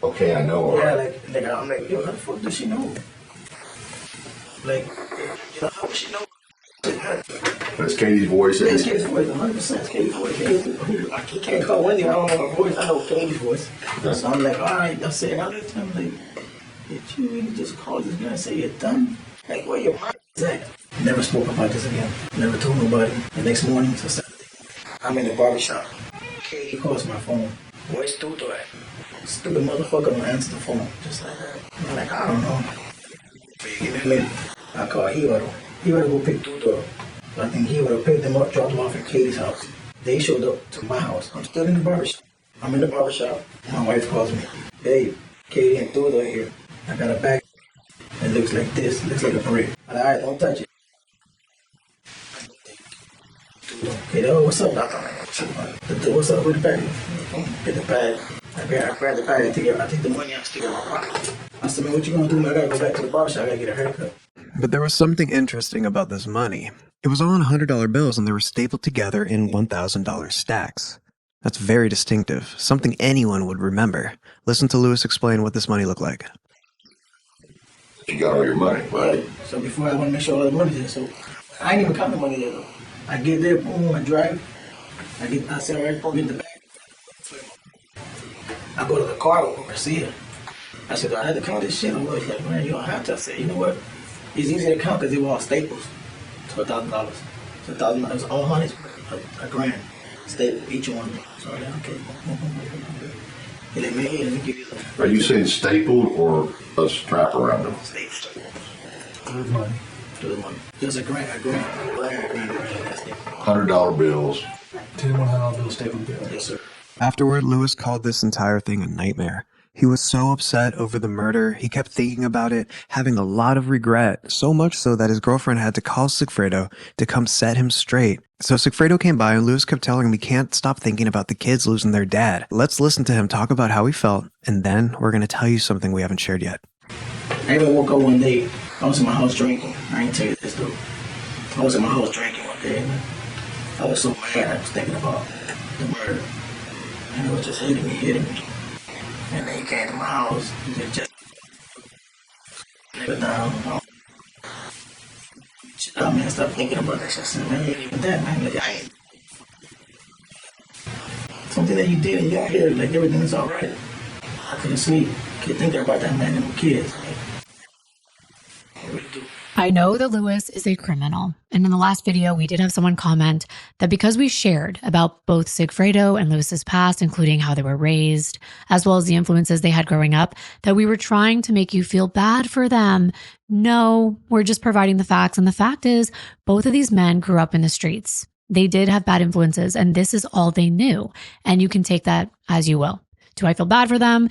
Okay, I know her. Yeah, like I'm like, yo, how the fuck does she know? Like, you know, how would she know? That's Katie's voice. Yeah, it's Katie's voice, 100% it's Katie's voice. I can't call Wendi, I don't know her voice, I know Katie's voice. So I'm like, all right, I said, I looked at him like, did you really just call this guy and say you're done? Like, where your mind is at? Never spoke about this again. Never told nobody. The next morning, so Saturday, I'm in the barbershop. Katie calls my phone. Where's Tuto at? Stupid motherfucker don't answer the phone. Just like that. I'm like, I don't know. Give me a minute. I call Hero. Hero go pick Tuto up. So I think Hero picked them up, dropped them off at Katie's house. They showed up to my house. I'm still in the barbershop. I'm in the barbershop. My wife calls me. Babe, Katie and Tuto are here. I got a bag. It looks like this. It looks like a brick. I'm like, all right, don't touch it. Okay, oh, what's up, Doctor? What's up with the bag? Get the bag. I grab the bag. I take the money. I stick it in my pocket. I said, man, what you gonna do? I gotta go back to the barbershop. I gotta get a haircut. But there was something interesting about this money. It was all in $100 bills and they were stapled together in $1,000 stacks. That's very distinctive, something anyone would remember. Listen to Lewis explain what this money looked like. You got all your money. Right. So before I want to make sure all the money's there. So I ain't even count the money there though. I get there, boom, I drive. I sit right before I get the bag. I go to the car over, I see it. I said, do I have to count this shit? I'm like, man, you don't have to. I said, you know what? It's easy to count because they were all staples. So $1,000. So $1,000, all hundreds, a grand. Staple, each one. So I said, okay. He let me give you the. Are you saying stapled or a strap around them? Stapled. Good money. Good money. Just a grand. $100 bills. 10 $100 bills stapled together. Yes, sir. Afterward, Lewis called this entire thing a nightmare. He was so upset over the murder, he kept thinking about it, having a lot of regret, so much so that his girlfriend had to call Sigfredo to come set him straight. So Sigfredo came by and Lewis kept telling him he can't stop thinking about the kids losing their dad. Let's listen to him talk about how he felt, and then we're going to tell you something we haven't shared yet. I even woke up one day, I was in my house drinking. I ain't tell you this though. I was in my house drinking one day. I was so mad, I was thinking about the murder. And it was just hitting me. And then he came to my house, and just nigga down. Shit, I man, stop thinking about that shit. I said, man, it ain't even that, man. Like, I ain't. Something that you did and you're here, like everything's alright. I couldn't sleep. Keep thinking about that man and my kids. I know that Lewis is a criminal. And in the last video, we did have someone comment that because we shared about both Sigfredo and Lewis's past, including how they were raised, as well as the influences they had growing up, that we were trying to make you feel bad for them. No, we're just providing the facts. And the fact is, both of these men grew up in the streets. They did have bad influences, and this is all they knew. And you can take that as you will. Do I feel bad for them?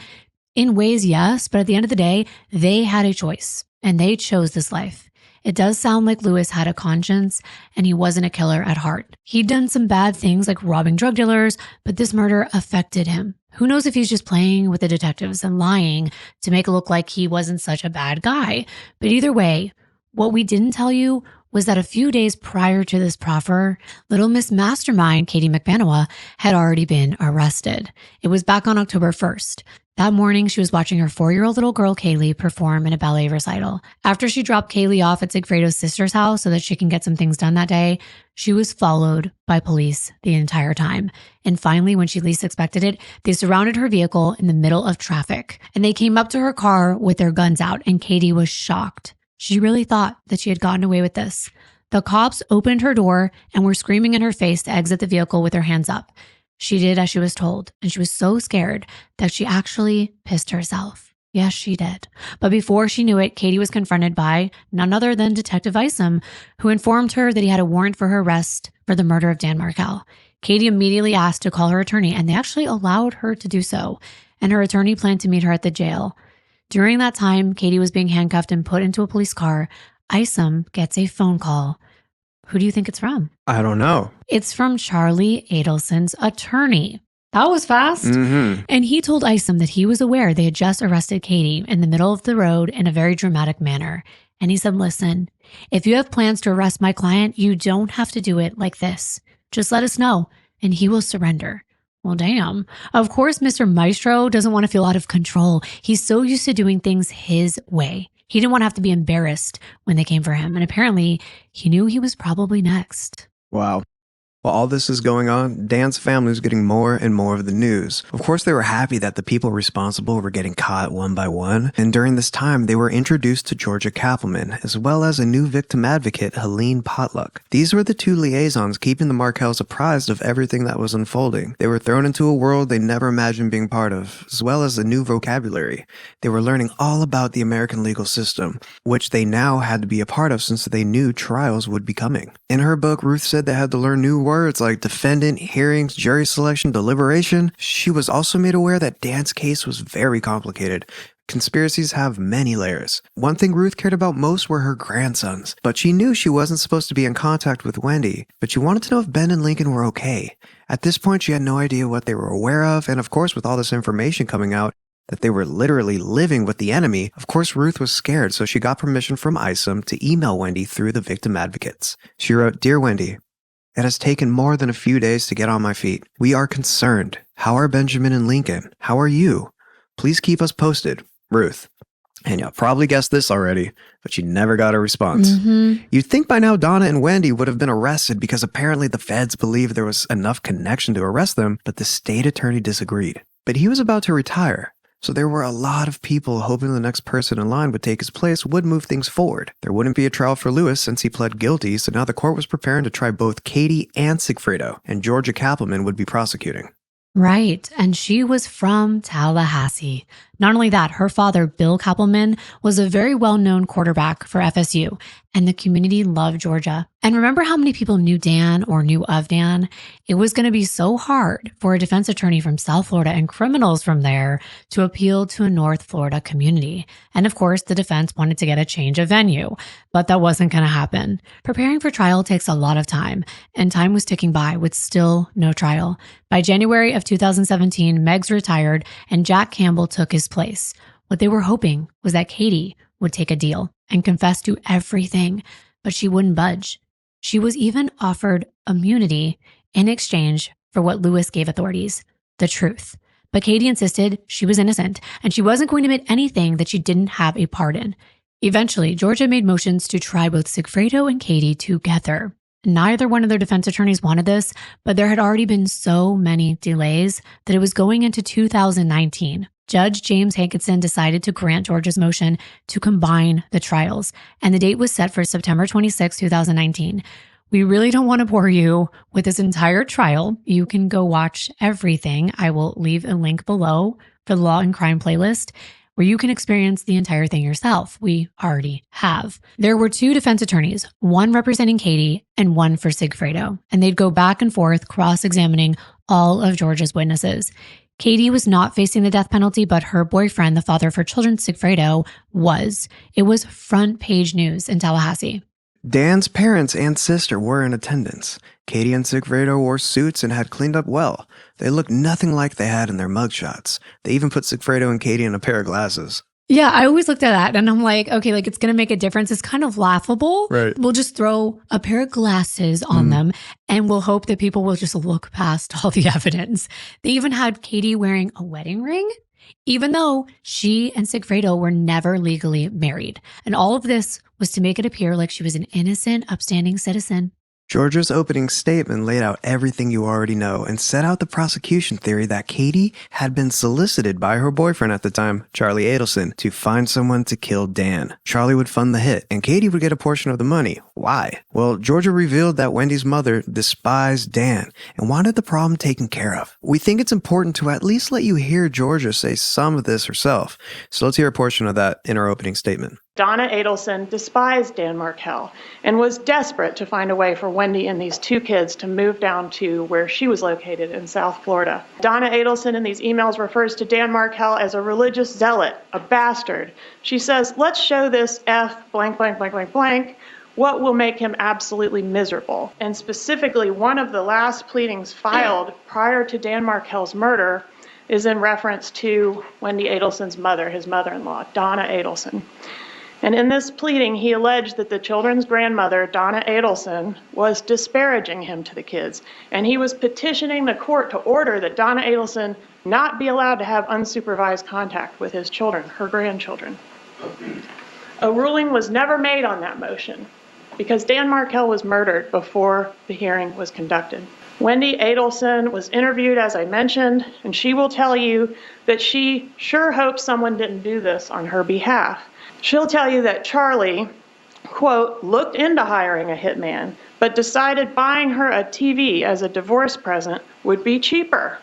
In ways, yes. But at the end of the day, they had a choice, and they chose this life. It does sound like Lewis had a conscience and he wasn't a killer at heart. He'd done some bad things like robbing drug dealers, but this murder affected him. Who knows if he's just playing with the detectives and lying to make it look like he wasn't such a bad guy. But either way, what we didn't tell you was that a few days prior to this proffer, Little Miss Mastermind, Katie McManawa, had already been arrested. It was back on October 1st. That morning, she was watching her 4-year-old little girl, Kaylee, perform in a ballet recital. After she dropped Kaylee off at Sigfredo's sister's house so that she can get some things done that day, she was followed by police the entire time. And finally, when she least expected it, they surrounded her vehicle in the middle of traffic. And they came up to her car with their guns out, and Katie was shocked. She really thought that she had gotten away with this. The cops opened her door and were screaming in her face to exit the vehicle with her hands up. She did as she was told, and she was so scared that she actually pissed herself. Yes, she did. But before she knew it, Katie was confronted by none other than Detective Isom, who informed her that he had a warrant for her arrest for the murder of Dan Markel. Katie immediately asked to call her attorney, and they actually allowed her to do so. And her attorney planned to meet her at the jail. During that time, Katie was being handcuffed and put into a police car. Isom gets a phone call. Who do you think it's from? I don't know. It's from Charlie Adelson's attorney. That was fast. Mm-hmm. And he told Isom that he was aware they had just arrested Katie in the middle of the road in a very dramatic manner. And he said, listen, if you have plans to arrest my client, you don't have to do it like this. Just let us know and he will surrender. Well, damn. Of course, Mr. Maestro doesn't want to feel out of control. He's so used to doing things his way. He didn't want to have to be embarrassed when they came for him. And apparently, he knew he was probably next. Wow. While all this is going on, Dan's family was getting more and more of the news. Of course, they were happy that the people responsible were getting caught one by one, and during this time, they were introduced to Georgia Kappelman, as well as a new victim advocate, Helene Potluck. These were the two liaisons keeping the Markels apprised of everything that was unfolding. They were thrown into a world they never imagined being part of, as well as a new vocabulary. They were learning all about the American legal system, which they now had to be a part of since they knew trials would be coming. In her book, Ruth said they had to learn new words like defendant, hearings, jury selection, deliberation. She was also made aware that Dan's case was very complicated. Conspiracies have many layers. One thing Ruth cared about most were her grandsons, but she knew she wasn't supposed to be in contact with Wendi, but she wanted to know if Ben and Lincoln were okay. At this point, she had no idea what they were aware of, and of course, with all this information coming out, that they were literally living with the enemy, of course Ruth was scared, so she got permission from Isom to email Wendi through the victim advocates. She wrote, "Dear Wendi, it has taken more than a few days to get on my feet. We are concerned. How are Benjamin and Lincoln? How are you? Please keep us posted. Ruth." And you'll probably guessed this already, but she never got a response. You'd think by now Donna and Wendi would have been arrested because apparently the feds believed there was enough connection to arrest them, but the state attorney disagreed. But he was about to retire. So there were a lot of people hoping the next person in line would take his place would move things forward. There wouldn't be a trial for Lewis since he pled guilty, so now the court was preparing to try both Katie and Sigfredo, and Georgia Kappelman would be prosecuting. Right, and she was from Tallahassee. Not only that, her father, Bill Kappelman, was a very well-known quarterback for FSU, and the community loved Georgia. And remember how many people knew Dan or knew of Dan? It was going to be so hard for a defense attorney from South Florida and criminals from there to appeal to a North Florida community. And of course, the defense wanted to get a change of venue, but that wasn't going to happen. Preparing for trial takes a lot of time, and time was ticking by with still no trial. By January of 2017, Meggs retired and Jack Campbell took his place. What they were hoping was that Katie would take a deal and confess to everything, but she wouldn't budge. She was even offered immunity in exchange for what Lewis gave authorities, the truth. But Katie insisted she was innocent, and she wasn't going to admit anything that she didn't have a part in. Eventually, Georgia made motions to try both Sigfredo and Katie together. Neither one of their defense attorneys wanted this, but there had already been so many delays that it was going into 2019. Judge James Hankinson decided to grant Georgia's motion to combine the trials, and the date was set for September 26, 2019. We really don't want to bore you with this entire trial. You can go watch everything. I will leave a link below for the Law and Crime playlist where you can experience the entire thing yourself. We already have. There were two defense attorneys, one representing Katie and one for Sigfredo, and they'd go back and forth cross-examining all of Georgia's witnesses. Katie was not facing the death penalty, but her boyfriend, the father of her children, Sigfredo, was. It was front page news in Tallahassee. Dan's parents and sister were in attendance. Katie and Sigfredo wore suits and had cleaned up well. They looked nothing like they had in their mugshots. They even put Sigfredo and Katie in a pair of glasses. Yeah, I always looked at that and I'm like, okay, like it's going to make a difference. It's kind of laughable. Right. We'll just throw a pair of glasses on them and we'll hope that people will just look past all the evidence. They even had Katie wearing a wedding ring even though she and Sigfredo were never legally married. And all of this was to make it appear like she was an innocent, upstanding citizen. Georgia's opening statement laid out everything you already know and set out the prosecution theory that Katie had been solicited by her boyfriend at the time, Charlie Adelson, to find someone to kill Dan. Charlie would fund the hit, and Katie would get a portion of the money. Why? Well, Georgia revealed that Wendy's mother despised Dan and wanted the problem taken care of. We think it's important to at least let you hear Georgia say some of this herself. So let's hear a portion of that in her opening statement. Donna Adelson despised Dan Markel and was desperate to find a way for Wendi and these two kids to move down to where she was located in South Florida. Donna Adelson in these emails refers to Dan Markel as a religious zealot, a bastard. She says, let's show this F blank, blank, blank, blank, blank, what will make him absolutely miserable. And specifically, one of the last pleadings filed prior to Dan Markel's murder is in reference to Wendi Adelson's mother, his mother-in-law, Donna Adelson. And in this pleading, he alleged that the children's grandmother, Donna Adelson, was disparaging him to the kids. And he was petitioning the court to order that Donna Adelson not be allowed to have unsupervised contact with his children, her grandchildren. A ruling was never made on that motion because Dan Markel was murdered before the hearing was conducted. Wendi Adelson was interviewed, as I mentioned, and she will tell you that she sure hopes someone didn't do this on her behalf. She'll tell you that Charlie, quote, looked into hiring a hitman, but decided buying her a TV as a divorce present would be cheaper.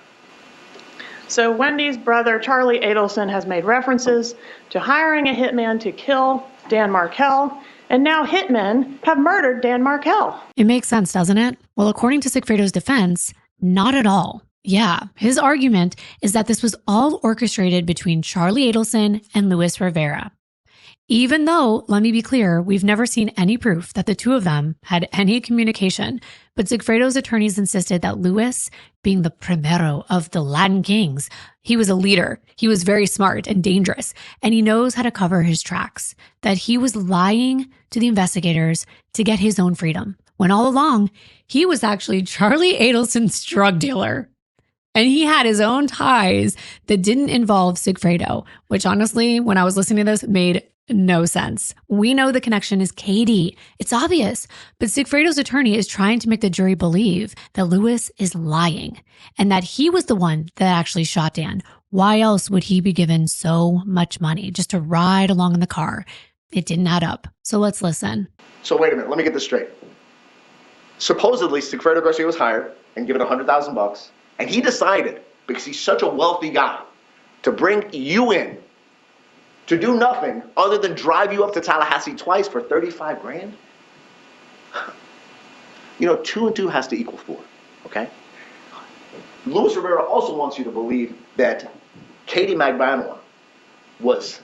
So Wendy's brother, Charlie Adelson, has made references to hiring a hitman to kill Dan Markel, and now hitmen have murdered Dan Markel. It makes sense, doesn't it? Well, according to Sigfredo's defense, not at all. Yeah, his argument is that this was all orchestrated between Charlie Adelson and Luis Rivera. Even though, let me be clear, we've never seen any proof that the two of them had any communication, but Sigfredo's attorneys insisted that Luis, being the primero of the Latin kings, he was a leader, he was very smart and dangerous, and he knows how to cover his tracks, that he was lying to the investigators to get his own freedom, when all along, he was actually Charlie Adelson's drug dealer. And he had his own ties that didn't involve Sigfredo, which honestly, when I was listening to this, made no sense. We know the connection is Katie. It's obvious. But Sigfredo's attorney is trying to make the jury believe that Luis is lying and that he was the one that actually shot Dan. Why else would he be given so much money just to ride along in the car? It didn't add up. So let's listen. So wait a minute. Let me get this straight. Supposedly, Sigfredo Garcia was hired and given $100,000. And he decided, because he's such a wealthy guy, to bring you in to do nothing other than drive you up to Tallahassee twice for 35 grand? You know, 2 and 2 has to equal 4, okay? Luis Rivera also wants you to believe that Katie Magbanua was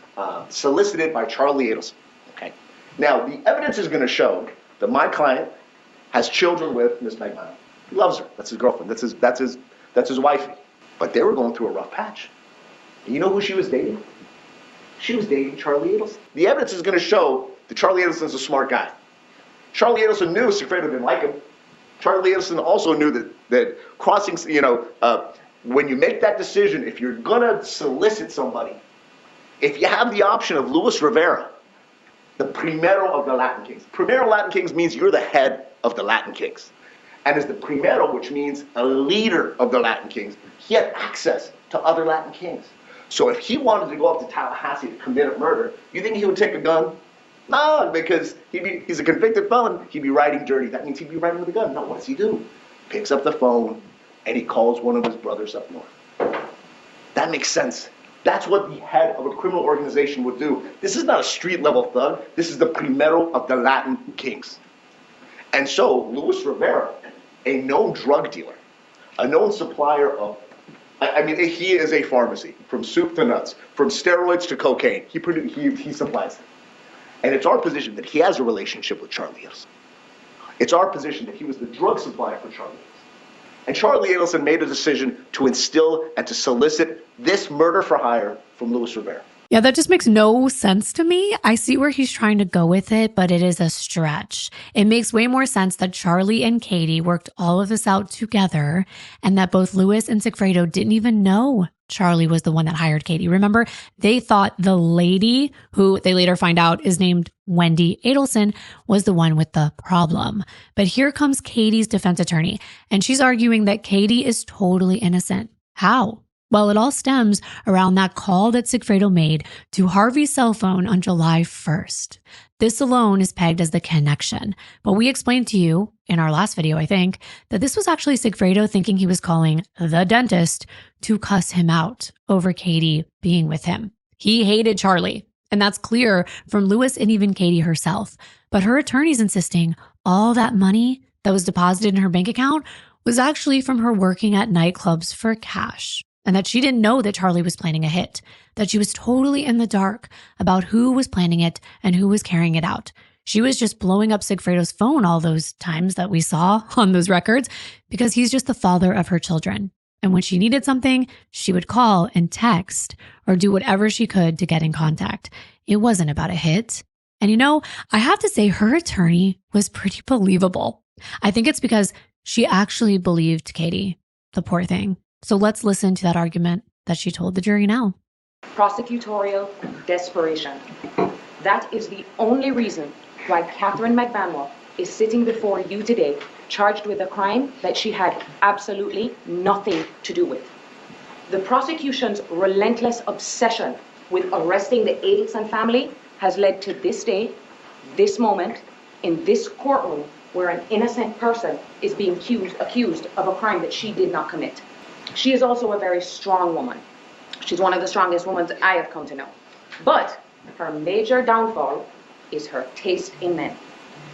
solicited by Charlie Adelson, okay? Now, the evidence is going to show that my client has children with Miss Magbanua. He loves her. That's his girlfriend. That's his wifey. But they were going through a rough patch. And you know who she was dating? She was dating Charlie Adelson. The evidence is going to show that Charlie Adelson's a smart guy. Charlie Adelson knew Sigfredo didn't like him. Charlie Adelson also knew that crossing, when you make that decision, if you're going to solicit somebody, if you have the option of Luis Rivera, the primero of the Latin kings. Primero Latin kings means you're the head of the Latin kings. And as the primero, which means a leader of the Latin kings, he had access to other Latin kings. So if he wanted to go up to Tallahassee to commit a murder, you think he would take a gun? No, because he's a convicted felon. He'd be riding dirty. That means he'd be riding with a gun. No, what does he do? Picks up the phone, and he calls one of his brothers up north. That makes sense. That's what the head of a criminal organization would do. This is not a street-level thug. This is the primero of the Latin kings. And so Luis Rivera, a known drug dealer, a known supplier of, he is a pharmacy, from soup to nuts, from steroids to cocaine. He supplies them. And it's our position that he has a relationship with Charlie Adelson. It's our position that he was the drug supplier for Charlie Adelson. And Charlie Adelson made a decision to instill and to solicit this murder for hire from Luis Rivera. Yeah, that just makes no sense to me. I see where he's trying to go with it, but it is a stretch. It makes way more sense that Charlie and Katie worked all of this out together and that both Luis and Sigfredo didn't even know Charlie was the one that hired Katie. Remember, they thought the lady, who they later find out is named Wendi Adelson, was the one with the problem. But here comes Katie's defense attorney, and she's arguing that Katie is totally innocent. How? Well, it all stems around that call that Sigfredo made to Harvey's cell phone on July 1st. This alone is pegged as the connection. But we explained to you in our last video, I think, that this was actually Sigfredo thinking he was calling the dentist to cuss him out over Katie being with him. He hated Charlie, and that's clear from Lewis and even Katie herself. But her attorney's insisting all that money that was deposited in her bank account was actually from her working at nightclubs for cash, and that she didn't know that Charlie was planning a hit, that she was totally in the dark about who was planning it and who was carrying it out. She was just blowing up Sigfredo's phone all those times that we saw on those records because he's just the father of her children. And when she needed something, she would call and text or do whatever she could to get in contact. It wasn't about a hit. And you know, I have to say her attorney was pretty believable. I think it's because she actually believed Katie, the poor thing. So let's listen to that argument that she told the jury now. Prosecutorial desperation. That is the only reason why Catherine McBanwell is sitting before you today, charged with a crime that she had absolutely nothing to do with. The prosecution's relentless obsession with arresting the Adelson family has led to this day, this moment, in this courtroom, where an innocent person is being accused of a crime that she did not commit. She is also a very strong woman. She's one of the strongest women I have come to know. But her major downfall is her taste in men.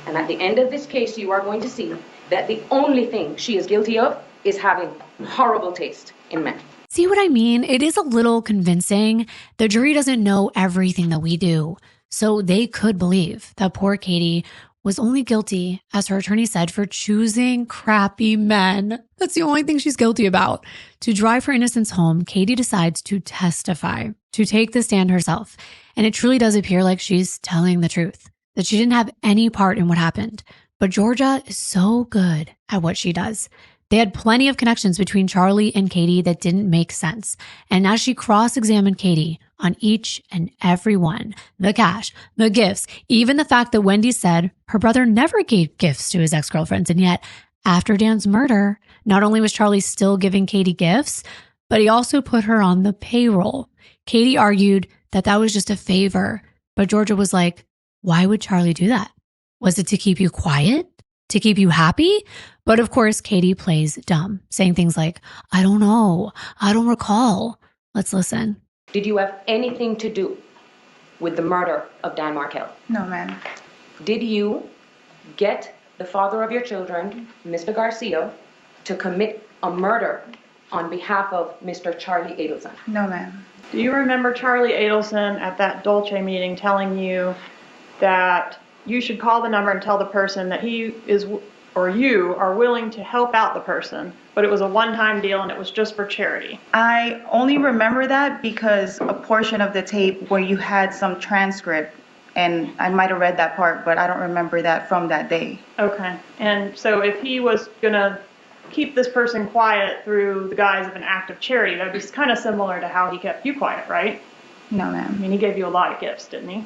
And at the end of this case, you are going to see that the only thing she is guilty of is having horrible taste in men. See what I mean? It is a little convincing. The jury doesn't know everything that we do, so they could believe that poor Katie was only guilty, as her attorney said, for choosing crappy men. That's the only thing she's guilty about. To drive her innocence home, Katie decides to testify, to take the stand herself. And it truly does appear like she's telling the truth, that she didn't have any part in what happened. But Georgia is so good at what she does. They had plenty of connections between Charlie and Katie that didn't make sense. And as she cross-examined Katie on each and every one, the cash, the gifts, even the fact that Wendi said her brother never gave gifts to his ex-girlfriends. And yet, after Dan's murder, not only was Charlie still giving Katie gifts, but he also put her on the payroll. Katie argued that that was just a favor. But Georgia was like, why would Charlie do that? Was it to keep you quiet? To keep you happy? But of course, Katie plays dumb, saying things like, I don't know, I don't recall. Let's listen. Did you have anything to do with the murder of Dan Markel? No, ma'am. Did you get the father of your children, Mr. Garcia, to commit a murder on behalf of Mr. Charlie Adelson? No, ma'am. Do you remember Charlie Adelson at that Dolce meeting telling you that you should call the number and tell the person that he is, or you are willing to help out the person, but it was a one-time deal and it was just for charity? I only remember that because a portion of the tape where you had some transcript, and I might have read that part, but I don't remember that from that day. Okay. And so if he was going to keep this person quiet through the guise of an act of charity, that would be kind of similar to how he kept you quiet, right? No, ma'am. I mean, he gave you a lot of gifts, didn't he?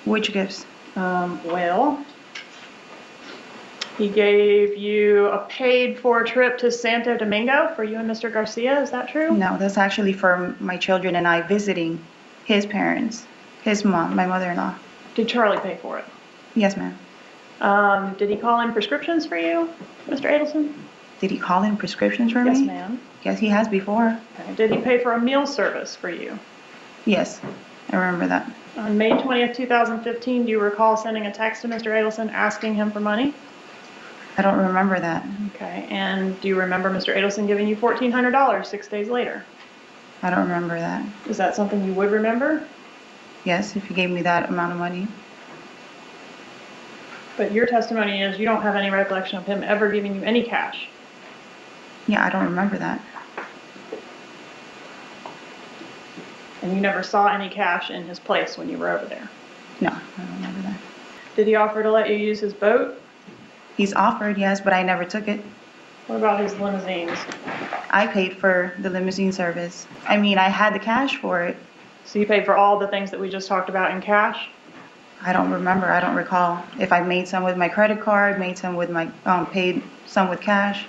Which gifts? Well, he gave you a paid-for trip to Santo Domingo for you and Mr. Garcia. Is that true? No, that's actually for my children and I visiting his parents, his mom, my mother-in-law. Did Charlie pay for it? Yes, ma'am. Did he call in prescriptions for you, Mr. Adelson? Did he call in prescriptions for me? Yes, ma'am. Yes, he has before. Okay. Did he pay for a meal service for you? Yes, I remember that. On May 20th, 2015, do you recall sending a text to Mr. Adelson asking him for money? I don't remember that. Okay, and do you remember Mr. Adelson giving you $1,400 6 days later? I don't remember that. Is that something you would remember? Yes, if he gave me that amount of money. But your testimony is you don't have any recollection of him ever giving you any cash. Yeah, I don't remember that. And you never saw any cash in his place when you were over there? No, I don't remember that. Did he offer to let you use his boat? He's offered, yes, but I never took it. What about his limousines? I paid for the limousine service. I mean, I had the cash for it. So you paid for all the things that we just talked about in cash? I don't remember. I don't recall. If I made some with my credit card, made some with my, paid some with cash.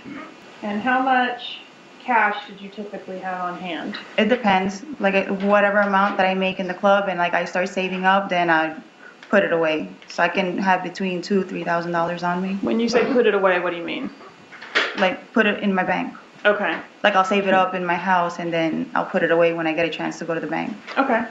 And how much cash did you typically have on hand? It depends. Like whatever amount that I make in the club and like I start saving up, then I put it away. So I can have between $2,000-$3,000 on me. When you say put it away, what do you mean? Like put it in my bank. Okay. Like I'll save it up in my house and then I'll put it away when I get a chance to go to the bank. Okay.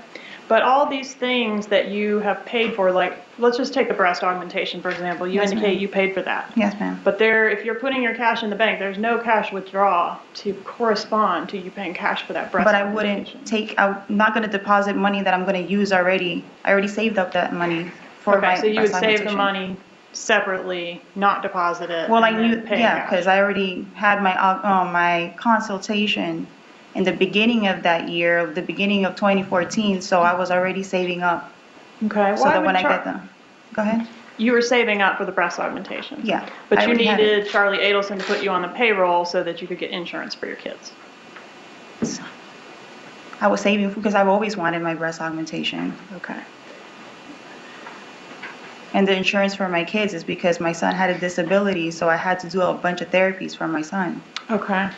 But all these things that you have paid for, like, let's just take the breast augmentation, for example. You Yes, indicate ma'am. you paid for that. Yes, ma'am. But if you're putting your cash in the bank, there's no cash withdrawal to correspond to you paying cash for that breast But I augmentation. I'm not going to deposit money that I'm going to use already. I already saved up that money for my Okay, so you would breast save the augmentation. money separately, not deposit it. Well, I and then knew, pay yeah, cash. because I already had my consultation in the beginning of that year, the beginning of 2014, so I was already saving up. Okay, So why that would when I get them. Go ahead. You were saving up for the breast augmentation. Yeah. But I you already had needed Charlie Adelson to put you on the payroll so that you could get insurance for your kids. I was saving because I've always wanted my breast augmentation. Okay. And the insurance for my kids is because my son had a disability, so I had to do a bunch of therapies for my son. Okay.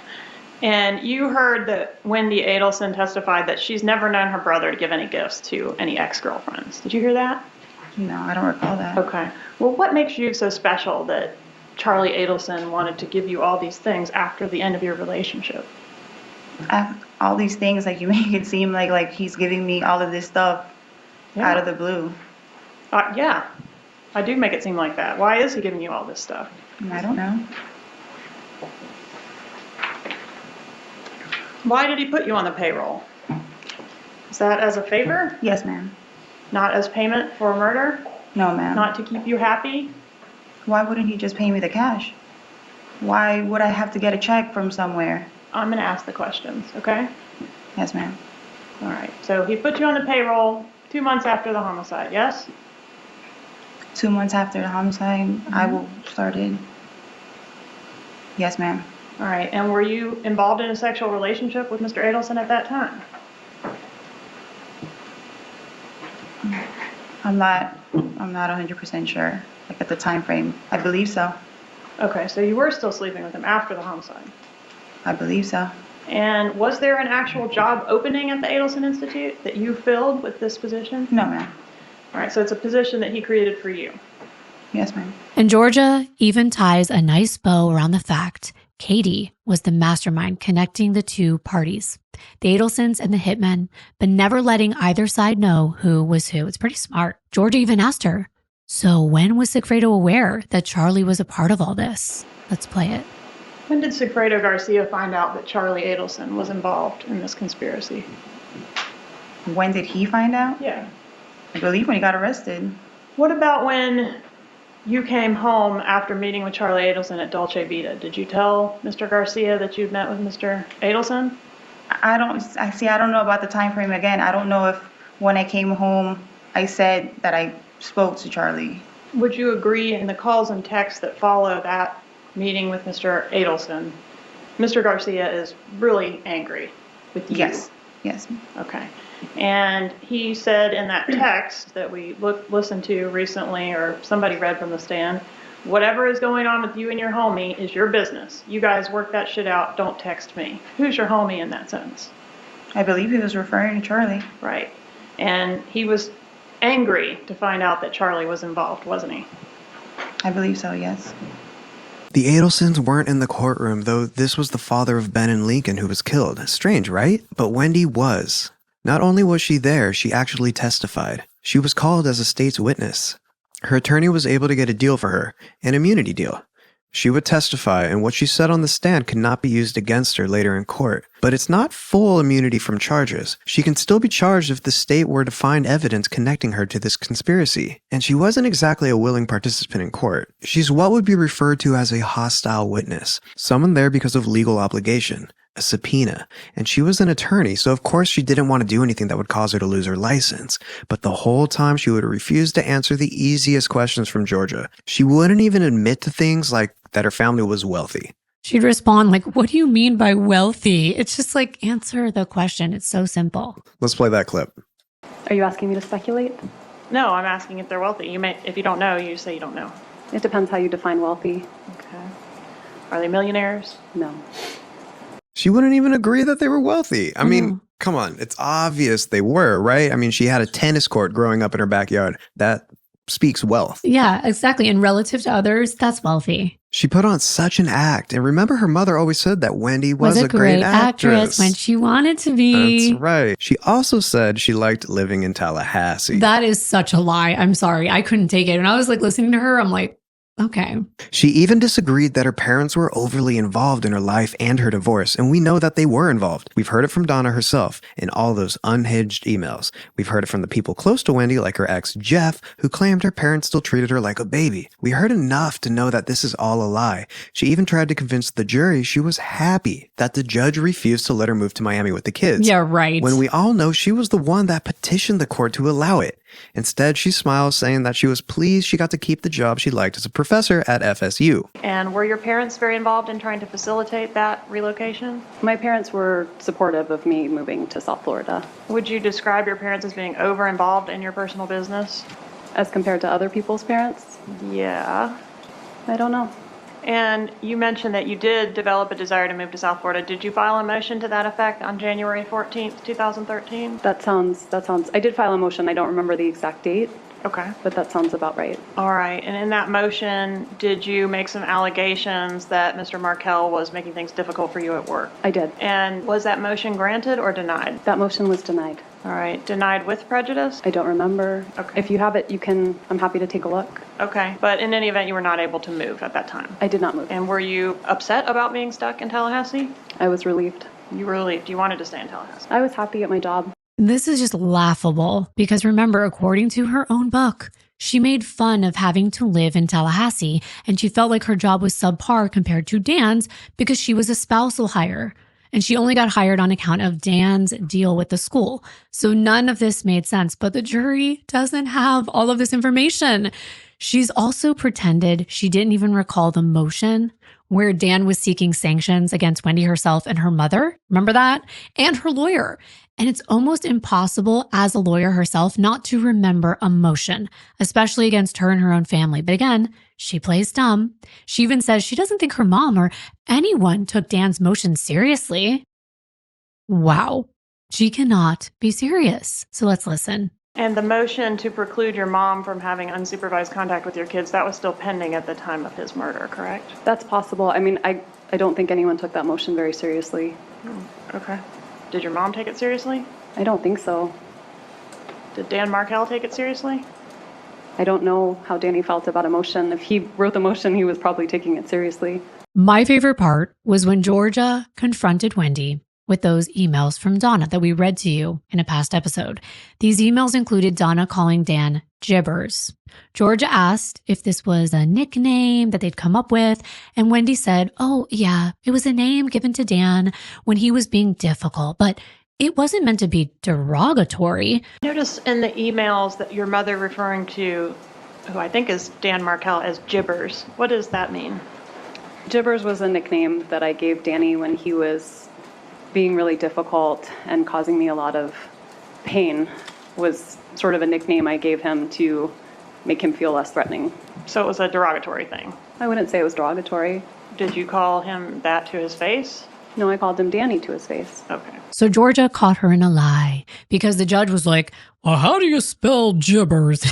And you heard that Wendi Adelson testified that she's never known her brother to give any gifts to any ex-girlfriends. Did you hear that? No, I don't recall that. Okay. Well, what makes you so special that Charlie Adelson wanted to give you all these things after the end of your relationship? All these things, like you make it seem like he's giving me all of this stuff out of the blue. Yeah. I do make it seem like that. Why is he giving you all this stuff? I don't know. Why did he put you on the payroll? Is that as a favor? Yes, ma'am. Not as payment for a murder? No, ma'am. Not to keep you happy? Why wouldn't he just pay me the cash? Why would I have to get a check from somewhere? I'm going to ask the questions, okay? Yes, ma'am. All right. So he put you on the payroll 2 months after the homicide, yes? 2 months after the homicide, I will started. Yes, ma'am. All right. And were you involved in a sexual relationship with Mr. Adelson at that time? I'm not 100% sure. Like at the time frame, I believe so. Okay. So you were still sleeping with him after the homicide? I believe so. And was there an actual job opening at the Adelson Institute that you filled with this position? No, ma'am. All right. So it's a position that he created for you. Yes, ma'am. And Georgia even ties a nice bow around the fact Katie was the mastermind connecting the two parties, the Adelsons and the hitmen, but never letting either side know who was who. It's pretty smart. Georgia even asked her, so when was Sigfredo aware that Charlie was a part of all this? Let's play it. When did Sigfredo Garcia find out that Charlie Adelson was involved in this conspiracy? When did he find out? Yeah. I believe when he got arrested. What about when you came home after meeting with Charlie Adelson at Dolce Vita? Did you tell Mr. Garcia that you'd met with Mr. Adelson? I don't know about the time frame again. I don't know if when I came home I said that I spoke to Charlie. Would you agree in the calls and texts that follow that meeting with Mr. Adelson, Mr. Garcia is really angry with you? Yes. Yes. Okay. And he said in that text that we listened to recently, or somebody read from the stand, whatever is going on with you and your homie is your business. You guys work that shit out. Don't text me. Who's your homie in that sentence? I believe he was referring to Charlie. Right. And he was angry to find out that Charlie was involved, wasn't he? I believe so, yes. The Adelsons weren't in the courtroom, though this was the father of Ben and Lincoln who was killed. Strange, right? But Wendi was. Not only was she there, she actually testified. She was called as a state's witness. Her attorney was able to get a deal for her, an immunity deal. She would testify, and what she said on the stand could not be used against her later in court. But it's not full immunity from charges. She can still be charged if the state were to find evidence connecting her to this conspiracy. And she wasn't exactly a willing participant in court. She's what would be referred to as a hostile witness, someone there because of legal obligation, a subpoena. And she was an attorney, so of course she didn't want to do anything that would cause her to lose her license. But the whole time she would refuse to answer the easiest questions from Georgia. She wouldn't even admit to things like that her family was wealthy. She'd respond like, what do you mean by wealthy? It's just like, answer the question. It's so simple. Let's play that clip. Are you asking me to speculate? No, I'm asking if they're wealthy. If you don't know, you say you don't know. It depends how you define wealthy. Okay. Are they millionaires? No. She wouldn't even agree that they were wealthy. I mean, come on. It's obvious they were, right? I mean, she had a tennis court growing up in her backyard. That speaks wealth. Yeah, exactly. And relative to others, that's wealthy. She put on such an act. And remember, her mother always said that Wendi was a great actress when she wanted to be. That's right. She also said she liked living in Tallahassee. That is such a lie. I'm sorry. I couldn't take it. And I was like listening to her, I'm like, okay. She even disagreed that her parents were overly involved in her life and her divorce, and we know that they were involved. We've heard it from Donna herself in all those unhinged emails. We've heard it from the people close to Wendi, like her ex, Jeff, who claimed her parents still treated her like a baby. We heard enough to know that this is all a lie. She even tried to convince the jury she was happy that the judge refused to let her move to Miami with the kids. Yeah, right. When we all know she was the one that petitioned the court to allow it. Instead, she smiles, saying that she was pleased she got to keep the job she liked as a professor at FSU. And were your parents very involved in trying to facilitate that relocation? My parents were supportive of me moving to South Florida. Would you describe your parents as being over involved in your personal business? As compared to other people's parents? Yeah. I don't know. And you mentioned that you did develop a desire to move to South Florida. Did you file a motion to that effect on January 14th, 2013? That sounds, I did file a motion. I don't remember the exact date. Okay. But that sounds about right. All right. And in that motion, did you make some allegations that Mr. Markel was making things difficult for you at work? I did. And was that motion granted or denied? That motion was denied. All right. Denied with prejudice? I don't remember. Okay. If you have it, I'm happy to take a look. Okay. But in any event, you were not able to move at that time? I did not move. And were you upset about being stuck in Tallahassee? I was relieved. You were relieved. You wanted to stay in Tallahassee? I was happy at my job. This is just laughable because remember, according to her own book, she made fun of having to live in Tallahassee and she felt like her job was subpar compared to Dan's because she was a spousal hire and she only got hired on account of Dan's deal with the school. So none of this made sense, but the jury doesn't have all of this information. She's also pretended she didn't even recall the motion where Dan was seeking sanctions against Wendi herself and her mother. Remember that? And her lawyer. And it's almost impossible as a lawyer herself not to remember a motion, especially against her and her own family. But again, she plays dumb. She even says she doesn't think her mom or anyone took Dan's motion seriously. Wow. She cannot be serious. So let's listen. And the motion to preclude your mom from having unsupervised contact with your kids, that was still pending at the time of his murder, correct? That's possible. I mean, I don't think anyone took that motion very seriously. Okay. Did your mom take it seriously? I don't think so. Did Dan Markel take it seriously? I don't know how Danny felt about a motion. If he wrote the motion, he was probably taking it seriously. My favorite part was when Georgia confronted Wendi with those emails from Donna that we read to you in a past episode. These emails included Donna calling Dan Jibbers. Georgia asked if this was a nickname that they'd come up with, and Wendi said, oh yeah, it was a name given to Dan when he was being difficult, but it wasn't meant to be derogatory. Notice in the emails that your mother referring to, who I think is Dan Markel, as Jibbers. What does that mean? Jibbers was a nickname that I gave Danny when he was being really difficult and causing me a lot of pain. Was sort of a nickname I gave him to make him feel less threatening. So it was a derogatory thing? I wouldn't say it was derogatory. Did you call him that to his face? No, I called him Danny to his face. Okay. So Georgia caught her in a lie because the judge was like, well, how do you spell Jibbers?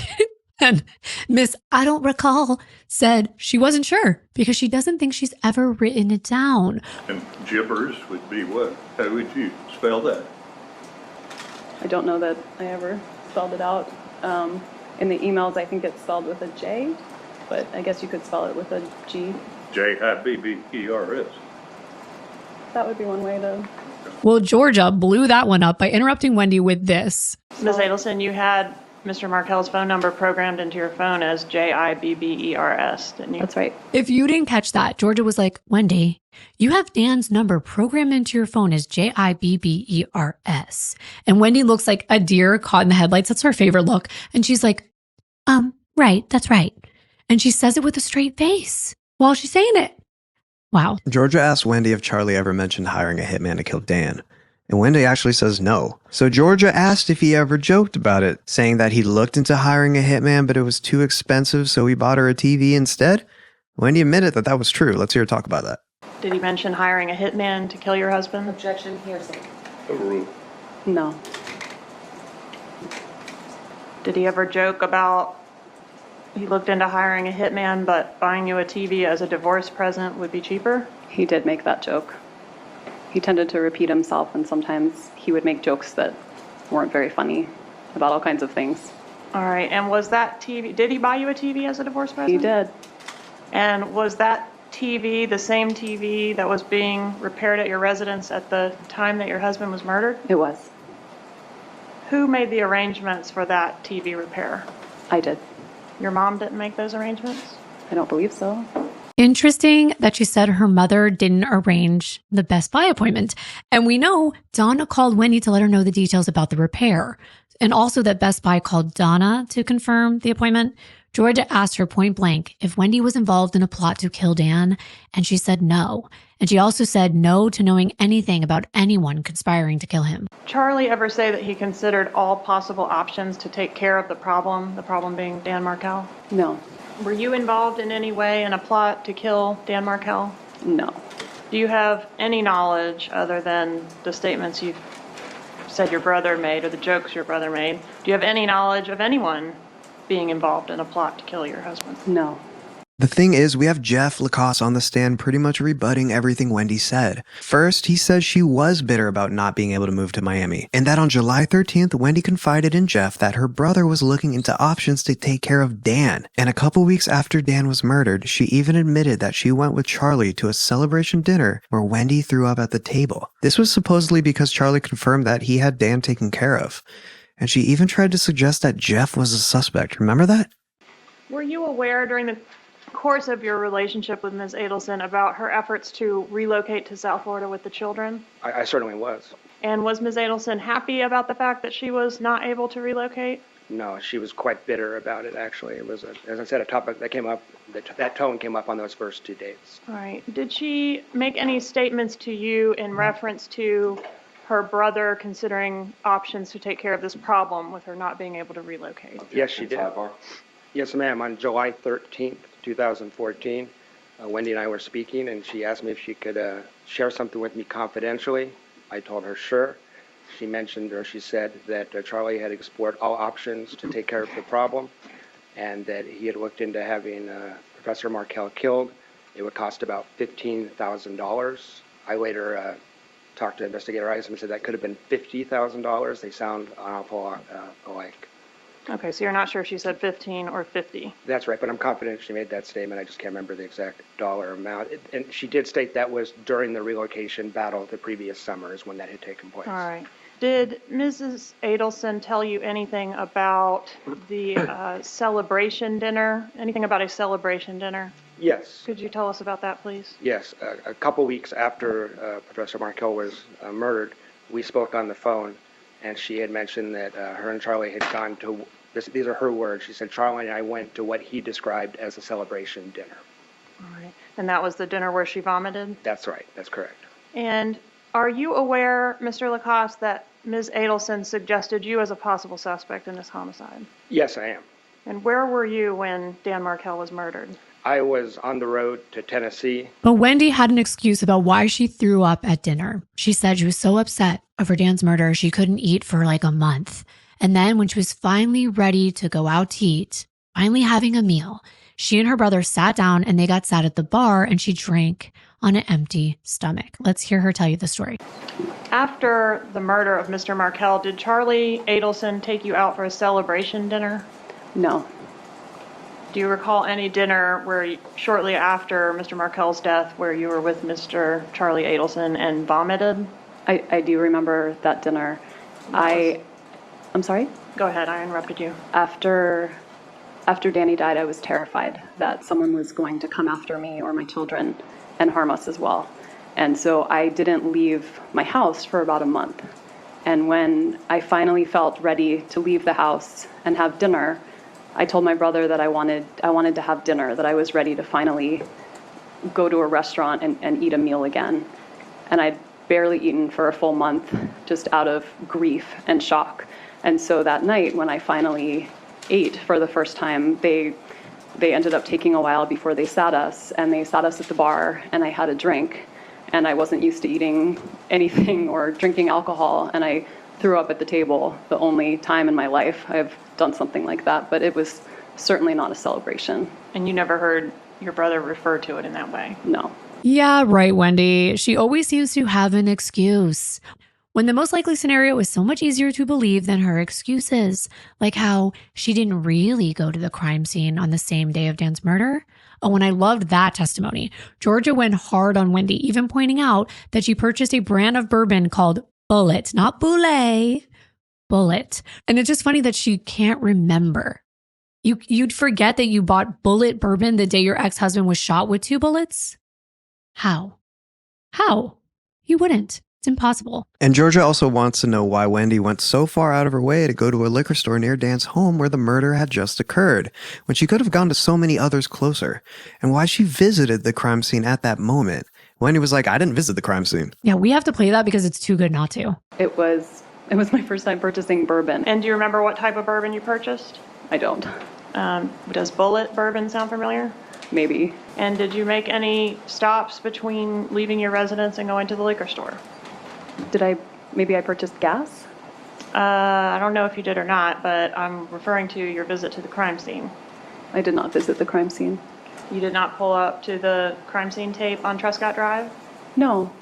And Miss I don't recall said she wasn't sure because she doesn't think she's ever written it down. And Jibbers would be what? How would you spell that? I don't know that I ever spelled it out. In the emails, I think it's spelled with a J, but I guess you could spell it with a G. Jibbers. That would be one way to... Well, Georgia blew that one up by interrupting Wendi with this. Ms. Adelson, you had Mr. Markel's phone number programmed into your phone as Jibbers, didn't you? That's right. If you didn't catch that, Georgia was like, Wendi, you have Dan's number programmed into your phone as Jibbers. And Wendi looks like a deer caught in the headlights. That's her favorite look. And she's like, right, that's right. And she says it with a straight face while she's saying it. Wow. Georgia asked Wendi if Charlie ever mentioned hiring a hitman to kill Dan. And Wendi actually says no. So Georgia asked if he ever joked about it, saying that he looked into hiring a hitman, but it was too expensive, so he bought her a TV instead. Wendi admitted that that was true. Let's hear her talk about that. Did he mention hiring a hitman to kill your husband? Objection, hearsay. No. Did he ever joke about he looked into hiring a hitman, but buying you a TV as a divorce present would be cheaper? He did make that joke. He tended to repeat himself, and sometimes he would make jokes that weren't very funny about all kinds of things. All right, and was that TV, did he buy you a TV as a divorce present? He did. And was that TV the same TV that was being repaired at your residence at the time that your husband was murdered? It was. Who made the arrangements for that TV repair? I did. Your mom didn't make those arrangements? I don't believe so. Interesting that she said her mother didn't arrange the Best Buy appointment. And we know Donna called Wendi to let her know the details about the repair. And also that Best Buy called Donna to confirm the appointment. Georgia asked her point blank if Wendi was involved in a plot to kill Dan, and she said no. And she also said no to knowing anything about anyone conspiring to kill him. Charlie ever say that he considered all possible options to take care of the problem being Dan Markel? No. Were you involved in any way in a plot to kill Dan Markel? No. Do you have any knowledge other than the statements you've said your brother made or the jokes your brother made? Do you have any knowledge of anyone being involved in a plot to kill your husband? No. The thing is, we have Jeff Lacoste on the stand pretty much rebutting everything Wendi said. First, he says she was bitter about not being able to move to Miami, and that on July 13th, Wendi confided in Jeff that her brother was looking into options to take care of Dan. And a couple weeks after Dan was murdered, she even admitted that she went with Charlie to a celebration dinner where Wendi threw up at the table. This was supposedly because Charlie confirmed that he had Dan taken care of. And she even tried to suggest that Jeff was a suspect. Remember that? Were you aware during the course of your relationship with Ms. Adelson about her efforts to relocate to South Florida with the children? I certainly was. And was Ms. Adelson happy about the fact that she was not able to relocate? No, she was quite bitter about it, actually. It was, as I said, a topic that came up, that tone came up on those first 2 dates. All right. Did she make any statements to you in reference to her brother considering options to take care of this problem with her not being able to relocate? Yes, she did. Yes, ma'am. On July 13th, 2014, Wendi and I were speaking, and she asked me if she could share something with me confidentially. I told her sure. She mentioned, or she said, that Charlie had explored all options to take care of the problem, and that he had looked into having Professor Markel killed. It would cost about $15,000. I later talked to Investigator Isom and said that could have been $50,000. They sound an awful lot alike. Okay, so you're not sure if she said 15 or 50. That's right, but I'm confident she made that statement. I just can't remember the exact dollar amount. And she did state that was during the relocation battle the previous summer is when that had taken place. All right. Did Mrs. Adelson tell you anything about the celebration dinner? Anything about a celebration dinner? Yes. Could you tell us about that, please? Yes. A couple weeks after Professor Markel was murdered, we spoke on the phone, and she had mentioned that her and Charlie had gone to, these are her words, she said, Charlie and I went to what he described as a celebration dinner. All right. And that was the dinner where she vomited? That's right. That's correct. And are you aware, Mr. Lacoste, that Ms. Adelson suggested you as a possible suspect in this homicide? Yes, I am. And where were you when Dan Markel was murdered? I was on the road to Tennessee. But Wendi had an excuse about why she threw up at dinner. She said she was so upset over Dan's murder, she couldn't eat for like a month. And then when she was finally ready to go out to eat, finally having a meal, she and her brother sat down and they got sat at the bar and she drank on an empty stomach. Let's hear her tell you the story. After the murder of Mr. Markel, did Charlie Adelson take you out for a celebration dinner? No. Do you recall any dinner where shortly after Mr. Markel's death where you were with Mr. Charlie Adelson and vomited? I do remember that dinner. I'm sorry? Go ahead, I interrupted you. After Danny died, I was terrified that someone was going to come after me or my children and harm us as well. And so I didn't leave my house for about a month. And when I finally felt ready to leave the house and have dinner, I told my brother that I wanted to have dinner, that I was ready to finally go to a restaurant and eat a meal again. And I'd barely eaten for a full month, just out of grief and shock. And so that night, when I finally ate for the first time, they ended up taking a while before they sat us, and they sat us at the bar, and I had a drink, and I wasn't used to eating anything or drinking alcohol, and I threw up at the table. The only time in my life I've done something like that, but it was certainly not a celebration. And you never heard your brother refer to it in that way? No. Yeah, right, Wendi. She always seems to have an excuse, when the most likely scenario is so much easier to believe than her excuses, like how she didn't really go to the crime scene on the same day of Dan's murder. Oh, and I loved that testimony. Georgia went hard on Wendi, even pointing out that she purchased a brand of bourbon called Bullet, not Boulay, Bullet. And it's just funny that she can't remember. You'd forget that you bought Bullet bourbon the day your ex-husband was shot with 2 bullets? How? You wouldn't. It's impossible. And Georgia also wants to know why Wendi went so far out of her way to go to a liquor store near Dan's home where the murder had just occurred, when she could have gone to so many others closer, and why she visited the crime scene at that moment. Wendi was like, I didn't visit the crime scene. Yeah, we have to play that because it's too good not to. It was my first time purchasing bourbon. And do you remember what type of bourbon you purchased? I don't. Does Bullet bourbon sound familiar? Maybe. And did you make any stops between leaving your residence and going to the liquor store? Maybe I purchased gas? I don't know if you did or not, but I'm referring to your visit to the crime scene. I did not visit the crime scene. You did not pull up to the crime scene tape on Truscott Drive? No.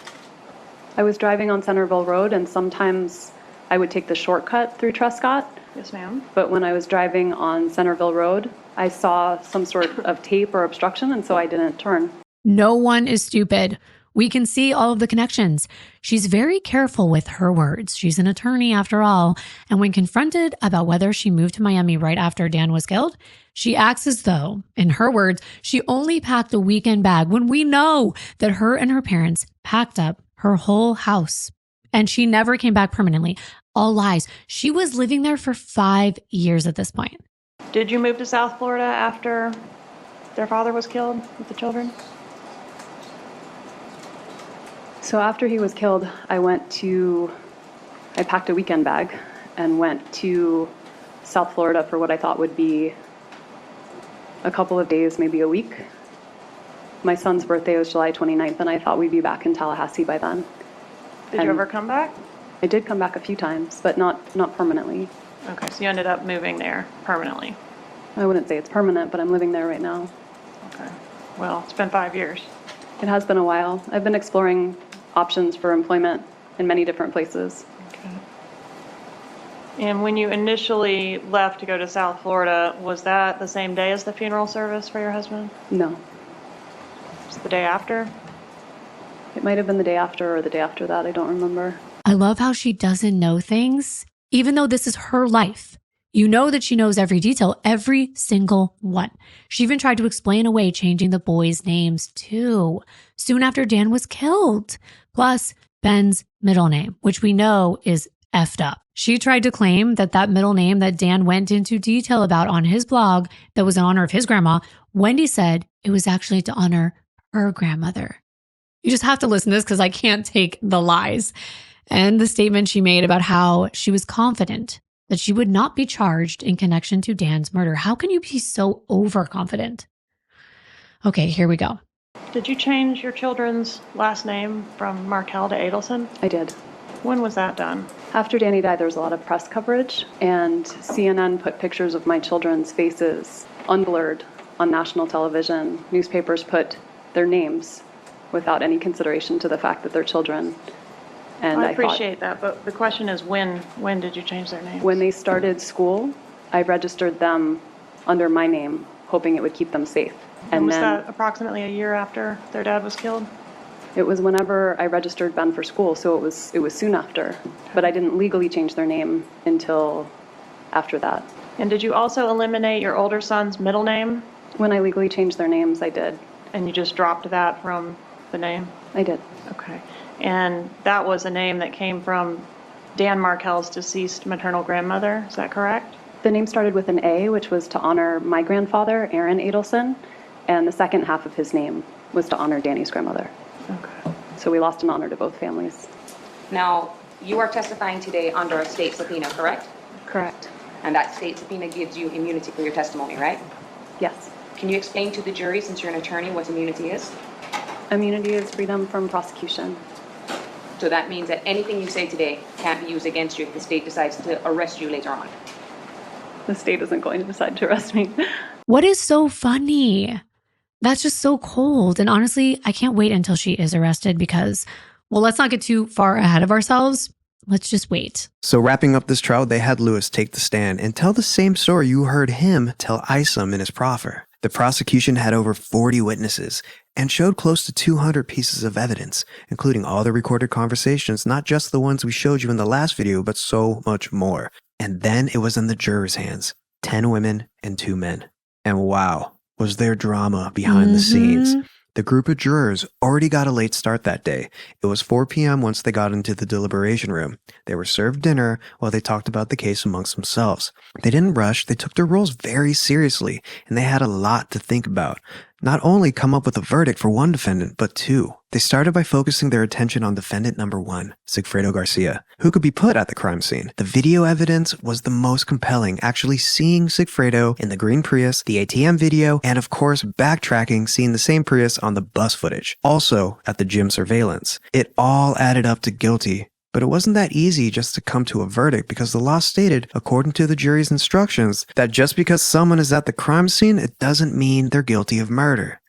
I was driving on Centerville Road, and sometimes I would take the shortcut through Truscott. Yes, ma'am. But when I was driving on Centerville Road, I saw some sort of tape or obstruction, and so I didn't turn. No one is stupid. We can see all of the connections. She's very careful with her words. She's an attorney after all. And when confronted about whether she moved to Miami right after Dan was killed, she acts as though, in her words, she only packed a weekend bag, when we know that her and her parents packed up her whole house. And she never came back permanently. All lies. She was living there for 5 years at this point. Did you move to South Florida after their father was killed with the children? So after he was killed, I packed a weekend bag and went to South Florida for what I thought would be a couple of days, maybe a week. My son's birthday was July 29th, and I thought we'd be back in Tallahassee by then. Did you ever come back? I did come back a few times, but not permanently. Okay, so you ended up moving there permanently. I wouldn't say it's permanent, but I'm living there right now. Okay. Well, it's been 5 years. It has been a while. I've been exploring options for employment in many different places. Okay. And when you initially left to go to South Florida, was that the same day as the funeral service for your husband? No. Was it the day after? It might have been the day after or the day after that. I don't remember. I love how she doesn't know things, even though this is her life. You know that she knows every detail, every single one. She even tried to explain away changing the boys' names too, soon after Dan was killed. Plus, Ben's middle name, which we know is effed up. She tried to claim that middle name that Dan went into detail about on his blog that was in honor of his grandma, Wendi said it was actually to honor her grandmother. You just have to listen to this because I can't take the lies. And the statement she made about how she was confident that she would not be charged in connection to Dan's murder. How can you be so overconfident? Okay, here we go. Did you change your children's last name from Markel to Adelson? I did. When was that done? After Danny died, there was a lot of press coverage, and CNN put pictures of my children's faces unblurred on national television. Newspapers put their names without any consideration to the fact that they're children. And I appreciate that, but the question is when did you change their names? When they started school, I registered them under my name, hoping it would keep them safe. And was that approximately a year after their dad was killed? It was whenever I registered Ben for school, so it was soon after. But I didn't legally change their name until after that. And did you also eliminate your older son's middle name? When I legally changed their names, I did. And you just dropped that from the name? I did. Okay. And that was a name that came from Dan Markel's deceased maternal grandmother, is that correct? The name started with an A, which was to honor my grandfather, Aaron Adelson, and the second half of his name was to honor Danny's grandmother. Okay. So we lost an honor to both families. Now, you are testifying today under a state subpoena, correct? Correct. And that state subpoena gives you immunity for your testimony, right? Yes. Can you explain to the jury, since you're an attorney, what immunity is? Immunity is freedom from prosecution. So that means that anything you say today can't be used against you if the state decides to arrest you later on. The state isn't going to decide to arrest me. What is so funny? That's just so cold. And honestly, I can't wait until she is arrested because, well, let's not get too far ahead of ourselves. Let's just wait. So wrapping up this trial, they had Lewis take the stand and tell the same story you heard him tell Isom in his proffer. The prosecution had over 40 witnesses and showed close to 200 pieces of evidence, including all the recorded conversations, not just the ones we showed you in the last video, but so much more. And then it was in the jurors' hands, 10 women and 2 men. And wow, was there drama behind the scenes. The group of jurors already got a late start that day. It was 4 p.m. once they got into the deliberation room. They were served dinner while they talked about the case amongst themselves. They didn't rush, they took their roles very seriously, and they had a lot to think about. Not only come up with a verdict for one defendant, but 2. They started by focusing their attention on defendant number 1, Sigfredo Garcia, who could be put at the crime scene. The video evidence was the most compelling, actually seeing Sigfredo in the green Prius, the ATM video, and of course backtracking, seeing the same Prius on the bus footage. Also at the gym surveillance. It all added up to guilty. But it wasn't that easy just to come to a verdict because the law stated, according to the jury's instructions, that just because someone is at the crime scene, it doesn't mean they're guilty of murder.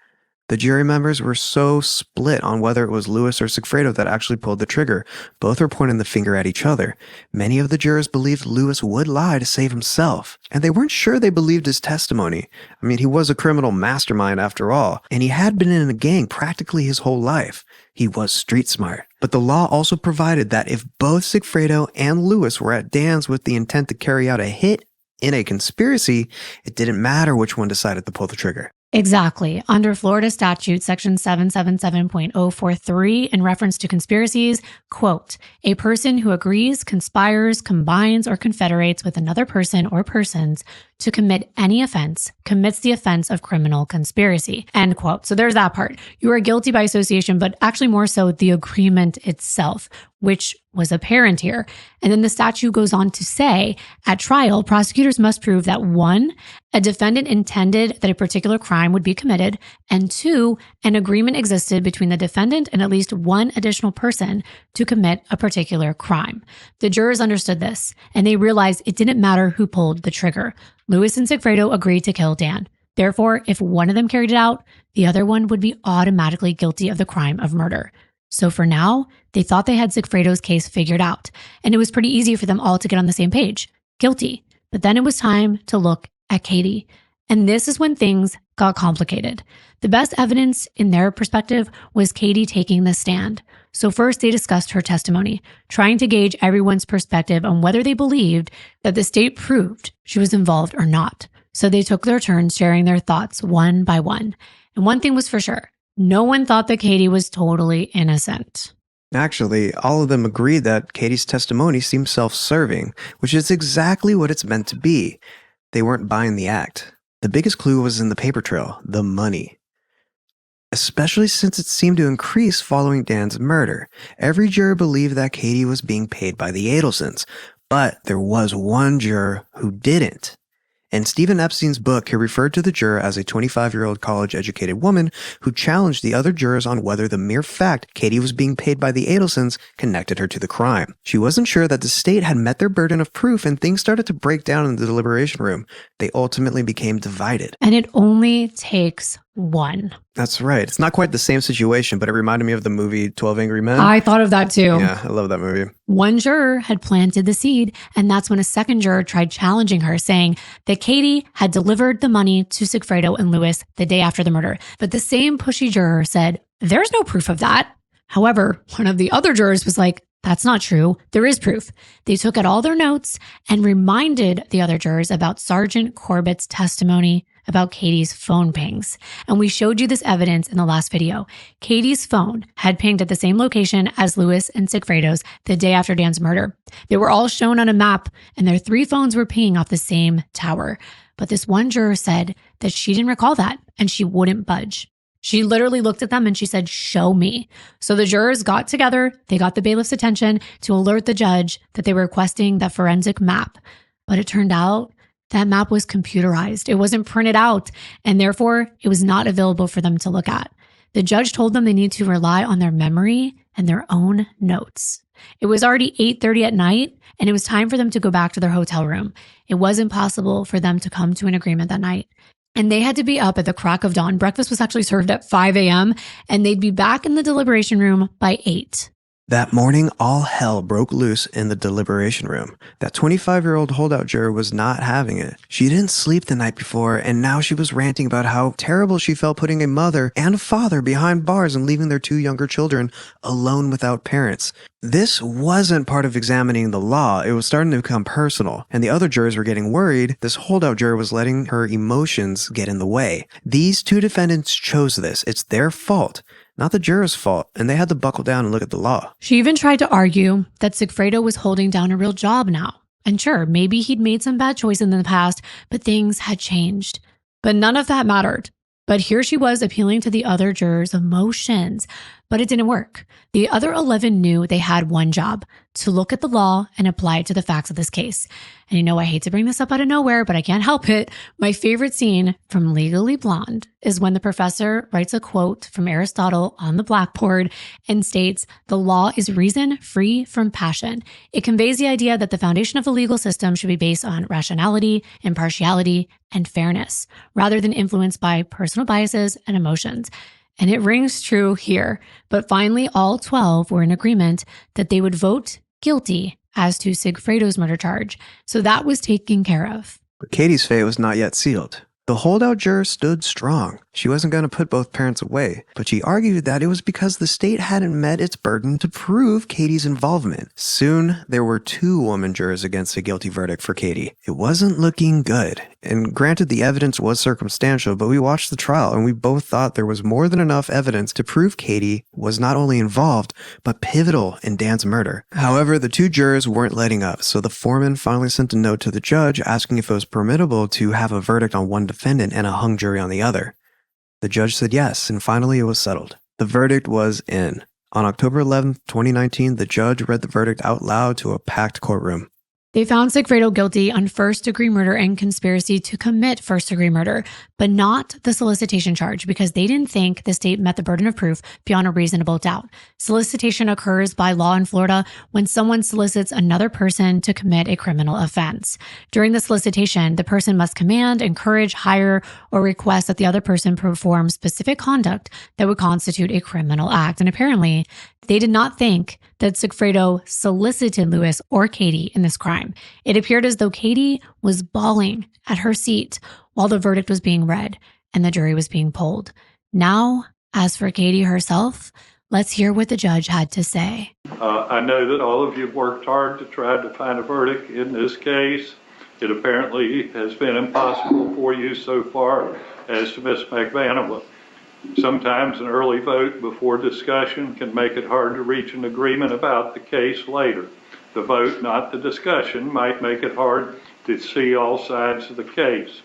The jury members were so split on whether it was Lewis or Sigfredo that actually pulled the trigger. Both were pointing the finger at each other. Many of the jurors believed Lewis would lie to save himself, and they weren't sure they believed his testimony. I mean, he was a criminal mastermind after all, and he had been in a gang practically his whole life. He was street smart. But the law also provided that if both Sigfredo and Lewis were at Dan's with the intent to carry out a hit in a conspiracy, it didn't matter which one decided to pull the trigger. Exactly. Under Florida statute section 777.043, in reference to conspiracies, quote, a person who agrees, conspires, combines, or confederates with another person or persons to commit any offense commits the offense of criminal conspiracy, end quote. So there's that part. You are guilty by association, but actually more so the agreement itself, which was apparent here. And then the statute goes on to say, at trial, prosecutors must prove that 1, a defendant intended that a particular crime would be committed, and 2, an agreement existed between the defendant and at least 1 additional person to commit a particular crime. The jurors understood this, and they realized it didn't matter who pulled the trigger. Lewis and Sigfredo agreed to kill Dan. Therefore, if one of them carried it out, the other one would be automatically guilty of the crime of murder. So for now, they thought they had Sigfredo's case figured out, and it was pretty easy for them all to get on the same page. Guilty. But then it was time to look at Katie. And this is when things got complicated. The best evidence in their perspective was Katie taking the stand. So first they discussed her testimony, trying to gauge everyone's perspective on whether they believed that the state proved she was involved or not. So they took their turns sharing their thoughts one by one. And one thing was for sure, no one thought that Katie was totally innocent. Actually, all of them agreed that Katie's testimony seemed self-serving, which is exactly what it's meant to be. They weren't buying the act. The biggest clue was in the paper trail, the money. Especially since it seemed to increase following Dan's murder. Every juror believed that Katie was being paid by the Adelsons, but there was one juror who didn't. In Stephen Epstein's book, he referred to the juror as a 25-year-old college-educated woman who challenged the other jurors on whether the mere fact Katie was being paid by the Adelsons connected her to the crime. She wasn't sure that the state had met their burden of proof, and things started to break down in the deliberation room. They ultimately became divided. And it only takes one. That's right. It's not quite the same situation, but it reminded me of the movie 12 Angry Men. I thought of that too. Yeah, I love that movie. One juror had planted the seed, and that's when a second juror tried challenging her, saying that Katie had delivered the money to Sigfredo and Lewis the day after the murder. But the same pushy juror said, there's no proof of that. However, one of the other jurors was like, that's not true. There is proof. They took out all their notes and reminded the other jurors about Sergeant Corbett's testimony about Katie's phone pings. And we showed you this evidence in the last video. Katie's phone had pinged at the same location as Lewis and Sigfredo's the day after Dan's murder. They were all shown on a map, and their 3 phones were pinging off the same tower. But this one juror said that she didn't recall that, and she wouldn't budge. She literally looked at them and she said, "Show me." So the jurors got together, they got the bailiff's attention to alert the judge that they were requesting that forensic map. But it turned out that map was computerized. It wasn't printed out, and therefore it was not available for them to look at. The judge told them they need to rely on their memory and their own notes. It was already 8:30 at night, and it was time for them to go back to their hotel room. It wasn't possible for them to come to an agreement that night. And they had to be up at the crack of dawn. Breakfast was actually served at 5 a.m., and they'd be back in the deliberation room by 8. That morning, all hell broke loose in the deliberation room. That 25-year-old holdout juror was not having it. She didn't sleep the night before, and now she was ranting about how terrible she felt putting a mother and a father behind bars and leaving their 2 younger children alone without parents. This wasn't part of examining the law. It was starting to become personal, and the other jurors were getting worried. This holdout juror was letting her emotions get in the way. These 2 defendants chose this. It's their fault, not the jurors' fault, and they had to buckle down and look at the law. She even tried to argue that Sigfredo was holding down a real job now. And sure, maybe he'd made some bad choices in the past, but things had changed. But none of that mattered. But here she was appealing to the other jurors' emotions. But it didn't work. The other 11 knew they had one job: to look at the law and apply it to the facts of this case. And you know, I hate to bring this up out of nowhere, but I can't help it. My favorite scene from Legally Blonde is when the professor writes a quote from Aristotle on the blackboard and states, "The law is reason free from passion." It conveys the idea that the foundation of a legal system should be based on rationality, impartiality, and fairness, rather than influenced by personal biases and emotions. And it rings true here. But finally, all 12 were in agreement that they would vote guilty as to Sigfredo's murder charge. So that was taken care of. But Katie's fate was not yet sealed. The holdout juror stood strong. She wasn't going to put both parents away, but she argued that it was because the state hadn't met its burden to prove Katie's involvement. Soon, there were 2 woman jurors against a guilty verdict for Katie. It wasn't looking good. And granted, the evidence was circumstantial, but we watched the trial and we both thought there was more than enough evidence to prove Katie was not only involved, but pivotal in Dan's murder. However, the 2 jurors weren't letting up, so the foreman finally sent a note to the judge asking if it was permissible to have a verdict on one defendant and a hung jury on the other. The judge said yes, and finally it was settled. The verdict was in. On October 11th, 2019, the judge read the verdict out loud to a packed courtroom. They found Sigfredo guilty on first-degree murder and conspiracy to commit first-degree murder, but not the solicitation charge because they didn't think the state met the burden of proof beyond a reasonable doubt. Solicitation occurs by law in Florida when someone solicits another person to commit a criminal offense. During the solicitation, the person must command, encourage, hire, or request that the other person perform specific conduct that would constitute a criminal act. And apparently, they did not think that Sigfredo solicited Lewis or Katie in this crime. It appeared as though Katie was bawling at her seat while the verdict was being read and the jury was being polled. Now, as for Katie herself, let's hear what the judge had to say. I know that all of you have worked hard to try to find a verdict in this case. It apparently has been impossible for you so far as to Ms. McVanova. Sometimes an early vote before discussion can make it hard to reach an agreement about the case later. The vote, not the discussion, might make it hard to see all sides of the case.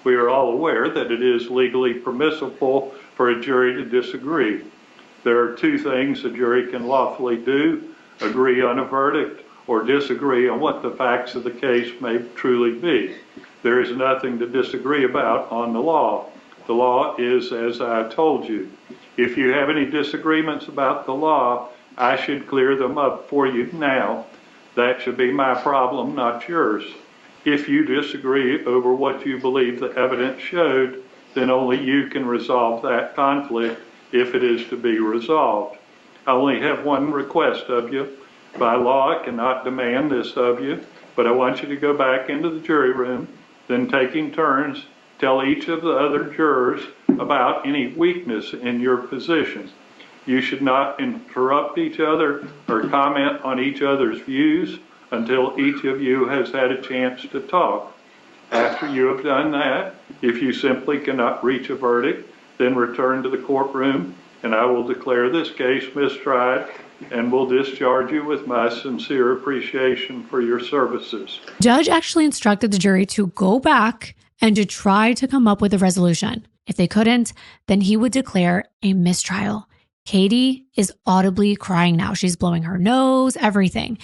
We are all aware that it is legally permissible for a jury to disagree. There are 2 things a jury can lawfully do: agree on a verdict or disagree on what the facts of the case may truly be. There is nothing to disagree about on the law. The law is as I told you. If you have any disagreements about the law, I should clear them up for you now. That should be my problem, not yours. If you disagree over what you believe the evidence showed, then only you can resolve that conflict if it is to be resolved. I only have one request of you. By law, I cannot demand this of you, but I want you to go back into the jury room, then taking turns, tell each of the other jurors about any weakness in your position. You should not interrupt each other or comment on each other's views until each of you has had a chance to talk. After you have done that, if you simply cannot reach a verdict, then return to the courtroom and I will declare this case mistried and will discharge you with my sincere appreciation for your services. Judge actually instructed the jury to go back and to try to come up with a resolution. If they couldn't, then he would declare a mistrial. Katie is audibly crying now. She's blowing her nose, everything.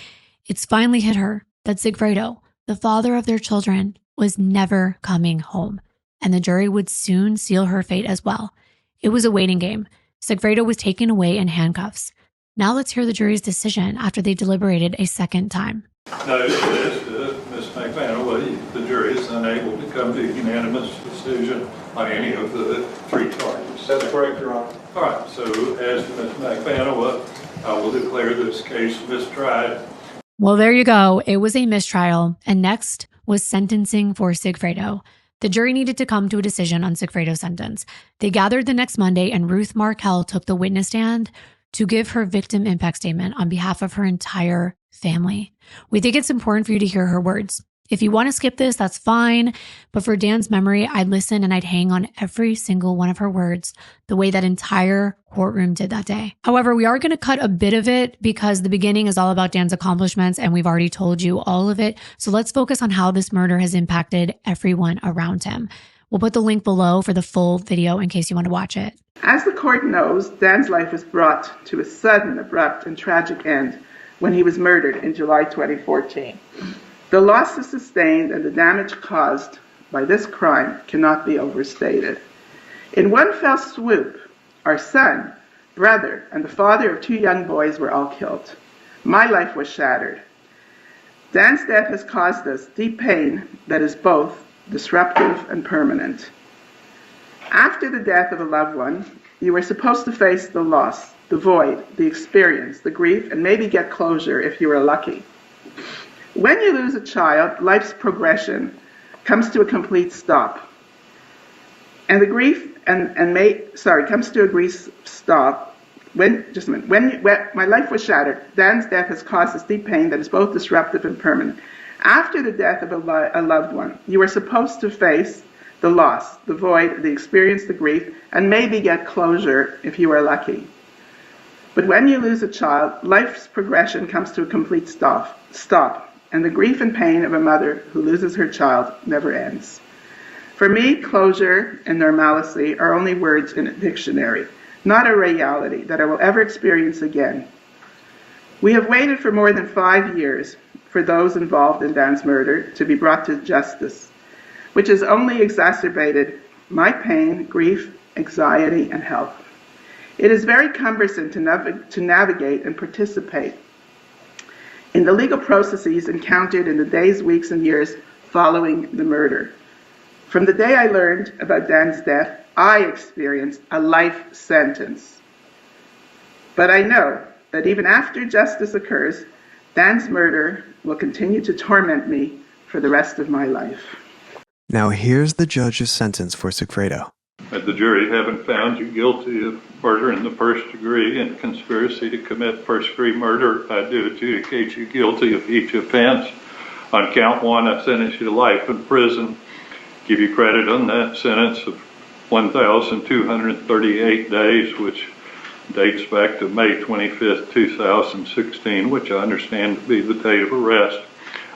It's finally hit her that Sigfredo, the father of their children, was never coming home, and the jury would soon seal her fate as well. It was a waiting game. Sigfredo was taken away in handcuffs. Now let's hear the jury's decision after they deliberated a second time. Notice Ms. McManaway, the jury is unable to come to a unanimous decision on any of the three charges. That's correct, Your Honor. All right, so as to Ms. McManaway, I will declare this case mistried. Well, there you go. It was a mistrial, and next was sentencing for Sigfredo. The jury needed to come to a decision on Sigfredo's sentence. They gathered the next Monday, and Ruth Markel took the witness stand to give her victim impact statement on behalf of her entire family. We think it's important for you to hear her words. If you want to skip this, that's fine. But for Dan's memory, I'd listen and I'd hang on every single one of her words, the way that entire courtroom did that day. However, we are going to cut a bit of it because the beginning is all about Dan's accomplishments and we've already told you all of it. So let's focus on how this murder has impacted everyone around him. We'll put the link below for the full video in case you want to watch it. As the court knows, Dan's life was brought to a sudden, abrupt, and tragic end when he was murdered in July 2014. The losses sustained and the damage caused by this crime cannot be overstated. In one fell swoop, our son, brother, and the father of two young boys were all killed. My life was shattered. Dan's death has caused us deep pain that is both disruptive and permanent. After the death of a loved one, you were supposed to face the loss, the void, the experience, the grief, and maybe get closure if you were lucky. When you lose a child, life's progression comes to a complete stop. And the grief comes to a brief stop. When my life was shattered, Dan's death has caused us deep pain that is both disruptive and permanent. After the death of a loved one, you were supposed to face the loss, the void, the experience, the grief, and maybe get closure if you were lucky. But when you lose a child, life's progression comes to a complete stop, and the grief and pain of a mother who loses her child never ends. For me, closure and normalcy are only words in a dictionary, not a reality that I will ever experience again. We have waited for more than 5 years for those involved in Dan's murder to be brought to justice, which has only exacerbated my pain, grief, anxiety, and health. It is very cumbersome to navigate and participate in the legal processes encountered in the days, weeks, and years following the murder. From the day I learned about Dan's death, I experienced a life sentence. But I know that even after justice occurs, Dan's murder will continue to torment me for the rest of my life. Now here's the judge's sentence for Sigfredo. That the jury having found you guilty of murder in the first degree and conspiracy to commit first-degree murder, I do adjudicate you guilty of each offense. On count one, I sentence you to life in prison. Give you credit on that sentence of 1,238 days, which dates back to May 25th, 2016, which I understand to be the date of arrest.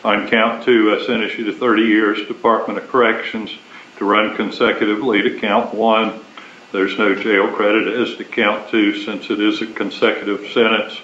On count two, I sentence you to 30 years Department of Corrections to run consecutively to count one. There's no jail credit as to count two since it is a consecutive sentence.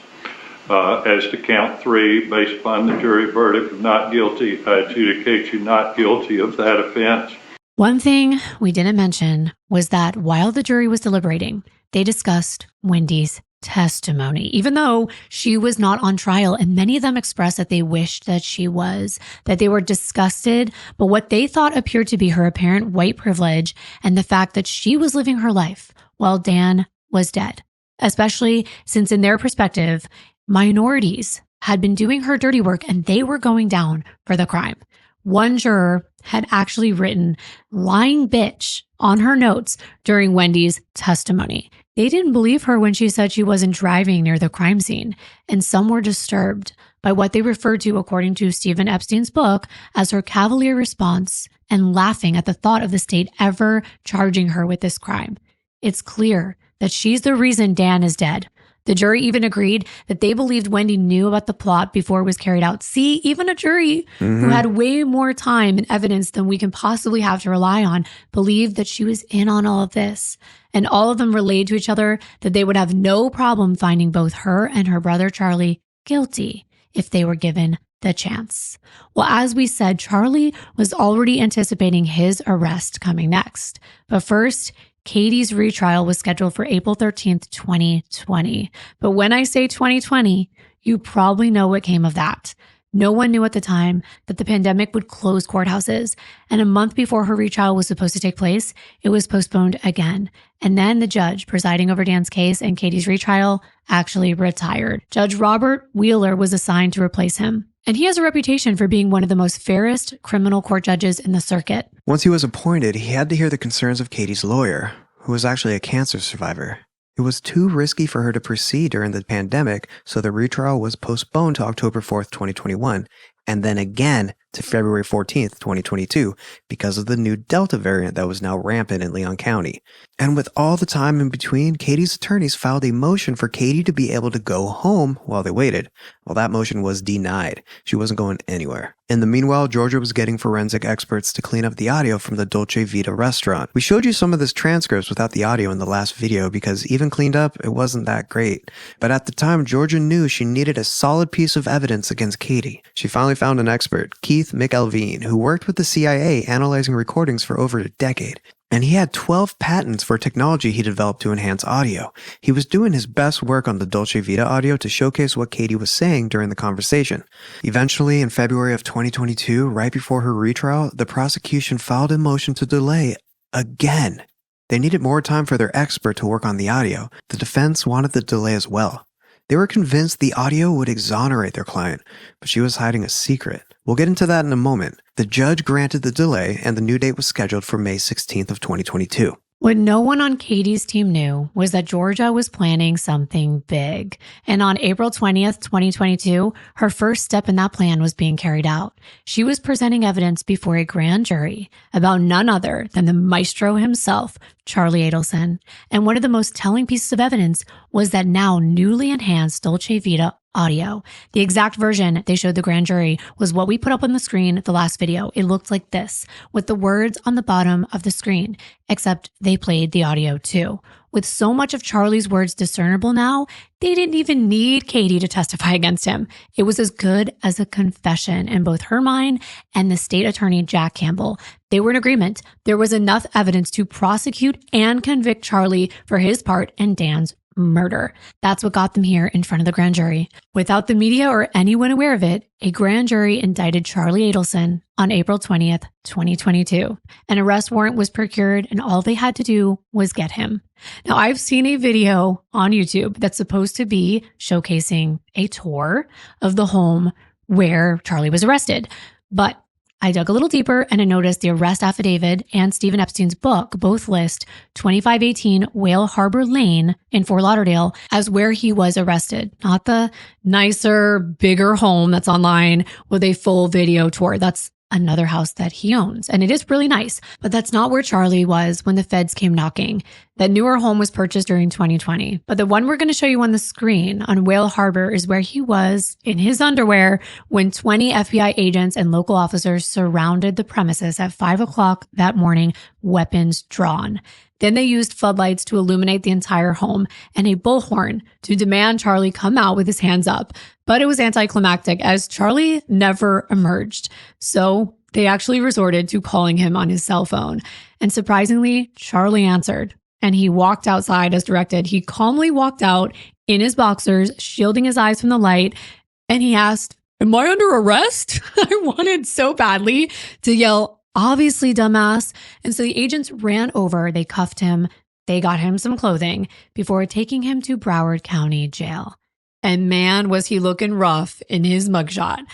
As to count three, based upon the jury verdict of not guilty, I adjudicate you not guilty of that offense. One thing we didn't mention was that while the jury was deliberating, they discussed Wendy's testimony, even though she was not on trial, and many of them expressed that they wished that she was, that they were disgusted, but what they thought appeared to be her apparent white privilege and the fact that she was living her life while Dan was dead, especially since in their perspective, minorities had been doing her dirty work and they were going down for the crime. One juror had actually written "lying bitch" on her notes during Wendy's testimony. They didn't believe her when she said she wasn't driving near the crime scene, and some were disturbed by what they referred to, according to Stephen Epstein's book, as her cavalier response and laughing at the thought of the state ever charging her with this crime. It's clear that she's the reason Dan is dead. The jury even agreed that they believed Wendi knew about the plot before it was carried out. See, even a jury who had way more time and evidence than we can possibly have to rely on believed that she was in on all of this. And all of them relayed to each other that they would have no problem finding both her and her brother Charlie guilty if they were given the chance. Well, as we said, Charlie was already anticipating his arrest coming next. But first, Katie's retrial was scheduled for April 13th, 2020. But when I say 2020, you probably know what came of that. No one knew at the time that the pandemic would close courthouses. And a month before her retrial was supposed to take place, it was postponed again. And then the judge presiding over Dan's case and Katie's retrial actually retired. Judge Robert Wheeler was assigned to replace him. And he has a reputation for being one of the most fairest criminal court judges in the circuit. Once he was appointed, he had to hear the concerns of Katie's lawyer, who was actually a cancer survivor. It was too risky for her to proceed during the pandemic, so the retrial was postponed to October 4th, 2021, and then again to February 14th, 2022, because of the new Delta variant that was now rampant in Leon County. And with all the time in between, Katie's attorneys filed a motion for Katie to be able to go home while they waited. Well, that motion was denied. She wasn't going anywhere. In the meanwhile, Georgia was getting forensic experts to clean up the audio from the Dolce Vita restaurant. We showed you some of this transcripts without the audio in the last video because even cleaned up, it wasn't that great. But at the time, Georgia knew she needed a solid piece of evidence against Katie. She finally found an expert, Keith McElveen, who worked with the CIA analyzing recordings for over a decade. And he had 12 patents for technology he developed to enhance audio. He was doing his best work on the Dolce Vita audio to showcase what Katie was saying during the conversation. Eventually, in February of 2022, right before her retrial, the prosecution filed a motion to delay again. They needed more time for their expert to work on the audio. The defense wanted the delay as well. They were convinced the audio would exonerate their client, but she was hiding a secret. We'll get into that in a moment. The judge granted the delay, and the new date was scheduled for May 16th of 2022. What no one on Katie's team knew was that Georgia was planning something big. And on April 20th, 2022, her first step in that plan was being carried out. She was presenting evidence before a grand jury about none other than the maestro himself, Charlie Adelson. And one of the most telling pieces of evidence was that now newly enhanced Dolce Vita audio. The exact version they showed the grand jury was what we put up on the screen the last video. It looked like this, with the words on the bottom of the screen, except they played the audio too. With so much of Charlie's words discernible now, they didn't even need Katie to testify against him. It was as good as a confession in both her mind and the state attorney, Jack Campbell. They were in agreement. There was enough evidence to prosecute and convict Charlie for his part in Dan's murder. That's what got them here in front of the grand jury. Without the media or anyone aware of it, a grand jury indicted Charlie Adelson on April 20th, 2022. An arrest warrant was procured and all they had to do was get him. Now, I've seen a video on YouTube that's supposed to be showcasing a tour of the home where Charlie was arrested, but I dug a little deeper and I noticed the arrest affidavit and Stephen Epstein's book both list 2518 Whale Harbor Lane in Fort Lauderdale as where he was arrested, not the nicer, bigger home that's online with a full video tour. That's another house that he owns. And it is really nice, but that's not where Charlie was when the feds came knocking. That newer home was purchased during 2020. But the one we're going to show you on the screen on Whale Harbor is where he was in his underwear when 20 FBI agents and local officers surrounded the premises at 5 o'clock that morning, weapons drawn. Then they used floodlights to illuminate the entire home and a bullhorn to demand Charlie come out with his hands up. But it was anticlimactic as Charlie never emerged. So they actually resorted to calling him on his cell phone. And surprisingly, Charlie answered and he walked outside as directed. He calmly walked out in his boxers, shielding his eyes from the light. And he asked, "Am I under arrest?" I wanted so badly to yell, "Obviously, dumbass." And so the agents ran over, they cuffed him, they got him some clothing before taking him to Broward County Jail. And man, was he looking rough in his mugshot.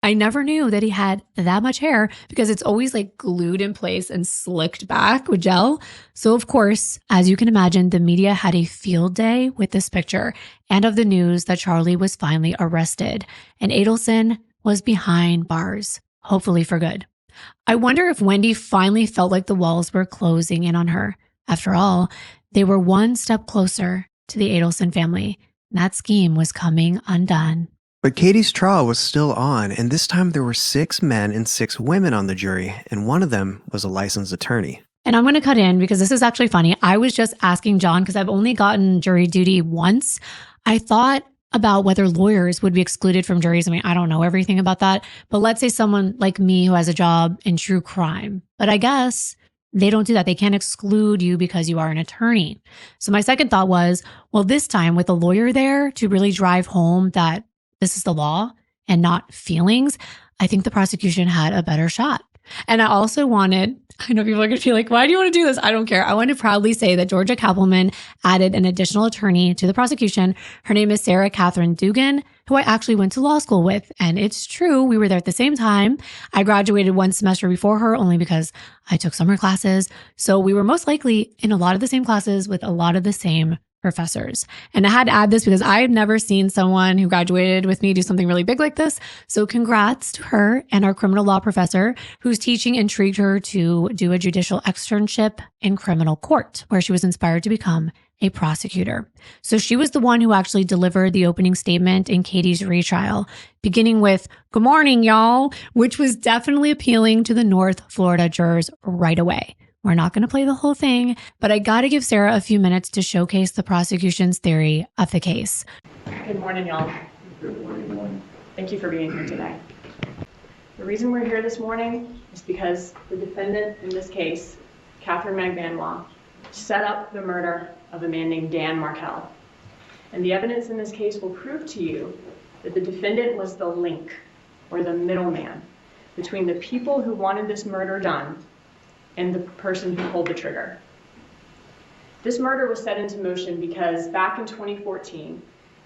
I never knew that he had that much hair because it's always like glued in place and slicked back with gel. So of course, as you can imagine, the media had a field day with this picture and of the news that Charlie was finally arrested and Adelson was behind bars, hopefully for good. I wonder if Wendi finally felt like the walls were closing in on her. After all, they were one step closer to the Adelson family. that scheme was coming undone. But Katie's trial was still on, and this time there were 6 men and 6 women on the jury, and one of them was a licensed attorney. And I'm going to cut in because this is actually funny. I was just asking John, because I've only gotten jury duty once. I thought about whether lawyers would be excluded from juries. I mean, I don't know everything about that, but let's say someone like me who has a job in true crime. But I guess they don't do that. They can't exclude you because you are an attorney. So my second thought was, well, this time with a lawyer there to really drive home that this is the law and not feelings, I think the prosecution had a better shot. And I also wanted, I know people are going to be like, why do you want to do this? I don't care. I want to proudly say that Georgia Kappelman added an additional attorney to the prosecution. Her name is Sarah Catherine Dugan, who I actually went to law school with. And it's true, we were there at the same time. I graduated one semester before her only because I took summer classes. So we were most likely in a lot of the same classes with a lot of the same professors. And I had to add this because I've never seen someone who graduated with me do something really big like this. So congrats to her and our criminal law professor whose teaching intrigued her to do a judicial externship in criminal court, where she was inspired to become a prosecutor. So she was the one who actually delivered the opening statement in Katie's retrial, beginning with, "Good morning, y'all," which was definitely appealing to the North Florida jurors right away. We're not going to play the whole thing, but I got to give Sarah a few minutes to showcase the prosecution's theory of the case. Good morning, y'all. Thank you for being here today. The reason we're here this morning is because the defendant in this case, Catherine Magbanua, set up the murder of a man named Dan Markel. And the evidence in this case will prove to you that the defendant was the link, or the middleman, between the people who wanted this murder done and the person who pulled the trigger. This murder was set into motion because back in 2014,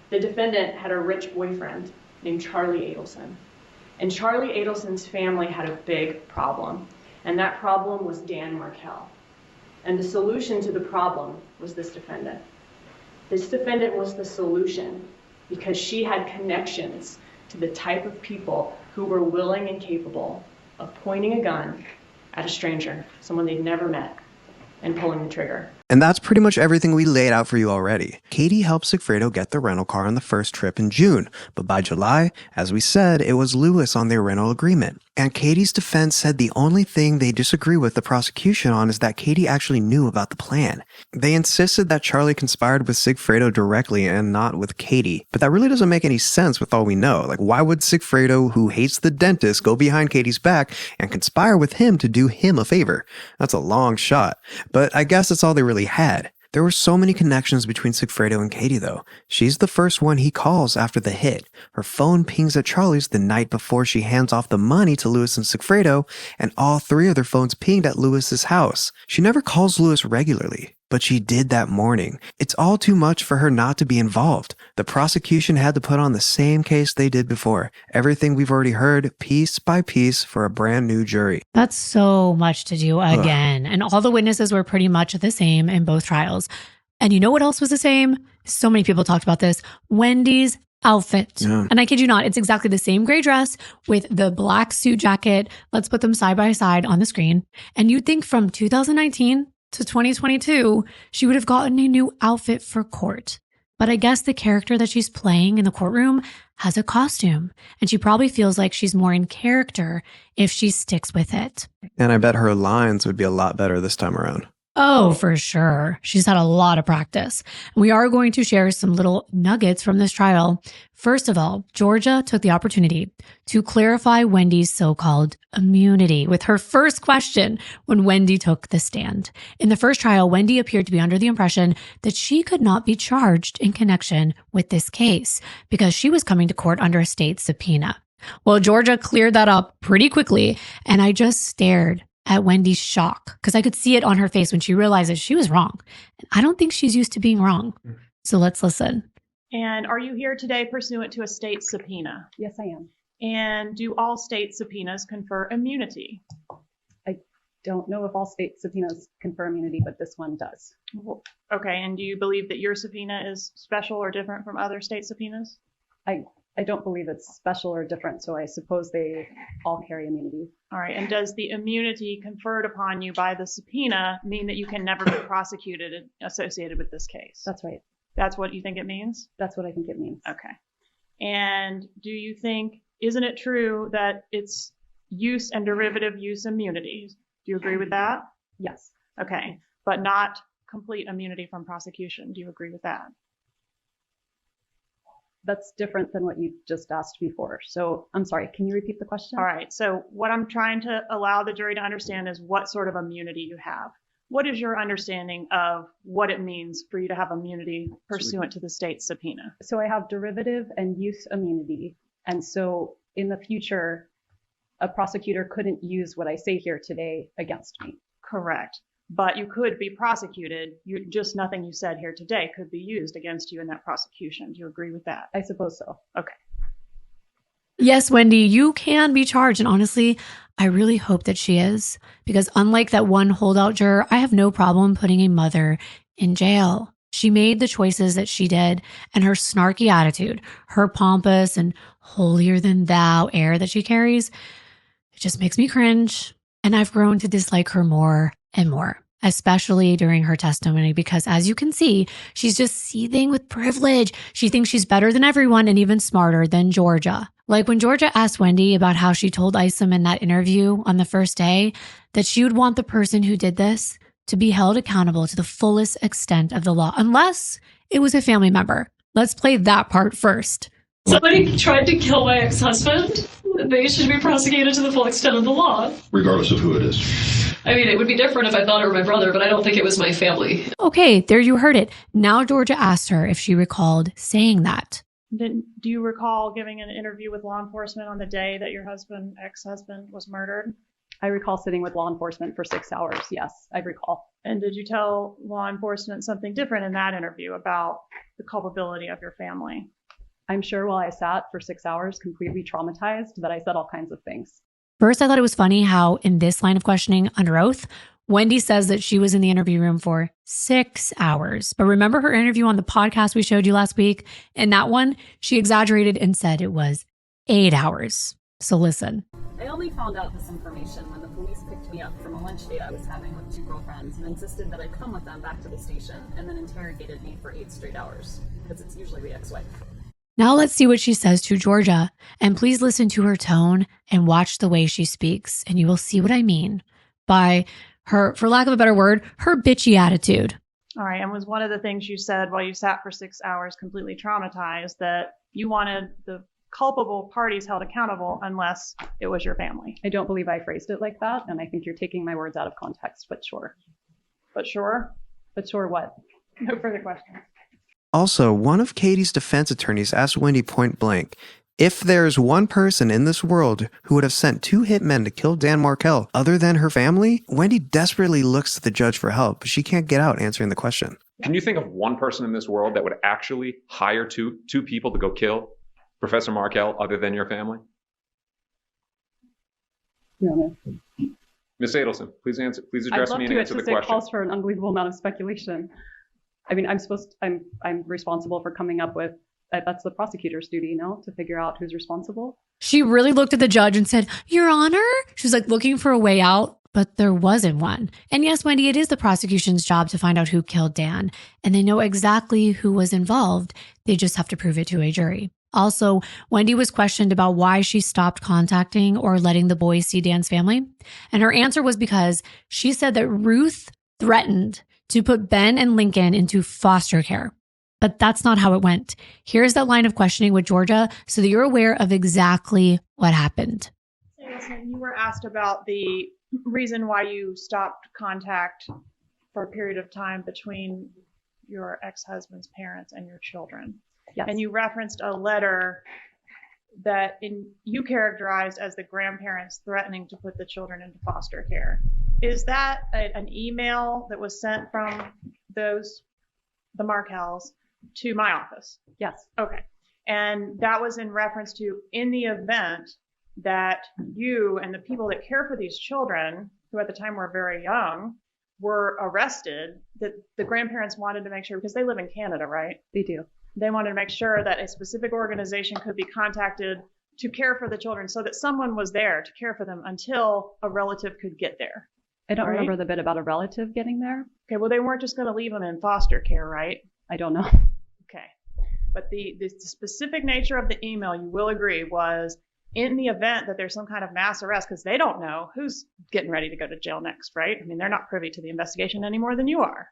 the defendant had a rich boyfriend named Charlie Adelson. And Charlie Adelson's family had a big problem, and that problem was Dan Markel. And the solution to the problem was this defendant. This defendant was the solution because she had connections to the type of people who were willing and capable of pointing a gun at a stranger, someone they'd never met, and pulling the trigger. And that's pretty much everything we laid out for you already. Katie helped Sigfredo get the rental car on the first trip in June, but by July, as we said, it was Lewis on their rental agreement. And Katie's defense said the only thing they disagree with the prosecution on is that Katie actually knew about the plan. They insisted that Charlie conspired with Sigfredo directly and not with Katie, but that really doesn't make any sense with all we know. Like, why would Sigfredo, who hates the dentist, go behind Katie's back and conspire with him to do him a favor? That's a long shot, but I guess that's all they really had. There were so many connections between Sigfredo and Katie, though. She's the first one he calls after the hit. Her phone pings at Charlie's the night before she hands off the money to Lewis and Sigfredo, and all 3 of their phones pinged at Lewis's house. She never calls Lewis regularly, but she did that morning. It's all too much for her not to be involved. The prosecution had to put on the same case they did before. Everything we've already heard, piece by piece, for a brand new jury. That's so much to do again. And all the witnesses were pretty much the same in both trials. And you know what else was the same? So many people talked about this. Wendy's outfit. Yeah. And I kid you not, it's exactly the same gray dress with the black suit jacket. Let's put them side by side on the screen. And you'd think from 2019 to 2022, she would have gotten a new outfit for court. But I guess the character that she's playing in the courtroom has a costume, and she probably feels like she's more in character if she sticks with it. And I bet her lines would be a lot better this time around. Oh, for sure. She's had a lot of practice. We are going to share some little nuggets from this trial. First of all, Georgia took the opportunity to clarify Wendy's so-called immunity with her first question when Wendi took the stand. In the first trial, Wendi appeared to be under the impression that she could not be charged in connection with this case because she was coming to court under a state subpoena. Well, Georgia cleared that up pretty quickly, and I just stared at Wendy's shock because I could see it on her face when she realized that she was wrong. And I don't think she's used to being wrong. So let's listen. And are you here today pursuant to a state subpoena? Yes, I am. And do all state subpoenas confer immunity? I don't know if all state subpoenas confer immunity, but this one does. Okay, and do you believe that your subpoena is special or different from other state subpoenas? I don't believe it's special or different, so I suppose they all carry immunity. All right, and does the immunity conferred upon you by the subpoena mean that you can never be prosecuted associated with this case? That's right. That's what you think it means? That's what I think it means. Okay. And do you think, isn't it true that it's use and derivative use immunity? Do you agree with that? Yes. Okay. But not complete immunity from prosecution. Do you agree with that? That's different than what you just asked before. So I'm sorry, can you repeat the question? All right. So what I'm trying to allow the jury to understand is what sort of immunity you have. What is your understanding of what it means for you to have immunity pursuant to the state's subpoena? So I have derivative and use immunity. And so in the future, a prosecutor couldn't use what I say here today against me. Correct. But you could be prosecuted. Just nothing you said here today could be used against you in that prosecution. Do you agree with that? I suppose so. Okay. Yes, Wendi, you can be charged. And honestly, I really hope that she is, because unlike that one holdout juror, I have no problem putting a mother in jail. She made the choices that she did, and her snarky attitude, her pompous and holier than thou air that she carries, it just makes me cringe. And I've grown to dislike her more and more, especially during her testimony, because as you can see, she's just seething with privilege. She thinks she's better than everyone and even smarter than Georgia. Like when Georgia asked Wendi about how she told Isom in that interview on the first day that she would want the person who did this to be held accountable to the fullest extent of the law, unless it was a family member. Let's play that part first. Somebody tried to kill my ex-husband. They should be prosecuted to the full extent of the law. Regardless of who it is. I mean, it would be different if I thought it were my brother, but I don't think it was my family. Okay, there you heard it. Now Georgia asked her if she recalled saying that. Do you recall giving an interview with law enforcement on the day that your ex-husband was murdered? I recall sitting with law enforcement for 6 hours. Yes, I recall. And did you tell law enforcement something different in that interview about the culpability of your family? I'm sure while I sat for 6 hours completely traumatized that I said all kinds of things. First, I thought it was funny how in this line of questioning under oath, Wendi says that she was in the interview room for 6 hours. But remember her interview on the podcast we showed you last week? In that one, she exaggerated and said it was 8 hours. So listen. I only found out this information when the police picked me up from a lunch date I was having with 2 girlfriends and insisted that I come with them back to the station and then interrogated me for 8 straight hours, because it's usually the ex-wife. Now let's see what she says to Georgia. And please listen to her tone and watch the way she speaks. And you will see what I mean by her, for lack of a better word, her bitchy attitude. All right. And was one of the things you said while you sat for 6 hours completely traumatized that you wanted the culpable parties held accountable unless it was your family? I don't believe I phrased it like that. And I think you're taking my words out of context, but sure. But sure? But sure what? No further questions. Also, one of Katie's defense attorneys asked Wendi point blank, if there's one person in this world who would have sent 2 hitmen to kill Dan Markel other than her family, Wendi desperately looks to the judge for help, but she can't get out answering the question. Can you think of one person in this world that would actually hire two people to go kill Professor Markel other than your family? No. Ms. Adelson, please answer. Please address me and answer the question. It calls for an unbelievable amount of speculation. I mean, I'm responsible for coming up with, that's the prosecutor's duty, to figure out who's responsible. She really looked at the judge and said, Your Honor? She was like looking for a way out, but there wasn't one. And yes, Wendi, it is the prosecution's job to find out who killed Dan. And they know exactly who was involved. They just have to prove it to a jury. Also, Wendi was questioned about why she stopped contacting or letting the boys see Dan's family. And her answer was because she said that Ruth threatened to put Ben and Lincoln into foster care. But that's not how it went. Here's that line of questioning with Georgia so that you're aware of exactly what happened. You were asked about the reason why you stopped contact for a period of time between your ex-husband's parents and your children. Yes. And you referenced a letter that you characterized as the grandparents threatening to put the children into foster care. Is that an email that was sent from the Markels to my office? Yes. Okay. And that was in reference to, in the event that you and the people that care for these children, who at the time were very young, were arrested, that the grandparents wanted to make sure, because they live in Canada, right? They do. They wanted to make sure that a specific organization could be contacted to care for the children so that someone was there to care for them until a relative could get there. I don't remember the bit about a relative getting there. Okay, well, they weren't just going to leave them in foster care, right? I don't know. But the specific nature of the email, you will agree, was in the event that there's some kind of mass arrest, because they don't know who's getting ready to go to jail next, right? I mean, they're not privy to the investigation any more than you are,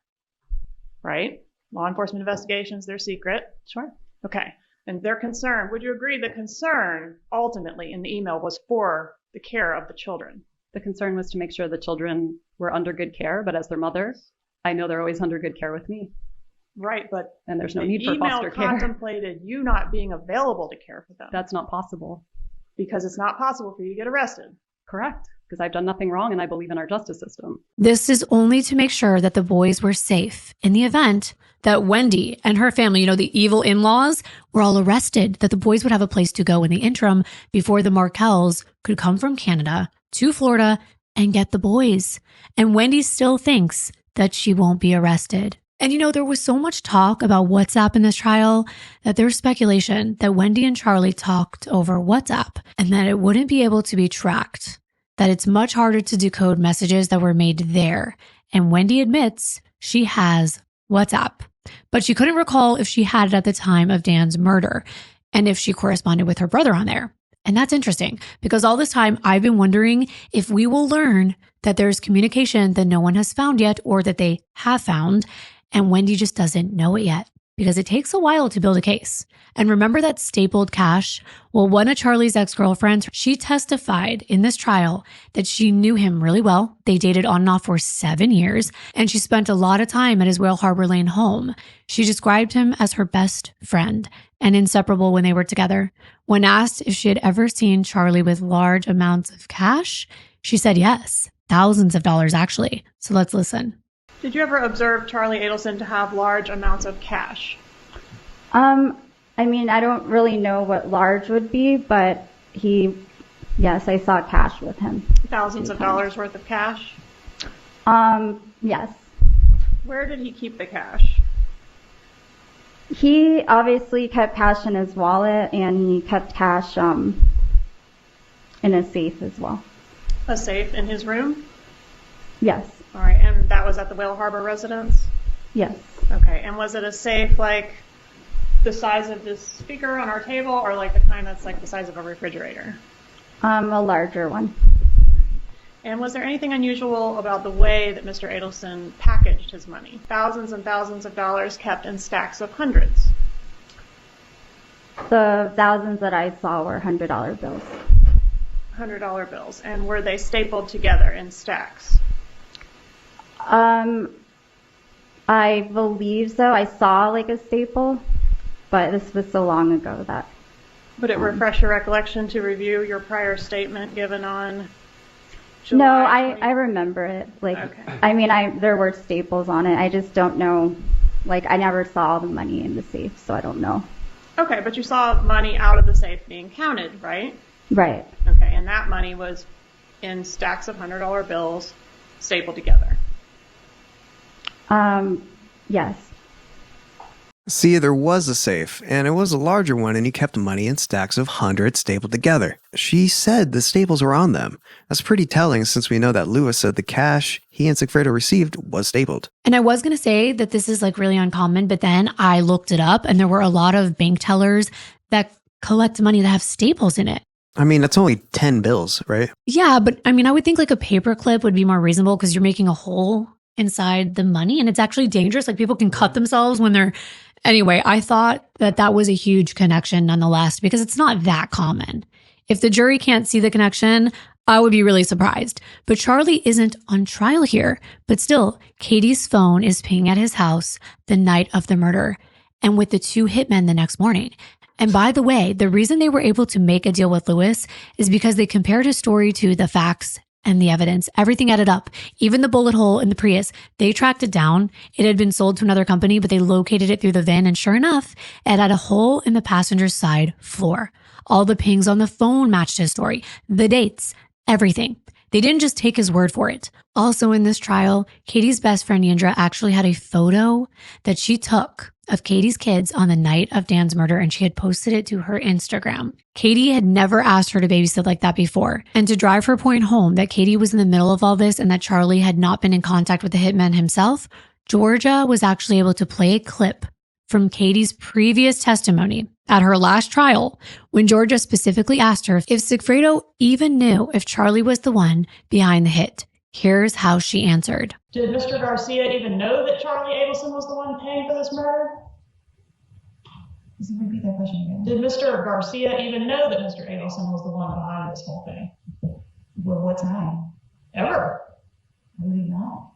right? Law enforcement investigations, they're secret. Sure. Okay. And their concern, would you agree the concern ultimately in the email was for the care of the children? The concern was to make sure the children were under good care, but as their mother, I know they're always under good care with me. Right, but and there's no need for foster care. The email contemplated you not being available to care for them. That's not possible. Because it's not possible for you to get arrested. Correct. Because I've done nothing wrong and I believe in our justice system. This is only to make sure that the boys were safe in the event that Wendi and her family, the evil in-laws, were all arrested, that the boys would have a place to go in the interim before the Markels could come from Canada to Florida and get the boys. And Wendi still thinks that she won't be arrested. And there was so much talk about WhatsApp in this trial that there's speculation that Wendi and Charlie talked over WhatsApp and that it wouldn't be able to be tracked, that it's much harder to decode messages that were made there. And Wendi admits she has WhatsApp, but she couldn't recall if she had it at the time of Dan's murder and if she corresponded with her brother on there. And that's interesting because all this time I've been wondering if we will learn that there's communication that no one has found yet or that they have found. And Wendi just doesn't know it yet because it takes a while to build a case. And remember that stapled cash? Well, one of Charlie's ex-girlfriends, she testified in this trial that she knew him really well. They dated on and off for 7 years, and she spent a lot of time at his Whale Harbor Lane home. She described him as her best friend and inseparable when they were together. When asked if she had ever seen Charlie with large amounts of cash, she said yes, thousands of dollars actually. So let's listen. Did you ever observe Charlie Adelson to have large amounts of cash? I mean, I don't really know what large would be, but yes, I saw cash with him. Thousands of dollars worth of cash? Yes. Where did he keep the cash? He obviously kept cash in his wallet, and he kept cash in a safe as well. A safe in his room? Yes. All right, and that was at the Whale Harbor residence? Yes. Okay, and was it a safe like the size of this speaker on our table or like the kind that's like the size of a refrigerator? A larger one. And was there anything unusual about the way that Mr. Adelson packaged his money? Thousands and thousands of dollars kept in stacks of hundreds. The thousands that I saw were $100 bills. $100 bills. And were they stapled together in stacks? I believe so. I saw like a staple, but this was so long ago that. Would it refresh your recollection to review your prior statement given on July? No, I remember it. Like, okay. I mean, there were staples on it. I just don't know. Like, I never saw the money in the safe, so I don't know. Okay, but you saw money out of the safe being counted, right? Right. Okay, and that money was in stacks of $100 bills stapled together. Yes. See, there was a safe, and it was a larger one, and he kept money in stacks of hundreds stapled together. She said the staples were on them. That's pretty telling since we know that Lewis said the cash he and Sigfredo received was stapled. And I was going to say that this is like really uncommon, but then I looked it up, and there were a lot of bank tellers that collect money that have staples in it. I mean, that's only 10 bills, right? Yeah, but I mean, I would think like a paper clip would be more reasonable because you're making a hole inside the money and it's actually dangerous. Like people can cut themselves when they're... Anyway, I thought that was a huge connection nonetheless because it's not that common. If the jury can't see the connection, I would be really surprised. But Charlie isn't on trial here. But still, Katie's phone is pinging at his house the night of the murder and with the two hitmen the next morning. And by the way, the reason they were able to make a deal with Lewis is because they compared his story to the facts and the evidence. Everything added up. Even the bullet hole in the Prius, they tracked it down. It had been sold to another company, but they located it through the VIN. And sure enough, it had a hole in the passenger's side floor. All the pings on the phone matched his story, the dates, everything. They didn't just take his word for it. Also in this trial, Katie's best friend Yandra actually had a photo that she took of Katie's kids on the night of Dan's murder, and she had posted it to her Instagram. Katie had never asked her to babysit like that before. And to drive her point home that Katie was in the middle of all this and that Charlie had not been in contact with the hitman himself, Georgia was actually able to play a clip from Katie's previous testimony at her last trial when Georgia specifically asked her if Sigfredo even knew if Charlie was the one behind the hit. Here's how she answered. Did Mr. Garcia even know that Charlie Adelson was the one paying for this murder? Repeat that question again. Did Mr. Garcia even know that Mr. Adelson was the one behind this whole thing? Well, what time? Ever? Really not.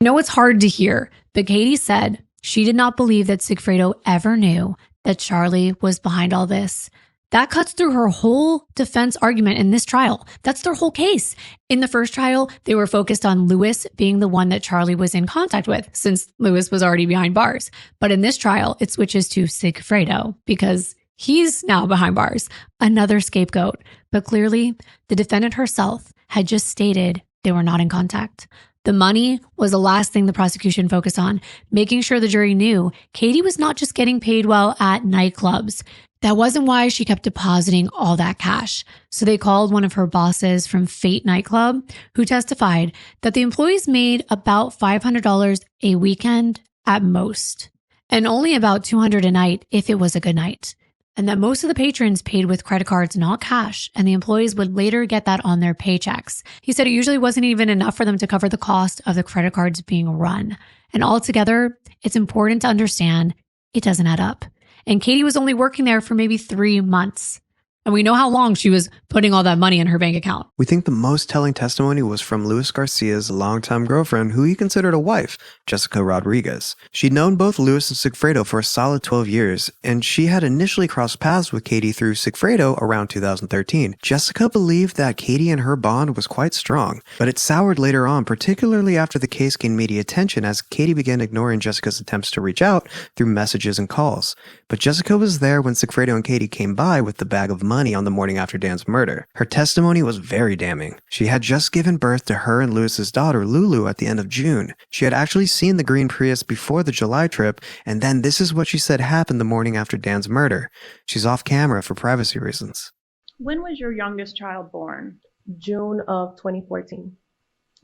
I know it's hard to hear, but Katie said she did not believe that Sigfredo ever knew that Charlie was behind all this. That cuts through her whole defense argument in this trial. That's their whole case. In the first trial, they were focused on Lewis being the one that Charlie was in contact with, since Lewis was already behind bars. But in this trial, it switches to Sigfredo because he's now behind bars, another scapegoat. But clearly, the defendant herself had just stated they were not in contact. The money was the last thing the prosecution focused on, making sure the jury knew Katie was not just getting paid well at nightclubs. That wasn't why she kept depositing all that cash. So they called one of her bosses from Fate nightclub, who testified that the employees made about $500 a weekend at most, and only about $200 a night if it was a good night. And that most of the patrons paid with credit cards, not cash, and the employees would later get that on their paychecks. He said it usually wasn't even enough for them to cover the cost of the credit cards being run. And altogether, it's important to understand it doesn't add up. And Katie was only working there for maybe 3 months. And we know how long she was putting all that money in her bank account. We think the most telling testimony was from Luis Garcia's longtime girlfriend, who he considered a wife, Jessica Rodriguez. She'd known both Luis and Sigfredo for a solid 12 years, and she had initially crossed paths with Katie through Sigfredo around 2013. Jessica believed that Katie and her bond was quite strong, but it soured later on, particularly after the case gained media attention as Katie began ignoring Jessica's attempts to reach out through messages and calls. But Jessica was there when Sigfredo and Katie came by with the bag of money on the morning after Dan's murder. Her testimony was very damning. She had just given birth to her and Lewis's daughter, Lulu, at the end of June. She had actually seen the green Prius before the July trip, and then this is what she said happened the morning after Dan's murder. She's off camera for privacy reasons. When was your youngest child born? June of 2014.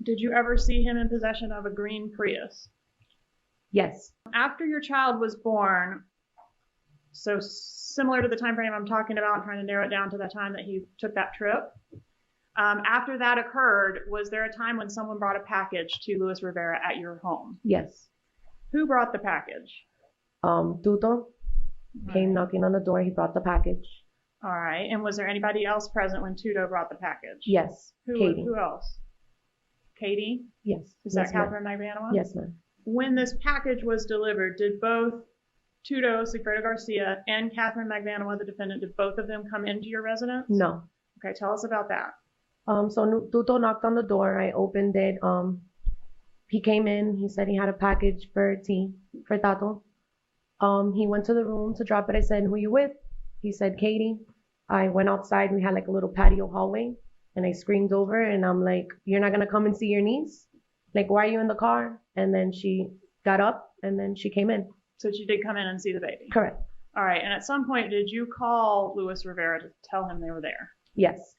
Did you ever see him in possession of a green Prius? Yes. After your child was born, so similar to the time frame I'm talking about, I'm trying to narrow it down to the time that he took that trip. After that occurred, was there a time when someone brought a package to Luis Rivera at your home? Yes. Who brought the package? Tuto came knocking on the door. He brought the package. All right. And was there anybody else present when Tuto brought the package? Yes. Katie. Who else? Katie? Yes. Is that Catherine Magbanua? Yes, ma'am. When this package was delivered, did both Tuto, Sigfredo Garcia, and Catherine Magbanua, the defendant, did both of them come into your residence? No. Okay, tell us about that. So Tuto knocked on the door. I opened it. He came in. He said he had a package for Tato. He went to the room to drop it. I said, "Who you with?" He said, "Katie." I went outside. We had like a little patio hallway, and I screamed over, and I'm like, "You're not gonna come and see your niece? Like, why are you in the car?" And then she got up, and then she came in. So she did come in and see the baby? Correct. All right. And at some point, did you call Luis Rivera to tell him they were there? Yes.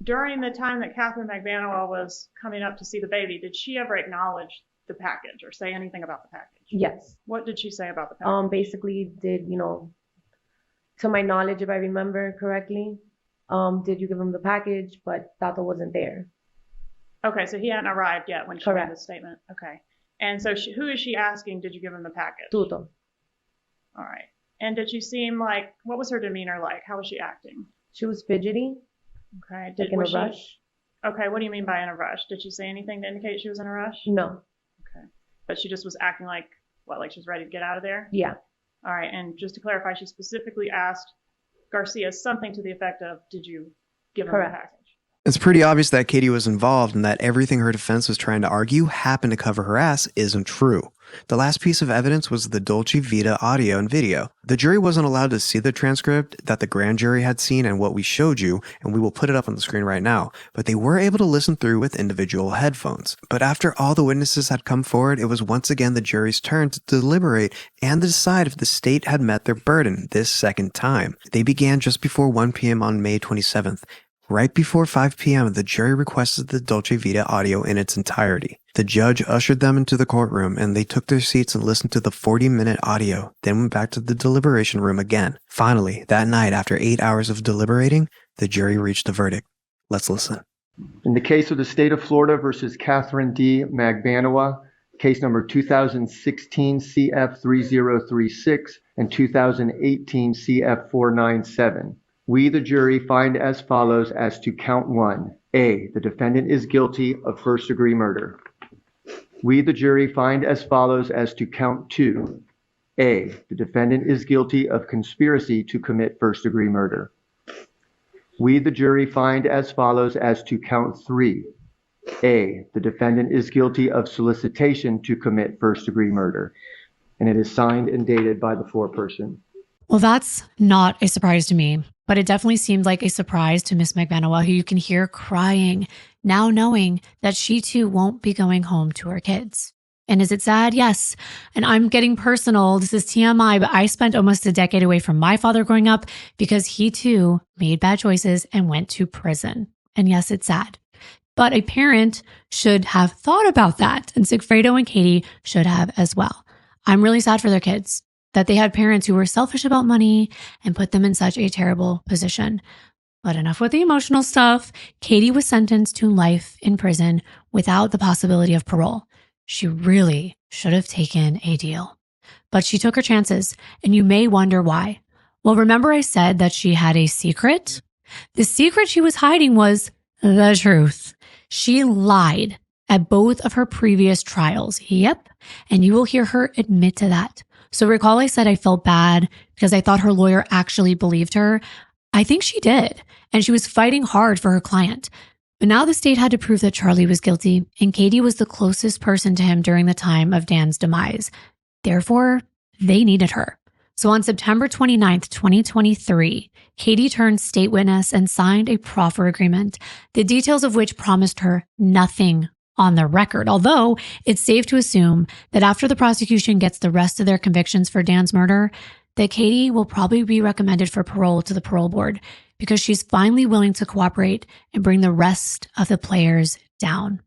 During the time that Catherine Magbanua was coming up to see the baby, did she ever acknowledge the package or say anything about the package? Yes. What did she say about the package? Basically did, to my knowledge, if I remember correctly, did you give him the package? But Tato wasn't there. Okay, so he hadn't arrived yet when she Correct. made the statement. Okay. And so who is she asking, did you give him the package? Tuto. All right. And did she seem like, what was her demeanor like? How was she acting? She was fidgety. Okay. Like in a rush. Okay, what do you mean by in a rush? Did she say anything to indicate she was in a rush? No. Okay. But she just was acting like, what, like she was ready to get out of there? Yeah. All right. And just to clarify, she specifically asked Garcia something to the effect of, did you give him the package? It's pretty obvious that Katie was involved and that everything her defense was trying to argue happened to cover her ass isn't true. The last piece of evidence was the Dolce Vita audio and video. The jury wasn't allowed to see the transcript that the grand jury had seen and what we showed you, and we will put it up on the screen right now, but they were able to listen through with individual headphones. But after all the witnesses had come forward, it was once again the jury's turn to deliberate and to decide if the state had met their burden this second time. They began just before 1 p.m. on May 27th. Right before 5 p.m., the jury requested the Dolce Vita audio in its entirety. The judge ushered them into the courtroom and they took their seats and listened to the 40-minute audio, then went back to the deliberation room again. Finally, that night, after 8 hours of deliberating, the jury reached a verdict. Let's listen. In the case of the state of Florida versus Catherine D. Magbanawa, case number 2016 CF 3036 and 2018 CF 497, we, the jury, find as follows as to count 1. A, the defendant is guilty of first-degree murder. We, the jury, find as follows as to count 2. A, the defendant is guilty of conspiracy to commit first-degree murder. We, the jury, find as follows as to count 3. A, the defendant is guilty of solicitation to commit first-degree murder. And it is signed and dated by the foreperson. Well, that's not a surprise to me, but it definitely seemed like a surprise to Miss Magbanawa, who you can hear crying, now knowing that she too won't be going home to her kids. And is it sad? Yes. And I'm getting personal. This is TMI, but I spent almost a decade away from my father growing up because he too made bad choices and went to prison. And yes, it's sad. But a parent should have thought about that. And Sigfredo and Katie should have as well. I'm really sad for their kids, that they had parents who were selfish about money and put them in such a terrible position. But enough with the emotional stuff. Katie was sentenced to life in prison without the possibility of parole. She really should have taken a deal. But she took her chances, and you may wonder why. Well, remember I said that she had a secret? The secret she was hiding was the truth. She lied at both of her previous trials. Yep. And you will hear her admit to that. So recall I said I felt bad because I thought her lawyer actually believed her. I think she did. And she was fighting hard for her client. But now the state had to prove that Charlie was guilty, and Katie was the closest person to him during the time of Dan's demise. Therefore, they needed her. So on September 29th, 2023, Katie turned state witness and signed a proffer agreement, the details of which promised her nothing on the record, although it's safe to assume that after the prosecution gets the rest of their convictions for Dan's murder, that Katie will probably be recommended for parole to the parole board because she's finally willing to cooperate and bring the rest of the players down.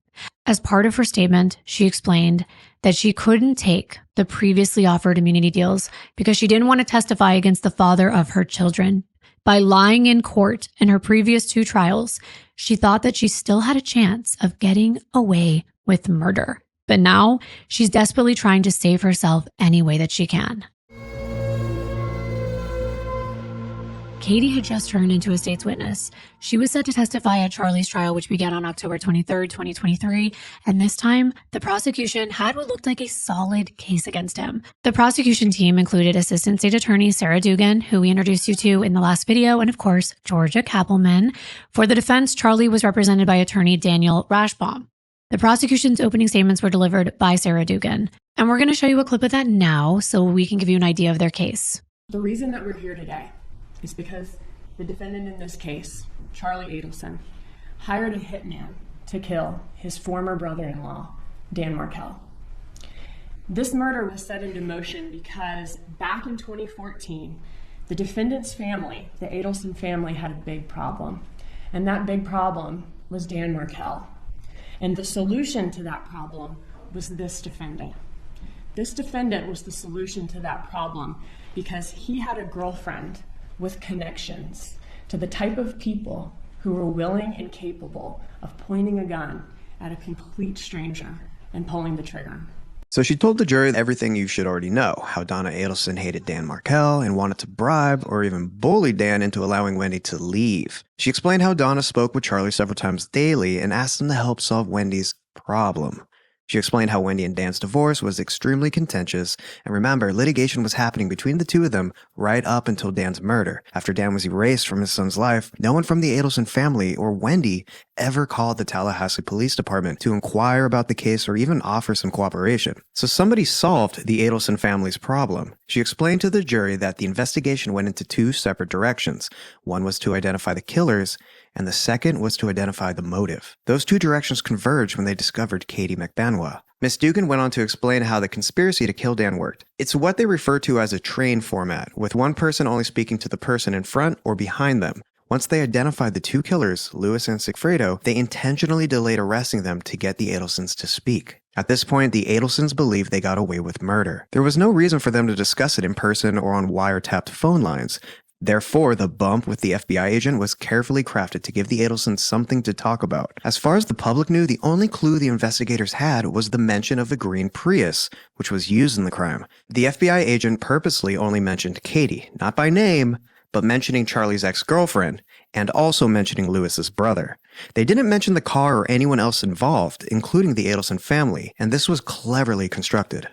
As part of her statement, she explained that she couldn't take the previously offered immunity deals because she didn't want to testify against the father of her children. By lying in court in her previous 2 trials, she thought that she still had a chance of getting away with murder. But now she's desperately trying to save herself any way that she can. Katie had just turned into a state's witness. She was set to testify at Charlie's trial, which began on October 23rd, 2023. And this time, the prosecution had what looked like a solid case against him. The prosecution team included Assistant State Attorney Sarah Dugan, who we introduced you to in the last video, and of course, Georgia Kappelman. For the defense, Charlie was represented by attorney Daniel Rashbaum. The prosecution's opening statements were delivered by Sarah Dugan. And we're going to show you a clip of that now so we can give you an idea of their case. The reason that we're here today is because the defendant in this case, Charlie Adelson, hired a hitman to kill his former brother-in-law, Dan Markel. This murder was set into motion because back in 2014, the defendant's family, the Adelson family, had a big problem. And that big problem was Dan Markel. And the solution to that problem was this defendant. This defendant was the solution to that problem because he had a girlfriend with connections to the type of people who were willing and capable of pointing a gun at a complete stranger and pulling the trigger. So she told the jury everything you should already know, how Donna Adelson hated Dan Markel and wanted to bribe or even bully Dan into allowing Wendi to leave. She explained how Donna spoke with Charlie several times daily and asked him to help solve Wendi's problem. She explained how Wendi and Dan's divorce was extremely contentious, and remember, litigation was happening between the two of them right up until Dan's murder. After Dan was erased from his son's life, no one from the Adelson family or Wendi ever called the Tallahassee Police Department to inquire about the case or even offer some cooperation. So somebody solved the Adelson family's problem. She explained to the jury that the investigation went into 2 separate directions. One was to identify the killers, and the second was to identify the motive. Those 2 directions converged when they discovered Katie Magbanawa. Ms. Dugan went on to explain how the conspiracy to kill Dan worked. It's what they refer to as a train format, with one person only speaking to the person in front or behind them, Once they identified the two killers, Lewis and Sigfredo, they intentionally delayed arresting them to get the Adelsons to speak. At this point, the Adelsons believed they got away with murder. There was no reason for them to discuss it in person or on wiretapped phone lines. Therefore, the bump with the FBI agent was carefully crafted to give the Adelsons something to talk about. As far as the public knew, the only clue the investigators had was the mention of the green Prius, which was used in the crime. The FBI agent purposely only mentioned Katie, not by name, but mentioning Charlie's ex-girlfriend, and also mentioning Lewis's brother. They didn't mention the car or anyone else involved, including the Adelson family, and this was cleverly constructed.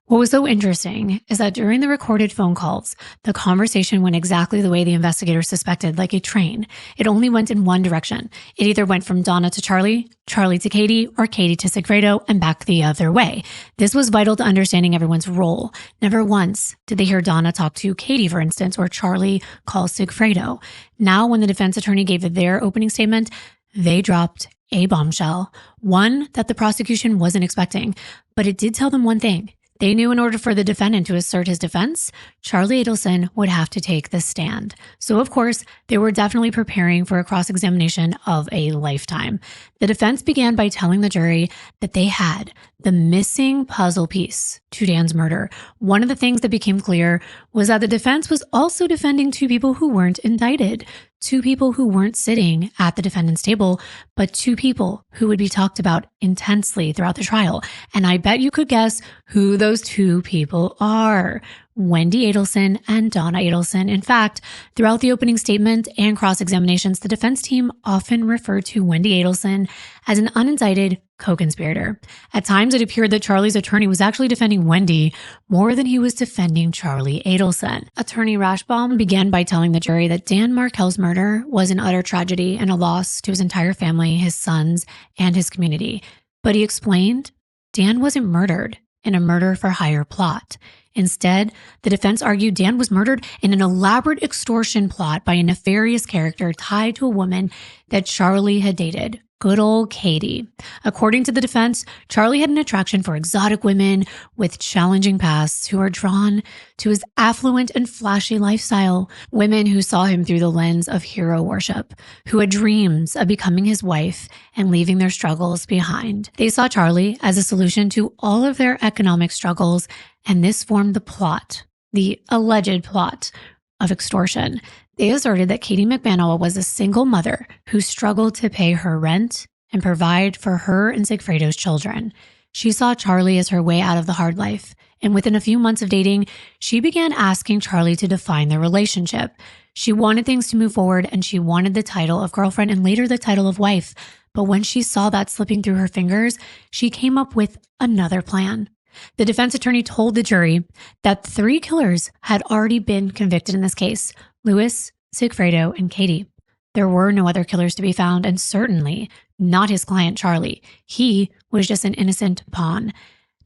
What was so interesting is that during the recorded phone calls, the conversation went exactly the way the investigators suspected, like a train. It only went in one direction. It either went from Donna to Charlie, Charlie to Katie, or Katie to Sigfredo, and back the other way. This was vital to understanding everyone's role. Never once did they hear Donna talk to Katie, for instance, or Charlie call Sigfredo. Now, when the defense attorney gave their opening statement, they dropped a bombshell, one that the prosecution wasn't expecting, but it did tell them one thing. They knew in order for the defendant to assert his defense, Charlie Adelson would have to take the stand. So, of course, they were definitely preparing for a cross-examination of a lifetime. The defense began by telling the jury that they had the missing puzzle piece to Dan's murder. One of the things that became clear was that the defense was also defending two people who weren't indicted, two people who weren't sitting at the defendant's table, but two people who would be talked about intensely throughout the trial. And I bet you could guess who those two people are. Wendi Adelson and Donna Adelson. In fact, throughout the opening statement and cross-examinations, the defense team often referred to Wendi Adelson as an unindicted co-conspirator. At times, it appeared that Charlie's attorney was actually defending Wendi more than he was defending Charlie Adelson. Attorney Rashbaum began by telling the jury that Dan Markel's murder was an utter tragedy and a loss to his entire family, his sons, and his community. But he explained Dan wasn't murdered in a murder-for-hire plot. Instead, the defense argued Dan was murdered in an elaborate extortion plot by a nefarious character tied to a woman that Charlie had dated, good old Katie. According to the defense, Charlie had an attraction for exotic women with challenging pasts who are drawn to his affluent and flashy lifestyle, women who saw him through the lens of hero worship, who had dreams of becoming his wife and leaving their struggles behind. They saw Charlie as a solution to all of their economic struggles, and this formed the plot, the alleged plot of extortion. They asserted that Katie McBanoa was a single mother who struggled to pay her rent and provide for her and Sigfredo's children. She saw Charlie as her way out of the hard life, and within a few months of dating, she began asking Charlie to define their relationship. She wanted things to move forward, and she wanted the title of girlfriend and later the title of wife. But when she saw that slipping through her fingers, she came up with another plan. The defense attorney told the jury that 3 killers had already been convicted in this case: Lewis, Sigfredo, and Katie. There were no other killers to be found, and certainly not his client, Charlie. He was just an innocent pawn.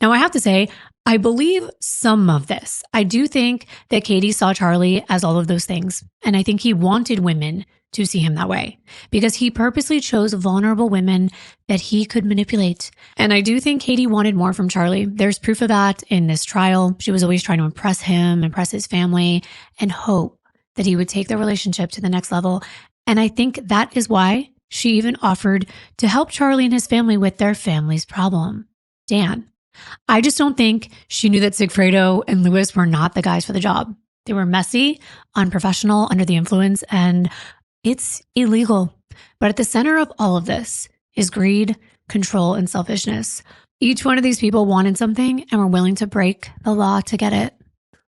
Now, I have to say, I believe some of this. I do think that Katie saw Charlie as all of those things, and I think he wanted women to see him that way because he purposely chose vulnerable women that he could manipulate. And I do think Katie wanted more from Charlie. There's proof of that in this trial. She was always trying to impress him, impress his family, and hope that he would take their relationship to the next level. And I think that is why she even offered to help Charlie and his family with their family's problem, Dan. I just don't think she knew that Sigfredo and Lewis were not the guys for the job. They were messy, unprofessional, under the influence, and it's illegal. But at the center of all of this is greed, control, and selfishness. Each one of these people wanted something and were willing to break the law to get it.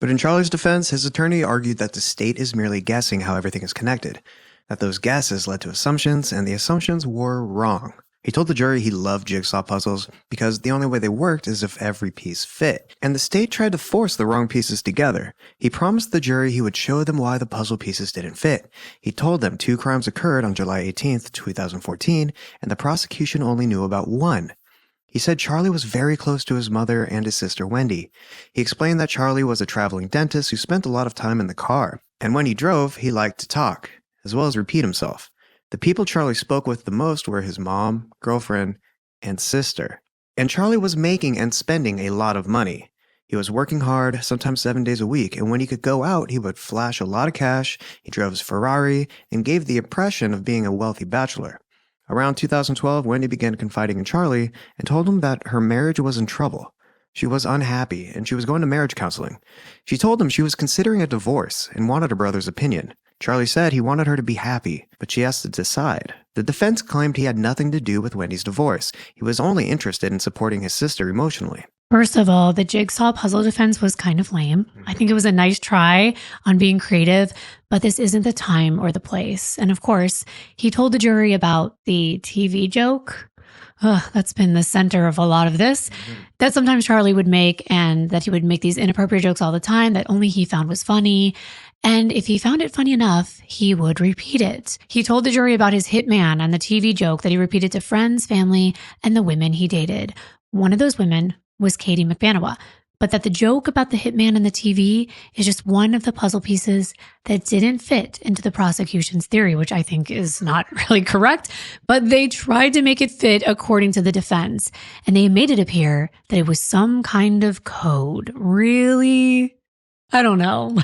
But in Charlie's defense, his attorney argued that the state is merely guessing how everything is connected, that those guesses led to assumptions, and the assumptions were wrong. He told the jury he loved jigsaw puzzles because the only way they worked is if every piece fit, and the state tried to force the wrong pieces together. He promised the jury he would show them why the puzzle pieces didn't fit. He told them 2 crimes occurred on July 18th, 2014, and the prosecution only knew about 1. He said Charlie was very close to his mother and his sister Wendi. He explained that Charlie was a traveling dentist who spent a lot of time in the car, and when he drove, he liked to talk, as well as repeat himself. The people Charlie spoke with the most were his mom, girlfriend, and sister. And Charlie was making and spending a lot of money. He was working hard, sometimes 7 days a week, and when he could go out, he would flash a lot of cash, he drove his Ferrari, and gave the impression of being a wealthy bachelor. Around 2012, Wendi began confiding in Charlie and told him that her marriage was in trouble. She was unhappy, and she was going to marriage counseling. She told him she was considering a divorce and wanted her brother's opinion. Charlie said he wanted her to be happy, but she has to decide. The defense claimed he had nothing to do with Wendy's divorce. He was only interested in supporting his sister emotionally. First of all, the jigsaw puzzle defense was kind of lame. I think it was a nice try on being creative, but this isn't the time or the place. And of course, he told the jury about the TV joke. That's been the center of a lot of this, that sometimes Charlie would make, and that he would make these inappropriate jokes all the time that only he found was funny. And if he found it funny enough, he would repeat it. He told the jury about his hitman and the TV joke that he repeated to friends, family, and the women he dated. One of those women was Katie McBanawa, but that the joke about the hitman and the TV is just one of the puzzle pieces that didn't fit into the prosecution's theory, which I think is not really correct, but they tried to make it fit according to the defense, and they made it appear that it was some kind of code. Really? I don't know.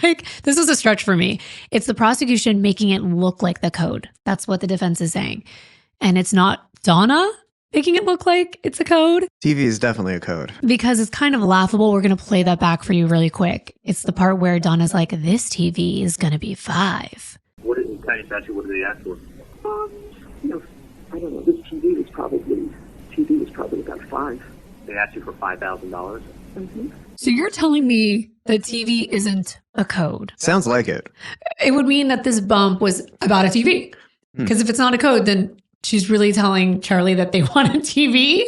This is a stretch for me. It's the prosecution making it look like the code. That's what the defense is saying. And it's not Donna making it look like it's a code. TV is definitely a code. Because it's kind of laughable. We're going to play that back for you really quick. It's the part where Donna's like, this TV is going to be $5. What is the tiny statue? What did they ask for? I don't know. This TV was probably about $5. They asked you for $5,000. Mm-hmm. So you're telling me that TV isn't a code? Sounds like it. It would mean that this bump was about a TV. Because if it's not a code, then she's really telling Charlie that they want a TV?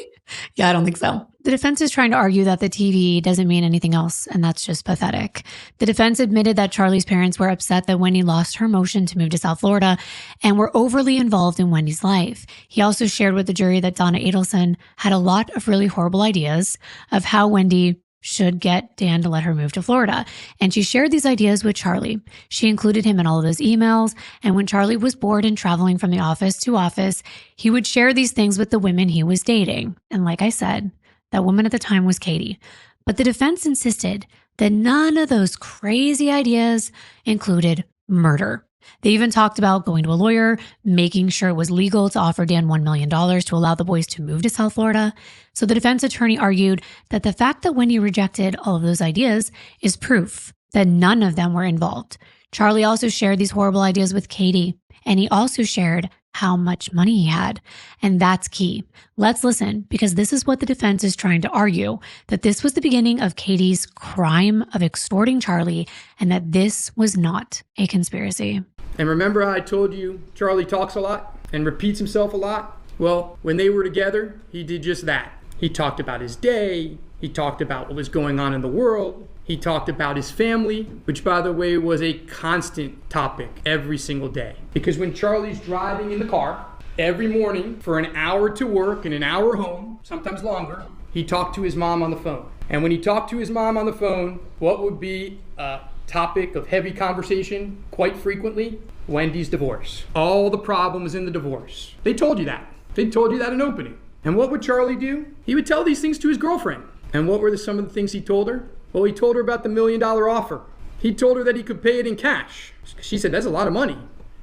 Yeah, I don't think so. The defense is trying to argue that the TV doesn't mean anything else, and that's just pathetic. The defense admitted that Charlie's parents were upset that Wendi lost her motion to move to South Florida and were overly involved in Wendy's life. He also shared with the jury that Donna Adelson had a lot of really horrible ideas of how Wendi should get Dan to let her move to Florida. And she shared these ideas with Charlie. She included him in all of those emails. And when Charlie was bored and traveling from the office to office, he would share these things with the women he was dating. And like I said, that woman at the time was Katie. But the defense insisted that none of those crazy ideas included murder. They even talked about going to a lawyer, making sure it was legal to offer Dan $1 million to allow the boys to move to South Florida. So the defense attorney argued that the fact that Wendi rejected all of those ideas is proof that none of them were involved. Charlie also shared these horrible ideas with Katie, and he also shared how much money he had. And that's key. Let's listen, because this is what the defense is trying to argue, that this was the beginning of Katie's crime of extorting Charlie, and that this was not a conspiracy. And remember how I told you Charlie talks a lot and repeats himself a lot? Well, when they were together, he did just that. He talked about his day. He talked about what was going on in the world. He talked about his family, which, by the way, was a constant topic every single day. Because when Charlie's driving in the car every morning for an hour to work and an hour home, sometimes longer, he talked to his mom on the phone. And when he talked to his mom on the phone, what would be a topic of heavy conversation quite frequently? Wendy's divorce. All the problems in the divorce. They told you that. They told you that in opening. And what would Charlie do? He would tell these things to his girlfriend. And what were some of the things he told her? Well, he told her about the $1 million offer. He told her that he could pay it in cash. She said, that's a lot of money.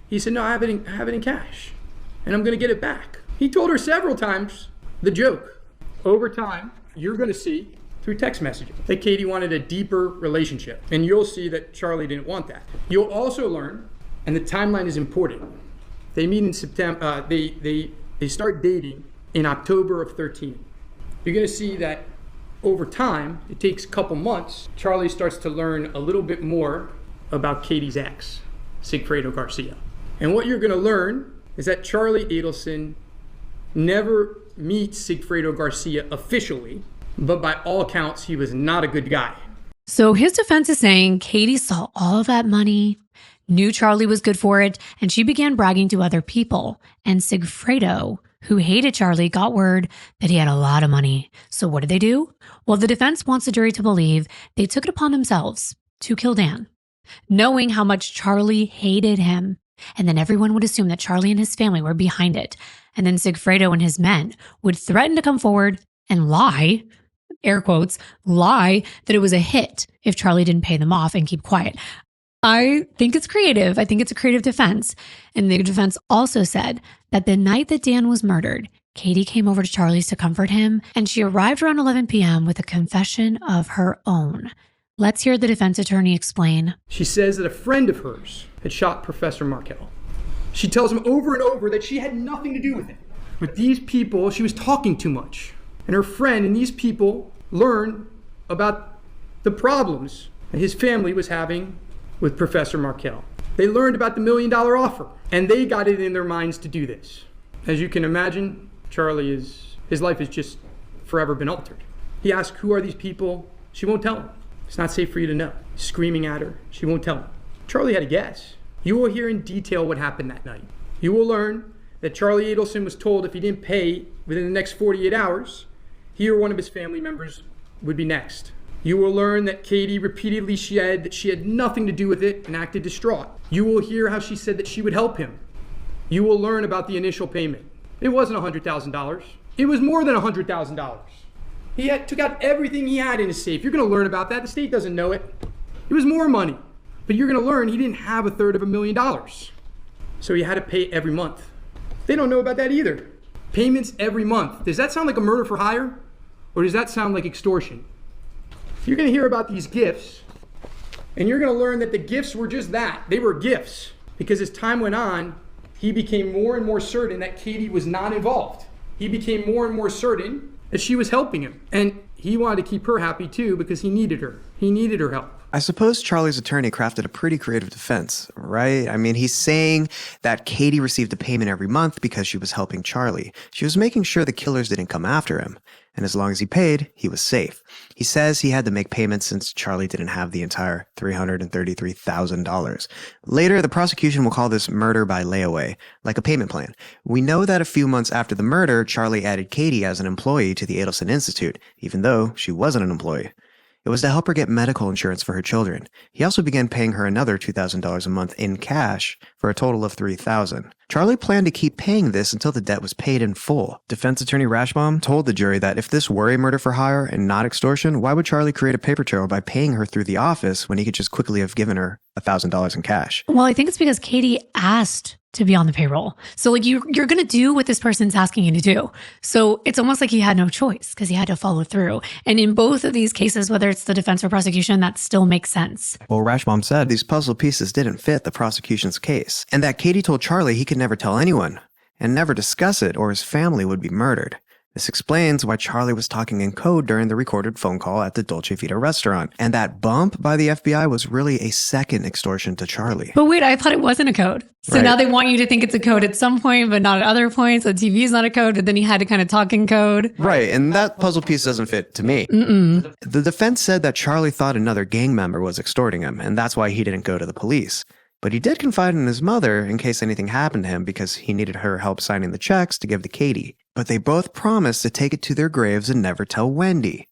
He said, no, I have it in cash. And I'm going to get it back. He told her several times the joke. Over time, you're going to see through text messaging that Katie wanted a deeper relationship. And you'll see that Charlie didn't want that. You'll also learn, and the timeline is important, they meet in September, they start dating in October of 13. You're going to see that over time, it takes a couple months, Charlie starts to learn a little bit more about Katie's ex, Sigfredo Garcia. And what you're going to learn is that Charlie Adelson never meets Sigfredo Garcia officially, but by all accounts, he was not a good guy. So his defense is saying Katie saw all of that money, knew Charlie was good for it, and she began bragging to other people. And Sigfredo, who hated Charlie, got word that he had a lot of money. So what did they do? Well, the defense wants the jury to believe they took it upon themselves to kill Dan, knowing how much Charlie hated him. And then everyone would assume that Charlie and his family were behind it. And then Sigfredo and his men would threaten to come forward and lie air quotes, lie that it was a hit if Charlie didn't pay them off and keep quiet. I think it's creative. I think it's a creative defense. And the defense also said that the night that Dan was murdered, Katie came over to Charlie's to comfort him, and she arrived around 11 p.m. with a confession of her own. Let's hear the defense attorney explain. She says that a friend of hers had shot Professor Markel. She tells him over and over that she had nothing to do with it. With these people, she was talking too much. And her friend and these people learned about the problems that his family was having with Professor Markel. They learned about the $1 million offer, and they got it in their minds to do this. As you can imagine, his life has just forever been altered. He asked, who are these people? She won't tell him. It's not safe for you to know. He's screaming at her. She won't tell him. Charlie had a guess. You will hear in detail what happened that night. You will learn that Charlie Adelson was told if he didn't pay within the next 48 hours, he or one of his family members would be next. You will learn that Katie repeatedly said that she had nothing to do with it and acted distraught. You will hear how she said that she would help him. You will learn about the initial payment. It wasn't $100,000. It was more than $100,000. He took out everything he had in his safe. You're going to learn about that. The state doesn't know it. It was more money. But you're going to learn he didn't have $1/3 million. So he had to pay every month. They don't know about that either. Payments every month. Does that sound like a murder for hire? Or does that sound like extortion? You're going to hear about these gifts, and you're going to learn that the gifts were just that. They were gifts. Because as time went on, he became more and more certain that Katie was not involved. He became more and more certain that she was helping him. And he wanted to keep her happy too because he needed her. He needed her help. I suppose Charlie's attorney crafted a pretty creative defense, right? I mean, he's saying that Katie received a payment every month because she was helping Charlie. She was making sure the killers didn't come after him. And as long as he paid, he was safe. He says he had to make payments since Charlie didn't have the entire $333,000. Later, the prosecution will call this murder by layaway, like a payment plan. We know that a few months after the murder, Charlie added Katie as an employee to the Adelson Institute, even though she wasn't an employee. It was to help her get medical insurance for her children. He also began paying her another $2,000 a month in cash for a total of $3,000. Charlie planned to keep paying this until the debt was paid in full. Defense attorney Rashbaum told the jury that if this were a murder for hire and not extortion, why would Charlie create a paper trail by paying her through the office when he could just quickly have given her $1,000 in cash? Well, I think it's because Katie asked to be on the payroll. So like you're going to do what this person's asking you to do. So it's almost like he had no choice because he had to follow through. And in both of these cases, whether it's the defense or prosecution, that still makes sense. Well, Rashbaum said these puzzle pieces didn't fit the prosecution's case, and that Katie told Charlie he could never tell anyone and never discuss it or his family would be murdered. This explains why Charlie was talking in code during the recorded phone call at the Dolce Vita restaurant. And that bump by the FBI was really a second extortion to Charlie. But wait, I thought it wasn't a code. So Right. now they want you to think it's a code at some point, but not at other points. The TV is not a code, but then he had to kind of talk in code. Right, and that puzzle piece doesn't fit to me. Mm-mm. The defense said that Charlie thought another gang member was extorting him, and that's why he didn't go to the police. But he did confide in his mother in case anything happened to him because he needed her help signing the checks to give to Katie. But they both promised to take it to their graves and never tell Wendi.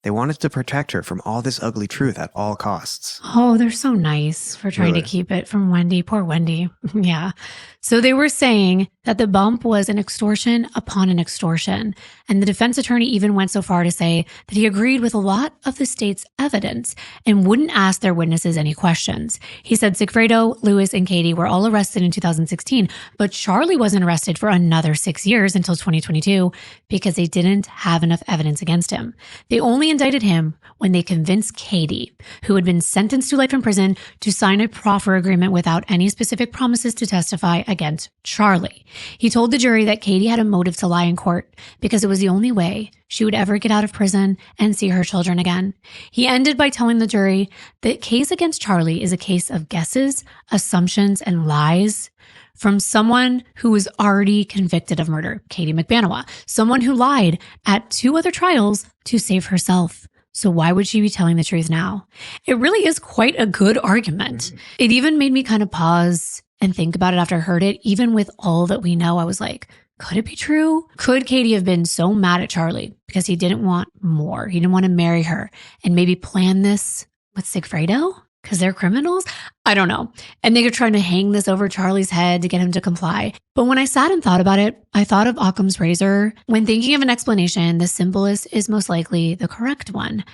They wanted to protect her from all this ugly truth at all costs. Oh, they're so nice for trying to keep it from Wendi. Poor Wendi. Yeah. So they were saying that the bump was an extortion upon an extortion. And the defense attorney even went so far to say that he agreed with a lot of the state's evidence and wouldn't ask their witnesses any questions. He said Sigfredo, Lewis, and Katie were all arrested in 2016, but Charlie wasn't arrested for another 6 years until 2022 because they didn't have enough evidence against him. They only indicted him when they convinced Katie, who had been sentenced to life in prison, to sign a proffer agreement without any specific promises to testify against Charlie. He told the jury that Katie had a motive to lie in court because it was the only way she would ever get out of prison and see her children again. He ended by telling the jury that case against Charlie is a case of guesses, assumptions, and lies from someone who was already convicted of murder, Katie McBanowa, someone who lied at 2 other trials to save herself. So why would she be telling the truth now? It really is quite a good argument. It even made me kind of pause and think about it after I heard it. Even with all that we know, I was like, could it be true? Could Katie have been so mad at Charlie because he didn't want more? He didn't want to marry her and maybe plan this with Sigfredo? Because they're criminals? I don't know. And they are trying to hang this over Charlie's head to get him to comply. But when I sat and thought about it, I thought of Occam's razor. When thinking of an explanation, the simplest is most likely the correct one.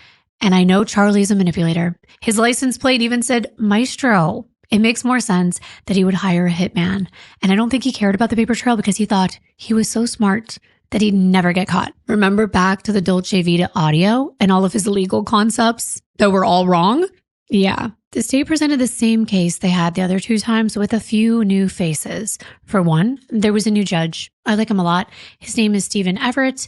And I know Charlie's a manipulator. His license plate even said Maestro. It makes more sense that he would hire a hitman. And I don't think he cared about the paper trail because he thought he was so smart that he'd never get caught. Remember back to the Dolce Vita audio and all of his legal concepts that were all wrong? Yeah. The state presented the same case they had the other 2 times with a few new faces. For one, there was a new judge. I like him a lot. His name is Stephen Everett.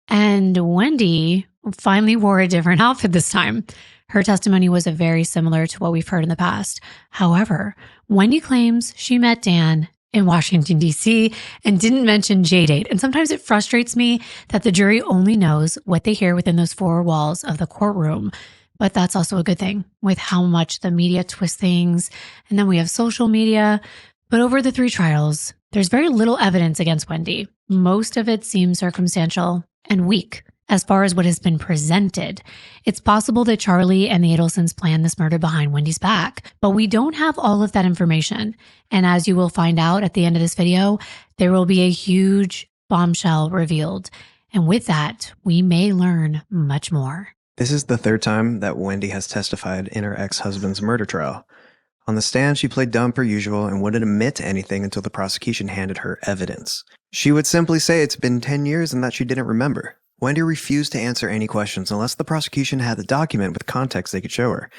And Wendi finally wore a different outfit this time. Her testimony was very similar to what we've heard in the past. However, Wendi claims she met Dan in Washington, D.C. and didn't mention J-date. And sometimes it frustrates me that the jury only knows what they hear within those 4 walls of the courtroom. But that's also a good thing with how much the media twists things. And then we have social media. But over the 3 trials, there's very little evidence against Wendi. Most of it seems circumstantial and weak as far as what has been presented. It's possible that Charlie and the Adelsons planned this murder behind Wendi's back, but we don't have all of that information. And as you will find out at the end of this video, there will be a huge bombshell revealed. And with that, we may learn much more. This is the 3rd time that Wendi has testified in her ex-husband's murder trial. On the stand, she played dumb per usual and wouldn't admit to anything until the prosecution handed her evidence. She would simply say it's been 10 years and that she didn't remember. Wendi refused to answer any questions unless the prosecution had the document with context they could show her.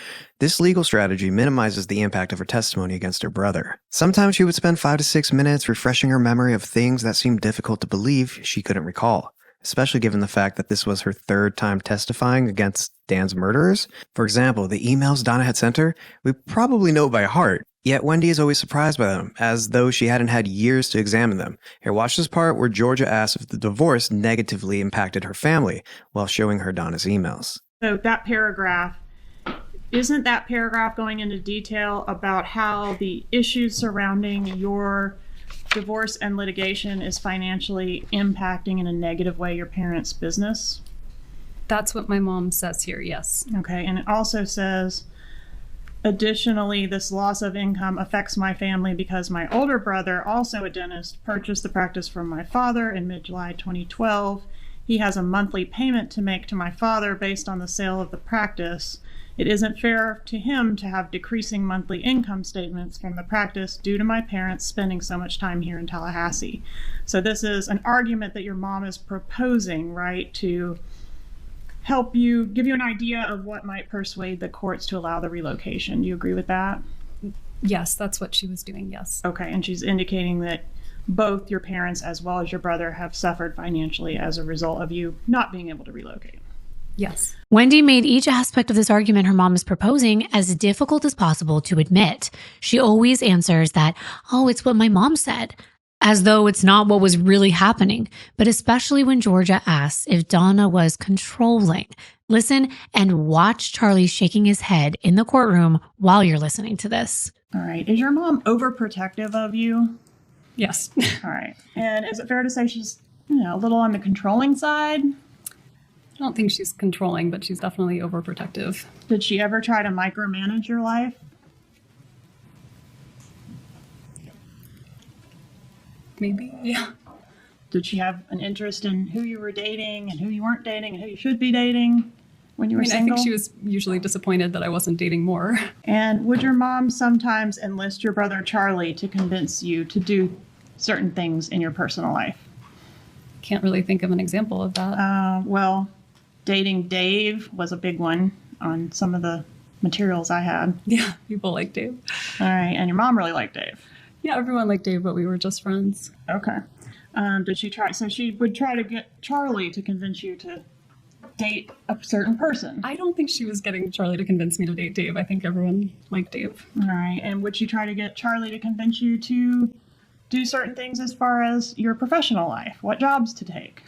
This legal strategy minimizes the impact of her testimony against her brother. Sometimes she would spend 5 to 6 minutes refreshing her memory of things that seemed difficult to believe she couldn't recall, especially given the fact that this was her 3rd time testifying against Dan's murderers. For example, the emails Donna had sent her, we probably know by heart. Yet Wendi is always surprised by them, as though she hadn't had years to examine them. Here, watch this part where Georgia asks if the divorce negatively impacted her family while showing her Donna's emails. So that paragraph, isn't that paragraph going into detail about how the issues surrounding your divorce and litigation is financially impacting in a negative way your parents' business? That's what my mom says here, yes. Okay, and it also says, additionally, this loss of income affects my family because my older brother, also a dentist, purchased the practice from my father in mid-July 2012. He has a monthly payment to make to my father based on the sale of the practice. It isn't fair to him to have decreasing monthly income statements from the practice due to my parents spending so much time here in Tallahassee. So this is an argument that your mom is proposing, right, to help you, give you an idea of what might persuade the courts to allow the relocation. Do you agree with that? Yes, that's what she was doing, yes. Okay, and she's indicating that both your parents as well as your brother have suffered financially as a result of you not being able to relocate. Yes. Wendi made each aspect of this argument her mom is proposing as difficult as possible to admit. She always answers that, oh, it's what my mom said, as though it's not what was really happening. But especially when Georgia asks if Donna was controlling. Listen and watch Charlie shaking his head in the courtroom while you're listening to this. All right. Is your mom overprotective of you? Yes. All right. And is it fair to say she's, a little on the controlling side? I don't think she's controlling, but she's definitely overprotective. Did she ever try to micromanage your life? Maybe, yeah. Did she have an interest in who you were dating and who you weren't dating and who you should be dating when you were single? I think she was usually disappointed that I wasn't dating more. And would your mom sometimes enlist your brother Charlie to convince you to do certain things in your personal life? Can't really think of an example of that. Well, dating Dave was a big one on some of the materials I had. Yeah, people like Dave. All right, and your mom really liked Dave. Yeah, everyone liked Dave, but we were just friends. Okay. Did she try? So she would try to get Charlie to convince you to date a certain person. I don't think she was getting Charlie to convince me to date Dave. I think everyone liked Dave. All right. And would she try to get Charlie to convince you to do certain things as far as your professional life? What jobs to take?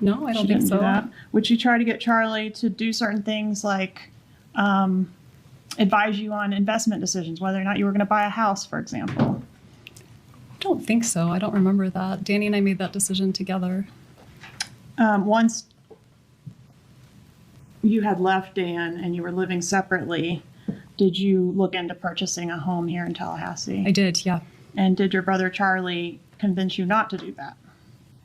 No, I don't think so. Do that. Would she try to get Charlie to do certain things like advise you on investment decisions, whether or not you were going to buy a house, for example? I don't think so. I don't remember that. Danny and I made that decision together. Once you had left Dan and you were living separately, Did you look into purchasing a home here in Tallahassee? I did, yeah. And did your brother Charlie convince you not to do that?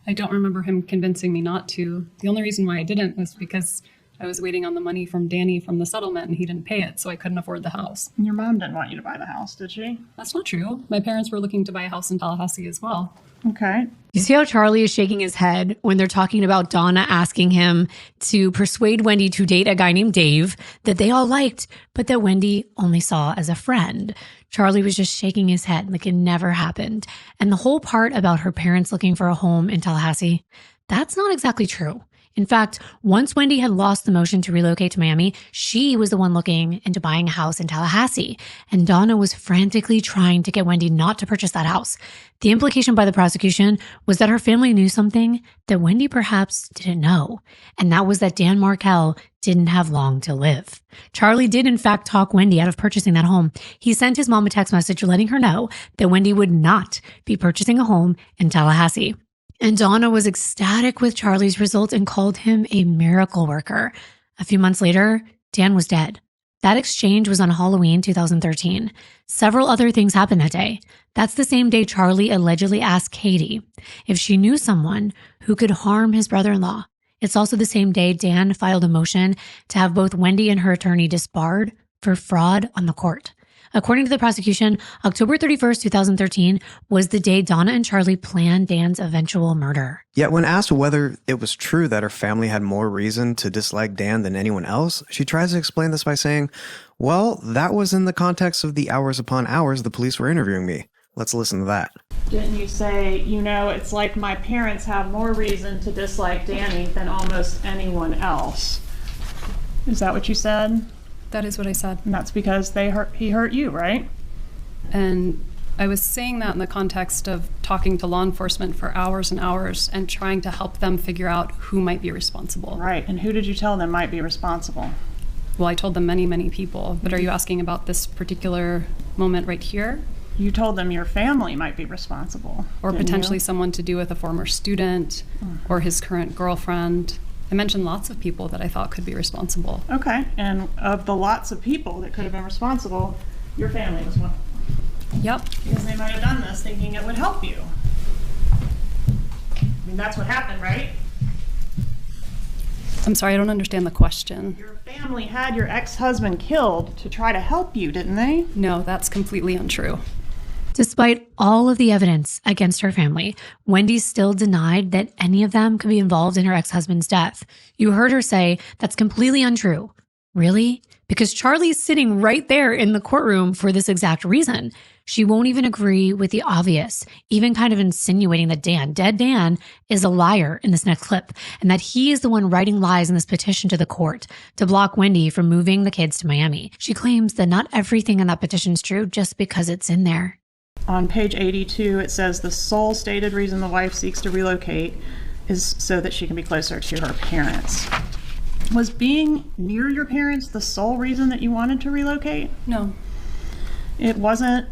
I don't remember him convincing me not to. The only reason why I didn't was because I was waiting on the money from Danny from the settlement and he didn't pay it, so I couldn't afford the house. And your mom didn't want you to buy the house, did she? That's not true. My parents were looking to buy a house in Tallahassee as well. Okay. You see how Charlie is shaking his head when they're talking about Donna asking him to persuade Wendi to date a guy named Dave that they all liked, but that Wendi only saw as a friend. Charlie was just shaking his head like it never happened. And the whole part about her parents looking for a home in Tallahassee, that's not exactly true. In fact, once Wendi had lost the motion to relocate to Miami, she was the one looking into buying a house in Tallahassee. And Donna was frantically trying to get Wendi not to purchase that house. The implication by the prosecution was that her family knew something that Wendi perhaps didn't know. And that was that Dan Markel didn't have long to live. Charlie did in fact talk Wendi out of purchasing that home. He sent his mom a text message letting her know that Wendi would not be purchasing a home in Tallahassee. And Donna was ecstatic with Charlie's result and called him a miracle worker. A few months later, Dan was dead. That exchange was on Halloween 2013. Several other things happened that day. That's the same day Charlie allegedly asked Katie if she knew someone who could harm his brother-in-law. It's also the same day Dan filed a motion to have both Wendi and her attorney disbarred for fraud on the court. According to the prosecution, October 31st, 2013 was the day Donna and Charlie planned Dan's eventual murder. Yet when asked whether it was true that her family had more reason to dislike Dan than anyone else, she tries to explain this by saying, well, that was in the context of the hours upon hours the police were interviewing me. Let's listen to that. Didn't you say, it's like my parents have more reason to dislike Danny than almost anyone else? Is that what you said? That is what I said. And that's because he hurt you, right? And I was saying that in the context of talking to law enforcement for hours and hours and trying to help them figure out who might be responsible. Right. And who did you tell them might be responsible? Well, I told them many, many people. But are you asking about this particular moment right here? You told them your family might be responsible. Or potentially someone to do with a former student or his current girlfriend. I mentioned lots of people that I thought could be responsible. Okay, and of the lots of people that could have been responsible, your family was one. Yep. Because they might have done this thinking it would help you. That's what happened, right? I'm sorry, I don't understand the question. Your family had your ex-husband killed to try to help you, didn't they? No, that's completely untrue. Despite all of the evidence against her family, Wendi still denied that any of them could be involved in her ex-husband's death. You heard her say, that's completely untrue. Really? Because Charlie's sitting right there in the courtroom for this exact reason. She won't even agree with the obvious, even kind of insinuating that dead Dan, is a liar in this next clip, and that he is the one writing lies in this petition to the court to block Wendi from moving the kids to Miami. She claims that not everything in that petition is true just because it's in there. On page 82, it says the sole stated reason the wife seeks to relocate is so that she can be closer to her parents. Was being near your parents the sole reason that you wanted to relocate? No. It wasn't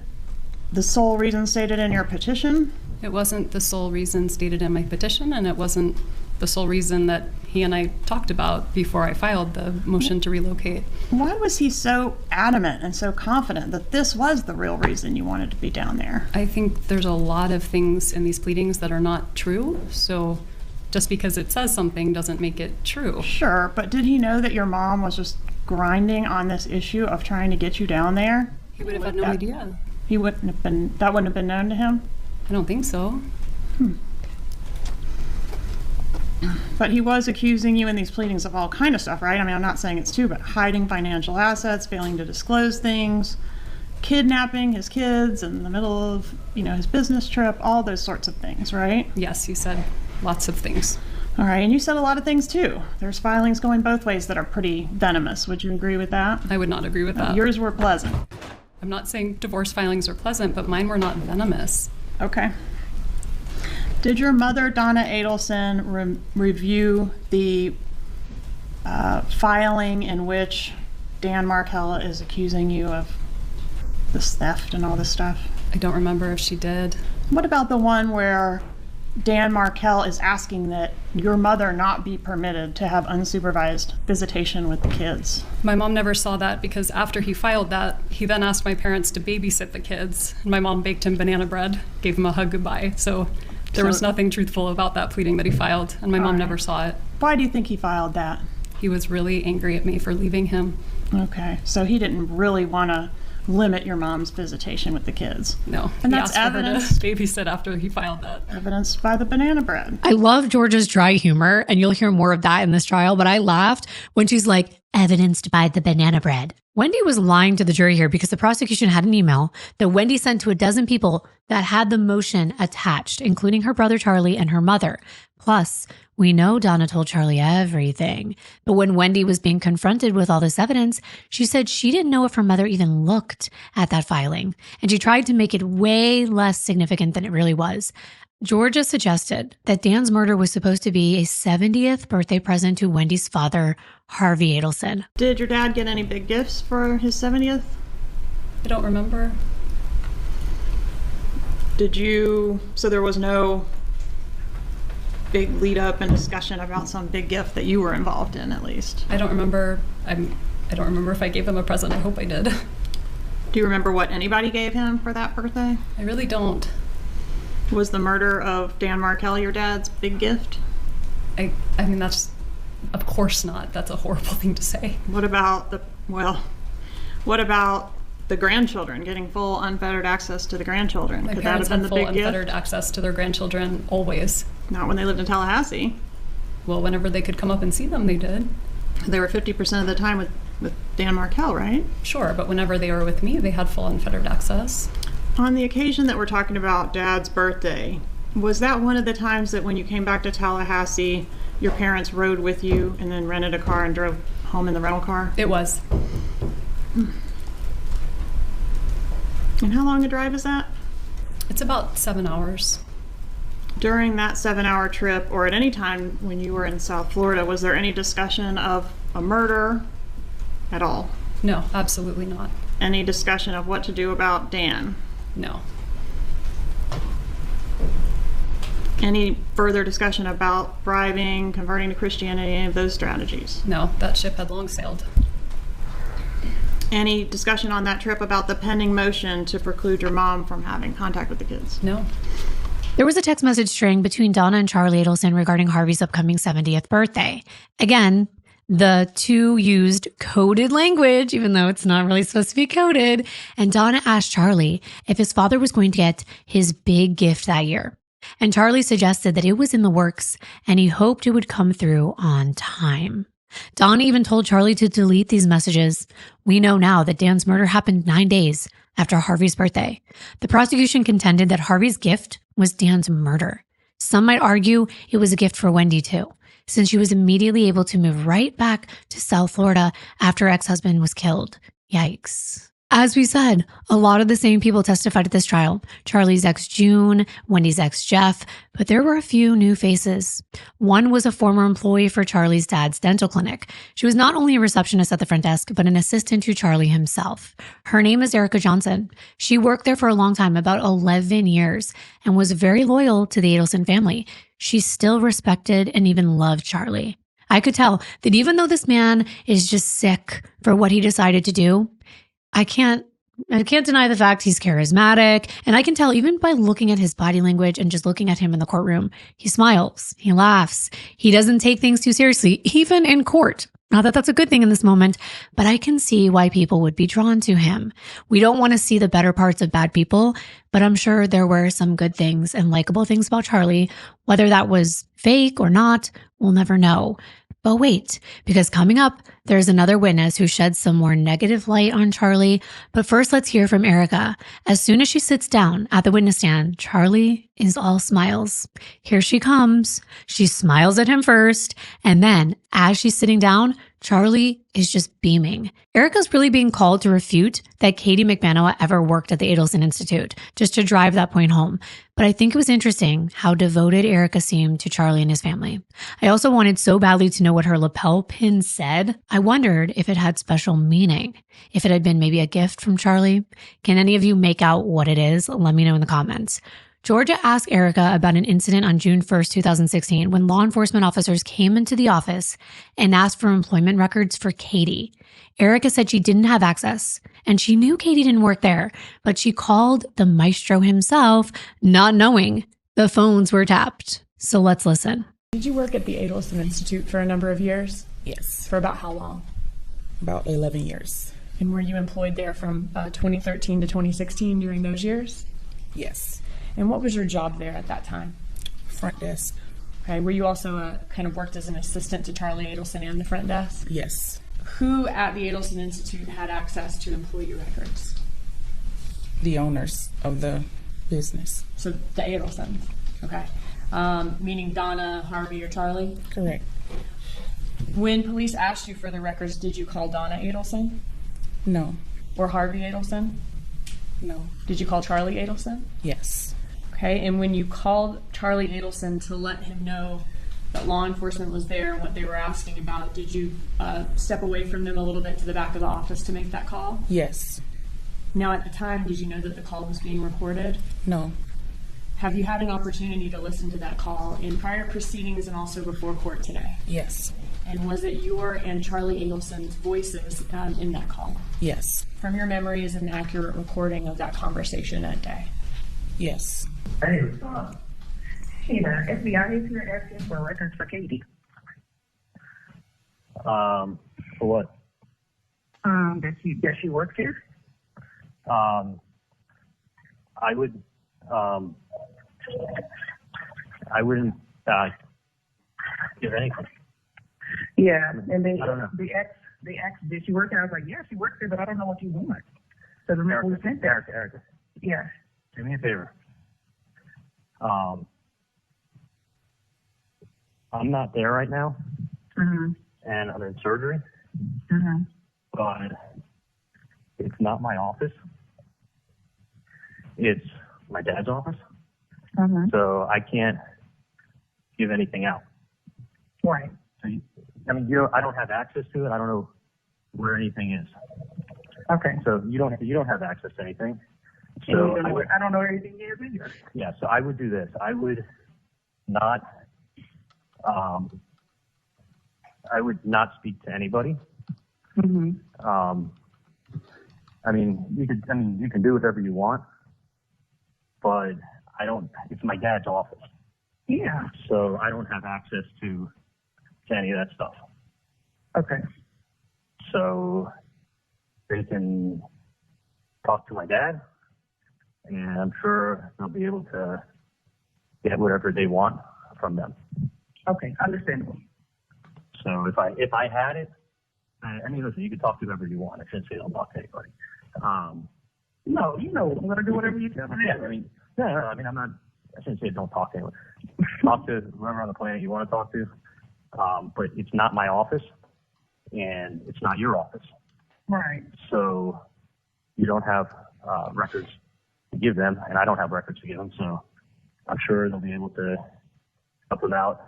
the sole reason stated in your petition? It wasn't the sole reason stated in my petition, and it wasn't the sole reason that he and I talked about before I filed the motion to relocate. Why was he so adamant and so confident that this was the real reason you wanted to be down there? I think there's a lot of things in these pleadings that are not true, so just because it says something doesn't make it true. Sure, but did he know that your mom was just grinding on this issue of trying to get you down there? He would have had no idea. That wouldn't have been known to him? I don't think so. But he was accusing you in these pleadings of all kind of stuff, right? I mean, I'm not saying it's true, but hiding financial assets, failing to disclose things, kidnapping his kids in the middle of, his business trip, all those sorts of things, right? Yes, you said lots of things. All right, and you said a lot of things too. There's filings going both ways that are pretty venomous. Would you agree with that? I would not agree with that. Yours were pleasant. I'm not saying divorce filings are pleasant, but mine were not venomous. Okay. Did your mother, Donna Adelson, review the filing in which Dan Markel is accusing you of this theft and all this stuff? I don't remember if she did. What about the one where Dan Markel is asking that your mother not be permitted to have unsupervised visitation with the kids. My mom never saw that because after he filed that, he then asked my parents to babysit the kids. And my mom baked him banana bread, gave him a hug goodbye. So there was nothing truthful about that pleading that he filed, and my mom never saw it. Why do you think he filed that? He was really angry at me for leaving him. Okay, so he didn't really want to limit your mom's visitation with the kids. No, and he that's asked for her to evidenced babysit after he filed that. Evidenced by the banana bread. I love Georgia's dry humor, and you'll hear more of that in this trial, but I laughed when she's like, evidenced by the banana bread. Wendi was lying to the jury here because the prosecution had an email that Wendi sent to a dozen people that had the motion attached, including her brother Charlie and her mother. Plus, we know Donna told Charlie everything. But when Wendi was being confronted with all this evidence, she said she didn't know if her mother even looked at that filing. And she tried to make it way less significant than it really was. Georgia suggested that Dan's murder was supposed to be a 70th birthday present to Wendi's father, Harvey Adelson. Did your dad get any big gifts for his 70th? I don't remember. So there was no big lead up and discussion about some big gift that you were involved in, at least? I don't remember. I don't remember if I gave him a present. I hope I did. Do you remember what anybody gave him for that birthday? I really don't. Was the murder of Dan Markel your dad's big gift? I mean, that's, of course not. That's a horrible thing to say. What about the grandchildren, getting full unfettered access to the grandchildren? My Could that parents have been had the full big gift? unfettered access to their grandchildren always. Not when they lived in Tallahassee. Well, whenever they could come up and see them, they did. They were 50% of the time with Dan Markel, right? Sure, but whenever they were with me, they had full unfettered access. On the occasion that we're talking about, Dad's birthday, was that one of the times that when you came back to Tallahassee, your parents rode with you and then rented a car and drove home in the rental car? It was. And how long a drive is that? It's about 7 hours. During that 7-hour trip, or at any time when you were in South Florida, was there any discussion of a murder at all? No, absolutely not. Any discussion of what to do about Dan? No. Any further discussion about bribing, converting to Christianity, any of those strategies? No, that ship had long sailed. Any discussion on that trip about the pending motion to preclude your mom from having contact with the kids? No. There was a text message string between Donna and Charlie Adelson regarding Harvey's upcoming 70th birthday. Again, the two used coded language, even though it's not really supposed to be coded. And Donna asked Charlie if his father was going to get his big gift that year. And Charlie suggested that it was in the works and he hoped it would come through on time. Donna even told Charlie to delete these messages. We know now that Dan's murder happened 9 days after Harvey's birthday. The prosecution contended that Harvey's gift was Dan's murder. Some might argue it was a gift for Wendi too, since she was immediately able to move right back to South Florida after her ex-husband was killed. Yikes. As we said, a lot of the same people testified at this trial. Charlie's ex June, Wendi's ex Jeff, but there were a few new faces. One was a former employee for Charlie's dad's dental clinic. She was not only a receptionist at the front desk, but an assistant to Charlie himself. Her name is Erica Johnson. She worked there for a long time, about 11 years, and was very loyal to the Adelson family. She still respected and even loved Charlie. I could tell that even though this man is just sick for what he decided to do, I can't deny the fact he's charismatic. And I can tell even by looking at his body language and just looking at him in the courtroom, he smiles, he laughs, he doesn't take things too seriously, even in court. Not that that's a good thing in this moment, but I can see why people would be drawn to him. We don't want to see the better parts of bad people, but I'm sure there were some good things and likable things about Charlie. Whether that was fake or not, we'll never know. But wait, because coming up, there's another witness who sheds some more negative light on Charlie. But first, let's hear from Erica. As soon as she sits down at the witness stand, Charlie is all smiles. Here she comes. She smiles at him first. And then as she's sitting down, Charlie is just beaming. Erica's really being called to refute that Katie McManoa ever worked at the Adelson Institute, just to drive that point home. But I think it was interesting how devoted Erica seemed to Charlie and his family. I also wanted so badly to know what her lapel pin said. I wondered if it had special meaning, if it had been maybe a gift from Charlie. Can any of you make out what it is? Let me know in the comments. Georgia asked Erica about an incident on June 1st, 2016, when law enforcement officers came into the office and asked for employment records for Katie. Erica said she didn't have access, and she knew Katie didn't work there, but she called the maestro himself, not knowing the phones were tapped. So let's listen. Did you work at the Adelson Institute for a number of years? Yes. For about how long? About 11 years. And were you employed there from 2013 to 2016 during those years? Yes. And what was your job there at that time? Front desk. Okay. Were you also kind of worked as an assistant to Charlie Adelson and the front desk? Yes. Who at the Adelson Institute had access to employee records? The owners of the business. So the Adelsons. Okay. Meaning Donna, Harvey, or Charlie? Correct. When police asked you for the records, did you call Donna Adelson? No. Or Harvey Adelson? No. Did you call Charlie Adelson? Yes. Okay, and when you called Charlie Adelson to let him know that law enforcement was there and what they were asking about, did you step away from them a little bit to the back of the office to make that call? Yes. Now, at the time, did you know that the call was being recorded? No. Have you had an opportunity to listen to that call in prior proceedings and also before court today? Yes. And was it your and Charlie Adelson's voices in that call? Yes. From your memory, is it an accurate recording of that conversation that day? Yes. Hey, Sheena, FBI is here asking for records for Katie. For what? Does she work here? I wouldn't give anything. Yeah, and I don't know. the ex, did she work there? I was like, yeah, she works there, but I don't know what you want. So remember we sent that. Erica. Yeah. Do me a favor. I'm not there right now, Mm-hmm. and I'm in surgery, Mm-hmm. but it's not my office. It's my dad's office, Mm-hmm. so I can't give anything out. Right. So, I don't have access to it. I don't know where anything is. Okay. So you don't have access to anything. So I don't know where anything is either. Yeah, so I would do this. I would not speak to anybody. Mm-hmm. You can do whatever you want, but it's my dad's office. Yeah. So I don't have access to any of that stuff. Okay. So they can talk to my dad, and I'm sure they'll be able to get whatever they want from them. Okay, understandable. So if I had it, listen, you can talk to whoever you want. I shouldn't say don't talk to anybody. No, I'm going to do whatever you tell me. Yeah, I shouldn't say don't talk to anyone. Talk to whoever on the planet you want to talk to. But it's not my office, and it's not your office. Right. So you don't have records to give them, and I don't have records to give them. So I'm sure they'll be able to help them out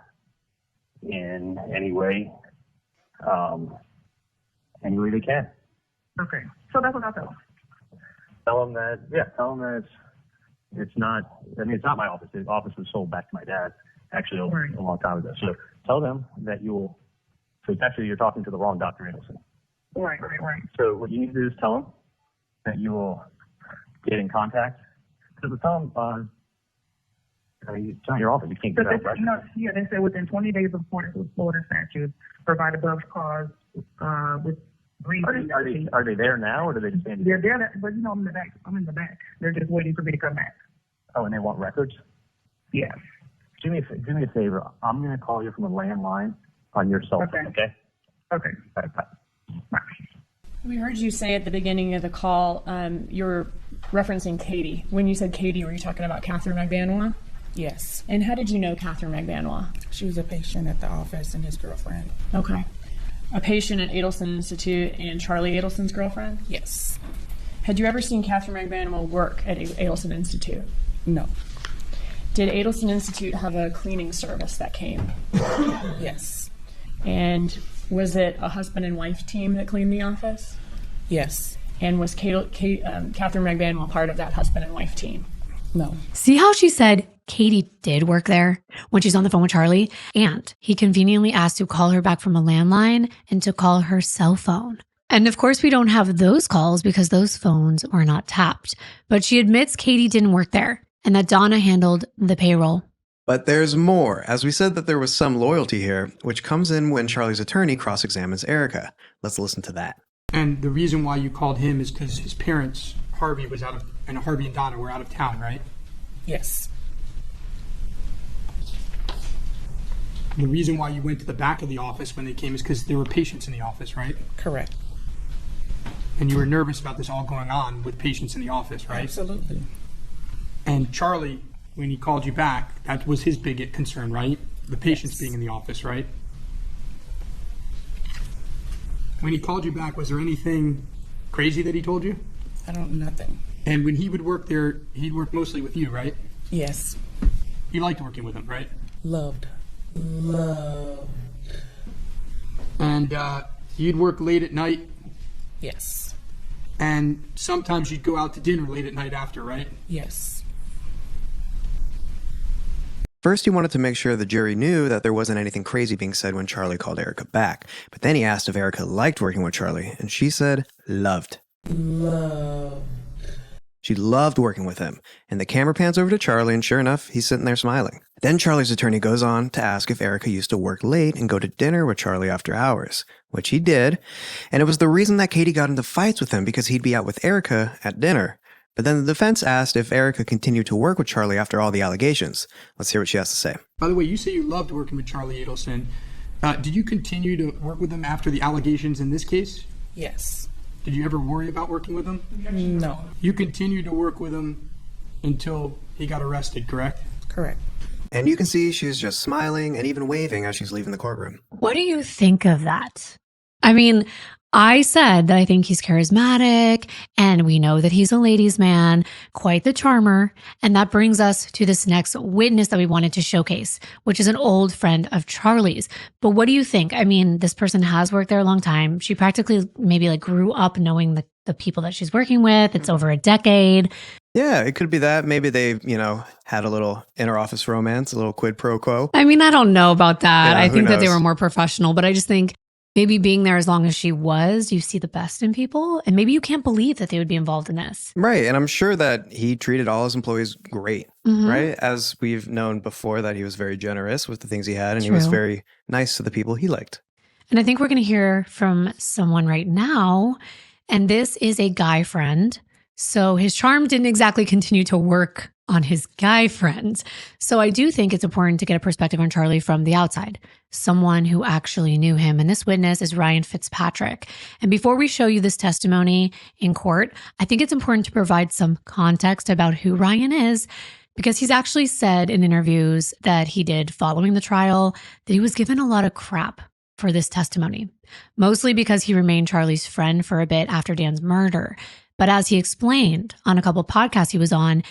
in any way they can. Okay. So that's what I'll tell them. Tell them that it's not my office. The office was sold back to my dad actually a long time ago. So tell them that you're talking to the wrong Dr. Adelson. Right. So what you need to do is tell them that you will get in contact. Because tell them, it's not your office. You can't get out records. They said within 20 days of Florida statute, provide above cause with reason. Are they there now, or do they just stand? They're there, but I'm in the back. They're just waiting for me to come back. Oh, and they want records? Yes. Do me a favor. I'm going to call you from a landline on your cell phone, okay? Okay. All right, bye. We heard you say at the beginning of the call, you're referencing Katie. When you said Katie, were you talking about Catherine McBanois? Yes. And how did you know Catherine McBanois? She was a patient at the office and his girlfriend. Okay. A patient at Adelson Institute and Charlie Adelson's girlfriend? Yes. Had you ever seen Catherine McBanois work at Adelson Institute? No. Did Adelson Institute have a cleaning service that came? Yes. And was it a husband and wife team that cleaned the office? Yes. And was Catherine McBanois part of that husband and wife team? No. See how she said Katie did work there when she's on the phone with Charlie? And he conveniently asked to call her back from a landline and to call her cell phone. And of course, we don't have those calls because those phones were not tapped. But she admits Katie didn't work there and that Donna handled the payroll. But there's more, as we said that there was some loyalty here, which comes in when Charlie's attorney cross-examines Erica. Let's listen to that. And the reason why you called him is because his parents, Harvey and Donna were out of town, right? Yes. The reason why you went to the back of the office when they came is because there were patients in the office, right? Correct. And you were nervous about this all going on with patients in the office, right? Absolutely. And Charlie, when he called you back, that was his big concern, right? The patients being in the office, right? When he called you back, was there anything crazy that he told you? Nothing. And when he would work there, he'd work mostly with you, right? Yes. You liked working with him, right? Loved. And you'd work late at night? Yes. And sometimes you'd go out to dinner late at night after, right? Yes. First, he wanted to make sure the jury knew that there wasn't anything crazy being said when Charlie called Erica back. But then he asked if Erica liked working with Charlie, and she said loved. She loved working with him. And the camera pans over to Charlie, and sure enough, he's sitting there smiling. Then Charlie's attorney goes on to ask if Erica used to work late and go to dinner with Charlie after hours, which he did. And it was the reason that Katie got into fights with him, because he'd be out with Erica at dinner. But then the defense asked if Erica continued to work with Charlie after all the allegations. Let's hear what she has to say. By the way, you say you loved working with Charlie Adelson. Did you continue to work with him after the allegations in this case? Yes. Did you ever worry about working with him? No. You continued to work with him until he got arrested, correct? Correct. And you can see she's just smiling and even waving as she's leaving the courtroom. What do you think of that? I mean, I said that I think he's charismatic and we know that he's a ladies' man, quite the charmer. And that brings us to this next witness that we wanted to showcase, which is an old friend of Charlie's. But what do you think? I mean, this person has worked there a long time. She practically maybe grew up knowing the people that she's working with. It's over a decade. Yeah, it could be that. Maybe they, had a little inter-office romance, a little quid pro quo. I mean, I don't know about that. Yeah, I think that they knows? were more professional, but I just think maybe being there as long as she was, you see the best in people. And maybe you can't believe that they would be involved in this. Right. And I'm sure that he treated all his employees great, right? As we've known before that he was very generous with the things he had and he was very nice to the people he liked. And I think we're going to hear from someone right now. And this is a guy friend. So his charm didn't exactly continue to work on his guy friends. So I do think it's important to get a perspective on Charlie from the outside, someone who actually knew him. And this witness is Ryan Fitzpatrick. And before we show you this testimony in court, I think it's important to provide some context about who Ryan is, because he's actually said in interviews that he did following the trial that he was given a lot of crap for this testimony, mostly because he remained Charlie's friend for a bit after Dan's murder. But as he explained on a couple podcasts he was on,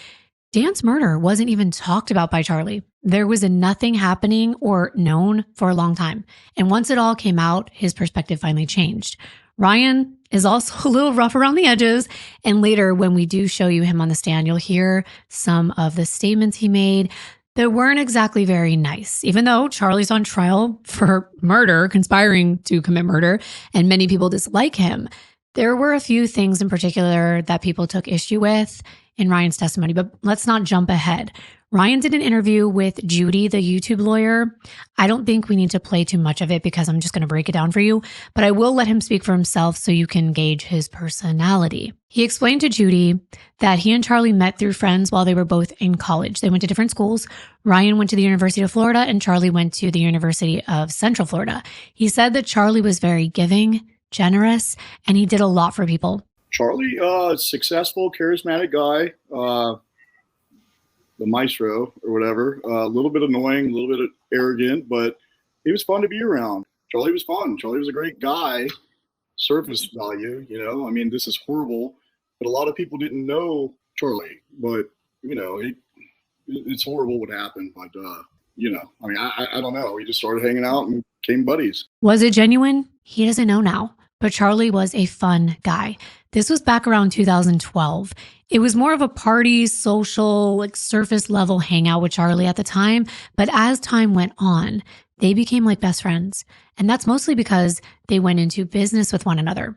Dan's murder wasn't even talked about by Charlie. There was nothing happening or known for a long time. And once it all came out, his perspective finally changed. Ryan is also a little rough around the edges. And later, when we do show you him on the stand, you'll hear some of the statements he made that weren't exactly very nice. Even though Charlie's on trial for murder, conspiring to commit murder, and many people dislike him, there were a few things in particular that people took issue with in Ryan's testimony, but let's not jump ahead. Ryan did an interview with Judy, the YouTube lawyer. I don't think we need to play too much of it because I'm just going to break it down for you, but I will let him speak for himself so you can gauge his personality. He explained to Judy that he and Charlie met through friends while they were both in college. They went to different schools. Ryan went to the University of Florida and Charlie went to the University of Central Florida. He said that Charlie was very giving, generous, and he did a lot for people. Charlie, successful, charismatic guy, the maestro or whatever, a little bit annoying, a little bit arrogant, but he was fun to be around. Charlie was fun. Charlie was a great guy, surface value, I mean, this is horrible, but a lot of people didn't know Charlie, but, it's horrible what happened, but, I mean, I don't know. We just started hanging out and became buddies. Was it genuine? He doesn't know now. But Charlie was a fun guy. This was back around 2012. It was more of a party, social, like surface level hangout with Charlie at the time. But as time went on, they became like best friends. And that's mostly because they went into business with one another.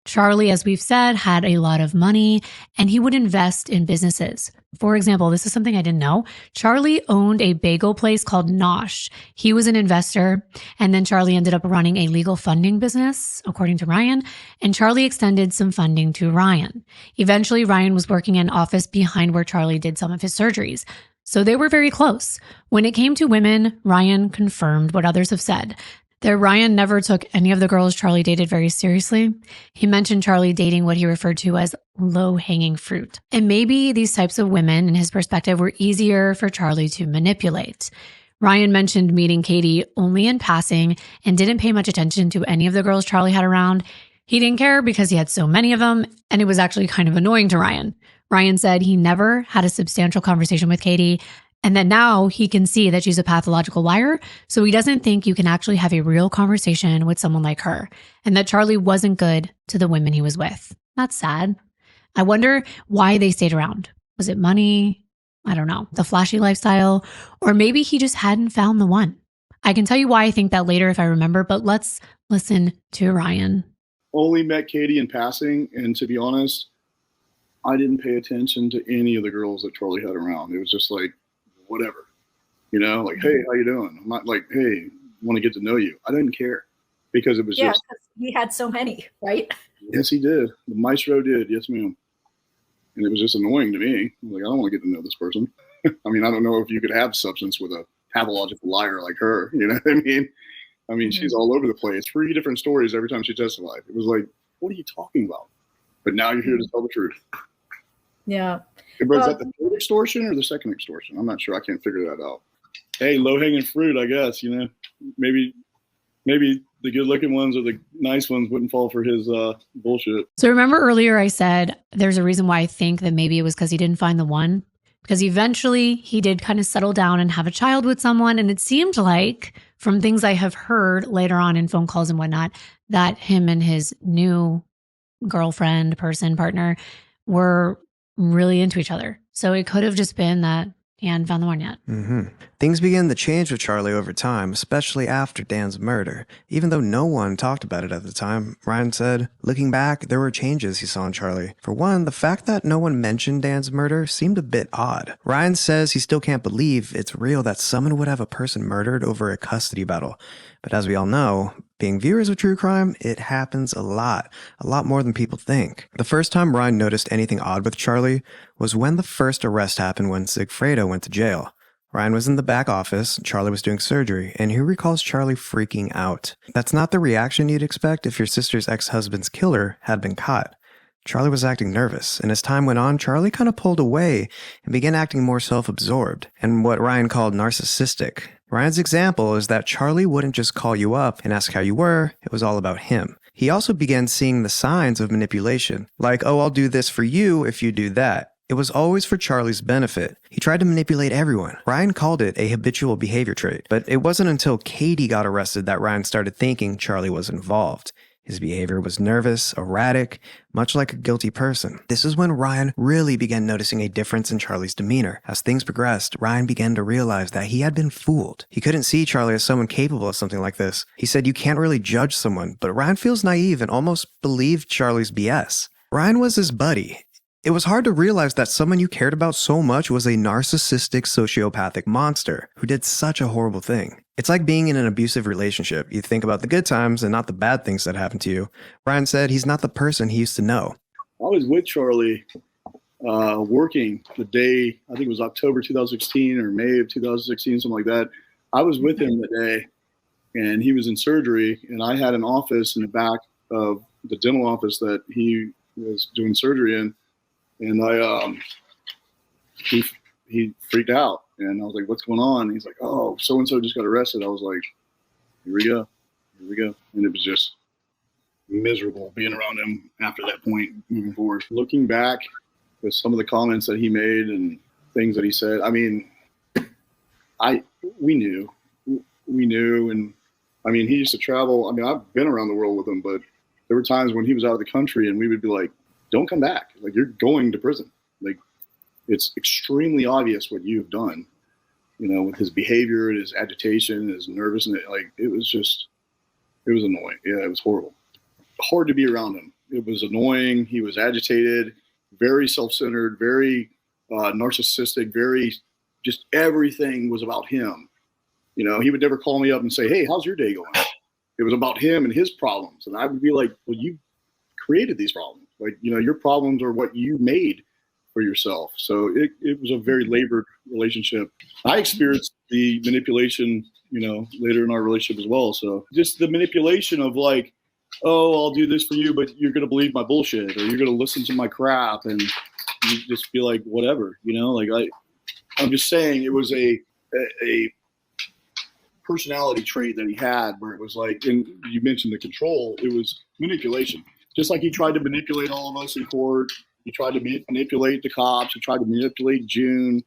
Charlie, as we've said, had a lot of money and he would invest in businesses. For example, this is something I didn't know. Charlie owned a bagel place called Nosh. He was an investor, and then Charlie ended up running a legal funding business, according to Ryan, and Charlie extended some funding to Ryan. Eventually, Ryan was working in an office behind where Charlie did some of his surgeries. So they were very close. When it came to women, Ryan confirmed what others have said, that Ryan never took any of the girls Charlie dated very seriously. He mentioned Charlie dating what he referred to as low-hanging fruit. And maybe these types of women, in his perspective, were easier for Charlie to manipulate. Ryan mentioned meeting Katie only in passing and didn't pay much attention to any of the girls Charlie had around. He didn't care because he had so many of them, and it was actually kind of annoying to Ryan. Ryan said he never had a substantial conversation with Katie, and that now he can see that she's a pathological liar, so he doesn't think you can actually have a real conversation with someone like her, and that Charlie wasn't good to the women he was with. That's sad. I wonder why they stayed around. Was it money? I don't know. The flashy lifestyle? Or maybe he just hadn't found the one. I can tell you why I think that later if I remember, but let's listen to Ryan. Only met Katie in passing, and to be honest, I didn't pay attention to any of the girls that Charlie had around. It was just like, whatever, like, hey, how you doing? I'm not like, hey, want to get to know you. I didn't care because it was just. Yeah, he had so many, right? Yes, he did. The maestro did. Yes, ma'am. And it was just annoying to me. I'm like, I don't want to get to know this person. I mean, I don't know if you could have substance with a pathological liar like her. You know what I mean? She's all over the place. 3 different stories every time she testified. It was like, what are you talking about? But now you're here to tell the truth. Yeah. But is that the third extortion or the second extortion? I'm not sure. I can't figure that out. Hey, low-hanging fruit, I guess. Maybe the good-looking ones or the nice ones wouldn't fall for his bullshit. So remember earlier I said there's a reason why I think that maybe it was because he didn't find the one? Because eventually he did kind of settle down and have a child with someone. And it seemed like, from things I have heard later on in phone calls and whatnot, that him and his new girlfriend, partner, were really into each other. So it could have just been that he hadn't found the one yet. Things began to change with Charlie over time, especially after Dan's murder. Even though no one talked about it at the time, Ryan said, looking back, there were changes he saw in Charlie. For one, the fact that no one mentioned Dan's murder seemed a bit odd. Ryan says he still can't believe it's real that someone would have a person murdered over a custody battle. But as we all know, being viewers of true crime, it happens a lot more than people think. The first time Ryan noticed anything odd with Charlie was when the first arrest happened when Sigfredo went to jail. Ryan was in the back office, Charlie was doing surgery, and he recalls Charlie freaking out. That's not the reaction you'd expect if your sister's ex-husband's killer had been caught. Charlie was acting nervous, and as time went on, Charlie kind of pulled away and began acting more self-absorbed, and what Ryan called narcissistic. Ryan's example is that Charlie wouldn't just call you up and ask how you were, it was all about him. He also began seeing the signs of manipulation, like, oh, I'll do this for you if you do that. It was always for Charlie's benefit. He tried to manipulate everyone. Ryan called it a habitual behavior trait, but it wasn't until Katie got arrested that Ryan started thinking Charlie was involved. His behavior was nervous, erratic, much like a guilty person. This is when Ryan really began noticing a difference in Charlie's demeanor. As things progressed, Ryan began to realize that he had been fooled. He couldn't see Charlie as someone capable of something like this. He said you can't really judge someone, but Ryan feels naive and almost believed Charlie's BS. Ryan was his buddy. It was hard to realize that someone you cared about so much was a narcissistic, sociopathic monster who did such a horrible thing. It's like being in an abusive relationship. You think about the good times and not the bad things that happened to you. Ryan said he's not the person he used to know. I was with Charlie working the day, I think it was October 2016 or May of 2016, something like that. I was with him that day, and he was in surgery, and I had an office in the back of the dental office that he was doing surgery in. And he freaked out, and I was like, what's going on? And he's like, oh, so-and-so just got arrested. I was like, here we go. And it was just miserable being around him after that point moving forward. Looking back with some of the comments that he made and things that he said, I mean, we knew. And I mean, he used to travel. I mean, I've been around the world with him, but there were times when he was out of the country and we would be like, don't come back. Like, you're going to prison. Like, it's extremely obvious what you've done, you know, with his behavior, his agitation, his nervousness. Like, it was annoying. Yeah, it was horrible. Hard to be around him. It was annoying. He was agitated, very self-centered, very narcissistic, very, just everything was about him. You know, he would never call me up and say, hey, how's your day going? It was about him and his problems. And I would be like, well, you created these problems. Like, you know, your problems are what you made for yourself. So it was a very labored relationship. I experienced the manipulation, you know, later in our relationship as well. So just the manipulation of like, oh, I'll do this for you, but you're going to believe my bullshit, or you're going to listen to my crap, and you just feel like, whatever, you know, like I'm just saying it was a personality trait that he had where it was like, and you mentioned the control, it was manipulation. Just like he tried to manipulate all of us in court. He tried to manipulate the cops. He tried to manipulate June.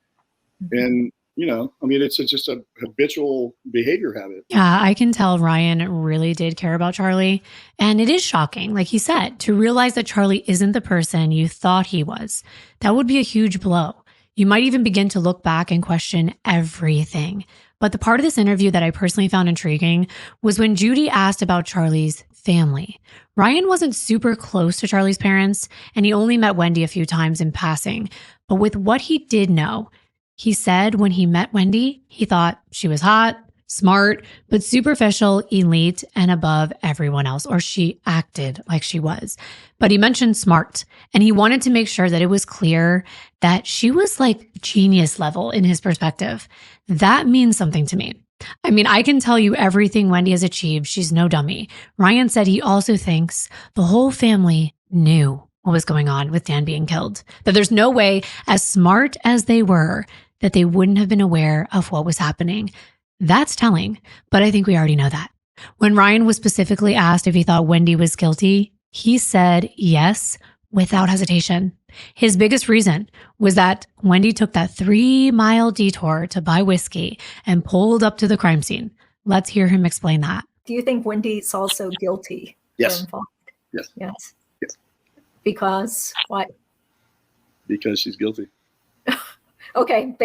And, you know, I mean, it's just a habitual behavior habit. Yeah, I can tell Ryan really did care about Charlie. And it is shocking, like he said, to realize that Charlie isn't the person you thought he was. That would be a huge blow. You might even begin to look back and question everything. But the part of this interview that I personally found intriguing was when Judy asked about Charlie's family. Ryan wasn't super close to Charlie's parents, and he only met Wendi a few times in passing. But with what he did know, he said when he met Wendi, he thought she was hot, smart, but superficial, elite, and above everyone else, or she acted like she was. But he mentioned smart, and he wanted to make sure that it was clear that she was like genius level in his perspective. That means something to me. I mean, I can tell you everything Wendi has achieved. She's no dummy. Ryan said he also thinks the whole family knew what was going on with Dan being killed, that there's no way, as smart as they were, that they wouldn't have been aware of what was happening. That's telling, but I think we already know that. When Ryan was specifically asked if he thought Wendi was guilty, he said yes, without hesitation. His biggest reason was that Wendi took that 3-mile detour to buy whiskey and pulled up to the crime scene. Let's hear him explain that. Do you think Wendy's also guilty? Yes. Or involved? Yes. Yes. Yes. Because why? Because she's guilty. Okay,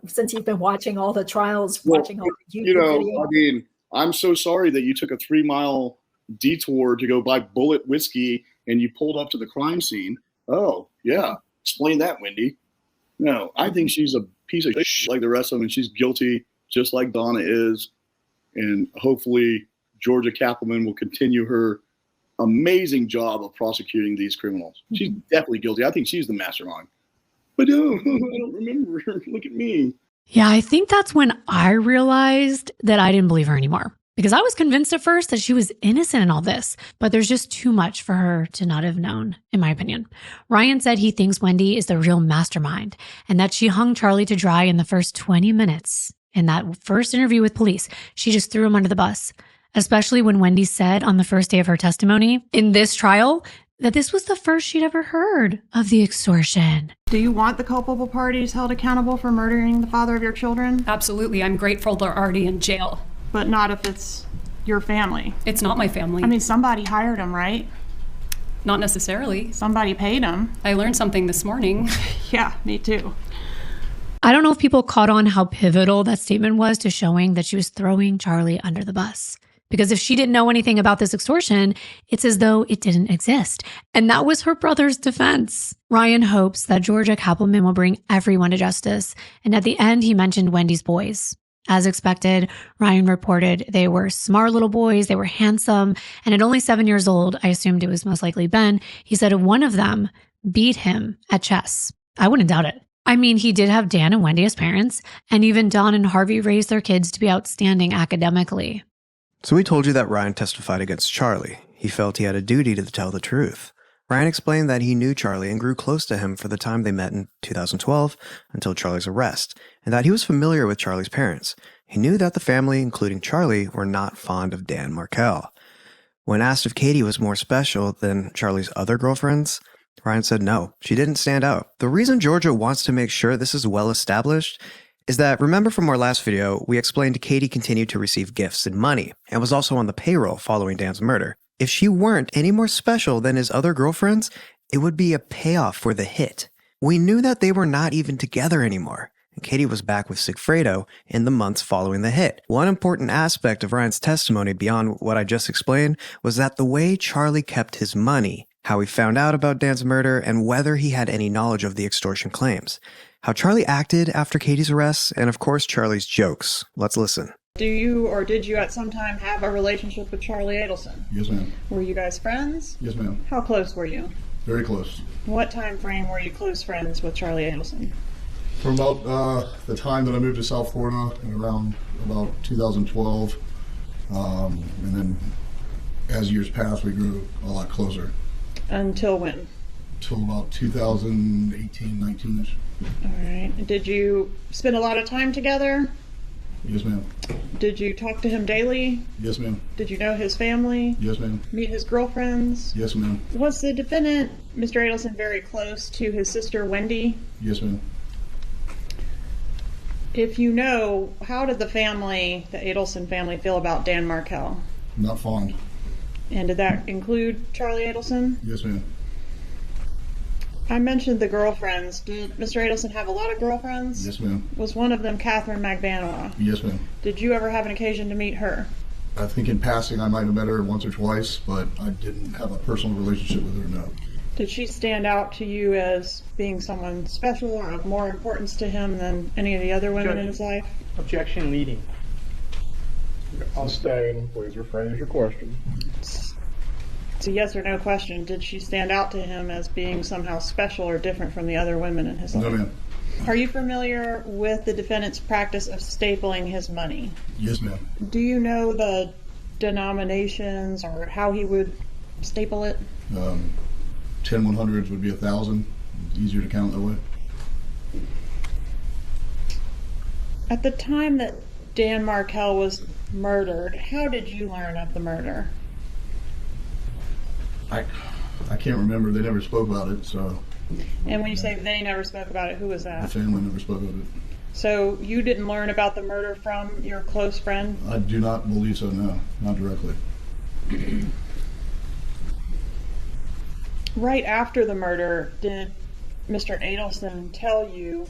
since you've been watching all the trials, watching all the YouTube videos. I mean, I'm so sorry that you took a 3-mile detour to go buy bullet whiskey and you pulled up to the crime scene. Oh, yeah. Explain that, Wendi. No, I think she's a piece of shit like the rest of them, and she's guilty just like Donna is. And hopefully Georgia Kappelman will continue her amazing job of prosecuting these criminals. She's definitely guilty. I think she's the mastermind. But I don't remember. Look at me. Yeah, I think that's when I realized that I didn't believe her anymore. Because I was convinced at first that she was innocent in all this, but there's just too much for her to not have known, in my opinion. Ryan said he thinks Wendi is the real mastermind and that she hung Charlie to dry in the first 20 minutes. In that first interview with police, she just threw him under the bus, especially when Wendi said on the first day of her testimony in this trial that this was the first she'd ever heard of the extortion. Do you want the culpable parties held accountable for murdering the father of your children? Absolutely. I'm grateful they're already in jail. But not if it's your family. It's not my family. I mean, somebody hired them, right? Not necessarily. Somebody paid them. I learned something this morning. Yeah, me too. I don't know if people caught on how pivotal that statement was to showing that she was throwing Charlie under the bus. Because if she didn't know anything about this extortion, it's as though it didn't exist. And that was her brother's defense. Ryan hopes that Georgia Kappelman will bring everyone to justice. And at the end, he mentioned Wendi's boys. As expected, Ryan reported they were smart little boys, they were handsome, and at only 7 years old, I assumed it was most likely Ben, he said one of them beat him at chess. I wouldn't doubt it. I mean, he did have Dan and Wendi as parents, and even Don and Harvey raised their kids to be outstanding academically. So we told you that Ryan testified against Charlie. He felt he had a duty to tell the truth. Ryan explained that he knew Charlie and grew close to him for the time they met in 2012 until Charlie's arrest, and that he was familiar with Charlie's parents. He knew that the family, including Charlie, were not fond of Dan Markel. When asked if Katie was more special than Charlie's other girlfriends, Ryan said no, she didn't stand out. The reason Georgia wants to make sure this is well established is that, remember from our last video, we explained Katie continued to receive gifts and money and was also on the payroll following Dan's murder. If she weren't any more special than his other girlfriends, It would be a payoff for the hit. We knew that they were not even together anymore. And Katie was back with Sigfredo in the months following the hit. One important aspect of Ryan's testimony beyond what I just explained was that the way Charlie kept his money, how he found out about Dan's murder, and whether he had any knowledge of the extortion claims. How Charlie acted after Katie's arrest, and of course Charlie's jokes. Let's listen. Do you or did you at some time have a relationship with Charlie Adelson? Yes, ma'am. Were you guys friends? Yes, ma'am. How close were you? Very close. What time frame were you close friends with Charlie Adelson? From about the time that I moved to South Florida in around about 2012. And then as years passed, we grew a lot closer. Until when? Until about 2018, 19-ish. All right. Did you spend a lot of time together? Yes, ma'am. Did you talk to him daily? Yes, ma'am. Did you know his family? Yes, ma'am. Meet his girlfriends? Yes, ma'am. Was the defendant, Mr. Adelson, very close to his sister, Wendi? Yes, ma'am. If you know, how did the Adelson family, feel about Dan Markel? Not fond. And did that include Charlie Adelson? Yes, ma'am. I mentioned the girlfriends. Did Mr. Adelson have a lot of girlfriends? Yes, ma'am. Was one of them Catherine McBanoa? Yes, ma'am. Did you ever have an occasion to meet her? I think in passing I might have met her once or twice, but I didn't have a personal relationship with her, no. Did she stand out to you as being someone special or of more importance to him than any of the other women in his life? Objection leading. Abstain. Please rephrase your question. It's a yes or no question. Did she stand out to him as being somehow special or different from the other women in his life? No, ma'am. Are you familiar with the defendant's practice of stapling his money? Yes, ma'am. Do you know the denominations or how he would staple it? 10 100s would be 1,000. Easier to count that way. At the time that Dan Markel was murdered, how did you learn of the murder? I can't remember. They never spoke about it, so. And when you say they never spoke about it, who was that? The family never spoke of it. So you didn't learn about the murder from your close friend? I do not believe so, no. Not directly. Right after the murder, did Mr. Adelson tell you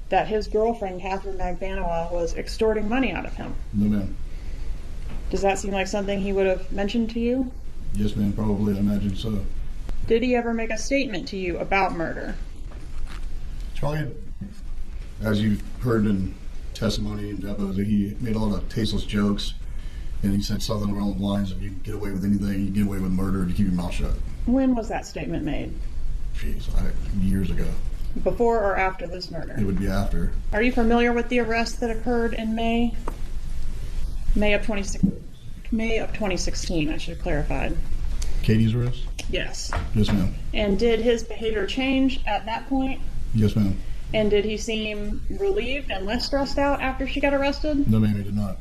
that his girlfriend, Catherine McBanoa, was extorting money out of him? No, ma'am. Does that seem like something he would have mentioned to you? Yes, ma'am, probably. I imagine so. Did he ever make a statement to you about murder? Charlie, as you've heard in testimony and depots, he made a lot of tasteless jokes, and he said something along the lines of, you get away with anything, you get away with murder, and you keep your mouth shut. When was that statement made? Jeez, years ago. Before or after this murder? It would be after. Are you familiar with the arrest that occurred in May of 2016, I should have clarified. Katie's arrest? Yes. Yes, ma'am. And did his behavior change at that point? Yes, ma'am. And did he seem relieved and less stressed out after she got arrested? No, ma'am, he did not.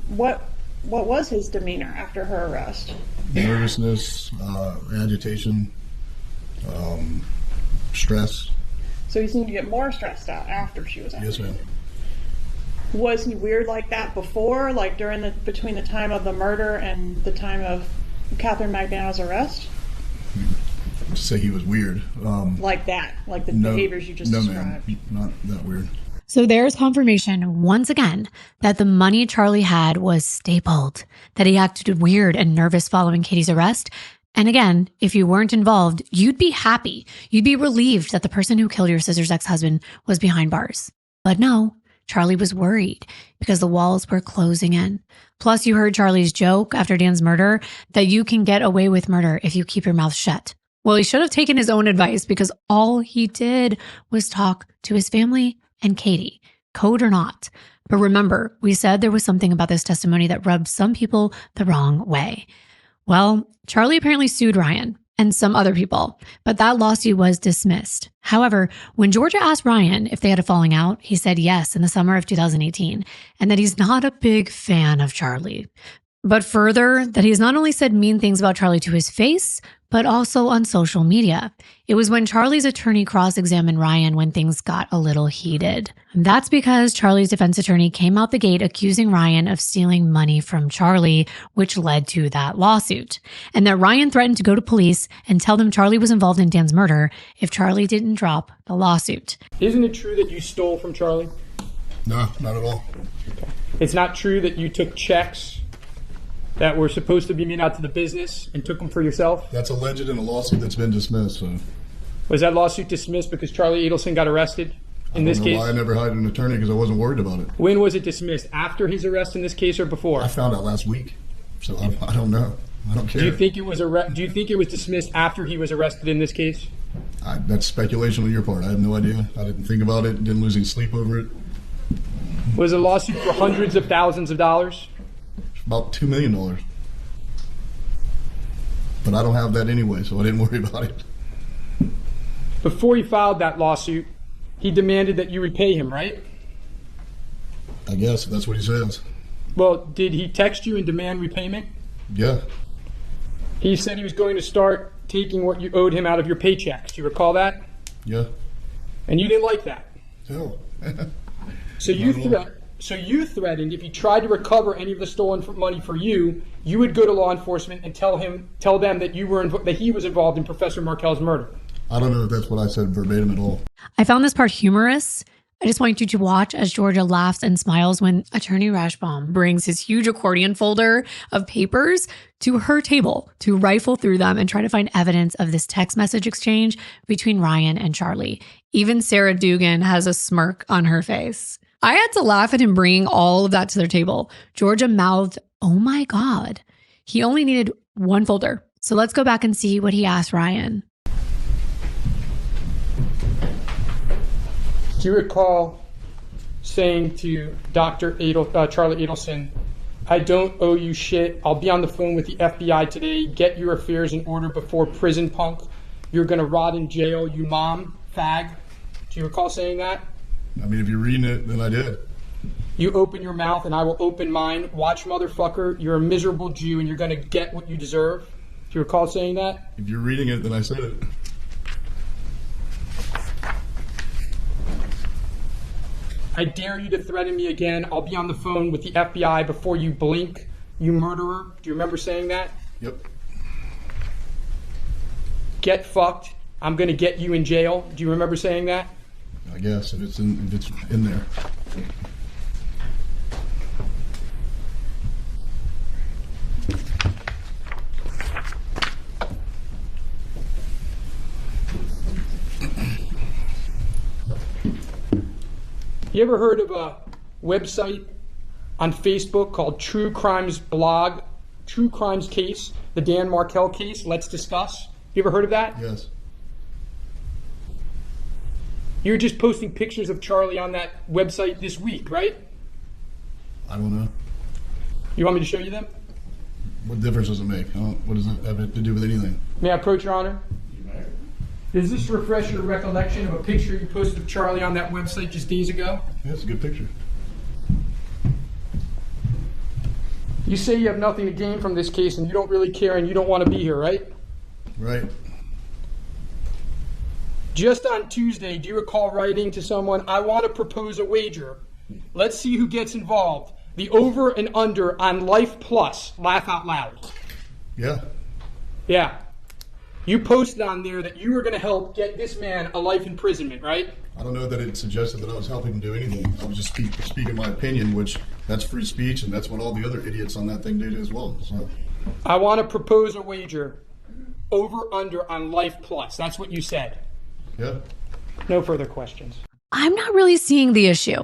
What was his demeanor after her arrest? Nervousness, agitation, stress. So he seemed to get more stressed out after she was arrested? Yes, ma'am. Was he weird like that before, like between the time of the murder and the time of Catherine McBanoa's arrest? To say he was weird. Like that, like the behaviors you just described? No, ma'am, not that weird. So there's confirmation once again that the money Charlie had was stapled, that he acted weird and nervous following Katie's arrest. And again, if you weren't involved, you'd be happy. You'd be relieved that the person who killed your sister's ex-husband was behind bars. But no, Charlie was worried because the walls were closing in. Plus, you heard Charlie's joke after Dan's murder that you can get away with murder if you keep your mouth shut. Well, he should have taken his own advice because all he did was talk to his family and Katie, code or not. But remember, we said there was something about this testimony that rubbed some people the wrong way. Well, Charlie apparently sued Ryan and some other people, but that lawsuit was dismissed. However, when Georgia asked Ryan if they had a falling out, he said yes in the summer of 2018, and that he's not a big fan of Charlie. But further, that he's not only said mean things about Charlie to his face, but also on social media. It was when Charlie's attorney cross-examined Ryan when things got a little heated. And that's because Charlie's defense attorney came out the gate accusing Ryan of stealing money from Charlie, which led to that lawsuit. And that Ryan threatened to go to police and tell them Charlie was involved in Dan's murder if Charlie didn't drop the lawsuit. Isn't it true that you stole from Charlie? No, not at all. Okay. It's not true that you took checks that were supposed to be made out to the business and took them for yourself? That's alleged in a lawsuit that's been dismissed. So. Was that lawsuit dismissed because Charlie Adelson got arrested in this case? Why I never hired an attorney, because I wasn't worried about it. When was it dismissed? After his arrest in this case or before? I found out last week, so I don't know. I don't care. Do you think it was dismissed after he was arrested in this case? That's speculation on your part. I have no idea. I didn't think about it. Didn't lose any sleep over it. Was a lawsuit for hundreds of thousands of dollars? About $2 million. But I don't have that anyway, so I didn't worry about it. Before he filed that lawsuit, he demanded that you repay him, right? I guess, if that's what he says. Well, did he text you and demand repayment? Yeah. He said he was going to start taking what you owed him out of your paychecks. Do you recall that? Yeah. And you didn't like that? No. So you threatened if he tried to recover any of the stolen money for you, you would go to law enforcement and tell them that he was involved in Professor Markel's murder. I don't know if that's what I said verbatim at all. I found this part humorous. I just want you to watch as Georgia laughs and smiles when Attorney Rashbaum brings his huge accordion folder of papers to her table to rifle through them and try to find evidence of this text message exchange between Ryan and Charlie. Even Sarah Dugan has a smirk on her face. I had to laugh at him bringing all of that to their table. Georgia mouthed, "Oh my God." He only needed one folder. So let's go back and see what he asked Ryan. Do you recall saying to Charlie Adelson, "I don't owe you shit. I'll be on the phone with the FBI today. Get your affairs in order before prison, punk. You're going to rot in jail, you mom, fag." Do you recall saying that? I mean, if you're reading it, then I did. You open your mouth and I will open mine. Watch, motherfucker. You're a miserable Jew and you're going to get what you deserve. Do you recall saying that? If you're reading it, then I said it. I dare you to threaten me again. I'll be on the phone with the FBI before you blink, you murderer. Do you remember saying that? Yep. Get fucked. I'm going to get you in jail. Do you remember saying that? I guess, if it's in there. You ever heard of a website on Facebook called True Crimes Blog, True Crimes Case, the Dan Markel case? Let's discuss. You ever heard of that? Yes. You're just posting pictures of Charlie on that website this week, right? I don't know. You want me to show you them? What difference does it make? What does it have to do with anything? May I approach, Your Honor? Does this refresh your recollection of a picture you posted of Charlie on that website just days ago? Yeah, it's a good picture. You say you have nothing to gain from this case and you don't really care and you don't want to be here, right? Right. Just on Tuesday, do you recall writing to someone, "I want to propose a wager. Let's see who gets involved. The over and under on Life Plus. Laugh out loud." Yeah. Yeah. You posted on there that you were going to help get this man a life imprisonment, right? I don't know that it suggested that I was helping him do anything. I was just speaking my opinion, which that's free speech, and that's what all the other idiots on that thing do as well. So. I want to propose a wager. Over under on Life Plus. That's what you said. Yeah. No further questions. I'm not really seeing the issue.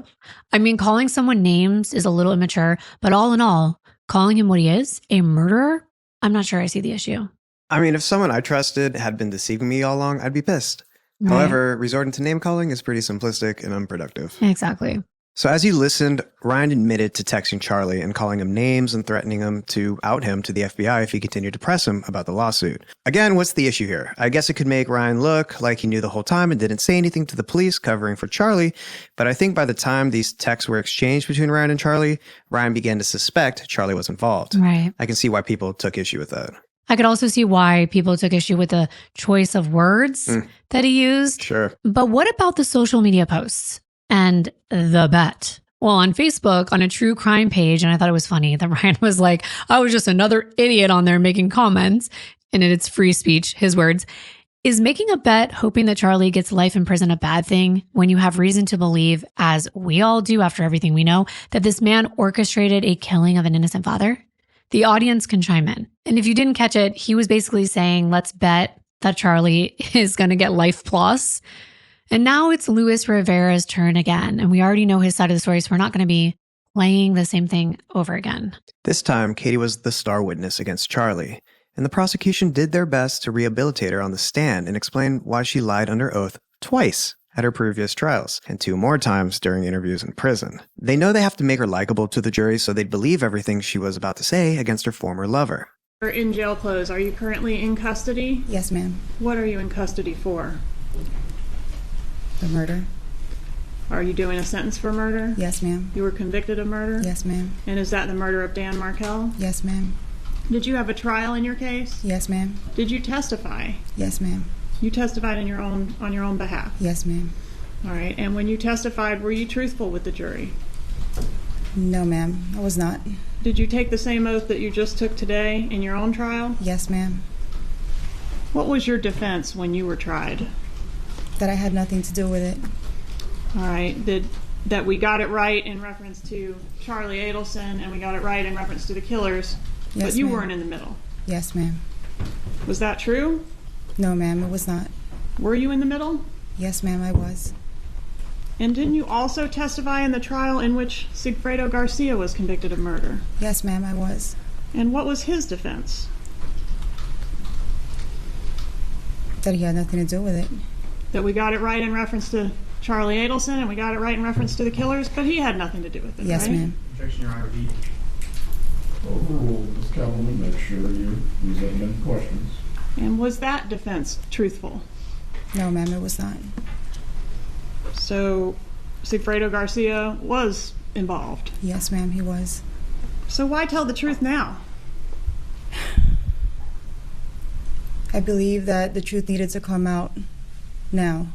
I mean, calling someone names is a little immature, but all in all, calling him what he is, a murderer, I'm not sure I see the issue. I mean, if someone I trusted had been deceiving me all along, I'd be pissed. Right. However, resorting to name calling is pretty simplistic and unproductive. Exactly. So as you listened, Ryan admitted to texting Charlie and calling him names and threatening him to out him to the FBI if he continued to press him about the lawsuit. Again, what's the issue here? I guess it could make Ryan look like he knew the whole time and didn't say anything to the police covering for Charlie, but I think by the time these texts were exchanged between Ryan and Charlie, Ryan began to suspect Charlie was involved. Right. I can see why people took issue with that. I could also see why people took issue with the choice of words that he used. Sure. But what about the social media posts and the bet? Well, on Facebook, on a true crime page, and I thought it was funny that Ryan was like, I was just another idiot on there making comments, and it's free speech, his words. Is making a bet hoping that Charlie gets life in prison a bad thing when you have reason to believe, as we all do after everything we know, that this man orchestrated a killing of an innocent father? The audience can chime in. And if you didn't catch it, he was basically saying, let's bet that Charlie is going to get life plus. And now it's Luis Rivera's turn again. And we already know his side of the story, so we're not going to be playing the same thing over again. This time, Katie was the star witness against Charlie, and the prosecution did their best to rehabilitate her on the stand and explain why she lied under oath twice at her previous trials, and 2 more times during interviews in prison. They know they have to make her likable to the jury so they'd believe everything she was about to say against her former lover. You're in jail clothes. Are you currently in custody? Yes, ma'am. What are you in custody for? The murder. Are you doing a sentence for murder? Yes, ma'am. You were convicted of murder? Yes, ma'am. And is that the murder of Dan Markel? Yes, ma'am. Did you have a trial in your case? Yes, ma'am. Did you testify? Yes, ma'am. You testified on your own behalf? Yes, ma'am. All right. And when you testified, were you truthful with the jury? No, ma'am. I was not. Did you take the same oath that you just took today in your own trial? Yes, ma'am. What was your defense when you were tried? That I had nothing to do with it. All right. That we got it right in reference to Charlie Adelson and we got it right in reference to the killers, yes, but you ma'am. weren't in the middle. Yes, ma'am. Was that true? No, ma'am, it was not. Were you in the middle? Yes, ma'am, I was. And didn't you also testify in the trial in which Sigfredo Garcia was convicted of murder? Yes, ma'am, I was. And what was his defense? That he had nothing to do with it. That we got it right in reference to Charlie Adelson and we got it right in reference to the killers, but he had nothing to do with it, yes, right? Ma'am. Objection, Your Honor. Overruled, Ms. Calhoun, make sure you present questions. And was that defense truthful? No, ma'am, it was not. So Sigfredo Garcia was involved? Yes, ma'am, he was. So why tell the truth now? I believe that the truth needed to come out now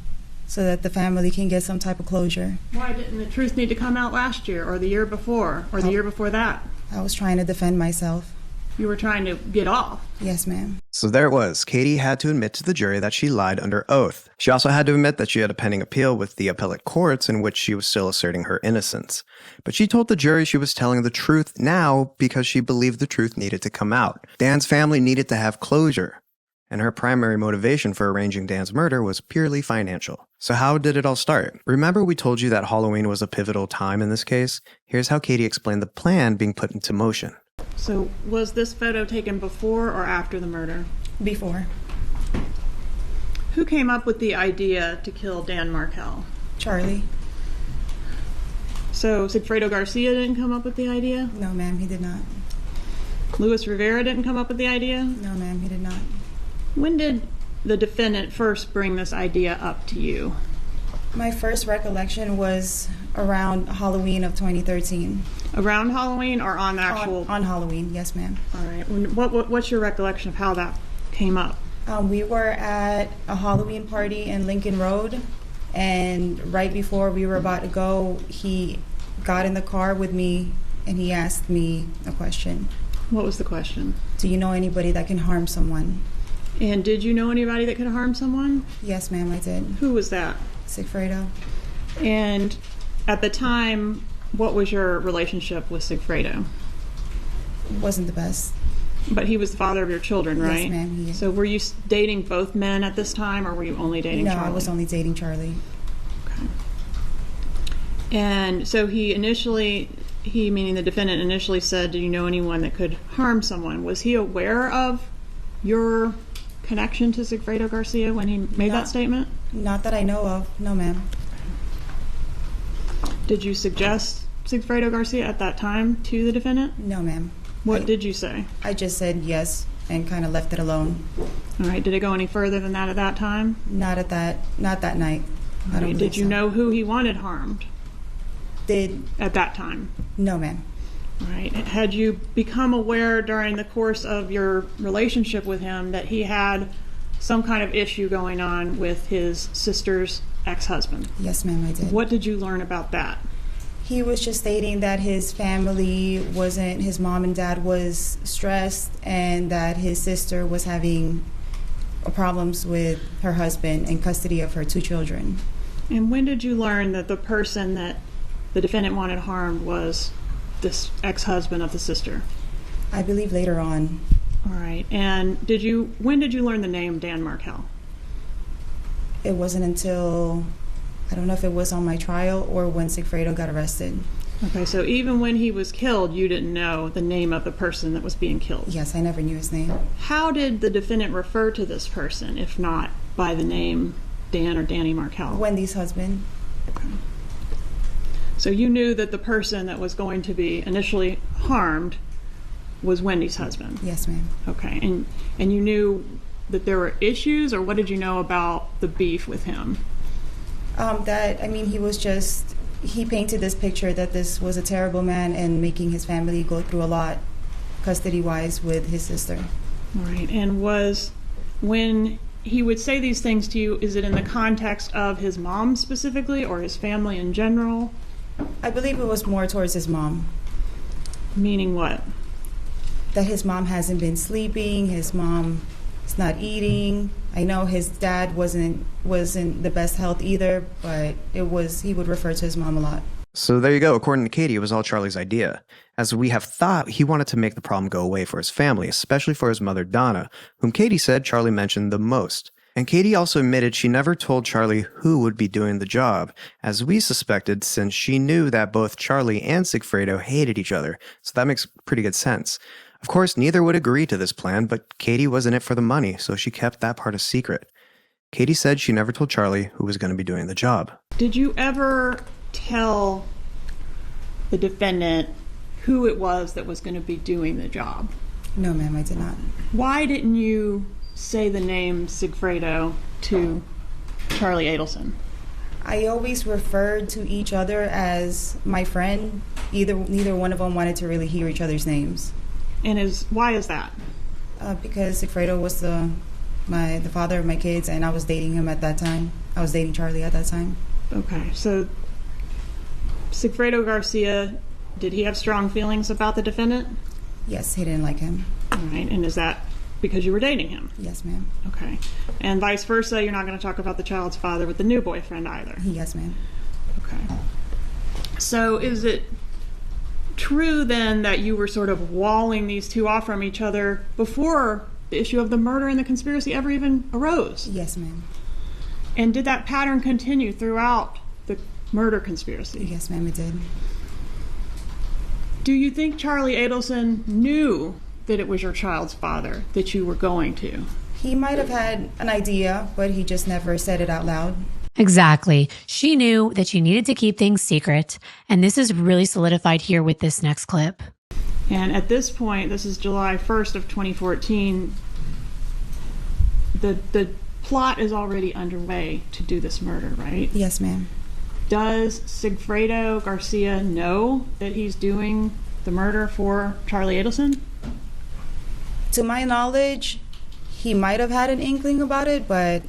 so that the family can get some type of closure. Why didn't the truth need to come out last year or the year before or the year before that? I was trying to defend myself. You were trying to get off? Yes, ma'am. So there it was. Katie had to admit to the jury that she lied under oath. She also had to admit that she had a pending appeal with the appellate courts in which she was still asserting her innocence. But she told the jury she was telling the truth now because she believed the truth needed to come out. Dan's family needed to have closure, and her primary motivation for arranging Dan's murder was purely financial. So how did it all start? Remember we told you that Halloween was a pivotal time in this case? Here's how Katie explained the plan being put into motion. So was this photo taken before or after the murder? Before. Who came up with the idea to kill Dan Markel? Charlie. So Sigfredo Garcia didn't come up with the idea? No, ma'am, he did not. Luis Rivera didn't come up with the idea? No, ma'am, he did not. When did the defendant first bring this idea up to you? My first recollection was around Halloween of 2013. Around Halloween or on the actual? On Halloween, yes, ma'am. All right. What's your recollection of how that came up? We were at a Halloween party in Lincoln Road, and right before we were about to go, he got in the car with me and he asked me a question. What was the question? Do you know anybody that can harm someone? And did you know anybody that could harm someone? Yes, ma'am, I did. Who was that? Sigfredo. And at the time, what was your relationship with Sigfredo? It wasn't the best. But he was the father of your children, right? Yes, ma'am, he is. So were you dating both men at this time, or were you only dating Charlie? No, I was only dating Charlie. Okay. And so he meaning the defendant, initially said, do you know anyone that could harm someone? Was he aware of your connection to Sigfredo Garcia when he made that statement? Not that I know of, no, ma'am. Did you suggest Sigfredo Garcia at that time to the defendant? No, ma'am. What did you say? I just said yes and kind of left it alone. All right. Did it go any further than that at that time? Not that night. All right. Did you know who he wanted harmed? At that time? No, ma'am. All right. Had you become aware during the course of your relationship with him that he had some kind of issue going on with his sister's ex-husband? Yes, ma'am, I did. What did you learn about that? He was just stating that his family wasn't, his mom and dad was stressed, and that his sister was having problems with her husband and custody of her 2 children. And when did you learn that the person that the defendant wanted harmed was this ex-husband of the sister? I believe later on. All right. And when did you learn the name Dan Markel? It wasn't until, I don't know if it was on my trial or when Sigfredo got arrested. Okay, so even when he was killed, you didn't know the name of the person that was being killed? Yes, I never knew his name. How did the defendant refer to this person, if not by the name Dan or Danny Markel? Wendy's husband. Okay. So you knew that the person that was going to be initially harmed was Wendy's husband? Yes, ma'am. Okay, and you knew that there were issues, or what did you know about the beef with him? He painted this picture that this was a terrible man and making his family go through a lot custody-wise with his sister. All right, and when he would say these things to you, is it in the context of his mom specifically or his family in general? I believe it was more towards his mom. Meaning what? That his mom hasn't been sleeping, his mom is not eating. I know his dad wasn't the best health either, but he would refer to his mom a lot. So there you go. According to Katie, it was all Charlie's idea. As we have thought, he wanted to make the problem go away for his family, especially for his mother Donna, whom Katie said Charlie mentioned the most. And Katie also admitted she never told Charlie who would be doing the job, as we suspected, since she knew that both Charlie and Sigfredo hated each other, so that makes pretty good sense. Of course, neither would agree to this plan, but Katie was in it for the money, so she kept that part a secret. Katie said she never told Charlie who was going to be doing the job. Did you ever tell the defendant who it was that was going to be doing the job? No, ma'am, I did not. Why didn't you say the name Sigfredo to Charlie Adelson? I always referred to each other as my friend. Neither one of them wanted to really hear each other's names. And why is that? Because Sigfredo was the father of my kids, and I was dating him at that time. I was dating Charlie at that time. Okay, so Sigfredo Garcia, did he have strong feelings about the defendant? Yes, he didn't like him. All right, and is that because you were dating him? Yes, ma'am. Okay, and vice versa, you're not going to talk about the child's father with the new boyfriend either? Yes, ma'am. Okay. So is it true then that you were sort of walling these two off from each other before the issue of the murder and the conspiracy ever even arose? Yes, ma'am. And did that pattern continue throughout the murder conspiracy? Yes, ma'am, it did. Do you think Charlie Adelson knew that it was your child's father that you were going to? He might have had an idea, but he just never said it out loud. Exactly. She knew that she needed to keep things secret, and this is really solidified here with this next clip. And at this point, this is July 1st of 2014, the plot is already underway to do this murder, right? Yes, ma'am. Does Sigfredo Garcia know that he's doing the murder for Charlie Adelson? To my knowledge, he might have had an inkling about it, but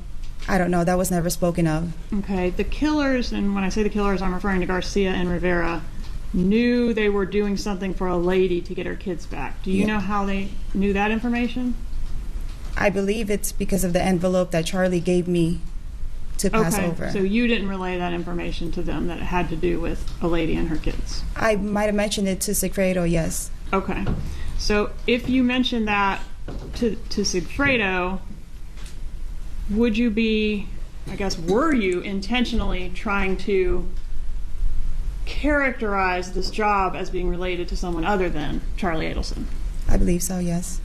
I don't know. That was never spoken of. Okay. The killers, and when I say the killers, I'm referring to Garcia and Rivera, knew they were doing something for a lady to get her kids back. Do you know how they knew that information? I believe it's because of the envelope that Charlie gave me to pass over. So you didn't relay that information to them that it had to do with a lady and her kids? I might have mentioned it to Sigfredo, yes. Okay. So if you mentioned that to Sigfredo, would you be, were you intentionally trying to characterize this job as being related to someone other than Charlie Adelson? I believe so, yes.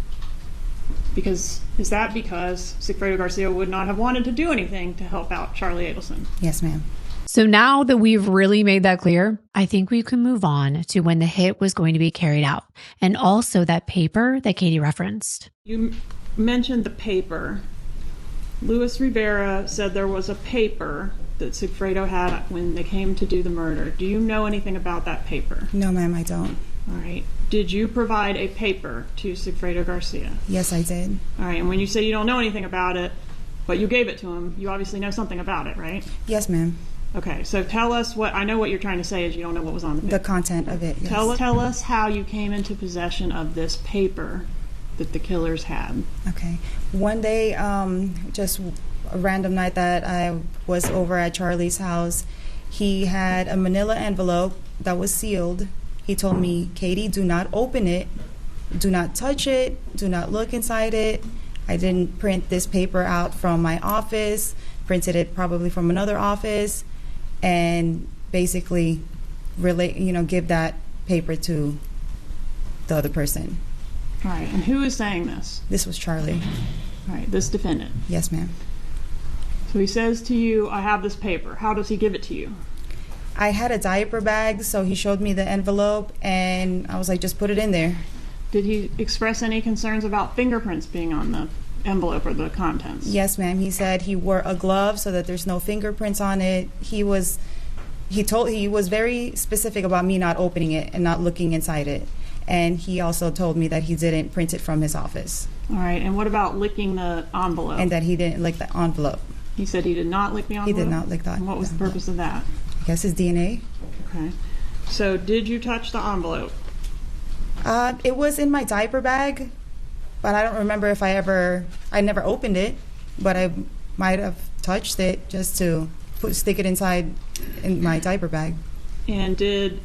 Is that because Sigfredo Garcia would not have wanted to do anything to help out Charlie Adelson? Yes, ma'am. So now that we've really made that clear, I think we can move on to when the hit was going to be carried out, and also that paper that Katie referenced. You mentioned the paper. Luis Rivera said there was a paper that Sigfredo had when they came to do the murder. Do you know anything about that paper? No, ma'am, I don't. All right. Did you provide a paper to Sigfredo Garcia? Yes, I did. All right. And when you say you don't know anything about it, but you gave it to him, you obviously know something about it, right? Yes, ma'am. Okay. So tell us what, I know what you're trying to say is you don't know what was on the paper. The content of it, yes. Tell us how you came into possession of this paper that the killers had. Okay. One day, just a random night that I was over at Charlie's house, he had a manila envelope that was sealed. He told me, Katie, do not open it, do not touch it, do not look inside it. I didn't print this paper out from my office, printed it probably from another office, and basically give that paper to the other person. All right, and who is saying this? This was Charlie. All right, this defendant. Yes, ma'am. So he says to you, I have this paper. How does he give it to you? I had a diaper bag, so he showed me the envelope, and I was like, just put it in there. Did he express any concerns about fingerprints being on the envelope or the contents? Yes, ma'am. He said he wore a glove so that there's no fingerprints on it. He was very specific about me not opening it and not looking inside it. And he also told me that he didn't print it from his office. All right, and what about licking the envelope? And that he didn't lick the envelope. He said he did not lick the envelope? He did not lick the envelope. And what was the purpose of that? I guess his DNA. Okay. So did you touch the envelope? It was in my diaper bag, but I don't remember if I never opened it, but I might have touched it just to stick it inside in my diaper bag. And did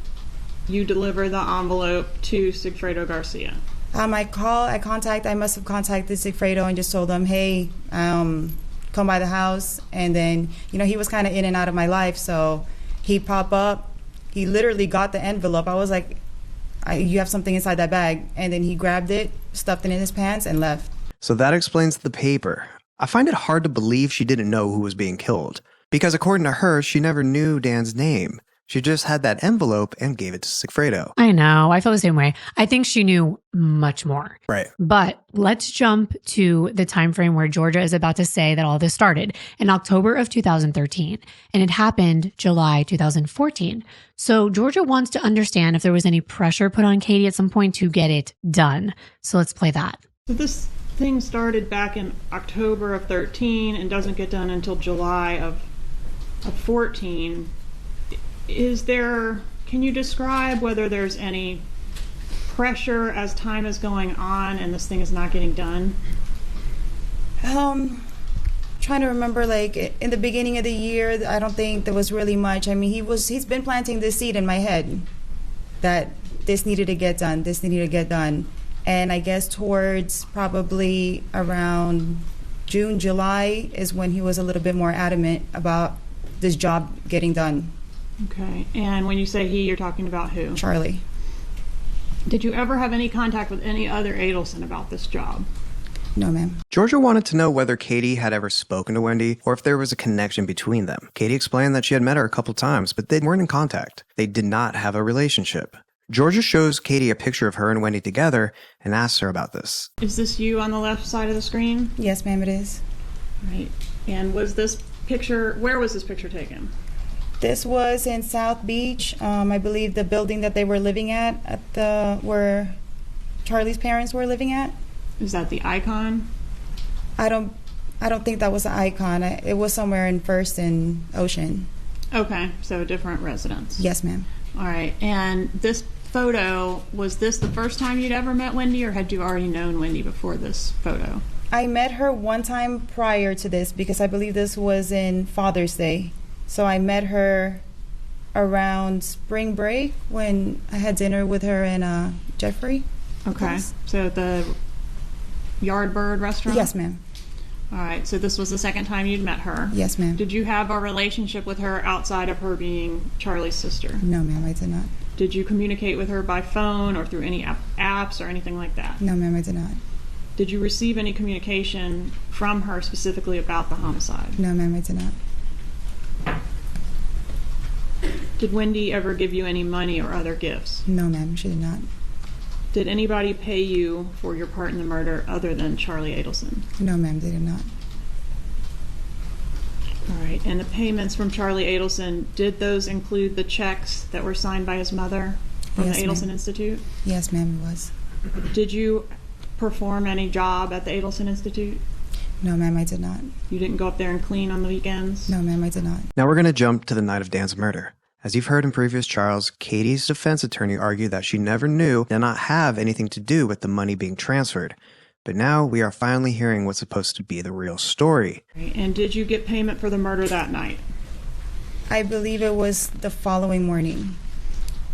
you deliver the envelope to Sigfredo Garcia? I must have contacted Sigfredo and just told him, hey, come by the house. And then, he was kind of in and out of my life, so he popped up. He literally got the envelope. I was like, you have something inside that bag. And then he grabbed it, stuffed it in his pants, and left. So that explains the paper. I find it hard to believe she didn't know who was being killed, because according to her, she never knew Dan's name. She just had that envelope and gave it to Sigfredo. I know. I feel the same way. I think she knew much more. Right. But let's jump to the time frame where Georgia is about to say that all this started in October of 2013, and it happened July 2014. So Georgia wants to understand if there was any pressure put on Katie at some point to get it done. So let's play that. So this thing started back in October of 13 and doesn't get done until July of 14. Can you describe whether there's any pressure as time is going on and this thing is not getting done? Trying to remember, in the beginning of the year, I don't think there was really much. I mean, he's been planting this seed in my head that this needed to get done. And I guess towards probably around June, July is when he was a little bit more adamant about this job getting done. Okay, and when you say he, you're talking about who? Charlie. Did you ever have any contact with any other Adelson about this job? No, ma'am. Georgia wanted to know whether Katie had ever spoken to Wendi or if there was a connection between them. Katie explained that she had met her a couple times, but they weren't in contact. They did not have a relationship. Georgia shows Katie a picture of her and Wendi together and asks her about this. Is this you on the left side of the screen? Yes, ma'am, it is. Right. And where was this picture taken? This was in South Beach. I believe the building that they were living at where Charlie's parents were living at. Is that the Icon? I don't think that was the Icon. It was somewhere in First and Ocean. Okay, so a different residence. Yes, ma'am. All right, and this photo, was this the first time you'd ever met Wendi, or had you already known Wendi before this photo? I met her one time prior to this because I believe this was in Father's Day. So I met her around spring break when I had dinner with her and Jeffrey. Okay, so the Yardbird restaurant? Yes, ma'am. All right, so this was the second time you'd met her? Yes, ma'am. Did you have a relationship with her outside of her being Charlie's sister? No, ma'am, I did not. Did you communicate with her by phone or through any apps or anything like that? No, ma'am, I did not. Did you receive any communication from her specifically about the homicide? No, ma'am, I did not. Did Wendi ever give you any money or other gifts? No, ma'am, she did not. Did anybody pay you for your part in the murder other than Charlie Adelson? No, ma'am, they did not. All right, and the payments from Charlie Adelson, did those include the checks that were signed by his mother from Yes, the Adelson ma'am. Institute? Yes, ma'am, it was. Did you perform any job at the Adelson Institute? No, ma'am, I did not. You didn't go up there and clean on the weekends? No, ma'am, I did not. Now we're going to jump to the night of Dan's murder. As you've heard in previous trials, Katie's defense attorney argued that she never knew did not have anything to do with the money being transferred. But now we are finally hearing what's supposed to be the real story. And did you get payment for the murder that night? I believe it was the following morning.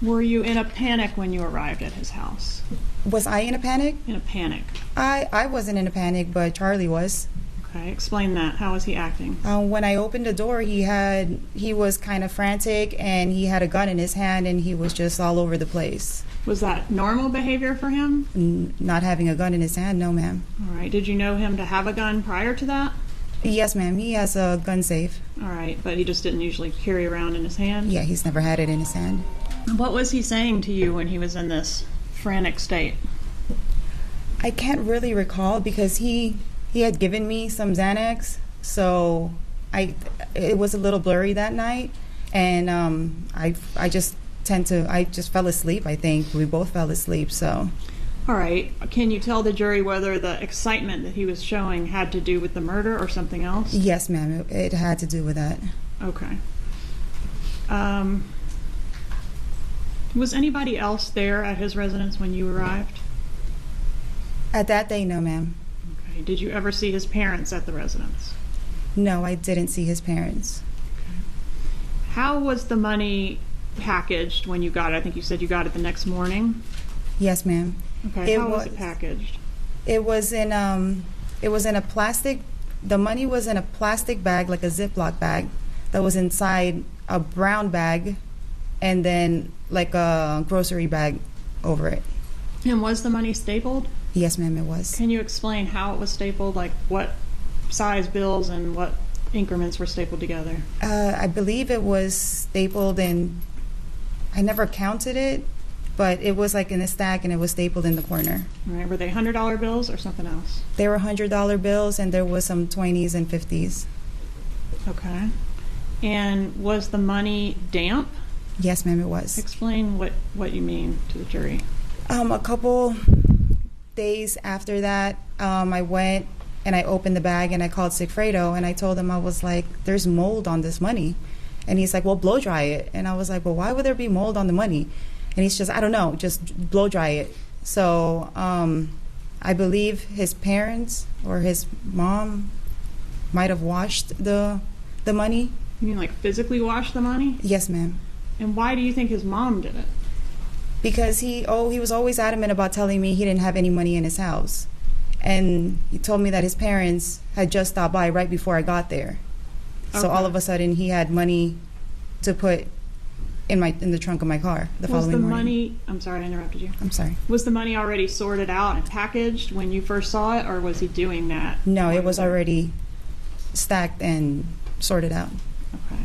Were you in a panic when you arrived at his house? Was I in a panic? In a panic. I wasn't in a panic, but Charlie was. Okay, explain that. How was he acting? When I opened the door, he was kind of frantic, and he had a gun in his hand, and he was just all over the place. Was that normal behavior for him? Not having a gun in his hand, no, ma'am. All right. Did you know him to have a gun prior to that? Yes, ma'am. He has a gun safe. All right, but he just didn't usually carry around in his hand? Yeah, he's never had it in his hand. What was he saying to you when he was in this frantic state? I can't really recall because he had given me some Xanax, so it was a little blurry that night, and I just fell asleep. I think we both fell asleep. So, all right. Can you tell the jury whether the excitement that he was showing had to do with the murder or something else? Yes, ma'am. It had to do with that. Okay. Was anybody else there at his residence when you arrived? At that day, no, ma'am. Okay. Did you ever see his parents at the residence? No, I didn't see his parents. Okay. How was the money packaged when you got it? I think you said you got it the next morning. Yes, ma'am. Okay. How was it packaged? It was in a plastic. The money was in a plastic bag, like a Ziploc bag, that was inside a brown bag, and then like a grocery bag over it. And was the money stapled? Yes, ma'am, it was. Can you explain how it was stapled? Like what size bills and what increments were stapled together? I believe it was stapled in, I never counted it, but it was like in a stack and it was stapled in the corner. All right. Were they $100 bills or something else? They were $100 bills, and there was some 20s and 50s. Okay. And was the money damp? Yes, ma'am, it was. Explain what you mean to the jury. A couple days after that, I went and I opened the bag and I called Sigfredo and I told him, I was like, there's mold on this money. And he's like, well, blow dry it. And I was like, well, why would there be mold on the money? And he's just, I don't know, just blow dry it. So I believe his parents or his mom might have washed the money. You mean like physically washed the money? Yes, ma'am. And why do you think his mom did it? Because he was always adamant about telling me he didn't have any money in his house. And he told me that his parents had just stopped by right before I got there. So all of a sudden he had money to put in the trunk of my car the following morning. Money, I'm sorry I interrupted you. I'm sorry. Was the money already sorted out and packaged when you first saw it, or was he doing that? No, it was already stacked and sorted out. Okay.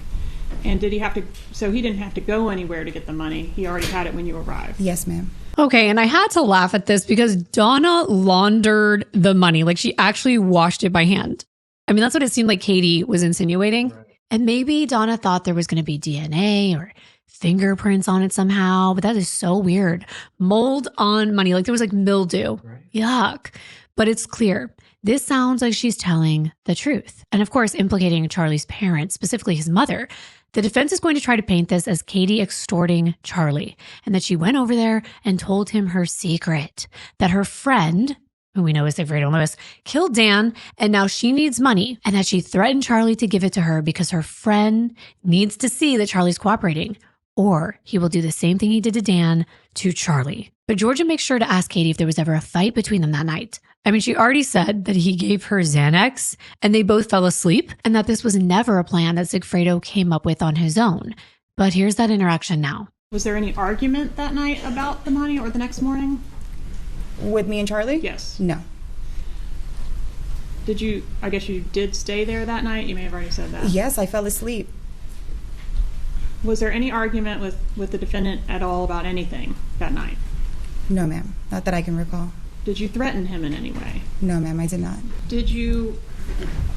And did he have to, so he didn't have to go anywhere to get the money. He already had it when you arrived. Yes, ma'am. Okay, and I had to laugh at this because Donna laundered the money. Like she actually washed it by hand. I mean, that's what it seemed like Katie was insinuating. Right. And maybe Donna thought there was going to be DNA or fingerprints on it somehow, but that is so weird. Mold on money, like there was like mildew. Right. Yuck. But it's clear. This sounds like she's telling the truth. And of course, implicating Charlie's parents, specifically his mother. The defense is going to try to paint this as Katie extorting Charlie, and that she went over there and told him her secret, that her friend, who we know is Sigfredo Lewis, killed Dan, and now she needs money, and that she threatened Charlie to give it to her because her friend needs to see that Charlie's cooperating, or he will do the same thing he did to Dan to Charlie. But Georgia makes sure to ask Katie if there was ever a fight between them that night. I mean, she already said that he gave her Xanax and they both fell asleep, and that this was never a plan that Sigfredo came up with on his own. But here's that interaction now. Was there any argument that night about the money or the next morning? With me and Charlie? Yes. No. I guess you did stay there that night? You may have already said that. Yes, I fell asleep. Was there any argument with the defendant at all about anything that night? No, ma'am. Not that I can recall. Did you threaten him in any way? No, ma'am, I did not. Did you,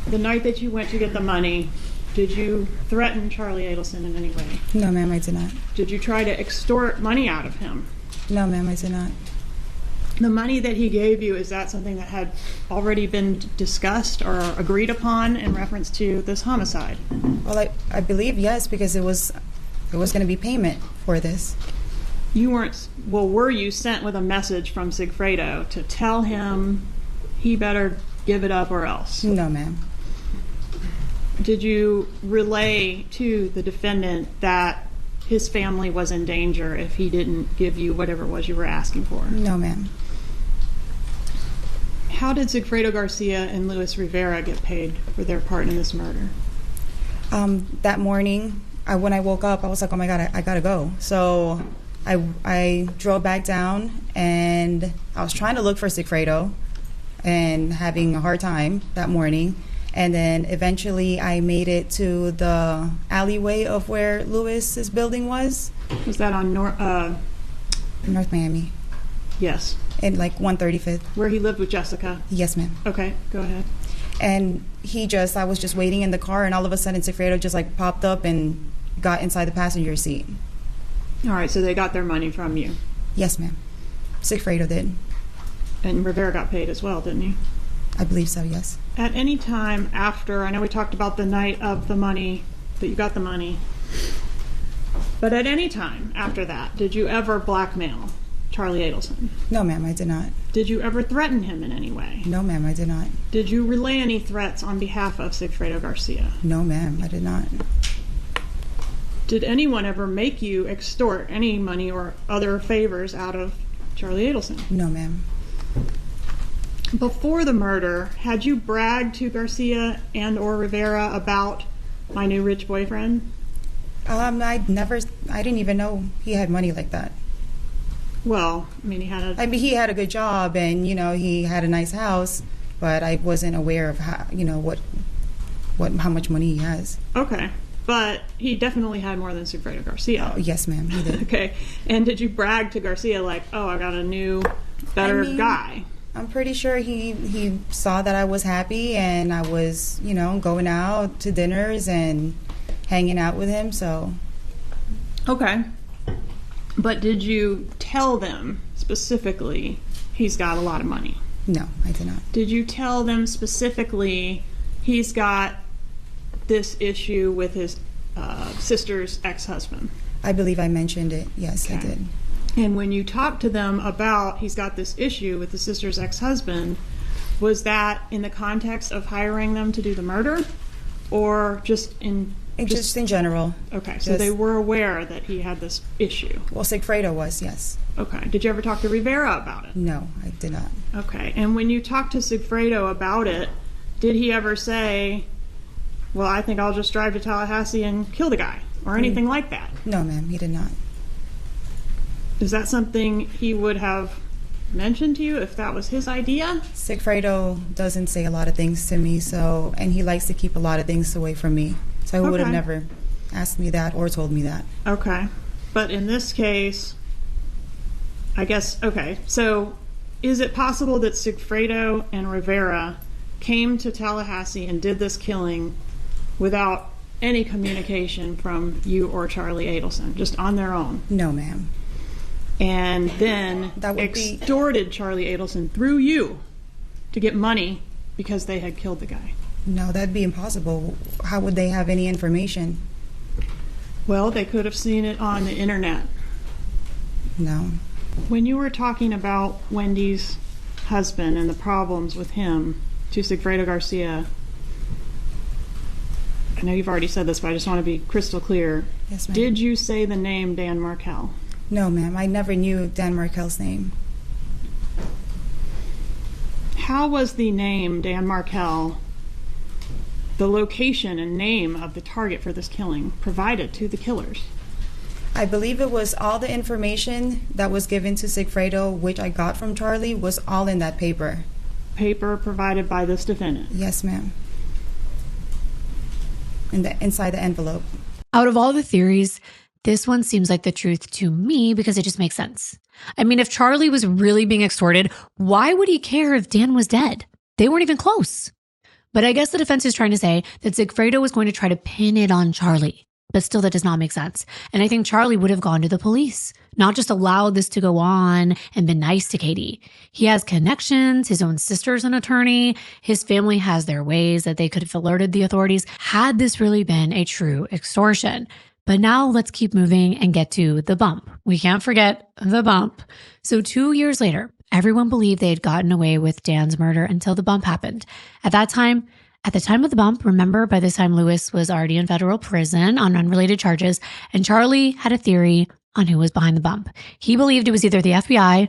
the night that you went to get the money, did you threaten Charlie Adelson in any way? No, ma'am, I did not. Did you try to extort money out of him? No, ma'am, I did not. The money that he gave you, is that something that had already been discussed or agreed upon in reference to this homicide? Well, I believe yes, because it was going to be payment for this. You weren't, well, were you sent with a message from Sigfredo to tell him he better give it up or else? No, ma'am. Did you relay to the defendant that his family was in danger if he didn't give you whatever it was you were asking for? No, ma'am. How did Sigfredo Garcia and Luis Rivera get paid for their part in this murder? That morning, when I woke up, I was like, oh my God, I gotta go. So I drove back down, and I was trying to look for Sigfredo and having a hard time that morning. And then eventually I made it to the alleyway of where Luis's building was. Was that on North Miami? Yes. In like 135th. Where he lived with Jessica? Yes, ma'am. Okay, go ahead. And I was just waiting in the car, and all of a sudden Sigfredo just like popped up and got inside the passenger seat. All right, so they got their money from you? Yes, ma'am. Sigfredo did. And Rivera got paid as well, didn't he? I believe so, yes. At any time after, I know we talked about the night of the money, that you got the money, but at any time after that, did you ever blackmail Charlie Adelson? No, ma'am, I did not. Did you ever threaten him in any way? No, ma'am, I did not. Did you relay any threats on behalf of Sigfredo Garcia? No, ma'am, I did not. Did anyone ever make you extort any money or other favors out of Charlie Adelson? No, ma'am. Before the murder, had you bragged to Garcia and or Rivera about my new rich boyfriend? I didn't even know he had money like that. Well, I mean, he had a good job, and he had a nice house, but I wasn't aware of how much money he has. Okay, but he definitely had more than Sigfredo Garcia. Oh, yes, ma'am, he did. Okay, and did you brag to Garcia like, oh, I got a new, better guy? I'm pretty sure he saw that I was happy and I was, going out to dinners and hanging out with him, so. Okay. But did you tell them specifically he's got a lot of money? No, I did not. Did you tell them specifically he's got this issue with his sister's ex-husband? I believe I mentioned it. Yes, okay. I did. And when you talked to them about he's got this issue with the sister's ex-husband, was that in the context of hiring them to do the murder, or just in general? Okay, so they were aware that he had this issue. Well, Sigfredo was, yes. Okay. Did you ever talk to Rivera about it? No, I did not. Okay. And when you talked to Sigfredo about it, did he ever say, well, I think I'll just drive to Tallahassee and kill the guy, or anything like that? No, ma'am, he did not. Is that something he would have mentioned to you if that was his idea? Sigfredo doesn't say a lot of things to me, and he likes to keep a lot of things away from me. So he would have never asked me that or told me that. Okay. But in this case, I guess, okay. So is it possible that Sigfredo and Rivera came to Tallahassee and did this killing without any communication from you or Charlie Adelson, just on their own? No, ma'am. And then extorted Charlie Adelson through you to get money because they had killed the guy? No, that'd be impossible. How would they have any information? Well, they could have seen it on the internet. No. When you were talking about Wendy's husband and the problems with him to Sigfredo Garcia, I know you've already said this, but I just want to be crystal clear. Yes, ma'am. Did you say the name Dan Markel? No, ma'am. I never knew Dan Markel's name. How was the name Dan Markel, the location and name of the target for this killing, provided to the killers? I believe it was all the information that was given to Sigfredo, which I got from Charlie, was all in that paper. Paper provided by this defendant? Yes, ma'am. Inside the envelope. Out of all the theories, this one seems like the truth to me because it just makes sense. I mean, if Charlie was really being extorted, why would he care if Dan was dead? They weren't even close. But I guess the defense is trying to say that Sigfredo was going to try to pin it on Charlie. But still, that does not make sense. And I think Charlie would have gone to the police, not just allowed this to go on and been nice to Katie. He has connections. His own sister's an attorney. His family has their ways that they could have alerted the authorities had this really been a true extortion. But now let's keep moving and get to the bump. We can't forget the bump. So 2 years later, everyone believed they had gotten away with Dan's murder until the bump happened. At the time of the bump, remember, by this time, Lewis was already in federal prison on unrelated charges, and Charlie had a theory on who was behind the bump. He believed it was either the FBI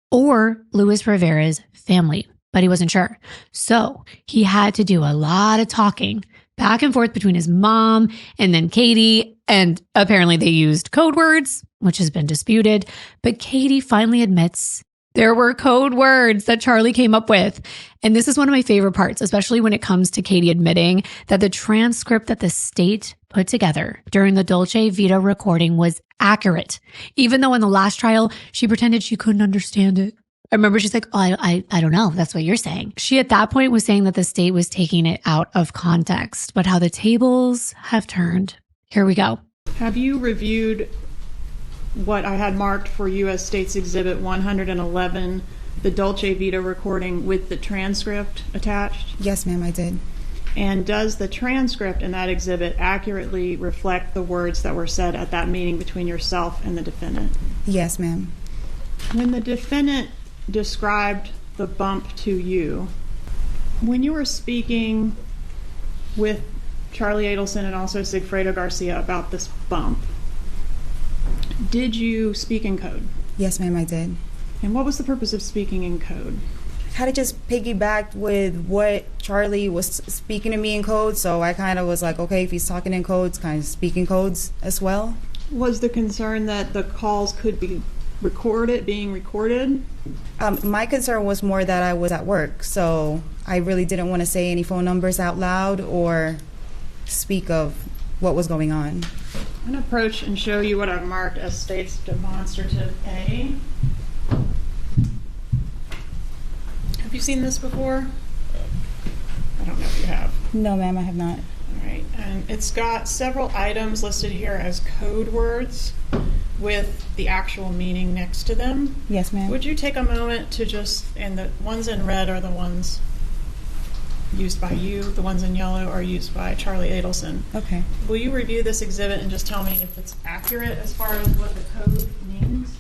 or Luis Rivera's family, but he wasn't sure. So he had to do a lot of talking back and forth between his mom and then Katie, and apparently they used code words, which has been disputed, but Katie finally admits there were code words that Charlie came up with. And this is one of my favorite parts, especially when it comes to Katie admitting that the transcript that the state put together during the Dolce Vita recording was accurate, even though in the last trial, she pretended she couldn't understand it. I remember she's like, oh, I don't know. That's what you're saying. She at that point was saying that the state was taking it out of context, but how the tables have turned. Here we go. Have you reviewed what I had marked for U.S. States Exhibit 111, the Dolce Vita recording with the transcript attached? Yes, ma'am, I did. And does the transcript in that exhibit accurately reflect the words that were said at that meeting between yourself and the defendant? Yes, ma'am. When the defendant described the bump to you, when you were speaking with Charlie Adelson and also Sigfredo Garcia about this bump, did you speak in code? Yes, ma'am, I did. And what was the purpose of speaking in code? Had it just piggybacked with what Charlie was speaking to me in code, so I kind of was like, okay, if he's talking in codes, kind of speaking codes as well. Was the concern that the calls could be being recorded? My concern was more that I was at work, so I really didn't want to say any phone numbers out loud or speak of what was going on. I'm going to approach and show you what I've marked as State's Demonstrative A. Have you seen this before? I don't know if you have. No, ma'am, I have not. All right, and it's got several items listed here as code words with the actual meaning next to them. Yes, ma'am. Would you take a moment to just, and the ones in red are the ones used by you, the ones in yellow are used by Charlie Adelson. Okay. Will you review this exhibit and just tell me if it's accurate as far as what the code means?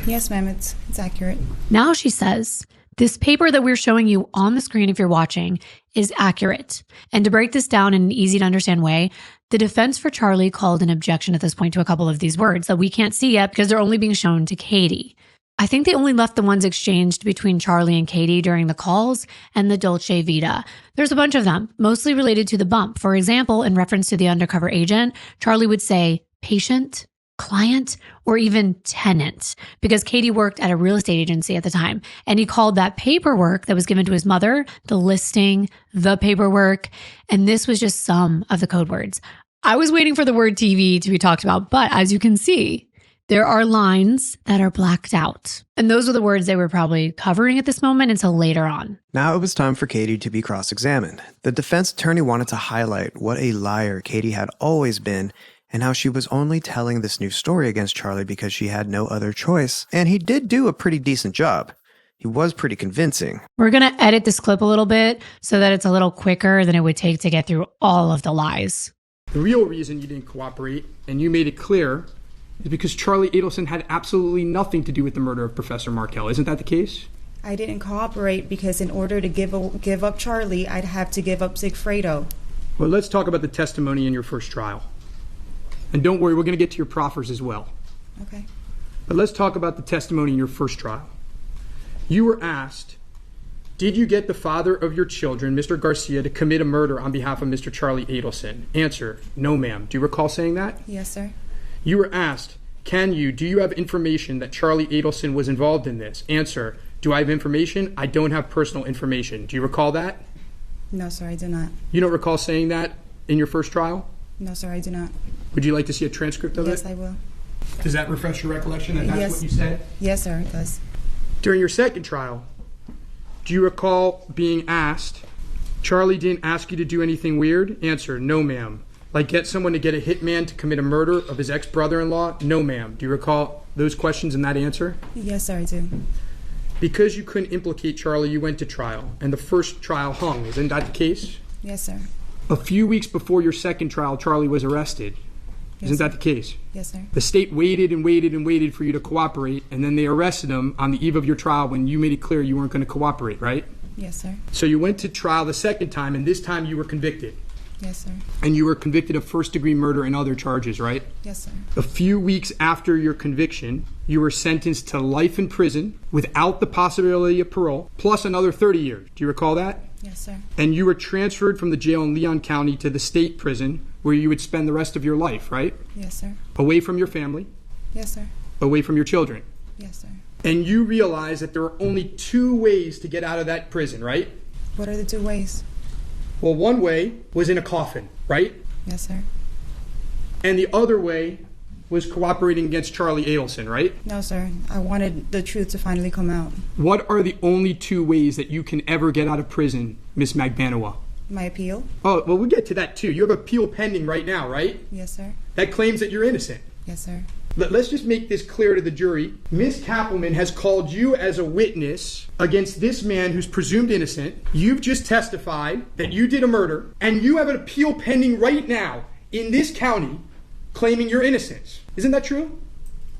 Yes, ma'am, it's accurate. Now she says, this paper that we're showing you on the screen if you're watching is accurate. And to break this down in an easy to understand way, the defense for Charlie called an objection at this point to a couple of these words that we can't see yet because they're only being shown to Katie. I think they only left the ones exchanged between Charlie and Katie during the calls and the Dolce Vita. There's a bunch of them, mostly related to the bump. For example, in reference to the undercover agent, Charlie would say patient, client, or even tenant, because Katie worked at a real estate agency at the time. And he called that paperwork that was given to his mother, the listing, the paperwork. And this was just some of the code words. I was waiting for the word TV to be talked about, but as you can see, there are lines that are blacked out. And those are the words they were probably covering at this moment until later on. Now it was time for Katie to be cross-examined. The defense attorney wanted to highlight what a liar Katie had always been and how she was only telling this new story against Charlie because she had no other choice. And he did do a pretty decent job. He was pretty convincing. We're going to edit this clip a little bit so that it's a little quicker than it would take to get through all of the lies. The real reason you didn't cooperate, and you made it clear, is because Charlie Adelson had absolutely nothing to do with the murder of Professor Markel. Isn't that the case? I didn't cooperate because in order to give up Charlie, I'd have to give up Sigfredo. Well, let's talk about the testimony in your first trial. And don't worry, we're going to get to your proffers as well. Okay. But let's talk about the testimony in your first trial. You were asked, did you get the father of your children, Mr. Garcia, to commit a murder on behalf of Mr. Charlie Adelson? Answer, no, ma'am. Do you recall saying that? Yes, sir. You were asked, do you have information that Charlie Adelson was involved in this? Answer, do I have information? I don't have personal information. Do you recall that? No, sir, I do not. You don't recall saying that in your first trial? No, sir, I do not. Would you like to see a transcript of it? Yes, I will. Does that refresh your recollection that that's Yes. what you said? Yes, sir, it does. During your second trial, do you recall being asked, Charlie didn't ask you to do anything weird? Answer, no, ma'am. Like get someone to get a hitman to commit a murder of his ex-brother-in-law? No, ma'am. Do you recall those questions and that answer? Yes, sir, I do. Because you couldn't implicate Charlie, you went to trial, and the first trial hung. Isn't that the case? Yes, sir. A few weeks before your second trial, Charlie was arrested. Isn't that the case? Yes, sir. The state waited and waited and waited for you to cooperate, and then they arrested him on the eve of your trial when you made it clear you weren't going to cooperate, right? Yes, sir. So you went to trial the second time, and this time you were convicted. Yes, sir. And you were convicted of first-degree murder and other charges, right? Yes, sir. A few weeks after your conviction, you were sentenced to life in prison without the possibility of parole, plus another 30 years. Do you recall that? Yes, sir. And you were transferred from the jail in Leon County to the state prison where you would spend the rest of your life, right? Yes, sir. Away from your family, Yes, sir. away from your children. Yes, sir. And you realize that there are only two ways to get out of that prison, right? What are the two ways? Well, one way was in a coffin, right? Yes, sir. And the other way was cooperating against Charlie Adelson, right? No, sir. I wanted the truth to finally come out. What are the only two ways that you can ever get out of prison, Miss Magbanawa? My appeal? Oh, well, we'll get to that too. You have an appeal pending right now, right? Yes, sir. That claims that you're innocent. Yes, sir. Let's just make this clear to the jury. Ms. Kappelman has called you as a witness against this man who's presumed innocent. You've just testified that you did a murder, and you have an appeal pending right now in this county claiming your innocence. Isn't that true?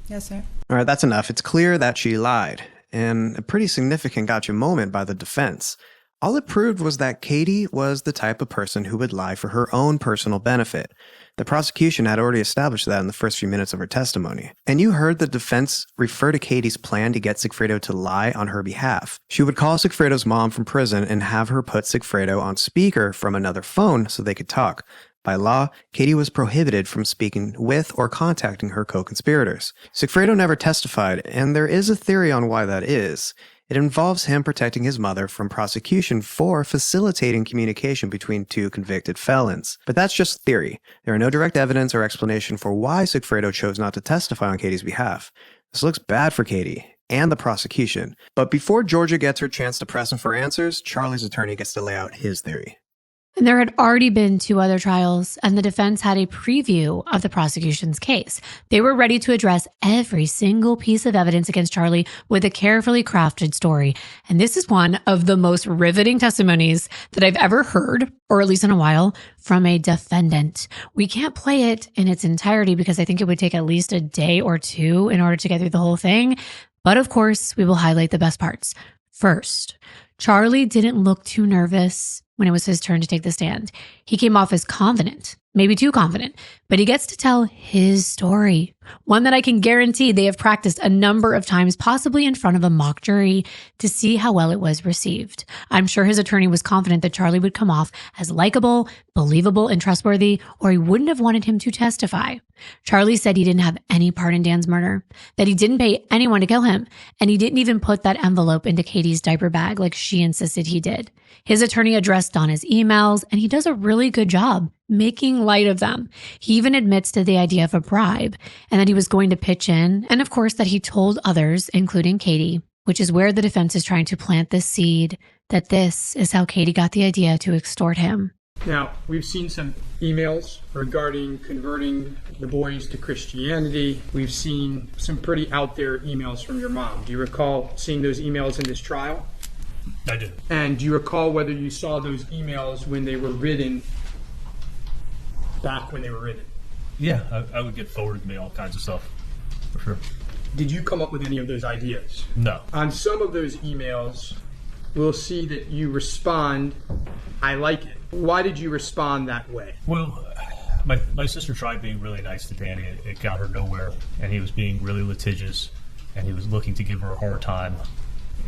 Yes, sir. All right, that's enough. It's clear that she lied, and a pretty significant gotcha moment by the defense. All it proved was that Katie was the type of person who would lie for her own personal benefit. The prosecution had already established that in the first few minutes of her testimony. And you heard the defense refer to Katie's plan to get Sigfredo to lie on her behalf. She would call Sigfredo's mom from prison and have her put Sigfredo on speaker from another phone so they could talk. By law, Katie was prohibited from speaking with or contacting her co-conspirators. Sigfredo never testified, and there is a theory on why that is. It involves him protecting his mother from prosecution for facilitating communication between two convicted felons. But that's just theory. There are no direct evidence or explanation for why Sigfredo chose not to testify on Katie's behalf. This looks bad for Katie and the prosecution. But before Georgia gets her chance to press him for answers, Charlie's attorney gets to lay out his theory. And there had already been 2 other trials, and the defense had a preview of the prosecution's case. They were ready to address every single piece of evidence against Charlie with a carefully crafted story. And this is one of the most riveting testimonies that I've ever heard, or at least in a while, from a defendant. We can't play it in its entirety because I think it would take at least a day or 2 in order to get through the whole thing. But of course, we will highlight the best parts. First, Charlie didn't look too nervous when it was his turn to take the stand. He came off as confident, maybe too confident, but he gets to tell his story. One that I can guarantee they have practiced a number of times, possibly in front of a mock jury, to see how well it was received. I'm sure his attorney was confident that Charlie would come off as likable, believable, and trustworthy, or he wouldn't have wanted him to testify. Charlie said he didn't have any part in Dan's murder, that he didn't pay anyone to kill him, and he didn't even put that envelope into Katie's diaper bag like she insisted he did. His attorney addressed Donna's emails, and he does a really good job making light of them. He even admits to the idea of a bribe and that he was going to pitch in, and of course that he told others, including Katie, which is where the defense is trying to plant this seed that this is how Katie got the idea to extort him. Now, we've seen some emails regarding converting the boys to Christianity. We've seen some pretty out there emails from your mom. Do you recall seeing those emails in this trial? I do. And do you recall whether you saw those emails when they were written, back when they were written? Yeah, I would get forwarded to me all kinds of stuff, for sure. Did you come up with any of those ideas? No. On some of those emails, we'll see that you respond, I like it. Why did you respond that way? Well, my sister tried being really nice to Danny. It got her nowhere, and he was being really litigious, and he was looking to give her a hard time.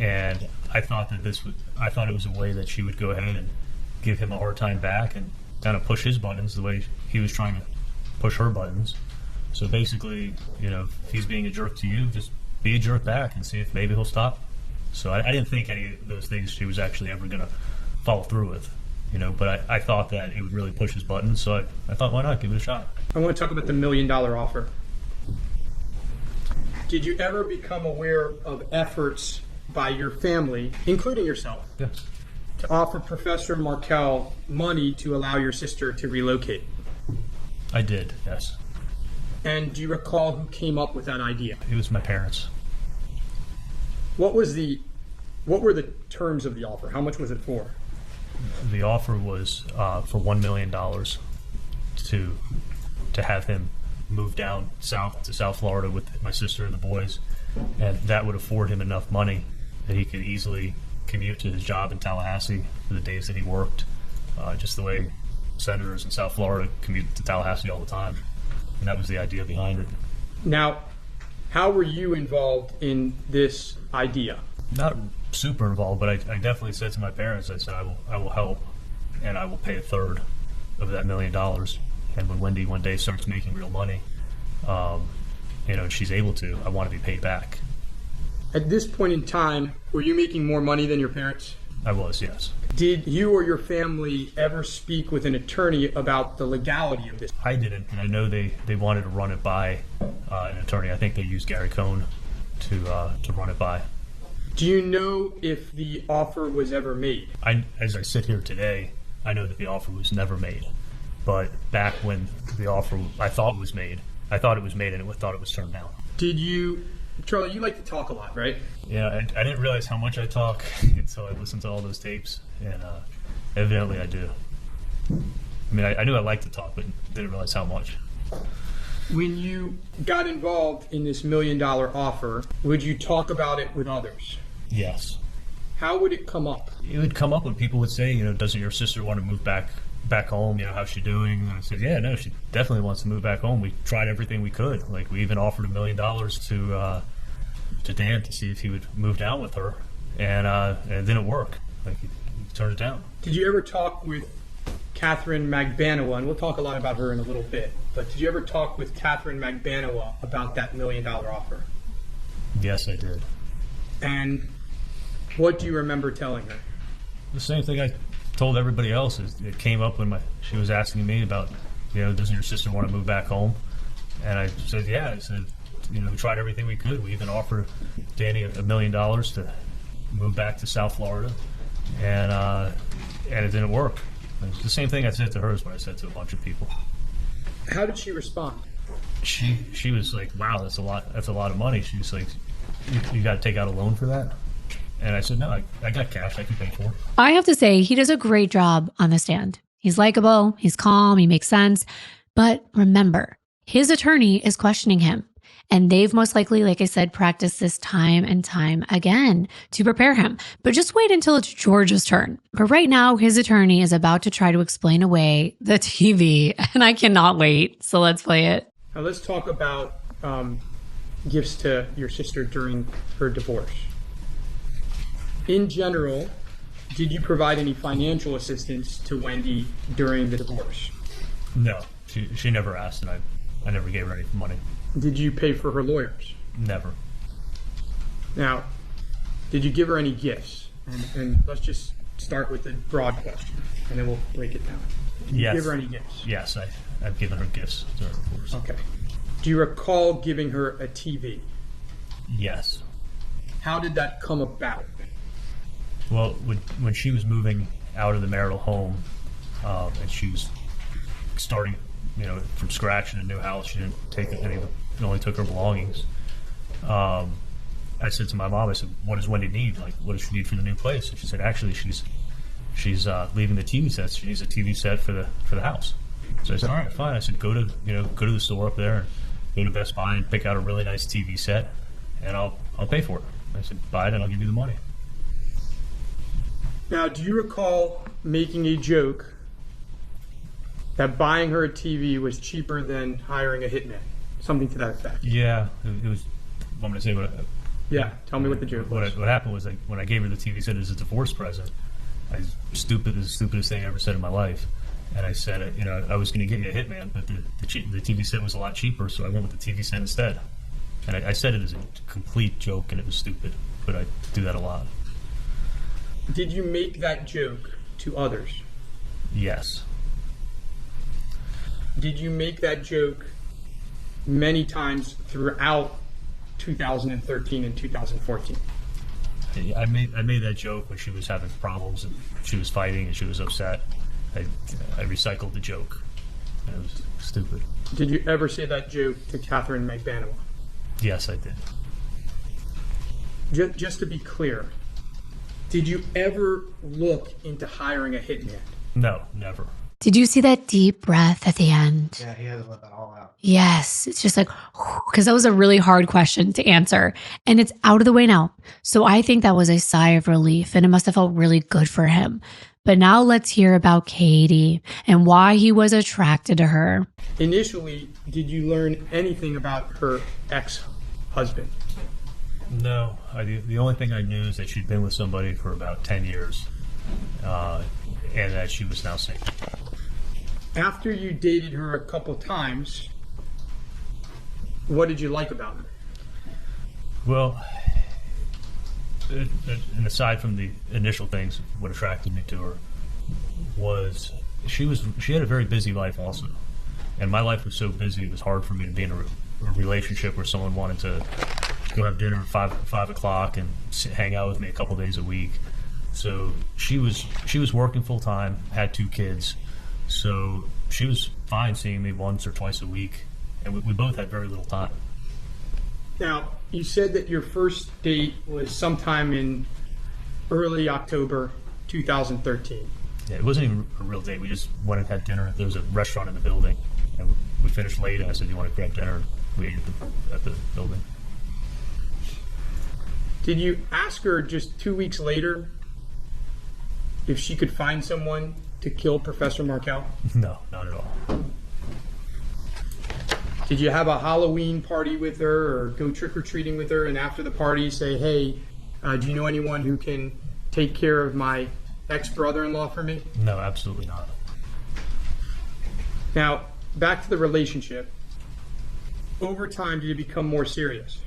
And I thought that it was a way that she would go ahead and give him a hard time back and kind of push his buttons the way he was trying to push her buttons. So basically, if he's being a jerk to you, just be a jerk back and see if maybe he'll stop. So I didn't think any of those things she was actually ever going to follow through with. but I thought that it would really push his buttons, so I thought, why not give it a shot? I want to talk about the $1 million offer. Did you ever become aware of efforts by your family, including yourself, Yes. to offer Professor Markel money to allow your sister to relocate? I did, yes. And do you recall who came up with that idea? It was my parents. What were the terms of the offer? How much was it for? The offer was for $1 million to have him move down south to South Florida with my sister and the boys, and that would afford him enough money that he could easily commute to his job in Tallahassee for the days that he worked, just the way senators in South Florida commute to Tallahassee all the time. And that was the idea behind it. Now, how were you involved in this idea? Not super involved, but I definitely said to my parents, I said, I will help, and I will pay a third of that $1 million. And when Wendi one day starts making real money, and she's able to, I want to be paid back. At this point in time, were you making more money than your parents? I was, yes. Did you or your family ever speak with an attorney about the legality of this? I didn't, and I know they wanted to run it by an attorney. I think they used Gary Cohn to run it by. Do you know if the offer was ever made? As I sit here today, I know that the offer was never made. But back when the offer I thought it was made and I thought it was turned down. Did you, Charlie, you like to talk a lot, right? Yeah, I didn't realize how much I talk until I listened to all those tapes, and evidently I do. I mean, I knew I liked to talk, but didn't realize how much. When you got involved in this $1 million offer, would you talk about it with others? Yes. How would it come up? It would come up when people would say, doesn't your sister want to move back home? How's she doing? And I said, yeah, no, she definitely wants to move back home. We tried everything we could. Like, we even offered $1 million to Dan to see if he would move down with her, and it didn't work. Like, he turned it down. Did you ever talk with Catherine Magbanowa? And we'll talk a lot about her in a little bit. But did you ever talk with Catherine Magbanowa about that $1 million offer? Yes, I did. And what do you remember telling her? The same thing I told everybody else. It came up when she was asking me about, doesn't your sister want to move back home? And I said, yeah. I said, we tried everything we could. We even offered Danny $1 million to move back to South Florida, and it didn't work. It's the same thing I said to her as what I said to a bunch of people. How did she respond? She was like, wow, that's a lot of money. She was like, you got to take out a loan for that? And I said, no, I got cash I can pay for it. I have to say, he does a great job on the stand. He's likable, he's calm, he makes sense. But remember, his attorney is questioning him. And they've most likely, like I said, practiced this time and time again to prepare him. But just wait until it's George's turn. But right now, his attorney is about to try to explain away the TV. And I cannot wait. So let's play it. Now let's talk about gifts to your sister during her divorce. In general, did you provide any financial assistance to Wendi during the divorce? No, she never asked, and I never gave her any money. Did you pay for her lawyers? Never. Now, did you give her any gifts? And let's just start with the broad question, and then we'll break it down. Did you give her any gifts? Yes, I've given her gifts during the divorce. Okay. Do you recall giving her a TV? Yes. How did that come about? Well, when she was moving out of the marital home, and she was starting, from scratch in a new house, she didn't take any of it. It only took her belongings. I said to my mom, I said, what does Wendi need? Like, what does she need for the new place? And she said, actually, she's leaving the TV sets. She needs a TV set for the house. So I said, all right, fine. I said, go to the store up there, and go to Best Buy and pick out a really nice TV set, and I'll pay for it. I said, buy it and I'll give you the money. Now, do you recall making a joke that buying her a TV was cheaper than hiring a hitman? Something to that effect. Yeah, it was. I'm going to say what. Yeah, tell me what the joke was. What happened was, when I gave her the TV set as a divorce present, it was the stupidest thing I ever said in my life. And I said, I was going to get you a hitman, but the TV set was a lot cheaper, so I went with the TV set instead. And I said it as a complete joke, and it was stupid, but I do that a lot. Did you make that joke to others? Yes. Did you make that joke many times throughout 2013 and 2014? I made that joke when she was having problems and she was fighting and she was upset. I recycled the joke. And it was stupid. Did you ever say that joke to Catherine McBanowa? Yes, I did. Just to be clear, did you ever look into hiring a hitman? No, never. Did you see that deep breath at the end? Yeah, he had to let that all out. Yes. It's just like, because that was a really hard question to answer. And it's out of the way now. So I think that was a sigh of relief and it must have felt really good for him. But now let's hear about Katie and why he was attracted to her. Initially, did you learn anything about her ex-husband? No. The only thing I knew is that she'd been with somebody for about 10 years and that she was now single. After you dated her a couple times, what did you like about her? Well, and aside from the initial things, what attracted me to her was she had a very busy life also. And my life was so busy, it was hard for me to be in a relationship where someone wanted to go have dinner at 5 o'clock and hang out with me a couple days a week. So she was working full time, had 2 kids. So she was fine seeing me once or twice a week. And we both had very little time. Now, you said that your first date was sometime in early October 2013. Yeah, it wasn't even a real date. We just went and had dinner. There was a restaurant in the building. And we finished late, and I said, "You want to grab dinner?" We ate at the building. Did you ask her just 2 weeks later if she could find someone to kill Professor Markel? No, not at all. Did you have a Halloween party with her or go trick-or-treating with her, and after the party say, "Hey, do you know anyone who can take care of my ex-brother-in-law for me?" No, absolutely not. Now, back to the relationship. Over time, did it become more serious?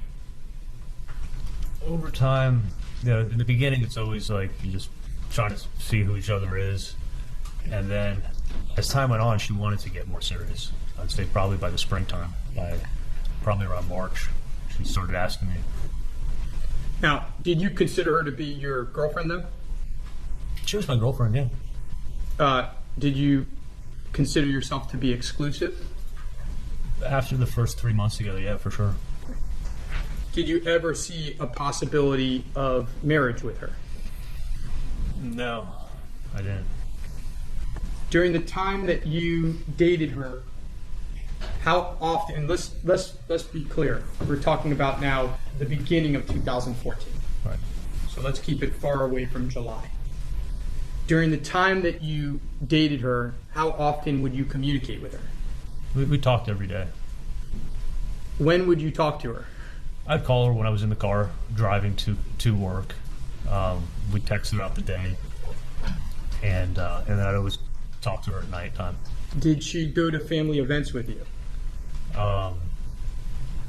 Over time, in the beginning, it's always like you're just trying to see who each other is. And then as time went on, she wanted to get more serious. I'd say probably by the springtime, probably around March, she started asking me. Now, did you consider her to be your girlfriend, though? She was my girlfriend, yeah. Did you consider yourself to be exclusive? After the first 3 months together, yeah, for sure. Did you ever see a possibility of marriage with her? No, I didn't. During the time that you dated her, how often, let's be clear, we're talking about now the beginning of 2014. Right. So let's keep it far away from July. During the time that you dated her, how often would you communicate with her? We talked every day. When would you talk to her? I'd call her when I was in the car driving to work. We'd text throughout the day, and then I'd always talk to her at nighttime. Did she go to family events with you?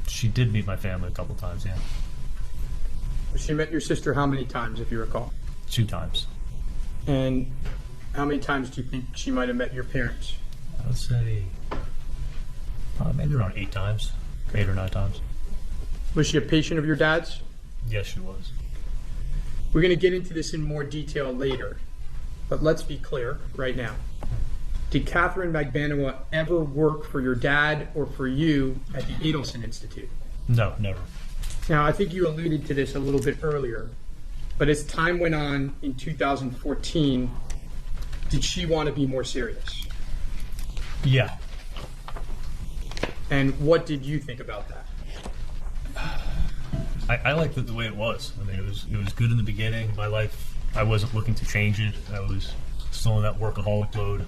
She did meet my family a couple times, yeah. She met your sister how many times, if you recall? 2 times. And how many times do you think she might have met your parents? I would say maybe around 8 times, 8 or 9 times. Was she a patient of your dad's? Yes, she was. We're going to get into this in more detail later, but let's be clear right now. Did Catherine McBanowa ever work for your dad or for you at the Adelson Institute? No, never. Now, I think you alluded to this a little bit earlier, but as time went on in 2014, did she want to be more serious? Yeah. And what did you think about that? I liked it the way it was. I mean, it was good in the beginning. My life, I wasn't looking to change it. I was still in that workaholic mode.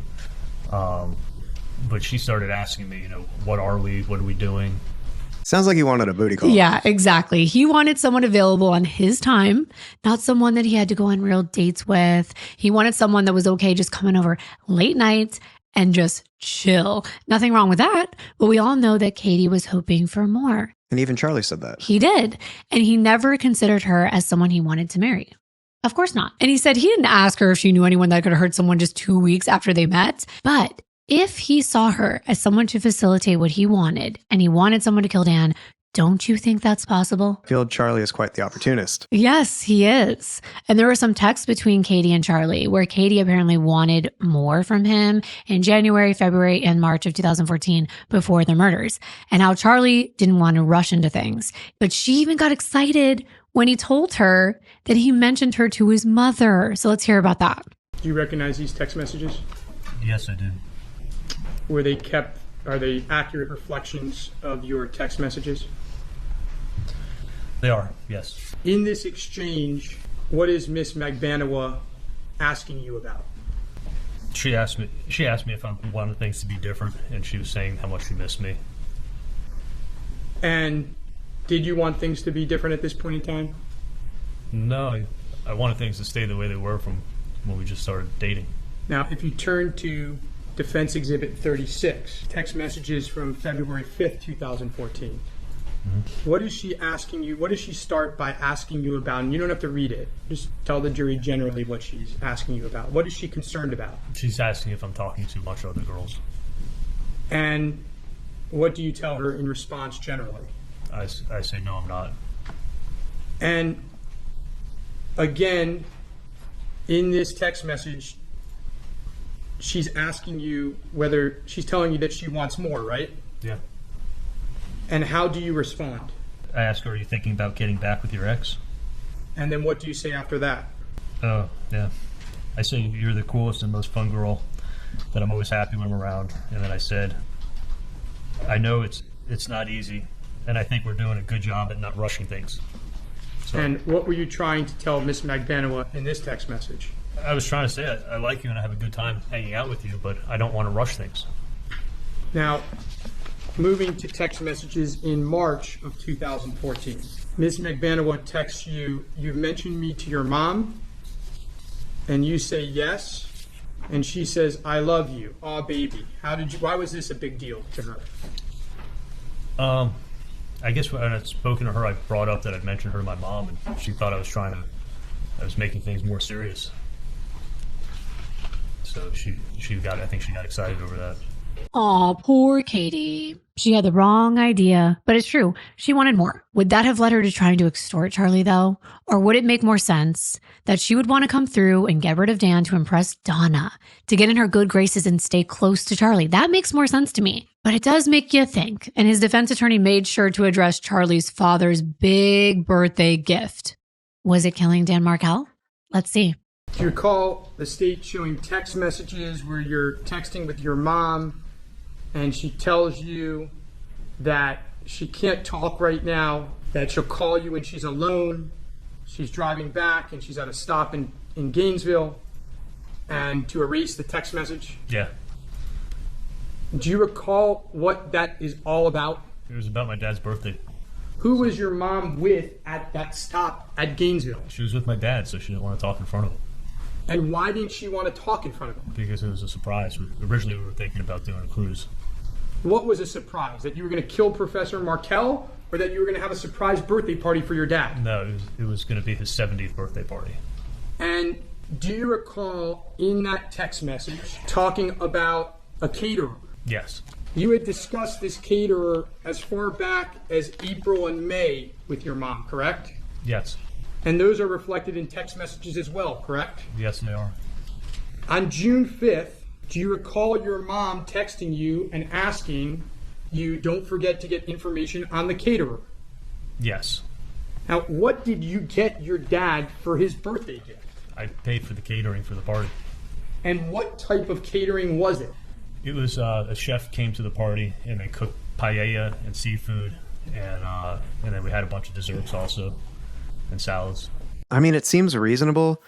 But she started asking me, what are we? What are we doing? Sounds like he wanted a booty call. Yeah, exactly. He wanted someone available on his time, not someone that he had to go on real dates with. He wanted someone that was okay just coming over late nights and just chill. Nothing wrong with that. But we all know that Katie was hoping for more. And even Charlie said that. He did. And he never considered her as someone he wanted to marry. Of course not. And he said he didn't ask her if she knew anyone that could have hurt someone just 2 weeks after they met. But if he saw her as someone to facilitate what he wanted, and he wanted someone to kill Dan, don't you think that's possible? I feel Charlie is quite the opportunist. Yes, he is. And there were some texts between Katie and Charlie where Katie apparently wanted more from him in January, February, and March of 2014 before the murders, and how Charlie didn't want to rush into things. But she even got excited when he told her that he mentioned her to his mother. So let's hear about that. Do you recognize these text messages? Yes, I do. Are they accurate reflections of your text messages? They are, yes. In this exchange, what is Miss Magbanawa asking you about? She asked me if I wanted things to be different, and she was saying how much she missed me. And did you want things to be different at this point in time? No, I wanted things to stay the way they were from when we just started dating. Now, if you turn to Defense Exhibit 36, text messages from February 5th, 2014. What is she asking you? What does she start by asking you about? And you don't have to read it. Just tell the jury generally what she's asking you about. What is she concerned about? She's asking if I'm talking too much to other girls. And what do you tell her in response generally? I say, no, I'm not. And again, in this text message, she's asking you whether she's telling you that she wants more, right? Yeah. And how do you respond? I ask her, are you thinking about getting back with your ex? And then what do you say after that? Oh, yeah. I say, you're the coolest and most fun girl, that I'm always happy when I'm around. And then I said, I know it's not easy, and I think we're doing a good job at not rushing things. So, and what were you trying to tell Miss Magbanawa in this text message? I was trying to say, I like you and I have a good time hanging out with you, but I don't want to rush things. Now, moving to text messages in March of 2014. Ms. Magbanawa texts you, you've mentioned me to your mom, and you say yes, and she says, I love you. Aw, baby. Why was this a big deal to her? I guess when I'd spoken to her, I brought up that I'd mentioned her to my mom, and she thought I was making things more serious. So I think she got excited over that. Aw, poor Katie. She had the wrong idea, but it's true. She wanted more. Would that have led her to trying to extort Charlie, though? Or would it make more sense that she would want to come through and get rid of Dan to impress Donna, to get in her good graces and stay close to Charlie? That makes more sense to me. But it does make you think, and his defense attorney made sure to address Charlie's father's big birthday gift. Was it killing Dan Markel? Let's see. Do you recall the state showing text messages where you're texting with your mom, and she tells you that she can't talk right now, that she'll call you when she's alone, she's driving back, and she's at a stop in Gainesville, and to erase the text message? Yeah. Do you recall what that is all about? It was about my dad's birthday. Who was your mom with at that stop at Gainesville? She was with my dad, so she didn't want to talk in front of him. And why didn't she want to talk in front of him? Because it was a surprise. Originally, we were thinking about doing a cruise. What was a surprise? That you were going to kill Professor Markel, or that you were going to have a surprise birthday party for your dad? No, it was going to be his 70th birthday party. And do you recall in that text message talking about a caterer? Yes. You had discussed this caterer as far back as April and May with your mom, correct? Yes. And those are reflected in text messages as well, correct? Yes, they are. On June 5th, do you recall your mom texting you and asking you, don't forget to get information on the caterer? Yes. Now, what did you get your dad for his birthday gift? I paid for the catering for the party. And what type of catering was it? It was a chef came to the party, and they cooked paella and seafood, and then we had a bunch of desserts also, and salads. I mean, it seems reasonable,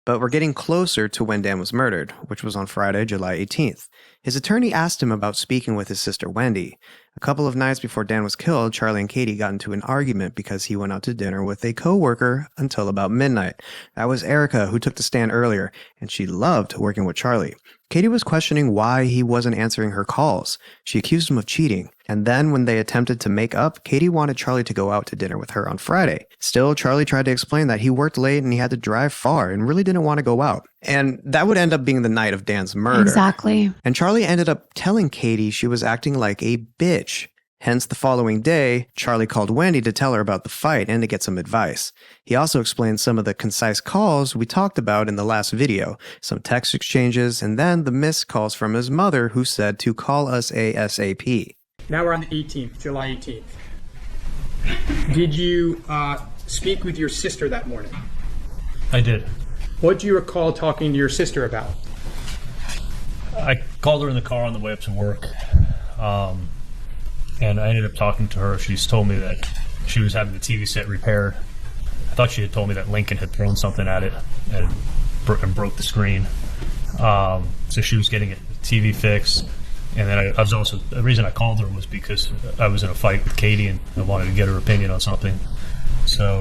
but we're getting closer to when Dan was murdered, which was on Friday, July 18th. His attorney asked him about speaking with his sister Wendi. A couple of nights before Dan was killed, Charlie and Katie got into an argument because he went out to dinner with a coworker until about midnight. That was Erica, who took the stand earlier, and she loved working with Charlie. Katie was questioning why he wasn't answering her calls. She accused him of cheating. And then when they attempted to make up, Katie wanted Charlie to go out to dinner with her on Friday. Still, Charlie tried to explain that he worked late and he had to drive far and really didn't want to go out. And that would end up being the night of Dan's murder. Exactly. And Charlie ended up telling Katie she was acting like a bitch. Hence, the following day, Charlie called Wendi to tell her about the fight and to get some advice. He also explained some of the concise calls we talked about in the last video, some text exchanges, and then the missed calls from his mother who said to call us ASAP. Now we're on the 18th, July 18th. Did you speak with your sister that morning? I did. What do you recall talking to your sister about? I called her in the car on the way up to work. And I ended up talking to her. She's told me that she was having the TV set repaired. I thought she had told me that Lincoln had thrown something at it and broke the screen. So she was getting a TV fixed. And then I was also, the reason I called her was because I was in a fight with Katie and I wanted to get her opinion on something. So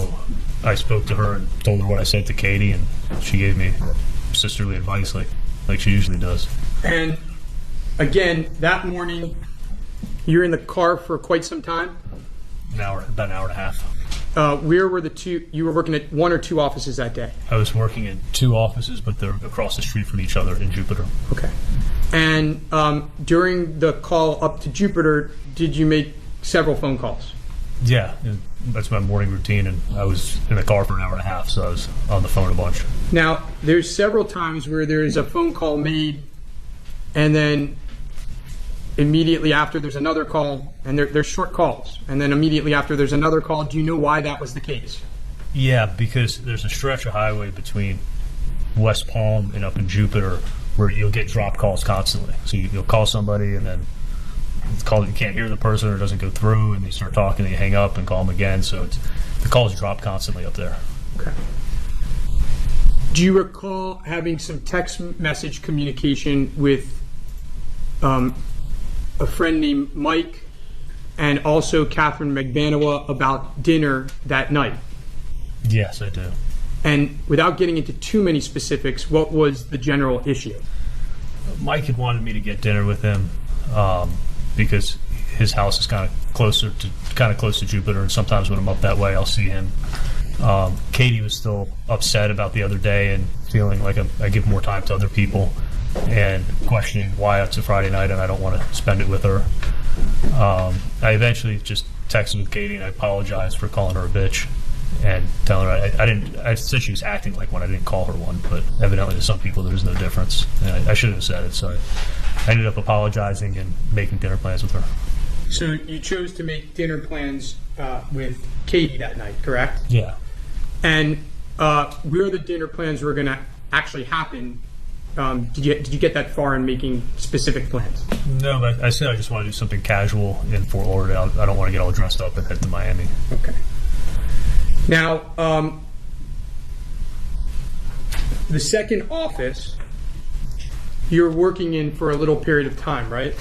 I spoke to her and told her what I said to Katie, and she gave me sisterly advice like she usually does. And again, that morning, you're in the car for quite some time? About an hour and a half. Where were the two? You were working at one or two offices that day? I was working in two offices, but they're across the street from each other in Jupiter. Okay. And during the call up to Jupiter, did you make several phone calls? Yeah, that's my morning routine, and I was in the car for an hour and a half, so I was on the phone a bunch. Now, there's several times where there's a phone call made, and then immediately after there's another call, and they're short calls, and then immediately after there's another call. Do you know why that was the case? Yeah, because there's a stretch of highway between West Palm and up in Jupiter where you'll get drop calls constantly. So you'll call somebody, and then it's called, you can't hear the person, or it doesn't go through, and they start talking, and you hang up and call them again. So the calls drop constantly up there. Okay. Do you recall having some text message communication with a friend named Mike and also Catherine McBanoa about dinner that night? Yes, I do. And without getting into too many specifics, what was the general issue? Mike had wanted me to get dinner with him because his house is kind of close to Jupiter, and sometimes when I'm up that way, I'll see him. Katie was still upset about the other day and feeling like I give more time to other people, and questioning why it's a Friday night and I don't want to spend it with her. I eventually just texted with Katie and I apologized for calling her a bitch and telling her I said she was acting like one. I didn't call her one, but evidently to some people there's no difference. And I shouldn't have said it, so I ended up apologizing and making dinner plans with her. So you chose to make dinner plans with Katie that night, correct? Yeah. And where the dinner plans were going to actually happen, did you get that far in making specific plans? No, but I said I just want to do something casual in Fort Lauderdale. I don't want to get all dressed up and head to Miami. Okay. Now, the second office you're working in for a little period of time, right?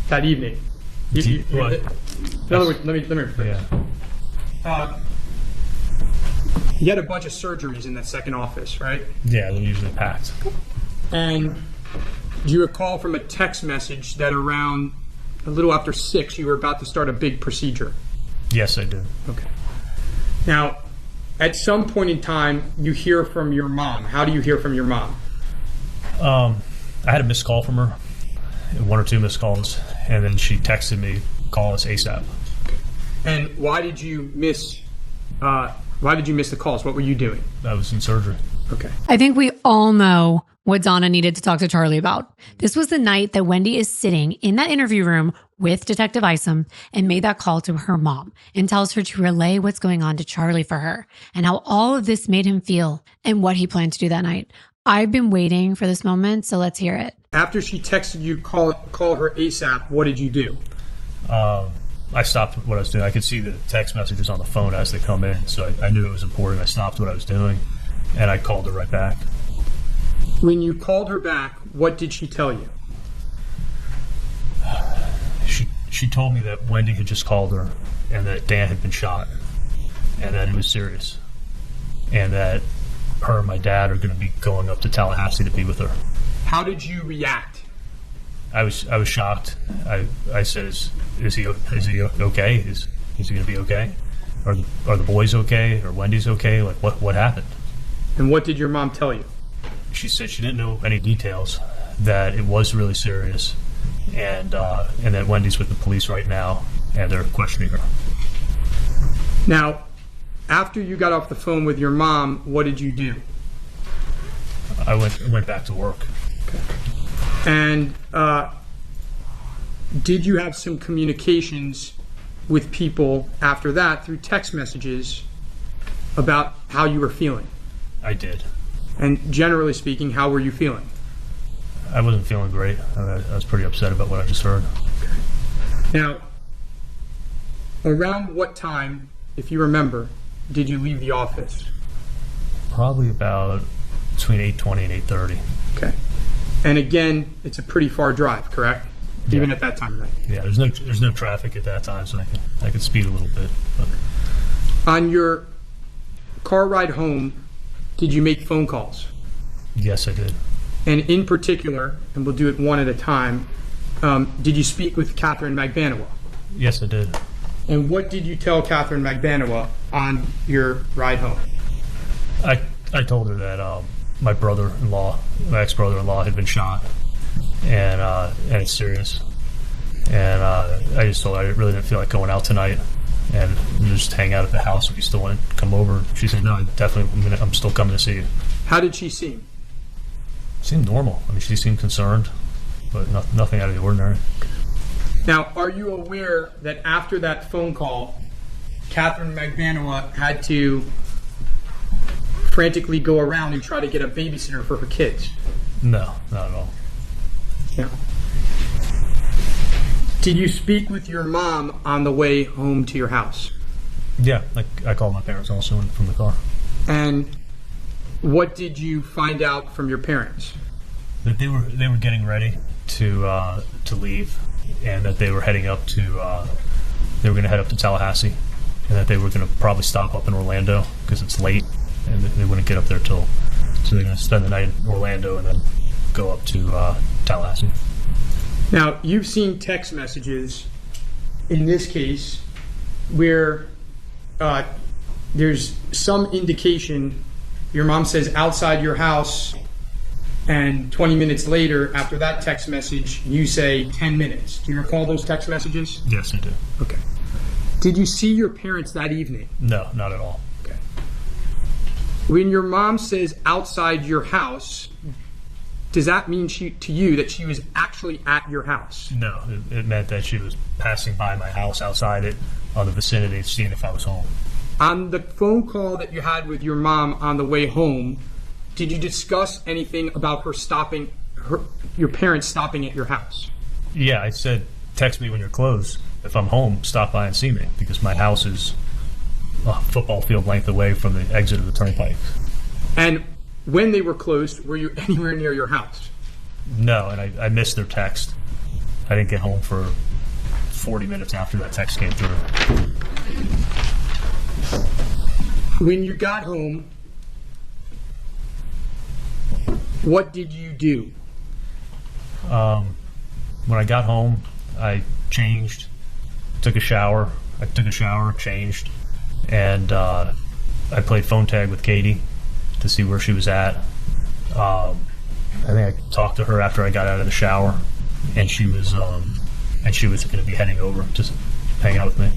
That evening. In other words, let me rephrase. Yeah. You had a bunch of surgeries in that second office, right? Yeah, they're usually packed. And do you recall from a text message that around a little after 6 you were about to start a big procedure? Yes, I do. Okay. Now, at some point in time, you hear from your mom. How do you hear from your mom? I had a missed call from her, 1 or 2 missed calls, and then she texted me, call us ASAP. And why did you miss the calls? What were you doing? I was in surgery. Okay. I think we all know what Donna needed to talk to Charlie about. This was the night that Wendi is sitting in that interview room with Detective Isom and made that call to her mom and tells her to relay what's going on to Charlie for her and how all of this made him feel and what he planned to do that night. I've been waiting for this moment, so let's hear it. After she texted you, call her ASAP, what did you do? I stopped what I was doing. I could see the text messages on the phone as they come in, so I knew it was important. I stopped what I was doing, and I called her right back. When you called her back, what did she tell you? She told me that Wendi had just called her and that Dan had been shot and that it was serious and that her and my dad are going to be going up to Tallahassee to be with her. How did you react? I was shocked. I said, "Is he okay? Is he going to be okay? Are the boys okay? Or Wendy's okay? Like what happened?" And what did your mom tell you? She said she didn't know any details. That it was really serious, and that Wendy's with the police right now, and they're questioning her. Now, after you got off the phone with your mom, what did you do? I went back to work. Okay. And did you have some communications with people after that through text messages about how you were feeling? I did. And generally speaking, how were you feeling? I wasn't feeling great. I was pretty upset about what I just heard. Okay. Now, around what time, if you remember, did you leave the office? Probably about between 8:20 and 8:30. Okay. And again, it's a pretty far drive, correct? Yeah. Even at that time of night. Yeah, there's no traffic at that time, so I can speed a little bit. But. On your car ride home, did you make phone calls? Yes, I did. And in particular, and we'll do it one at a time, did you speak with Catherine Magbanawa? Yes, I did. And what did you tell Catherine Magbanawa on your ride home? I told her that my ex-brother-in-law had been shot, and it's serious. And I just told her I really didn't feel like going out tonight, and just hang out at the house if you still want to come over. She said, "No, I'm still coming to see you." How did she seem? Seemed normal. I mean, she seemed concerned, but nothing out of the ordinary. Now, are you aware that after that phone call, Catherine Magbanawa had to frantically go around and try to get a babysitter for her kids? No, not at all. Yeah. Did you speak with your mom on the way home to your house? Yeah, I called my parents also from the car. And what did you find out from your parents? That they were getting ready to leave, and that they were heading up to they were going to head up to Tallahassee, and that they were going to probably stop up in Orlando because it's late, and they wouldn't get up there so they're going to spend the night in Orlando and then go up to Tallahassee. Now, you've seen text messages in this case where there's some indication your mom says outside your house, and 20 minutes later, after that text message, you say 10 minutes. Do you recall those text messages? Yes, I do. Okay. Did you see your parents that evening? No, not at all. Okay. When your mom says outside your house, does that mean to you that she was actually at your house? No, it meant that she was passing by my house outside it on the vicinity, seeing if I was home. On the phone call that you had with your mom on the way home, did you discuss anything about your parents stopping at your house? Yeah, I said, text me when you're close. If I'm home, stop by and see me, because my house is a football field length away from the exit of the turnpike. And when they were closed, were you anywhere near your house? No, and I missed their text. I didn't get home for 40 minutes after that text came through. When you got home, what did you do? When I got home, I changed, took a shower. Changed, and I played phone tag with Katie to see where she was at. I think I talked to her after I got out of the shower, and she was going to be heading over to hang out with me.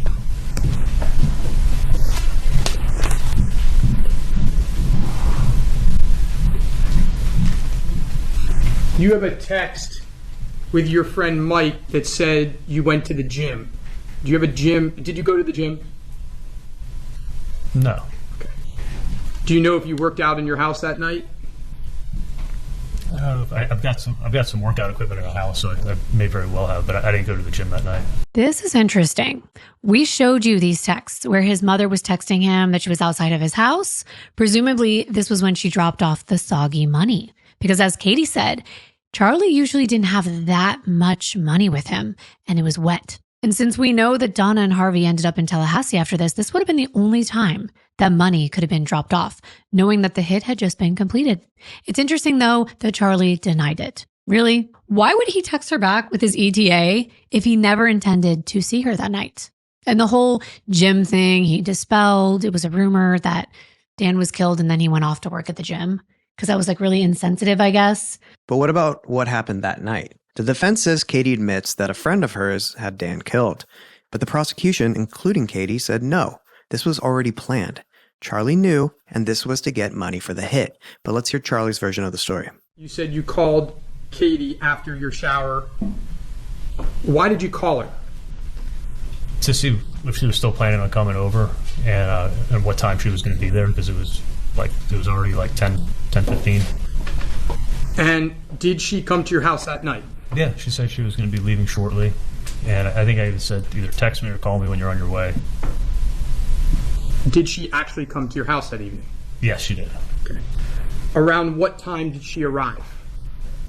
You have a text with your friend Mike that said you went to the gym. Do you have a gym? Did you go to the gym? No. Okay. Do you know if you worked out in your house that night? I've got some workout equipment in the house, so I may very well have, but I didn't go to the gym that night. This is interesting. We showed you these texts where his mother was texting him that she was outside of his house. Presumably, this was when she dropped off the soggy money. Because as Katie said, Charlie usually didn't have that much money with him, and it was wet. And since we know that Donna and Harvey ended up in Tallahassee after this would have been the only time that money could have been dropped off, knowing that the hit had just been completed. It's interesting, though, that Charlie denied it. Really? Why would he text her back with his ETA if he never intended to see her that night? And the whole gym thing he dispelled. It was a rumor that Dan was killed and then he went off to work at the gym because that was like really insensitive, I guess. But what about what happened that night? The defense says Katie admits that a friend of hers had Dan killed, but the prosecution, including Katie, said no, this was already planned. Charlie knew, and this was to get money for the hit. But let's hear Charlie's version of the story. You said you called Katie after your shower. Why did you call her? To see if she was still planning on coming over and what time she was going to be there, because it was already like 10:15. And did she come to your house that night? Yeah, she said she was going to be leaving shortly. And I think I even said either text me or call me when you're on your way. Did she actually come to your house that evening? Yes, she did. Okay. Around what time did she arrive?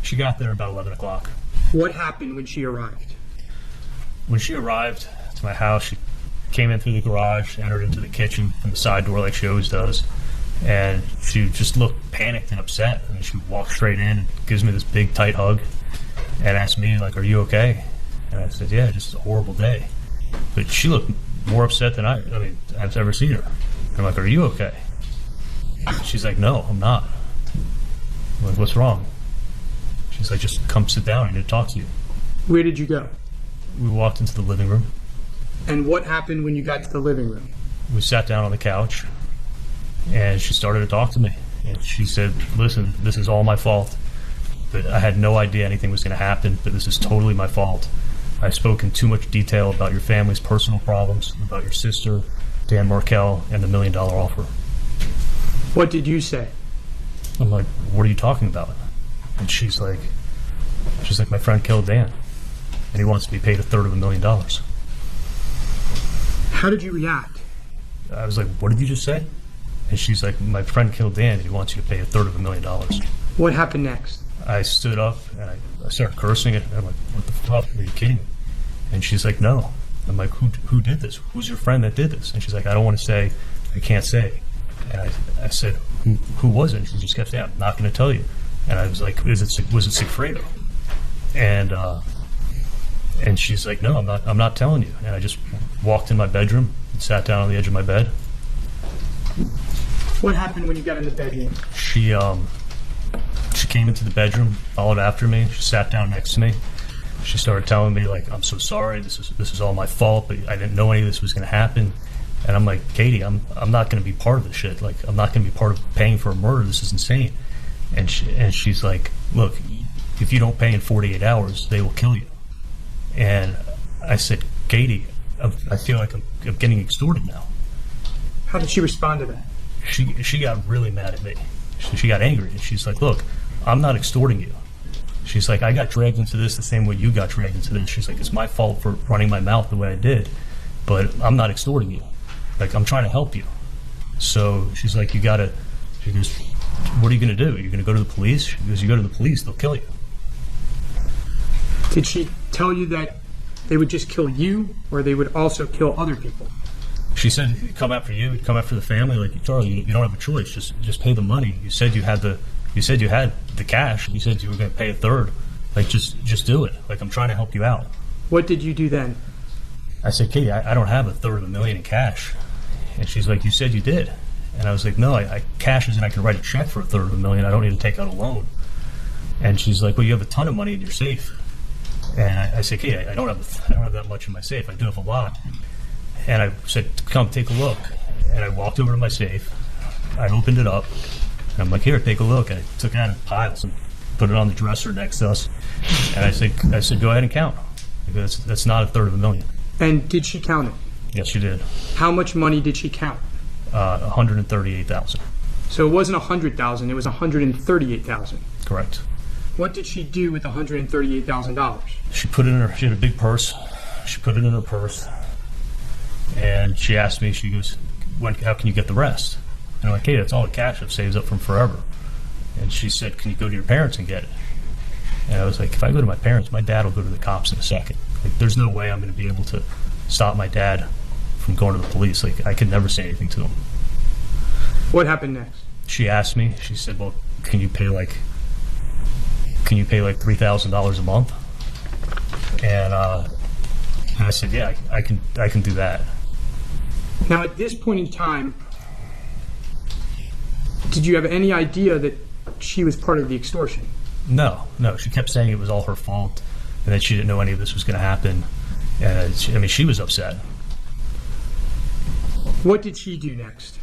She got there about 11 o'clock. What happened when she arrived? When she arrived to my house, she came in through the garage, entered into the kitchen from the side door like she always does. And she just looked panicked and upset. And she walked straight in and gives me this big, tight hug and asked me, like, are you okay? And I said, yeah, just a horrible day. But she looked more upset than I've ever seen her. And I'm like, are you okay? And she's like, no, I'm not. I'm like, what's wrong? She's like, just come sit down. I need to talk to you. Where did you go? We walked into the living room. And what happened when you got to the living room? We sat down on the couch. And she started to talk to me. And she said, listen, this is all my fault. But I had no idea anything was going to happen, but this is totally my fault. I spoke in too much detail about your family's personal problems, about your sister, Dan Markel, and the $1 million offer. What did you say? I'm like, what are you talking about? And she's like, my friend killed Dan. And he wants to be paid $333,000. How did you react? I was like, what did you just say? And she's like, my friend killed Dan and he wants you to pay $333,000. What happened next? I stood up and I started cursing it. I'm like, what the fuck? Are you kidding me? And she's like, no. I'm like, who did this? Who's your friend that did this? And she's like, I don't want to say. I can't say. And I said, who was it? And she just kept saying, I'm not going to tell you. And I was like, was it Sigfredo? And she's like, no, I'm not telling you. And I just walked in my bedroom and sat down on the edge of my bed. What happened when you got in the bedroom? She came into the bedroom, followed after me. She sat down next to me. She started telling me, like, I'm so sorry. This is all my fault, but I didn't know any of this was going to happen. And I'm like, Katie, I'm not going to be part of this shit. Like, I'm not going to be part of paying for a murder. This is insane. And she's like, look, if you don't pay in 48 hours, they will kill you. And I said, Katie, I feel like I'm getting extorted now. How did she respond to that? She got really mad at me. She got angry. And she's like, look, I'm not extorting you. She's like, I got dragged into this the same way you got dragged into this. She's like, it's my fault for running my mouth the way I did, but I'm not extorting you. Like, I'm trying to help you. So she's like, she goes, what are you going to do? You're going to go to the police? She goes, you go to the police, they'll kill you. Did she tell you that they would just kill you, or they would also kill other people? She said, come after you, come after the family. Like, Charlie, you don't have a choice. Just pay the money. You said you had the cash. You said you were going to pay a third. Like, just do it. Like, I'm trying to help you out. What did you do then? I said, Katie, I don't have $333,000 in cash. And she's like, you said you did. And I was like, no, I cash isn't. I can write a check for $333,000. I don't need to take out a loan. And she's like, well, you have a ton of money in your safe. And I said, Katie, I don't have that much in my safe. I do have a lot. And I said, come, take a look. And I walked over to my safe. I opened it up. And I'm like, here, take a look. And I took it out of piles and put it on the dresser next to us. And I said, go ahead and count. Because that's not $333,000. And did she count it? Yes, she did. How much money did she count? $138,000. So it wasn't $100,000, it was $138,000. Correct. What did she do with $138,000? She had a big purse. She put it in her purse. And she asked me, she goes, how can you get the rest? And I'm like, hey, that's all the cash I've saved up from forever. And she said, can you go to your parents and get it? And I was like, if I go to my parents, my dad will go to the cops in a second. Like, there's no way I'm going to be able to stop my dad from going to the police. Like, I could never say anything to him. What happened next? She asked me, she said, well, can you pay like $3,000 a month? And I said, yeah, I can do that. Now, at this point in time, did you have any idea that she was part of the extortion? No. She kept saying it was all her fault and that she didn't know any of this was going to happen. And she was upset. What did she do next?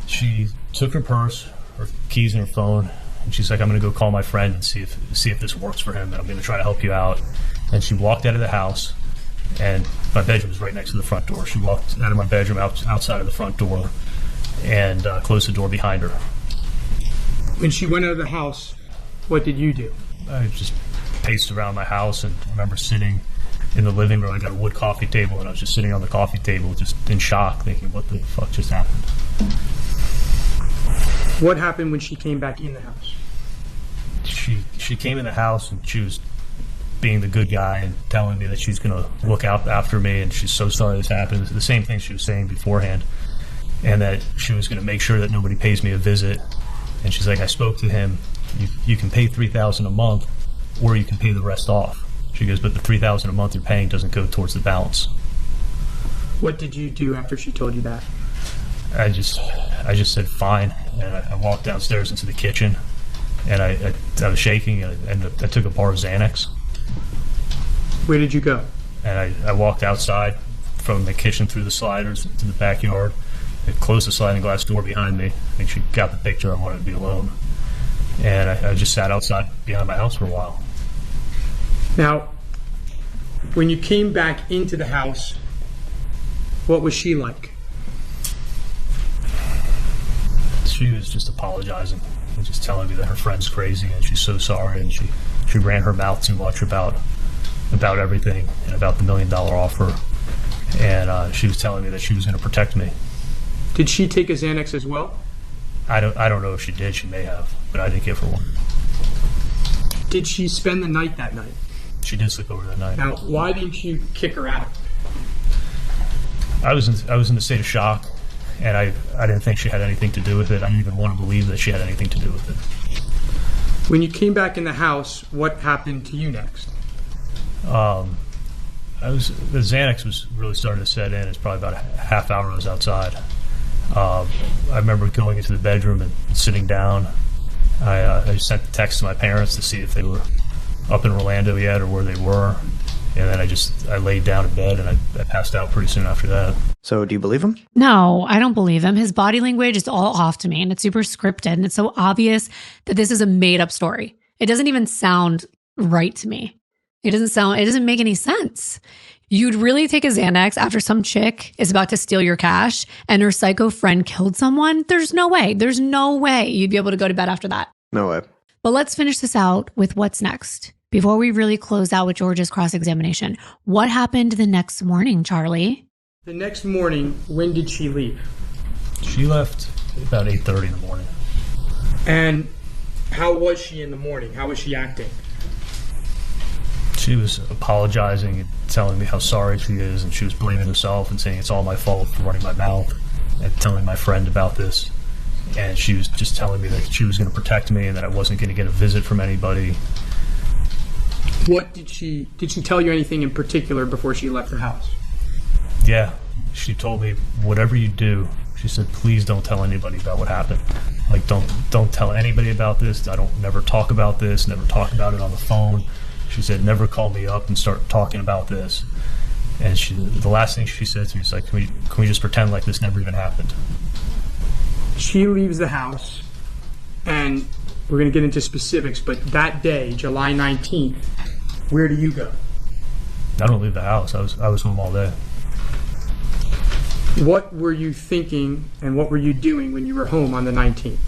She took her purse, her keys, and her phone, and she's like, I'm going to go call my friend and see if this works for him, and I'm going to try to help you out. And she walked out of the house, and my bedroom was right next to the front door. She walked out of my bedroom outside of the front door and closed the door behind her. When she went out of the house, what did you do? I just paced around my house, and I remember sitting in the living room. I got a wood coffee table, and I was just sitting on the coffee table just in shock, thinking, what the fuck just happened? What happened when she came back in the house? She came in the house, and she was being the good guy and telling me that she's going to look out after me, and she's so sorry this happened. The same thing she was saying beforehand, and that she was going to make sure that nobody pays me a visit. And she's like, I spoke to him. You can pay $3,000 a month, or you can pay the rest off. She goes, but the $3,000 a month you're paying doesn't go towards the balance. What did you do after she told you that? I just said fine, and I walked downstairs into the kitchen, and I was shaking, and I took a bar of Xanax. Where did you go? And I walked outside from the kitchen through the sliders to the backyard. I closed the sliding glass door behind me. I think she got the picture. I wanted to be alone. And I just sat outside behind my house for a while. Now, when you came back into the house, what was she like? She was just apologizing and just telling me that her friend's crazy and she's so sorry, and she ran her mouth too much about everything and about the $1 million offer, and she was telling me that she was going to protect me. Did she take a Xanax as well? I don't know if she did. She may have, but I didn't give her one. Did she spend the night that night? She did sleep over that night. Now, why didn't you kick her out? I was in the state of shock, and I didn't think she had anything to do with it. I didn't even want to believe that she had anything to do with it. When you came back in the house, what happened to you next? The Xanax was really starting to set in. It's probably about a half hour I was outside. I remember going into the bedroom and sitting down. I sent a text to my parents to see if they were up in Orlando yet or where they were. And then I laid down in bed, and I passed out pretty soon after that. So do you believe him? No, I don't believe him. His body language is all off to me, and it's super scripted, and it's so obvious that this is a made-up story. It doesn't even sound right to me. It doesn't make any sense. You'd really take a Xanax after some chick is about to steal your cash and her psycho friend killed someone? There's no way. There's no way you'd be able to go to bed after that. No way. But let's finish this out with what's next. Before we really close out with George's cross-examination, what happened the next morning, Charlie? The next morning, when did she leave? She left about 8:30 in the morning. And how was she in the morning? How was she acting? She was apologizing and telling me how sorry she is, and she was blaming herself and saying it's all my fault for running my mouth, and telling my friend about this. And she was just telling me that she was going to protect me and that I wasn't going to get a visit from anybody. What did she tell you anything in particular before she left the house? Yeah, she told me, whatever you do, she said, please don't tell anybody about what happened. Like, don't tell anybody about this. Never talk about this. Never talk about it on the phone. She said, never call me up and start talking about this. And the last thing she said to me is like, can we just pretend like this never even happened? She leaves the house, and we're going to get into specifics, but that day, July 19th, where do you go? I don't leave the house. I was home all day. What were you thinking and what were you doing when you were home on the 19th?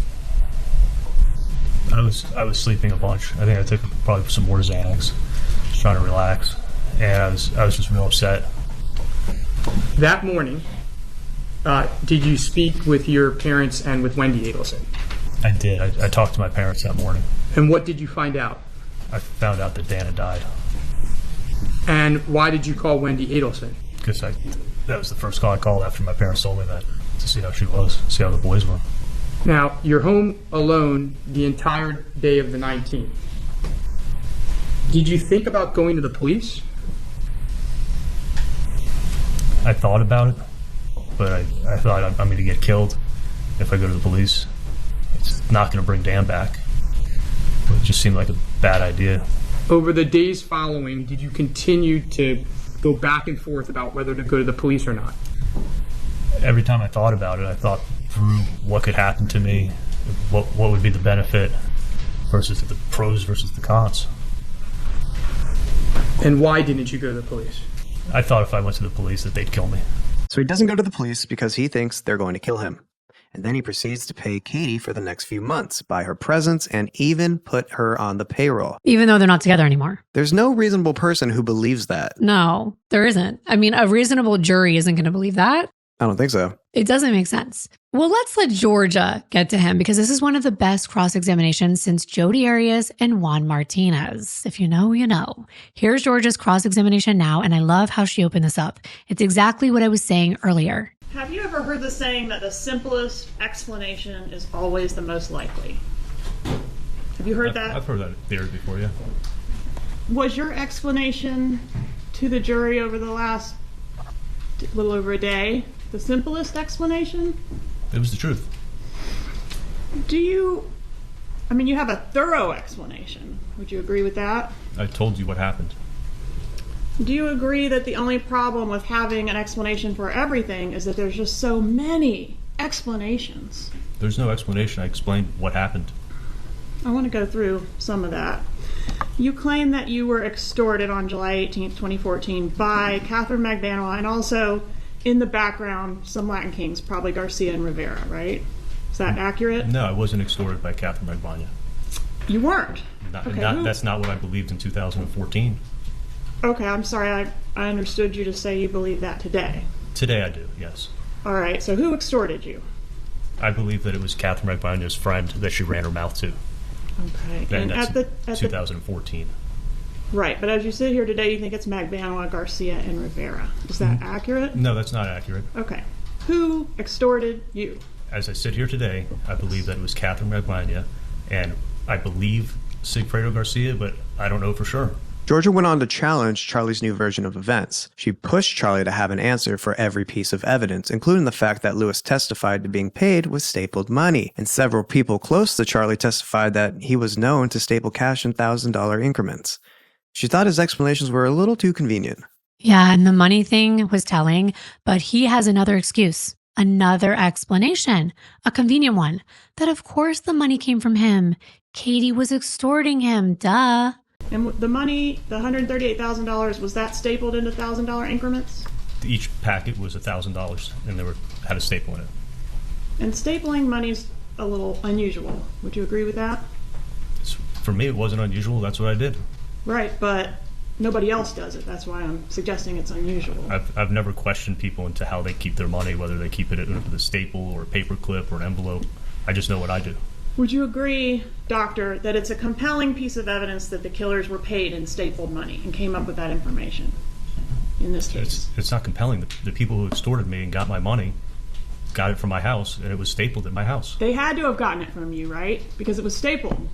I was sleeping a bunch. I think I took probably some more Xanax, just trying to relax, and I was just real upset. That morning, did you speak with your parents and with Wendi Adelson? I did. I talked to my parents that morning. And what did you find out? I found out that Dan had died. And why did you call Wendi Adelson? Because that was the first call I called after my parents told me that, to see how she was, see how the boys were. Now, you're home alone the entire day of the 19th. Did you think about going to the police? I thought about it, but I thought I'm going to get killed if I go to the police. It's not going to bring Dan back. It just seemed like a bad idea. Over the days following, did you continue to go back and forth about whether to go to the police or not? Every time I thought about it, I thought through what could happen to me, what would be the benefit versus the pros versus the cons. And why didn't you go to the police? I thought if I went to the police that they'd kill me. So he doesn't go to the police because he thinks they're going to kill him. And then he proceeds to pay Katie for the next few months, buy her presents, and even put her on the payroll. Even though they're not together anymore. There's no reasonable person who believes that. No, there isn't. I mean, a reasonable jury isn't going to believe that. I don't think so. It doesn't make sense. Well, let's let Georgia get to him because this is one of the best cross-examinations since Jodi Arias and Juan Martinez. If you know, you know. Here's Georgia's cross-examination now, and I love how she opened this up. It's exactly what I was saying earlier. Have you ever heard the saying that the simplest explanation is always the most likely? Have you heard that? I've heard that theory before, yeah. Was your explanation to the jury over the last little over a day the simplest explanation? It was the truth. You have a thorough explanation. Would you agree with that? I told you what happened. Do you agree that the only problem with having an explanation for everything is that there's just so many explanations? There's no explanation. I explained what happened. I want to go through some of that. You claim that you were extorted on July 18th, 2014 by Catherine Magbanua and also in the background some Latin kings, probably Garcia and Rivera, right? Is that accurate? No, I wasn't extorted by Catherine Magbanua. You weren't? That's not what I believed in 2014. Okay, I'm sorry. I understood you to say you believe that today. Today I do, yes. All right, so who extorted you? I believe that it was Catherine Magbanua's friend that she ran her mouth to. Okay. And that's 2014. Right, but as you sit here today, you think it's Magbanua, Garcia, and Rivera. Is that accurate? No, that's not accurate. Okay. Who extorted you? As I sit here today, I believe that it was Catherine Magbanua, and I believe Sigfredo Garcia, but I don't know for sure. Georgia went on to challenge Charlie's new version of events. She pushed Charlie to have an answer for every piece of evidence, including the fact that Lewis testified to being paid with stapled money. And several people close to Charlie testified that he was known to staple cash in $1,000 increments. She thought his explanations were a little too convenient. Yeah, and the money thing was telling, but he has another excuse, another explanation, a convenient one, that of course the money came from him. Katie was extorting him, duh. And the money, the $138,000, was that stapled into $1,000 increments? Each packet was $1,000, and had a staple in it. And stapling money's a little unusual. Would you agree with that? For me, it wasn't unusual. That's what I did. Right, but nobody else does it. That's why I'm suggesting it's unusual. I've never questioned people into how they keep their money, whether they keep it with a staple or a paper clip or an envelope. I just know what I do. Would you agree, Doctor, that it's a compelling piece of evidence that the killers were paid in stapled money and came up with that information in this case? It's not compelling. The people who extorted me and got my money got it from my house, and it was stapled at my house. They had to have gotten it from you, right? Because it was stapled.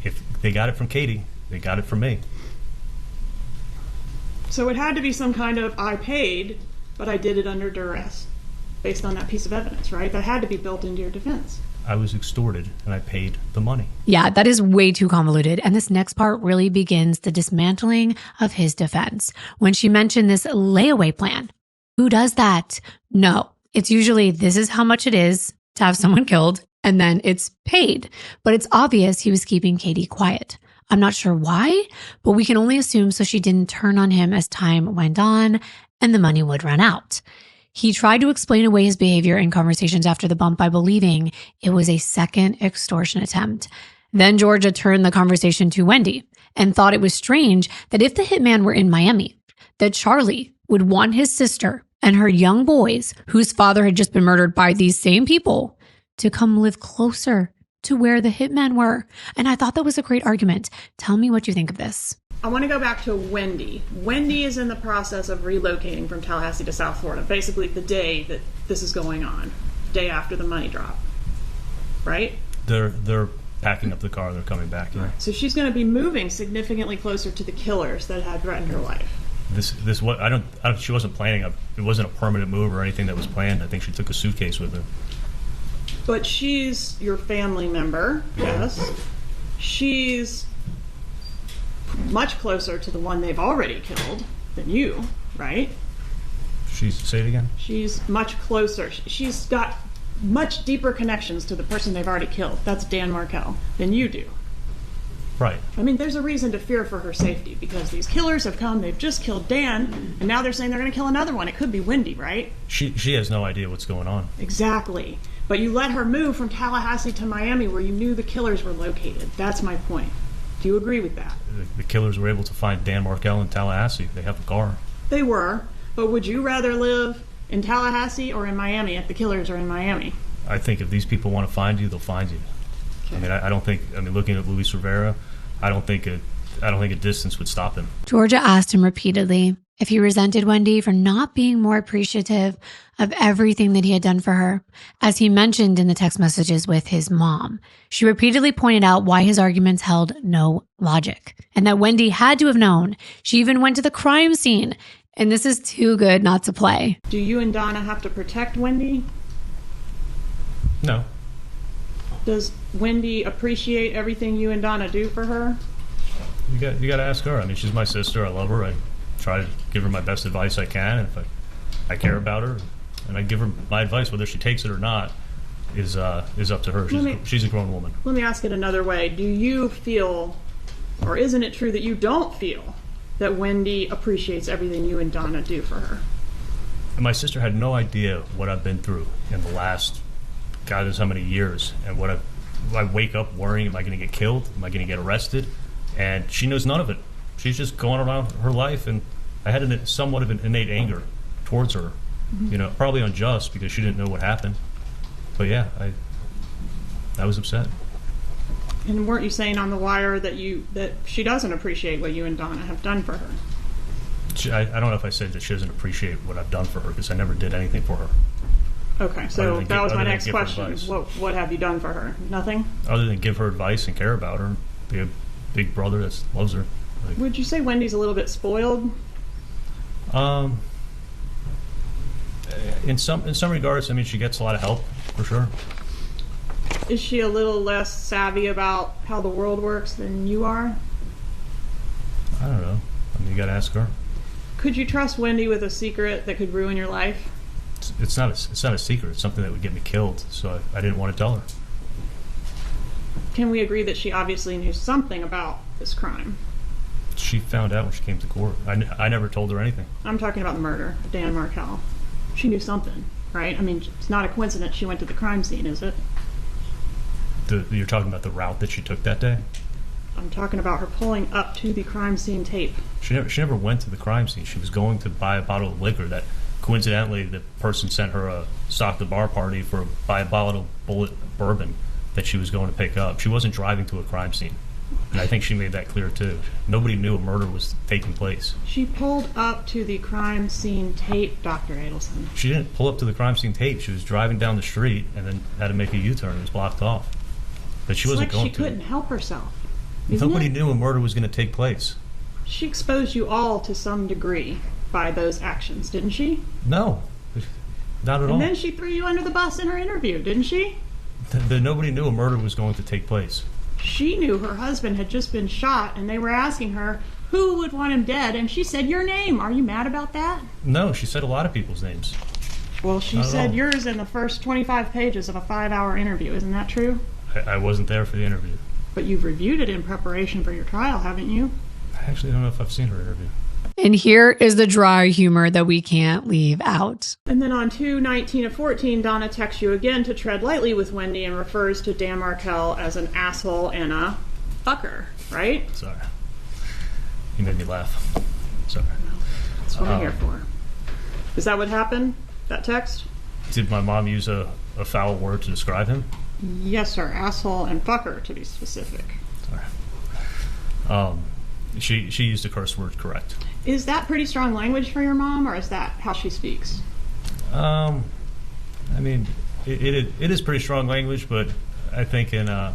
If they got it from Katie, they got it from me. So it had to be some kind of, I paid, but I did it under duress, based on that piece of evidence, right? That had to be built into your defense. I was extorted, and I paid the money. Yeah, that is way too convoluted. And this next part really begins the dismantling of his defense. When she mentioned this layaway plan, who does that? No, it's usually this is how much it is to have someone killed, and then it's paid. But it's obvious he was keeping Katie quiet. I'm not sure why, but we can only assume so she didn't turn on him as time went on and the money would run out. He tried to explain away his behavior in conversations after the bump by believing it was a second extortion attempt. Then Georgia turned the conversation to Wendi and thought it was strange that if the hitman were in Miami, that Charlie would want his sister and her young boys, whose father had just been murdered by these same people, to come live closer to where the hitmen were. And I thought that was a great argument. Tell me what you think of this. I want to go back to Wendi. Wendi is in the process of relocating from Tallahassee to South Florida, basically the day that this is going on, day after the money drop, right? They're packing up the car. They're coming back. Yeah. So she's going to be moving significantly closer to the killers that had threatened her life. This what I don't. She wasn't planning. It wasn't a permanent move or anything that was planned. I think she took a suitcase with her. But she's your family member, yes. She's much closer to the one they've already killed than you, right? Say it again? She's much closer. She's got much deeper connections to the person they've already killed. That's Dan Markel, than you do. Right. I mean, there's a reason to fear for her safety because these killers have come, they've just killed Dan, and now they're saying they're going to kill another one. It could be Wendi, right? She has no idea what's going on. Exactly. But you let her move from Tallahassee to Miami where you knew the killers were located. That's my point. Do you agree with that? The killers were able to find Dan Markel in Tallahassee. They have a car. They were. But would you rather live in Tallahassee or in Miami if the killers are in Miami? I think if these people want to find you, they'll find you. Okay. I mean, I don't think. I mean, looking at Luis Rivera, I don't think a distance would stop him. Georgia asked him repeatedly if he resented Wendi for not being more appreciative of everything that he had done for her. As he mentioned in the text messages with his mom, she repeatedly pointed out why his arguments held no logic and that Wendi had to have known. She even went to the crime scene. And this is too good not to play. Do you and Donna have to protect Wendi? No. Does Wendi appreciate everything you and Donna do for her? You got to ask her. I mean, she's my sister. I love her. I try to give her my best advice I can. And if I care about her, and I give her my advice, whether she takes it or not, is up to her. She's a grown woman. Let me ask it another way. Do you feel, or isn't it true that you don't feel that Wendi appreciates everything you and Donna do for her? And my sister had no idea what I've been through in the last, God knows how many years, and what I wake up worrying, am I going to get killed? Am I going to get arrested? And she knows none of it. She's just going around her life, and I had somewhat of an innate anger towards her. Mm-hmm. You know, probably unjust because she didn't know what happened. But yeah, I was upset. And weren't you saying on the wire that she doesn't appreciate what you and Donna have done for her? I don't know if I said that she doesn't appreciate what I've done for her because I never did anything for her. Okay, so that was my next question. What have you done for her? Nothing? Other than give her advice and care about her, be a big brother that loves her. Would you say Wendy's a little bit spoiled? In some regards, I mean, she gets a lot of help for sure. Is she a little less savvy about how the world works than you are? I don't know. I mean, you got to ask her. Could you trust Wendi with a secret that could ruin your life? It's not a secret. It's something that would get me killed, so I didn't want to tell her. Can we agree that she obviously knew something about this crime? She found out when she came to court. I never told her anything. I'm talking about the murder of Dan Markel. She knew something, right? I mean, it's not a coincidence she went to the crime scene, is it? You're talking about the route that she took that day? I'm talking about her pulling up to the crime scene tape. She never went to the crime scene. She was going to buy a bottle of liquor that, coincidentally, the person sent her a stock the bar party for buy a bottle of Bullet bourbon that she was going to pick up. She wasn't driving to a crime scene. And I think she made that clear, too. Nobody knew a murder was taking place. She pulled up to the crime scene tape, Dr. Adelson. She didn't pull up to the crime scene tape. She was driving down the street and then had to make a U-turn. It was blocked off. But she wasn't going to. She couldn't help herself. Nobody knew a murder was going to take place. She exposed you all to some degree by those actions, didn't she? No, not at all. And then she threw you under the bus in her interview, didn't she? Nobody knew a murder was going to take place. She knew her husband had just been shot, and they were asking her who would want him dead, and she said your name. Are you mad about that? No, she said a lot of people's names. Well, she said yours in the first 25 pages of a 5-hour interview. Isn't that true? I wasn't there for the interview. But you've reviewed it in preparation for your trial, haven't you? I actually don't know if I've seen her interview. And here is the dry humor that we can't leave out. And then on 2/19/14, Donna texts you again to tread lightly with Wendi and refers to Dan Markel as an asshole and a fucker, right? Sorry. You made me laugh. Sorry. That's what I'm here for. Is that what happened? That text? Did my mom use a foul word to describe him? Yes, sir. Asshole and fucker, to be specific. Sorry. She used the curse word correct. Is that pretty strong language for your mom, or is that how she speaks? I mean, it is pretty strong language, but I think I've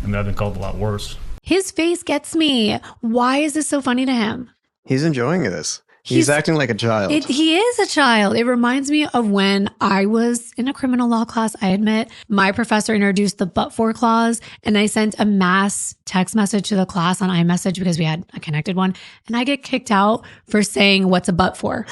been called a lot worse. His face gets me. Why is this so funny to him? He's enjoying this. He's acting like a child. He is a child. It reminds me of when I was in a criminal law class. I admit my professor introduced the but-for clause, and I sent a mass text message to the class on iMessage because we had a connected one, and I get kicked out for saying what's a but-for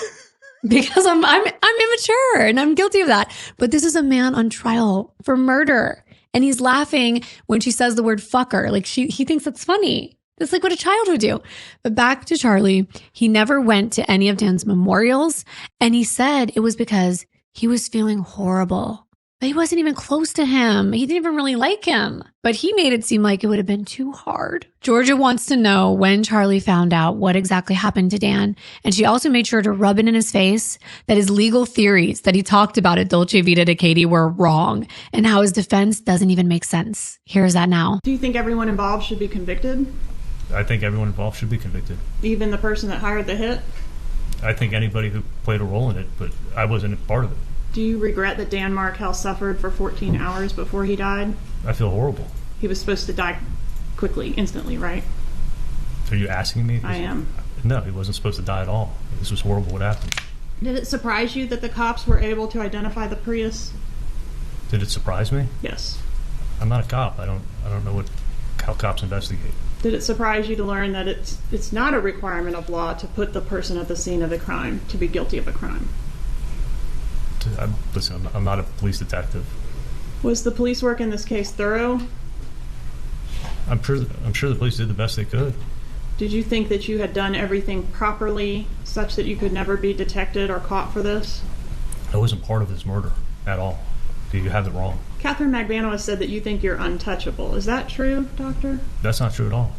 because I'm immature and I'm guilty of that. But this is a man on trial for murder, and he's laughing when she says the word fucker. Like he thinks that's funny. That's like what a child would do. But back to Charlie, he never went to any of Dan's memorials. And he said it was because he was feeling horrible. But he wasn't even close to him. He didn't even really like him. But he made it seem like it would have been too hard. Georgia wants to know when Charlie found out what exactly happened to Dan. And she also made sure to rub it in his face that his legal theories that he talked about at Dolce Vita to Katie were wrong and how his defense doesn't even make sense. Here's that now. Do you think everyone involved should be convicted? I think everyone involved should be convicted. Even the person that hired the hit? I think anybody who played a role in it, but I wasn't a part of it. Do you regret that Dan Markel suffered for 14 hours before he died? I feel horrible. He was supposed to die quickly, instantly, right? Are you asking me? I am. No, he wasn't supposed to die at all. This was horrible what happened. Did it surprise you that the cops were able to identify the Prius? Did it surprise me? Yes. I'm not a cop. I don't know how cops investigate. Did it surprise you to learn that it's not a requirement of law to put the person at the scene of the crime to be guilty of a crime? Listen, I'm not a police detective. Was the police work in this case thorough? I'm sure the police did the best they could. Did you think that you had done everything properly such that you could never be detected or caught for this? I wasn't part of this murder at all. You have it wrong. Catherine Magbanua said that you think you're untouchable. Is that true, Doctor? That's not true at all.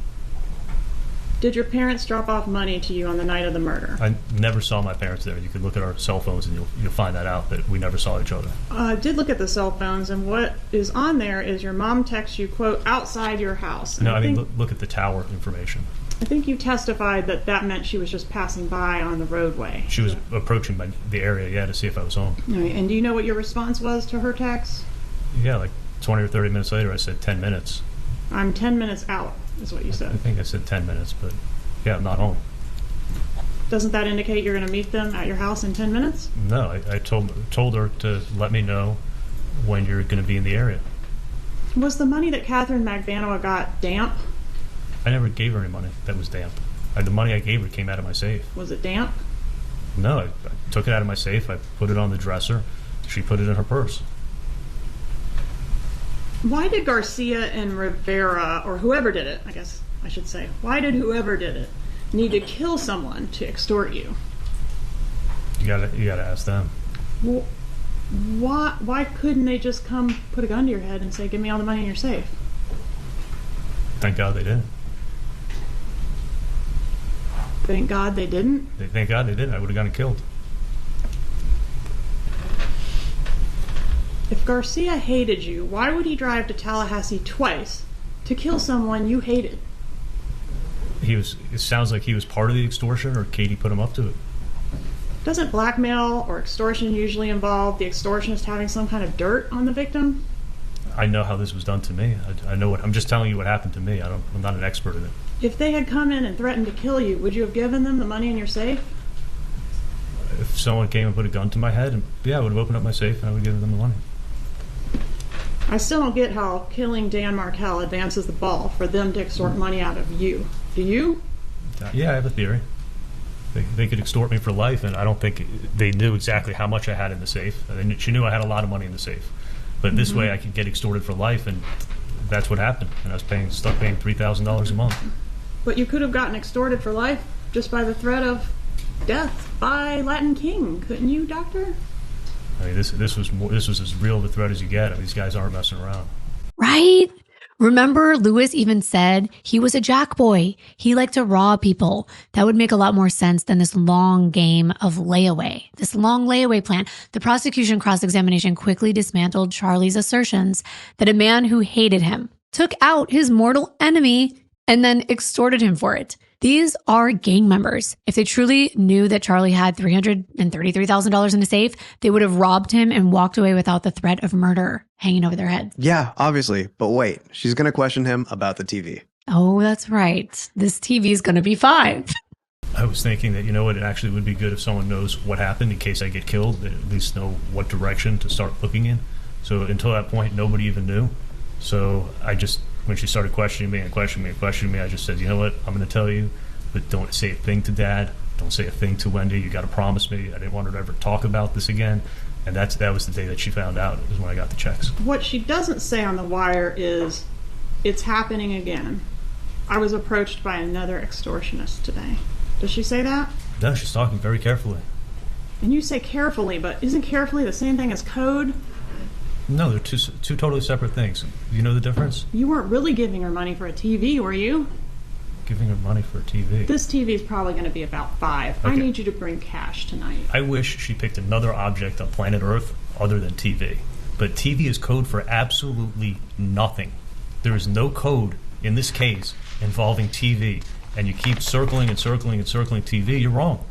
Did your parents drop off money to you on the night of the murder? I never saw my parents there. You could look at our cell phones and you'll find that out, that we never saw each other. I did look at the cell phones, and what is on there is your mom texts you, quote, outside your house. No, I mean, look at the tower information. I think you testified that that meant she was just passing by on the roadway. She was approaching the area, yeah, to see if I was home. All right, and do you know what your response was to her text? Yeah, like 20 or 30 minutes later, I said 10 minutes. I'm 10 minutes out, is what you said. I think I said 10 minutes, but yeah, I'm not home. Doesn't that indicate you're going to meet them at your house in 10 minutes? No, I told her to let me know when you're going to be in the area. Was the money that Catherine Magbanua got damp? I never gave her any money that was damp. The money I gave her came out of my safe. Was it damp? No, I took it out of my safe. I put it on the dresser. She put it in her purse. Why did Garcia and Rivera, or whoever did it, I guess I should say, why did whoever did it need to kill someone to extort you? You gotta ask them. Well, why couldn't they just come put a gun to your head and say, give me all the money in your safe? Thank God they didn't. Thank God they didn't? Thank God they didn't. I would have gotten killed. If Garcia hated you, why would he drive to Tallahassee twice to kill someone you hated? It sounds like he was part of the extortion, or Katie put him up to it. Doesn't blackmail or extortion usually involve the extortionist having some kind of dirt on the victim? I know how this was done to me. I know I'm just telling you what happened to me. I'm not an expert in it. If they had come in and threatened to kill you, would you have given them the money in your safe? If someone came and put a gun to my head, I would have opened up my safe and I would have given them the money. I still don't get how killing Dan Markel advances the ball for them to extort money out of you. Do you? Yeah, I have a theory. They could extort me for life, and I don't think they knew exactly how much I had in the safe. She knew I had a lot of money in the safe. But this way I could get extorted for life, and that's what happened. And I was stuck paying $3,000 a month. But you could have gotten extorted for life just by the threat of death by Latin King, couldn't you, Doctor? I mean, this was as real of a threat as you get. I mean, these guys aren't messing around. Right? Remember, Lewis even said he was a jack boy. He liked to rob people. That would make a lot more sense than this long game of layaway, this long layaway plan. The prosecution cross-examination quickly dismantled Charlie's assertions that a man who hated him took out his mortal enemy and then extorted him for it. These are gang members. If they truly knew that Charlie had $333,000 in a safe, they would have robbed him and walked away without the threat of murder hanging over their heads. Yeah, obviously. But wait, she's going to question him about the TV. Oh, that's right. This TV is going to be 5. I was thinking that, you know what, it actually would be good if someone knows what happened in case I get killed. They at least know what direction to start looking in. So until that point, nobody even knew. So when she started questioning me, I just said, you know what, I'm going to tell you, but don't say a thing to Dad. Don't say a thing to Wendi. You got to promise me. I didn't want her to ever talk about this again. And that was the day that she found out. It was when I got the checks. What she doesn't say on the wire is, it's happening again. I was approached by another extortionist today. Does she say that? No, she's talking very carefully. And you say carefully, but isn't carefully the same thing as code? No, they're two totally separate things. You know the difference? You weren't really giving her money for a TV, were you? Giving her money for a TV. This TV is probably going to be about 5. Okay. I need you to bring cash tonight. I wish she picked another object on planet Earth other than TV. But TV is code for absolutely nothing. There is no code in this case involving TV. And you keep circling and circling and circling TV, you're wrong.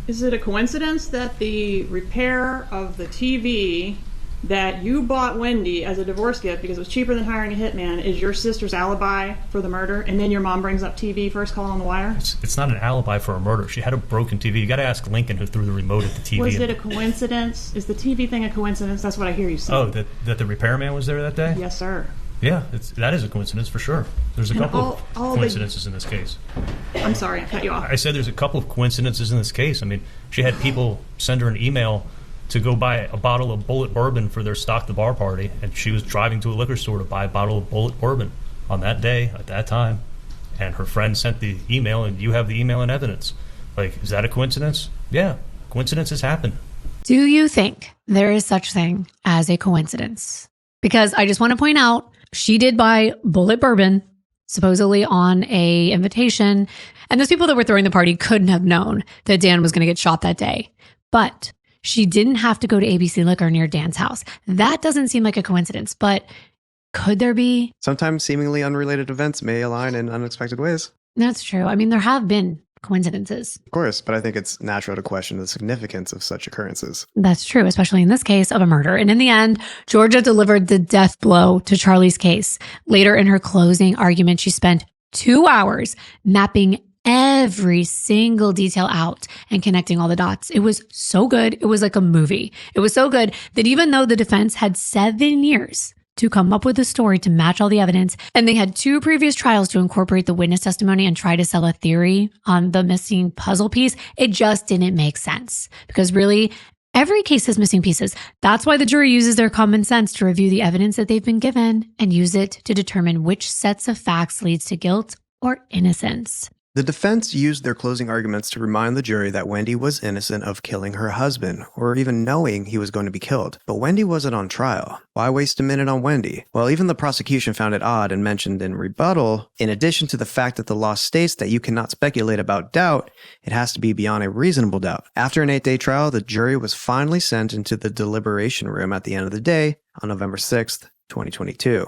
Is it a coincidence that the repair of the TV that you bought Wendi as a divorce gift because it was cheaper than hiring a hitman is your sister's alibi for the murder, and then your mom brings up TV first call on the wire? It's not an alibi for a murder. She had a broken TV. You got to ask Lincoln who threw the remote at the TV. Was it a coincidence? Is the TV thing a coincidence? That's what I hear you say. Oh, that the repairman was there that day? Yes, sir. Yeah, that is a coincidence for sure. There's a couple of coincidences in this case. I'm sorry, I cut you off. I said there's a couple of coincidences in this case. I mean, she had people send her an email to go buy a bottle of Bullet Bourbon for their Stock the Bar party, and she was driving to a liquor store to buy a bottle of Bullet Bourbon on that day, at that time, and her friend sent the email, and you have the email in evidence. Like, is that a coincidence? Yeah, coincidences happen. Do you think there is such thing as a coincidence? Because I just want to point out, she did buy Bullet Bourbon, supposedly on a invitation, and those people that were throwing the party couldn't have known that Dan was going to get shot that day. But she didn't have to go to ABC Liquor near Dan's house. That doesn't seem like a coincidence, but could there be? Sometimes seemingly unrelated events may align in unexpected ways. That's true. I mean, there have been coincidences. Of course, but I think it's natural to question the significance of such occurrences. That's true, especially in this case of a murder. And in the end, Georgia delivered the death blow to Charlie's case. Later in her closing argument, she spent 2 hours mapping every single detail out and connecting all the dots. It was so good. It was like a movie. It was so good that even though the defense had 7 years to come up with a story to match all the evidence, and they had 2 previous trials to incorporate the witness testimony and try to sell a theory on the missing puzzle piece, it just didn't make sense. Because really, every case has missing pieces. That's why the jury uses their common sense to review the evidence that they've been given and use it to determine which sets of facts leads to guilt or innocence. The defense used their closing arguments to remind the jury that Wendi was innocent of killing her husband, or even knowing he was going to be killed. But Wendi wasn't on trial. Why waste a minute on Wendi? Well, even the prosecution found it odd and mentioned in rebuttal, in addition to the fact that the law states that you cannot speculate about doubt, it has to be beyond a reasonable doubt. After an 8-day trial, the jury was finally sent into the deliberation room at the end of the day on November 6th, 2022.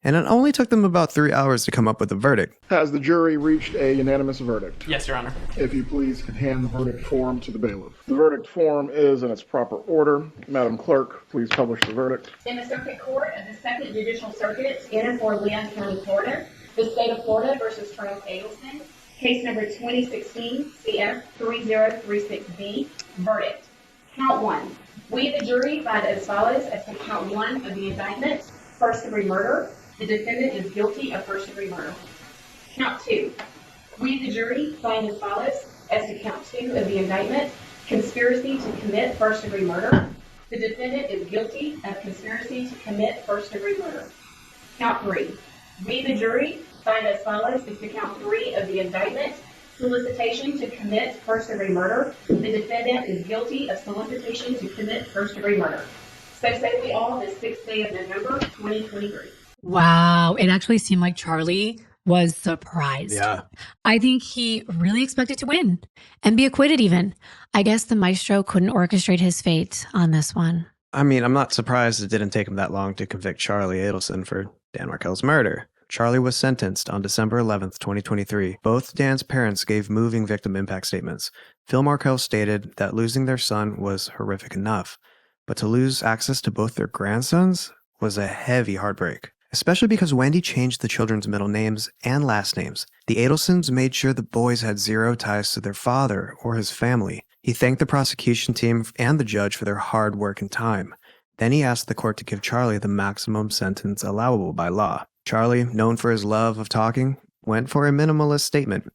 And it only took them about 3 hours to come up with a verdict. Has the jury reached a unanimous verdict? Yes, Your Honor. If you please could hand the verdict form to the bailiff. The verdict form is in its proper order. Madam Clerk, please publish the verdict. In the Circuit Court of the Second Judicial Circuit in and for Leon County, Florida, the State of Florida versus Charles Adelson, case number 2016 CF 3036B, verdict. Count 1. We, the jury, find as follows as to count 1 of the indictment, first-degree murder. The defendant is guilty of first-degree murder. Count 2. We, the jury, find as follows as to count 2 of the indictment, conspiracy to commit first-degree murder. The defendant is guilty of conspiracy to commit first-degree murder. Count 3. We, the jury, find as follows as to count 3 of the indictment, solicitation to commit first-degree murder. The defendant is guilty of solicitation to commit first-degree murder. So say we all this 6th day of November, 2023. Wow. It actually seemed like Charlie was surprised. Yeah. I think he really expected to win and be acquitted even. I guess the maestro couldn't orchestrate his fate on this one. I mean, I'm not surprised it didn't take him that long to convict Charlie Adelson for Dan Markel's murder. Charlie was sentenced on December 11th, 2023. Both Dan's parents gave moving victim impact statements. Phil Markel stated that losing their son was horrific enough, but to lose access to both their grandsons was a heavy heartbreak, especially because Wendi changed the children's middle names and last names. The Adelsons made sure the boys had zero ties to their father or his family. He thanked the prosecution team and the judge for their hard work and time. Then he asked the court to give Charlie the maximum sentence allowable by law. Charlie, known for his love of talking, went for a minimalist statement.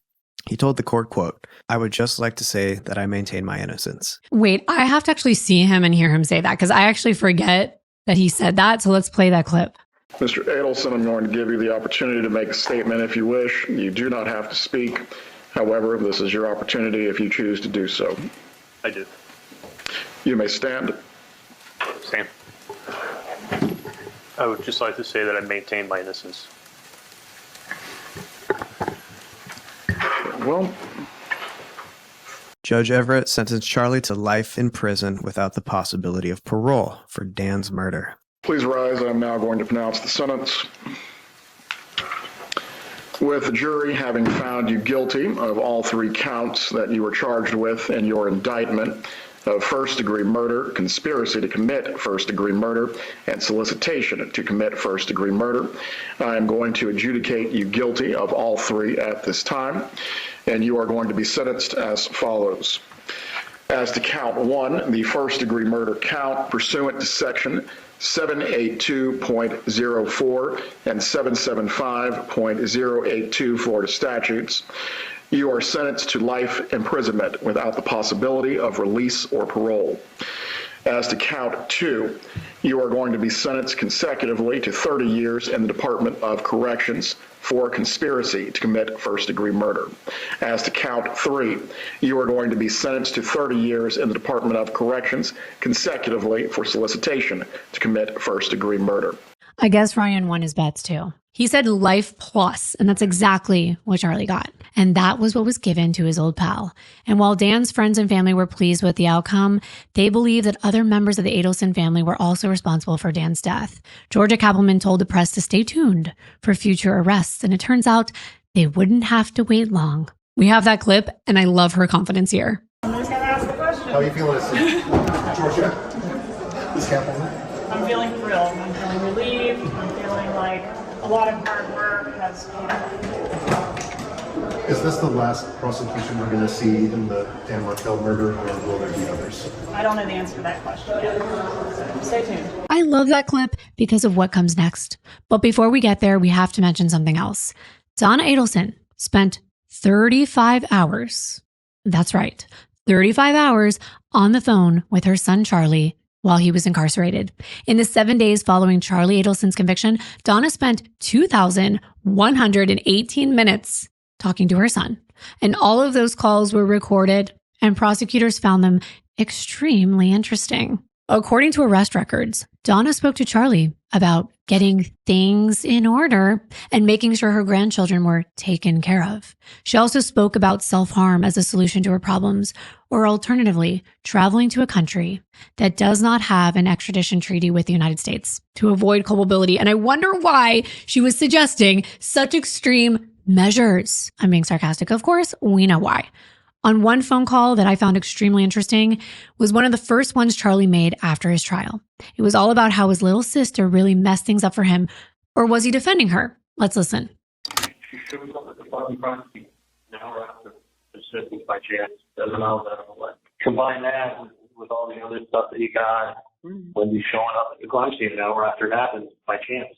He told the court, quote, "I would just like to say that I maintain my innocence." Wait, I have to actually see him and hear him say that because I actually forget that he said that. So let's play that clip. Mr. Adelson, I'm going to give you the opportunity to make a statement if you wish. You do not have to speak. However, this is your opportunity if you choose to do so. I do. You may stand. Stand. I would just like to say that I maintain my innocence. Well, Judge Everett sentenced Charlie to life in prison without the possibility of parole for Dan's murder. please rise. I'm now going to pronounce the sentence. With the jury having found you guilty of all three counts that you were charged with in your indictment of first-degree murder, conspiracy to commit first-degree murder, and solicitation to commit first-degree murder, I am going to adjudicate you guilty of all three at this time, and you are going to be sentenced as follows. As to count one, the first-degree murder count pursuant to section 782.04 and 775.082 Florida statutes, you are sentenced to life imprisonment without the possibility of release or parole. As to count two, you are going to be sentenced consecutively to 30 years in the Department of Corrections for conspiracy to commit first-degree murder. As to count three, you are going to be sentenced to 30 years in the Department of Corrections consecutively for solicitation to commit first-degree murder. I guess Ryan won his bets too. He said life plus, and that's exactly what Charlie got. And that was what was given to his old pal. And while Dan's friends and family were pleased with the outcome, they believe that other members of the Adelson family were also responsible for Dan's death. Georgia Kappelman told the press to stay tuned for future arrests, and it turns out they wouldn't have to wait long. We have that clip, and I love her confidence here. I'm just gonna ask the question. How are you feeling, Georgia? Ms. Kappelman? I'm feeling thrilled. I'm feeling relieved. I'm feeling like a lot of hard work has paid off. Is this the last prosecution we're going to see in the Dan Markel murder, or will there be others? I don't know the answer to that question yet. So stay tuned. I love that clip because of what comes next. But before we get there, we have to mention something else. Donna Adelson spent 35 hours, that's right, 35 hours on the phone with her son Charlie while he was incarcerated. In the 7 days following Charlie Adelson's conviction, Donna spent 2,118 minutes talking to her son. And all of those calls were recorded, and prosecutors found them extremely interesting. According to arrest records, Donna spoke to Charlie about getting things in order and making sure her grandchildren were taken care of. She also spoke about self-harm as a solution to her problems, or alternatively, traveling to a country that does not have an extradition treaty with the United States to avoid culpability. And I wonder why she was suggesting such extreme measures. I'm being sarcastic, of course. We know why. On one phone call that I found extremely interesting was one of the first ones Charlie made after his trial. It was all about how his little sister really messed things up for him. Or was he defending her? Let's listen. She shows up at the fucking prosecution an hour after the assistance by chance. Doesn't know that. Combine that with all the other stuff that he got when he's showing up at the crime scene an hour after it happened by chance.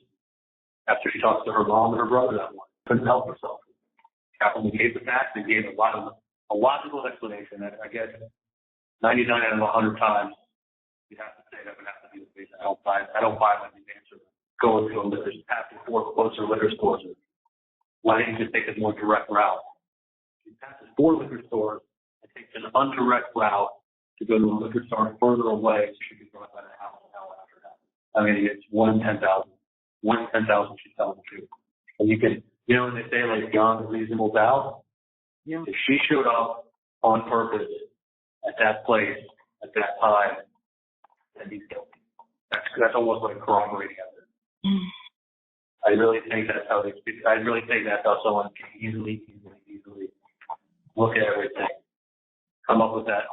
After she talks to her mom and her brother that morning. Couldn't help herself. Kappelman gave the facts and gave a logical explanation. I guess 99 out of 100 times you have to say that would have to be the case. I don't buy Wendy's answer. Going to a liquor, passing 4 closer liquor stores. Why didn't you just take a more direct route? She passes 4 liquor stores and takes an undirect route to go to a liquor store further away so she can drive by the house an hour after that. I mean, it's 1 in 10,000. 1 in 10,000 she's telling the truth. And you can, when they say like beyond reasonable doubt, if she showed up on purpose at that place at that time, then he's guilty. That's almost like corroborating evidence. I really think that's how someone can easily look at everything, come up with that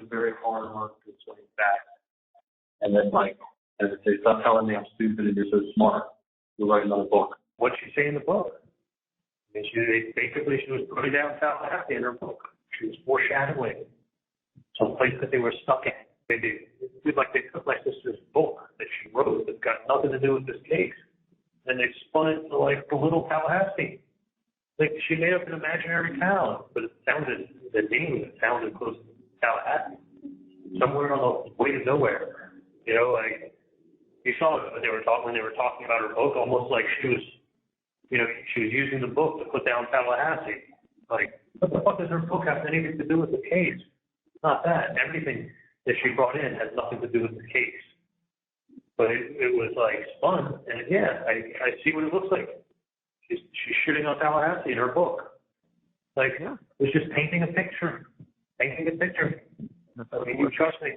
very hard work to swing back, and then and say, stop telling me I'm stupid and you're so smart. You'll write another book. What'd she say in the book? I mean, she was putting down Tallahassee in her book. She was foreshadowing some place that they were stuck in. They took my sister's book that she wrote that's got nothing to do with this case, and they spun it to the little Tallahassee. She made up an imaginary town, but the name sounded close to Tallahassee, somewhere on the way to nowhere. You saw it when they were talking about her book, almost like she was using the book to put down Tallahassee. What the fuck does her book have anything to do with the case? Not that. Everything that she brought in has nothing to do with the case. But it was spun, and yeah, I see what it looks like. She's shooting on Tallahassee in her book. It's just painting a picture. I mean, you trust me,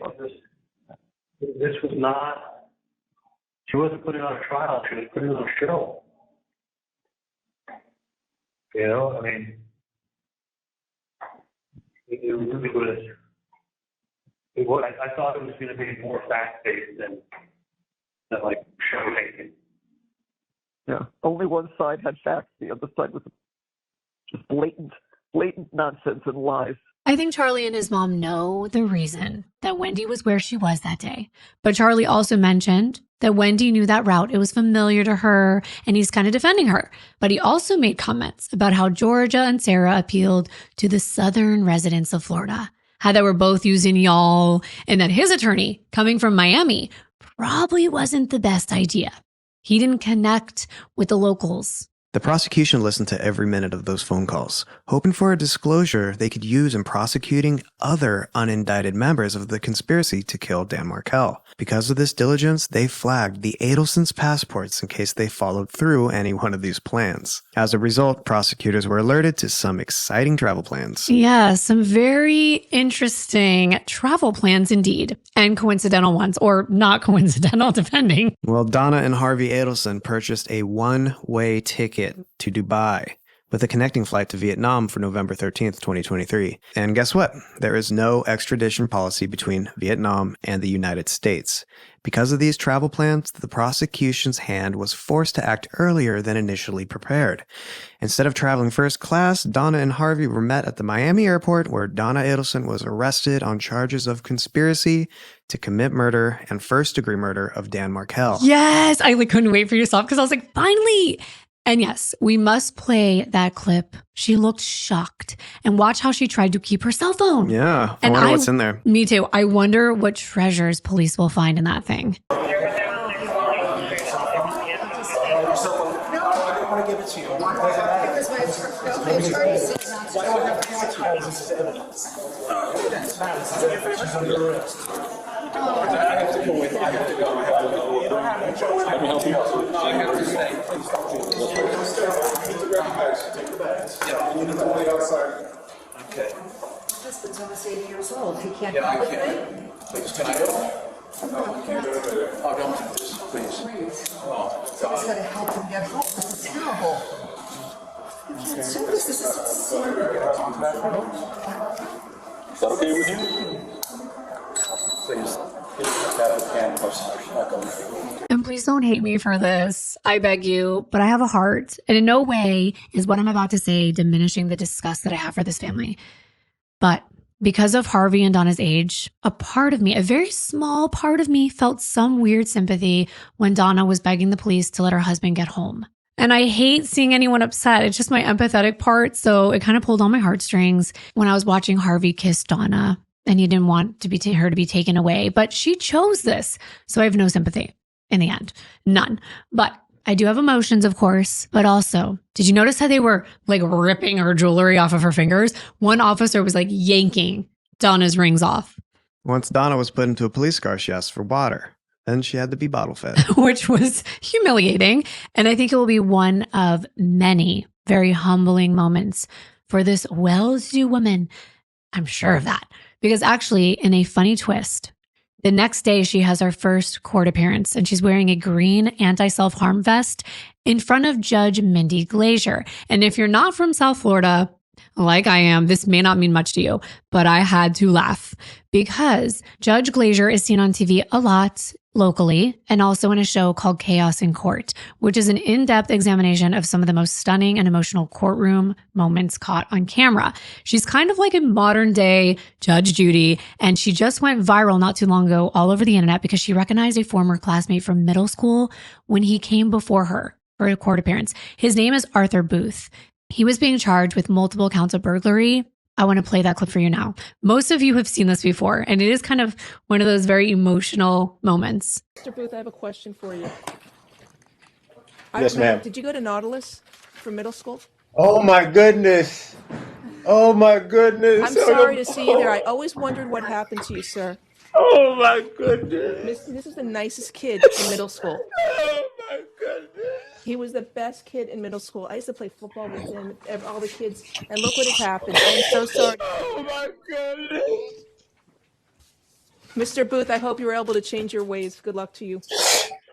this was not, she wasn't putting on a trial, she was putting on a show. I mean, it really was, I thought it was going to be more fact-based than show making. Yeah, only one side had facts. The other side was just blatant nonsense and lies. I think Charlie and his mom know the reason that Wendi was where she was that day. But Charlie also mentioned that Wendi knew that route. It was familiar to her, and he's kind of defending her. But he also made comments about how Georgia and Sarah appealed to the southern residents of Florida, how they were both using y'all, and that his attorney, coming from Miami, probably wasn't the best idea. He didn't connect with the locals. The prosecution listened to every minute of those phone calls, hoping for a disclosure they could use in prosecuting other unindicted members of the conspiracy to kill Dan Markel. Because of this diligence, they flagged the Adelsons' passports in case they followed through any one of these plans. As a result, prosecutors were alerted to some exciting travel plans. Yeah, some very interesting travel plans indeed, and coincidental ones, or not coincidental, depending. Well, Donna and Harvey Adelson purchased a one-way ticket to Dubai with a connecting flight to Vietnam for November 13th, 2023. And guess what? There is no extradition policy between Vietnam and the United States. Because of these travel plans, the prosecution's hand was forced to act earlier than initially prepared. Instead of traveling first class, Donna and Harvey were met at the Miami airport, where Donna Adelson was arrested on charges of conspiracy to commit murder and first-degree murder of Dan Markel. Yes! I couldn't wait for you to stop because I was like, finally! And yes, we must play that clip. She looked shocked. And watch how she tried to keep her cell phone. Yeah, I wonder what's in there. Me too. I wonder what treasures police will find in that thing. No, I don't want to give it to you. Why do I have to give evidence? She's under arrest. I have to go with. I have to go. You don't have any choice. Let me help you. No, I have to stay. Please don't do this. Take the bags. Take the bags. Yeah, you need to wait outside. Okay. Husband's almost 80 years old. He can't Yeah, I with can't. me. Please, can I go? No, you can't go there. Oh, don't do this, please. Please. Oh, Someone's got to help him get home. This is terrible. You can't do this. This is insane. Is that okay with you? Please. And please don't hate me for this. I beg you, but I have a heart. And in no way is what I'm about to say diminishing the disgust that I have for this family. But because of Harvey and Donna's age, a part of me, a very small part of me, felt some weird sympathy when Donna was begging the police to let her husband get home. And I hate seeing anyone upset. It's just my empathetic part. So it kind of pulled on my heartstrings when I was watching Harvey kiss Donna. And he didn't want her to be taken away. But she chose this. So I have no sympathy in the end. None. But I do have emotions, of course. But also, did you notice how they were ripping her jewelry off of her fingers? One officer was yanking Donna's rings off. Once Donna was put into a police car, she asked for water. Then she had to be bottle fed. Which was humiliating. And I think it will be one of many very humbling moments for this well-to-do woman. I'm sure of that. Because actually, in a funny twist, The next day, she has her first court appearance, and she's wearing a green anti-self-harm vest in front of Judge Wendi Glazier. And if you're not from South Florida, like I am, this may not mean much to you, but I had to laugh because Judge Glazier is seen on TV a lot locally and also in a show called Chaos in Court, which is an in-depth examination of some of the most stunning and emotional courtroom moments caught on camera. She's kind of like a modern day Judge Judy, and she just went viral not too long ago all over the internet because she recognized a former classmate from middle school when he came before her for a court appearance. His name is Arthur Booth. He was being charged with multiple counts of burglary. I want to play that clip for you now. Most of you have seen this before, and it is kind of one of those very emotional moments. Mr. Booth, I have a question for you. Yes, ma'am. Did you go to Nautilus for middle school? Oh my goodness. Oh my goodness. I'm sorry to see you there. I always wondered what happened to you, sir. Oh my goodness. This is the nicest kid in middle school. Oh my goodness. He was the best kid in middle school. I used to play football with him, all the kids, and look what has happened. I'm so sorry. Oh my goodness. Mr. Booth, I hope you were able to change your ways. Good luck to you.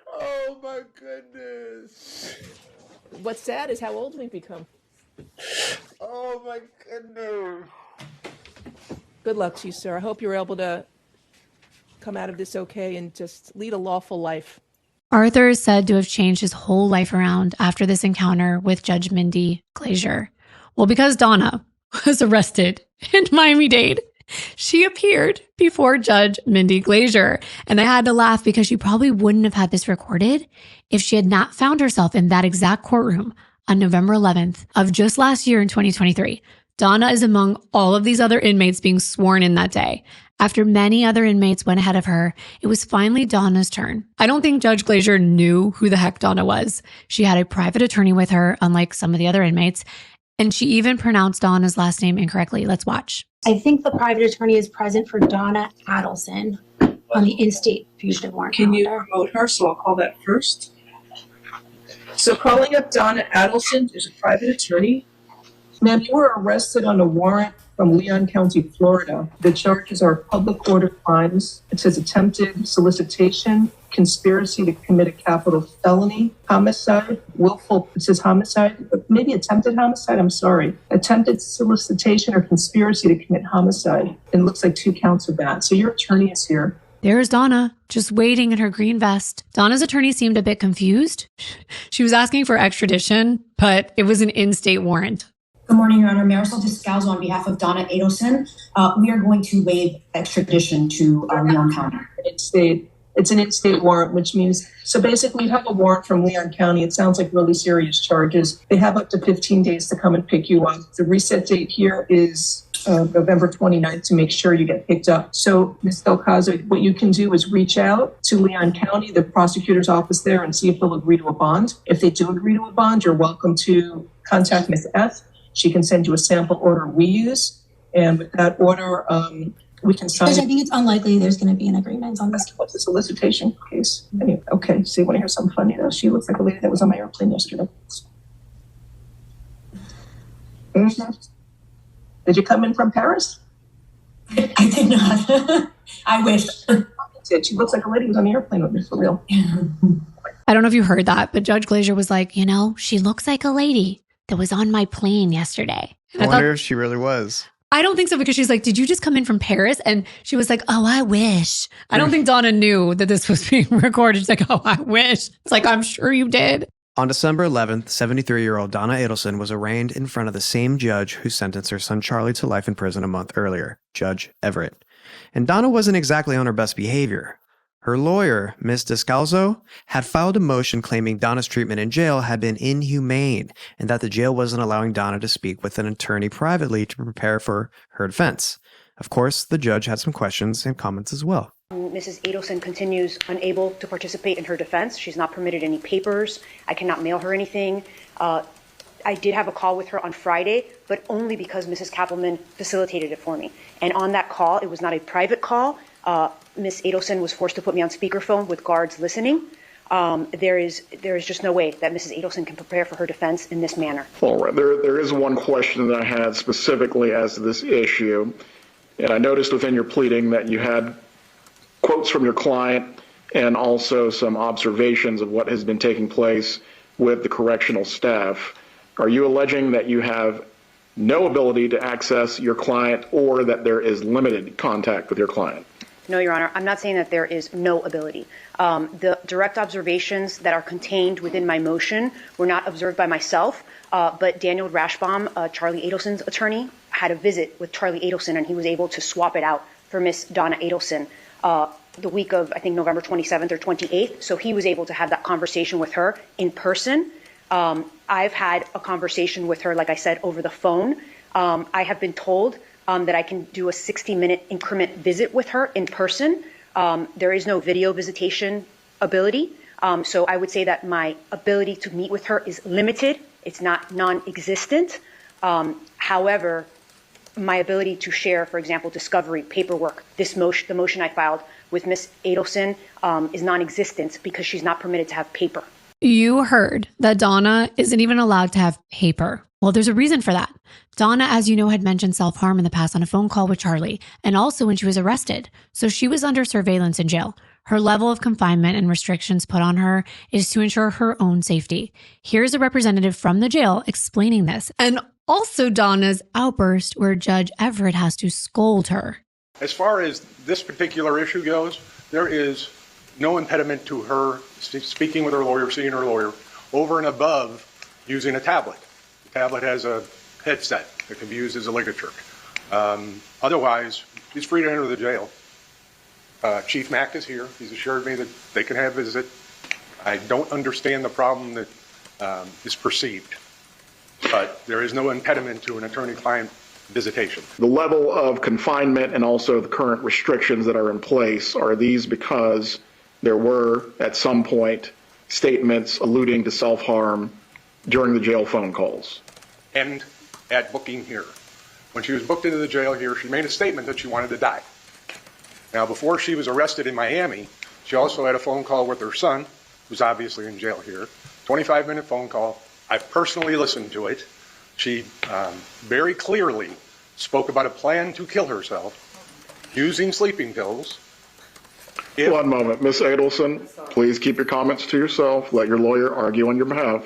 Oh my goodness. What's sad is how old we've become. Oh my goodness. Good luck to you, sir. I hope you're able to come out of this okay and just lead a lawful life. Arthur is said to have changed his whole life around after this encounter with Judge Wendi Glazier. Well, because Donna was arrested in Miami-Dade, she appeared before Judge Wendi Glazier. And I had to laugh because she probably wouldn't have had this recorded if she had not found herself in that exact courtroom on November 11th of just last year in 2023. Donna is among all of these other inmates being sworn in that day. After many other inmates went ahead of her, it was finally Donna's turn. I don't think Judge Glazier knew who the heck Donna was. She had a private attorney with her, unlike some of the other inmates, and she even pronounced Donna's last name incorrectly. Let's watch. I think the private attorney is present for Donna Adelson on the in-state fugitive warrant. Can you promote her? So I'll call that first. So calling up Donna Adelson is a private attorney. Ma'am, you were arrested on a warrant from Leon County, Florida. The charges are public order crimes. It says attempted solicitation, conspiracy to commit a capital felony, homicide, willful, it says homicide, maybe attempted homicide, I'm sorry. Attempted solicitation or conspiracy to commit homicide. It looks like 2 counts of that. So your attorney is here. There's Donna, just waiting in her green vest. Donna's attorney seemed a bit confused. She was asking for extradition, but it was an in-state warrant. Good morning, Your Honor. Marisol Descalzo on behalf of Donna Adelson. We are going to waive extradition to Leon County. It's an in-state warrant, which means, so basically you have a warrant from Leon County. It sounds like really serious charges. They have up to 15 days to come and pick you up. The reset date here is November 29th to make sure you get picked up. So, Ms. Delcazo, what you can do is reach out to Leon County, the prosecutor's office there, and see if they'll agree to a bond. If they do agree to a bond, you're welcome to contact Ms. F. She can send you a sample order we use, and with that order, we can sign. Judge, I think it's unlikely there's going to be an agreement on this. What's the solicitation case? Anyway, okay, so you want to hear something funny though? She looks like a lady that was on my airplane yesterday. Did you come in from Paris? I did not. I wish. She looks like a lady who was on the airplane with me, for real. I don't know if you heard that, but Judge Glazier was like, you know, she looks like a lady that was on my plane yesterday. I wonder if she really was. I don't think so, because she's like, did you just come in from Paris? And she was like, oh, I wish. I don't think Donna knew that this was being recorded. She's like, oh, I wish. It's like, I'm sure you did. On December 11th, 73-year-old Donna Adelson was arraigned in front of the same judge who sentenced her son Charlie to life in prison a month earlier, Judge Everett. And Donna wasn't exactly on her best behavior. Her lawyer, Ms. Descalzo, had filed a motion claiming Donna's treatment in jail had been inhumane and that the jail wasn't allowing Donna to speak with an attorney privately to prepare for her defense. Of course, the judge had some questions and comments as well. Mrs. Adelson continues unable to participate in her defense. She's not permitted any papers. I cannot mail her anything. I did have a call with her on Friday, but only because Mrs. Kappelman facilitated it for me. And on that call, it was not a private call. Ms. Adelson was forced to put me on speakerphone with guards listening. There is just no way that Mrs. Adelson can prepare for her defense in this manner. All right. There is one question that I had specifically as to this issue. And I noticed within your pleading that you had quotes from your client and also some observations of what has been taking place with the correctional staff. Are you alleging that you have no ability to access your client or that there is limited contact with your client? No, Your Honor, I'm not saying that there is no ability. The direct observations that are contained within my motion were not observed by myself, but Daniel Rashbaum, Charlie Adelson's attorney, had a visit with Charlie Adelson, and he was able to swap it out for Miss Donna Adelson the week of, I think, November 27th or 28th. So he was able to have that conversation with her in person. I've had a conversation with her, like I said, over the phone. I have been told that I can do a 60-minute increment visit with her in person. There is no video visitation ability. So I would say that my ability to meet with her is limited. It's not non-existent. However, my ability to share, for example, discovery, paperwork, the motion I filed with Ms. Adelson is non-existent because she's not permitted to have paper. You heard that Donna isn't even allowed to have paper. Well, there's a reason for that. Donna, as you know, had mentioned self-harm in the past on a phone call with Charlie, and also when she was arrested. So she was under surveillance in jail. Her level of confinement and restrictions put on her is to ensure her own safety. Here's a representative from the jail explaining this, and also Donna's outburst where Judge Everett has to scold her. As far as this particular issue goes, there is no impediment to her speaking with her lawyer, seeing her lawyer, over and above using a tablet. The tablet has a headset that can be used as a ligature. Otherwise, she's free to enter the jail. Chief Mack is here. He's assured me that they can have a visit. I don't understand the problem that is perceived, but there is no impediment to an attorney-client visitation. The level of confinement and also the current restrictions that are in place, are these because there were, at some point, statements alluding to self-harm during the jail phone calls? And at booking here. When she was booked into the jail here, she made a statement that she wanted to die. Now, before she was arrested in Miami, she also had a phone call with her son, who's obviously in jail here. 25-minute phone call. I personally listened to it. She very clearly spoke about a plan to kill herself using sleeping pills. One moment. Ms. Adelson, please keep your comments to yourself. Let your lawyer argue on your behalf.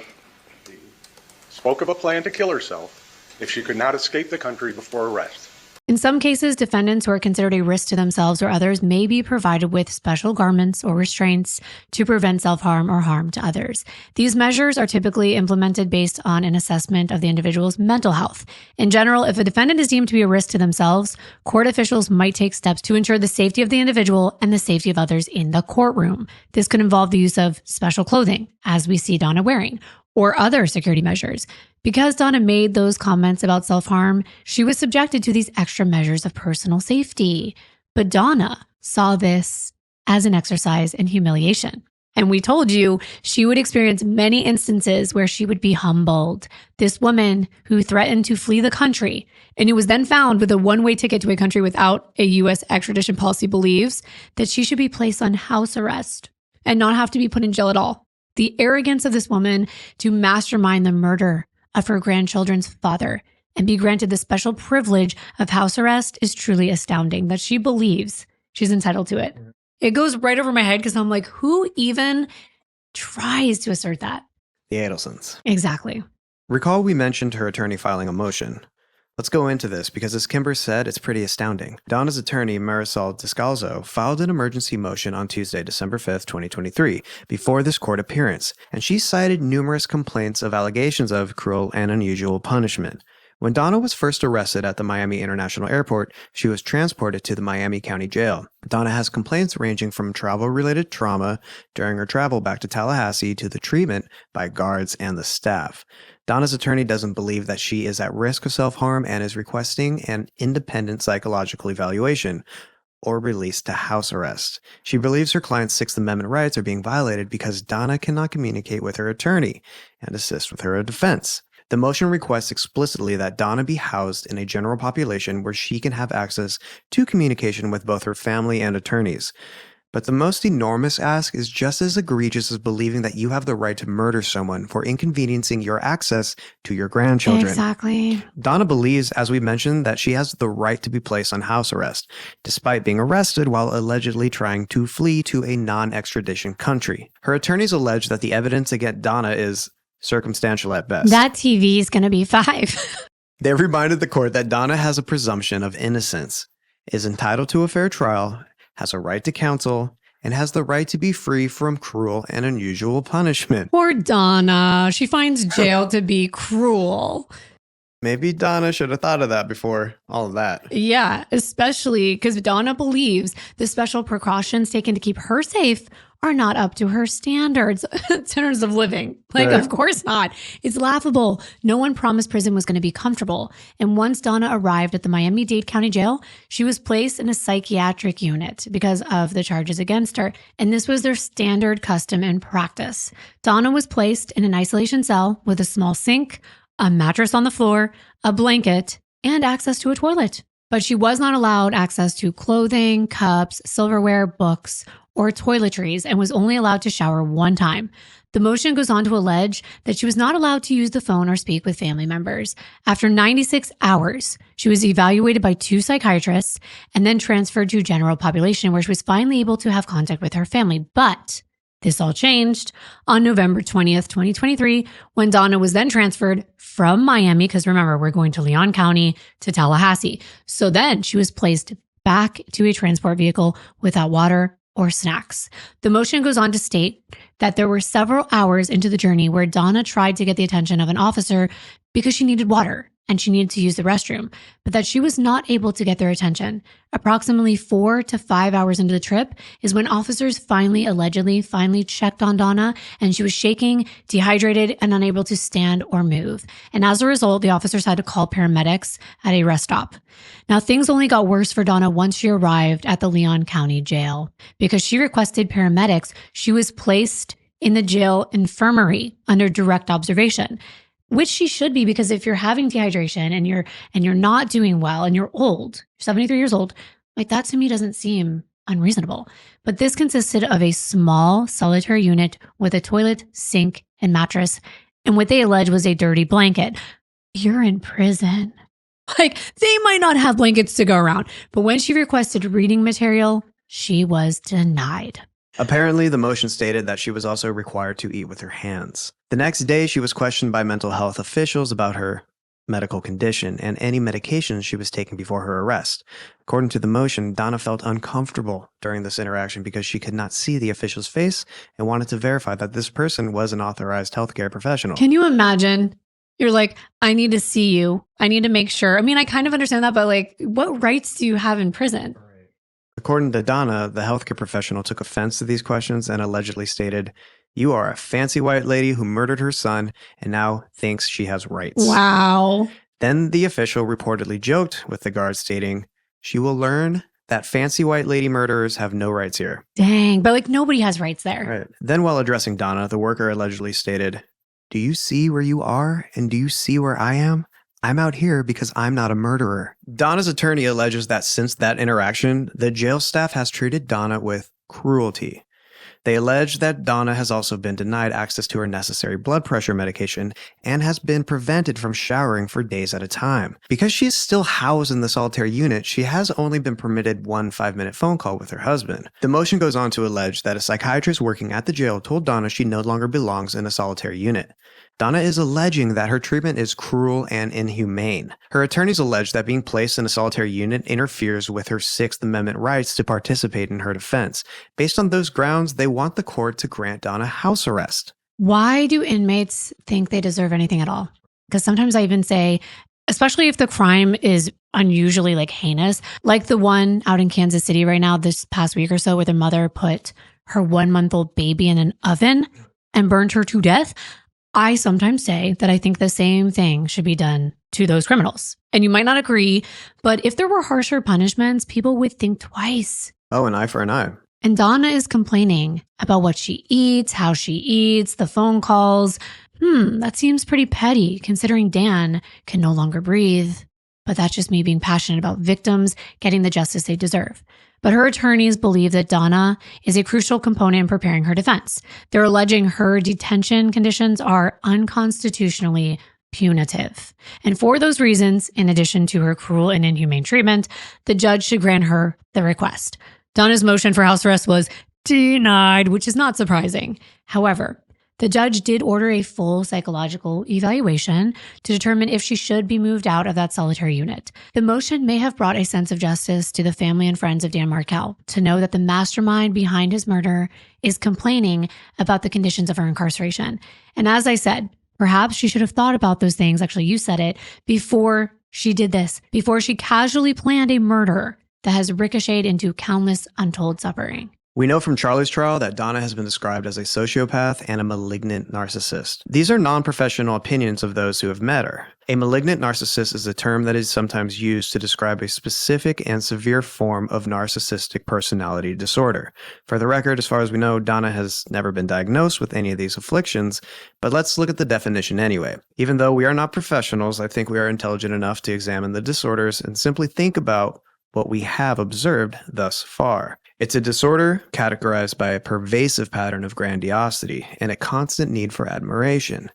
Spoke of a plan to kill herself if she could not escape the country before arrest. In some cases, defendants who are considered a risk to themselves or others may be provided with special garments or restraints to prevent self-harm or harm to others. These measures are typically implemented based on an assessment of the individual's mental health. In general, if a defendant is deemed to be a risk to themselves, court officials might take steps to ensure the safety of the individual and the safety of others in the courtroom. This could involve the use of special clothing, as we see Donna wearing, or other security measures. Because Donna made those comments about self-harm, she was subjected to these extra measures of personal safety. But Donna saw this as an exercise in humiliation. And we told you she would experience many instances where she would be humbled. This woman who threatened to flee the country and who was then found with a one-way ticket to a country without a U.S. extradition policy believes that she should be placed on house arrest and not have to be put in jail at all. The arrogance of this woman to mastermind the murder of her grandchildren's father and be granted the special privilege of house arrest is truly astounding, that she believes she's entitled to it. It goes right over my head because I'm like, who even tries to assert that? The Adelsons. Exactly. Recall we mentioned her attorney filing a motion. Let's go into this because, as Kimbyr said, it's pretty astounding. Donna's attorney, Marisol Descalzo, filed an emergency motion on Tuesday, December 5th, 2023, before this court appearance, and she cited numerous complaints of allegations of cruel and unusual punishment. When Donna was first arrested at the Miami International Airport, she was transported to the Miami County Jail. Donna has complaints ranging from travel-related trauma during her travel back to Tallahassee to the treatment by guards and the staff. Donna's attorney doesn't believe that she is at risk of self-harm and is requesting an independent psychological evaluation or release to house arrest. She believes her client's Sixth Amendment rights are being violated because Donna cannot communicate with her attorney and assist with her defense. The motion requests explicitly that Donna be housed in a general population where she can have access to communication with both her family and attorneys. But the most enormous ask is just as egregious as believing that you have the right to murder someone for inconveniencing your access to your grandchildren. Exactly. Donna believes, as we mentioned, that she has the right to be placed on house arrest, despite being arrested while allegedly trying to flee to a non-extradition country. Her attorneys allege that the evidence against Donna is circumstantial at best. That TV is going to be 5. They reminded the court that Donna has a presumption of innocence, is entitled to a fair trial, has a right to counsel, and has the right to be free from cruel and unusual punishment. Poor Donna. She finds jail to be cruel. Maybe Donna should have thought of that before all of that. Yeah, especially because Donna believes the special precautions taken to keep her safe are not up to her standards of living. Like, Right. Of course not. It's laughable. No one promised prison was going to be comfortable. And once Donna arrived at the Miami-Dade County Jail, she was placed in a psychiatric unit because of the charges against her. And this was their standard custom and practice. Donna was placed in an isolation cell with a small sink, a mattress on the floor, a blanket, and access to a toilet. But she was not allowed access to clothing, cups, silverware, books, or toiletries, and was only allowed to shower one time. The motion goes on to allege that she was not allowed to use the phone or speak with family members. After 96 hours, she was evaluated by 2 psychiatrists and then transferred to general population, where she was finally able to have contact with her family. But this all changed on November 20th, 2023, when Donna was then transferred from Miami, because remember, we're going to Leon County to Tallahassee. So then she was placed back to a transport vehicle without water or snacks. The motion goes on to state that there were several hours into the journey where Donna tried to get the attention of an officer because she needed water and she needed to use the restroom, but that she was not able to get their attention. Approximately 4 to 5 hours into the trip is when officers finally checked on Donna, and she was shaking, dehydrated, and unable to stand or move. And as a result, the officers had to call paramedics at a rest stop. Now, things only got worse for Donna once she arrived at the Leon County Jail. Because she requested paramedics, she was placed in the jail infirmary under direct observation, which she should be, because if you're having dehydration and you're not doing well and you're old, you're 73 years old, like that to me doesn't seem unreasonable. But this consisted of a small solitary unit with a toilet, sink, and mattress, and what they allege was a dirty blanket. You're in prison. Like, they might not have blankets to go around, but when she requested reading material, she was denied. Apparently, the motion stated that she was also required to eat with her hands. The next day, she was questioned by mental health officials about her medical condition and any medications she was taking before her arrest. According to the motion, Donna felt uncomfortable during this interaction because she could not see the official's face and wanted to verify that this person was an authorized healthcare professional. Can you imagine? You're like, I need to see you. I need to make sure. I mean, I kind of understand that, but like, what rights do you have in prison? According to Donna, the healthcare professional took offense to these questions and allegedly stated, "You are a fancy white lady who murdered her son and now thinks she has rights." Wow. Then the official reportedly joked with the guard, stating, "She will learn that fancy white lady murderers have no rights here." Dang, but like nobody has rights there. Right. Then while addressing Donna, the worker allegedly stated, "Do you see where you are and do you see where I am? I'm out here because I'm not a murderer." Donna's attorney alleges that since that interaction, the jail staff has treated Donna with cruelty. They allege that Donna has also been denied access to her necessary blood pressure medication and has been prevented from showering for days at a time. Because she is still housed in the solitary unit, she has only been permitted one 5-minute phone call with her husband. The motion goes on to allege that a psychiatrist working at the jail told Donna she no longer belongs in a solitary unit. Donna is alleging that her treatment is cruel and inhumane. Her attorneys allege that being placed in a solitary unit interferes with her Sixth Amendment rights to participate in her defense. Based on those grounds, they want the court to grant Donna house arrest. Why do inmates think they deserve anything at all? Because sometimes I even say, especially if the crime is unusually like heinous, like the one out in Kansas City right now this past week or so, where the mother put her 1-month-old baby in an oven and burned her to death. I sometimes say that I think the same thing should be done to those criminals. And you might not agree, but if there were harsher punishments, people would think twice. Oh, an eye for an eye. And Donna is complaining about what she eats, how she eats, the phone calls. That seems pretty petty considering Dan can no longer breathe. but that's just me being passionate about victims getting the justice they deserve. But her attorneys believe that Donna is a crucial component in preparing her defense. They're alleging her detention conditions are unconstitutionally punitive. And for those reasons, in addition to her cruel and inhumane treatment, the judge should grant her the request. Donna's motion for house arrest was denied, which is not surprising. However, the judge did order a full psychological evaluation to determine if she should be moved out of that solitary unit. The motion may have brought a sense of justice to the family and friends of Dan Markel to know that the mastermind behind his murder is complaining about the conditions of her incarceration. And as I said, perhaps she should have thought about those things, actually you said it, before she did this, before she casually planned a murder that has ricocheted into countless untold suffering. We know from Charlie's trial that Donna has been described as a sociopath and a malignant narcissist. These are non-professional opinions of those who have met her. A malignant narcissist is a term that is sometimes used to describe a specific and severe form of narcissistic personality disorder. For the record, as far as we know, Donna has never been diagnosed with any of these afflictions, but let's look at the definition anyway. Even though we are not professionals, I think we are intelligent enough to examine the disorders and simply think about what we have observed thus far. It's a disorder categorized by a pervasive pattern of grandiosity and a constant need for admiration,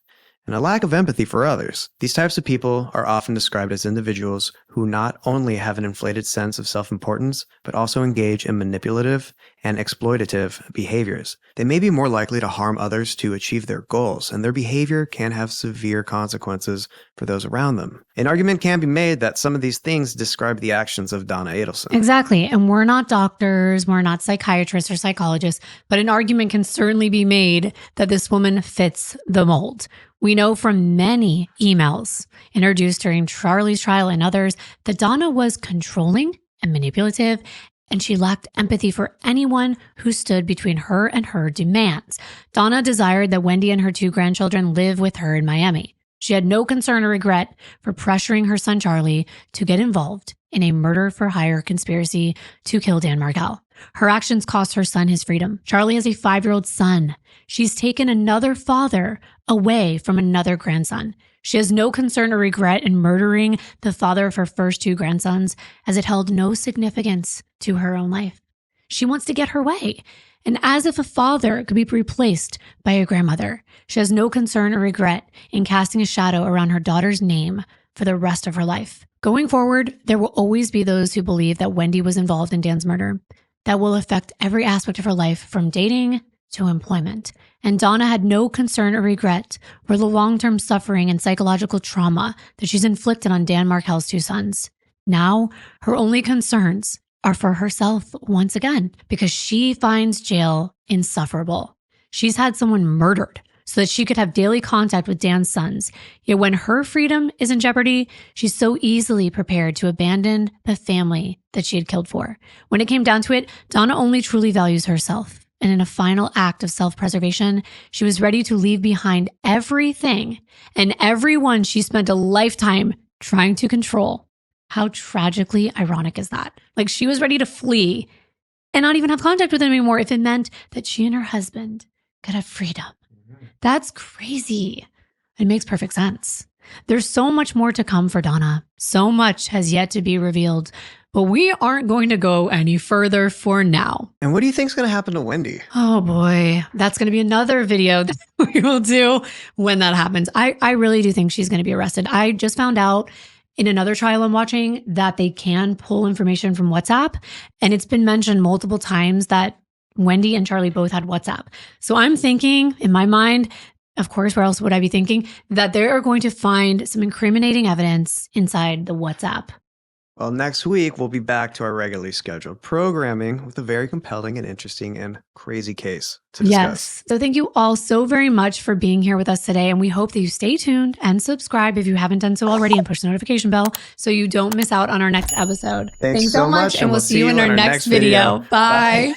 and a lack of empathy for others. These types of people are often described as individuals who not only have an inflated sense of self-importance, but also engage in manipulative and exploitative behaviors. They may be more likely to harm others to achieve their goals, and their behavior can have severe consequences for those around them. An argument can be made that some of these things describe the actions of Donna Adelson. Exactly. And we're not doctors, we're not psychiatrists or psychologists, but an argument can certainly be made that this woman fits the mold. We know from many emails introduced during Charlie's trial and others that Donna was controlling and manipulative, and she lacked empathy for anyone who stood between her and her demands. Donna desired that Wendi and her 2 grandchildren live with her in Miami. She had no concern or regret for pressuring her son Charlie to get involved in a murder-for-hire conspiracy to kill Dan Markel. Her actions cost her son his freedom. Charlie has a 5-year-old son. She's taken another father away from another grandson. She has no concern or regret in murdering the father of her first 2 grandsons, as it held no significance to her own life. She wants to get her way. And as if a father could be replaced by a grandmother, she has no concern or regret in casting a shadow around her daughter's name for the rest of her life. Going forward, there will always be those who believe that Wendi was involved in Dan's murder. That will affect every aspect of her life, from dating to employment. And Donna had no concern or regret for the long-term suffering and psychological trauma that she's inflicted on Dan Markel's 2 sons. Now, her only concerns are for herself once again, because she finds jail insufferable. She's had someone murdered so that she could have daily contact with Dan's sons. Yet when her freedom is in jeopardy, she's so easily prepared to abandon the family that she had killed for. When it came down to it, Donna only truly values herself. And in a final act of self-preservation, she was ready to leave behind everything and everyone she spent a lifetime trying to control. How tragically ironic is that? Like, she was ready to flee and not even have contact with them anymore if it meant that she and her husband could have freedom. That's crazy. It makes perfect sense. There's so much more to come for Donna. So much has yet to be revealed, but we aren't going to go any further for now. And what do you think is going to happen to Wendi? Oh boy, that's going to be another video that we will do when that happens. I really do think she's going to be arrested. I just found out in another trial I'm watching that they can pull information from WhatsApp, and it's been mentioned multiple times that Wendi and Charlie both had WhatsApp. So I'm thinking in my mind, of course, where else would I be thinking, that they are going to find some incriminating evidence inside the WhatsApp. Well, next week, we'll be back to our regularly scheduled programming with a very compelling and interesting and crazy case to discuss. Yes. So thank you all so very much for being here with us today. And we hope that you stay tuned and subscribe if you haven't done so already, and push the notification bell so you don't miss out on our next episode. Thanks so much. And we'll see you in our next video. Bye.